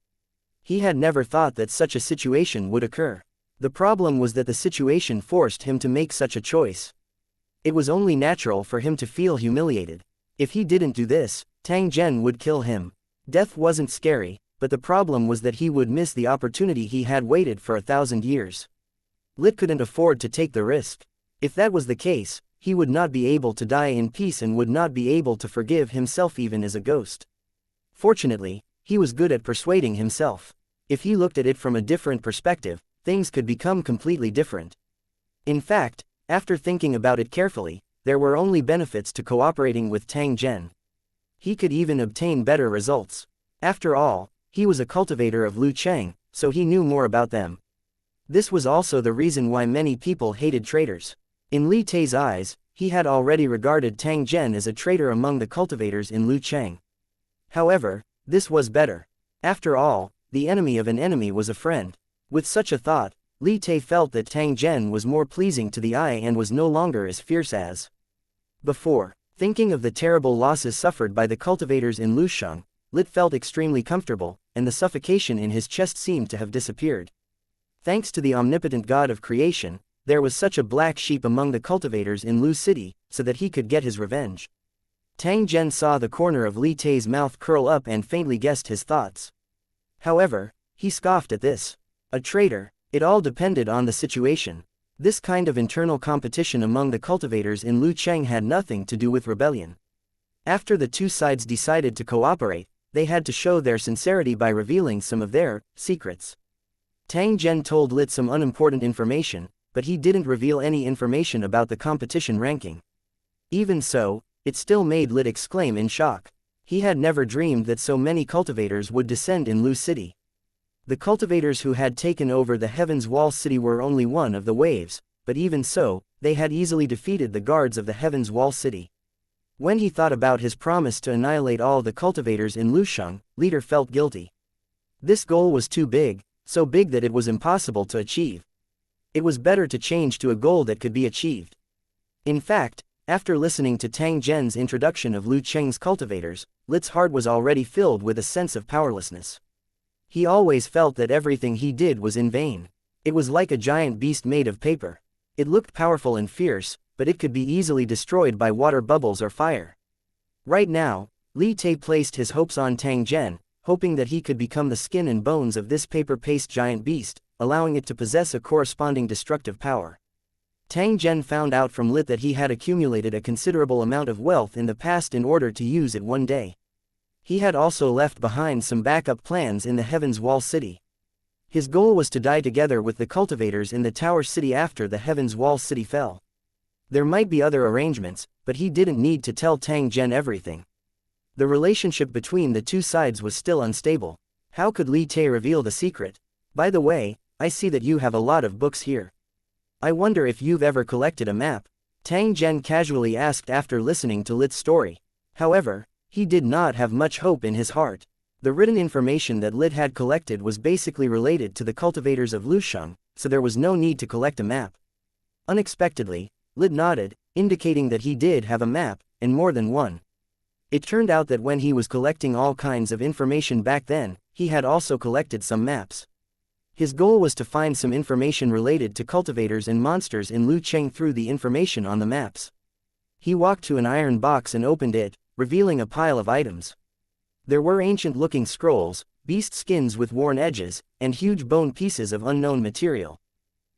S1: He had never thought that such a situation would occur. The problem was that the situation forced him to make such a choice. It was only natural for him to feel humiliated. If he didn't do this, Tang Zhen would kill him. Death wasn't scary, but the problem was that he would miss the opportunity he had waited for 1,000 years. Lit couldn't afford to take the risk. If that was the case, he would not be able to die in peace and would not be able to forgive himself even as a ghost. Fortunately, he was good at persuading himself. If he looked at it from a different perspective, things could become completely different. In fact, after thinking about it carefully, there were only benefits to cooperating with Tang Zhen. He could even obtain better results. After all, he was a cultivator of Lu Cheng, so he knew more about them. This was also the reason why many people hated traitors. In Li Te's eyes, he had already regarded Tang Zhen as a traitor among the cultivators in Lu Cheng. However, this was better. After all, the enemy of an enemy was a friend. With such a thought, Li Te felt that Tang Zhen was more pleasing to the eye and was no longer as fierce as before. Thinking of the terrible losses suffered by the cultivators in Lusheng, Lit felt extremely comfortable, and the suffocation in his chest seemed to have disappeared. Thanks to the omnipotent God of creation, there was such a black sheep among the cultivators in Lu City, so that he could get his revenge. Tang Zhen saw the corner of Li Tai's mouth curl up and faintly guessed his thoughts. However, he scoffed at this. A traitor. It all depended on the situation. This kind of internal competition among the cultivators in Lucheng had nothing to do with rebellion. After the two sides decided to cooperate, they had to show their sincerity by revealing some of their secrets. Tang Zhen told Lit some unimportant information, but he didn't reveal any information about the competition ranking. Even so, it still made Lit exclaim in shock. He had never dreamed that so many cultivators would descend in Lu City. The cultivators who had taken over the Heaven's Wall City were only one of the waves, but even so, they had easily defeated the guards of the Heaven's Wall City. When he thought about his promise to annihilate all the cultivators in Lusheng, Leader felt guilty. This goal was too big, so big that it was impossible to achieve. It was better to change to a goal that could be achieved. In fact, after listening to Tang Zhen's introduction of Lu Cheng's cultivators, Lit's heart was already filled with a sense of powerlessness. He always felt that everything he did was in vain. It was like a giant beast made of paper. It looked powerful and fierce, but it could be easily destroyed by water bubbles or fire. Right now, Li Tai placed his hopes on Tang Zhen, hoping that he could become the skin and bones of this paper-paste giant beast, allowing it to possess a corresponding destructive power. Tang Zhen found out from Lit that he had accumulated a considerable amount of wealth in the past in order to use it one day. He had also left behind some backup plans in the Heaven's Wall City. His goal was to die together with the cultivators in the Tower City after the Heaven's Wall City fell. There might be other arrangements, but he didn't need to tell Tang Zhen everything. The relationship between the two sides was still unstable. How could Li Tai reveal the secret? By the way, I see that you have a lot of books here. I wonder if you've ever collected a map? Tang Zhen casually asked after listening to Lit's story. However, he did not have much hope in his heart. The written information that Lit had collected was basically related to the cultivators of Lusheng, so there was no need to collect a map. Unexpectedly, Lit nodded, indicating that he did have a map, and more than one. It turned out that when he was collecting all kinds of information back then, he had also collected some maps. His goal was to find some information related to cultivators and monsters in Lucheng through the information on the maps. He walked to an iron box and opened it, revealing a pile of items. There were ancient-looking scrolls, beast skins with worn edges, and huge bone pieces of unknown material.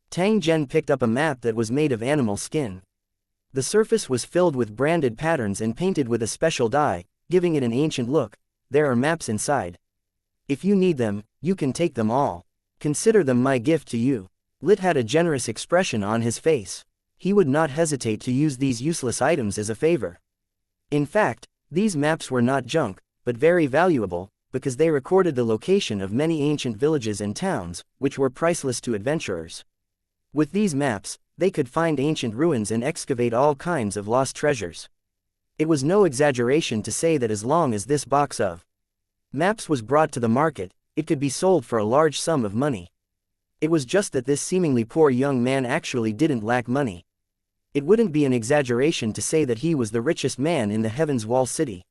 S1: Tang Zhen picked up a map that was made of animal skin. The surface was filled with branded patterns and painted with a special dye, giving it an ancient look. There are maps inside. If you need them, you can take them all. Consider them my gift to you. Lit had a generous expression on his face. He would not hesitate to use these useless items as a favor. In fact, these maps were not junk, but very valuable, because they recorded the location of many ancient villages and towns, which were priceless to adventurers. With these maps, they could find ancient ruins and excavate all kinds of lost treasures. It was no exaggeration to say that as long as this box of maps was brought to the market, it could be sold for a large sum of money. It was just that this seemingly poor young man actually didn't lack money. It wouldn't be an exaggeration to say that he was the richest man in the Heaven's Wall City.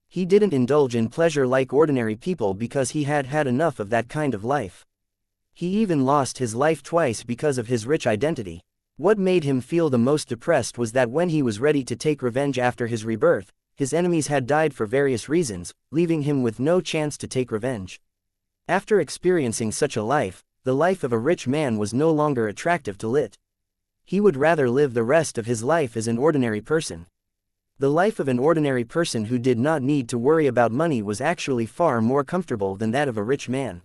S1: He didn't indulge in pleasure like ordinary people because he had had enough of that kind of life. He even lost his life twice because of his rich identity. What made him feel the most depressed was that when he was ready to take revenge after his rebirth, his enemies had died for various reasons, leaving him with no chance to take revenge. After experiencing such a life, the life of a rich man was no longer attractive to Lit. He would rather live the rest of his life as an ordinary person. The life of an ordinary person who did not need to worry about money was actually far more comfortable than that of a rich man.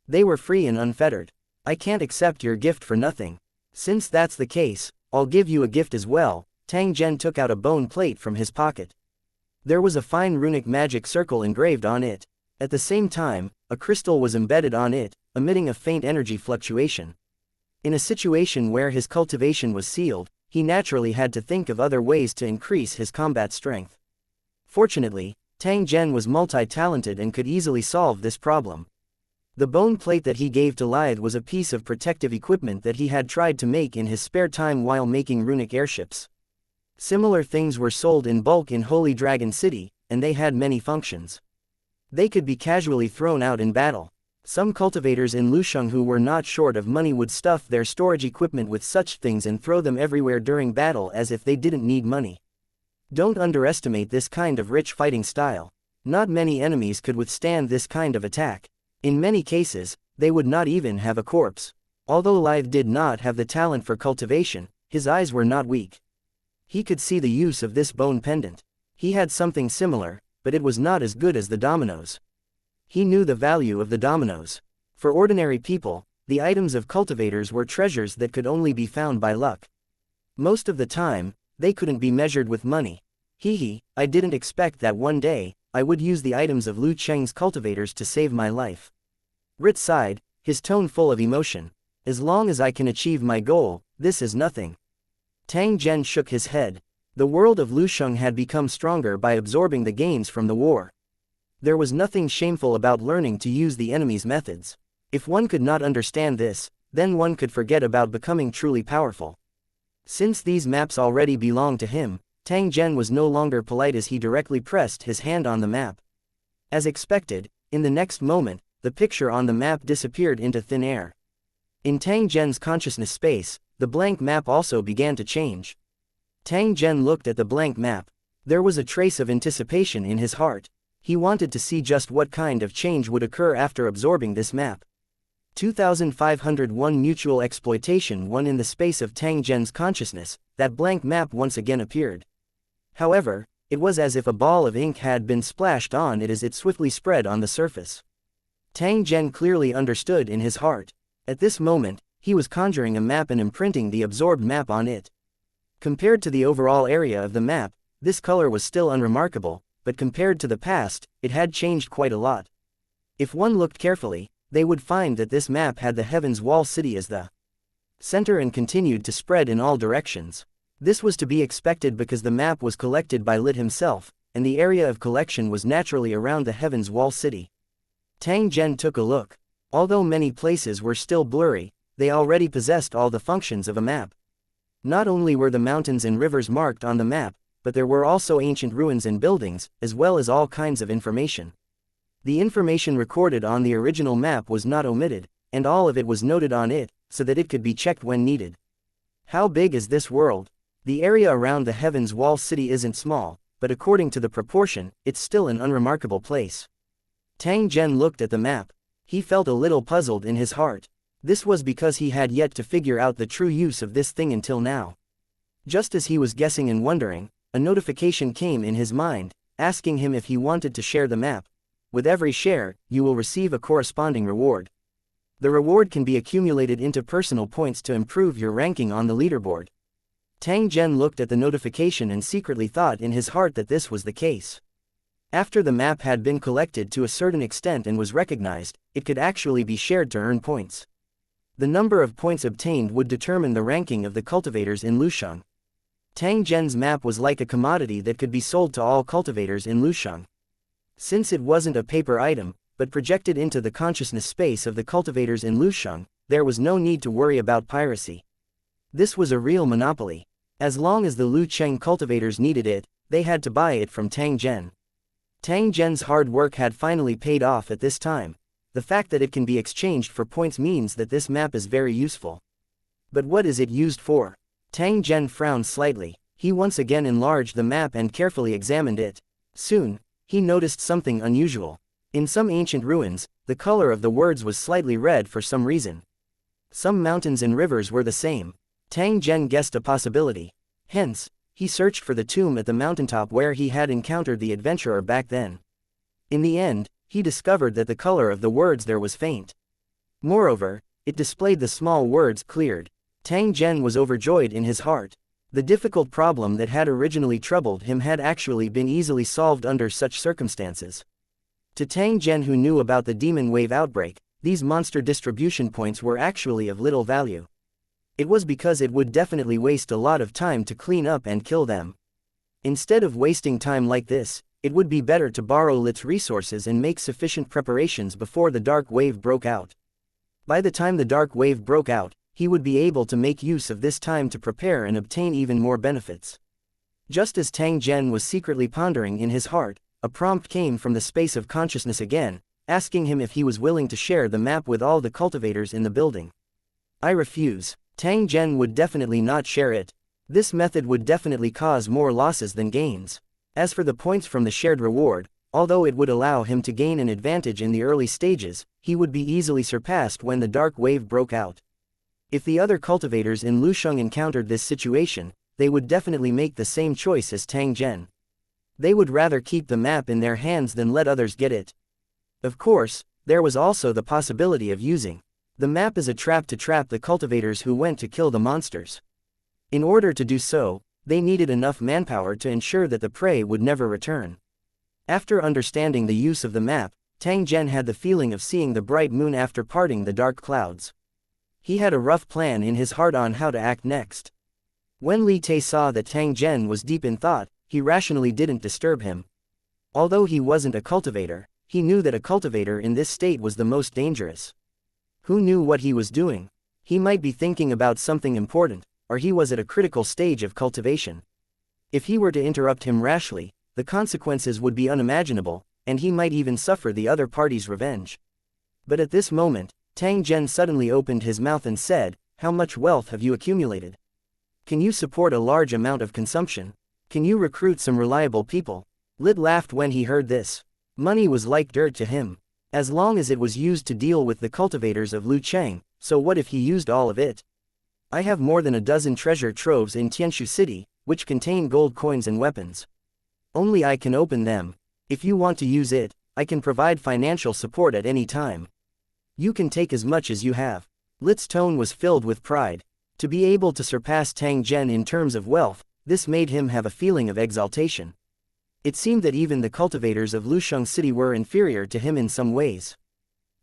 S1: They were free and unfettered. I can't accept your gift for nothing. Since that's the case, I'll give you a gift as well. Tang Zhen took out a bone plate from his pocket. There was a fine runic magic circle engraved on it. At the same time, a crystal was embedded on it, emitting a faint energy fluctuation. In a situation where his cultivation was sealed, he naturally had to think of other ways to increase his combat strength. Fortunately, Tang Zhen was multi-talented and could easily solve this problem. The bone plate that he gave to Lythe was a piece of protective equipment that he had tried to make in his spare time while making runic airships. Similar things were sold in bulk in Holy Dragon City, and they had many functions. They could be casually thrown out in battle. Some cultivators in Lusheng who were not short of money would stuff their storage equipment with such things and throw them everywhere during battle as if they didn't need money. Don't underestimate this kind of rich fighting style. Not many enemies could withstand this kind of attack. In many cases, they would not even have a corpse. Although Lithe did not have the talent for cultivation, his eyes were not weak. He could see the use of this bone pendant. He had something similar, but it was not as good as the dominoes. He knew the value of the dominoes. For ordinary people, the items of cultivators were treasures that could only be found by luck. Most of the time, they couldn't be measured with money. I didn't expect that one day, I would use the items of Lu Cheng's cultivators to save my life. Rit sighed, his tone full of emotion. As long as I can achieve my goal, this is nothing. Tang Zhen shook his head. The world of Lusheng had become stronger by absorbing the gains from the war. There was nothing shameful about learning to use the enemy's methods. If one could not understand this, then one could forget about becoming truly powerful. Since these maps already belonged to him, Tang Zhen was no longer polite as he directly pressed his hand on the map. As expected, in the next moment, the picture on the map disappeared into thin air. In Tang Zhen's consciousness space, the blank map also began to change. Tang Zhen looked at the blank map. There was a trace of anticipation in his heart. He wanted to see just what kind of change would occur after absorbing this map. 2501 Mutual exploitation. 1 In the space of Tang Zhen's consciousness, that blank map once again appeared. However, it was as if a ball of ink had been splashed on it as it swiftly spread on the surface. Tang Zhen clearly understood in his heart. At this moment, he was conjuring a map and imprinting the absorbed map on it. Compared to the overall area of the map, this color was still unremarkable, but compared to the past, it had changed quite a lot. If one looked carefully, they would find that this map had the Heaven's Wall City as the center and continued to spread in all directions. This was to be expected because the map was collected by Lit himself, and the area of collection was naturally around the Heaven's Wall City. Tang Zhen took a look. Although many places were still blurry, they already possessed all the functions of a map. Not only were the mountains and rivers marked on the map, but there were also ancient ruins and buildings, as well as all kinds of information. The information recorded on the original map was not omitted, and all of it was noted on it, so that it could be checked when needed. How big is this world? The area around the Heaven's Wall City isn't small, but according to the proportion, it's still an unremarkable place. Tang Zhen looked at the map. He felt a little puzzled in his heart. This was because he had yet to figure out the true use of this thing until now. Just as he was guessing and wondering, a notification came in his mind, asking him if he wanted to share the map. With every share, you will receive a corresponding reward. The reward can be accumulated into personal points to improve your ranking on the leaderboard. Tang Zhen looked at the notification and secretly thought in his heart that this was the case. After the map had been collected to a certain extent and was recognized, it could actually be shared to earn points. The number of points obtained would determine the ranking of the cultivators in Lusheng. Tang Zhen's map was like a commodity that could be sold to all cultivators in Lusheng. Since it wasn't a paper item, but projected into the consciousness space of the cultivators in Lusheng, there was no need to worry about piracy. This was a real monopoly. As long as the Lu Cheng cultivators needed it, they had to buy it from Tang Zhen. Tang Zhen's hard work had finally paid off at this time. The fact that it can be exchanged for points means that this map is very useful. But what is it used for? Tang Zhen frowned slightly. He once again enlarged the map and carefully examined it. Soon, he noticed something unusual. In some ancient ruins, the color of the words was slightly red for some reason. Some mountains and rivers were the same. Tang Zhen guessed a possibility. Hence, he searched for the tomb at the mountaintop where he had encountered the adventurer back then. In the end, he discovered that the color of the words there was faint. Moreover, it displayed the small words cleared. Tang Zhen was overjoyed in his heart. The difficult problem that had originally troubled him had actually been easily solved under such circumstances. To Tang Zhen, who knew about the demon wave outbreak, these monster distribution points were actually of little value. It was because it would definitely waste a lot of time to clean up and kill them. Instead of wasting time like this, it would be better to borrow Lit's resources and make sufficient preparations before the dark wave broke out. By the time the dark wave broke out, he would be able to make use of this time to prepare and obtain even more benefits. Just as Tang Zhen was secretly pondering in his heart, a prompt came from the space of consciousness again, asking him if he was willing to share the map with all the cultivators in the building. I refuse. Tang Zhen would definitely not share it. This method would definitely cause more losses than gains. As for the points from the shared reward, although it would allow him to gain an advantage in the early stages, he would be easily surpassed when the dark wave broke out. If the other cultivators in Lusheng encountered this situation, they would definitely make the same choice as Tang Zhen. They would rather keep the map in their hands than let others get it. Of course, there was also the possibility of using the map as a trap to trap the cultivators who went to kill the monsters. In order to do so, they needed enough manpower to ensure that the prey would never return. After understanding the use of the map, Tang Zhen had the feeling of seeing the bright moon after parting the dark clouds. He had a rough plan in his heart on how to act next. When Li Tai saw that Tang Zhen was deep in thought, he rationally didn't disturb him. Although he wasn't a cultivator, he knew that a cultivator in this state was the most dangerous. Who knew what he was doing? He might be thinking about something important, or he was at a critical stage of cultivation. If he were to interrupt him rashly, the consequences would be unimaginable, and he might even suffer the other party's revenge. But at this moment, Tang Zhen suddenly opened his mouth and said, "How much wealth have you accumulated? Can you support a large amount of consumption? Can you recruit some reliable people?" Lid laughed when he heard this. Money was like dirt to him. As long as it was used to deal with the cultivators of Lucheng, so what if he used all of it? "I have more than a dozen treasure troves in Tianshu City, which contain gold coins and weapons. Only I can open them. If you want to use it, I can provide financial support at any time. You can take as much as you have." Lit's tone was filled with pride. To be able to surpass Tang Zhen in terms of wealth, this made him have a feeling of exaltation. It seemed that even the cultivators of Lusheng City were inferior to him in some ways.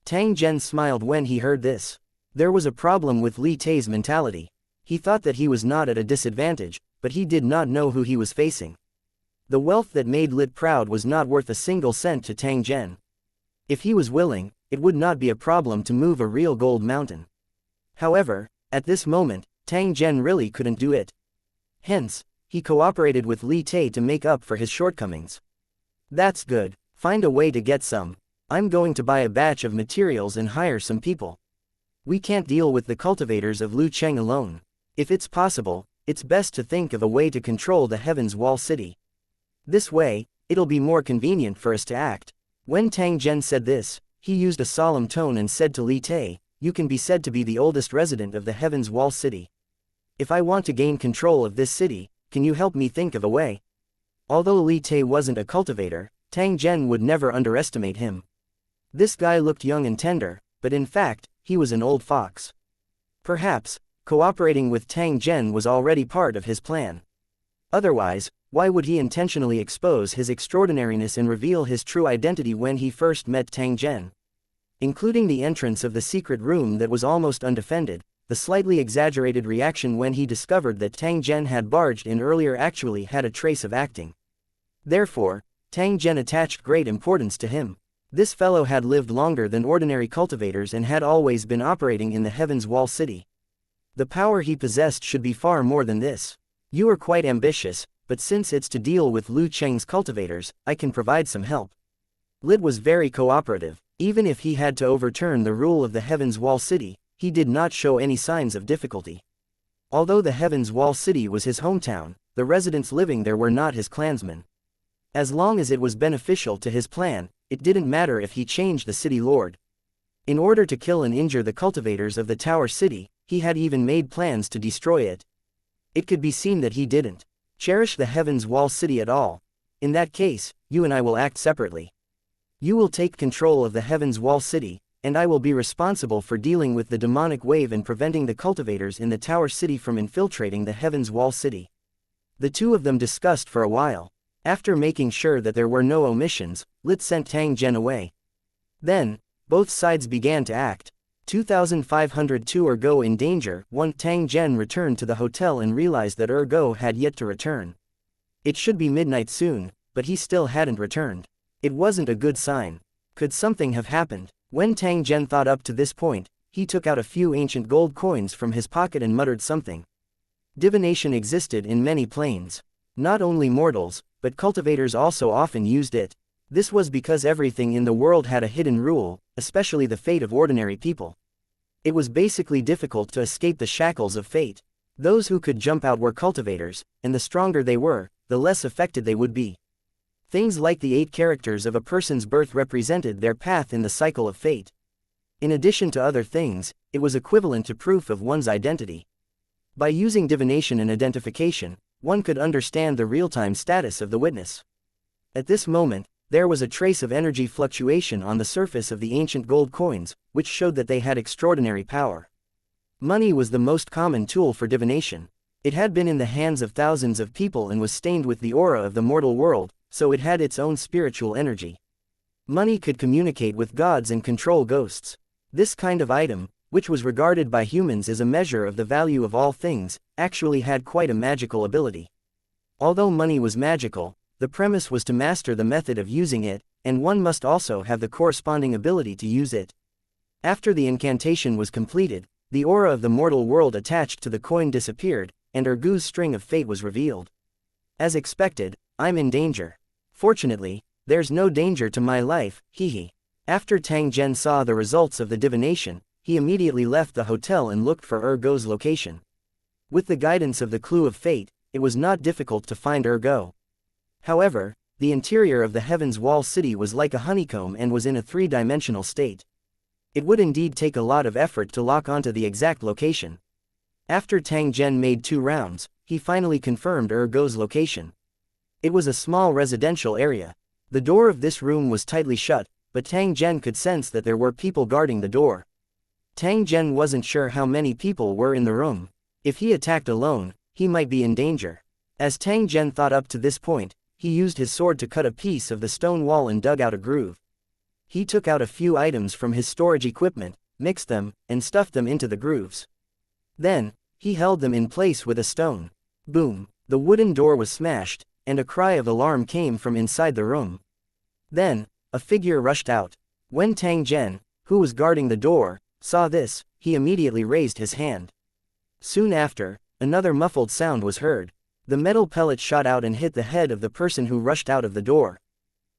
S1: Tang Zhen smiled when he heard this. There was a problem with Li Tai's mentality. He thought that he was not at a disadvantage, but he did not know who he was facing. The wealth that made Lit proud was not worth a single cent to Tang Zhen. If he was willing, it would not be a problem to move a real gold mountain. However, at this moment, Tang Zhen really couldn't do it. Hence, he cooperated with Li Tai to make up for his shortcomings. "That's good. Find a way to get some. I'm going to buy a batch of materials and hire some people. We can't deal with the cultivators of Lucheng alone. If it's possible, it's best to think of a way to control the Heaven's Wall City. This way, it'll be more convenient for us to act." When Tang Zhen said this, he used a solemn tone and said to Li Tai, "You can be said to be the oldest resident of the Heaven's Wall City. If I want to gain control of this city, can you help me think of a way?" Although Li Tai wasn't a cultivator, Tang Zhen would never underestimate him. This guy looked young and tender, but in fact, he was an old fox. Perhaps, cooperating with Tang Zhen was already part of his plan. Otherwise, why would he intentionally expose his extraordinariness and reveal his true identity when he first met Tang Zhen? Including the entrance of the secret room that was almost undefended, the slightly exaggerated reaction when he discovered that Tang Zhen had barged in earlier actually had a trace of acting. Therefore, Tang Zhen attached great importance to him. This fellow had lived longer than ordinary cultivators and had always been operating in the Heaven's Wall City. The power he possessed should be far more than this. "You are quite ambitious, but since it's to deal with Lu Cheng's cultivators, I can provide some help." Lid was very cooperative. Even if he had to overturn the rule of the Heaven's Wall City, he did not show any signs of difficulty. Although the Heaven's Wall City was his hometown, the residents living there were not his clansmen. As long as it was beneficial to his plan, it didn't matter if he changed the city lord. In order to kill and injure the cultivators of the Tower City, he had even made plans to destroy it. It could be seen that he didn't cherish the Heaven's Wall City at all. "In that case, you and I will act separately. You will take control of the Heaven's Wall City, and I will be responsible for dealing with the demonic wave and preventing the cultivators in the Tower City from infiltrating the Heaven's Wall City." The two of them discussed for a while. After making sure that there were no omissions, Lit sent Tang Zhen away. Then, both sides began to act. 2502 Ergo in danger. Tang Zhen returned to the hotel and realized that Ergo had yet to return. It should be midnight soon, but he still hadn't returned. It wasn't a good sign. Could something have happened? When Tang Zhen thought up to this point, he took out a few ancient gold coins from his pocket and muttered something. Divination existed in many planes. Not only mortals, but cultivators also often used it. This was because everything in the world had a hidden rule, especially the fate of ordinary people. It was basically difficult to escape the shackles of fate. Those who could jump out were cultivators, and the stronger they were, the less affected they would be. Things like the 8 characters of a person's birth represented their path in the cycle of fate. In addition to other things, it was equivalent to proof of one's identity. By using divination and identification, one could understand the real-time status of the witness. At this moment, there was a trace of energy fluctuation on the surface of the ancient gold coins, which showed that they had extraordinary power. Money was the most common tool for divination. It had been in the hands of thousands of people and was stained with the aura of the mortal world, so it had its own spiritual energy. Money could communicate with gods and control ghosts. This kind of item, which was regarded by humans as a measure of the value of all things, actually had quite a magical ability. Although money was magical, the premise was to master the method of using it, and one must also have the corresponding ability to use it. After the incantation was completed, the aura of the mortal world attached to the coin disappeared, and Urgu's string of fate was revealed. As expected, I'm in danger. Fortunately, there's no danger to my life, hehe. After Tang Zhen saw the results of the divination, he immediately left the hotel and looked for Urgu's location. With the guidance of the clue of fate, it was not difficult to find Urgu. However, the interior of the Heaven's Wall city was like a honeycomb and was in a 3-dimensional state. It would indeed take a lot of effort to lock onto the exact location. After Tang Zhen made 2 rounds, he finally confirmed Urgu's location. It was a small residential area. The door of this room was tightly shut, but Tang Zhen could sense that there were people guarding the door. Tang Zhen wasn't sure how many people were in the room. If he attacked alone, he might be in danger. As Tang Zhen thought up to this point, he used his sword to cut a piece of the stone wall and dug out a groove. He took out a few items from his storage equipment, mixed them, and stuffed them into the grooves. Then, he held them in place with a stone. Boom! The wooden door was smashed, and a cry of alarm came from inside the room. Then, a figure rushed out. When Tang Zhen, who was guarding the door, saw this, he immediately raised his hand. Soon after, another muffled sound was heard. The metal pellet shot out and hit the head of the person who rushed out of the door.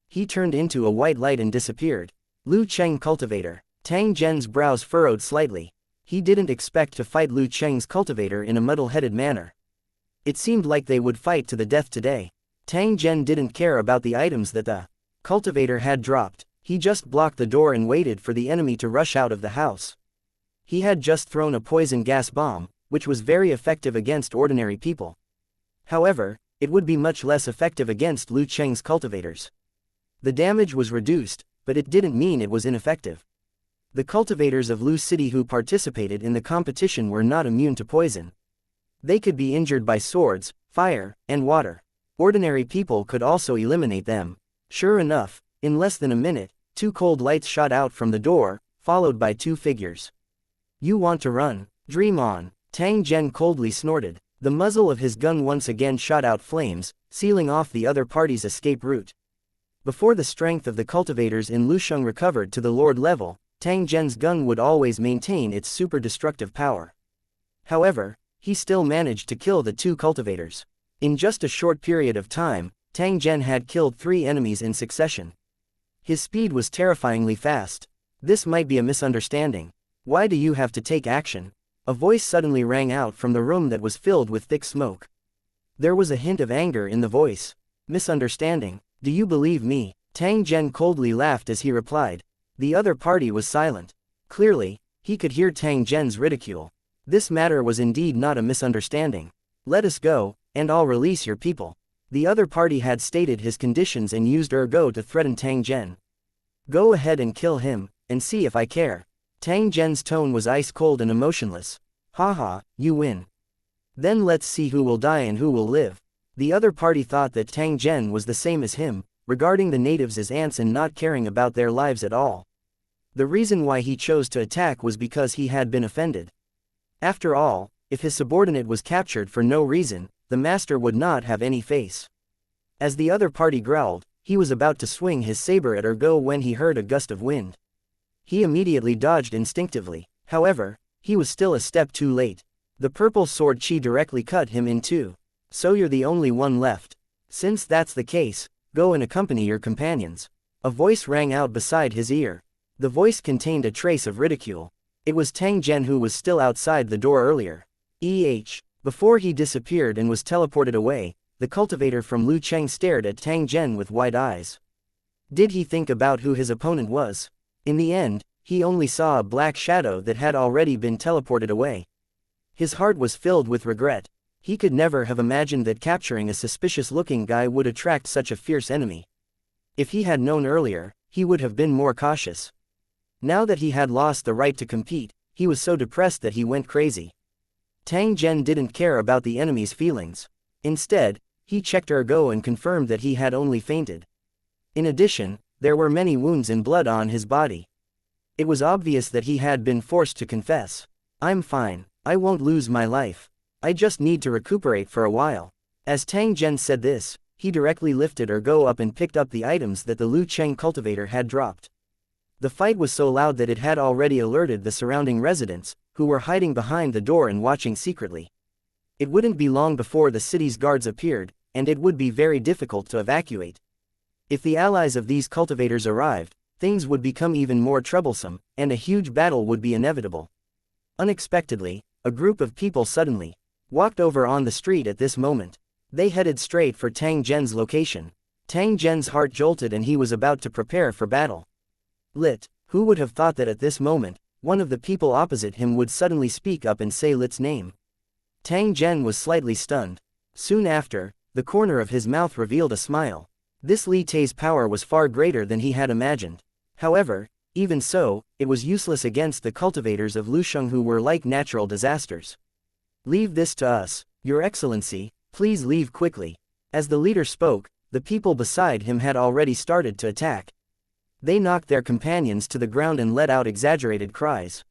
S1: He turned into a white light and disappeared. Lu Cheng cultivator. Tang Zhen's brows furrowed slightly. He didn't expect to fight Lu Cheng's cultivator in a muddle-headed manner. It seemed like they would fight to the death today. Tang Zhen didn't care about the items that the cultivator had dropped. He just blocked the door and waited for the enemy to rush out of the house. He had just thrown a poison gas bomb, which was very effective against ordinary people. However, it would be much less effective against Lu Cheng's cultivators. The damage was reduced, but it didn't mean it was ineffective. The cultivators of Lu City who participated in the competition were not immune to poison. They could be injured by swords, fire, and water. Ordinary people could also eliminate them. Sure enough, in less than a minute, 2 cold lights shot out from the door, followed by 2 figures. You want to run? Dream on. Tang Zhen coldly snorted. The muzzle of his gun once again shot out flames, sealing off the other party's escape route. Before the strength of the cultivators in Lusheng recovered to the Lord level, Tang Zhen's gun would always maintain its super destructive power. However, he still managed to kill the 2 cultivators. In just a short period of time, Tang Zhen had killed 3 enemies in succession. His speed was terrifyingly fast. This might be a misunderstanding. Why do you have to take action? A voice suddenly rang out from the room that was filled with thick smoke. There was a hint of anger in the voice. Misunderstanding? Do you believe me? Tang Zhen coldly laughed as he replied. The other party was silent. Clearly, he could hear Tang Zhen's ridicule. This matter was indeed not a misunderstanding. Let us go, and I'll release your people. The other party had stated his conditions and used Urgu to threaten Tang Zhen. Go ahead and kill him, and see if I care. Tang Zhen's tone was ice-cold and emotionless. Haha, you win. Then let's see who will die and who will live. The other party thought that Tang Zhen was the same as him, regarding the natives as ants and not caring about their lives at all. The reason why he chose to attack was because he had been offended. After all, if his subordinate was captured for no reason, the master would not have any face. As the other party growled, he was about to swing his saber at Urgu when he heard a gust of wind. He immediately dodged instinctively. However, he was still a step too late. The purple sword chi directly cut him in 2. So you're the only one left. Since that's the case, go and accompany your companions. A voice rang out beside his ear. The voice contained a trace of ridicule. It was Tang Zhen who was still outside the door earlier. Before he disappeared and was teleported away, the cultivator from Lucheng stared at Tang Zhen with wide eyes. Did he think about who his opponent was? In the end, he only saw a black shadow that had already been teleported away. His heart was filled with regret. He could never have imagined that capturing a suspicious-looking guy would attract such a fierce enemy. If he had known earlier, he would have been more cautious. Now that he had lost the right to compete, he was so depressed that he went crazy. Tang Zhen didn't care about the enemy's feelings. Instead, he checked ergo and confirmed that he had only fainted. In addition, there were many wounds and blood on his body. It was obvious that he had been forced to confess. "I'm fine. I won't lose my life. I just need to recuperate for a while." As Tang Zhen said this, he directly lifted ergo up and picked up the items that the Lucheng cultivator had dropped. The fight was so loud that it had already alerted the surrounding residents, who were hiding behind the door and watching secretly. It wouldn't be long before the city's guards appeared, and it would be very difficult to evacuate. If the allies of these cultivators arrived, things would become even more troublesome, and a huge battle would be inevitable. Unexpectedly, a group of people suddenly walked over on the street at this moment. They headed straight for Tang Zhen's location. Tang Zhen's heart jolted and he was about to prepare for battle. Who would have thought that at this moment, one of the people opposite him would suddenly speak up and say Lit's name? Tang Zhen was slightly stunned. Soon after, the corner of his mouth revealed a smile. This Li Tai's power was far greater than he had imagined. However, even so, it was useless against the cultivators of Lusheng who were like natural disasters. "Leave this to us, Your Excellency, please leave quickly." As the leader spoke, the people beside him had already started to attack. They knocked their companions to the ground and let out exaggerated cries.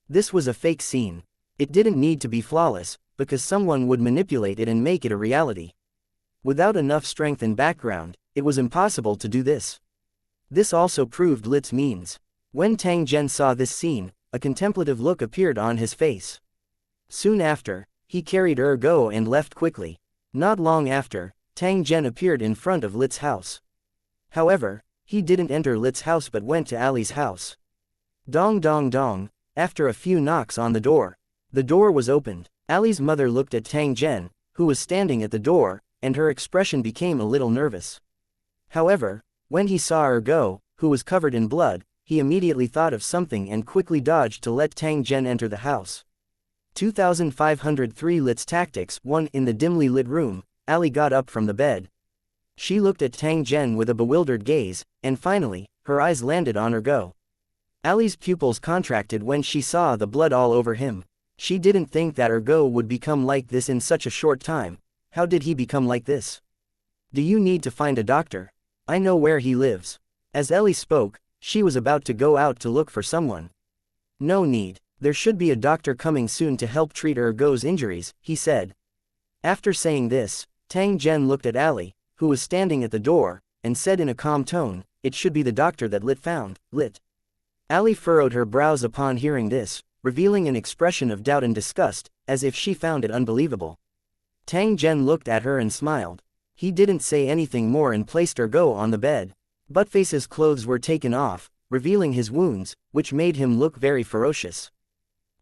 S1: This was a fake scene. It didn't need to be flawless, because someone would manipulate it and make it a reality. Without enough strength and background, it was impossible to do this. This also proved Lit's means. When Tang Zhen saw this scene, a contemplative look appeared on his face. Soon after, he carried ergo and left quickly. Not long after, Tang Zhen appeared in front of Lit's house. However, he didn't enter Lit's house but went to Ali's house. Dong dong dong, after a few knocks on the door was opened. Ali's mother looked at Tang Zhen, who was standing at the door, and her expression became a little nervous. However, when he saw ergo, who was covered in blood, he immediately thought of something and quickly dodged to let Tang Zhen enter the house. 2503 Lit's Tactics 1. In the dimly lit room, Ali got up from the bed. She looked at Tang Zhen with a bewildered gaze, and finally, her eyes landed on ergo. Ali's pupils contracted when she saw the blood all over him. She didn't think that ergo would become like this in such a short time. How did he become like this? "Do you need to find a doctor? I know where he lives." As Ellie spoke, she was about to go out to look for someone. "No need, there should be a doctor coming soon to help treat ergo's injuries," he said. After saying this, Tang Zhen looked at Ali, who was standing at the door, and said in a calm tone, "It should be the doctor that Lit found." Ali furrowed her brows upon hearing this, revealing an expression of doubt and disgust, as if she found it unbelievable. Tang Zhen looked at her and smiled. He didn't say anything more and placed ergo on the bed. Buttface's clothes were taken off, revealing his wounds, which made him look very ferocious.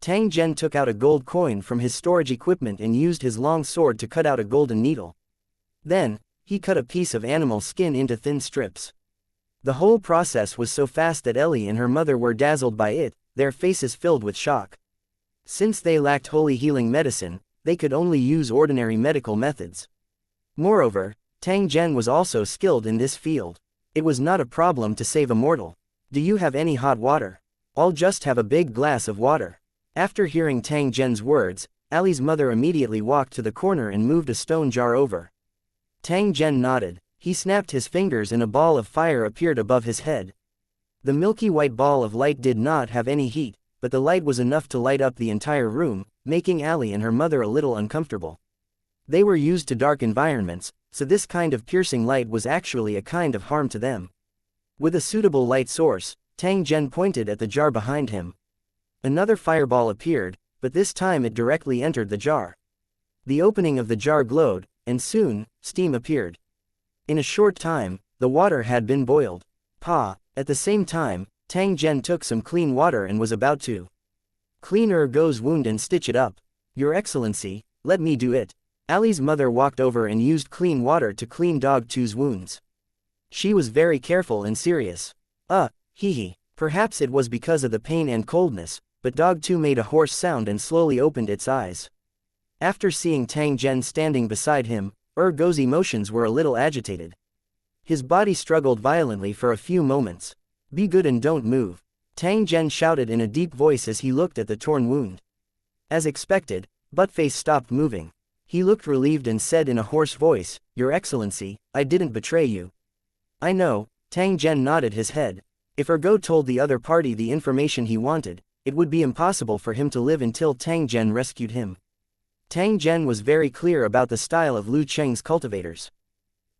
S1: Tang Zhen took out a gold coin from his storage equipment and used his long sword to cut out a golden needle. Then, he cut a piece of animal skin into thin strips. The whole process was so fast that Ellie and her mother were dazzled by it, their faces filled with shock. Since they lacked holy healing medicine, they could only use ordinary medical methods. Moreover, Tang Zhen was also skilled in this field. It was not a problem to save a mortal. "Do you have any hot water? I'll just have a big glass of water." After hearing Tang Zhen's words, Ali's mother immediately walked to the corner and moved a stone jar over. Tang Zhen nodded. He snapped his fingers and a ball of fire appeared above his head. The milky white ball of light did not have any heat, but the light was enough to light up the entire room, making Ali and her mother a little uncomfortable. They were used to dark environments, so this kind of piercing light was actually a kind of harm to them. With a suitable light source, Tang Zhen pointed at the jar behind him. Another fireball appeared, but this time it directly entered the jar. The opening of the jar glowed, and soon, steam appeared. In a short time, the water had been boiled. At the same time, Tang Zhen took some clean water and was about to clean ergo's wound and stitch it up. "Your Excellency, Let me do it. Ali's mother walked over and used clean water to clean Dog 2's wounds. She was very careful and serious. Hee. Perhaps it was because of the pain and coldness, but Dog 2 made a hoarse sound and slowly opened its eyes. After seeing Tang Zhen standing beside him, Go's emotions were a little agitated. His body struggled violently for a few moments. Be good and don't move, Tang Zhen shouted in a deep voice as he looked at the torn wound. As expected, Buttface stopped moving. He looked relieved and said in a hoarse voice, Your Excellency, I didn't betray you. I know, Tang Zhen nodded his head. If Go told the other party the information he wanted, it would be impossible for him to live until Tang Zhen rescued him. Tang Zhen was very clear about the style of Lu Cheng's cultivators.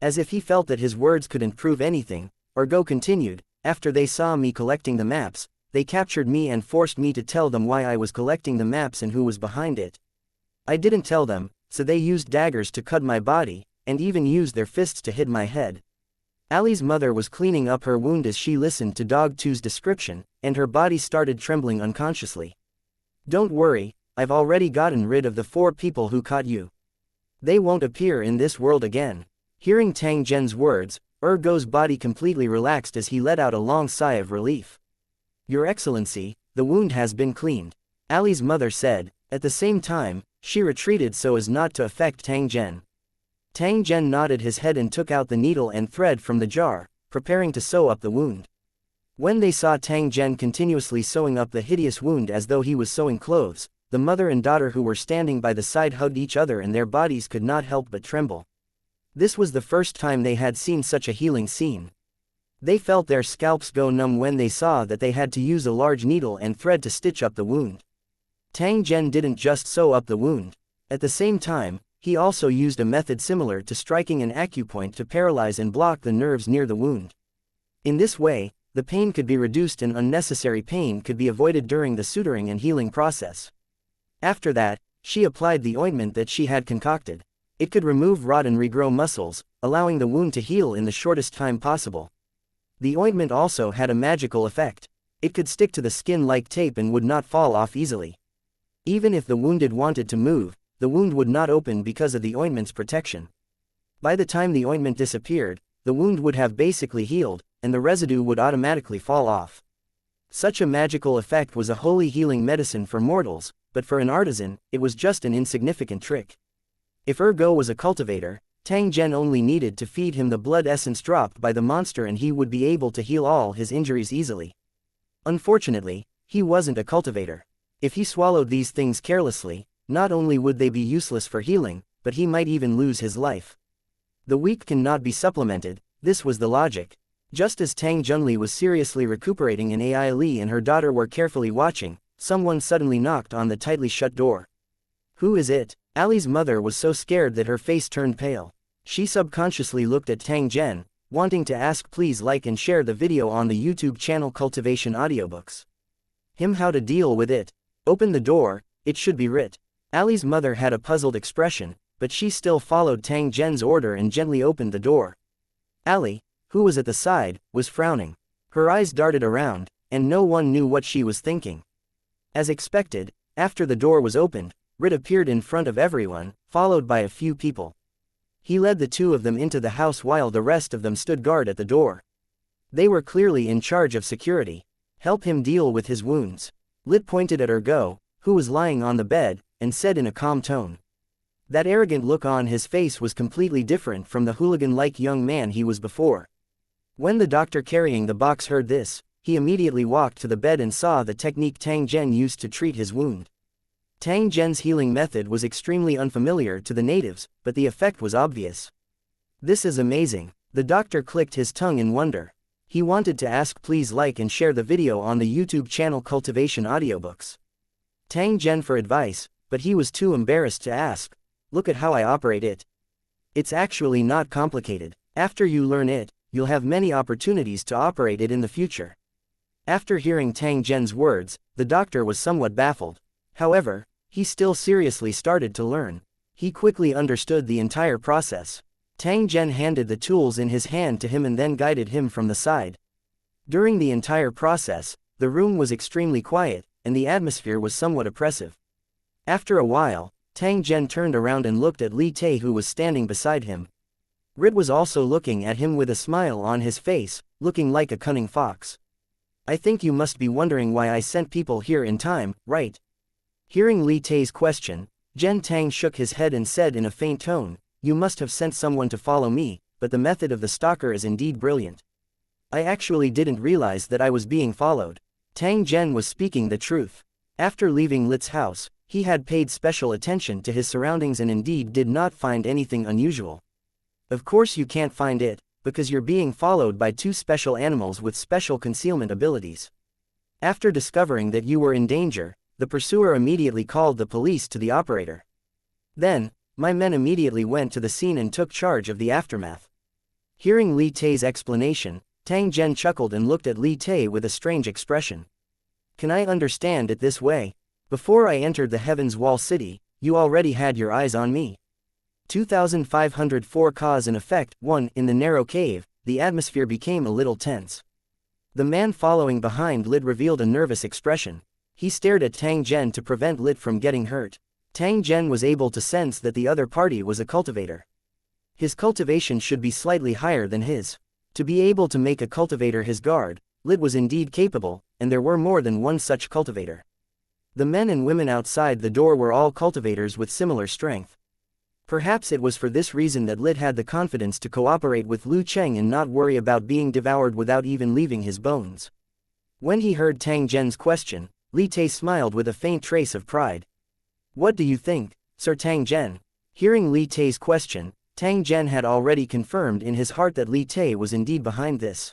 S1: As if he felt that his words couldn't prove anything, Go continued, After they saw me collecting the maps, they captured me and forced me to tell them why I was collecting the maps and who was behind it. I didn't tell them, so they used daggers to cut my body, and even used their fists to hit my head. Ali's mother was cleaning up her wound as she listened to Dog 2's description, and her body started trembling unconsciously. Don't worry, I've already gotten rid of the 4 people who caught you. They won't appear in this world again. Hearing Tang Zhen's words, Go's body completely relaxed as he let out a long sigh of relief. Your Excellency, the wound has been cleaned, Ali's mother said. At the same time, she retreated so as not to affect Tang Zhen. Tang Zhen nodded his head and took out the needle and thread from the jar, preparing to sew up the wound. When they saw Tang Zhen continuously sewing up the hideous wound as though he was sewing clothes, the mother and daughter who were standing by the side hugged each other and their bodies could not help but tremble. This was the first time they had seen such a healing scene. They felt their scalps go numb when they saw that they had to use a large needle and thread to stitch up the wound. Tang Zhen didn't just sew up the wound. At the same time, he also used a method similar to striking an acupoint to paralyze and block the nerves near the wound. In this way, the pain could be reduced and unnecessary pain could be avoided during the suturing and healing process. After that, she applied the ointment that she had concocted. It could remove rot and regrow muscles, allowing the wound to heal in the shortest time possible. The ointment also had a magical effect. It could stick to the skin like tape and would not fall off easily. Even if the wounded wanted to move, the wound would not open because of the ointment's protection. By the time the ointment disappeared, the wound would have basically healed, and the residue would automatically fall off. Such a magical effect was a holy healing medicine for mortals, but for an artisan, it was just an insignificant trick. If Go was a cultivator, Tang Zhen only needed to feed him the blood essence dropped by the monster and he would be able to heal all his injuries easily. Unfortunately, he wasn't a cultivator. If he swallowed these things carelessly, not only would they be useless for healing, but he might even lose his life. The weak cannot be supplemented, this was the logic. Just as Tang Zhenli was seriously recuperating and Ai Li and her daughter were carefully watching, someone suddenly knocked on the tightly shut door. Who is it? Ali's mother was so scared that her face turned pale. She subconsciously looked at Tang Zhen, wanting to ask please like and share the video on the YouTube channel Cultivation Audiobooks. Him how to deal with it. Open the door, it should be writ. Ali's mother had a puzzled expression, but she still followed Tang Zhen's order and gently opened the door. Ali, who was at the side, was frowning. Her eyes darted around, and no one knew what she was thinking. As expected, after the door was opened, Rit appeared in front of everyone, followed by a few people. He led the 2 of them into the house while the rest of them stood guard at the door. They were clearly in charge of security. Help him deal with his wounds. Lit pointed at Go, who was lying on the bed, and said in a calm tone. That arrogant look on his face was completely different from the hooligan-like young man he was before. When the doctor carrying the box heard this, he immediately walked to the bed and saw the technique Tang Zhen used to treat his wound. Tang Zhen's healing method was extremely unfamiliar to the natives, but the effect was obvious. This is amazing. The doctor clicked his tongue in wonder. He wanted to ask please like and share the video on the YouTube channel Cultivation Audiobooks. Tang Zhen for advice, but he was too embarrassed to ask. Look at how I operate it. It's actually not complicated. After you learn it, you'll have many opportunities to operate it in the future. After hearing Tang Zhen's words, the doctor was somewhat baffled. However, he still seriously started to learn. He quickly understood the entire process. Tang Zhen handed the tools in his hand to him and then guided him from the side. During the entire process, the room was extremely quiet, and the atmosphere was somewhat oppressive. After a while, Tang Zhen turned around and looked at Li Tei, who was standing beside him. Rid was also looking at him with a smile on his face, looking like a cunning fox. I think you must be wondering why I sent people here in time, right? Hearing Li Tei's question, Zhen Tang shook his head and said in a faint tone, you must have sent someone to follow me, but the method of the stalker is indeed brilliant. I actually didn't realize that I was being followed. Tang Zhen was speaking the truth. After leaving Lit's house, he had paid special attention to his surroundings and indeed did not find anything unusual. Of course you can't find it, because you're being followed by two special animals with special concealment abilities. After discovering that you were in danger, the pursuer immediately called the police to the operator. Then, my men immediately went to the scene and took charge of the aftermath. Hearing Li Tei's explanation, Tang Zhen chuckled and looked at Li Tei with a strange expression. Can I understand it this way? Before I entered the Heaven's Wall City, you already had your eyes on me. 2504 Cause and Effect 1. In the narrow cave, the atmosphere became a little tense. The man following behind Lit revealed a nervous expression. He stared at Tang Zhen to prevent Lit from getting hurt. Tang Zhen was able to sense that the other party was a cultivator. His cultivation should be slightly higher than his. To be able to make a cultivator his guard, Lit was indeed capable, and there were more than one such cultivator. The men and women outside the door were all cultivators with similar strength. Perhaps it was for this reason that Lit had the confidence to cooperate with Lu Cheng and not worry about being devoured without even leaving his bones. When he heard Tang Zhen's question, Li Tei smiled with a faint trace of pride. What do you think, Sir Tang Zhen? Hearing Li Tei's question, Tang Zhen had already confirmed in his heart that Li Tei was indeed behind this.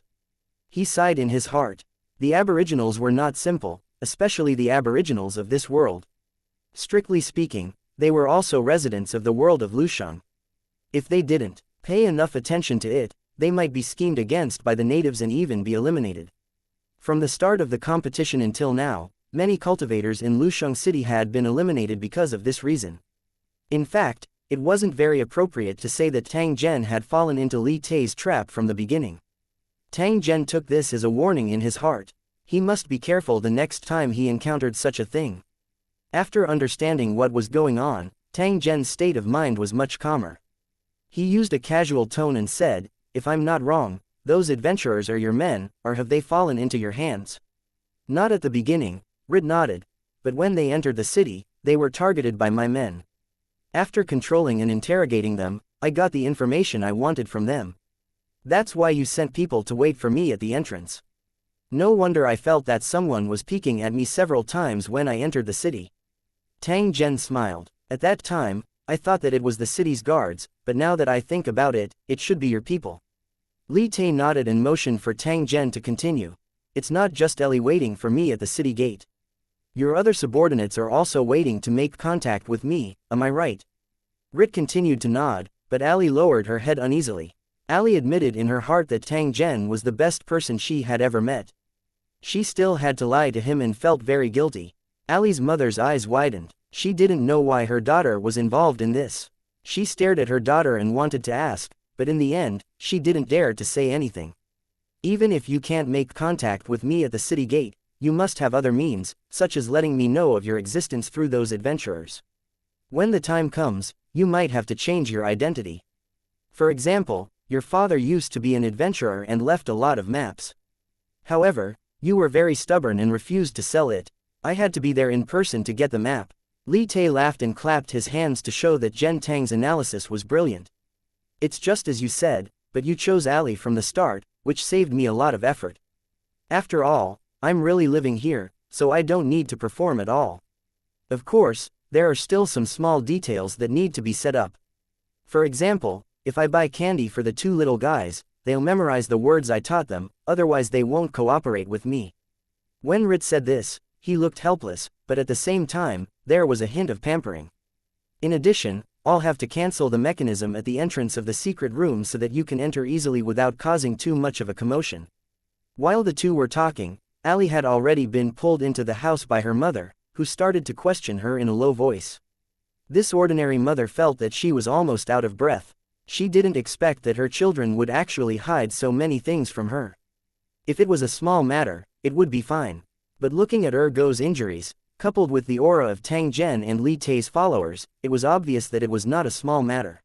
S1: He sighed in his heart. The aboriginals were not simple, especially the aboriginals of this world. Strictly speaking, they were also residents of the world of Lushang. If they didn't pay enough attention to it, they might be schemed against by the natives and even be eliminated. From the start of the competition until now, many cultivators in Lushang City had been eliminated because of this reason. In fact, it wasn't very appropriate to say that Tang Zhen had fallen into Li Tei's trap from the beginning. Tang Zhen took this as a warning in his heart. He must be careful the next time he encountered such a thing. After understanding what was going on, Tang Zhen's state of mind was much calmer. He used a casual tone and said, if I'm not wrong, those adventurers are your men, or have they fallen into your hands? Not at the beginning, Rid nodded, but when they entered the city, they were targeted by my men. After controlling and interrogating them, I got the information I wanted from them. That's why you sent people to wait for me at the entrance. No wonder I felt that someone was peeking at me several times when I entered the city. Tang Zhen smiled. At that time, I thought that it was the city's guards, but now that I think about it, it should be your people. Li Tei nodded and motioned for Tang Zhen to continue. It's not just Ellie waiting for me at the city gate. Your other subordinates are also waiting to make contact with me, am I right? Rit continued to nod, but Ali lowered her head uneasily. Ali admitted in her heart that Tang Zhen was the best person she had ever met. She still had to lie to him and felt very guilty. Ali's mother's eyes widened. She didn't know why her daughter was involved in this. She stared at her daughter and wanted to ask, but in the end, she didn't dare to say anything. Even if you can't make contact with me at the city gate, you must have other means, such as letting me know of your existence through those adventurers. When the time comes, you might have to change your identity. For example, your father used to be an adventurer and left a lot of maps. However, you were very stubborn and refused to sell it. I had to be there in person to get the map. Li Tei laughed and clapped his hands to show that Zhen Tang's analysis was brilliant. It's just as you said, but you chose Ali from the start, which saved me a lot of effort. After all, I'm really living here, so I don't need to perform at all. Of course, there are still some small details that need to be set up. For example, if I buy candy for the two little guys, they'll memorize the words I taught them, otherwise they won't cooperate with me. When Rit said this, he looked helpless, but at the same time, there was a hint of pampering. In addition, I'll have to cancel the mechanism at the entrance of the secret room so that you can enter easily without causing too much of a commotion. While the two were talking, Ali had already been pulled into the house by her mother, who started to question her in a low voice. This ordinary mother felt that she was almost out of breath. She didn't expect that her children would actually hide so many things from her. If it was a small matter, it would be fine. But looking at Ergo's injuries, Coupled with the aura of Tang Zhen and Li Tai's followers, it was obvious that it was not a small matter.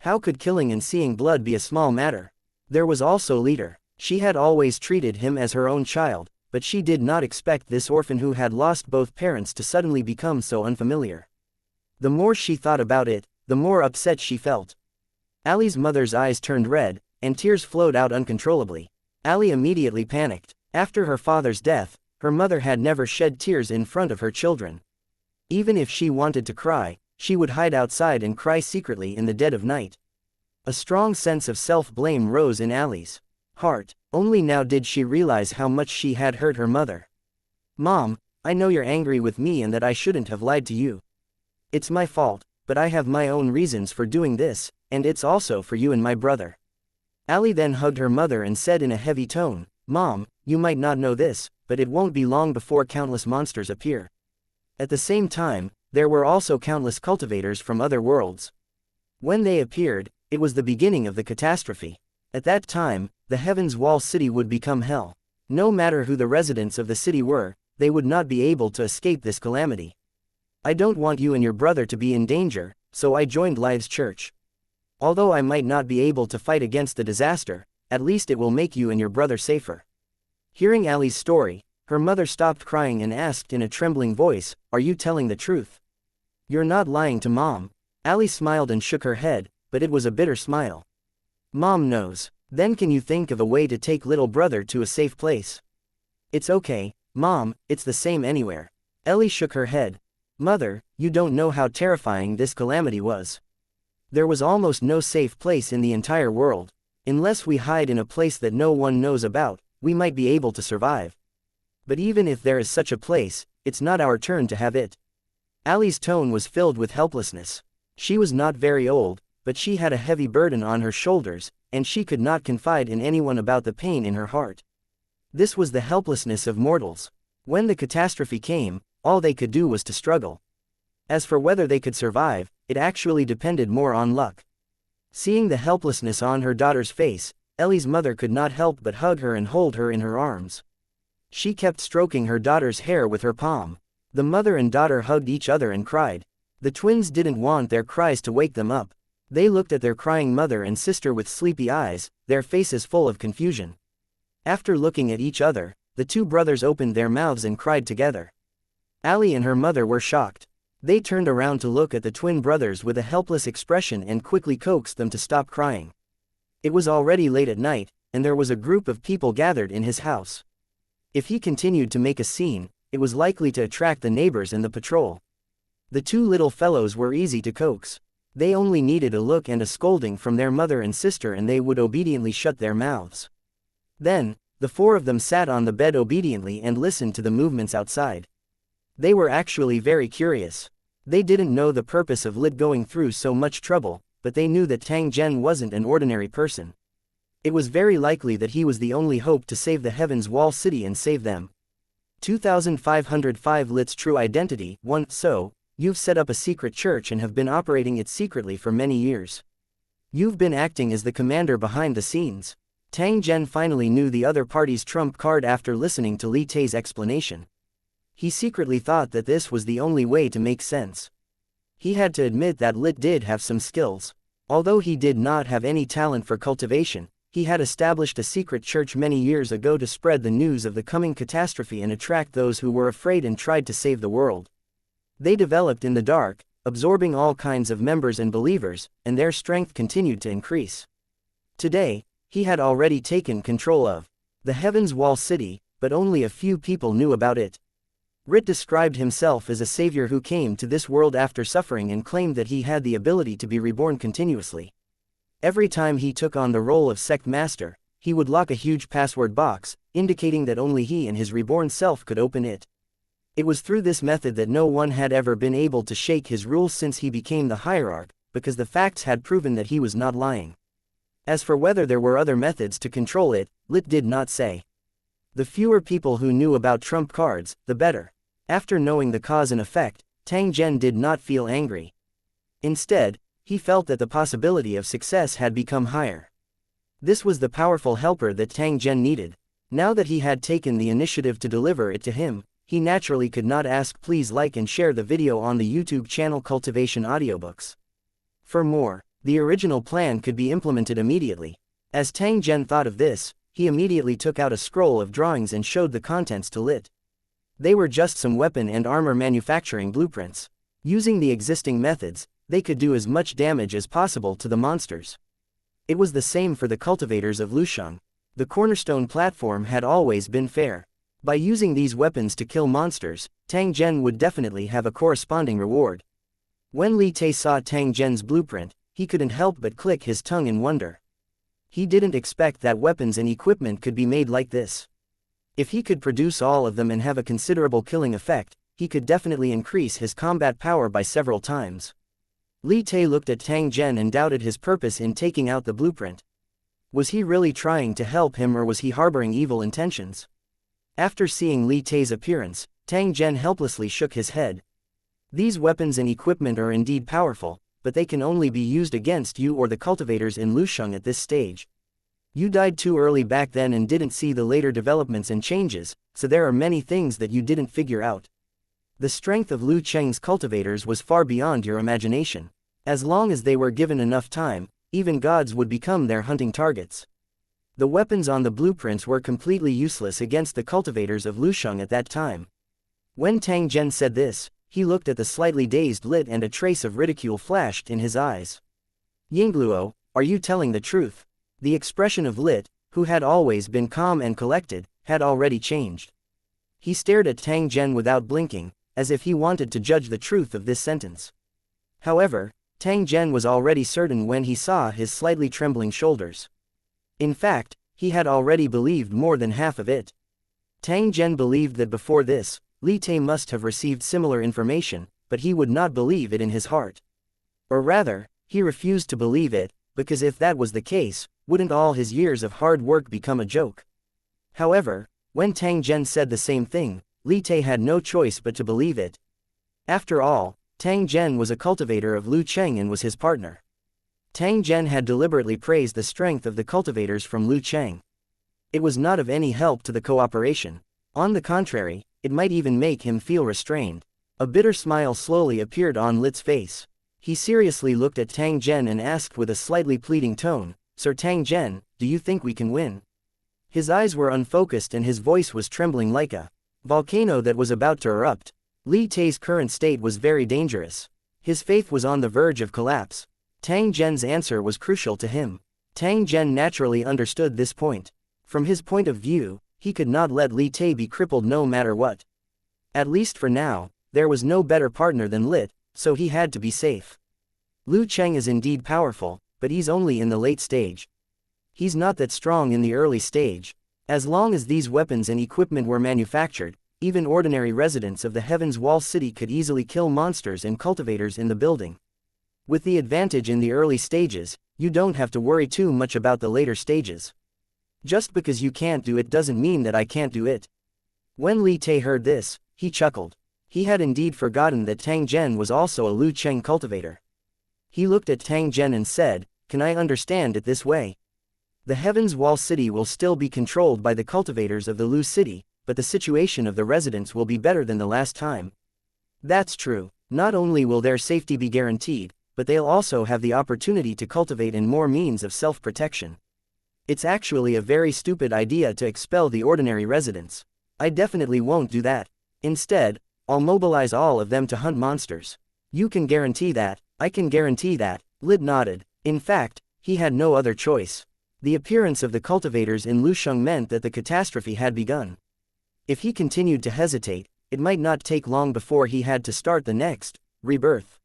S1: How could killing and seeing blood be a small matter? There was also Leader. She had always treated him as her own child, but she did not expect this orphan who had lost both parents to suddenly become so unfamiliar. The more she thought about it, the more upset she felt. Ali's mother's eyes turned red, and tears flowed out uncontrollably. Ali immediately panicked. After her father's death, her mother had never shed tears in front of her children. Even if she wanted to cry, she would hide outside and cry secretly in the dead of night. A strong sense of self-blame rose in Ali's heart. Only now did she realize how much she had hurt her mother. "Mom, I know you're angry with me and that I shouldn't have lied to you. It's my fault, but I have my own reasons for doing this, and it's also for you and my brother." Ali then hugged her mother and said in a heavy tone, "Mom, you might not know this, but it won't be long before countless monsters appear." At the same time, there were also countless cultivators from other worlds. When they appeared, it was the beginning of the catastrophe. At that time, the Heaven's Wall City would become hell. No matter who the residents of the city were, they would not be able to escape this calamity. "I don't want you and your brother to be in danger, so I joined Live's church. Although I might not be able to fight against the disaster, at least it will make you and your brother safer." Hearing Ali's story, her mother stopped crying and asked in a trembling voice, "Are you telling the truth? You're not lying to Mom?" Ali smiled and shook her head, but it was a bitter smile. "Mom knows. Then can you think of a way to take little brother to a safe place?" "It's okay, Mom, it's the same anywhere." Ellie shook her head. "Mother, you don't know how terrifying this calamity was. There was almost no safe place in the entire world. Unless we hide in a place that no one knows about, we might be able to survive. But even if there is such a place, it's not our turn to have it." Ali's tone was filled with helplessness. She was not very old, but she had a heavy burden on her shoulders, and she could not confide in anyone about the pain in her heart. This was the helplessness of mortals. When the catastrophe came, all they could do was to struggle. As for whether they could survive, it actually depended more on luck. Seeing the helplessness on her daughter's face, Ellie's mother could not help but hug her and hold her in her arms. She kept stroking her daughter's hair with her palm. The mother and daughter hugged each other and cried. The twins didn't want their cries to wake them up. They looked at their crying mother and sister with sleepy eyes, their faces full of confusion. After looking at each other, the two brothers opened their mouths and cried together. Ali and her mother were shocked. They turned around to look at the twin brothers with a helpless expression and quickly coaxed them to stop crying. It was already late at night, and there was a group of people gathered in his house. If he continued to make a scene, it was likely to attract the neighbors and the patrol. The two little fellows were easy to coax. They only needed a look and a scolding from their mother and sister and they would obediently shut their mouths. Then, the four of them sat on the bed obediently and listened to the movements outside. They were actually very curious. They didn't know the purpose of Lit going through so much trouble, but they knew that Tang Zhen wasn't an ordinary person. It was very likely that he was the only hope to save the Heaven's Wall City and save them. 2505 Lit's true identity. 1. So, you've set up a secret church and have been operating it secretly for many years. You've been acting as the commander behind the scenes. Tang Zhen finally knew the other party's trump card after listening to Li Tai's explanation. He secretly thought that this was the only way to make sense. He had to admit that Lit did have some skills. Although he did not have any talent for cultivation, he had established a secret church many years ago to spread the news of the coming catastrophe and attract those who were afraid and tried to save the world. They developed in the dark, absorbing all kinds of members and believers, and their strength continued to increase. Today, he had already taken control of the Heaven's Wall City, but only a few people knew about it. Rit described himself as a savior who came to this world after suffering and claimed that he had the ability to be reborn continuously. Every time he took on the role of sect master, he would lock a huge password box, indicating that only he and his reborn self could open it. It was through this method that no one had ever been able to shake his rules since he became the hierarch, because the facts had proven that he was not lying. As for whether there were other methods to control it, Lit did not say. The fewer people who knew about trump cards, the better. After knowing the cause and effect, Tang Zhen did not feel angry. Instead, he felt that the possibility of success had become higher. This was the powerful helper that Tang Zhen needed. Now that he had taken the initiative to deliver it to him, he naturally could not ask please like and share the video on the YouTube channel Cultivation Audiobooks. For more, the original plan could be implemented immediately. As Tang Zhen thought of this, he immediately took out a scroll of drawings and showed the contents to Lit. They were just some weapon and armor manufacturing blueprints. Using the existing methods, they could do as much damage as possible to the monsters. It was the same for the cultivators of Lusheng. The cornerstone platform had always been fair. By using these weapons to kill monsters, Tang Zhen would definitely have a corresponding reward. When Li Te saw Tang Zhen's blueprint, he couldn't help but click his tongue in wonder. He didn't expect that weapons and equipment could be made like this. If he could produce all of them and have a considerable killing effect, he could definitely increase his combat power by several times. Li Te looked at Tang Zhen and doubted his purpose in taking out the blueprint. Was he really trying to help him or was he harboring evil intentions? After seeing Li Te's appearance, Tang Zhen helplessly shook his head. These weapons and equipment are indeed powerful, but they can only be used against you or the cultivators in Lusheng at this stage. You died too early back then and didn't see the later developments and changes, so there are many things that you didn't figure out. The strength of Lu Cheng's cultivators was far beyond your imagination. As long as they were given enough time, even gods would become their hunting targets. The weapons on the blueprints were completely useless against the cultivators of Lusheng at that time. When Tang Zhen said this, he looked at the slightly dazed Lit and a trace of ridicule flashed in his eyes. Yingluo, are you telling the truth? The expression of Lit, who had always been calm and collected, had already changed. He stared at Tang Zhen without blinking, as if he wanted to judge the truth of this sentence. However, Tang Zhen was already certain when he saw his slightly trembling shoulders. In fact, he had already believed more than half of it. Tang Zhen believed that before this, Li Te must have received similar information, but he would not believe it in his heart. Or rather, he refused to believe it, because if that was the case, wouldn't all his years of hard work become a joke? However, when Tang Zhen said the same thing, Li Te had no choice but to believe it. After all, Tang Zhen was a cultivator of Lu Cheng and was his partner. Tang Zhen had deliberately praised the strength of the cultivators from Lu Cheng. It was not of any help to the cooperation. On the contrary, it might even make him feel restrained. A bitter smile slowly appeared on Lit's face. He seriously looked at Tang Zhen and asked with a slightly pleading tone, "Sir Tang Zhen, do you think we can win?" His eyes were unfocused and his voice was trembling like a volcano that was about to erupt. Li Te's current state was very dangerous. His faith was on the verge of collapse. Tang Zhen's answer was crucial to him. Tang Zhen naturally understood this point. From his point of view, he could not let Li Te be crippled no matter what. At least for now, there was no better partner than Lit, so he had to be safe. Lu Cheng is indeed powerful, but he's only in the late stage. He's not that strong in the early stage. As long as these weapons and equipment were manufactured, even ordinary residents of the Heaven's Wall City could easily kill monsters and cultivators in the building. With the advantage in the early stages, you don't have to worry too much about the later stages. Just because you can't do it doesn't mean that I can't do it. When Li Te heard this, he chuckled. He had indeed forgotten that Tang Zhen was also a Lu Cheng cultivator. He looked at Tang Zhen and said, "Can I understand it this way? The Heaven's Wall City will still be controlled by the cultivators of the Lu City, but the situation of the residents will be better than the last time." That's true. Not only will their safety be guaranteed, but they'll also have the opportunity to cultivate in more means of self-protection. It's actually a very stupid idea to expel the ordinary residents. I definitely won't do that. Instead, I'll mobilize all of them to hunt monsters. You can guarantee that. I can guarantee that. Lit nodded. In fact, he had no other choice. The appearance of the cultivators in Lusheng meant that the catastrophe had begun. If he continued to hesitate, it might not take long before he had to start the next rebirth.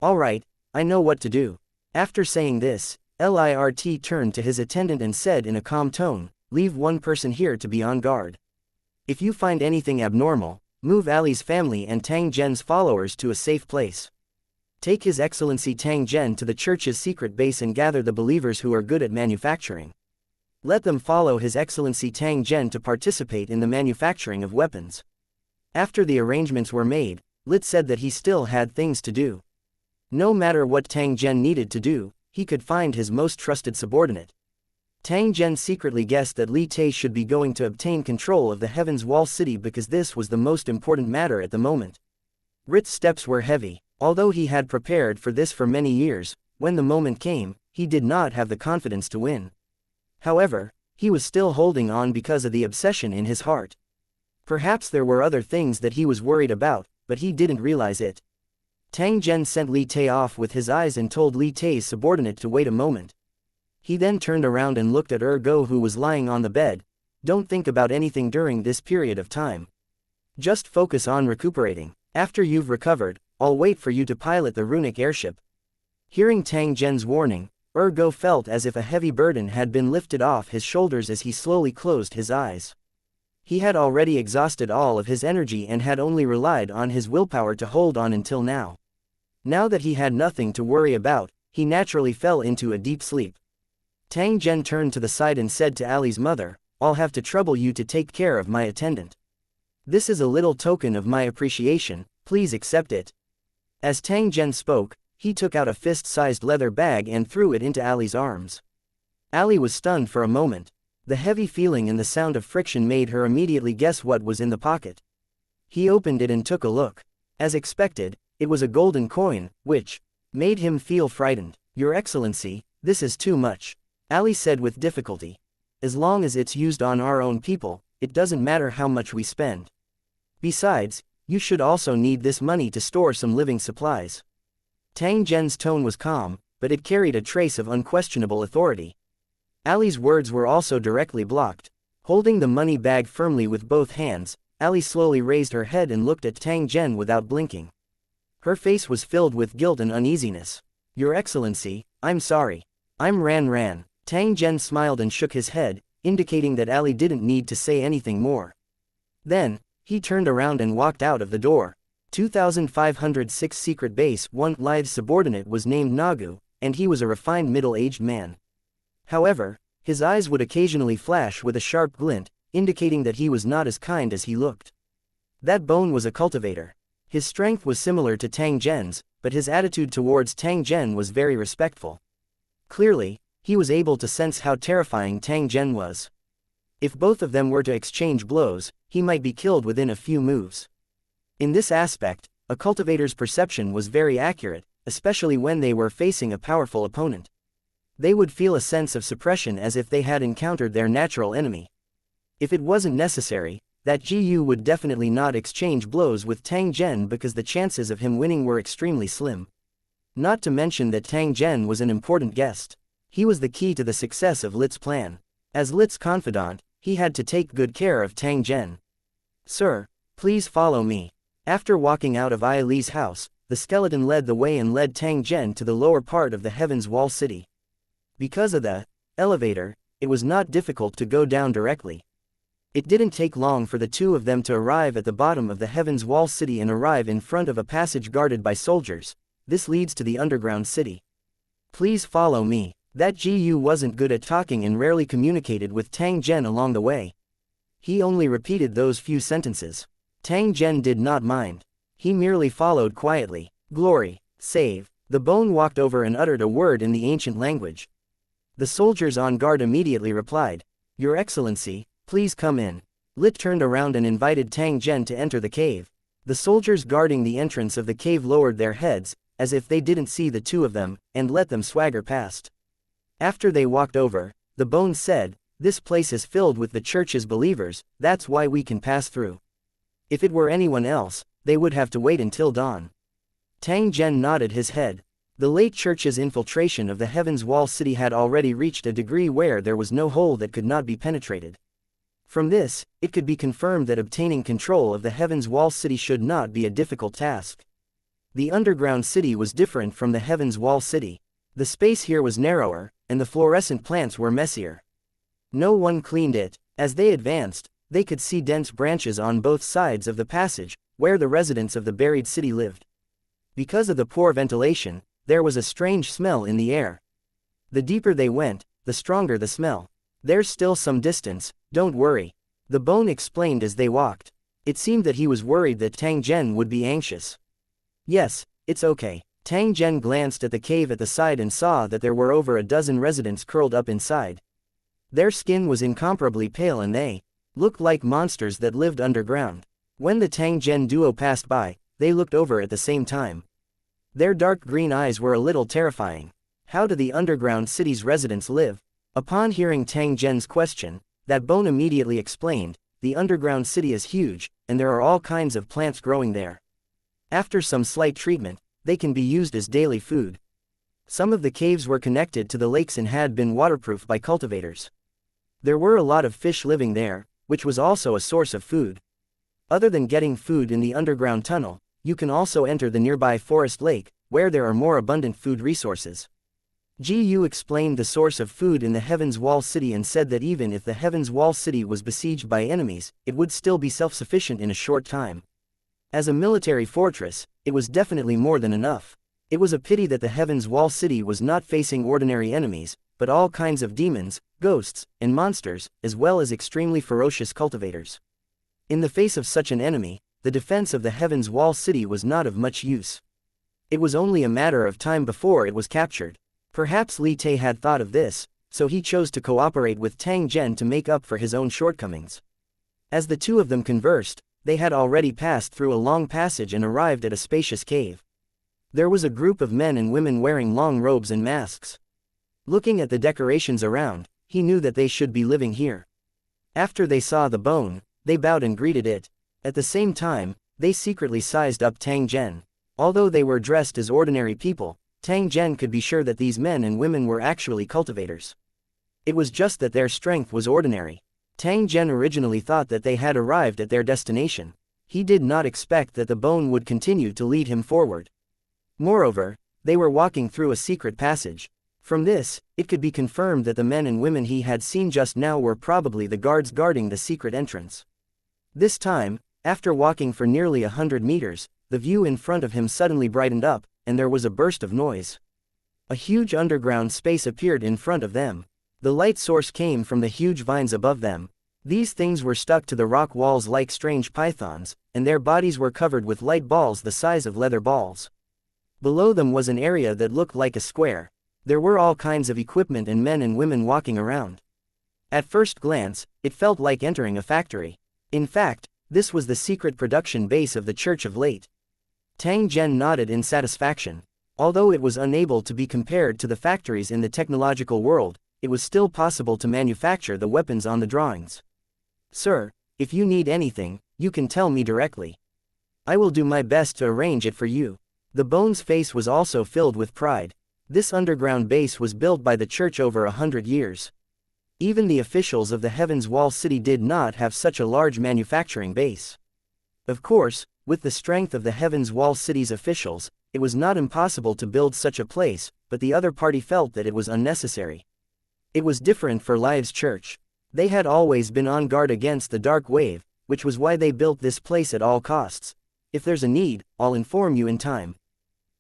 S1: All right, I know what to do. After saying this, Lirt turned to his attendant and said in a calm tone, "Leave one person here to be on guard. If you find anything abnormal, move Ali's family and Tang Zhen's followers to a safe place. Take His Excellency Tang Zhen to the church's secret base and gather the believers who are good at manufacturing. Let them follow His Excellency Tang Zhen to participate in the manufacturing of weapons." After the arrangements were made, Lit said that he still had things to do. No matter what Tang Zhen needed to do, he could find his most trusted subordinate. Tang Zhen secretly guessed that Li Tai should be going to obtain control of the Heaven's Wall City because this was the most important matter at the moment. Rit's steps were heavy. Although he had prepared for this for many years, when the moment came, he did not have the confidence to win. However, he was still holding on because of the obsession in his heart. Perhaps there were other things that he was worried about, but he didn't realize it. Tang Zhen sent Li Tai off with his eyes and told Li Tai's subordinate to wait a moment. He then turned around and looked at Go, who was lying on the bed. Don't think about anything during this period of time. Just focus on recuperating. After you've recovered, I'll wait for you to pilot the runic airship. Hearing Tang Zhen's warning, Go felt as if a heavy burden had been lifted off his shoulders as he slowly closed his eyes. He had already exhausted all of his energy and had only relied on his willpower to hold on until now. Now that he had nothing to worry about, he naturally fell into a deep sleep. Tang Zhen turned to the side and said to Ali's mother, "I'll have to trouble you to take care of my attendant. This is a little token of my appreciation, please accept it." As Tang Zhen spoke, he took out a fist-sized leather bag and threw it into Ali's arms. Ali was stunned for a moment. The heavy feeling and the sound of friction made her immediately guess what was in the pocket. He opened it and took a look. As expected, it was a golden coin, which made him feel frightened. "Your Excellency, this is too much," Ali said with difficulty. "As long as it's used on our own people, it doesn't matter how much we spend. Besides, you should also need this money to store some living supplies." Tang Zhen's tone was calm, but it carried a trace of unquestionable authority. Ali's words were also directly blocked. Holding the money bag firmly with both hands, Ali slowly raised her head and looked at Tang Zhen without blinking. Her face was filled with guilt and uneasiness. "Your Excellency, I'm sorry. I'm Ran. Tang Zhen smiled and shook his head, indicating that Ali didn't need to say anything more. Then, he turned around and walked out of the door. 2506 Secret Base 1 Live's subordinate was named Nagu, and he was a refined middle-aged man. However, his eyes would occasionally flash with a sharp glint, indicating that he was not as kind as he looked. That bone was a cultivator. His strength was similar to Tang Zhen's, but his attitude towards Tang Zhen was very respectful. Clearly, he was able to sense how terrifying Tang Zhen was. If both of them were to exchange blows, he might be killed within a few moves. In this aspect, a cultivator's perception was very accurate, especially when they were facing a powerful opponent. They would feel a sense of suppression as if they had encountered their natural enemy. If it wasn't necessary, that Gu would definitely not exchange blows with Tang Zhen because the chances of him winning were extremely slim. Not to mention that Tang Zhen was an important guest. He was the key to the success of Lit's plan. As Lit's confidant, he had to take good care of Tang Zhen. "Sir, please follow me." After walking out of Li's house, the skeleton led the way and led Tang Zhen to the lower part of the Heaven's Wall City. Because of the elevator, it was not difficult to go down directly. It didn't take long for the two of them to arrive at the bottom of the Heaven's Wall City and arrive in front of a passage guarded by soldiers. This leads to the underground city. "Please follow me." That Gu wasn't good at talking and rarely communicated with Tang Zhen along the way. He only repeated those few sentences. Tang Zhen did not mind. He merely followed quietly. "Glory, save." The bone walked over and uttered a word in the ancient language. The soldiers on guard immediately replied, "Your Excellency, please come in." Lit turned around and invited Tang Zhen to enter the cave. The soldiers guarding the entrance of the cave lowered their heads, as if they didn't see the two of them, and let them swagger past. After they walked over, the bone said, "This place is filled with the church's believers, that's why we can pass through. If it were anyone else, they would have to wait until dawn." Tang Zhen nodded his head. The late church's infiltration of the Heaven's Wall City had already reached a degree where there was no hole that could not be penetrated. From this, it could be confirmed that obtaining control of the Heaven's Wall City should not be a difficult task. The underground city was different from the Heaven's Wall City. The space here was narrower, and the fluorescent plants were messier. No one cleaned it. As they advanced, they could see dense branches on both sides of the passage, where the residents of the buried city lived. Because of the poor ventilation, there was a strange smell in the air. The deeper they went, the stronger the smell. "There's still some distance, don't worry," the bone explained as they walked. It seemed that he was worried that Tang Zhen would be anxious. "Yes, it's okay." Tang Zhen glanced at the cave at the side and saw that there were over a dozen residents curled up inside. Their skin was incomparably pale and they looked like monsters that lived underground. When the Tang Zhen duo passed by, they looked over at the same time. Their dark green eyes were a little terrifying. How do the underground city's residents live? Upon hearing Tang Zhen's question, that bone immediately explained, the underground city is huge, and there are all kinds of plants growing there. After some slight treatment, they can be used as daily food. Some of the caves were connected to the lakes and had been waterproofed by cultivators. There were a lot of fish living there, which was also a source of food. Other than getting food in the underground tunnel, you can also enter the nearby forest lake, where there are more abundant food resources. Gu explained the source of food in the Heaven's Wall City and said that even if the Heaven's Wall City was besieged by enemies, it would still be self-sufficient in a short time. As a military fortress, it was definitely more than enough. It was a pity that the Heaven's Wall City was not facing ordinary enemies, but all kinds of demons, ghosts, and monsters, as well as extremely ferocious cultivators. In the face of such an enemy, the defense of the Heaven's Wall City was not of much use. It was only a matter of time before it was captured. Perhaps Li Tai had thought of this, so he chose to cooperate with Tang Zhen to make up for his own shortcomings. As the two of them conversed, they had already passed through a long passage and arrived at a spacious cave. There was a group of men and women wearing long robes and masks. Looking at the decorations around, he knew that they should be living here. After they saw the bone, they bowed and greeted it. At the same time, they secretly sized up Tang Zhen. Although they were dressed as ordinary people, Tang Zhen could be sure that these men and women were actually cultivators. It was just that their strength was ordinary. Tang Zhen originally thought that they had arrived at their destination. He did not expect that the bone would continue to lead him forward. Moreover, they were walking through a secret passage. From this, it could be confirmed that the men and women he had seen just now were probably the guards guarding the secret entrance. This time, after walking for nearly 100 meters, the view in front of him suddenly brightened up, and there was a burst of noise. A huge underground space appeared in front of them. The light source came from the huge vines above them. These things were stuck to the rock walls like strange pythons, and their bodies were covered with light balls the size of leather balls. Below them was an area that looked like a square. There were all kinds of equipment and men and women walking around. At first glance, it felt like entering a factory. In fact, this was the secret production base of the Church of Late. Tang Zhen nodded in satisfaction. Although it was unable to be compared to the factories in the technological world, it was still possible to manufacture the weapons on the drawings. Sir, if you need anything, you can tell me directly. I will do my best to arrange it for you. The bone's face was also filled with pride. This underground base was built by the church over 100 years. Even the officials of the Heaven's Wall City did not have such a large manufacturing base. Of course, with the strength of the Heaven's Wall City's officials, it was not impossible to build such a place, but the other party felt that it was unnecessary. It was different for Live's church. They had always been on guard against the dark wave, which was why they built this place at all costs. If there's a need, I'll inform you in time.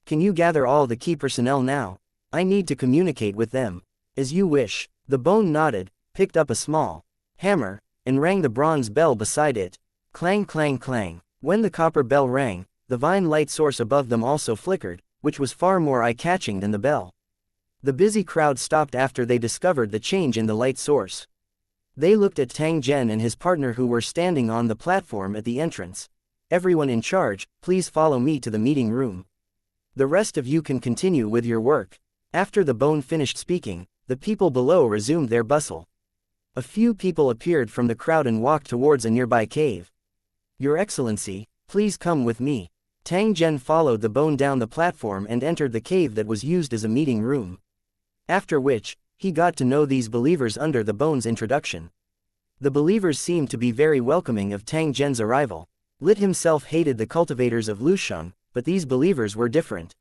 S1: Can you gather all the key personnel now? I need to communicate with them. As you wish. The bone nodded, picked up a small hammer, and rang the bronze bell beside it. Clang clang clang. When the copper bell rang, the vine light source above them also flickered, which was far more eye-catching than the bell. The busy crowd stopped after they discovered the change in the light source. They looked at Tang Zhen and his partner who were standing on the platform at the entrance. Everyone in charge, please follow me to the meeting room. The rest of you can continue with your work. After the bone finished speaking, the people below resumed their bustle. A few people appeared from the crowd and walked towards a nearby cave. Your Excellency, please come with me. Tang Zhen followed the bone down the platform and entered the cave that was used as a meeting room. After which, he got to know these believers under the bone's introduction. The believers seemed to be very welcoming of Tang Zhen's arrival. Lit himself hated the cultivators of Lusheng, but these believers were different.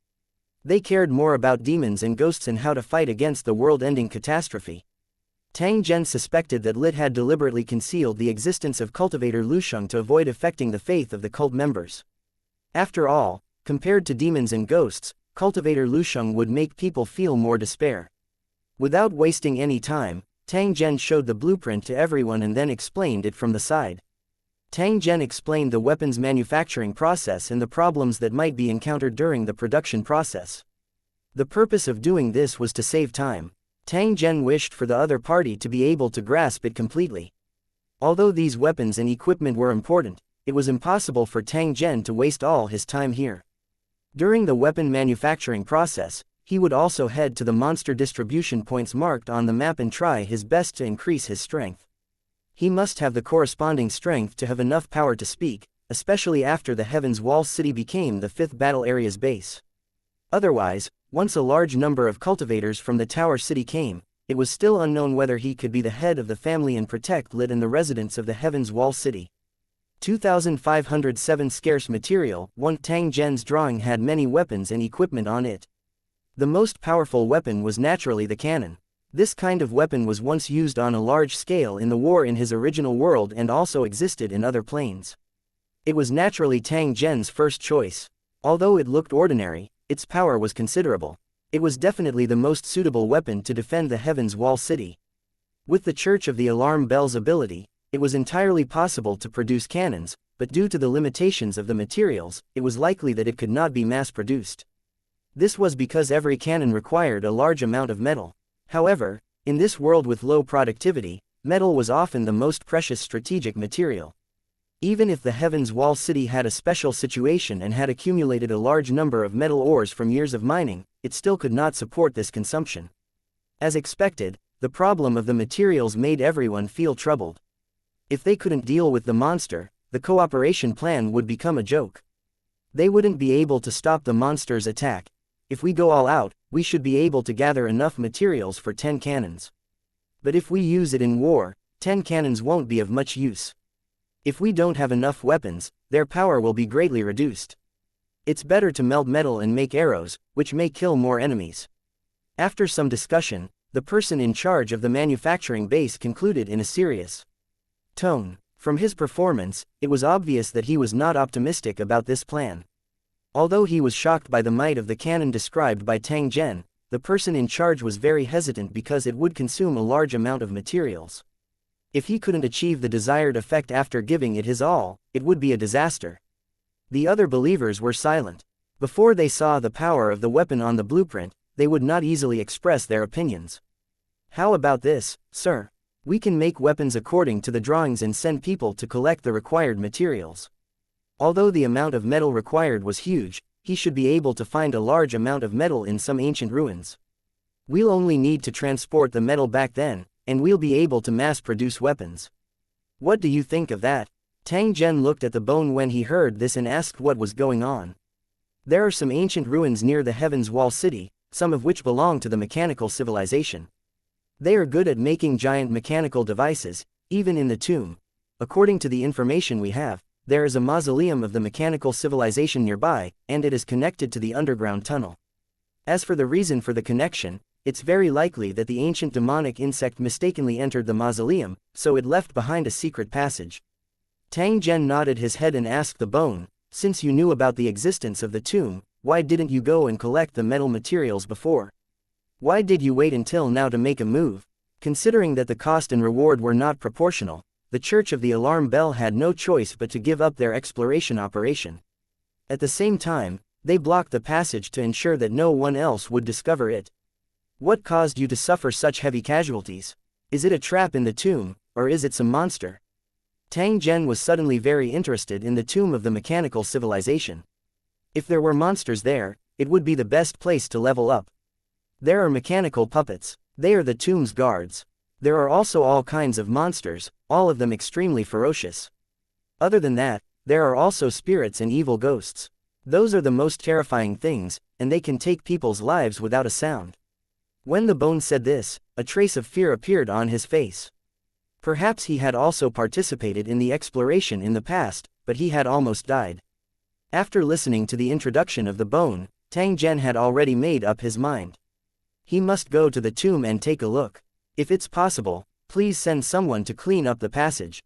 S1: They cared more about demons and ghosts and how to fight against the world-ending catastrophe. Tang Zhen suspected that Lit had deliberately concealed the existence of cultivator Lusheng to avoid affecting the faith of the cult members. After all, compared to demons and ghosts, cultivator Lusheng would make people feel more despair. Without wasting any time, Tang Zhen showed the blueprint to everyone and then explained it from the side. Tang Zhen explained the weapons manufacturing process and the problems that might be encountered during the production process. The purpose of doing this was to save time. Tang Zhen wished for the other party to be able to grasp it completely. Although these weapons and equipment were important, it was impossible for Tang Zhen to waste all his time here. During the weapon manufacturing process, he would also head to the monster distribution points marked on the map and try his best to increase his strength. He must have the corresponding strength to have enough power to speak, especially after the Heaven's Wall city became the 5th battle area's base. Otherwise, once a large number of cultivators from the Tower City came, it was still unknown whether he could be the head of the family and protect Lit and the residents of the Heaven's Wall city. 2507 Scarce material. 1. Tang Zhen's drawing had many weapons and equipment on it. The most powerful weapon was naturally the cannon. This kind of weapon was once used on a large scale in the war in his original world and also existed in other planes. It was naturally Tang Zhen's first choice. Although it looked ordinary, its power was considerable. It was definitely the most suitable weapon to defend the Heaven's Wall city. With the Church of the Alarm Bell's ability, it was entirely possible to produce cannons, but due to the limitations of the materials, it was likely that it could not be mass-produced. This was because every cannon required a large amount of metal. However, in this world with low productivity, metal was often the most precious strategic material. Even if the Heaven's Wall city had a special situation and had accumulated a large number of metal ores from years of mining, it still could not support this consumption. As expected, the problem of the materials made everyone feel troubled. If they couldn't deal with the monster, the cooperation plan would become a joke. They wouldn't be able to stop the monster's attack. If we go all out, we should be able to gather enough materials for 10 cannons. But if we use it in war, 10 cannons won't be of much use. If we don't have enough weapons, their power will be greatly reduced. It's better to melt metal and make arrows, which may kill more enemies. After some discussion, the person in charge of the manufacturing base concluded in a serious tone. From his performance, it was obvious that he was not optimistic about this plan. Although he was shocked by the might of the cannon described by Tang Zhen, the person in charge was very hesitant because it would consume a large amount of materials. If he couldn't achieve the desired effect after giving it his all, it would be a disaster. The other believers were silent. Before they saw the power of the weapon on the blueprint, they would not easily express their opinions. How about this, sir? We can make weapons according to the drawings and send people to collect the required materials. Although the amount of metal required was huge, he should be able to find a large amount of metal in some ancient ruins. We'll only need to transport the metal back then, and we'll be able to mass-produce weapons. What do you think of that? Tang Zhen looked at the bone when he heard this and asked what was going on. There are some ancient ruins near the Heaven's Wall city, some of which belong to the mechanical civilization. They are good at making giant mechanical devices, even in the tomb. According to the information we have, there is a mausoleum of the mechanical civilization nearby, and it is connected to the underground tunnel. As for the reason for the connection, it's very likely that the ancient demonic insect mistakenly entered the mausoleum, so it left behind a secret passage. Tang Zhen nodded his head and asked the bone, since you knew about the existence of the tomb, why didn't you go and collect the metal materials before? Why did you wait until now to make a move? Considering that the cost and reward were not proportional, the Church of the Alarm Bell had no choice but to give up their exploration operation. At the same time, they blocked the passage to ensure that no one else would discover it. What caused you to suffer such heavy casualties? Is it a trap in the tomb, or is it some monster? Tang Zhen was suddenly very interested in the tomb of the mechanical civilization. If there were monsters there, it would be the best place to level up. There are mechanical puppets. They are the tomb's guards. There are also all kinds of monsters, all of them extremely ferocious. Other than that, there are also spirits and evil ghosts. Those are the most terrifying things, and they can take people's lives without a sound. When the bone said this, a trace of fear appeared on his face. Perhaps he had also participated in the exploration in the past, but he had almost died. After listening to the introduction of the bone, Tang Zhen had already made up his mind. He must go to the tomb and take a look. If it's possible, please send someone to clean up the passage.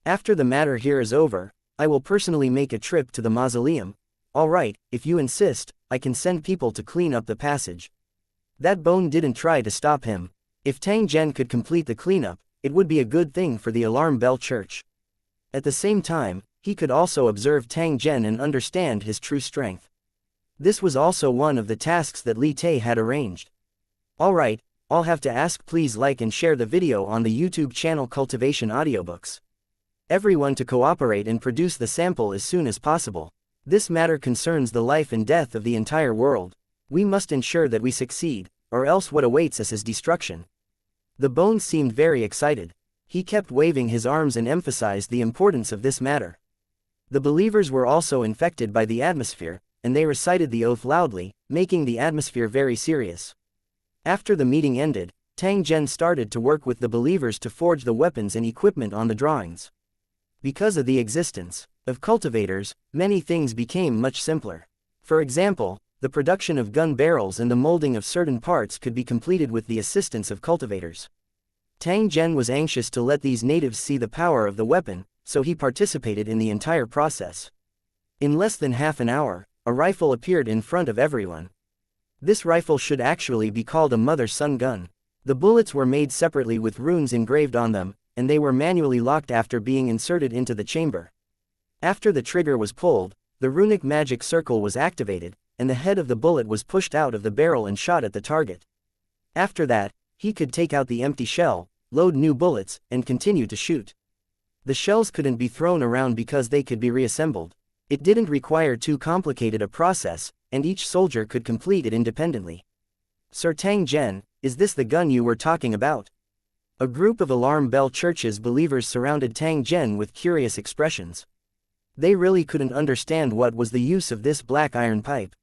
S1: After the matter here is over, I will personally make a trip to the mausoleum. Alright, if you insist, I can send people to clean up the passage. That bone didn't try to stop him. If Tang Zhen could complete the cleanup, it would be a good thing for the Alarm Bell Church. At the same time, he could also observe Tang Zhen and understand his true strength. This was also one of the tasks that Li Tai had arranged. Alright, All have to ask, please like and share the video on the YouTube channel Cultivation Audiobooks. Everyone to cooperate and produce the sample as soon as possible. This matter concerns the life and death of the entire world. We must ensure that we succeed, or else what awaits us is destruction. The Bones seemed very excited. He kept waving his arms and emphasized the importance of this matter. The believers were also infected by the atmosphere, and they recited the oath loudly, making the atmosphere very serious. After the meeting ended, Tang Zhen started to work with the believers to forge the weapons and equipment on the drawings. Because of the existence of cultivators, many things became much simpler. For example, the production of gun barrels and the molding of certain parts could be completed with the assistance of cultivators. Tang Zhen was anxious to let these natives see the power of the weapon, so he participated in the entire process. In less than half an hour, a rifle appeared in front of everyone. This rifle should actually be called a mother-son gun. The bullets were made separately with runes engraved on them, and they were manually locked after being inserted into the chamber. After the trigger was pulled, the runic magic circle was activated, and the head of the bullet was pushed out of the barrel and shot at the target. After that, he could take out the empty shell, load new bullets, and continue to shoot. The shells couldn't be thrown around because they could be reassembled. It didn't require too complicated a process, and each soldier could complete it independently. Sir Tang Zhen, is this the gun you were talking about? A group of Alarm Bell Church's believers surrounded Tang Zhen with curious expressions. They really couldn't understand what was the use of this black iron pipe.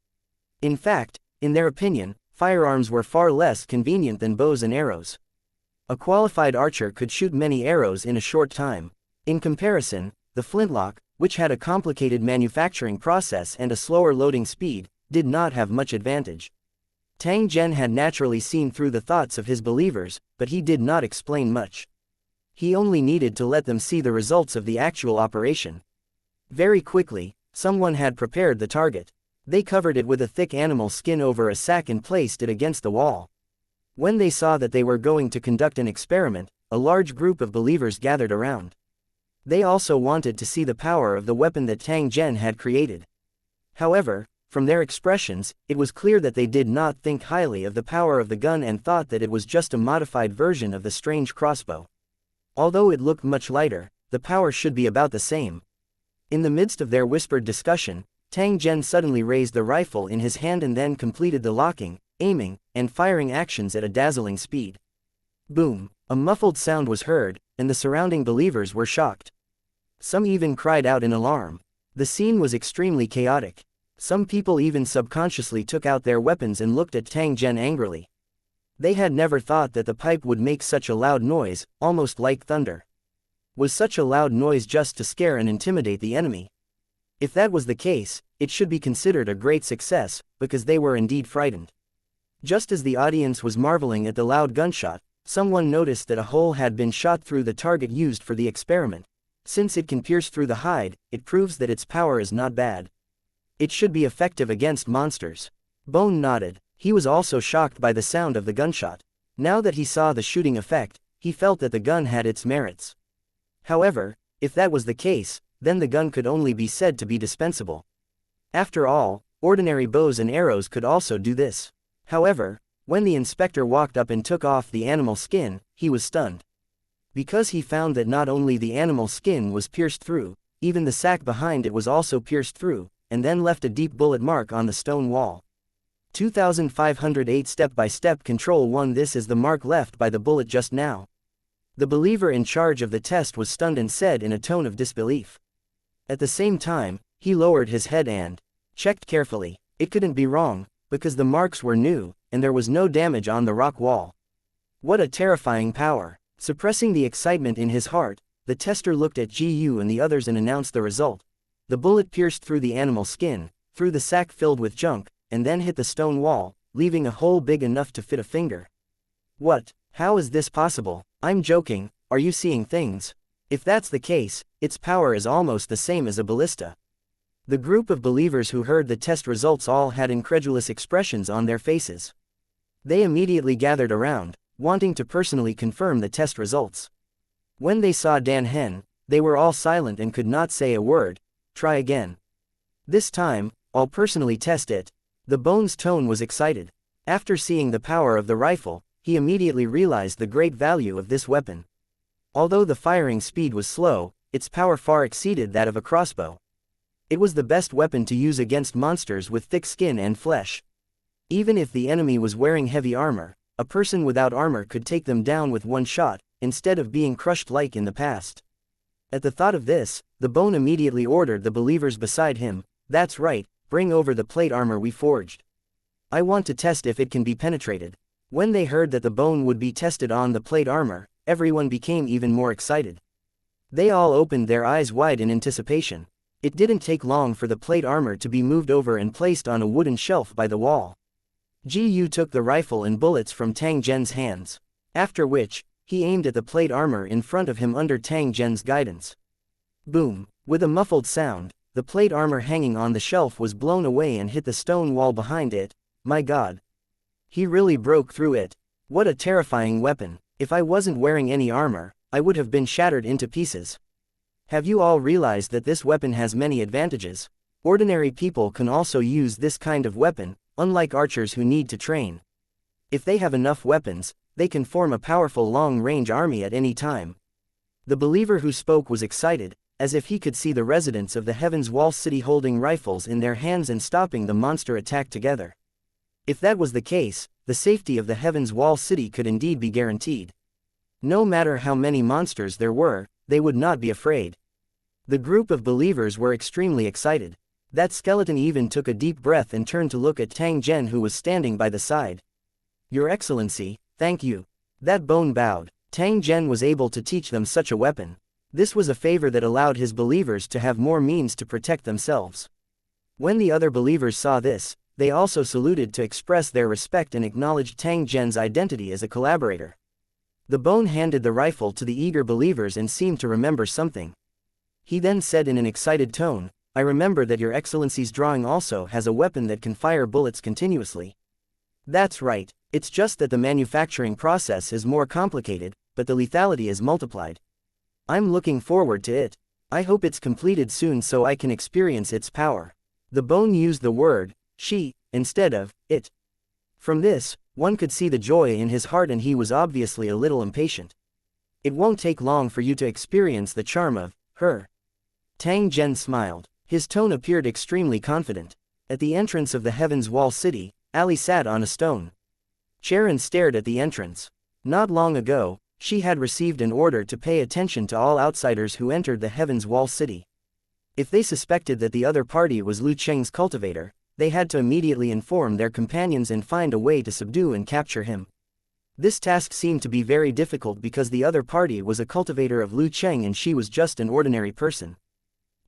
S1: In fact, in their opinion, firearms were far less convenient than bows and arrows. A qualified archer could shoot many arrows in a short time. In comparison, the flintlock, which had a complicated manufacturing process and a slower loading speed, did not have much advantage. Tang Zhen had naturally seen through the thoughts of his believers, but he did not explain much. He only needed to let them see the results of the actual operation. Very quickly, someone had prepared the target. They covered it with a thick animal skin over a sack and placed it against the wall. When they saw that they were going to conduct an experiment, a large group of believers gathered around. They also wanted to see the power of the weapon that Tang Zhen had created. However, from their expressions, it was clear that they did not think highly of the power of the gun and thought that it was just a modified version of the strange crossbow. Although it looked much lighter, the power should be about the same. In the midst of their whispered discussion, Tang Zhen suddenly raised the rifle in his hand and then completed the locking, aiming, and firing actions at a dazzling speed. Boom! A muffled sound was heard, and the surrounding believers were shocked. Some even cried out in alarm. The scene was extremely chaotic. Some people even subconsciously took out their weapons and looked at Tang Zhen angrily. They had never thought that the pipe would make such a loud noise, almost like thunder. Was such a loud noise just to scare and intimidate the enemy? If that was the case, it should be considered a great success, because they were indeed frightened. Just as the audience was marveling at the loud gunshot, someone noticed that a hole had been shot through the target used for the experiment. Since it can pierce through the hide, it proves that its power is not bad. It should be effective against monsters. Bone nodded. He was also shocked by the sound of the gunshot. Now that he saw the shooting effect, he felt that the gun had its merits. However, if that was the case, then the gun could only be said to be dispensable. After all, ordinary bows and arrows could also do this. However, when the inspector walked up and took off the animal skin, he was stunned. Because he found that not only the animal skin was pierced through, even the sack behind it was also pierced through, and then left a deep bullet mark on the stone wall. 2508 Step-by-step Control 1. This is the mark left by the bullet just now. The believer in charge of the test was stunned and said in a tone of disbelief. At the same time, he lowered his head and checked carefully. It couldn't be wrong, because the marks were new, and there was no damage on the rock wall. What a terrifying power! Suppressing the excitement in his heart, the tester looked at Gu and the others and announced the result. The bullet pierced through the animal skin, through the sack filled with junk, and then hit the stone wall, leaving a hole big enough to fit a finger. What? How is this possible? I'm joking, are you seeing things? If that's the case, its power is almost the same as a ballista. The group of believers who heard the test results all had incredulous expressions on their faces. They immediately gathered around, wanting to personally confirm the test results. When they saw Dan Hen, they were all silent and could not say a word. Try again. This time, I'll personally test it. The Bones' tone was excited. After seeing the power of the rifle, he immediately realized the great value of this weapon. Although the firing speed was slow, its power far exceeded that of a crossbow. It was the best weapon to use against monsters with thick skin and flesh. Even if the enemy was wearing heavy armor, a person without armor could take them down with one shot, instead of being crushed like in the past. At the thought of this, the bone immediately ordered the believers beside him, "That's right, bring over the plate armor we forged. I want to test if it can be penetrated." When they heard that the bone would be tested on the plate armor, everyone became even more excited. They all opened their eyes wide in anticipation. It didn't take long for the plate armor to be moved over and placed on a wooden shelf by the wall. Gu took the rifle and bullets from Tang Zhen's hands. After which, he aimed at the plate armor in front of him under Tang Zhen's guidance. Boom! With a muffled sound, the plate armor hanging on the shelf was blown away and hit the stone wall behind it. My God! He really broke through it. What a terrifying weapon! If I wasn't wearing any armor, I would have been shattered into pieces. Have you all realized that this weapon has many advantages? Ordinary people can also use this kind of weapon, unlike archers who need to train. If they have enough weapons, they can form a powerful long-range army at any time. The believer who spoke was excited, as if he could see the residents of the Heaven's Wall City holding rifles in their hands and stopping the monster attack together. If that was the case, the safety of the Heaven's Wall City could indeed be guaranteed. No matter how many monsters there were, they would not be afraid. The group of believers were extremely excited. That skeleton even took a deep breath and turned to look at Tang Zhen, who was standing by the side. "Your Excellency, thank you." That bone bowed. Tang Zhen was able to teach them such a weapon. This was a favor that allowed his believers to have more means to protect themselves. When the other believers saw this, they also saluted to express their respect and acknowledged Tang Zhen's identity as a collaborator. The bone handed the rifle to the eager believers and seemed to remember something. He then said in an excited tone, "I remember that Your Excellency's drawing also has a weapon that can fire bullets continuously." "That's right, it's just that the manufacturing process is more complicated, but the lethality is multiplied. I'm looking forward to it. I hope it's completed soon so I can experience its power." The bone used the word, "she," instead of, "it." From this, one could see the joy in his heart, and he was obviously a little impatient. "It won't take long for you to experience the charm of her." Tang Zhen smiled. His tone appeared extremely confident. At the entrance of the Heaven's Wall City, Ali sat on a stone chair and stared at the entrance. Not long ago, she had received an order to pay attention to all outsiders who entered the Heaven's Wall City. If they suspected that the other party was Lu Cheng's cultivator, they had to immediately inform their companions and find a way to subdue and capture him. This task seemed to be very difficult because the other party was a cultivator of Lu Cheng and she was just an ordinary person.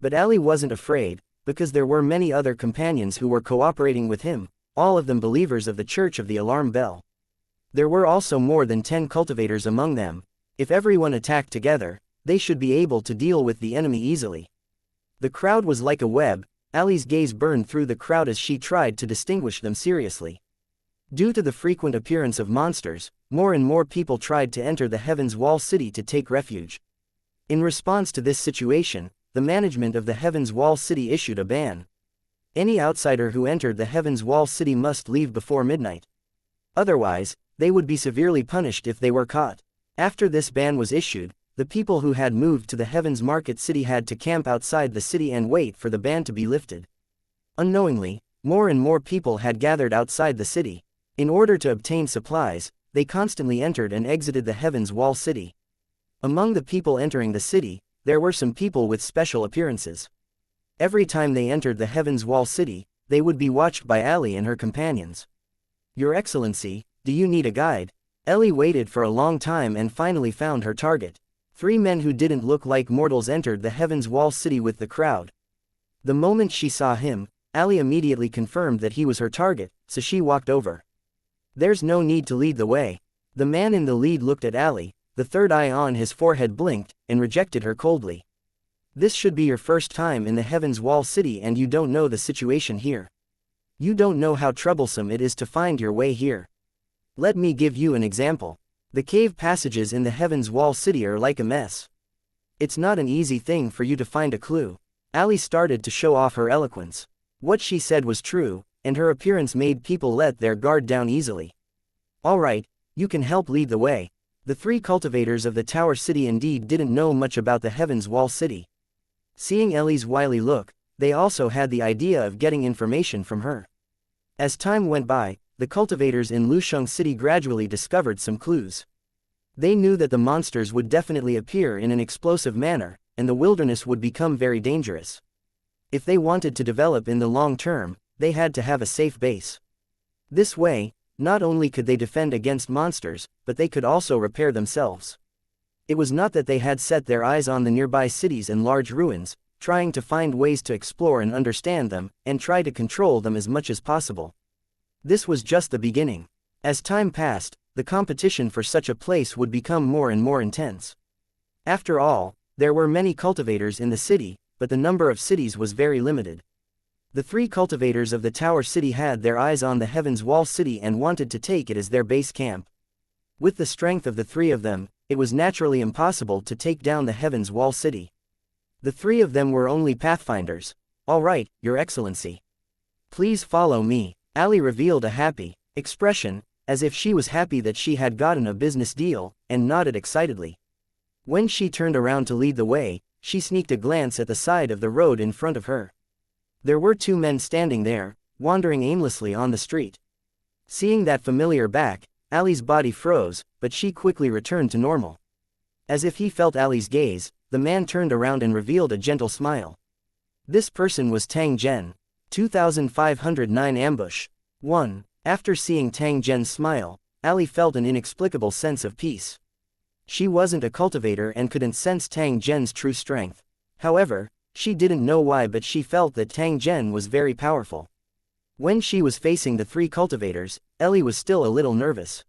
S1: But Ali wasn't afraid, because there were many other companions who were cooperating with him, all of them believers of the Church of the Alarm Bell. There were also more than 10 cultivators among them. If everyone attacked together, they should be able to deal with the enemy easily. The crowd was like a web. Ali's gaze burned through the crowd as she tried to distinguish them seriously. Due to the frequent appearance of monsters, more and more people tried to enter the Heaven's Wall City to take refuge. In response to this situation, the management of the Heaven's Wall City issued a ban. Any outsider who entered the Heaven's Wall City must leave before midnight. Otherwise, they would be severely punished if they were caught. After this ban was issued, the people who had moved to the Heaven's Market City had to camp outside the city and wait for the ban to be lifted. Unknowingly, more and more people had gathered outside the city. In order to obtain supplies, they constantly entered and exited the Heaven's Wall City. Among the people entering the city, there were some people with special appearances. Every time they entered the Heaven's Wall City, they would be watched by Ali and her companions. "Your Excellency, do you need a guide?" Ellie waited for a long time and finally found her target. 3 men who didn't look like mortals entered the Heaven's Wall City with the crowd. The moment she saw him, Ali immediately confirmed that he was her target, so she walked over. "There's no need to lead the way." The man in the lead looked at Ali, the third eye on his forehead blinked, and rejected her coldly. "This should be your first time in the Heaven's Wall City and you don't know the situation here. You don't know how troublesome it is to find your way here. Let me give you an example. The cave passages in the Heaven's Wall City are like a mess. It's not an easy thing for you to find a clue." Ali started to show off her eloquence. What she said was true, and her appearance made people let their guard down easily. "All right, You can help lead the way. The three cultivators of the Tower City indeed didn't know much about the Heaven's Wall City. Seeing Ellie's wily look, they also had the idea of getting information from her. As time went by, the cultivators in Lusheng City gradually discovered some clues. They knew that the monsters would definitely appear in an explosive manner, and the wilderness would become very dangerous. If they wanted to develop in the long term, they had to have a safe base. This way, not only could they defend against monsters, but they could also repair themselves. It was not that they had set their eyes on the nearby cities and large ruins, trying to find ways to explore and understand them, and try to control them as much as possible. This was just the beginning. As time passed, the competition for such a place would become more and more intense. After all, there were many cultivators in the city, but the number of cities was very limited. The three cultivators of the Tower City had their eyes on the Heaven's Wall City and wanted to take it as their base camp. With the strength of the three of them, it was naturally impossible to take down the Heaven's Wall City. The three of them were only pathfinders. "All right, Your Excellency. Please follow me." Ali revealed a happy expression, as if she was happy that she had gotten a business deal, and nodded excitedly. When she turned around to lead the way, she sneaked a glance at the side of the road in front of her. There were two men standing there, wandering aimlessly on the street. Seeing that familiar back, Ali's body froze, but she quickly returned to normal. As if he felt Ali's gaze, the man turned around and revealed a gentle smile. This person was Tang Zhen. 2509 Ambush. 1. After seeing Tang Zhen's smile, Ali felt an inexplicable sense of peace. She wasn't a cultivator and couldn't sense Tang Zhen's true strength. However, she didn't know why, but she felt that Tang Zhen was very powerful. When she was facing the three cultivators, Ellie was still a little nervous.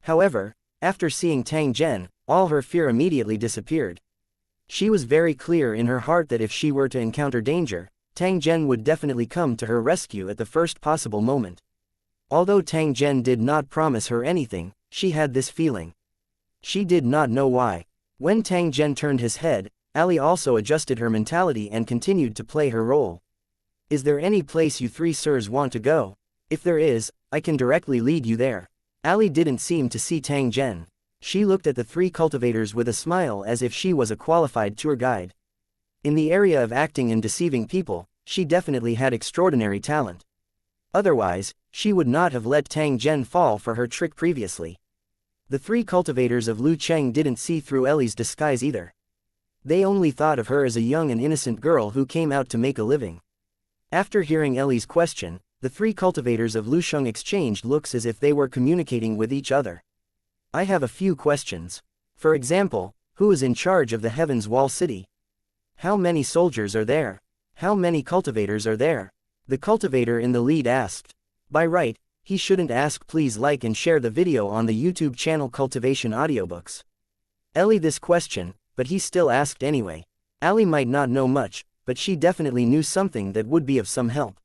S1: However, after seeing Tang Zhen, all her fear immediately disappeared. She was very clear in her heart that if she were to encounter danger, Tang Zhen would definitely come to her rescue at the first possible moment. Although Tang Zhen did not promise her anything, she had this feeling. She did not know why. When Tang Zhen turned his head, Ali also adjusted her mentality and continued to play her role. "Is there any place you three sirs want to go? If there is, I can directly lead you there." Ali didn't seem to see Tang Zhen. She looked at the three cultivators with a smile as if she was a qualified tour guide. In the area of acting and deceiving people, she definitely had extraordinary talent. Otherwise, she would not have let Tang Zhen fall for her trick previously. The three cultivators of Lu Cheng didn't see through Ellie's disguise either. They only thought of her as a young and innocent girl who came out to make a living. After hearing Ellie's question, the three cultivators of Lusheng exchanged looks as if they were communicating with each other. "I have a few questions. For example, who is in charge of the Heaven's Wall City? How many soldiers are there? How many cultivators are there?" The cultivator in the lead asked. By right, he shouldn't ask. Please like and share the video on the YouTube channel Cultivation Audiobooks. Ellie this question, but he still asked anyway. Ali might not know much, but she definitely knew something that would be of some help.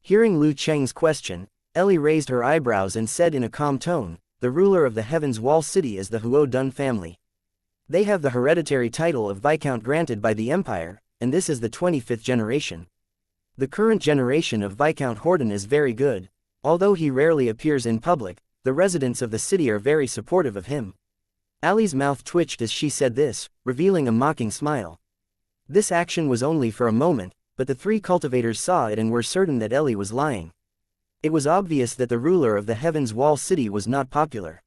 S1: Hearing Lu Cheng's question, Ellie raised her eyebrows and said in a calm tone, "The ruler of the Heaven's Wall City is the Huo Dun family. They have the hereditary title of Viscount granted by the Empire, and this is the 25th generation. The current generation of Viscount Horden is very good. Although he rarely appears in public, the residents of the city are very supportive of him." Ali's mouth twitched as she said this, revealing a mocking smile. This action was only for a moment, but the three cultivators saw it and were certain that Ellie was lying. It was obvious that the ruler of the Heaven's Wall City was not popular.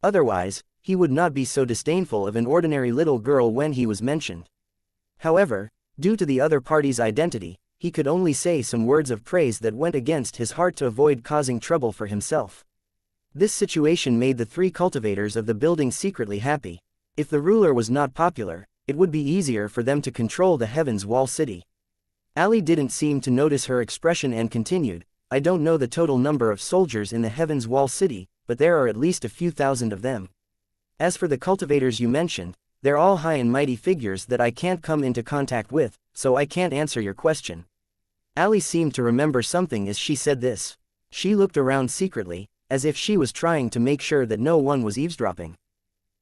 S1: Otherwise, he would not be so disdainful of an ordinary little girl when he was mentioned. However, due to the other party's identity, he could only say some words of praise that went against his heart to avoid causing trouble for himself. This situation made the three cultivators of the building secretly happy. If the ruler was not popular, it would be easier for them to control the Heaven's Wall City. Ali didn't seem to notice her expression and continued, "I don't know the total number of soldiers in the Heaven's Wall City, but there are at least a few thousand of them. As for the cultivators you mentioned, they're all high and mighty figures that I can't come into contact with, so I can't answer your question." Ali seemed to remember something as she said this. She looked around secretly, as if she was trying to make sure that no one was eavesdropping.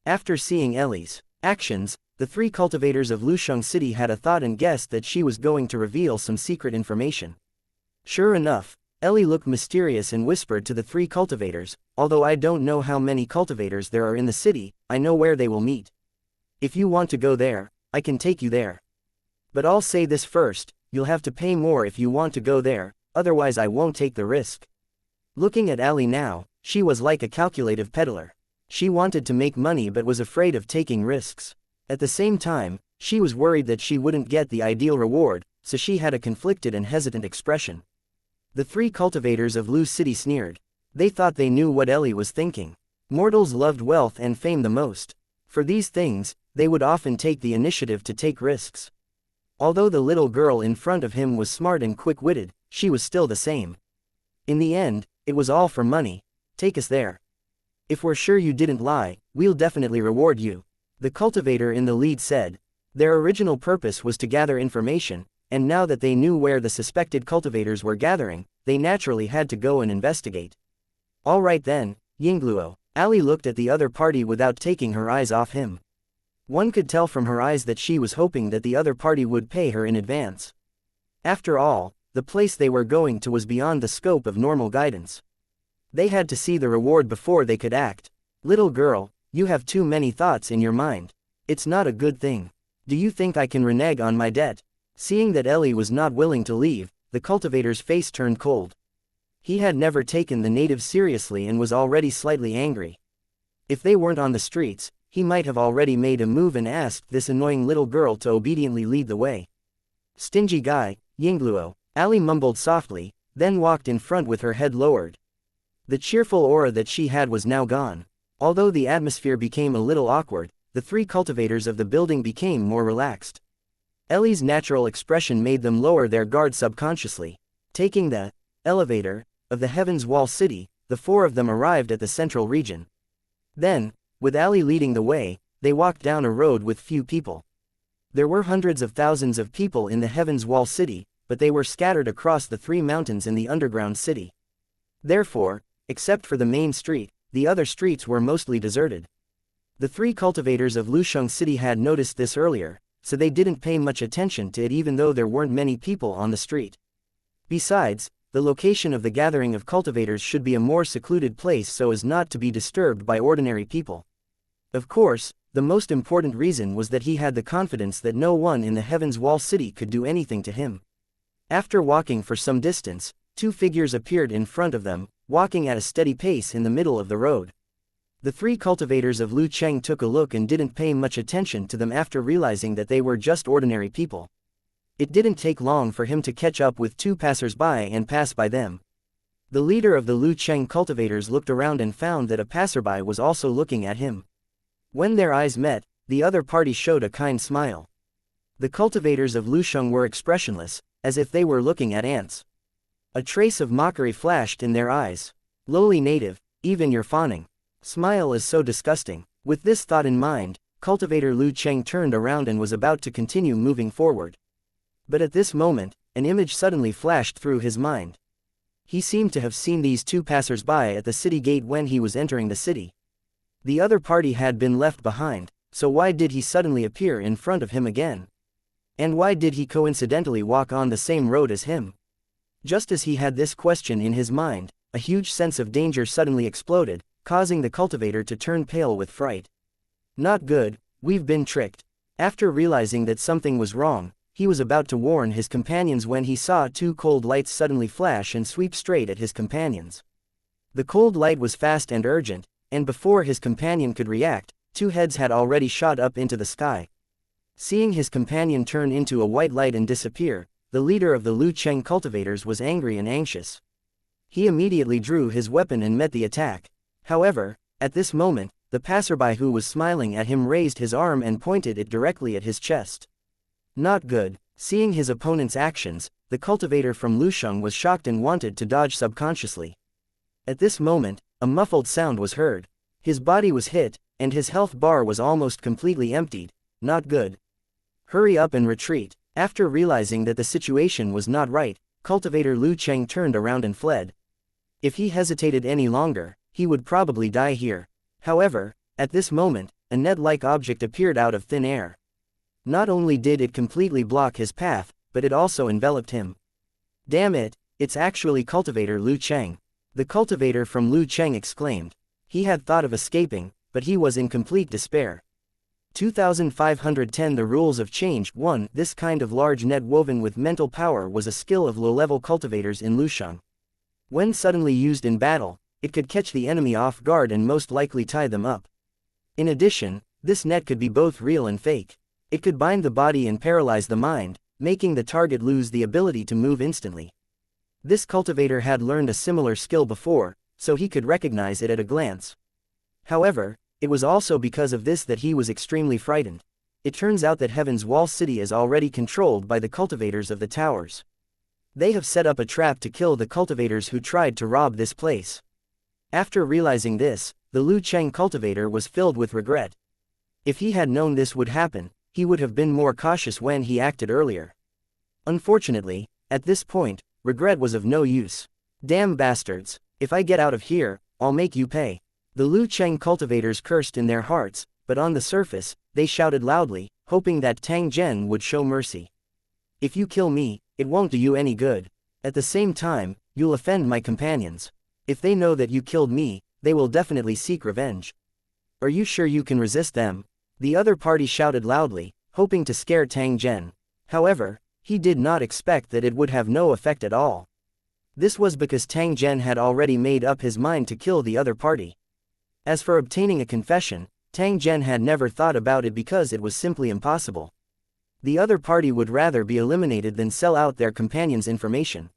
S1: After seeing Ellie's actions, the three cultivators of Lusheng City had a thought and guessed that she was going to reveal some secret information. Sure enough, Ellie looked mysterious and whispered to the 3 cultivators, although I don't know how many cultivators there are in the city, I know where they will meet. If you want to go there, I can take you there. But I'll say this first, you'll have to pay more if you want to go there, otherwise I won't take the risk. Looking at Ellie now, she was like a calculative peddler. She wanted to make money but was afraid of taking risks. At the same time, she was worried that she wouldn't get the ideal reward, so she had a conflicted and hesitant expression. The 3 cultivators of Lu City sneered. They thought they knew what Ellie was thinking. Mortals loved wealth and fame the most. For these things, they would often take the initiative to take risks. Although the little girl in front of him was smart and quick-witted, she was still the same. In the end, it was all for money. Take us there. If we're sure you didn't lie, we'll definitely reward you, the cultivator in the lead said. Their original purpose was to gather information, and now that they knew where the suspected cultivators were gathering, they naturally had to go and investigate. All right then, Yingluo. Ali looked at the other party without taking her eyes off him. One could tell from her eyes that she was hoping that the other party would pay her in advance. After all, the place they were going to was beyond the scope of normal guidance. They had to see the reward before they could act. Little girl, you have too many thoughts in your mind. It's not a good thing. Do you think I can renege on my debt? Seeing that Ellie was not willing to leave, the cultivator's face turned cold. He had never taken the natives seriously and was already slightly angry. If they weren't on the streets, he might have already made a move and asked this annoying little girl to obediently lead the way. Stingy guy, Yingluo, Ali mumbled softly, then walked in front with her head lowered. The cheerful aura that she had was now gone. Although the atmosphere became a little awkward, the 3 cultivators of the building became more relaxed. Ellie's natural expression made them lower their guard subconsciously. Taking the elevator of the Heaven's Wall City, the 4 of them arrived at the central region. Then, with Ali leading the way, they walked down a road with few people. There were hundreds of thousands of people in the Heaven's Wall City, but they were scattered across the 3 mountains in the underground city. Therefore, except for the main street, the other streets were mostly deserted. The 3 cultivators of Lusheng City had noticed this earlier, so they didn't pay much attention to it even though there weren't many people on the street. Besides, the location of the gathering of cultivators should be a more secluded place so as not to be disturbed by ordinary people. Of course, the most important reason was that he had the confidence that no one in the Heaven's Wall City could do anything to him. After walking for some distance, 2 figures appeared in front of them, walking at a steady pace in the middle of the road. The 3 cultivators of Lu Cheng took a look and didn't pay much attention to them after realizing that they were just ordinary people. It didn't take long for him to catch up with 2 passers-by and pass by them. The leader of the Lu Cheng cultivators looked around and found that a passerby was also looking at him. When their eyes met, the other party showed a kind smile. The cultivators of Lusheng were expressionless, as if they were looking at ants. A trace of mockery flashed in their eyes. Lowly native, even your fawning smile is so disgusting. With this thought in mind, cultivator Lu Cheng turned around and was about to continue moving forward. But at this moment, an image suddenly flashed through his mind. He seemed to have seen these 2 passers-by at the city gate when he was entering the city. The other party had been left behind, so why did he suddenly appear in front of him again? And why did he coincidentally walk on the same road as him? Just as he had this question in his mind, a huge sense of danger suddenly exploded, causing the cultivator to turn pale with fright. Not good, we've been tricked. After realizing that something was wrong, he was about to warn his companions when he saw 2 cold lights suddenly flash and sweep straight at his companions. The cold light was fast and urgent, and before his companion could react, 2 heads had already shot up into the sky. Seeing his companion turn into a white light and disappear, the leader of the Lu Cheng cultivators was angry and anxious. He immediately drew his weapon and met the attack. However, at this moment, the passerby who was smiling at him raised his arm and pointed it directly at his chest. Not good. Seeing his opponent's actions, the cultivator from Lusheng was shocked and wanted to dodge subconsciously. At this moment, a muffled sound was heard. His body was hit, and his health bar was almost completely emptied. Not good. Hurry up and retreat. After realizing that the situation was not right, cultivator Lu Cheng turned around and fled. If he hesitated any longer, he would probably die here. However, at this moment, a net-like object appeared out of thin air. Not only did it completely block his path, but it also enveloped him. Damn it, it's actually cultivator Lu Cheng. The cultivator from Lu Cheng exclaimed. He had thought of escaping, but he was in complete despair. 2510 The rules of change. 1. This kind of large net woven with mental power was a skill of low-level cultivators in Lusheng. When suddenly used in battle, it could catch the enemy off guard and most likely tie them up. In addition, this net could be both real and fake. It could bind the body and paralyze the mind, making the target lose the ability to move instantly. This cultivator had learned a similar skill before, so he could recognize it at a glance. However, it was also because of this that he was extremely frightened. It turns out that Heaven's Wall City is already controlled by the cultivators of the towers. They have set up a trap to kill the cultivators who tried to rob this place. After realizing this, the Lu Cheng cultivator was filled with regret. If he had known this would happen, he would have been more cautious when he acted earlier. Unfortunately, at this point, regret was of no use. Damn bastards, if I get out of here, I'll make you pay. The Lu Cheng cultivators cursed in their hearts, but on the surface, they shouted loudly, hoping that Tang Zhen would show mercy. If you kill me, it won't do you any good. At the same time, you'll offend my companions. If they know that you killed me, they will definitely seek revenge. Are you sure you can resist them? The other party shouted loudly, hoping to scare Tang Zhen. However, he did not expect that it would have no effect at all. This was because Tang Zhen had already made up his mind to kill the other party. As for obtaining a confession, Tang Zhen had never thought about it because it was simply impossible. The other party would rather be eliminated than sell out their companion's information.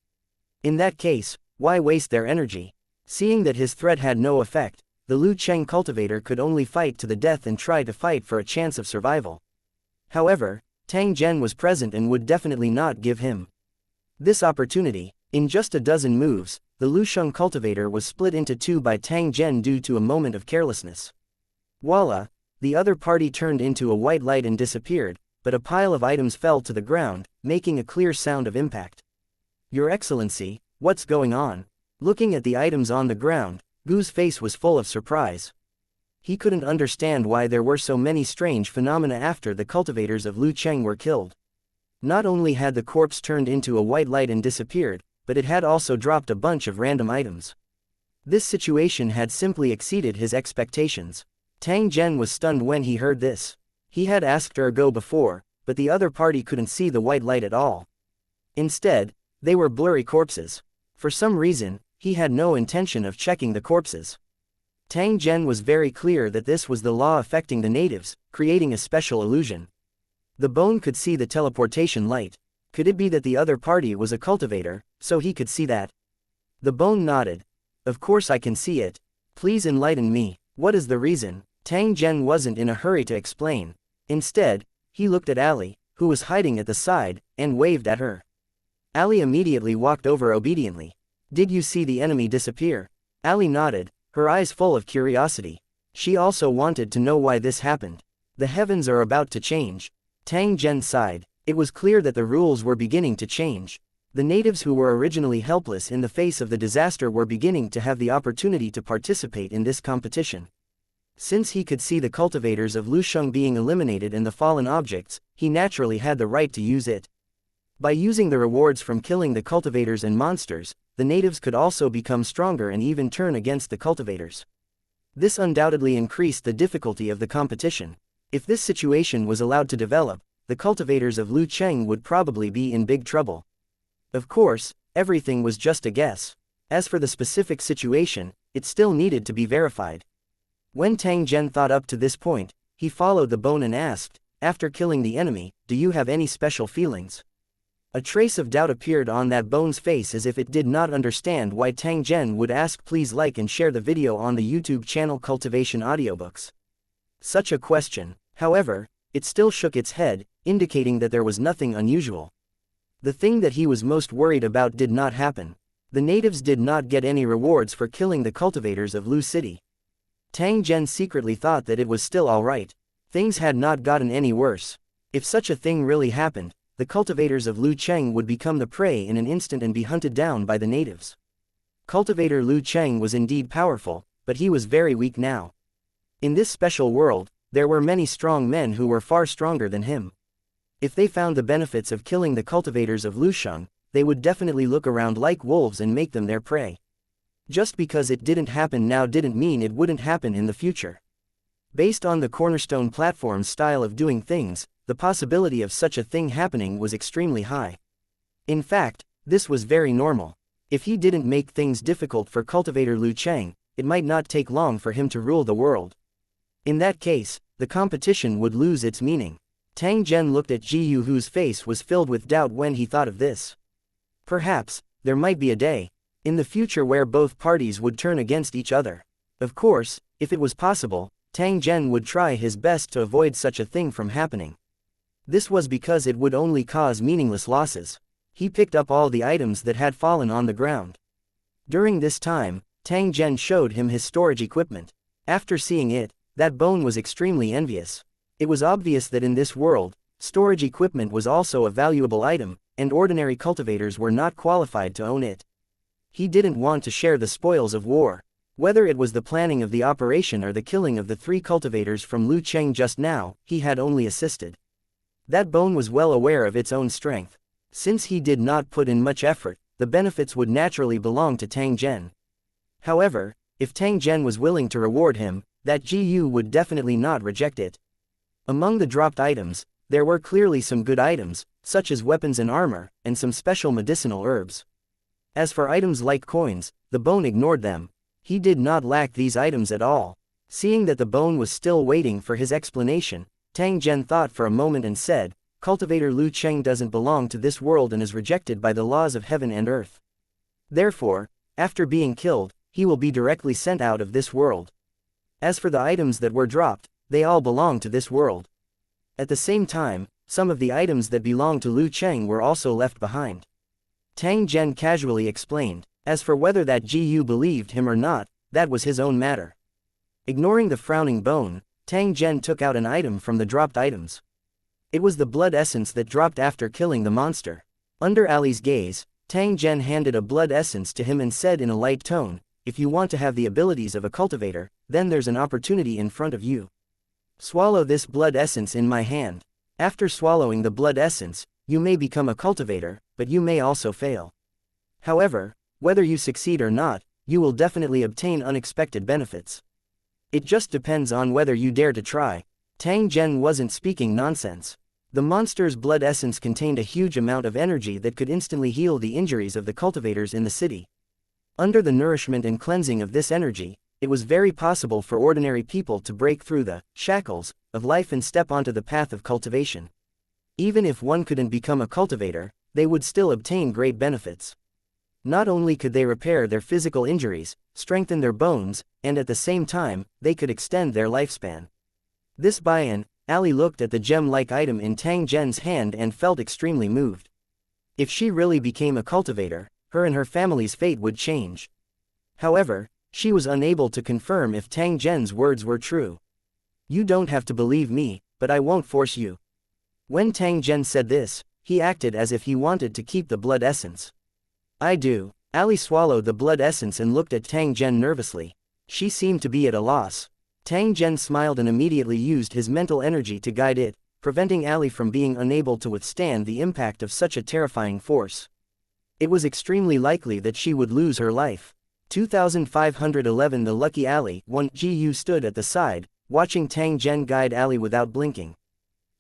S1: In that case, why waste their energy? Seeing that his threat had no effect, the Lu Cheng cultivator could only fight to the death and try to fight for a chance of survival. However, Tang Zhen was present and would definitely not give him this opportunity. In just a dozen moves, the Lusheng cultivator was split into two by Tang Zhen due to a moment of carelessness. Voila! The other party turned into a white light and disappeared, but a pile of items fell to the ground, making a clear sound of impact. Your Excellency, what's going on? Looking at the items on the ground, Gu's face was full of surprise. He couldn't understand why there were so many strange phenomena after the cultivators of Lu Cheng were killed. Not only had the corpse turned into a white light and disappeared, but it had also dropped a bunch of random items. This situation had simply exceeded his expectations. Tang Zhen was stunned when he heard this. He had asked Ergo before, but the other party couldn't see the white light at all. Instead, they were blurry corpses. For some reason, he had no intention of checking the corpses. Tang Zhen was very clear that this was the law affecting the natives, creating a special illusion. The bone could see the teleportation light. Could it be that the other party was a cultivator, so he could see that? The bone nodded. Of course I can see it. Please enlighten me. What is the reason? Tang Zhen wasn't in a hurry to explain. Instead, he looked at Ali, who was hiding at the side, and waved at her. Ali immediately walked over obediently. Did you see the enemy disappear? Ali nodded, her eyes full of curiosity. She also wanted to know why this happened. The heavens are about to change. Tang Zhen sighed. It was clear that the rules were beginning to change. The natives who were originally helpless in the face of the disaster were beginning to have the opportunity to participate in this competition. Since he could see the cultivators of Lusheng being eliminated and the fallen objects, he naturally had the right to use it. By using the rewards from killing the cultivators and monsters, the natives could also become stronger and even turn against the cultivators. This undoubtedly increased the difficulty of the competition. If this situation was allowed to develop, the cultivators of Lu Cheng would probably be in big trouble. Of course, everything was just a guess. As for the specific situation, it still needed to be verified. When Tang Zhen thought up to this point, he followed the bone and asked, after killing the enemy, do you have any special feelings? A trace of doubt appeared on that bone's face as if it did not understand why Tang Zhen would ask. Please like and share the video on the YouTube channel Cultivation Audiobooks. Such a question, however, it still shook its head, indicating that there was nothing unusual. The thing that he was most worried about did not happen. The natives did not get any rewards for killing the cultivators of Lu City. Tang Zhen secretly thought that it was still alright. Things had not gotten any worse. If such a thing really happened, the cultivators of Lu Cheng would become the prey in an instant and be hunted down by the natives. Cultivator Lu Cheng was indeed powerful, but he was very weak now. In this special world, there were many strong men who were far stronger than him. If they found the benefits of killing the cultivators of Lusheng, they would definitely look around like wolves and make them their prey. Just because it didn't happen now didn't mean it wouldn't happen in the future. Based on the Cornerstone platform's style of doing things, the possibility of such a thing happening was extremely high. In fact, this was very normal. If he didn't make things difficult for cultivator Liu Cheng, it might not take long for him to rule the world. In that case, the competition would lose its meaning. Tang Zhen looked at Ji Yu, whose face was filled with doubt when he thought of this. Perhaps, there might be a day in the future where both parties would turn against each other. Of course, if it was possible, Tang Zhen would try his best to avoid such a thing from happening. This was because it would only cause meaningless losses. He picked up all the items that had fallen on the ground. During this time, Tang Zhen showed him his storage equipment. After seeing it, that bone was extremely envious. It was obvious that in this world, storage equipment was also a valuable item, and ordinary cultivators were not qualified to own it. He didn't want to share the spoils of war. Whether it was the planning of the operation or the killing of the 3 cultivators from Liu Cheng just now, he had only assisted. That bone was well aware of its own strength. Since he did not put in much effort, the benefits would naturally belong to Tang Zhen. However, if Tang Zhen was willing to reward him, that Ji Yu would definitely not reject it. Among the dropped items, there were clearly some good items, such as weapons and armor, and some special medicinal herbs. As for items like coins, the bone ignored them. He did not lack these items at all. Seeing that the bone was still waiting for his explanation, Tang Zhen thought for a moment and said, "Cultivator Liu Cheng doesn't belong to this world and is rejected by the laws of heaven and earth. Therefore, after being killed, he will be directly sent out of this world. As for the items that were dropped, they all belong to this world." At the same time, some of the items that belonged to Liu Cheng were also left behind. Tang Zhen casually explained. As for whether that Ji Yu believed him or not, that was his own matter. Ignoring the frowning bone, Tang Zhen took out an item from the dropped items. It was the blood essence that dropped after killing the monster. Under Ali's gaze, Tang Zhen handed a blood essence to him and said in a light tone, "If you want to have the abilities of a cultivator, then there's an opportunity in front of you. Swallow this blood essence in my hand. After swallowing the blood essence, you may become a cultivator, but you may also fail. However, whether you succeed or not, you will definitely obtain unexpected benefits. It just depends on whether you dare to try." Tang Zhen wasn't speaking nonsense. The monster's blood essence contained a huge amount of energy that could instantly heal the injuries of the cultivators in the city. Under the nourishment and cleansing of this energy, it was very possible for ordinary people to break through the shackles of life and step onto the path of cultivation. Even if one couldn't become a cultivator, they would still obtain great benefits. Not only could they repair their physical injuries, strengthen their bones, and at the same time, they could extend their lifespan. This buy-in, Ali looked at the gem-like item in Tang Zhen's hand and felt extremely moved. If she really became a cultivator, her and her family's fate would change. However, she was unable to confirm if Tang Zhen's words were true. "You don't have to believe me, but I won't force you." When Tang Zhen said this, he acted as if he wanted to keep the blood essence. "I do." Ali swallowed the blood essence and looked at Tang Zhen nervously. She seemed to be at a loss. Tang Zhen smiled and immediately used his mental energy to guide it, preventing Ali from being unable to withstand the impact of such a terrifying force. It was extremely likely that she would lose her life. 2511 The lucky Ali. 1 Ji Yu stood at the side, watching Tang Zhen guide Ali without blinking.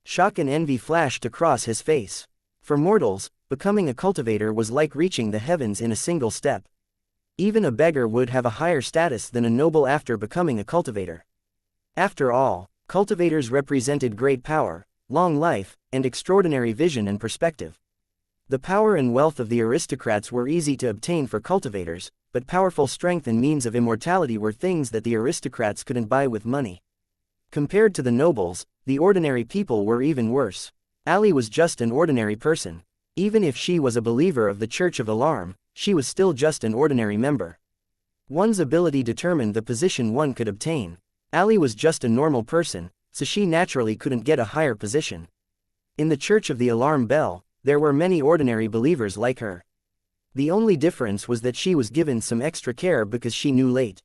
S1: Shock and envy flashed across his face. For mortals, becoming a cultivator was like reaching the heavens in a single step. Even a beggar would have a higher status than a noble after becoming a cultivator. After all, cultivators represented great power, long life, and extraordinary vision and perspective. The power and wealth of the aristocrats were easy to obtain for cultivators, but powerful strength and means of immortality were things that the aristocrats couldn't buy with money. Compared to the nobles, the ordinary people were even worse. Ali was just an ordinary person. Even if she was a believer of the Church of Alarm, she was still just an ordinary member. One's ability determined the position one could obtain. Ali was just a normal person, so she naturally couldn't get a higher position. In the Church of the Alarm Bell, there were many ordinary believers like her. The only difference was that she was given some extra care because she knew late.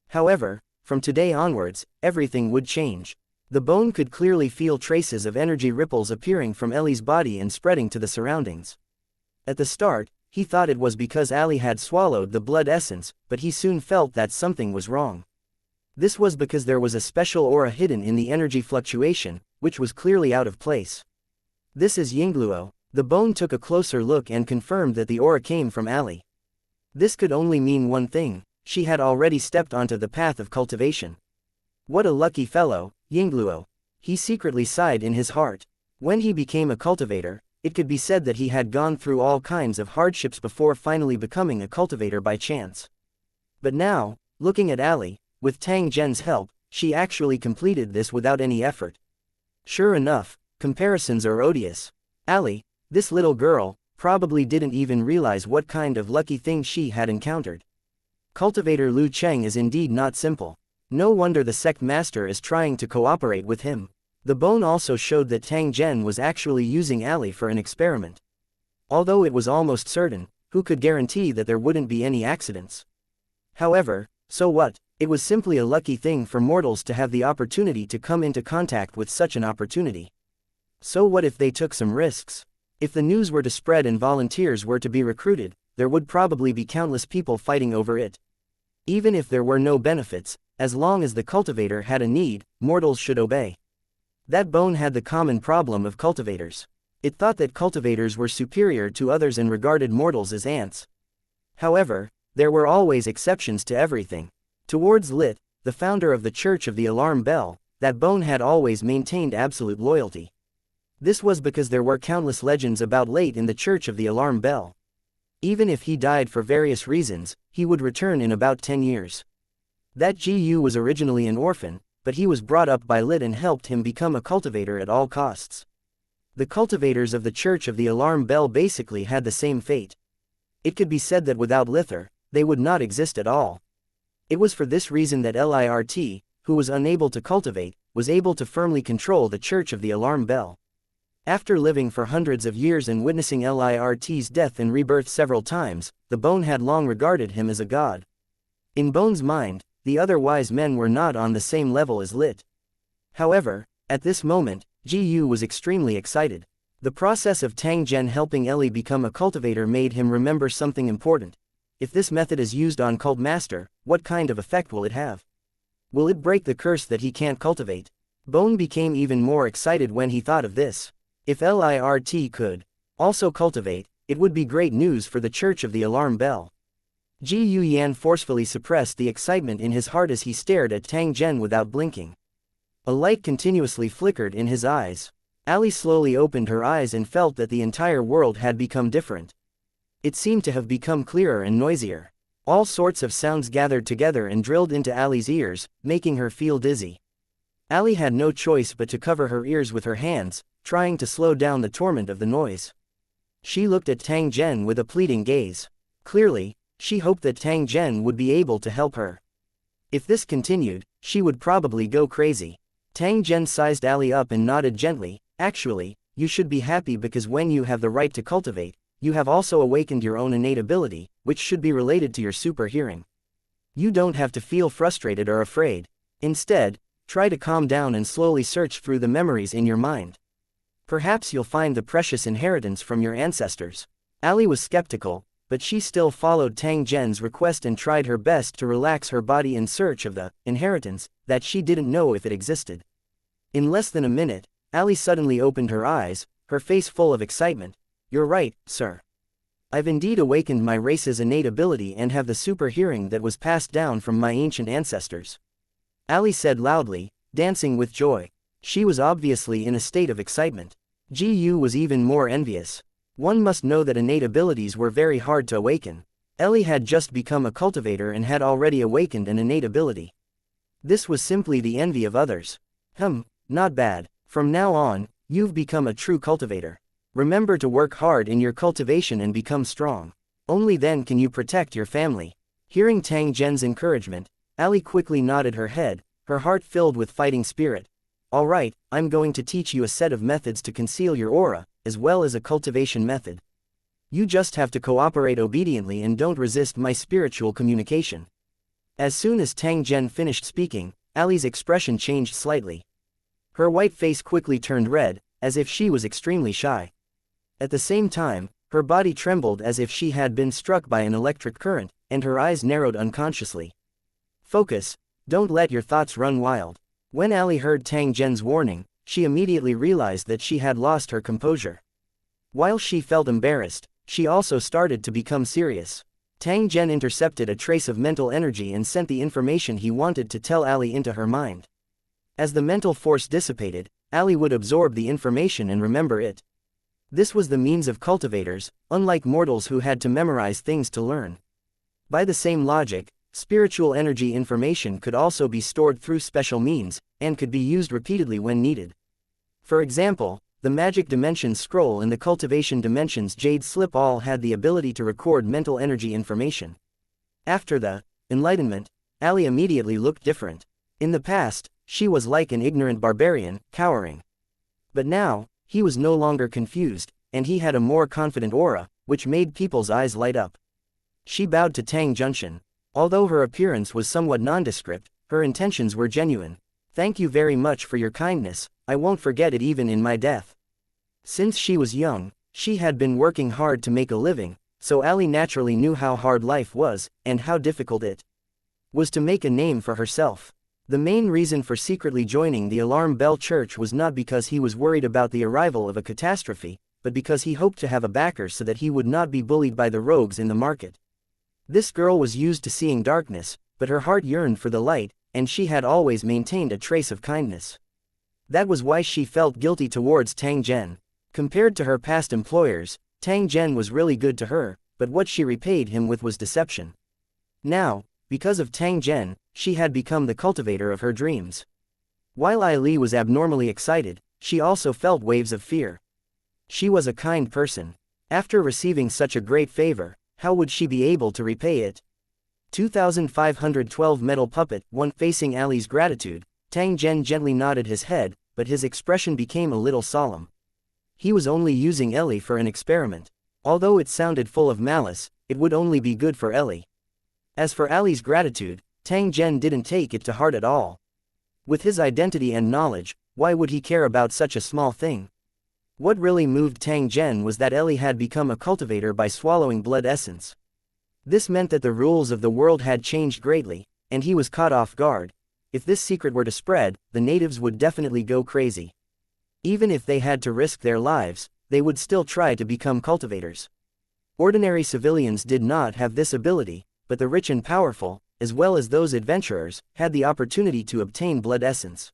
S1: However, from today onwards, everything would change. The bone could clearly feel traces of energy ripples appearing from Ellie's body and spreading to the surroundings. At the start, he thought it was because Ali had swallowed the blood essence, but he soon felt that something was wrong. This was because there was a special aura hidden in the energy fluctuation, which was clearly out of place. This is Yingluo. The bone took a closer look and confirmed that the aura came from Ali. This could only mean one thing: she had already stepped onto the path of cultivation. What a lucky fellow, Yingluo. He secretly sighed in his heart. When he became a cultivator, it could be said that he had gone through all kinds of hardships before finally becoming a cultivator by chance. But now, looking at Ali, with Tang Zhen's help, she actually completed this without any effort. Sure enough, comparisons are odious. Ali, this little girl, probably didn't even realize what kind of lucky thing she had encountered. Cultivator Lu Cheng is indeed not simple. No wonder the sect master is trying to cooperate with him. The bone also showed that Tang Zhen was actually using Ali for an experiment. Although it was almost certain, who could guarantee that there wouldn't be any accidents? However, so what? It was simply a lucky thing for mortals to have the opportunity to come into contact with such an opportunity. So what if they took some risks? If the news were to spread and volunteers were to be recruited, there would probably be countless people fighting over it. Even if there were no benefits, as long as the cultivator had a need, mortals should obey. That bone had the common problem of cultivators. It thought that cultivators were superior to others and regarded mortals as ants. However, there were always exceptions to everything. Towards Lit, the founder of the Church of the Alarm Bell, that bone had always maintained absolute loyalty. This was because there were countless legends about Late in the Church of the Alarm Bell. Even if he died for various reasons, he would return in about 10 years. That Gu was originally an orphan, but he was brought up by Lit and helped him become a cultivator at all costs. The cultivators of the Church of the Alarm Bell basically had the same fate. It could be said that without Lither, they would not exist at all. It was for this reason that Lirt, who was unable to cultivate, was able to firmly control the Church of the Alarm Bell. After living for hundreds of years and witnessing Lirt's death and rebirth several times, the bone had long regarded him as a god. In Bone's mind, the other wise men were not on the same level as Lit. However, at this moment, Gu was extremely excited. The process of Tang Zhen helping Ellie become a cultivator made him remember something important. If this method is used on Cult Master, what kind of effect will it have? Will it break the curse that he can't cultivate? Bone became even more excited when he thought of this. If Lirt could also cultivate, it would be great news for the Church of the Alarm Bell. Ji Yuyan forcefully suppressed the excitement in his heart as he stared at Tang Zhen without blinking. A light continuously flickered in his eyes. Ali slowly opened her eyes and felt that the entire world had become different. It seemed to have become clearer and noisier. All sorts of sounds gathered together and drilled into Ali's ears, making her feel dizzy. Ali had no choice but to cover her ears with her hands, trying to slow down the torment of the noise. She looked at Tang Zhen with a pleading gaze. Clearly, she hoped that Tang Zhen would be able to help her. If this continued, she would probably go crazy. Tang Zhen sized Ali up and nodded gently. Actually, you should be happy because when you have the right to cultivate, you have also awakened your own innate ability, which should be related to your super hearing. You don't have to feel frustrated or afraid. Instead, try to calm down and slowly search through the memories in your mind. Perhaps you'll find the precious inheritance from your ancestors. Ali was skeptical, but she still followed Tang Zhen's request and tried her best to relax her body in search of the inheritance that she didn't know if it existed. In less than a minute, Ali suddenly opened her eyes, her face full of excitement. You're right, sir. I've indeed awakened my race's innate ability and have the super hearing that was passed down from my ancient ancestors. Ali said loudly, dancing with joy. She was obviously in a state of excitement. Gu was even more envious. One must know that innate abilities were very hard to awaken. Ellie had just become a cultivator and had already awakened an innate ability. This was simply the envy of others. Not bad. From now on, you've become a true cultivator. Remember to work hard in your cultivation and become strong. Only then can you protect your family. Hearing Tang Zhen's encouragement, Ali quickly nodded her head, her heart filled with fighting spirit. All right, I'm going to teach you a set of methods to conceal your aura, as well as a cultivation method. You just have to cooperate obediently and don't resist my spiritual communication. As soon as Tang Zhen finished speaking, Ali's expression changed slightly. Her white face quickly turned red, as if she was extremely shy. At the same time, Her body trembled as if she had been struck by an electric current, and her eyes narrowed unconsciously. Focus, don't let your thoughts run wild. When Ali heard Tang Zhen's warning, she immediately realized that she had lost her composure. While she felt embarrassed, she also started to become serious. Tang Zhen intercepted a trace of mental energy and sent the information he wanted to tell Ali into her mind. As the mental force dissipated, Ali would absorb the information and remember it. This was the means of cultivators, unlike mortals who had to memorize things to learn. By the same logic, spiritual energy information could also be stored through special means, and could be used repeatedly when needed. For example, the Magic Dimensions Scroll and the Cultivation Dimensions Jade Slip all had the ability to record mental energy information. After the Enlightenment, Ali immediately looked different. In the past, she was like an ignorant barbarian, cowering. But now, he was no longer confused, and he had a more confident aura, which made people's eyes light up. She bowed to Tang Zhen. Although her appearance was somewhat nondescript, her intentions were genuine. Thank you very much for your kindness, I won't forget it even in my death. Since she was young, she had been working hard to make a living, so Ali naturally knew how hard life was, and how difficult it was to make a name for herself. The main reason for secretly joining the Alarm Bell Church was not because he was worried about the arrival of a catastrophe, but because he hoped to have a backer so that he would not be bullied by the rogues in the market. This girl was used to seeing darkness, but her heart yearned for the light, and she had always maintained a trace of kindness. That was why she felt guilty towards Tang Zhen. Compared to her past employers, Tang Zhen was really good to her, but what she repaid him with was deception. Now, because of Tang Zhen, she had become the cultivator of her dreams. While Ai Li was abnormally excited, she also felt waves of fear. She was a kind person. After receiving such a great favor, how would she be able to repay it? 2512 Metal Puppet 1. Facing Ali's gratitude, Tang Zhen gently nodded his head, but his expression became a little solemn. He was only using Ellie for an experiment. Although it sounded full of malice, it would only be good for Ellie. As for Ali's gratitude, Tang Zhen didn't take it to heart at all. With his identity and knowledge, why would he care about such a small thing? What really moved Tang Zhen was that Ellie had become a cultivator by swallowing blood essence. This meant that the rules of the world had changed greatly, and he was caught off guard. If this secret were to spread, the natives would definitely go crazy. Even if they had to risk their lives, they would still try to become cultivators. Ordinary civilians did not have this ability, but the rich and powerful, as well as those adventurers, had the opportunity to obtain blood essence.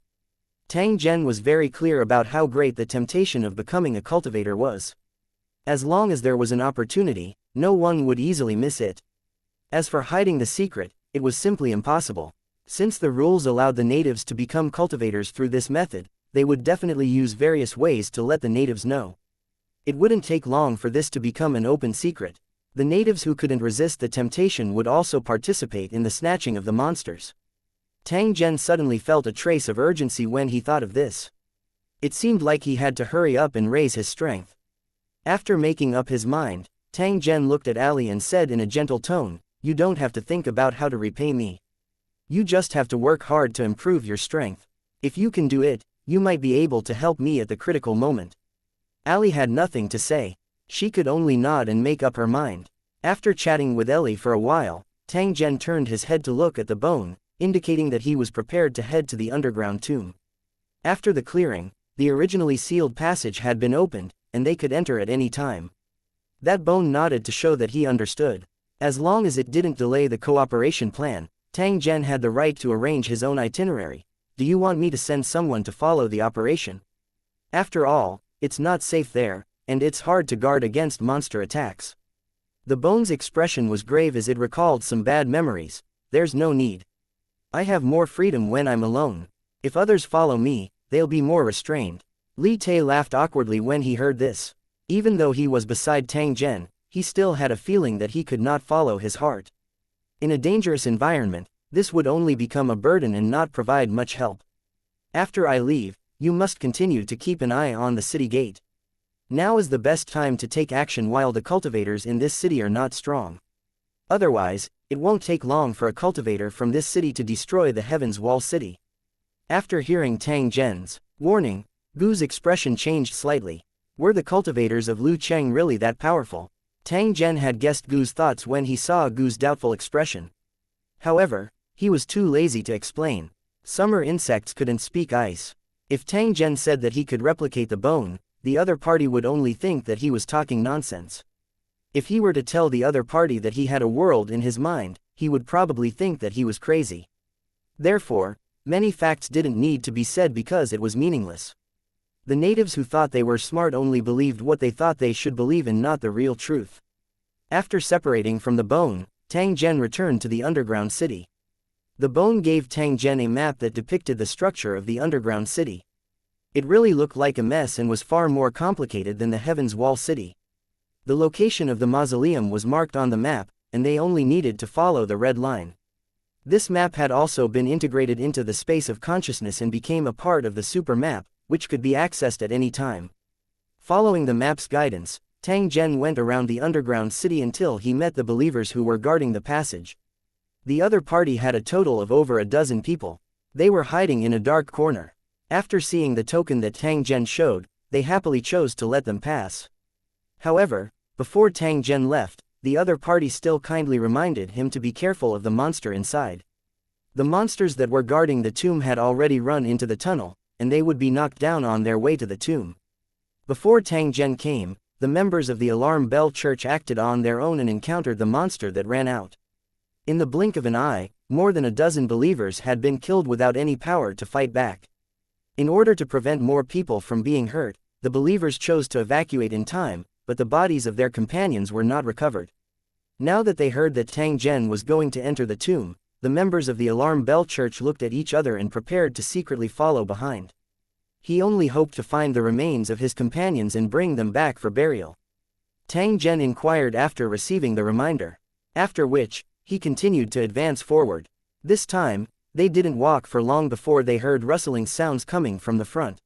S1: Tang Zhen was very clear about how great the temptation of becoming a cultivator was. As long as there was an opportunity, no one would easily miss it. As for hiding the secret, it was simply impossible. Since the rules allowed the natives to become cultivators through this method, they would definitely use various ways to let the natives know. It wouldn't take long for this to become an open secret. The natives who couldn't resist the temptation would also participate in the snatching of the monsters. Tang Zhen suddenly felt a trace of urgency when he thought of this. It seemed like he had to hurry up and raise his strength. After making up his mind, Tang Zhen looked at Ali and said in a gentle tone, "You don't have to think about how to repay me. You just have to work hard to improve your strength. If you can do it, you might be able to help me at the critical moment." Ali had nothing to say. She could only nod and make up her mind. After chatting with Ellie for a while, Tang Zhen turned his head to look at the bone, indicating that he was prepared to head to the underground tomb. After the clearing, the originally sealed passage had been opened, and they could enter at any time. That bone nodded to show that he understood. As long as it didn't delay the cooperation plan, Tang Zhen had the right to arrange his own itinerary. "Do you want me to send someone to follow the operation? After all, it's not safe there, and it's hard to guard against monster attacks." The bone's expression was grave as it recalled some bad memories. "There's no need. I have more freedom when I'm alone. If others follow me, they'll be more restrained." Li Tai laughed awkwardly when he heard this. Even though he was beside Tang Zhen, he still had a feeling that he could not follow his heart. In a dangerous environment, this would only become a burden and not provide much help. "After I leave, you must continue to keep an eye on the city gate. Now is the best time to take action while the cultivators in this city are not strong. Otherwise, it won't take long for a cultivator from this city to destroy the Heaven's Wall city." After hearing Tang Zhen's warning, Gu's expression changed slightly. Were the cultivators of Lu Cheng really that powerful? Tang Zhen had guessed Gu's thoughts when he saw Gu's doubtful expression. However, he was too lazy to explain. Summer insects couldn't speak ice. If Tang Zhen said that he could replicate the bone, the other party would only think that he was talking nonsense. If he were to tell the other party that he had a world in his mind, he would probably think that he was crazy. Therefore, many facts didn't need to be said because it was meaningless. The natives who thought they were smart only believed what they thought they should believe and not the real truth. After separating from the bone, Tang Zhen returned to the underground city. The bone gave Tang Zhen a map that depicted the structure of the underground city. It really looked like a mess and was far more complicated than the Heaven's Wall city. The location of the mausoleum was marked on the map, and they only needed to follow the red line. This map had also been integrated into the space of consciousness and became a part of the super map, which could be accessed at any time. Following the map's guidance, Tang Zhen went around the underground city until he met the believers who were guarding the passage. The other party had a total of over a dozen people. They were hiding in a dark corner. After seeing the token that Tang Zhen showed, they happily chose to let them pass. However, before Tang Zhen left, the other party still kindly reminded him to be careful of the monster inside. The monsters that were guarding the tomb had already run into the tunnel, and they would be knocked down on their way to the tomb. Before Tang Zhen came, the members of the Alarm Bell Church acted on their own and encountered the monster that ran out. In the blink of an eye, more than a dozen believers had been killed without any power to fight back. In order to prevent more people from being hurt, the believers chose to evacuate in time, but the bodies of their companions were not recovered. Now that they heard that Tang Zhen was going to enter the tomb, the members of the Alarm Bell Church looked at each other and prepared to secretly follow behind. He only hoped to find the remains of his companions and bring them back for burial. Tang Zhen inquired after receiving the reminder. After which, he continued to advance forward. This time, they didn't walk for long before they heard rustling sounds coming from the front.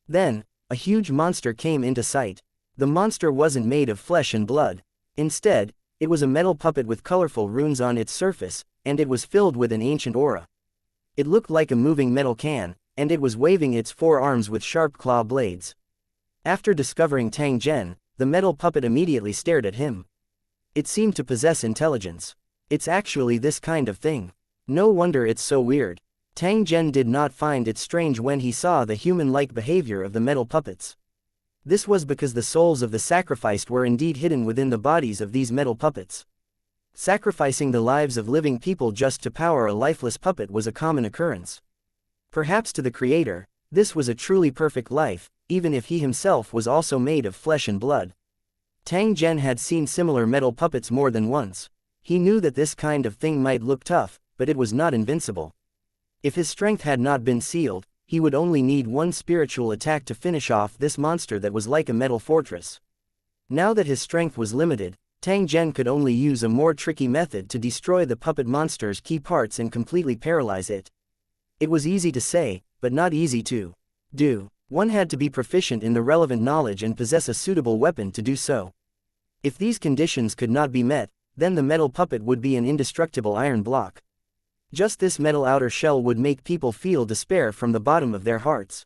S1: Then, a huge monster came into sight. The monster wasn't made of flesh and blood. Instead, it was a metal puppet with colorful runes on its surface, and it was filled with an ancient aura. It looked like a moving metal can, and it was waving its four arms with sharp claw blades. After discovering Tang Zhen, the metal puppet immediately stared at him. It seemed to possess intelligence. It's actually this kind of thing. No wonder it's so weird. Tang Zhen did not find it strange when he saw the human-like behavior of the metal puppets. This was because the souls of the sacrificed were indeed hidden within the bodies of these metal puppets. Sacrificing the lives of living people just to power a lifeless puppet was a common occurrence. Perhaps to the creator, this was a truly perfect life, even if he himself was also made of flesh and blood. Tang Zhen had seen similar metal puppets more than once. He knew that this kind of thing might look tough, but it was not invincible. If his strength had not been sealed, he would only need one spiritual attack to finish off this monster that was like a metal fortress. Now that his strength was limited, Tang Zhen could only use a more tricky method to destroy the puppet monster's key parts and completely paralyze it. It was easy to say, but not easy to do. One had to be proficient in the relevant knowledge and possess a suitable weapon to do so. If these conditions could not be met, then the metal puppet would be an indestructible iron block. Just this metal outer shell would make people feel despair from the bottom of their hearts.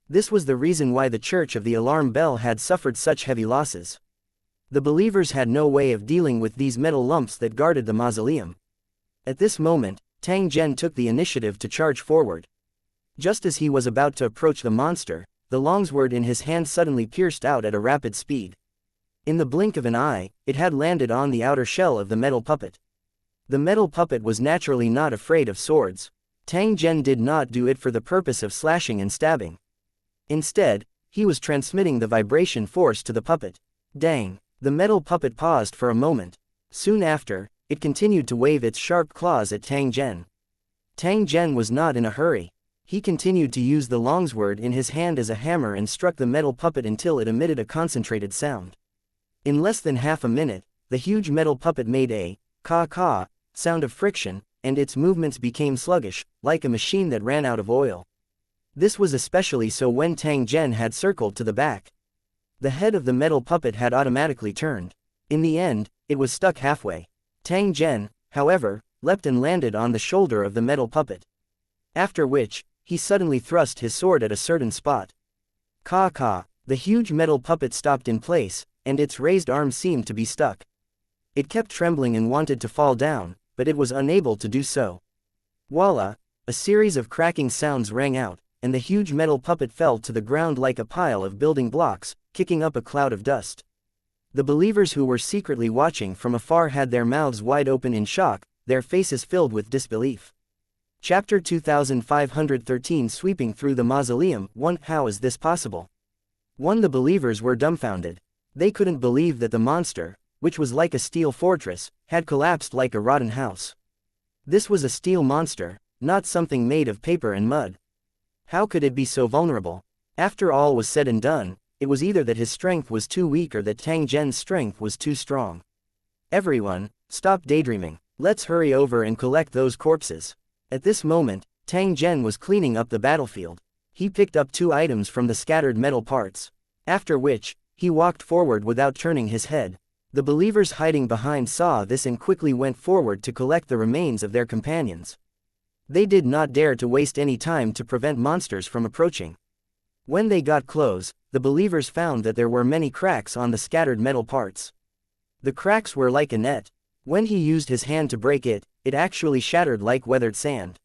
S1: This was the reason why the Church of the Alarm Bell had suffered such heavy losses. The believers had no way of dealing with these metal lumps that guarded the mausoleum. At this moment, Tang Zhen took the initiative to charge forward. Just as he was about to approach the monster, the longsword in his hand suddenly pierced out at a rapid speed. In the blink of an eye, it had landed on the outer shell of the metal puppet. The metal puppet was naturally not afraid of swords. Tang Zhen did not do it for the purpose of slashing and stabbing. Instead, he was transmitting the vibration force to the puppet. Dang! The metal puppet paused for a moment. Soon after, it continued to wave its sharp claws at Tang Zhen. Tang Zhen was not in a hurry. He continued to use the longsword in his hand as a hammer and struck the metal puppet until it emitted a concentrated sound. In less than half a minute, the huge metal puppet made a caw-caw sound of friction, and its movements became sluggish, like a machine that ran out of oil. This was especially so when Tang Zhen had circled to the back. The head of the metal puppet had automatically turned. In the end, it was stuck halfway. Tang Zhen, however, leapt and landed on the shoulder of the metal puppet. After which, he suddenly thrust his sword at a certain spot. Caw-caw! The huge metal puppet stopped in place, and its raised arm seemed to be stuck. It kept trembling and wanted to fall down, but it was unable to do so. Voila! A series of cracking sounds rang out, and the huge metal puppet fell to the ground like a pile of building blocks, kicking up a cloud of dust. The believers who were secretly watching from afar had their mouths wide open in shock, their faces filled with disbelief. Chapter 2513 Sweeping through the mausoleum. 1. How is this possible? 1. The believers were dumbfounded. They couldn't believe that the monster, which was like a steel fortress, had collapsed like a rotten house. This was a steel monster, not something made of paper and mud. How could it be so vulnerable? After all was said and done, it was either that his strength was too weak or that Tang Zhen's strength was too strong. Everyone, stop daydreaming. Let's hurry over and collect those corpses. At this moment, Tang Zhen was cleaning up the battlefield. He picked up 2 items from the scattered metal parts. After which, he walked forward without turning his head. The believers hiding behind saw this and quickly went forward to collect the remains of their companions. They did not dare to waste any time to prevent monsters from approaching. When they got close, the believers found that there were many cracks on the scattered metal parts. The cracks were like a net. When he used his hand to break it, it actually shattered like weathered sand.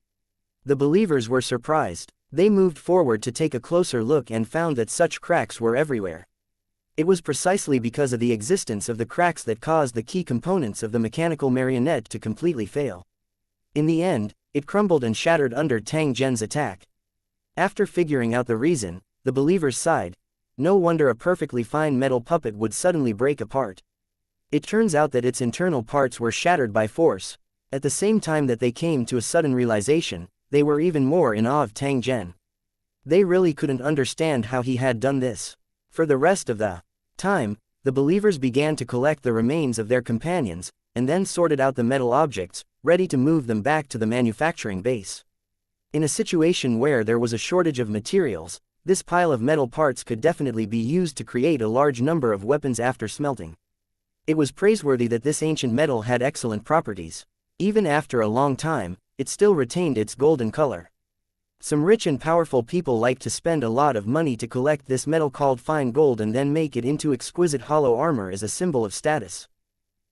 S1: The believers were surprised. They moved forward to take a closer look and found that such cracks were everywhere. It was precisely because of the existence of the cracks that caused the key components of the mechanical marionette to completely fail. In the end, it crumbled and shattered under Tang Zhen's attack. After figuring out the reason, the believers sighed. No wonder a perfectly fine metal puppet would suddenly break apart. It turns out that its internal parts were shattered by force. At the same time that they came to a sudden realization, they were even more in awe of Tang Zhen. They really couldn't understand how he had done this. For the rest of the time, the believers began to collect the remains of their companions, and then sorted out the metal objects, ready to move them back to the manufacturing base. In a situation where there was a shortage of materials, this pile of metal parts could definitely be used to create a large number of weapons after smelting. It was praiseworthy that this ancient metal had excellent properties. Even after a long time, it still retained its golden color. Some rich and powerful people like to spend a lot of money to collect this metal called fine gold and then make it into exquisite hollow armor as a symbol of status.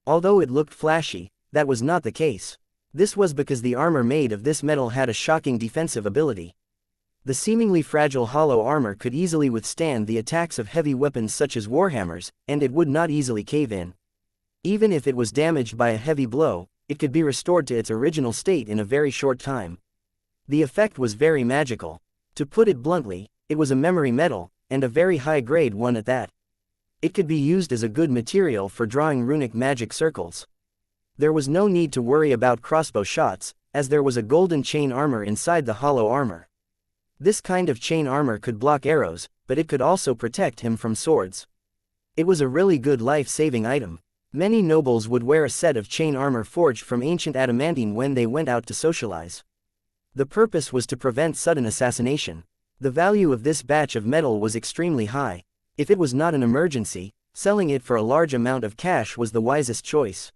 S1: Although it looked flashy, that was not the case. This was because the armor made of this metal had a shocking defensive ability. The seemingly fragile hollow armor could easily withstand the attacks of heavy weapons such as warhammers, and it would not easily cave in. Even if it was damaged by a heavy blow, it could be restored to its original state in a very short time. The effect was very magical. To put it bluntly, it was a memory metal, and a very high-grade one at that. It could be used as a good material for drawing runic magic circles. There was no need to worry about crossbow shots, as there was a golden chain armor inside the hollow armor. This kind of chain armor could block arrows, but it could also protect him from swords. It was a really good life-saving item. Many nobles would wear a set of chain armor forged from ancient adamantine when they went out to socialize. The purpose was to prevent sudden assassination. The value of this batch of metal was extremely high. If it was not an emergency, selling it for a large amount of cash was the wisest choice.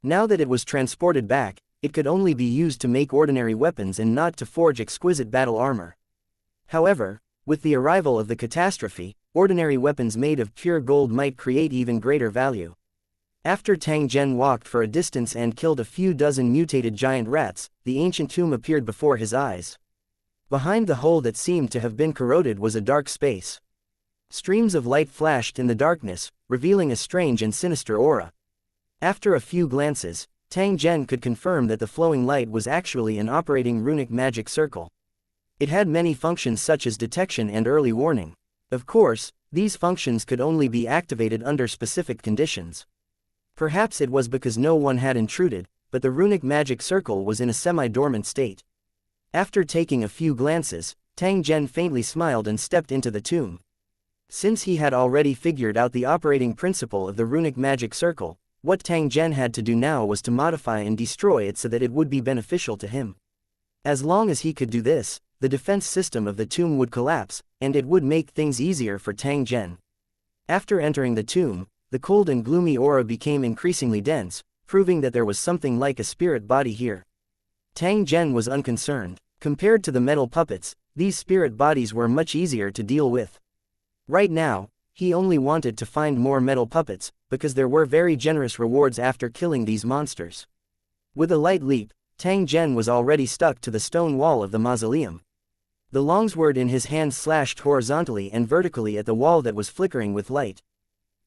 S1: Now that it was transported back, it could only be used to make ordinary weapons and not to forge exquisite battle armor. However, with the arrival of the catastrophe, ordinary weapons made of pure gold might create even greater value. After Tang Zhen walked for a distance and killed a few dozen mutated giant rats, the ancient tomb appeared before his eyes. Behind the hole that seemed to have been corroded was a dark space. Streams of light flashed in the darkness, revealing a strange and sinister aura. After a few glances, Tang Zhen could confirm that the flowing light was actually an operating runic magic circle. It had many functions such as detection and early warning. Of course, these functions could only be activated under specific conditions. Perhaps it was because no one had intruded, but the runic magic circle was in a semi-dormant state. After taking a few glances, Tang Zhen faintly smiled and stepped into the tomb. Since he had already figured out the operating principle of the runic magic circle, what Tang Zhen had to do now was to modify and destroy it so that it would be beneficial to him. As long as he could do this, the defense system of the tomb would collapse, and it would make things easier for Tang Zhen. After entering the tomb, the cold and gloomy aura became increasingly dense, proving that there was something like a spirit body here. Tang Zhen was unconcerned. Compared to the metal puppets, these spirit bodies were much easier to deal with. Right now, he only wanted to find more metal puppets, because there were very generous rewards after killing these monsters. With a light leap, Tang Zhen was already stuck to the stone wall of the mausoleum. The longsword in his hand slashed horizontally and vertically at the wall that was flickering with light.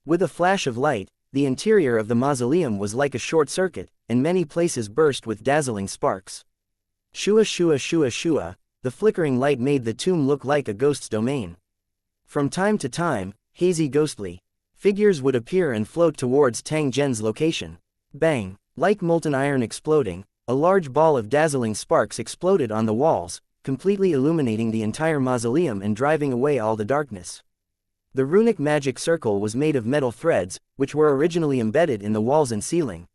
S1: With a flash of light, the interior of the mausoleum was like a short circuit, and many places burst with dazzling sparks. Shua shua shua shua, the flickering light made the tomb look like a ghost's domain. From time to time, hazy ghostly figures would appear and float towards Tang Zhen's location. Bang! Like molten iron exploding, a large ball of dazzling sparks exploded on the walls, completely illuminating the entire mausoleum and driving away all the darkness. The runic magic circle was made of metal threads, which were originally embedded in the walls and ceiling.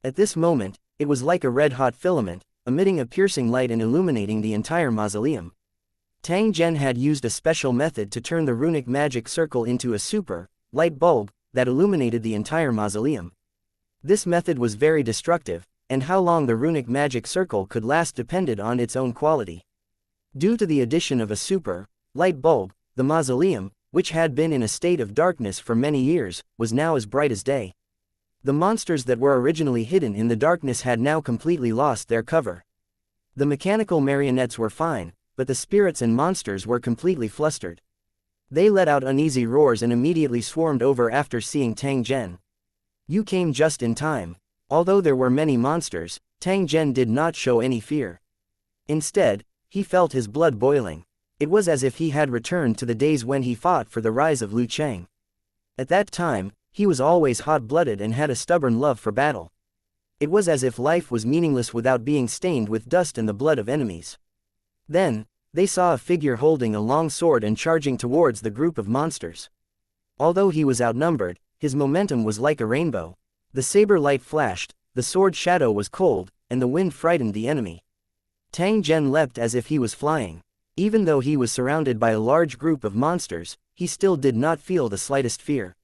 S1: At this moment, it was like a red-hot filament, emitting a piercing light and illuminating the entire mausoleum. Tang Zhen had used a special method to turn the runic magic circle into a super light bulb that illuminated the entire mausoleum. This method was very destructive, and how long the runic magic circle could last depended on its own quality. Due to the addition of a super light bulb, the mausoleum, which had been in a state of darkness for many years, was now as bright as day. The monsters that were originally hidden in the darkness had now completely lost their cover. The mechanical marionettes were fine, but the spirits and monsters were completely flustered. They let out uneasy roars and immediately swarmed over after seeing Tang Zhen. You came just in time. Although there were many monsters, Tang Zhen did not show any fear. Instead, he felt his blood boiling. It was as if he had returned to the days when he fought for the rise of Liu Cheng. At that time, he was always hot-blooded and had a stubborn love for battle. It was as if life was meaningless without being stained with dust and the blood of enemies. Then, they saw a figure holding a long sword and charging towards the group of monsters. Although he was outnumbered, his momentum was like a rainbow. The saber light flashed, the sword shadow was cold, and the wind frightened the enemy. Tang Zhen leapt as if he was flying. Even though he was surrounded by a large group of monsters, he still did not feel the slightest fear.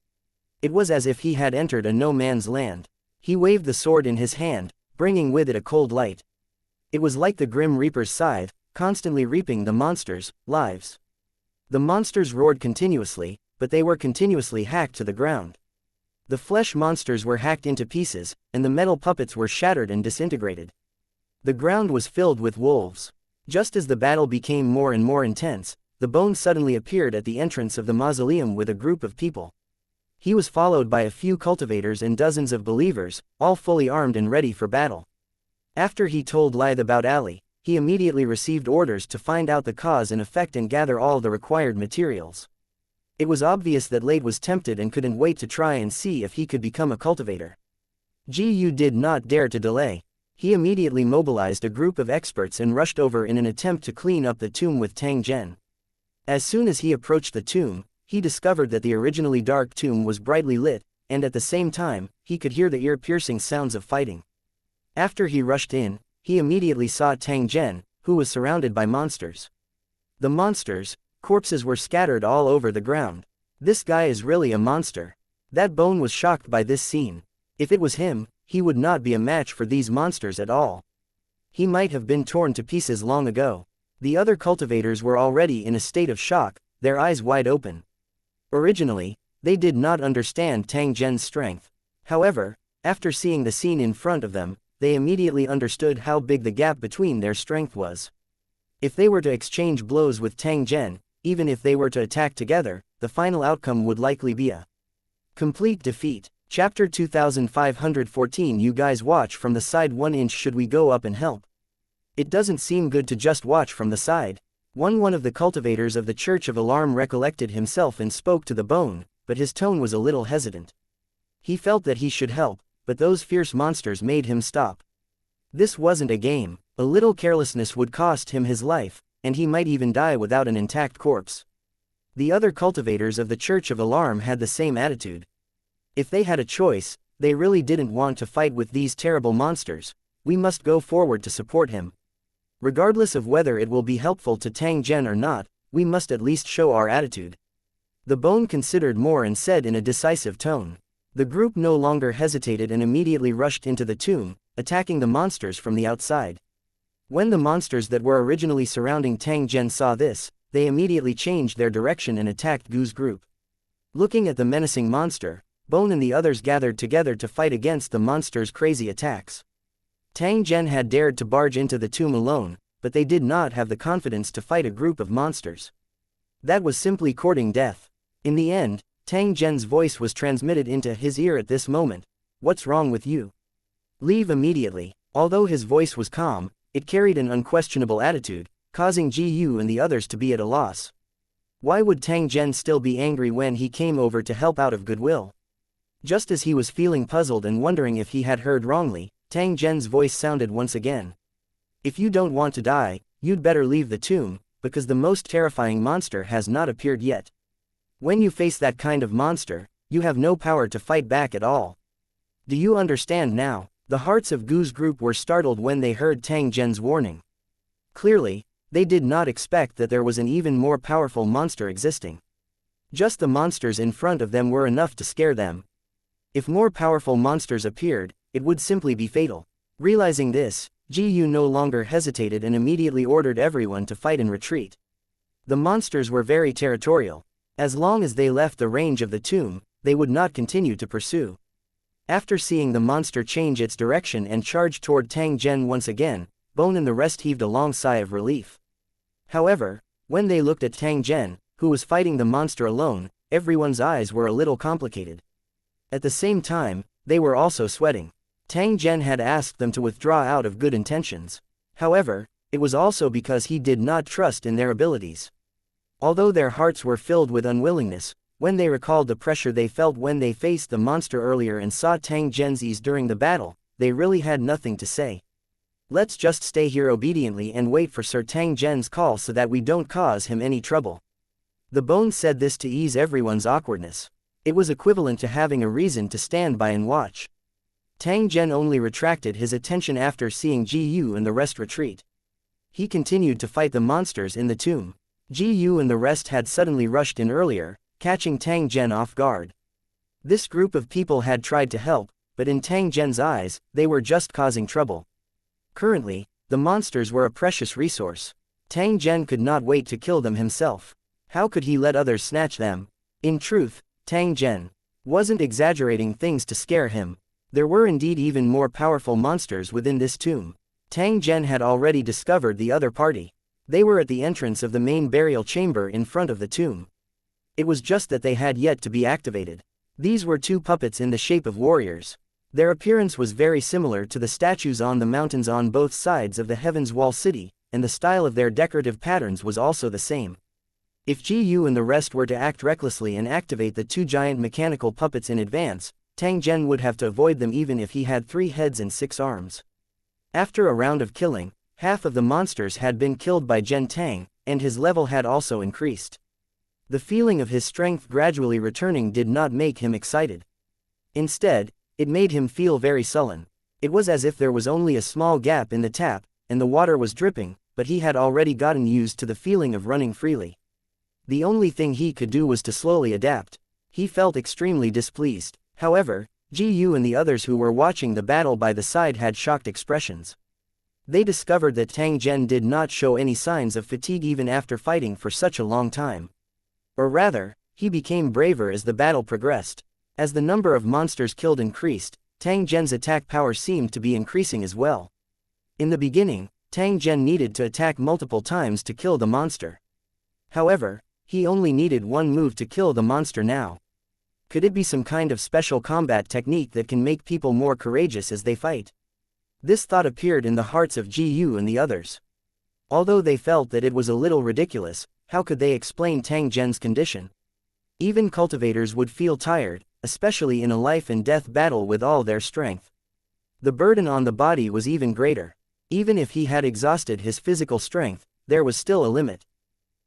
S1: It was as if he had entered a no-man's land. He waved the sword in his hand, bringing with it a cold light. It was like the Grim Reaper's scythe, constantly reaping the monsters' lives. The monsters roared continuously, but they were continuously hacked to the ground. The flesh monsters were hacked into pieces, and the metal puppets were shattered and disintegrated. The ground was filled with wolves. Just as the battle became more and more intense, the bone suddenly appeared at the entrance of the mausoleum with a group of people. He was followed by a few cultivators and dozens of believers, all fully armed and ready for battle. After he told Lithe about Ali, he immediately received orders to find out the cause and effect and gather all the required materials. It was obvious that Late was tempted and couldn't wait to try and see if he could become a cultivator. Gu did not dare to delay. He immediately mobilized a group of experts and rushed over in an attempt to clean up the tomb with Tang Zhen. As soon as he approached the tomb, he discovered that the originally dark tomb was brightly lit, and at the same time, he could hear the ear-piercing sounds of fighting. After he rushed in, he immediately saw Tang Zhen, who was surrounded by monsters. The monsters' corpses were scattered all over the ground. This guy is really a monster. That bone was shocked by this scene. If it was him, he would not be a match for these monsters at all. He might have been torn to pieces long ago. The other cultivators were already in a state of shock, their eyes wide open. Originally, they did not understand Tang Zhen's strength. However, after seeing the scene in front of them, they immediately understood how big the gap between their strength was. If they were to exchange blows with Tang Zhen, even if they were to attack together, the final outcome would likely be a complete defeat. Chapter 2514. You guys watch from the side. 1 inch. Should we go up and help? It doesn't seem good to just watch from the side. One of the cultivators of the Church of Alarm recollected himself and spoke to the bone, but his tone was a little hesitant. He felt that he should help, but those fierce monsters made him stop. This wasn't a game. A little carelessness would cost him his life, and he might even die without an intact corpse. The other cultivators of the Church of Alarm had the same attitude. If they had a choice, they really didn't want to fight with these terrible monsters. We must go forward to support him. Regardless of whether it will be helpful to Tang Zhen or not, we must at least show our attitude. The bone considered more and said in a decisive tone. The group no longer hesitated and immediately rushed into the tomb, attacking the monsters from the outside. When the monsters that were originally surrounding Tang Zhen saw this, they immediately changed their direction and attacked Gu's group. Looking at the menacing monster, Bone and the others gathered together to fight against the monster's crazy attacks. Tang Zhen had dared to barge into the tomb alone, but they did not have the confidence to fight a group of monsters. That was simply courting death. In the end, Tang Zhen's voice was transmitted into his ear at this moment. "What's wrong with you? Leave immediately." Although his voice was calm, it carried an unquestionable attitude, causing Yu and the others to be at a loss. Why would Tang Zhen still be angry when he came over to help out of goodwill? Just as he was feeling puzzled and wondering if he had heard wrongly, Tang Zhen's voice sounded once again. "If you don't want to die, you'd better leave the tomb, because the most terrifying monster has not appeared yet. When you face that kind of monster, you have no power to fight back at all. Do you understand now?" The hearts of Gu's group were startled when they heard Tang Zhen's warning. Clearly, they did not expect that there was an even more powerful monster existing. Just the monsters in front of them were enough to scare them. If more powerful monsters appeared, it would simply be fatal. Realizing this, Yu no longer hesitated and immediately ordered everyone to fight and retreat. The monsters were very territorial. As long as they left the range of the tomb, they would not continue to pursue. After seeing the monster change its direction and charge toward Tang Zhen once again, Bone and the rest heaved a long sigh of relief. However, when they looked at Tang Zhen, who was fighting the monster alone, everyone's eyes were a little complicated. At the same time, they were also sweating. Tang Zhen had asked them to withdraw out of good intentions. However, it was also because he did not trust in their abilities. Although their hearts were filled with unwillingness, when they recalled the pressure they felt when they faced the monster earlier and saw Tang Zhen's ease during the battle, they really had nothing to say. "Let's just stay here obediently and wait for Sir Tang Zhen's call so that we don't cause him any trouble." The Bone said this to ease everyone's awkwardness. It was equivalent to having a reason to stand by and watch. Tang Zhen only retracted his attention after seeing Yu and the rest retreat. He continued to fight the monsters in the tomb. Yu and the rest had suddenly rushed in earlier, catching Tang Zhen off guard. This group of people had tried to help, but in Tang Zhen's eyes, they were just causing trouble. Currently, the monsters were a precious resource. Tang Zhen could not wait to kill them himself. How could he let others snatch them? In truth, Tang Zhen wasn't exaggerating things to scare him. There were indeed even more powerful monsters within this tomb. Tang Zhen had already discovered the other party. They were at the entrance of the main burial chamber in front of the tomb. It was just that they had yet to be activated. These were two puppets in the shape of warriors. Their appearance was very similar to the statues on the mountains on both sides of the Heaven's Wall city, and the style of their decorative patterns was also the same. If Yu and the rest were to act recklessly and activate the two giant mechanical puppets in advance, Tang Zhen would have to avoid them even if he had 3 heads and 6 arms. After a round of killing, half of the monsters had been killed by Zhen Tang, and his level had also increased. The feeling of his strength gradually returning did not make him excited. Instead, it made him feel very sullen. It was as if there was only a small gap in the tap, and the water was dripping, but he had already gotten used to the feeling of running freely. The only thing he could do was to slowly adapt. He felt extremely displeased. However, Yu and the others who were watching the battle by the side had shocked expressions. They discovered that Tang Zhen did not show any signs of fatigue even after fighting for such a long time. Or rather, he became braver as the battle progressed. As the number of monsters killed increased, Tang Zhen's attack power seemed to be increasing as well. In the beginning, Tang Zhen needed to attack multiple times to kill the monster. However, he only needed one move to kill the monster now. Could it be some kind of special combat technique that can make people more courageous as they fight? This thought appeared in the hearts of Yu and the others. Although they felt that it was a little ridiculous, how could they explain Tang Zhen's condition? Even cultivators would feel tired, especially in a life-and-death battle with all their strength. The burden on the body was even greater. Even if he had exhausted his physical strength, there was still a limit.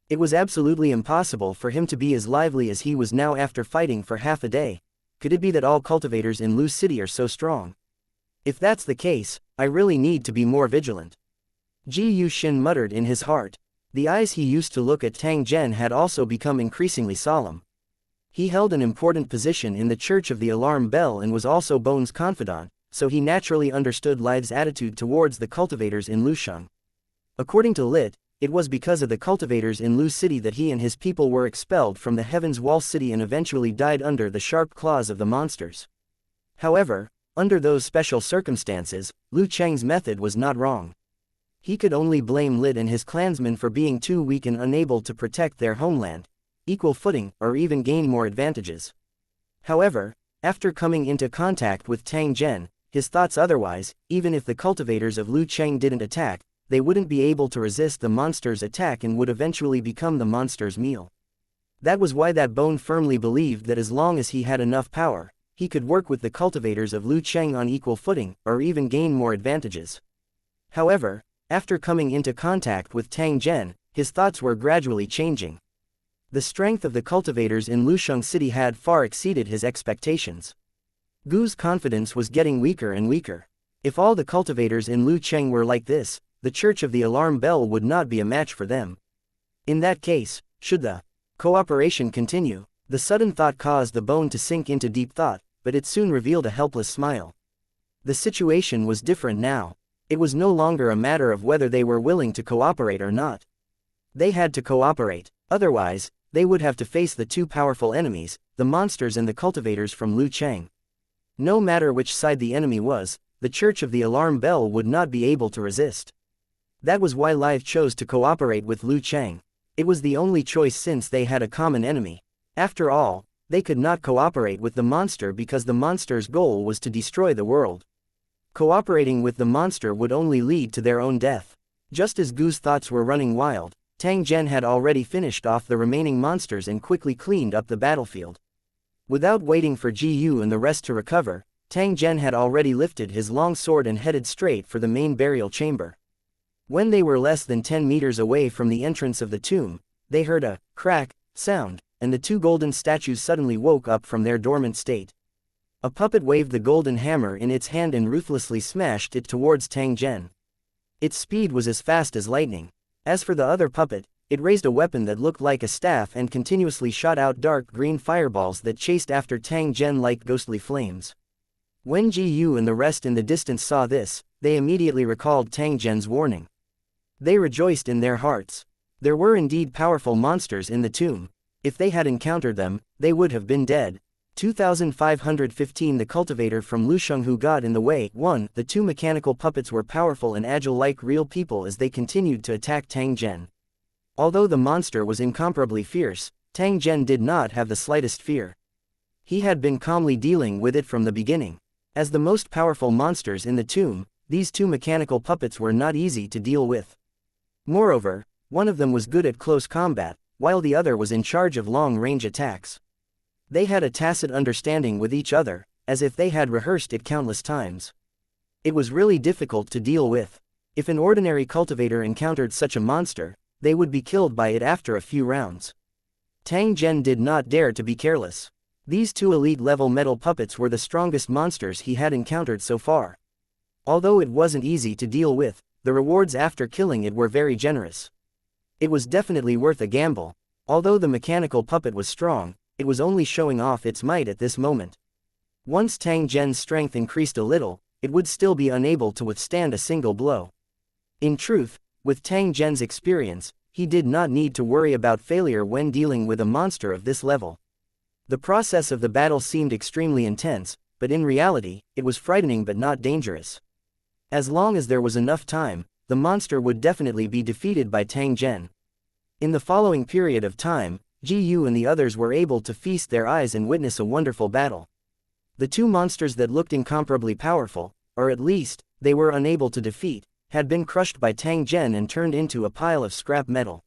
S1: It was absolutely impossible for him to be as lively as he was now after fighting for half a day. Could it be that all cultivators in Lu City are so strong? If that's the case, I really need to be more vigilant. Yu Xin muttered in his heart. The eyes he used to look at Tang Zhen had also become increasingly solemn. He held an important position in the Church of the Alarm Bell and was also Bone's confidant, so he naturally understood Li's attitude towards the cultivators in Lusheng. According to Lit, it was because of the cultivators in Lu City that he and his people were expelled from the Heaven's Wall City and eventually died under the sharp claws of the monsters. However, under those special circumstances, Lu Cheng's method was not wrong. He could only blame Lid and his clansmen for being too weak and unable to protect their homeland, equal footing, or even gain more advantages. However, after coming into contact with Tang Zhen, his thoughts otherwise. Even if the cultivators of Lu Cheng didn't attack, they wouldn't be able to resist the monster's attack and would eventually become the monster's meal. That was why that bone firmly believed that as long as he had enough power, he could work with the cultivators of Lu Cheng on equal footing, or even gain more advantages. However, after coming into contact with Tang Zhen, his thoughts were gradually changing. The strength of the cultivators in Lusheng City had far exceeded his expectations. Gu's confidence was getting weaker and weaker. If all the cultivators in Lu Cheng were like this, the Church of the Alarm Bell would not be a match for them. In that case, should the cooperation continue? The sudden thought caused the bone to sink into deep thought, but it soon revealed a helpless smile. The situation was different now. It was no longer a matter of whether they were willing to cooperate or not. They had to cooperate, otherwise, they would have to face the two powerful enemies, the monsters and the cultivators from Lu Cheng. No matter which side the enemy was, the Church of the Alarm Bell would not be able to resist. That was why Live chose to cooperate with Lu Cheng. It was the only choice since they had a common enemy. After all, they could not cooperate with the monster because the monster's goal was to destroy the world. Cooperating with the monster would only lead to their own death. Just as Gu's thoughts were running wild, Tang Zhen had already finished off the remaining monsters and quickly cleaned up the battlefield. Without waiting for Ji Yu and the rest to recover, Tang Zhen had already lifted his long sword and headed straight for the main burial chamber. When they were less than 10 meters away from the entrance of the tomb, they heard a crack sound, and the two golden statues suddenly woke up from their dormant state. A puppet waved the golden hammer in its hand and ruthlessly smashed it towards Tang Zhen. Its speed was as fast as lightning. As for the other puppet, it raised a weapon that looked like a staff and continuously shot out dark green fireballs that chased after Tang Zhen like ghostly flames. When Ji Yu and the rest in the distance saw this, they immediately recalled Tang Zhen's warning. They rejoiced in their hearts. There were indeed powerful monsters in the tomb. If they had encountered them, they would have been dead. 2515 The cultivator from Lusheng who got in the way. 1. The two mechanical puppets were powerful and agile like real people as they continued to attack Tang Zhen. Although the monster was incomparably fierce, Tang Zhen did not have the slightest fear. He had been calmly dealing with it from the beginning. As the most powerful monsters in the tomb, these two mechanical puppets were not easy to deal with. Moreover, one of them was good at close combat, while the other was in charge of long-range attacks. They had a tacit understanding with each other, as if they had rehearsed it countless times. It was really difficult to deal with. If an ordinary cultivator encountered such a monster, they would be killed by it after a few rounds. Tang Zhen did not dare to be careless. These two elite-level metal puppets were the strongest monsters he had encountered so far. Although it wasn't easy to deal with, the rewards after killing it were very generous. It was definitely worth a gamble. Although the mechanical puppet was strong, it was only showing off its might at this moment. Once Tang Zhen's strength increased a little, it would still be unable to withstand a single blow. In truth, with Tang Zhen's experience, he did not need to worry about failure when dealing with a monster of this level. The process of the battle seemed extremely intense, but in reality, it was frightening but not dangerous. As long as there was enough time, the monster would definitely be defeated by Tang Zhen. In the following period of time, Ji Yu and the others were able to feast their eyes and witness a wonderful battle. The two monsters that looked incomparably powerful, or at least, they were unable to defeat, had been crushed by Tang Zhen and turned into a pile of scrap metal.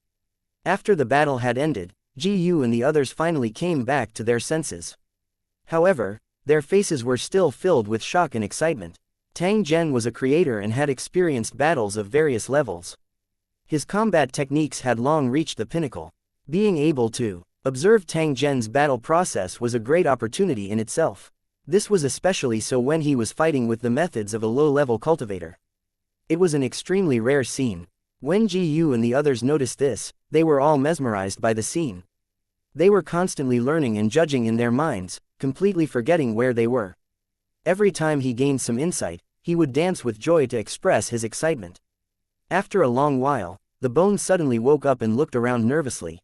S1: After the battle had ended, Ji Yu and the others finally came back to their senses. However, their faces were still filled with shock and excitement. Tang Zhen was a creator and had experienced battles of various levels. His combat techniques had long reached the pinnacle. Being able to observe Tang Zhen's battle process was a great opportunity in itself. This was especially so when he was fighting with the methods of a low-level cultivator. It was an extremely rare scene. When Ji Yu and the others noticed this, they were all mesmerized by the scene. They were constantly learning and judging in their minds, completely forgetting where they were. Every time he gained some insight, he would dance with joy to express his excitement. After a long while, the bone suddenly woke up and looked around nervously.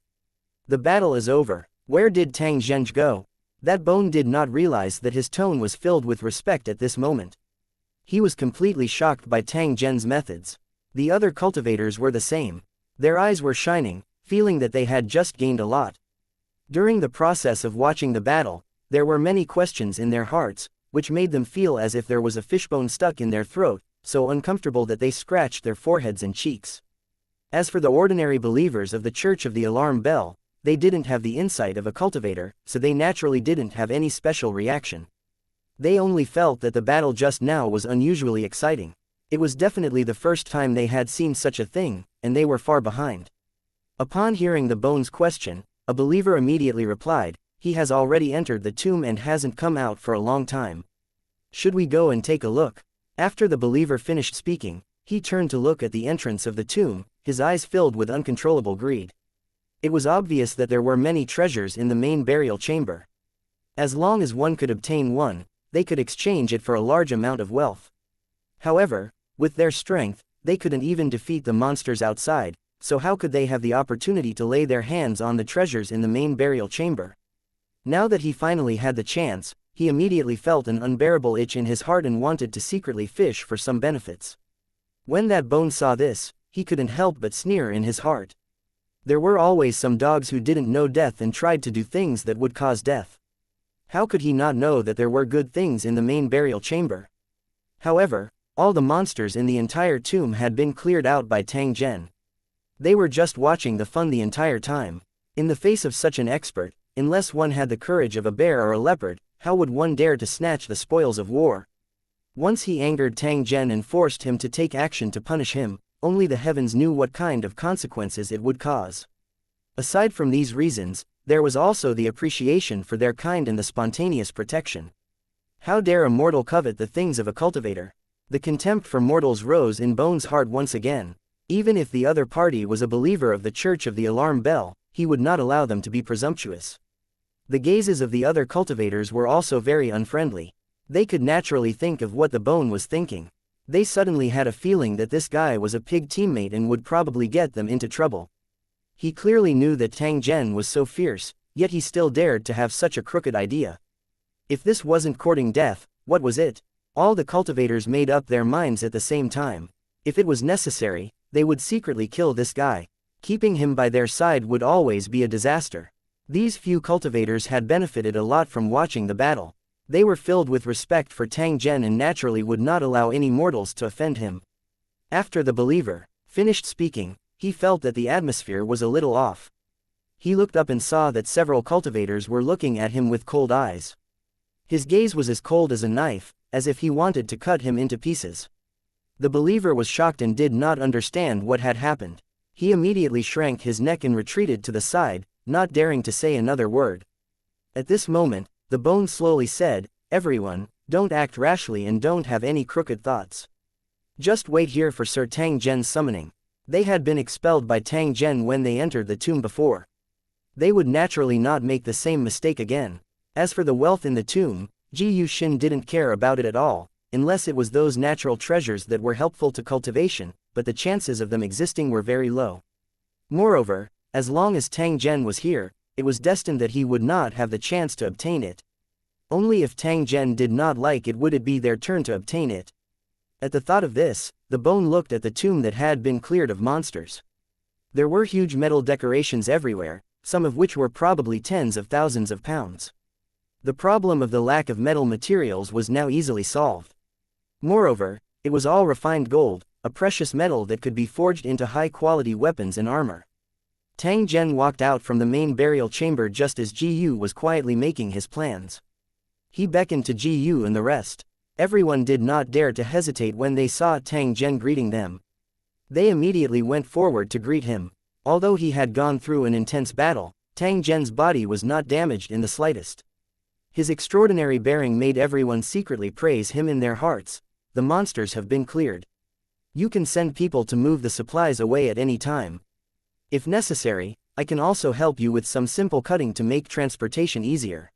S1: The battle is over. Where did Tang Zhen go? That bone did not realize that his tone was filled with respect at this moment. He was completely shocked by Tang Zhen's methods. The other cultivators were the same. Their eyes were shining, feeling that they had just gained a lot. During the process of watching the battle, there were many questions in their hearts, which made them feel as if there was a fishbone stuck in their throat, so uncomfortable that they scratched their foreheads and cheeks. As for the ordinary believers of the Church of the Alarm Bell, they didn't have the insight of a cultivator, so they naturally didn't have any special reaction. They only felt that the battle just now was unusually exciting. It was definitely the first time they had seen such a thing, and they were far behind. Upon hearing the bone's question, a believer immediately replied, "He has already entered the tomb and hasn't come out for a long time. Should we go and take a look?" After the believer finished speaking, he turned to look at the entrance of the tomb, his eyes filled with uncontrollable greed. It was obvious that there were many treasures in the main burial chamber. As long as one could obtain one, they could exchange it for a large amount of wealth. However, with their strength, they couldn't even defeat the monsters outside, so how could they have the opportunity to lay their hands on the treasures in the main burial chamber? Now that he finally had the chance, he immediately felt an unbearable itch in his heart and wanted to secretly fish for some benefits. When that bone saw this, he couldn't help but sneer in his heart. There were always some dogs who didn't know death and tried to do things that would cause death. How could he not know that there were good things in the main burial chamber? However, all the monsters in the entire tomb had been cleared out by Tang Zhen. They were just watching the fun the entire time. In the face of such an expert, unless one had the courage of a bear or a leopard, how would one dare to snatch the spoils of war? Once he angered Tang Zhen and forced him to take action to punish him, only the heavens knew what kind of consequences it would cause. Aside from these reasons, there was also the appreciation for their kind and the spontaneous protection. How dare a mortal covet the things of a cultivator? The contempt for mortals rose in Bone's heart once again. Even if the other party was a believer of the Church of the Alarm Bell, he would not allow them to be presumptuous. The gazes of the other cultivators were also very unfriendly. They could naturally think of what the Bone was thinking. They suddenly had a feeling that this guy was a pig teammate and would probably get them into trouble. He clearly knew that Tang Zhen was so fierce, yet he still dared to have such a crooked idea. If this wasn't courting death, what was it? All the cultivators made up their minds at the same time. If it was necessary, they would secretly kill this guy. Keeping him by their side would always be a disaster. These few cultivators had benefited a lot from watching the battle. They were filled with respect for Tang Zhen and naturally would not allow any mortals to offend him. After the believer finished speaking, he felt that the atmosphere was a little off. He looked up and saw that several cultivators were looking at him with cold eyes. His gaze was as cold as a knife, as if he wanted to cut him into pieces. The believer was shocked and did not understand what had happened. He immediately shrank his neck and retreated to the side, not daring to say another word. At this moment, the Bone slowly said, "Everyone, don't act rashly and don't have any crooked thoughts. Just wait here for Sir Tang Zhen's summoning." They had been expelled by Tang Zhen when they entered the tomb before. They would naturally not make the same mistake again. As for the wealth in the tomb, Ji Yuxin didn't care about it at all, unless it was those natural treasures that were helpful to cultivation, but the chances of them existing were very low. Moreover, as long as Tang Zhen was here, it was destined that he would not have the chance to obtain it. Only if Tang Zhen did not like it would it be their turn to obtain it. At the thought of this, the Bone looked at the tomb that had been cleared of monsters. There were huge metal decorations everywhere, some of which were probably tens of thousands of pounds. The problem of the lack of metal materials was now easily solved. Moreover, it was all refined gold, a precious metal that could be forged into high-quality weapons and armor. Tang Zhen walked out from the main burial chamber just as Ji Yu was quietly making his plans. He beckoned to Ji Yu and the rest. Everyone did not dare to hesitate when they saw Tang Zhen greeting them. They immediately went forward to greet him. Although he had gone through an intense battle, Tang Zhen's body was not damaged in the slightest. His extraordinary bearing made everyone secretly praise him in their hearts. The monsters have been cleared. You can send people to move the supplies away at any time. If necessary, I can also help you with some simple cutting to make transportation easier.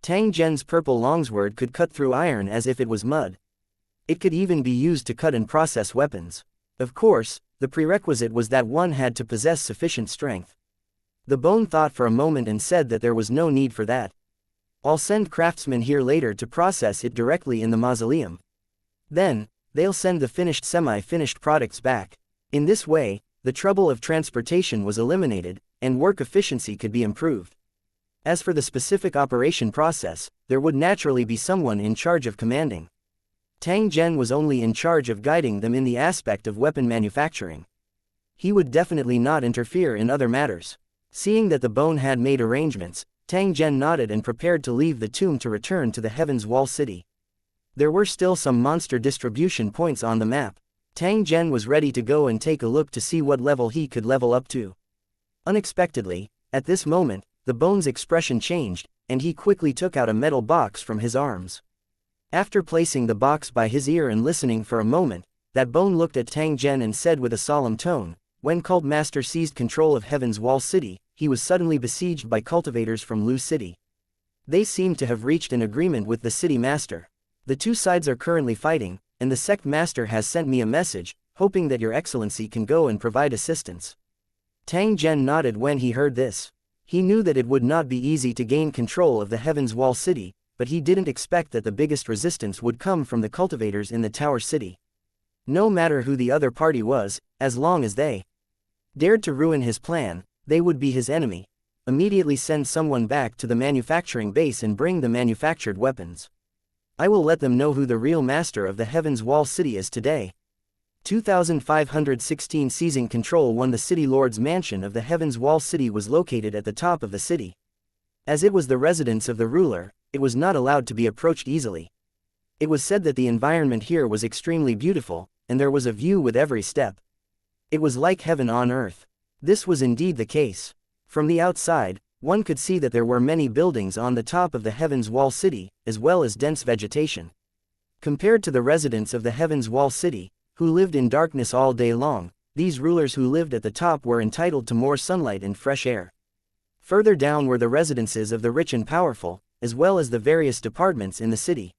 S1: Tang Zhen's purple longsword could cut through iron as if it was mud. It could even be used to cut and process weapons. Of course, The prerequisite was that one had to possess sufficient strength. The bone thought for a moment and said that there was no need for that. I'll send craftsmen here later to process it directly in the mausoleum. Then, they'll send the finished semi-finished products back. In this way, the trouble of transportation was eliminated, and work efficiency could be improved. As for the specific operation process, there would naturally be someone in charge of commanding. Tang Zhen was only in charge of guiding them in the aspect of weapon manufacturing. He would definitely not interfere in other matters. Seeing that the bone had made arrangements, Tang Zhen nodded and prepared to leave the tomb to return to the Heaven's Wall City. There were still some monster distribution points on the map. Tang Zhen was ready to go and take a look to see what level he could level up to. Unexpectedly, at this moment, the bone's expression changed, and he quickly took out a metal box from his arms. After placing the box by his ear and listening for a moment, that bone looked at Tang Zhen and said with a solemn tone, "When Cult Master seized control of Heaven's Wall City, he was suddenly besieged by cultivators from Lu City. They seem to have reached an agreement with the city master. The two sides are currently fighting, and the sect master has sent me a message, hoping that your excellency can go and provide assistance." Tang Zhen nodded when he heard this. He knew that it would not be easy to gain control of the Heaven's Wall City, but he didn't expect that the biggest resistance would come from the cultivators in the Tower City. No matter who the other party was, as long as they dared to ruin his plan, they would be his enemy. Immediately send someone back to the manufacturing base and bring the manufactured weapons. I will let them know who the real master of the Heaven's Wall City is today. 2516 Seizing control. The City Lord's mansion of the Heaven's Wall City was located at the top of the city. As it was the residence of the ruler, it was not allowed to be approached easily. It was said that the environment here was extremely beautiful, and there was a view with every step. It was like heaven on earth. This was indeed the case. From the outside, one could see that there were many buildings on the top of the Heaven's Wall City, as well as dense vegetation. Compared to the residents of the Heaven's Wall City, who lived in darkness all day long, these rulers who lived at the top were entitled to more sunlight and fresh air. Further down were the residences of the rich and powerful, as well as the various departments in the city.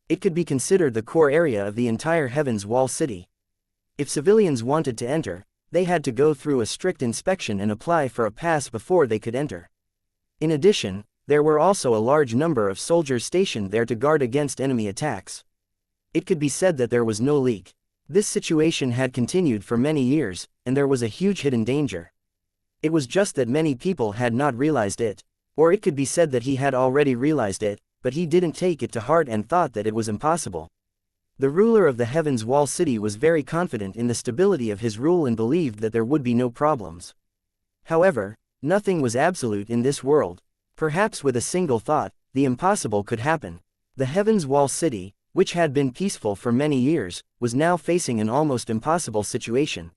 S1: It could be considered the core area of the entire Heaven's Wall City. If civilians wanted to enter, they had to go through a strict inspection and apply for a pass before they could enter. In addition, there were also a large number of soldiers stationed there to guard against enemy attacks. It could be said that there was no leak. This situation had continued for many years, and there was a huge hidden danger. It was just that many people had not realized it. Or it could be said that he had already realized it, but he didn't take it to heart and thought that it was impossible. The ruler of the Heaven's Wall City was very confident in the stability of his rule and believed that there would be no problems. However, nothing was absolute in this world. Perhaps with a single thought, the impossible could happen. The Heaven's Wall City, which had been peaceful for many years, was now facing an almost impossible situation.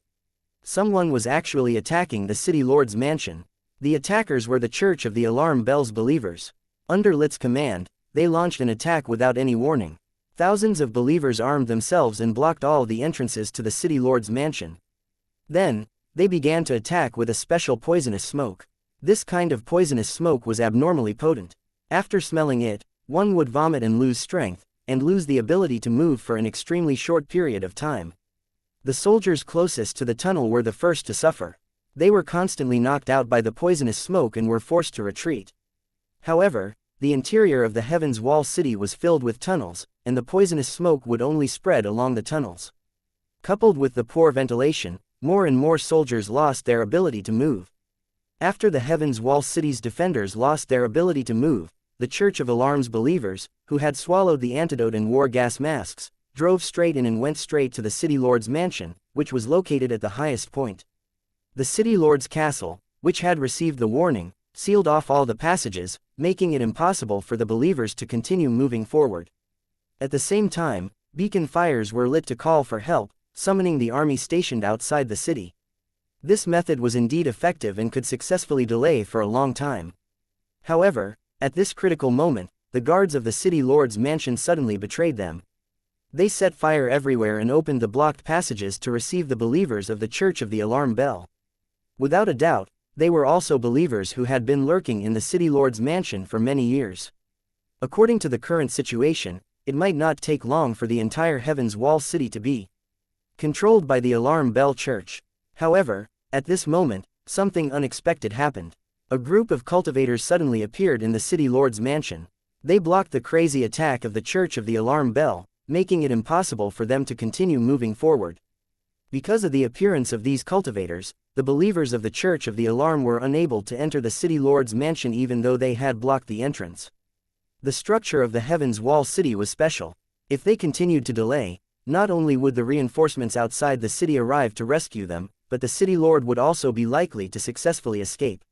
S1: Someone was actually attacking the City Lord's mansion. The attackers were the Church of the Alarm Bell's believers. Under Lit's command, they launched an attack without any warning. Thousands of believers armed themselves and blocked all the entrances to the City Lord's mansion. Then, they began to attack with a special poisonous smoke. This kind of poisonous smoke was abnormally potent. After smelling it, one would vomit and lose strength, and lose the ability to move for an extremely short period of time. The soldiers closest to the tunnel were the first to suffer. They were constantly knocked out by the poisonous smoke and were forced to retreat. However, the interior of the Heaven's Wall City was filled with tunnels, and the poisonous smoke would only spread along the tunnels. Coupled with the poor ventilation, more and more soldiers lost their ability to move. After the Heaven's Wall City's defenders lost their ability to move, the Church of Alarm's believers, who had swallowed the antidote and wore gas masks, drove straight in and went straight to the City Lord's mansion, which was located at the highest point. The City Lord's castle, which had received the warning, sealed off all the passages, making it impossible for the believers to continue moving forward. At the same time, beacon fires were lit to call for help, summoning the army stationed outside the city. This method was indeed effective and could successfully delay for a long time. However, at this critical moment, the guards of the City Lord's mansion suddenly betrayed them. They set fire everywhere and opened the blocked passages to receive the believers of the Church of the Alarm Bell. Without a doubt, they were also believers who had been lurking in the City Lord's mansion for many years. According to the current situation, it might not take long for the entire Heaven's Wall City to be controlled by the Alarm Bell Church. However, at this moment, something unexpected happened. A group of cultivators suddenly appeared in the city lord's mansion. They blocked the crazy attack of the Church of the Alarm Bell, making it impossible for them to continue moving forward. Because of the appearance of these cultivators, the believers of the Church of the Alarm were unable to enter the city lord's mansion even though they had blocked the entrance. The structure of the Heaven's Wall City was special. If they continued to delay, not only would the reinforcements outside the city arrive to rescue them, but the city lord would also be likely to successfully escape.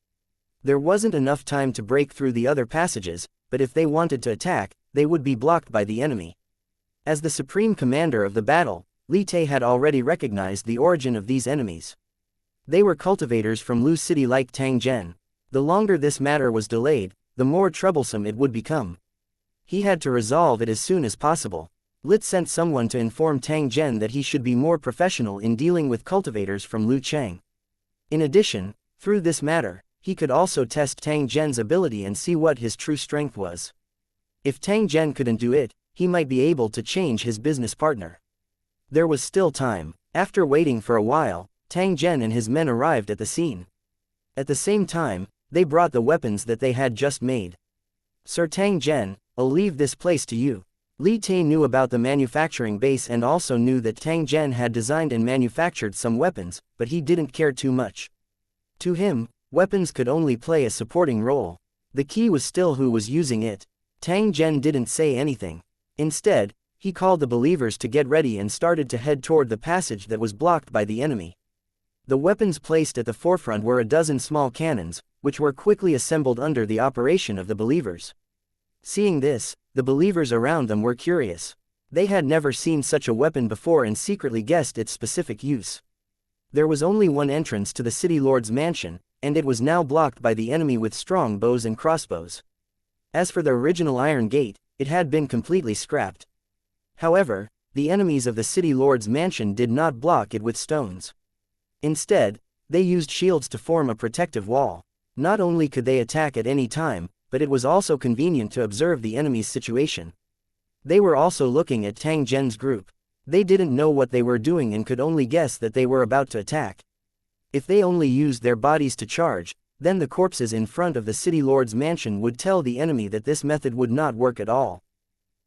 S1: There wasn't enough time to break through the other passages, but if they wanted to attack, they would be blocked by the enemy. As the supreme commander of the battle, Li Te had already recognized the origin of these enemies. They were cultivators from Lu City like Tang Zhen. The longer this matter was delayed, the more troublesome it would become. He had to resolve it as soon as possible. Lit sent someone to inform Tang Zhen that he should be more professional in dealing with cultivators from Lu Cheng. In addition, through this matter, he could also test Tang Zhen's ability and see what his true strength was. If Tang Zhen couldn't do it, he might be able to change his business partner. There was still time. After waiting for a while, Tang Zhen and his men arrived at the scene. At the same time, they brought the weapons that they had just made. Sir Tang Zhen, I'll leave this place to you. Li Te knew about the manufacturing base and also knew that Tang Zhen had designed and manufactured some weapons, but he didn't care too much. To him, weapons could only play a supporting role. The key was still who was using it. Tang Zhen didn't say anything. Instead, he called the believers to get ready and started to head toward the passage that was blocked by the enemy. The weapons placed at the forefront were a dozen small cannons, which were quickly assembled under the operation of the believers. Seeing this, the believers around them were curious. They had never seen such a weapon before and secretly guessed its specific use. There was only one entrance to the city lord's mansion, and it was now blocked by the enemy with strong bows and crossbows. As for the original iron gate, it had been completely scrapped. However, the enemies of the city lord's mansion did not block it with stones. Instead, they used shields to form a protective wall. Not only could they attack at any time, but it was also convenient to observe the enemy's situation. They were also looking at Tang Zhen's group. They didn't know what they were doing and could only guess that they were about to attack. If they only used their bodies to charge, then the corpses in front of the city lord's mansion would tell the enemy that this method would not work at all.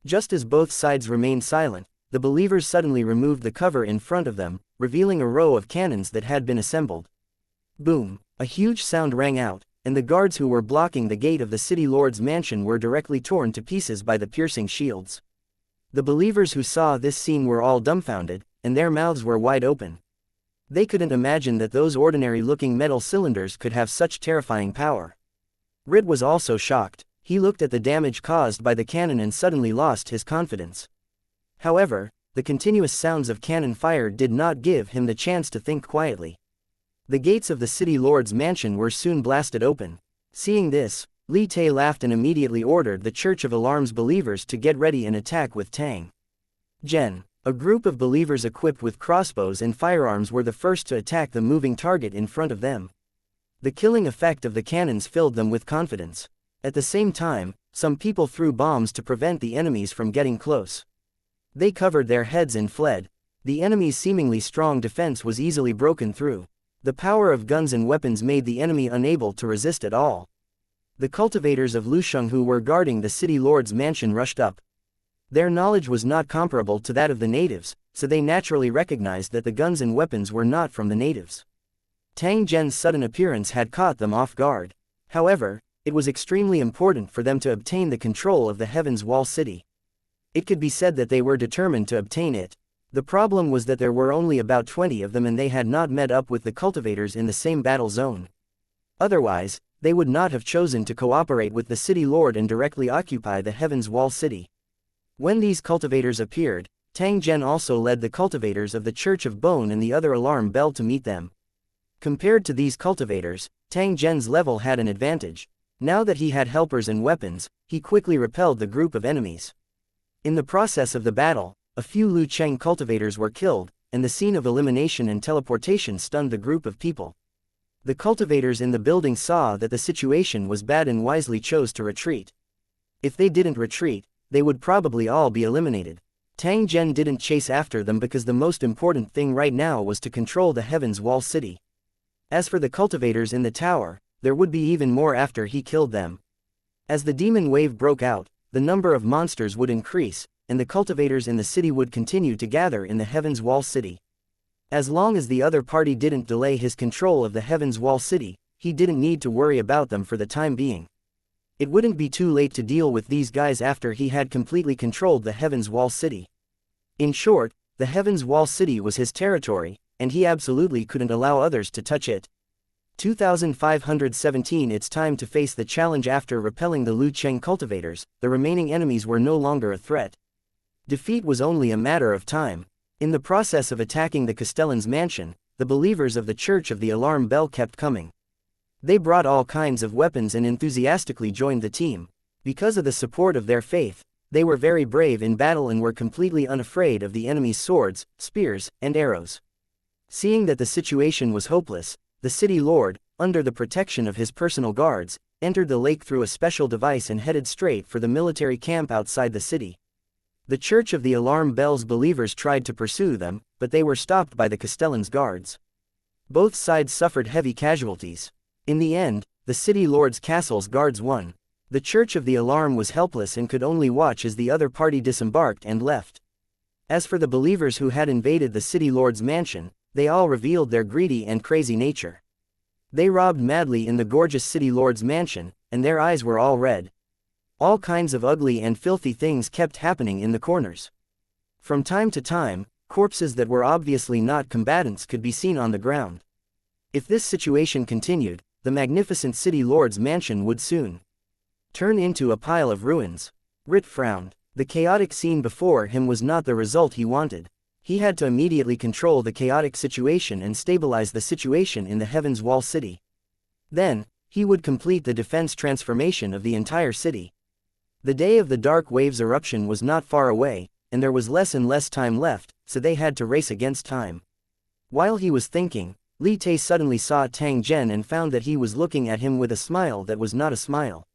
S1: Just as both sides remained silent, the believers suddenly removed the cover in front of them, revealing a row of cannons that had been assembled. Boom! A huge sound rang out, and the guards who were blocking the gate of the city lord's mansion were directly torn to pieces by the piercing shields. The believers who saw this scene were all dumbfounded, and their mouths were wide open. They couldn't imagine that those ordinary-looking metal cylinders could have such terrifying power. Rid was also shocked. He looked at the damage caused by the cannon and suddenly lost his confidence. However, the continuous sounds of cannon fire did not give him the chance to think quietly. The gates of the city lord's mansion were soon blasted open. Seeing this, Li Te laughed and immediately ordered the Church of Alarm's believers to get ready and attack with Tang Zhen. A group of believers equipped with crossbows and firearms were the first to attack the moving target in front of them. The killing effect of the cannons filled them with confidence. At the same time, some people threw bombs to prevent the enemies from getting close. They covered their heads and fled. The enemy's seemingly strong defense was easily broken through. The power of guns and weapons made the enemy unable to resist at all. The cultivators of Lusheng who were guarding the city lord's mansion rushed up. Their knowledge was not comparable to that of the natives, so they naturally recognized that the guns and weapons were not from the natives. Tang Zhen's sudden appearance had caught them off guard. However, it was extremely important for them to obtain the control of the Heaven's Wall City. It could be said that they were determined to obtain it. The problem was that there were only about 20 of them and they had not met up with the cultivators in the same battle zone. Otherwise, they would not have chosen to cooperate with the city lord and directly occupy the Heaven's Wall City. When these cultivators appeared, Tang Zhen also led the cultivators of the Church of Bone and the other alarm bell to meet them. Compared to these cultivators, Tang Zhen's level had an advantage. Now that he had helpers and weapons, he quickly repelled the group of enemies. In the process of the battle, a few Lu Cheng cultivators were killed, and the scene of elimination and teleportation stunned the group of people. The cultivators in the building saw that the situation was bad and wisely chose to retreat. If they didn't retreat, they would probably all be eliminated. Tang Zhen didn't chase after them because the most important thing right now was to control the Heaven's Wall City. As for the cultivators in the tower, there would be even more after he killed them. As the demon wave broke out, the number of monsters would increase, and the cultivators in the city would continue to gather in the Heaven's Wall City. As long as the other party didn't delay his control of the Heaven's Wall City, he didn't need to worry about them for the time being. It wouldn't be too late to deal with these guys after he had completely controlled the Heaven's Wall City. In short, the Heaven's Wall City was his territory, and he absolutely couldn't allow others to touch it. 2517 It's time to face the challenge. After repelling the Lu Cheng cultivators, the remaining enemies were no longer a threat. Defeat was only a matter of time. In the process of attacking the Castellan's mansion, the believers of the Church of the Alarm Bell kept coming. They brought all kinds of weapons and enthusiastically joined the team. Because of the support of their faith, they were very brave in battle and were completely unafraid of the enemy's swords, spears, and arrows. Seeing that the situation was hopeless, the city lord, under the protection of his personal guards, entered the lake through a special device and headed straight for the military camp outside the city. The Church of the Alarm Bell's believers tried to pursue them, but they were stopped by the Castellan's guards. Both sides suffered heavy casualties. In the end, the city lord's castle's guards won. The Church of the Alarm was helpless and could only watch as the other party disembarked and left. As for the believers who had invaded the city lord's mansion, they all revealed their greedy and crazy nature. They robbed madly in the gorgeous city lord's mansion, and their eyes were all red. All kinds of ugly and filthy things kept happening in the corners. From time to time, corpses that were obviously not combatants could be seen on the ground. If this situation continued, the magnificent city lord's mansion would soon turn into a pile of ruins. Rit frowned. The chaotic scene before him was not the result he wanted. He had to immediately control the chaotic situation and stabilize the situation in the Heaven's Wall City. Then, he would complete the defense transformation of the entire city. The day of the Dark Wave's eruption was not far away, and there was less and less time left, so they had to race against time. While he was thinking, Li Tai suddenly saw Tang Zhen and found that he was looking at him with a smile that was not a smile.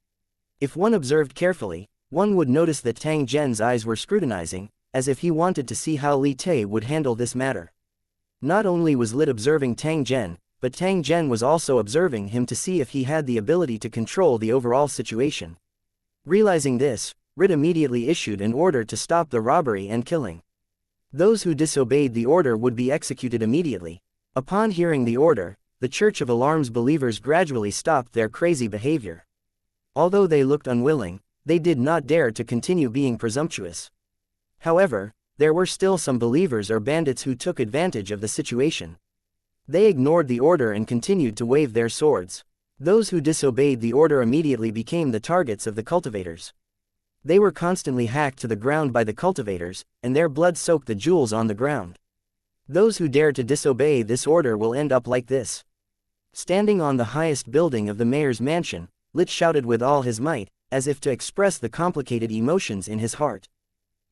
S1: If one observed carefully, one would notice that Tang Zhen's eyes were scrutinizing, as if he wanted to see how Li Tai would handle this matter. Not only was Lit observing Tang Zhen, but Tang Zhen was also observing him to see if he had the ability to control the overall situation. Realizing this, Rit immediately issued an order to stop the robbery and killing. Those who disobeyed the order would be executed immediately. Upon hearing the order, the Church of Alarm's believers gradually stopped their crazy behavior. Although they looked unwilling, they did not dare to continue being presumptuous. However, there were still some believers or bandits who took advantage of the situation. They ignored the order and continued to wave their swords. Those who disobeyed the order immediately became the targets of the cultivators. They were constantly hacked to the ground by the cultivators, and their blood soaked the jewels on the ground. Those who dare to disobey this order will end up like this. Standing on the highest building of the mayor's mansion, Lit shouted with all his might, as if to express the complicated emotions in his heart.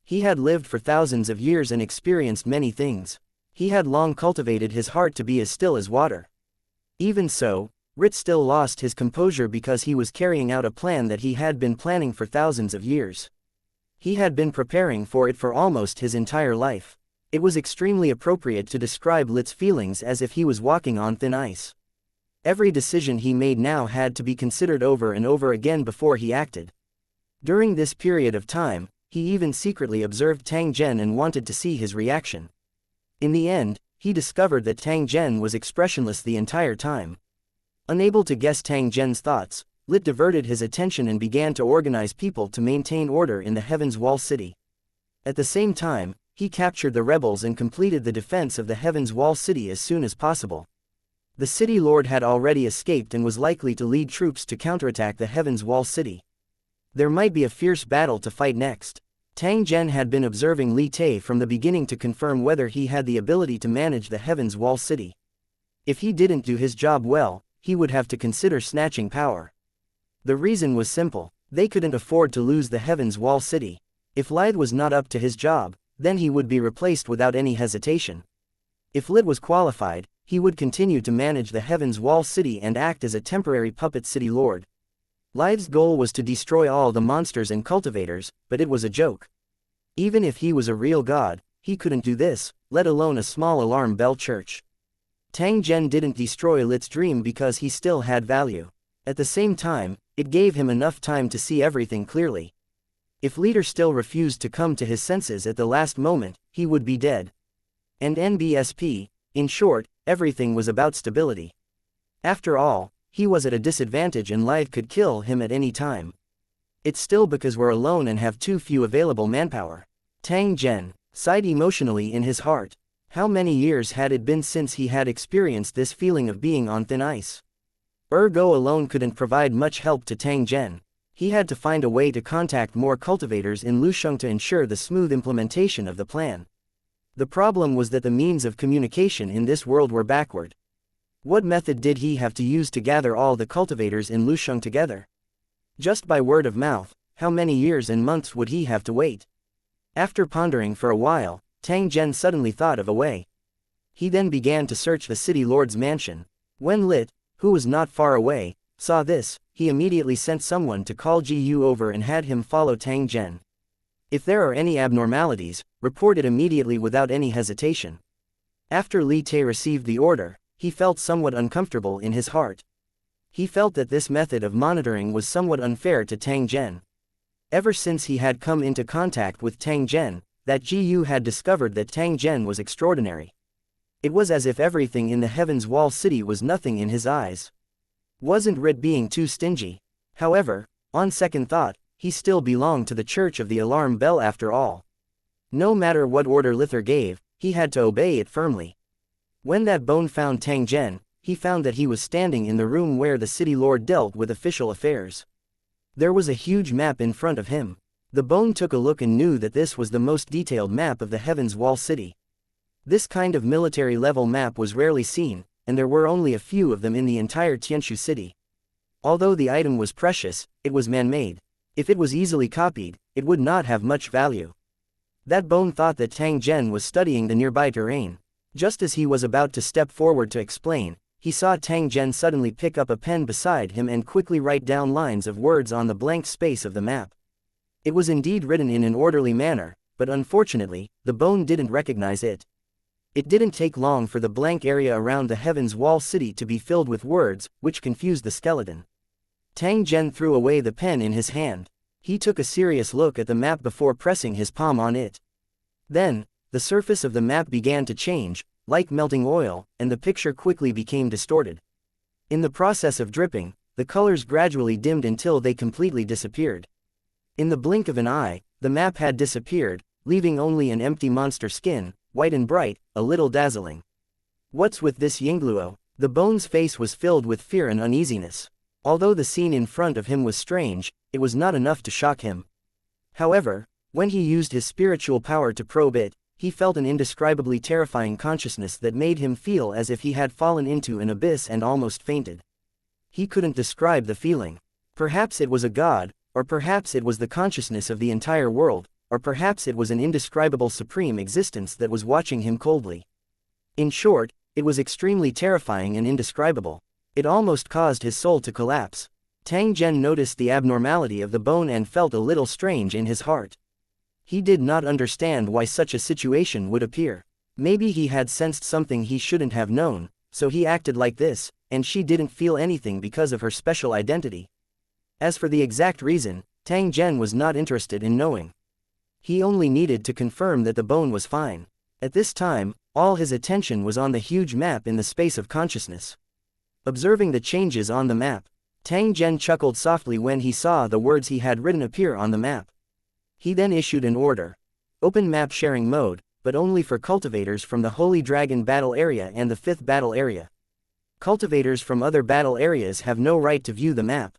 S1: He had lived for thousands of years and experienced many things. He had long cultivated his heart to be as still as water. Even so, Rit still lost his composure because he was carrying out a plan that he had been planning for thousands of years. He had been preparing for it for almost his entire life. It was extremely appropriate to describe Lit's feelings as if he was walking on thin ice. Every decision he made now had to be considered over and over again before he acted. During this period of time, he even secretly observed Tang Zhen and wanted to see his reaction. In the end, he discovered that Tang Zhen was expressionless the entire time. Unable to guess Tang Zhen's thoughts, Lit diverted his attention and began to organize people to maintain order in the Heaven's Wall City. At the same time, he captured the rebels and completed the defense of the Heaven's Wall City as soon as possible. The city lord had already escaped and was likely to lead troops to counterattack the Heaven's Wall City. There might be a fierce battle to fight next. Tang Zhen had been observing Li Tai from the beginning to confirm whether he had the ability to manage the Heaven's Wall City. If he didn't do his job well, he would have to consider snatching power. The reason was simple: they couldn't afford to lose the Heaven's Wall City. If Lit was not up to his job, then he would be replaced without any hesitation. If Lit was qualified, he would continue to manage the Heaven's Wall City and act as a temporary puppet city lord. Lit's goal was to destroy all the monsters and cultivators, but it was a joke. Even if he was a real god, he couldn't do this, let alone a small alarm bell church. Tang Zhen didn't destroy Lit's dream because he still had value. At the same time, it gave him enough time to see everything clearly. If Leader still refused to come to his senses at the last moment, he would be dead. And NBSP, in short, everything was about stability. After all, he was at a disadvantage and life could kill him at any time. It's still because we're alone and have too few available manpower. Tang Zhen sighed emotionally in his heart. How many years had it been since he had experienced this feeling of being on thin ice? Ergo alone couldn't provide much help to Tang Zhen. He had to find a way to contact more cultivators in Lusheng to ensure the smooth implementation of the plan. The problem was that the means of communication in this world were backward. What method did he have to use to gather all the cultivators in Lusheng together? Just by word of mouth, how many years and months would he have to wait? After pondering for a while, Tang Zhen suddenly thought of a way. He then began to search the city lord's mansion. When Lit, who was not far away, saw this, he immediately sent someone to call Ji over and had him follow Tang Zhen. If there are any abnormalities, report it immediately without any hesitation. After Li Te received the order, he felt somewhat uncomfortable in his heart. He felt that this method of monitoring was somewhat unfair to Tang Zhen. Ever since he had come into contact with Tang Zhen, that Ji had discovered that Tang Zhen was extraordinary. It was as if everything in the Heaven's Wall City was nothing in his eyes. Wasn't Rit being too stingy? However, on second thought, he still belonged to the Church of the Alarm Bell after all. No matter what order Lither gave, he had to obey it firmly. When that bone found Tang Zhen, he found that he was standing in the room where the city lord dealt with official affairs. There was a huge map in front of him. The bone took a look and knew that this was the most detailed map of the Heaven's Wall City. This kind of military-level map was rarely seen, and there were only a few of them in the entire Tianshu city. Although the item was precious, it was man-made. If it was easily copied, it would not have much value. That bone thought that Tang Zhen was studying the nearby terrain. Just as he was about to step forward to explain, he saw Tang Zhen suddenly pick up a pen beside him and quickly write down lines of words on the blank space of the map. It was indeed written in an orderly manner, but unfortunately, the bone didn't recognize it. It didn't take long for the blank area around the Heaven's Wall City to be filled with words, which confused the skeleton. Tang Zhen threw away the pen in his hand. He took a serious look at the map before pressing his palm on it. Then, the surface of the map began to change, like melting oil, and the picture quickly became distorted. In the process of dripping, the colors gradually dimmed until they completely disappeared. In the blink of an eye, the map had disappeared, leaving only an empty monster skin, white and bright, a little dazzling. What's with this Yingluo? The bone's face was filled with fear and uneasiness. Although the scene in front of him was strange, it was not enough to shock him. However, when he used his spiritual power to probe it, he felt an indescribably terrifying consciousness that made him feel as if he had fallen into an abyss and almost fainted. He couldn't describe the feeling. Perhaps it was a god, or perhaps it was the consciousness of the entire world, or perhaps it was an indescribable supreme existence that was watching him coldly. In short, it was extremely terrifying and indescribable. It almost caused his soul to collapse. Tang Zhen noticed the abnormality of the bone and felt a little strange in his heart. He did not understand why such a situation would appear. Maybe he had sensed something he shouldn't have known, so he acted like this, and she didn't feel anything because of her special identity. As for the exact reason, Tang Zhen was not interested in knowing. He only needed to confirm that the bone was fine. At this time, all his attention was on the huge map in the space of consciousness. Observing the changes on the map, Tang Zhen chuckled softly when he saw the words he had written appear on the map. He then issued an order. Open map sharing mode, but only for cultivators from the Holy Dragon battle area and the 5th battle area. Cultivators from other battle areas have no right to view the map.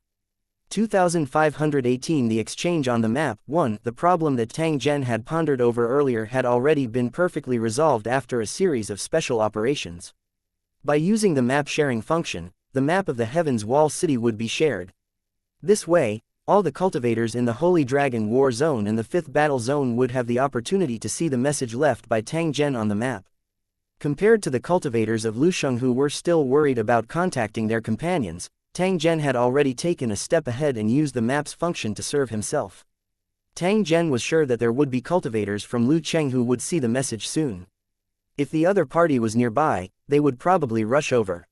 S1: 2518 The exchange on the map. 1. The problem that Tang Zhen had pondered over earlier had already been perfectly resolved after a series of special operations. By using the map sharing function, the map of the Heaven's Wall City would be shared. This way, all the cultivators in the Holy Dragon War Zone and the 5th Battle Zone would have the opportunity to see the message left by Tang Zhen on the map. Compared to the cultivators of Lusheng who were still worried about contacting their companions, Tang Zhen had already taken a step ahead and used the map's function to serve himself. Tang Zhen was sure that there would be cultivators from Lu Cheng who would see the message soon. If the other party was nearby, they would probably rush over.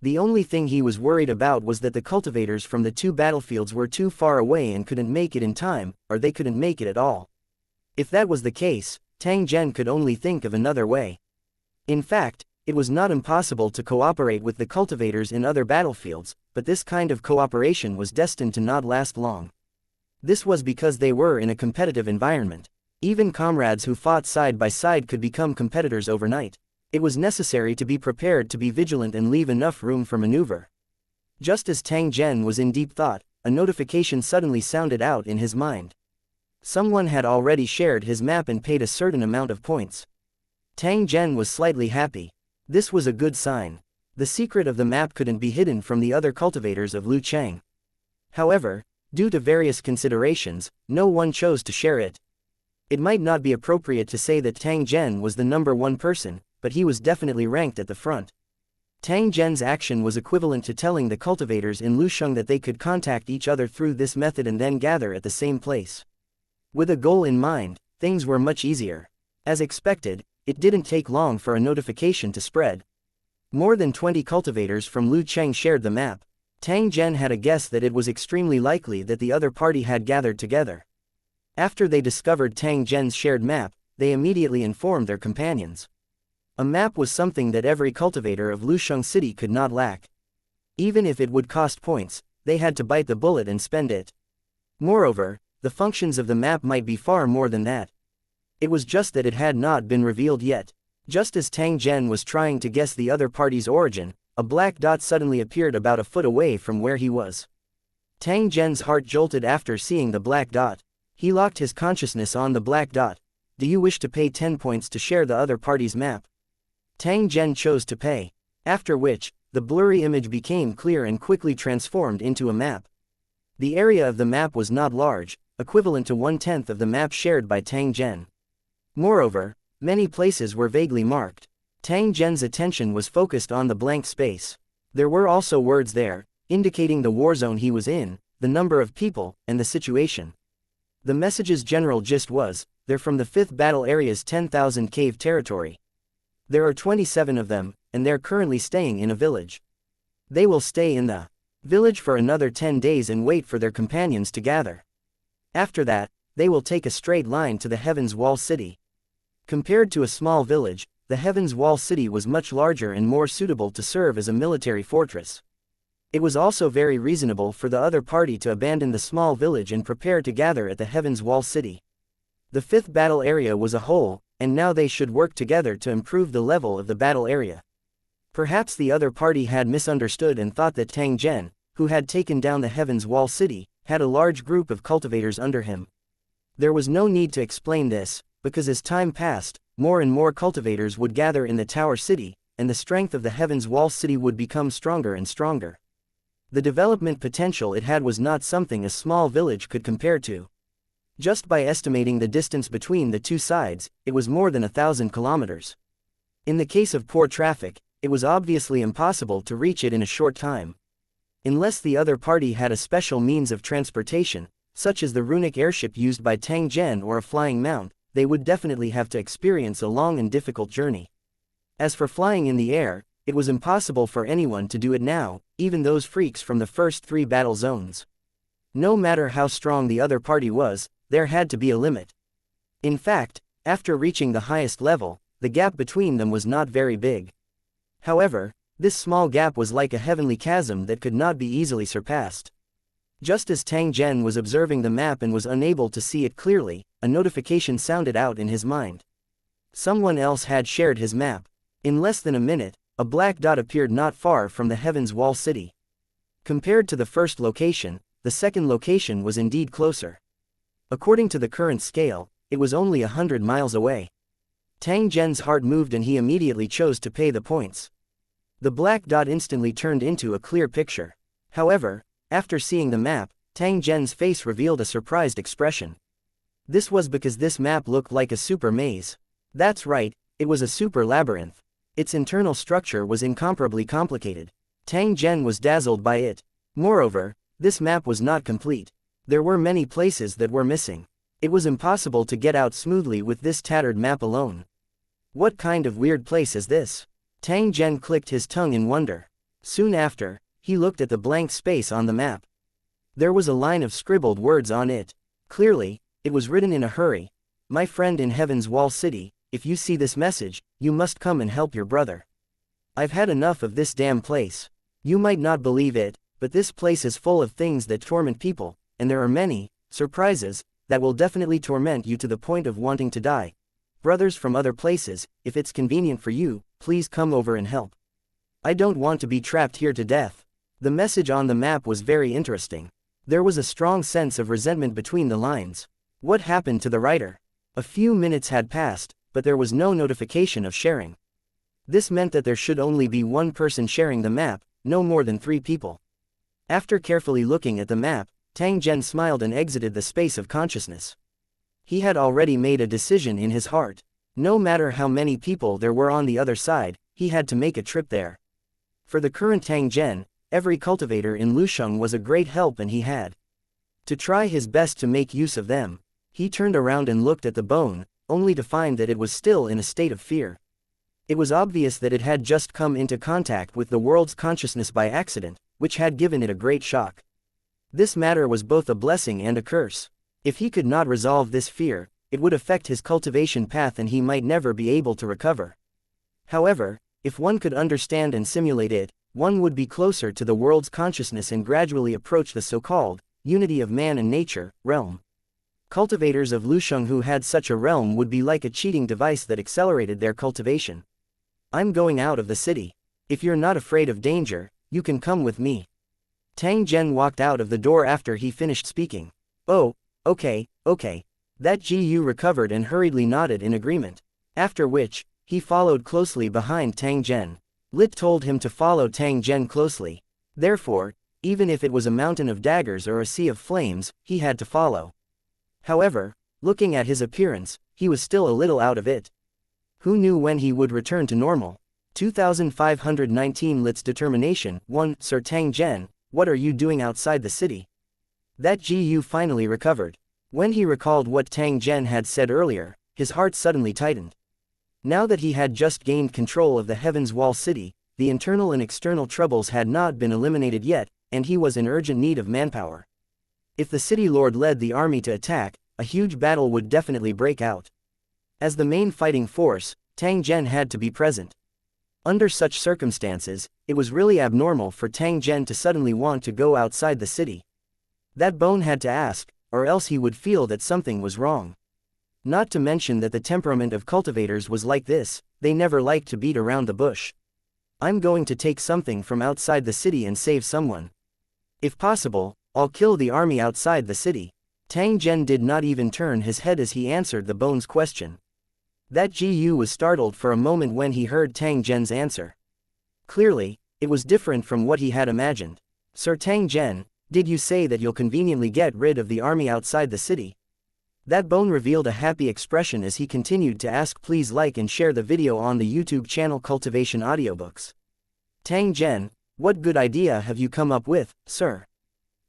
S1: The only thing he was worried about was that the cultivators from the two battlefields were too far away and couldn't make it in time, or they couldn't make it at all. If that was the case, Tang Zhen could only think of another way. In fact, it was not impossible to cooperate with the cultivators in other battlefields, but this kind of cooperation was destined to not last long. This was because they were in a competitive environment. Even comrades who fought side by side could become competitors overnight. It was necessary to be prepared to be vigilant and leave enough room for maneuver. Just as Tang Zhen was in deep thought, a notification suddenly sounded out in his mind. Someone had already shared his map and paid a certain amount of points. Tang Zhen was slightly happy. This was a good sign. The secret of the map couldn't be hidden from the other cultivators of Lu Cheng. However, due to various considerations, no one chose to share it. It might not be appropriate to say that Tang Zhen was the number one person, but he was definitely ranked at the front. Tang Zhen's action was equivalent to telling the cultivators in Lusheng that they could contact each other through this method and then gather at the same place. With a goal in mind, things were much easier. As expected, it didn't take long for a notification to spread. More than 20 cultivators from Lu Cheng shared the map. Tang Zhen had a guess that it was extremely likely that the other party had gathered together. After they discovered Tang Zhen's shared map, they immediately informed their companions. A map was something that every cultivator of Lusheng City could not lack. Even if it would cost points, they had to bite the bullet and spend it. Moreover, the functions of the map might be far more than that. It was just that it had not been revealed yet. Just as Tang Zhen was trying to guess the other party's origin, a black dot suddenly appeared about a foot away from where he was. Tang Zhen's heart jolted after seeing the black dot. He locked his consciousness on the black dot. Do you wish to pay 10 points to share the other party's map? Tang Zhen chose to pay. After which, the blurry image became clear and quickly transformed into a map. The area of the map was not large, equivalent to 1/10 of the map shared by Tang Zhen. Moreover, many places were vaguely marked. Tang Zhen's attention was focused on the blank space. There were also words there, indicating the war zone he was in, the number of people, and the situation. The message's general gist was, they're from the 5th Battle Area's 10,000 cave territory. There are 27 of them, and they're currently staying in a village. They will stay in the village for another 10 days and wait for their companions to gather. After that, they will take a straight line to the Heaven's Wall City. Compared to a small village, the Heaven's Wall City was much larger and more suitable to serve as a military fortress. It was also very reasonable for the other party to abandon the small village and prepare to gather at the Heaven's Wall City. The 5th Battle Area was a whole, and now they should work together to improve the level of the battle area. Perhaps the other party had misunderstood and thought that Tang Zhen, who had taken down the Heaven's Wall City, had a large group of cultivators under him. There was no need to explain this, because as time passed, more and more cultivators would gather in the Tower City, and the strength of the Heaven's Wall City would become stronger and stronger. The development potential it had was not something a small village could compare to. Just by estimating the distance between the two sides, it was more than 1,000 kilometers. In the case of poor traffic, it was obviously impossible to reach it in a short time. Unless the other party had a special means of transportation, such as the runic airship used by Tang Zhen or a flying mount, they would definitely have to experience a long and difficult journey. As for flying in the air, it was impossible for anyone to do it now, even those freaks from the first 3 battle zones. No matter how strong the other party was, there had to be a limit. In fact, after reaching the highest level, the gap between them was not very big. However, this small gap was like a heavenly chasm that could not be easily surpassed. Just as Tang Zhen was observing the map and was unable to see it clearly, a notification sounded out in his mind. Someone else had shared his map. In less than a minute, a black dot appeared not far from the Heaven's Wall City. Compared to the first location, the second location was indeed closer. According to the current scale, it was only 100 miles away. Tang Zhen's heart moved and he immediately chose to pay the points. The black dot instantly turned into a clear picture. However, after seeing the map, Tang Zhen's face revealed a surprised expression. This was because this map looked like a super maze. That's right, it was a super labyrinth. Its internal structure was incomparably complicated. Tang Zhen was dazzled by it. Moreover, this map was not complete. There were many places that were missing. It was impossible to get out smoothly with this tattered map alone. What kind of weird place is this? Tang Zhen clicked his tongue in wonder. Soon after, he looked at the blank space on the map. There was a line of scribbled words on it. Clearly, it was written in a hurry. My friend in Heaven's Wall City, if you see this message, you must come and help your brother. I've had enough of this damn place. You might not believe it, but this place is full of things that torment people, and there are many surprises that will definitely torment you to the point of wanting to die. Brothers from other places, if it's convenient for you, please come over and help. I don't want to be trapped here to death. The message on the map was very interesting. There was a strong sense of resentment between the lines. What happened to the writer? A few minutes had passed, but there was no notification of sharing. This meant that there should only be one person sharing the map, no more than 3 people. After carefully looking at the map, Tang Zhen smiled and exited the space of consciousness. He had already made a decision in his heart. No matter how many people there were on the other side, he had to make a trip there. For the current Tang Zhen, every cultivator in Lusheng was a great help, and he had to try his best to make use of them. He turned around and looked at the bone, only to find that it was still in a state of fear. It was obvious that it had just come into contact with the world's consciousness by accident, which had given it a great shock. This matter was both a blessing and a curse. If he could not resolve this fear, it would affect his cultivation path and he might never be able to recover. However, if one could understand and simulate it, one would be closer to the world's consciousness and gradually approach the so-called unity of man and nature realm. Cultivators of Lusheng who had such a realm would be like a cheating device that accelerated their cultivation. I'm going out of the city. If you're not afraid of danger, you can come with me. Tang Zhen walked out of the door after he finished speaking. Oh, okay. That Gu recovered and hurriedly nodded in agreement. After which, he followed closely behind Tang Zhen. Lit told him to follow Tang Zhen closely. Therefore, even if it was a mountain of daggers or a sea of flames, he had to follow. However, looking at his appearance, he was still a little out of it. Who knew when he would return to normal? 2519 Lit's determination. 1. Sir Tang Zhen, what are you doing outside the city? That Gu finally recovered. When he recalled what Tang Zhen had said earlier, his heart suddenly tightened. Now that he had just gained control of the Heaven's Wall City, the internal and external troubles had not been eliminated yet, and he was in urgent need of manpower. If the city lord led the army to attack, a huge battle would definitely break out. As the main fighting force, Tang Zhen had to be present. Under such circumstances, it was really abnormal for Tang Zhen to suddenly want to go outside the city. That bone had to ask, or else he would feel that something was wrong. Not to mention that the temperament of cultivators was like this, they never liked to beat around the bush. I'm going to take something from outside the city and save someone. If possible, I'll kill the army outside the city. Tang Zhen did not even turn his head as he answered the bone's question. That Gu was startled for a moment when he heard Tang Zhen's answer. Clearly, it was different from what he had imagined. Sir Tang Zhen, did you say that you'll conveniently get rid of the army outside the city? That bone revealed a happy expression as he continued to ask. Please like and share the video on the YouTube channel Cultivation Audiobooks. Tang Zhen, what good idea have you come up with, sir?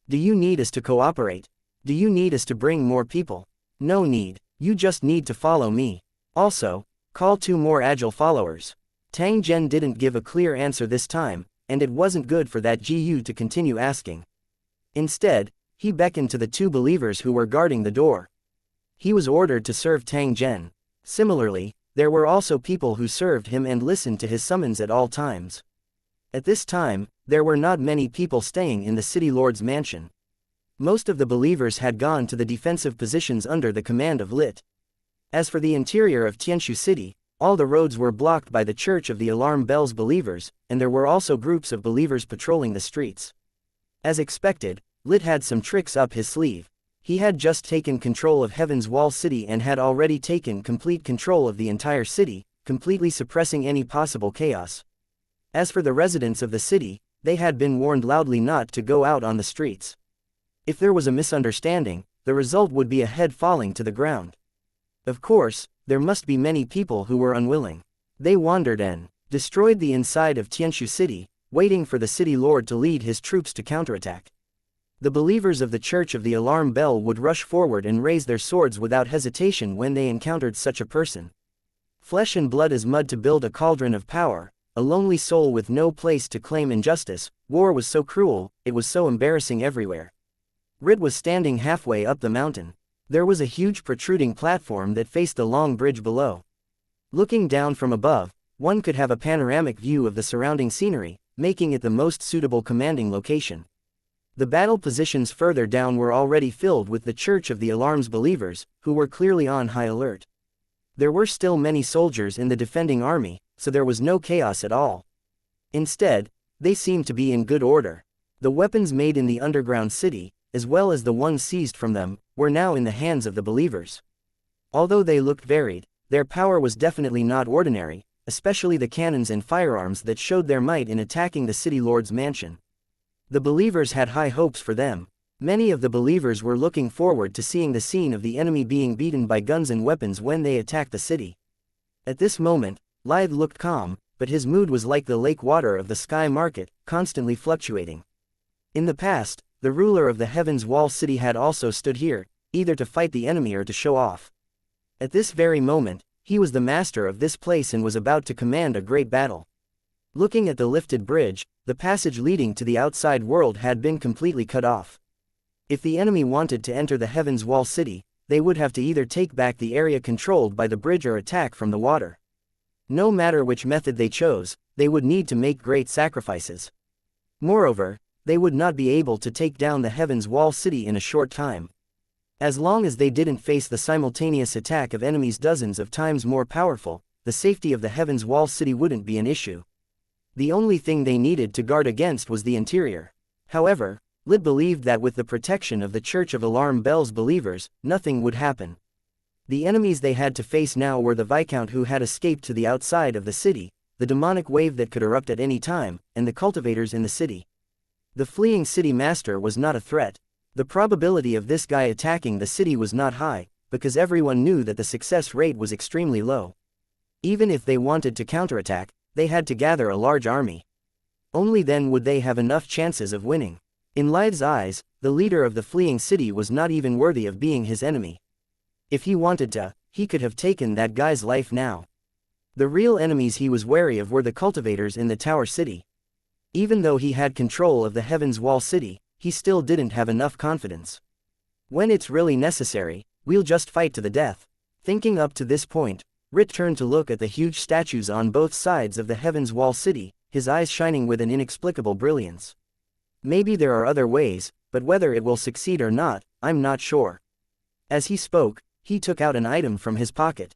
S1: Do you need us to cooperate? Do you need us to bring more people? No need, you just need to follow me. Also, call 2 more agile followers. Tang Zhen didn't give a clear answer this time, and it wasn't good for that Gu to continue asking. Instead, he beckoned to the 2 believers who were guarding the door. He was ordered to serve Tang Zhen. Similarly, there were also people who served him and listened to his summons at all times. At this time, there were not many people staying in the city lord's mansion. Most of the believers had gone to the defensive positions under the command of Lit. As for the interior of Tianshu City, all the roads were blocked by the Church of the Alarm Bells believers, and there were also groups of believers patrolling the streets. As expected, Lit had some tricks up his sleeve. He had just taken control of Heaven's Wall City and had already taken complete control of the entire city, completely suppressing any possible chaos. As for the residents of the city, they had been warned loudly not to go out on the streets. If there was a misunderstanding, the result would be a head falling to the ground. Of course, there must be many people who were unwilling. They wandered and destroyed the inside of Tianshu City, waiting for the city lord to lead his troops to counterattack. The believers of the Church of the Alarm Bell would rush forward and raise their swords without hesitation when they encountered such a person. Flesh and blood as mud to build a cauldron of power, a lonely soul with no place to claim injustice. War was so cruel, it was so embarrassing everywhere. Rit was standing halfway up the mountain. There was a huge protruding platform that faced the long bridge below. Looking down from above, one could have a panoramic view of the surrounding scenery, making it the most suitable commanding location. The battle positions further down were already filled with the Church of the Alarm's believers, who were clearly on high alert. There were still many soldiers in the defending army, so there was no chaos at all. Instead, they seemed to be in good order. The weapons made in the underground city, as well as the ones seized from them, were now in the hands of the believers. Although they looked varied, their power was definitely not ordinary, especially the cannons and firearms that showed their might in attacking the city lord's mansion. The believers had high hopes for them. Many of the believers were looking forward to seeing the scene of the enemy being beaten by guns and weapons when they attacked the city. At this moment, Lythe looked calm, but his mood was like the lake water of the sky market, constantly fluctuating. In the past, the ruler of the Heaven's Wall City had also stood here, either to fight the enemy or to show off. At this very moment, he was the master of this place and was about to command a great battle. Looking at the lifted bridge, the passage leading to the outside world had been completely cut off. If the enemy wanted to enter the Heaven's Wall City, they would have to either take back the area controlled by the bridge or attack from the water. No matter which method they chose, they would need to make great sacrifices. Moreover, they would not be able to take down the Heaven's Wall City in a short time. As long as they didn't face the simultaneous attack of enemies dozens of times more powerful, the safety of the Heaven's Wall City wouldn't be an issue. The only thing they needed to guard against was the interior. However, Lyd believed that with the protection of the Church of Alarm Bell's believers, nothing would happen. The enemies they had to face now were the Viscount who had escaped to the outside of the city, the demonic wave that could erupt at any time, and the cultivators in the city. The fleeing city master was not a threat. The probability of this guy attacking the city was not high, because everyone knew that the success rate was extremely low. Even if they wanted to counterattack, they had to gather a large army. Only then would they have enough chances of winning. In Lythe's eyes, the leader of the fleeing city was not even worthy of being his enemy. If he wanted to, he could have taken that guy's life now. The real enemies he was wary of were the cultivators in the Tower City. Even though he had control of the Heaven's Wall City, he still didn't have enough confidence. When it's really necessary, we'll just fight to the death. Thinking up to this point, Rit turned to look at the huge statues on both sides of the Heaven's Wall City, his eyes shining with an inexplicable brilliance. Maybe there are other ways, but whether it will succeed or not, I'm not sure. As he spoke, he took out an item from his pocket.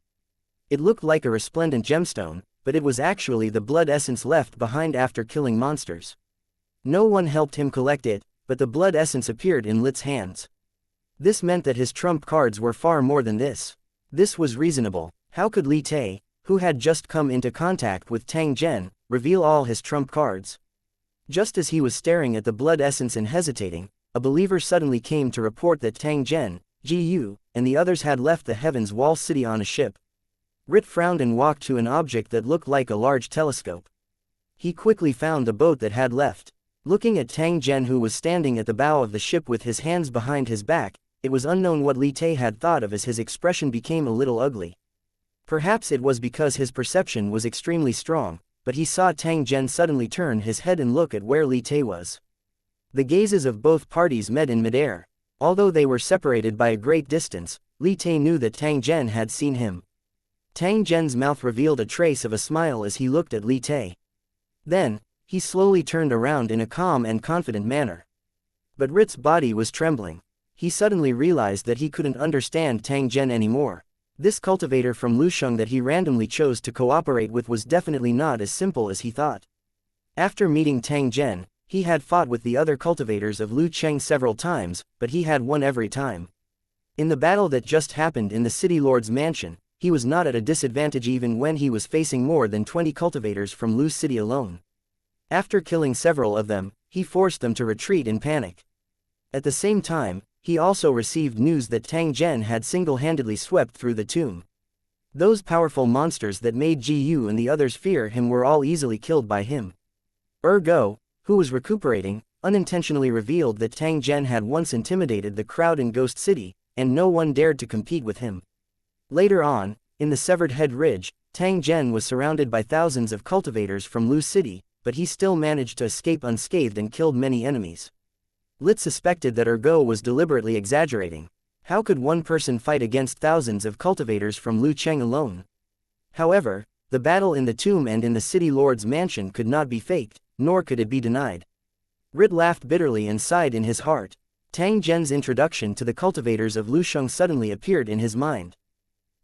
S1: It looked like a resplendent gemstone, but it was actually the blood essence left behind after killing monsters. No one helped him collect it, but the blood essence appeared in Lit's hands. This meant that his trump cards were far more than this. This was reasonable. How could Li Tai, who had just come into contact with Tang Zhen, reveal all his trump cards? Just as he was staring at the blood essence and hesitating, a believer suddenly came to report that Tang Zhen, Gu, and the others had left the Heaven's Wall City on a ship. Rit frowned and walked to an object that looked like a large telescope. He quickly found the boat that had left. Looking at Tang Zhen, who was standing at the bow of the ship with his hands behind his back, it was unknown what Li Tai had thought of as his expression became a little ugly. Perhaps it was because his perception was extremely strong, but he saw Tang Zhen suddenly turn his head and look at where Li Tai was. The gazes of both parties met in midair. Although they were separated by a great distance, Li Tai knew that Tang Zhen had seen him. Tang Zhen's mouth revealed a trace of a smile as he looked at Li Tai. Then, he slowly turned around in a calm and confident manner. But Rit's body was trembling. He suddenly realized that he couldn't understand Tang Zhen anymore. This cultivator from Lusheng that he randomly chose to cooperate with was definitely not as simple as he thought. After meeting Tang Zhen, he had fought with the other cultivators of Lu Cheng several times, but he had won every time. In the battle that just happened in the city lord's mansion, he was not at a disadvantage even when he was facing more than 20 cultivators from Lu City alone. After killing several of them, he forced them to retreat in panic. At the same time, he also received news that Tang Zhen had single-handedly swept through the tomb. Those powerful monsters that made Ji Yu and the others fear him were all easily killed by him. Ergo, who was recuperating, unintentionally revealed that Tang Zhen had once intimidated the crowd in Ghost City, and no one dared to compete with him. Later on, in the Severed Head Ridge, Tang Zhen was surrounded by thousands of cultivators from Lu City, but he still managed to escape unscathed and killed many enemies. Lit suspected that Ergo was deliberately exaggerating. How could one person fight against thousands of cultivators from Lu Cheng alone? However, the battle in the tomb and in the city lord's mansion could not be faked, nor could it be denied. Rit laughed bitterly and sighed in his heart. Tang Zhen's introduction to the cultivators of Lusheng suddenly appeared in his mind.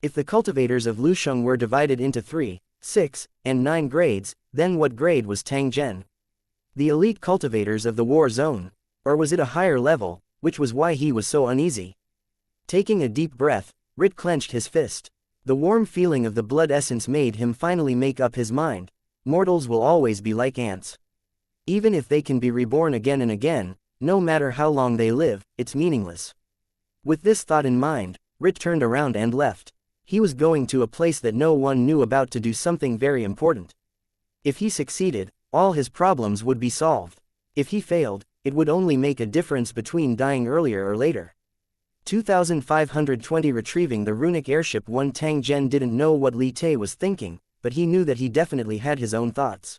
S1: If the cultivators of Lusheng were divided into 3, 6, and 9 grades, then what grade was Tang Zhen? The elite cultivators of the war zone? Or was it a higher level, which was why he was so uneasy? Taking a deep breath, Rit clenched his fist. The warm feeling of the blood essence made him finally make up his mind. Mortals will always be like ants. Even if they can be reborn again and again, no matter how long they live, it's meaningless. With this thought in mind, Rit turned around and left. He was going to a place that no one knew about to do something very important. If he succeeded, all his problems would be solved. If he failed, it would only make a difference between dying earlier or later. 2520 Retrieving the runic airship. One Tang Zhen didn't know what Li Te was thinking, but he knew that he definitely had his own thoughts.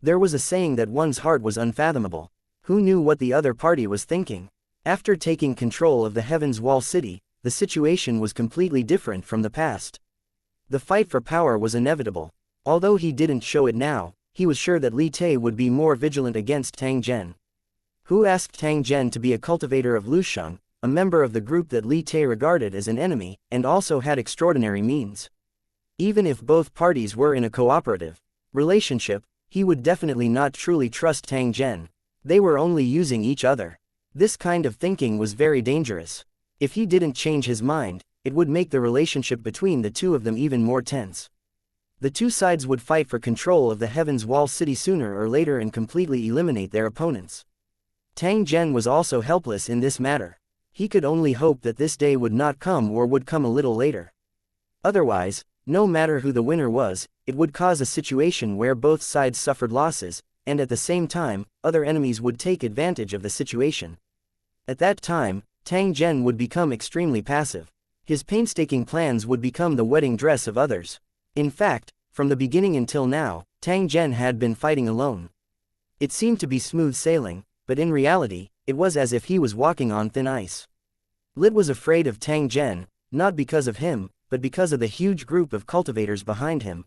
S1: There was a saying that one's heart was unfathomable. Who knew what the other party was thinking? After taking control of the Heaven's Wall City, the situation was completely different from the past. The fight for power was inevitable. Although he didn't show it now, he was sure that Li Te would be more vigilant against Tang Zhen. Who asked Tang Zhen to be a cultivator of Lusheng, a member of the group that Li Te regarded as an enemy, and also had extraordinary means? Even if both parties were in a cooperative relationship, he would definitely not truly trust Tang Zhen. They were only using each other. This kind of thinking was very dangerous. If he didn't change his mind, it would make the relationship between the two of them even more tense. The two sides would fight for control of the Heaven's Wall City sooner or later and completely eliminate their opponents. Tang Zhen was also helpless in this matter. He could only hope that this day would not come or would come a little later. Otherwise, no matter who the winner was, it would cause a situation where both sides suffered losses, and at the same time, other enemies would take advantage of the situation. At that time, Tang Zhen would become extremely passive. His painstaking plans would become the wedding dress of others. In fact, from the beginning until now, Tang Zhen had been fighting alone. It seemed to be smooth sailing, but in reality, it was as if he was walking on thin ice. Lit was afraid of Tang Zhen, not because of him, but because of the huge group of cultivators behind him.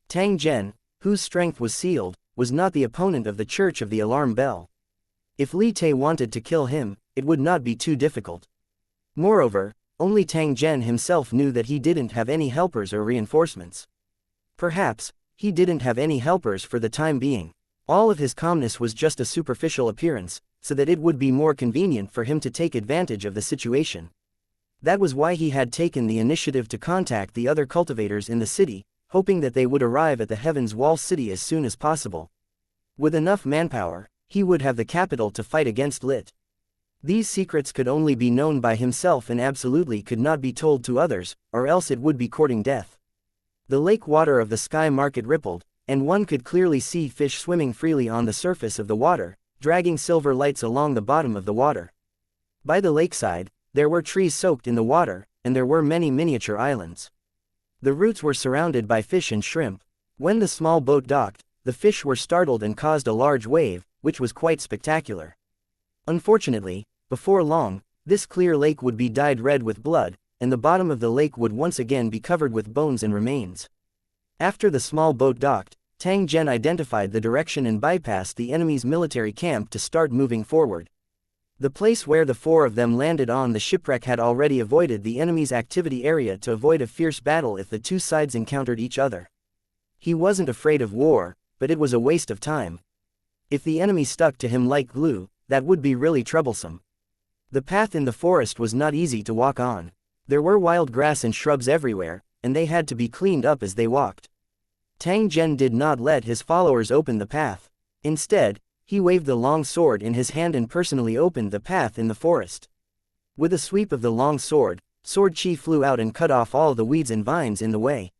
S1: Tang Zhen, whose strength was sealed, was not the opponent of the Church of the Alarm Bell. If Li Te wanted to kill him, it would not be too difficult. Moreover, only Tang Zhen himself knew that he didn't have any helpers or reinforcements. Perhaps, he didn't have any helpers for the time being. All of his calmness was just a superficial appearance, so that it would be more convenient for him to take advantage of the situation. That was why he had taken the initiative to contact the other cultivators in the city, hoping that they would arrive at the Heaven's Wall City as soon as possible. With enough manpower, he would have the capital to fight against Lit. These secrets could only be known by himself and absolutely could not be told to others, or else it would be courting death. The lake water of the sky market rippled, and one could clearly see fish swimming freely on the surface of the water, dragging silver lights along the bottom of the water. By the lakeside, there were trees soaked in the water, and there were many miniature islands. The roots were surrounded by fish and shrimp. When the small boat docked, the fish were startled and caused a large wave, which was quite spectacular. Unfortunately, before long, this clear lake would be dyed red with blood, and the bottom of the lake would once again be covered with bones and remains. After the small boat docked, Tang Zhen identified the direction and bypassed the enemy's military camp to start moving forward. The place where the four of them landed on the shipwreck had already avoided the enemy's activity area to avoid a fierce battle if the two sides encountered each other. He wasn't afraid of war, but it was a waste of time. If the enemy stuck to him like glue, that would be really troublesome. The path in the forest was not easy to walk on. There were wild grass and shrubs everywhere, and they had to be cleaned up as they walked. Tang Zhen did not let his followers open the path. Instead, he waved the long sword in his hand and personally opened the path in the forest. With a sweep of the long sword, Sword Chi flew out and cut off all the weeds and vines in the way.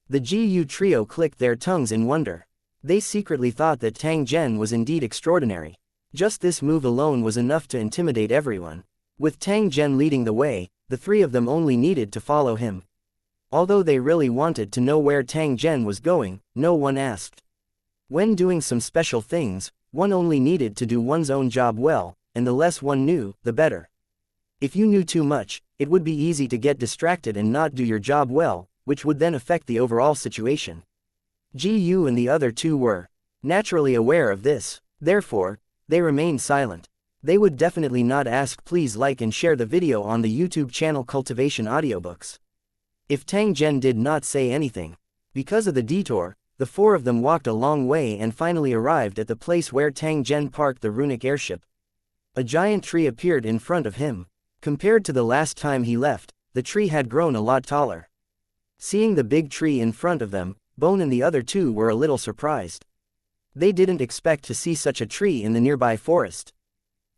S1: The Gu trio clicked their tongues in wonder. They secretly thought that Tang Zhen was indeed extraordinary. Just this move alone was enough to intimidate everyone. With Tang Zhen leading the way, the three of them only needed to follow him. Although they really wanted to know where Tang Zhen was going, no one asked. When doing some special things, one only needed to do one's own job well, and the less one knew, the better. If you knew too much, it would be easy to get distracted and not do your job well, which would then affect the overall situation. Gu and the other two were naturally aware of this. Therefore, they remained silent. They would definitely not ask. Please like and share the video on the YouTube channel Cultivation Audiobooks. If Tang Zhen did not say anything. Because of the detour, the four of them walked a long way and finally arrived at the place where Tang Zhen parked the runic airship. A giant tree appeared in front of him. Compared to the last time he left, the tree had grown a lot taller. Seeing the big tree in front of them, Bone and the other two were a little surprised. They didn't expect to see such a tree in the nearby forest.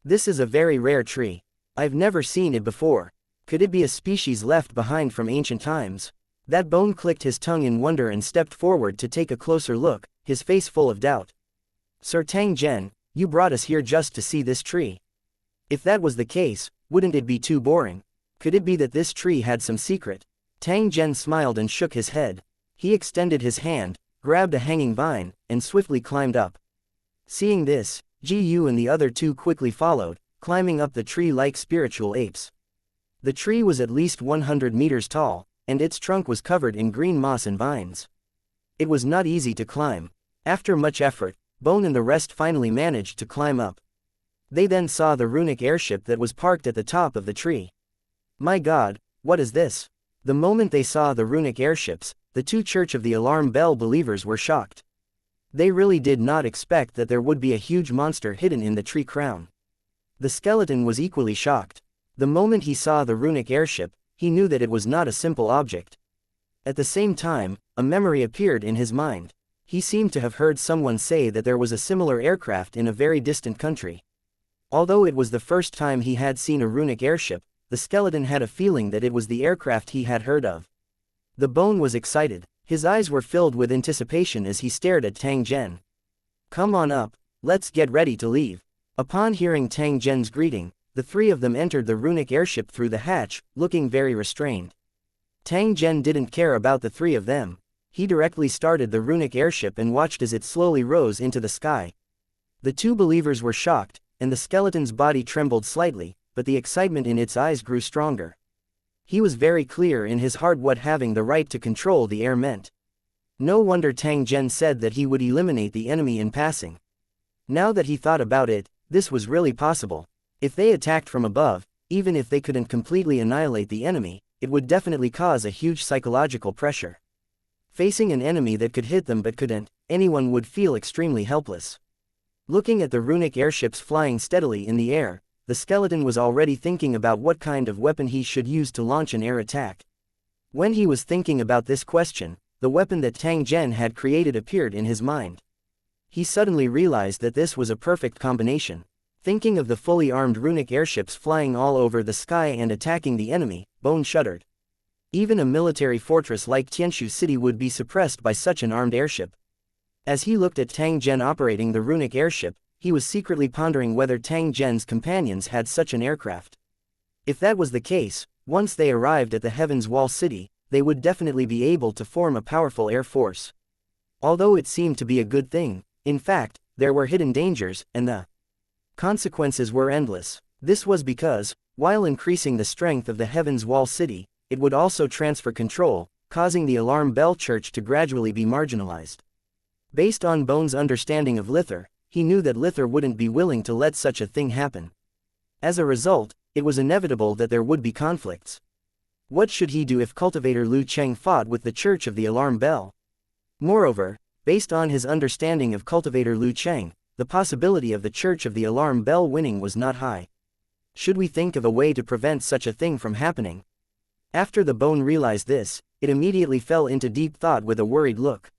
S1: This is a very rare tree. I've never seen it before. Could it be a species left behind from ancient times? That Bone clicked his tongue in wonder and stepped forward to take a closer look, his face full of doubt. Sir Tang Zhen, you brought us here just to see this tree. If that was the case, wouldn't it be too boring? Could it be that this tree had some secret? Tang Zhen smiled and shook his head. He extended his hand, grabbed a hanging vine, and swiftly climbed up. Seeing this, Gu and the other two quickly followed, climbing up the tree like spiritual apes. The tree was at least 100 meters tall, and its trunk was covered in green moss and vines. It was not easy to climb. After much effort, Bone and the rest finally managed to climb up. They then saw the runic airship that was parked at the top of the tree. My God, what is this? The moment they saw the runic airships, the two Church of the Alarm Bell believers were shocked. They really did not expect that there would be a huge monster hidden in the tree crown. The skeleton was equally shocked. The moment he saw the runic airship, he knew that it was not a simple object. At the same time, a memory appeared in his mind. He seemed to have heard someone say that there was a similar aircraft in a very distant country. Although it was the first time he had seen a runic airship, the skeleton had a feeling that it was the aircraft he had heard of. The Bone was excited. His eyes were filled with anticipation as he stared at Tang Zhen. Come on up, let's get ready to leave. Upon hearing Tang Zhen's greeting, the three of them entered the runic airship through the hatch, looking very restrained. Tang Zhen didn't care about the three of them. He directly started the runic airship and watched as it slowly rose into the sky. The two believers were shocked, and the skeleton's body trembled slightly, but the excitement in its eyes grew stronger. He was very clear in his heart what having the right to control the air meant. No wonder Tang Zhen said that he would eliminate the enemy in passing. Now that he thought about it, this was really possible. If they attacked from above, even if they couldn't completely annihilate the enemy, it would definitely cause a huge psychological pressure. Facing an enemy that could hit them but couldn't, anyone would feel extremely helpless. Looking at the runic airships flying steadily in the air, the skeleton was already thinking about what kind of weapon he should use to launch an air attack. When he was thinking about this question, the weapon that Tang Zhen had created appeared in his mind. He suddenly realized that this was a perfect combination. Thinking of the fully armed runic airships flying all over the sky and attacking the enemy, Bone shuddered. Even a military fortress like Tianshu City would be suppressed by such an armed airship. As he looked at Tang Zhen operating the runic airship, he was secretly pondering whether Tang Zhen's companions had such an aircraft. If that was the case, once they arrived at the Heaven's Wall City, they would definitely be able to form a powerful air force. Although it seemed to be a good thing, in fact, there were hidden dangers, and the consequences were endless. This was because, while increasing the strength of the Heaven's Wall City, it would also transfer control, causing the Alarm Bell Church to gradually be marginalized. Based on Bone's understanding of Lither, he knew that Lither wouldn't be willing to let such a thing happen. As a result, it was inevitable that there would be conflicts. What should he do if cultivator Lu Cheng fought with the Church of the Alarm Bell? Moreover, based on his understanding of cultivator Lu Cheng, the possibility of the Church of the Alarm Bell winning was not high. Should we think of a way to prevent such a thing from happening? After the Bone realized this, it immediately fell into deep thought with a worried look.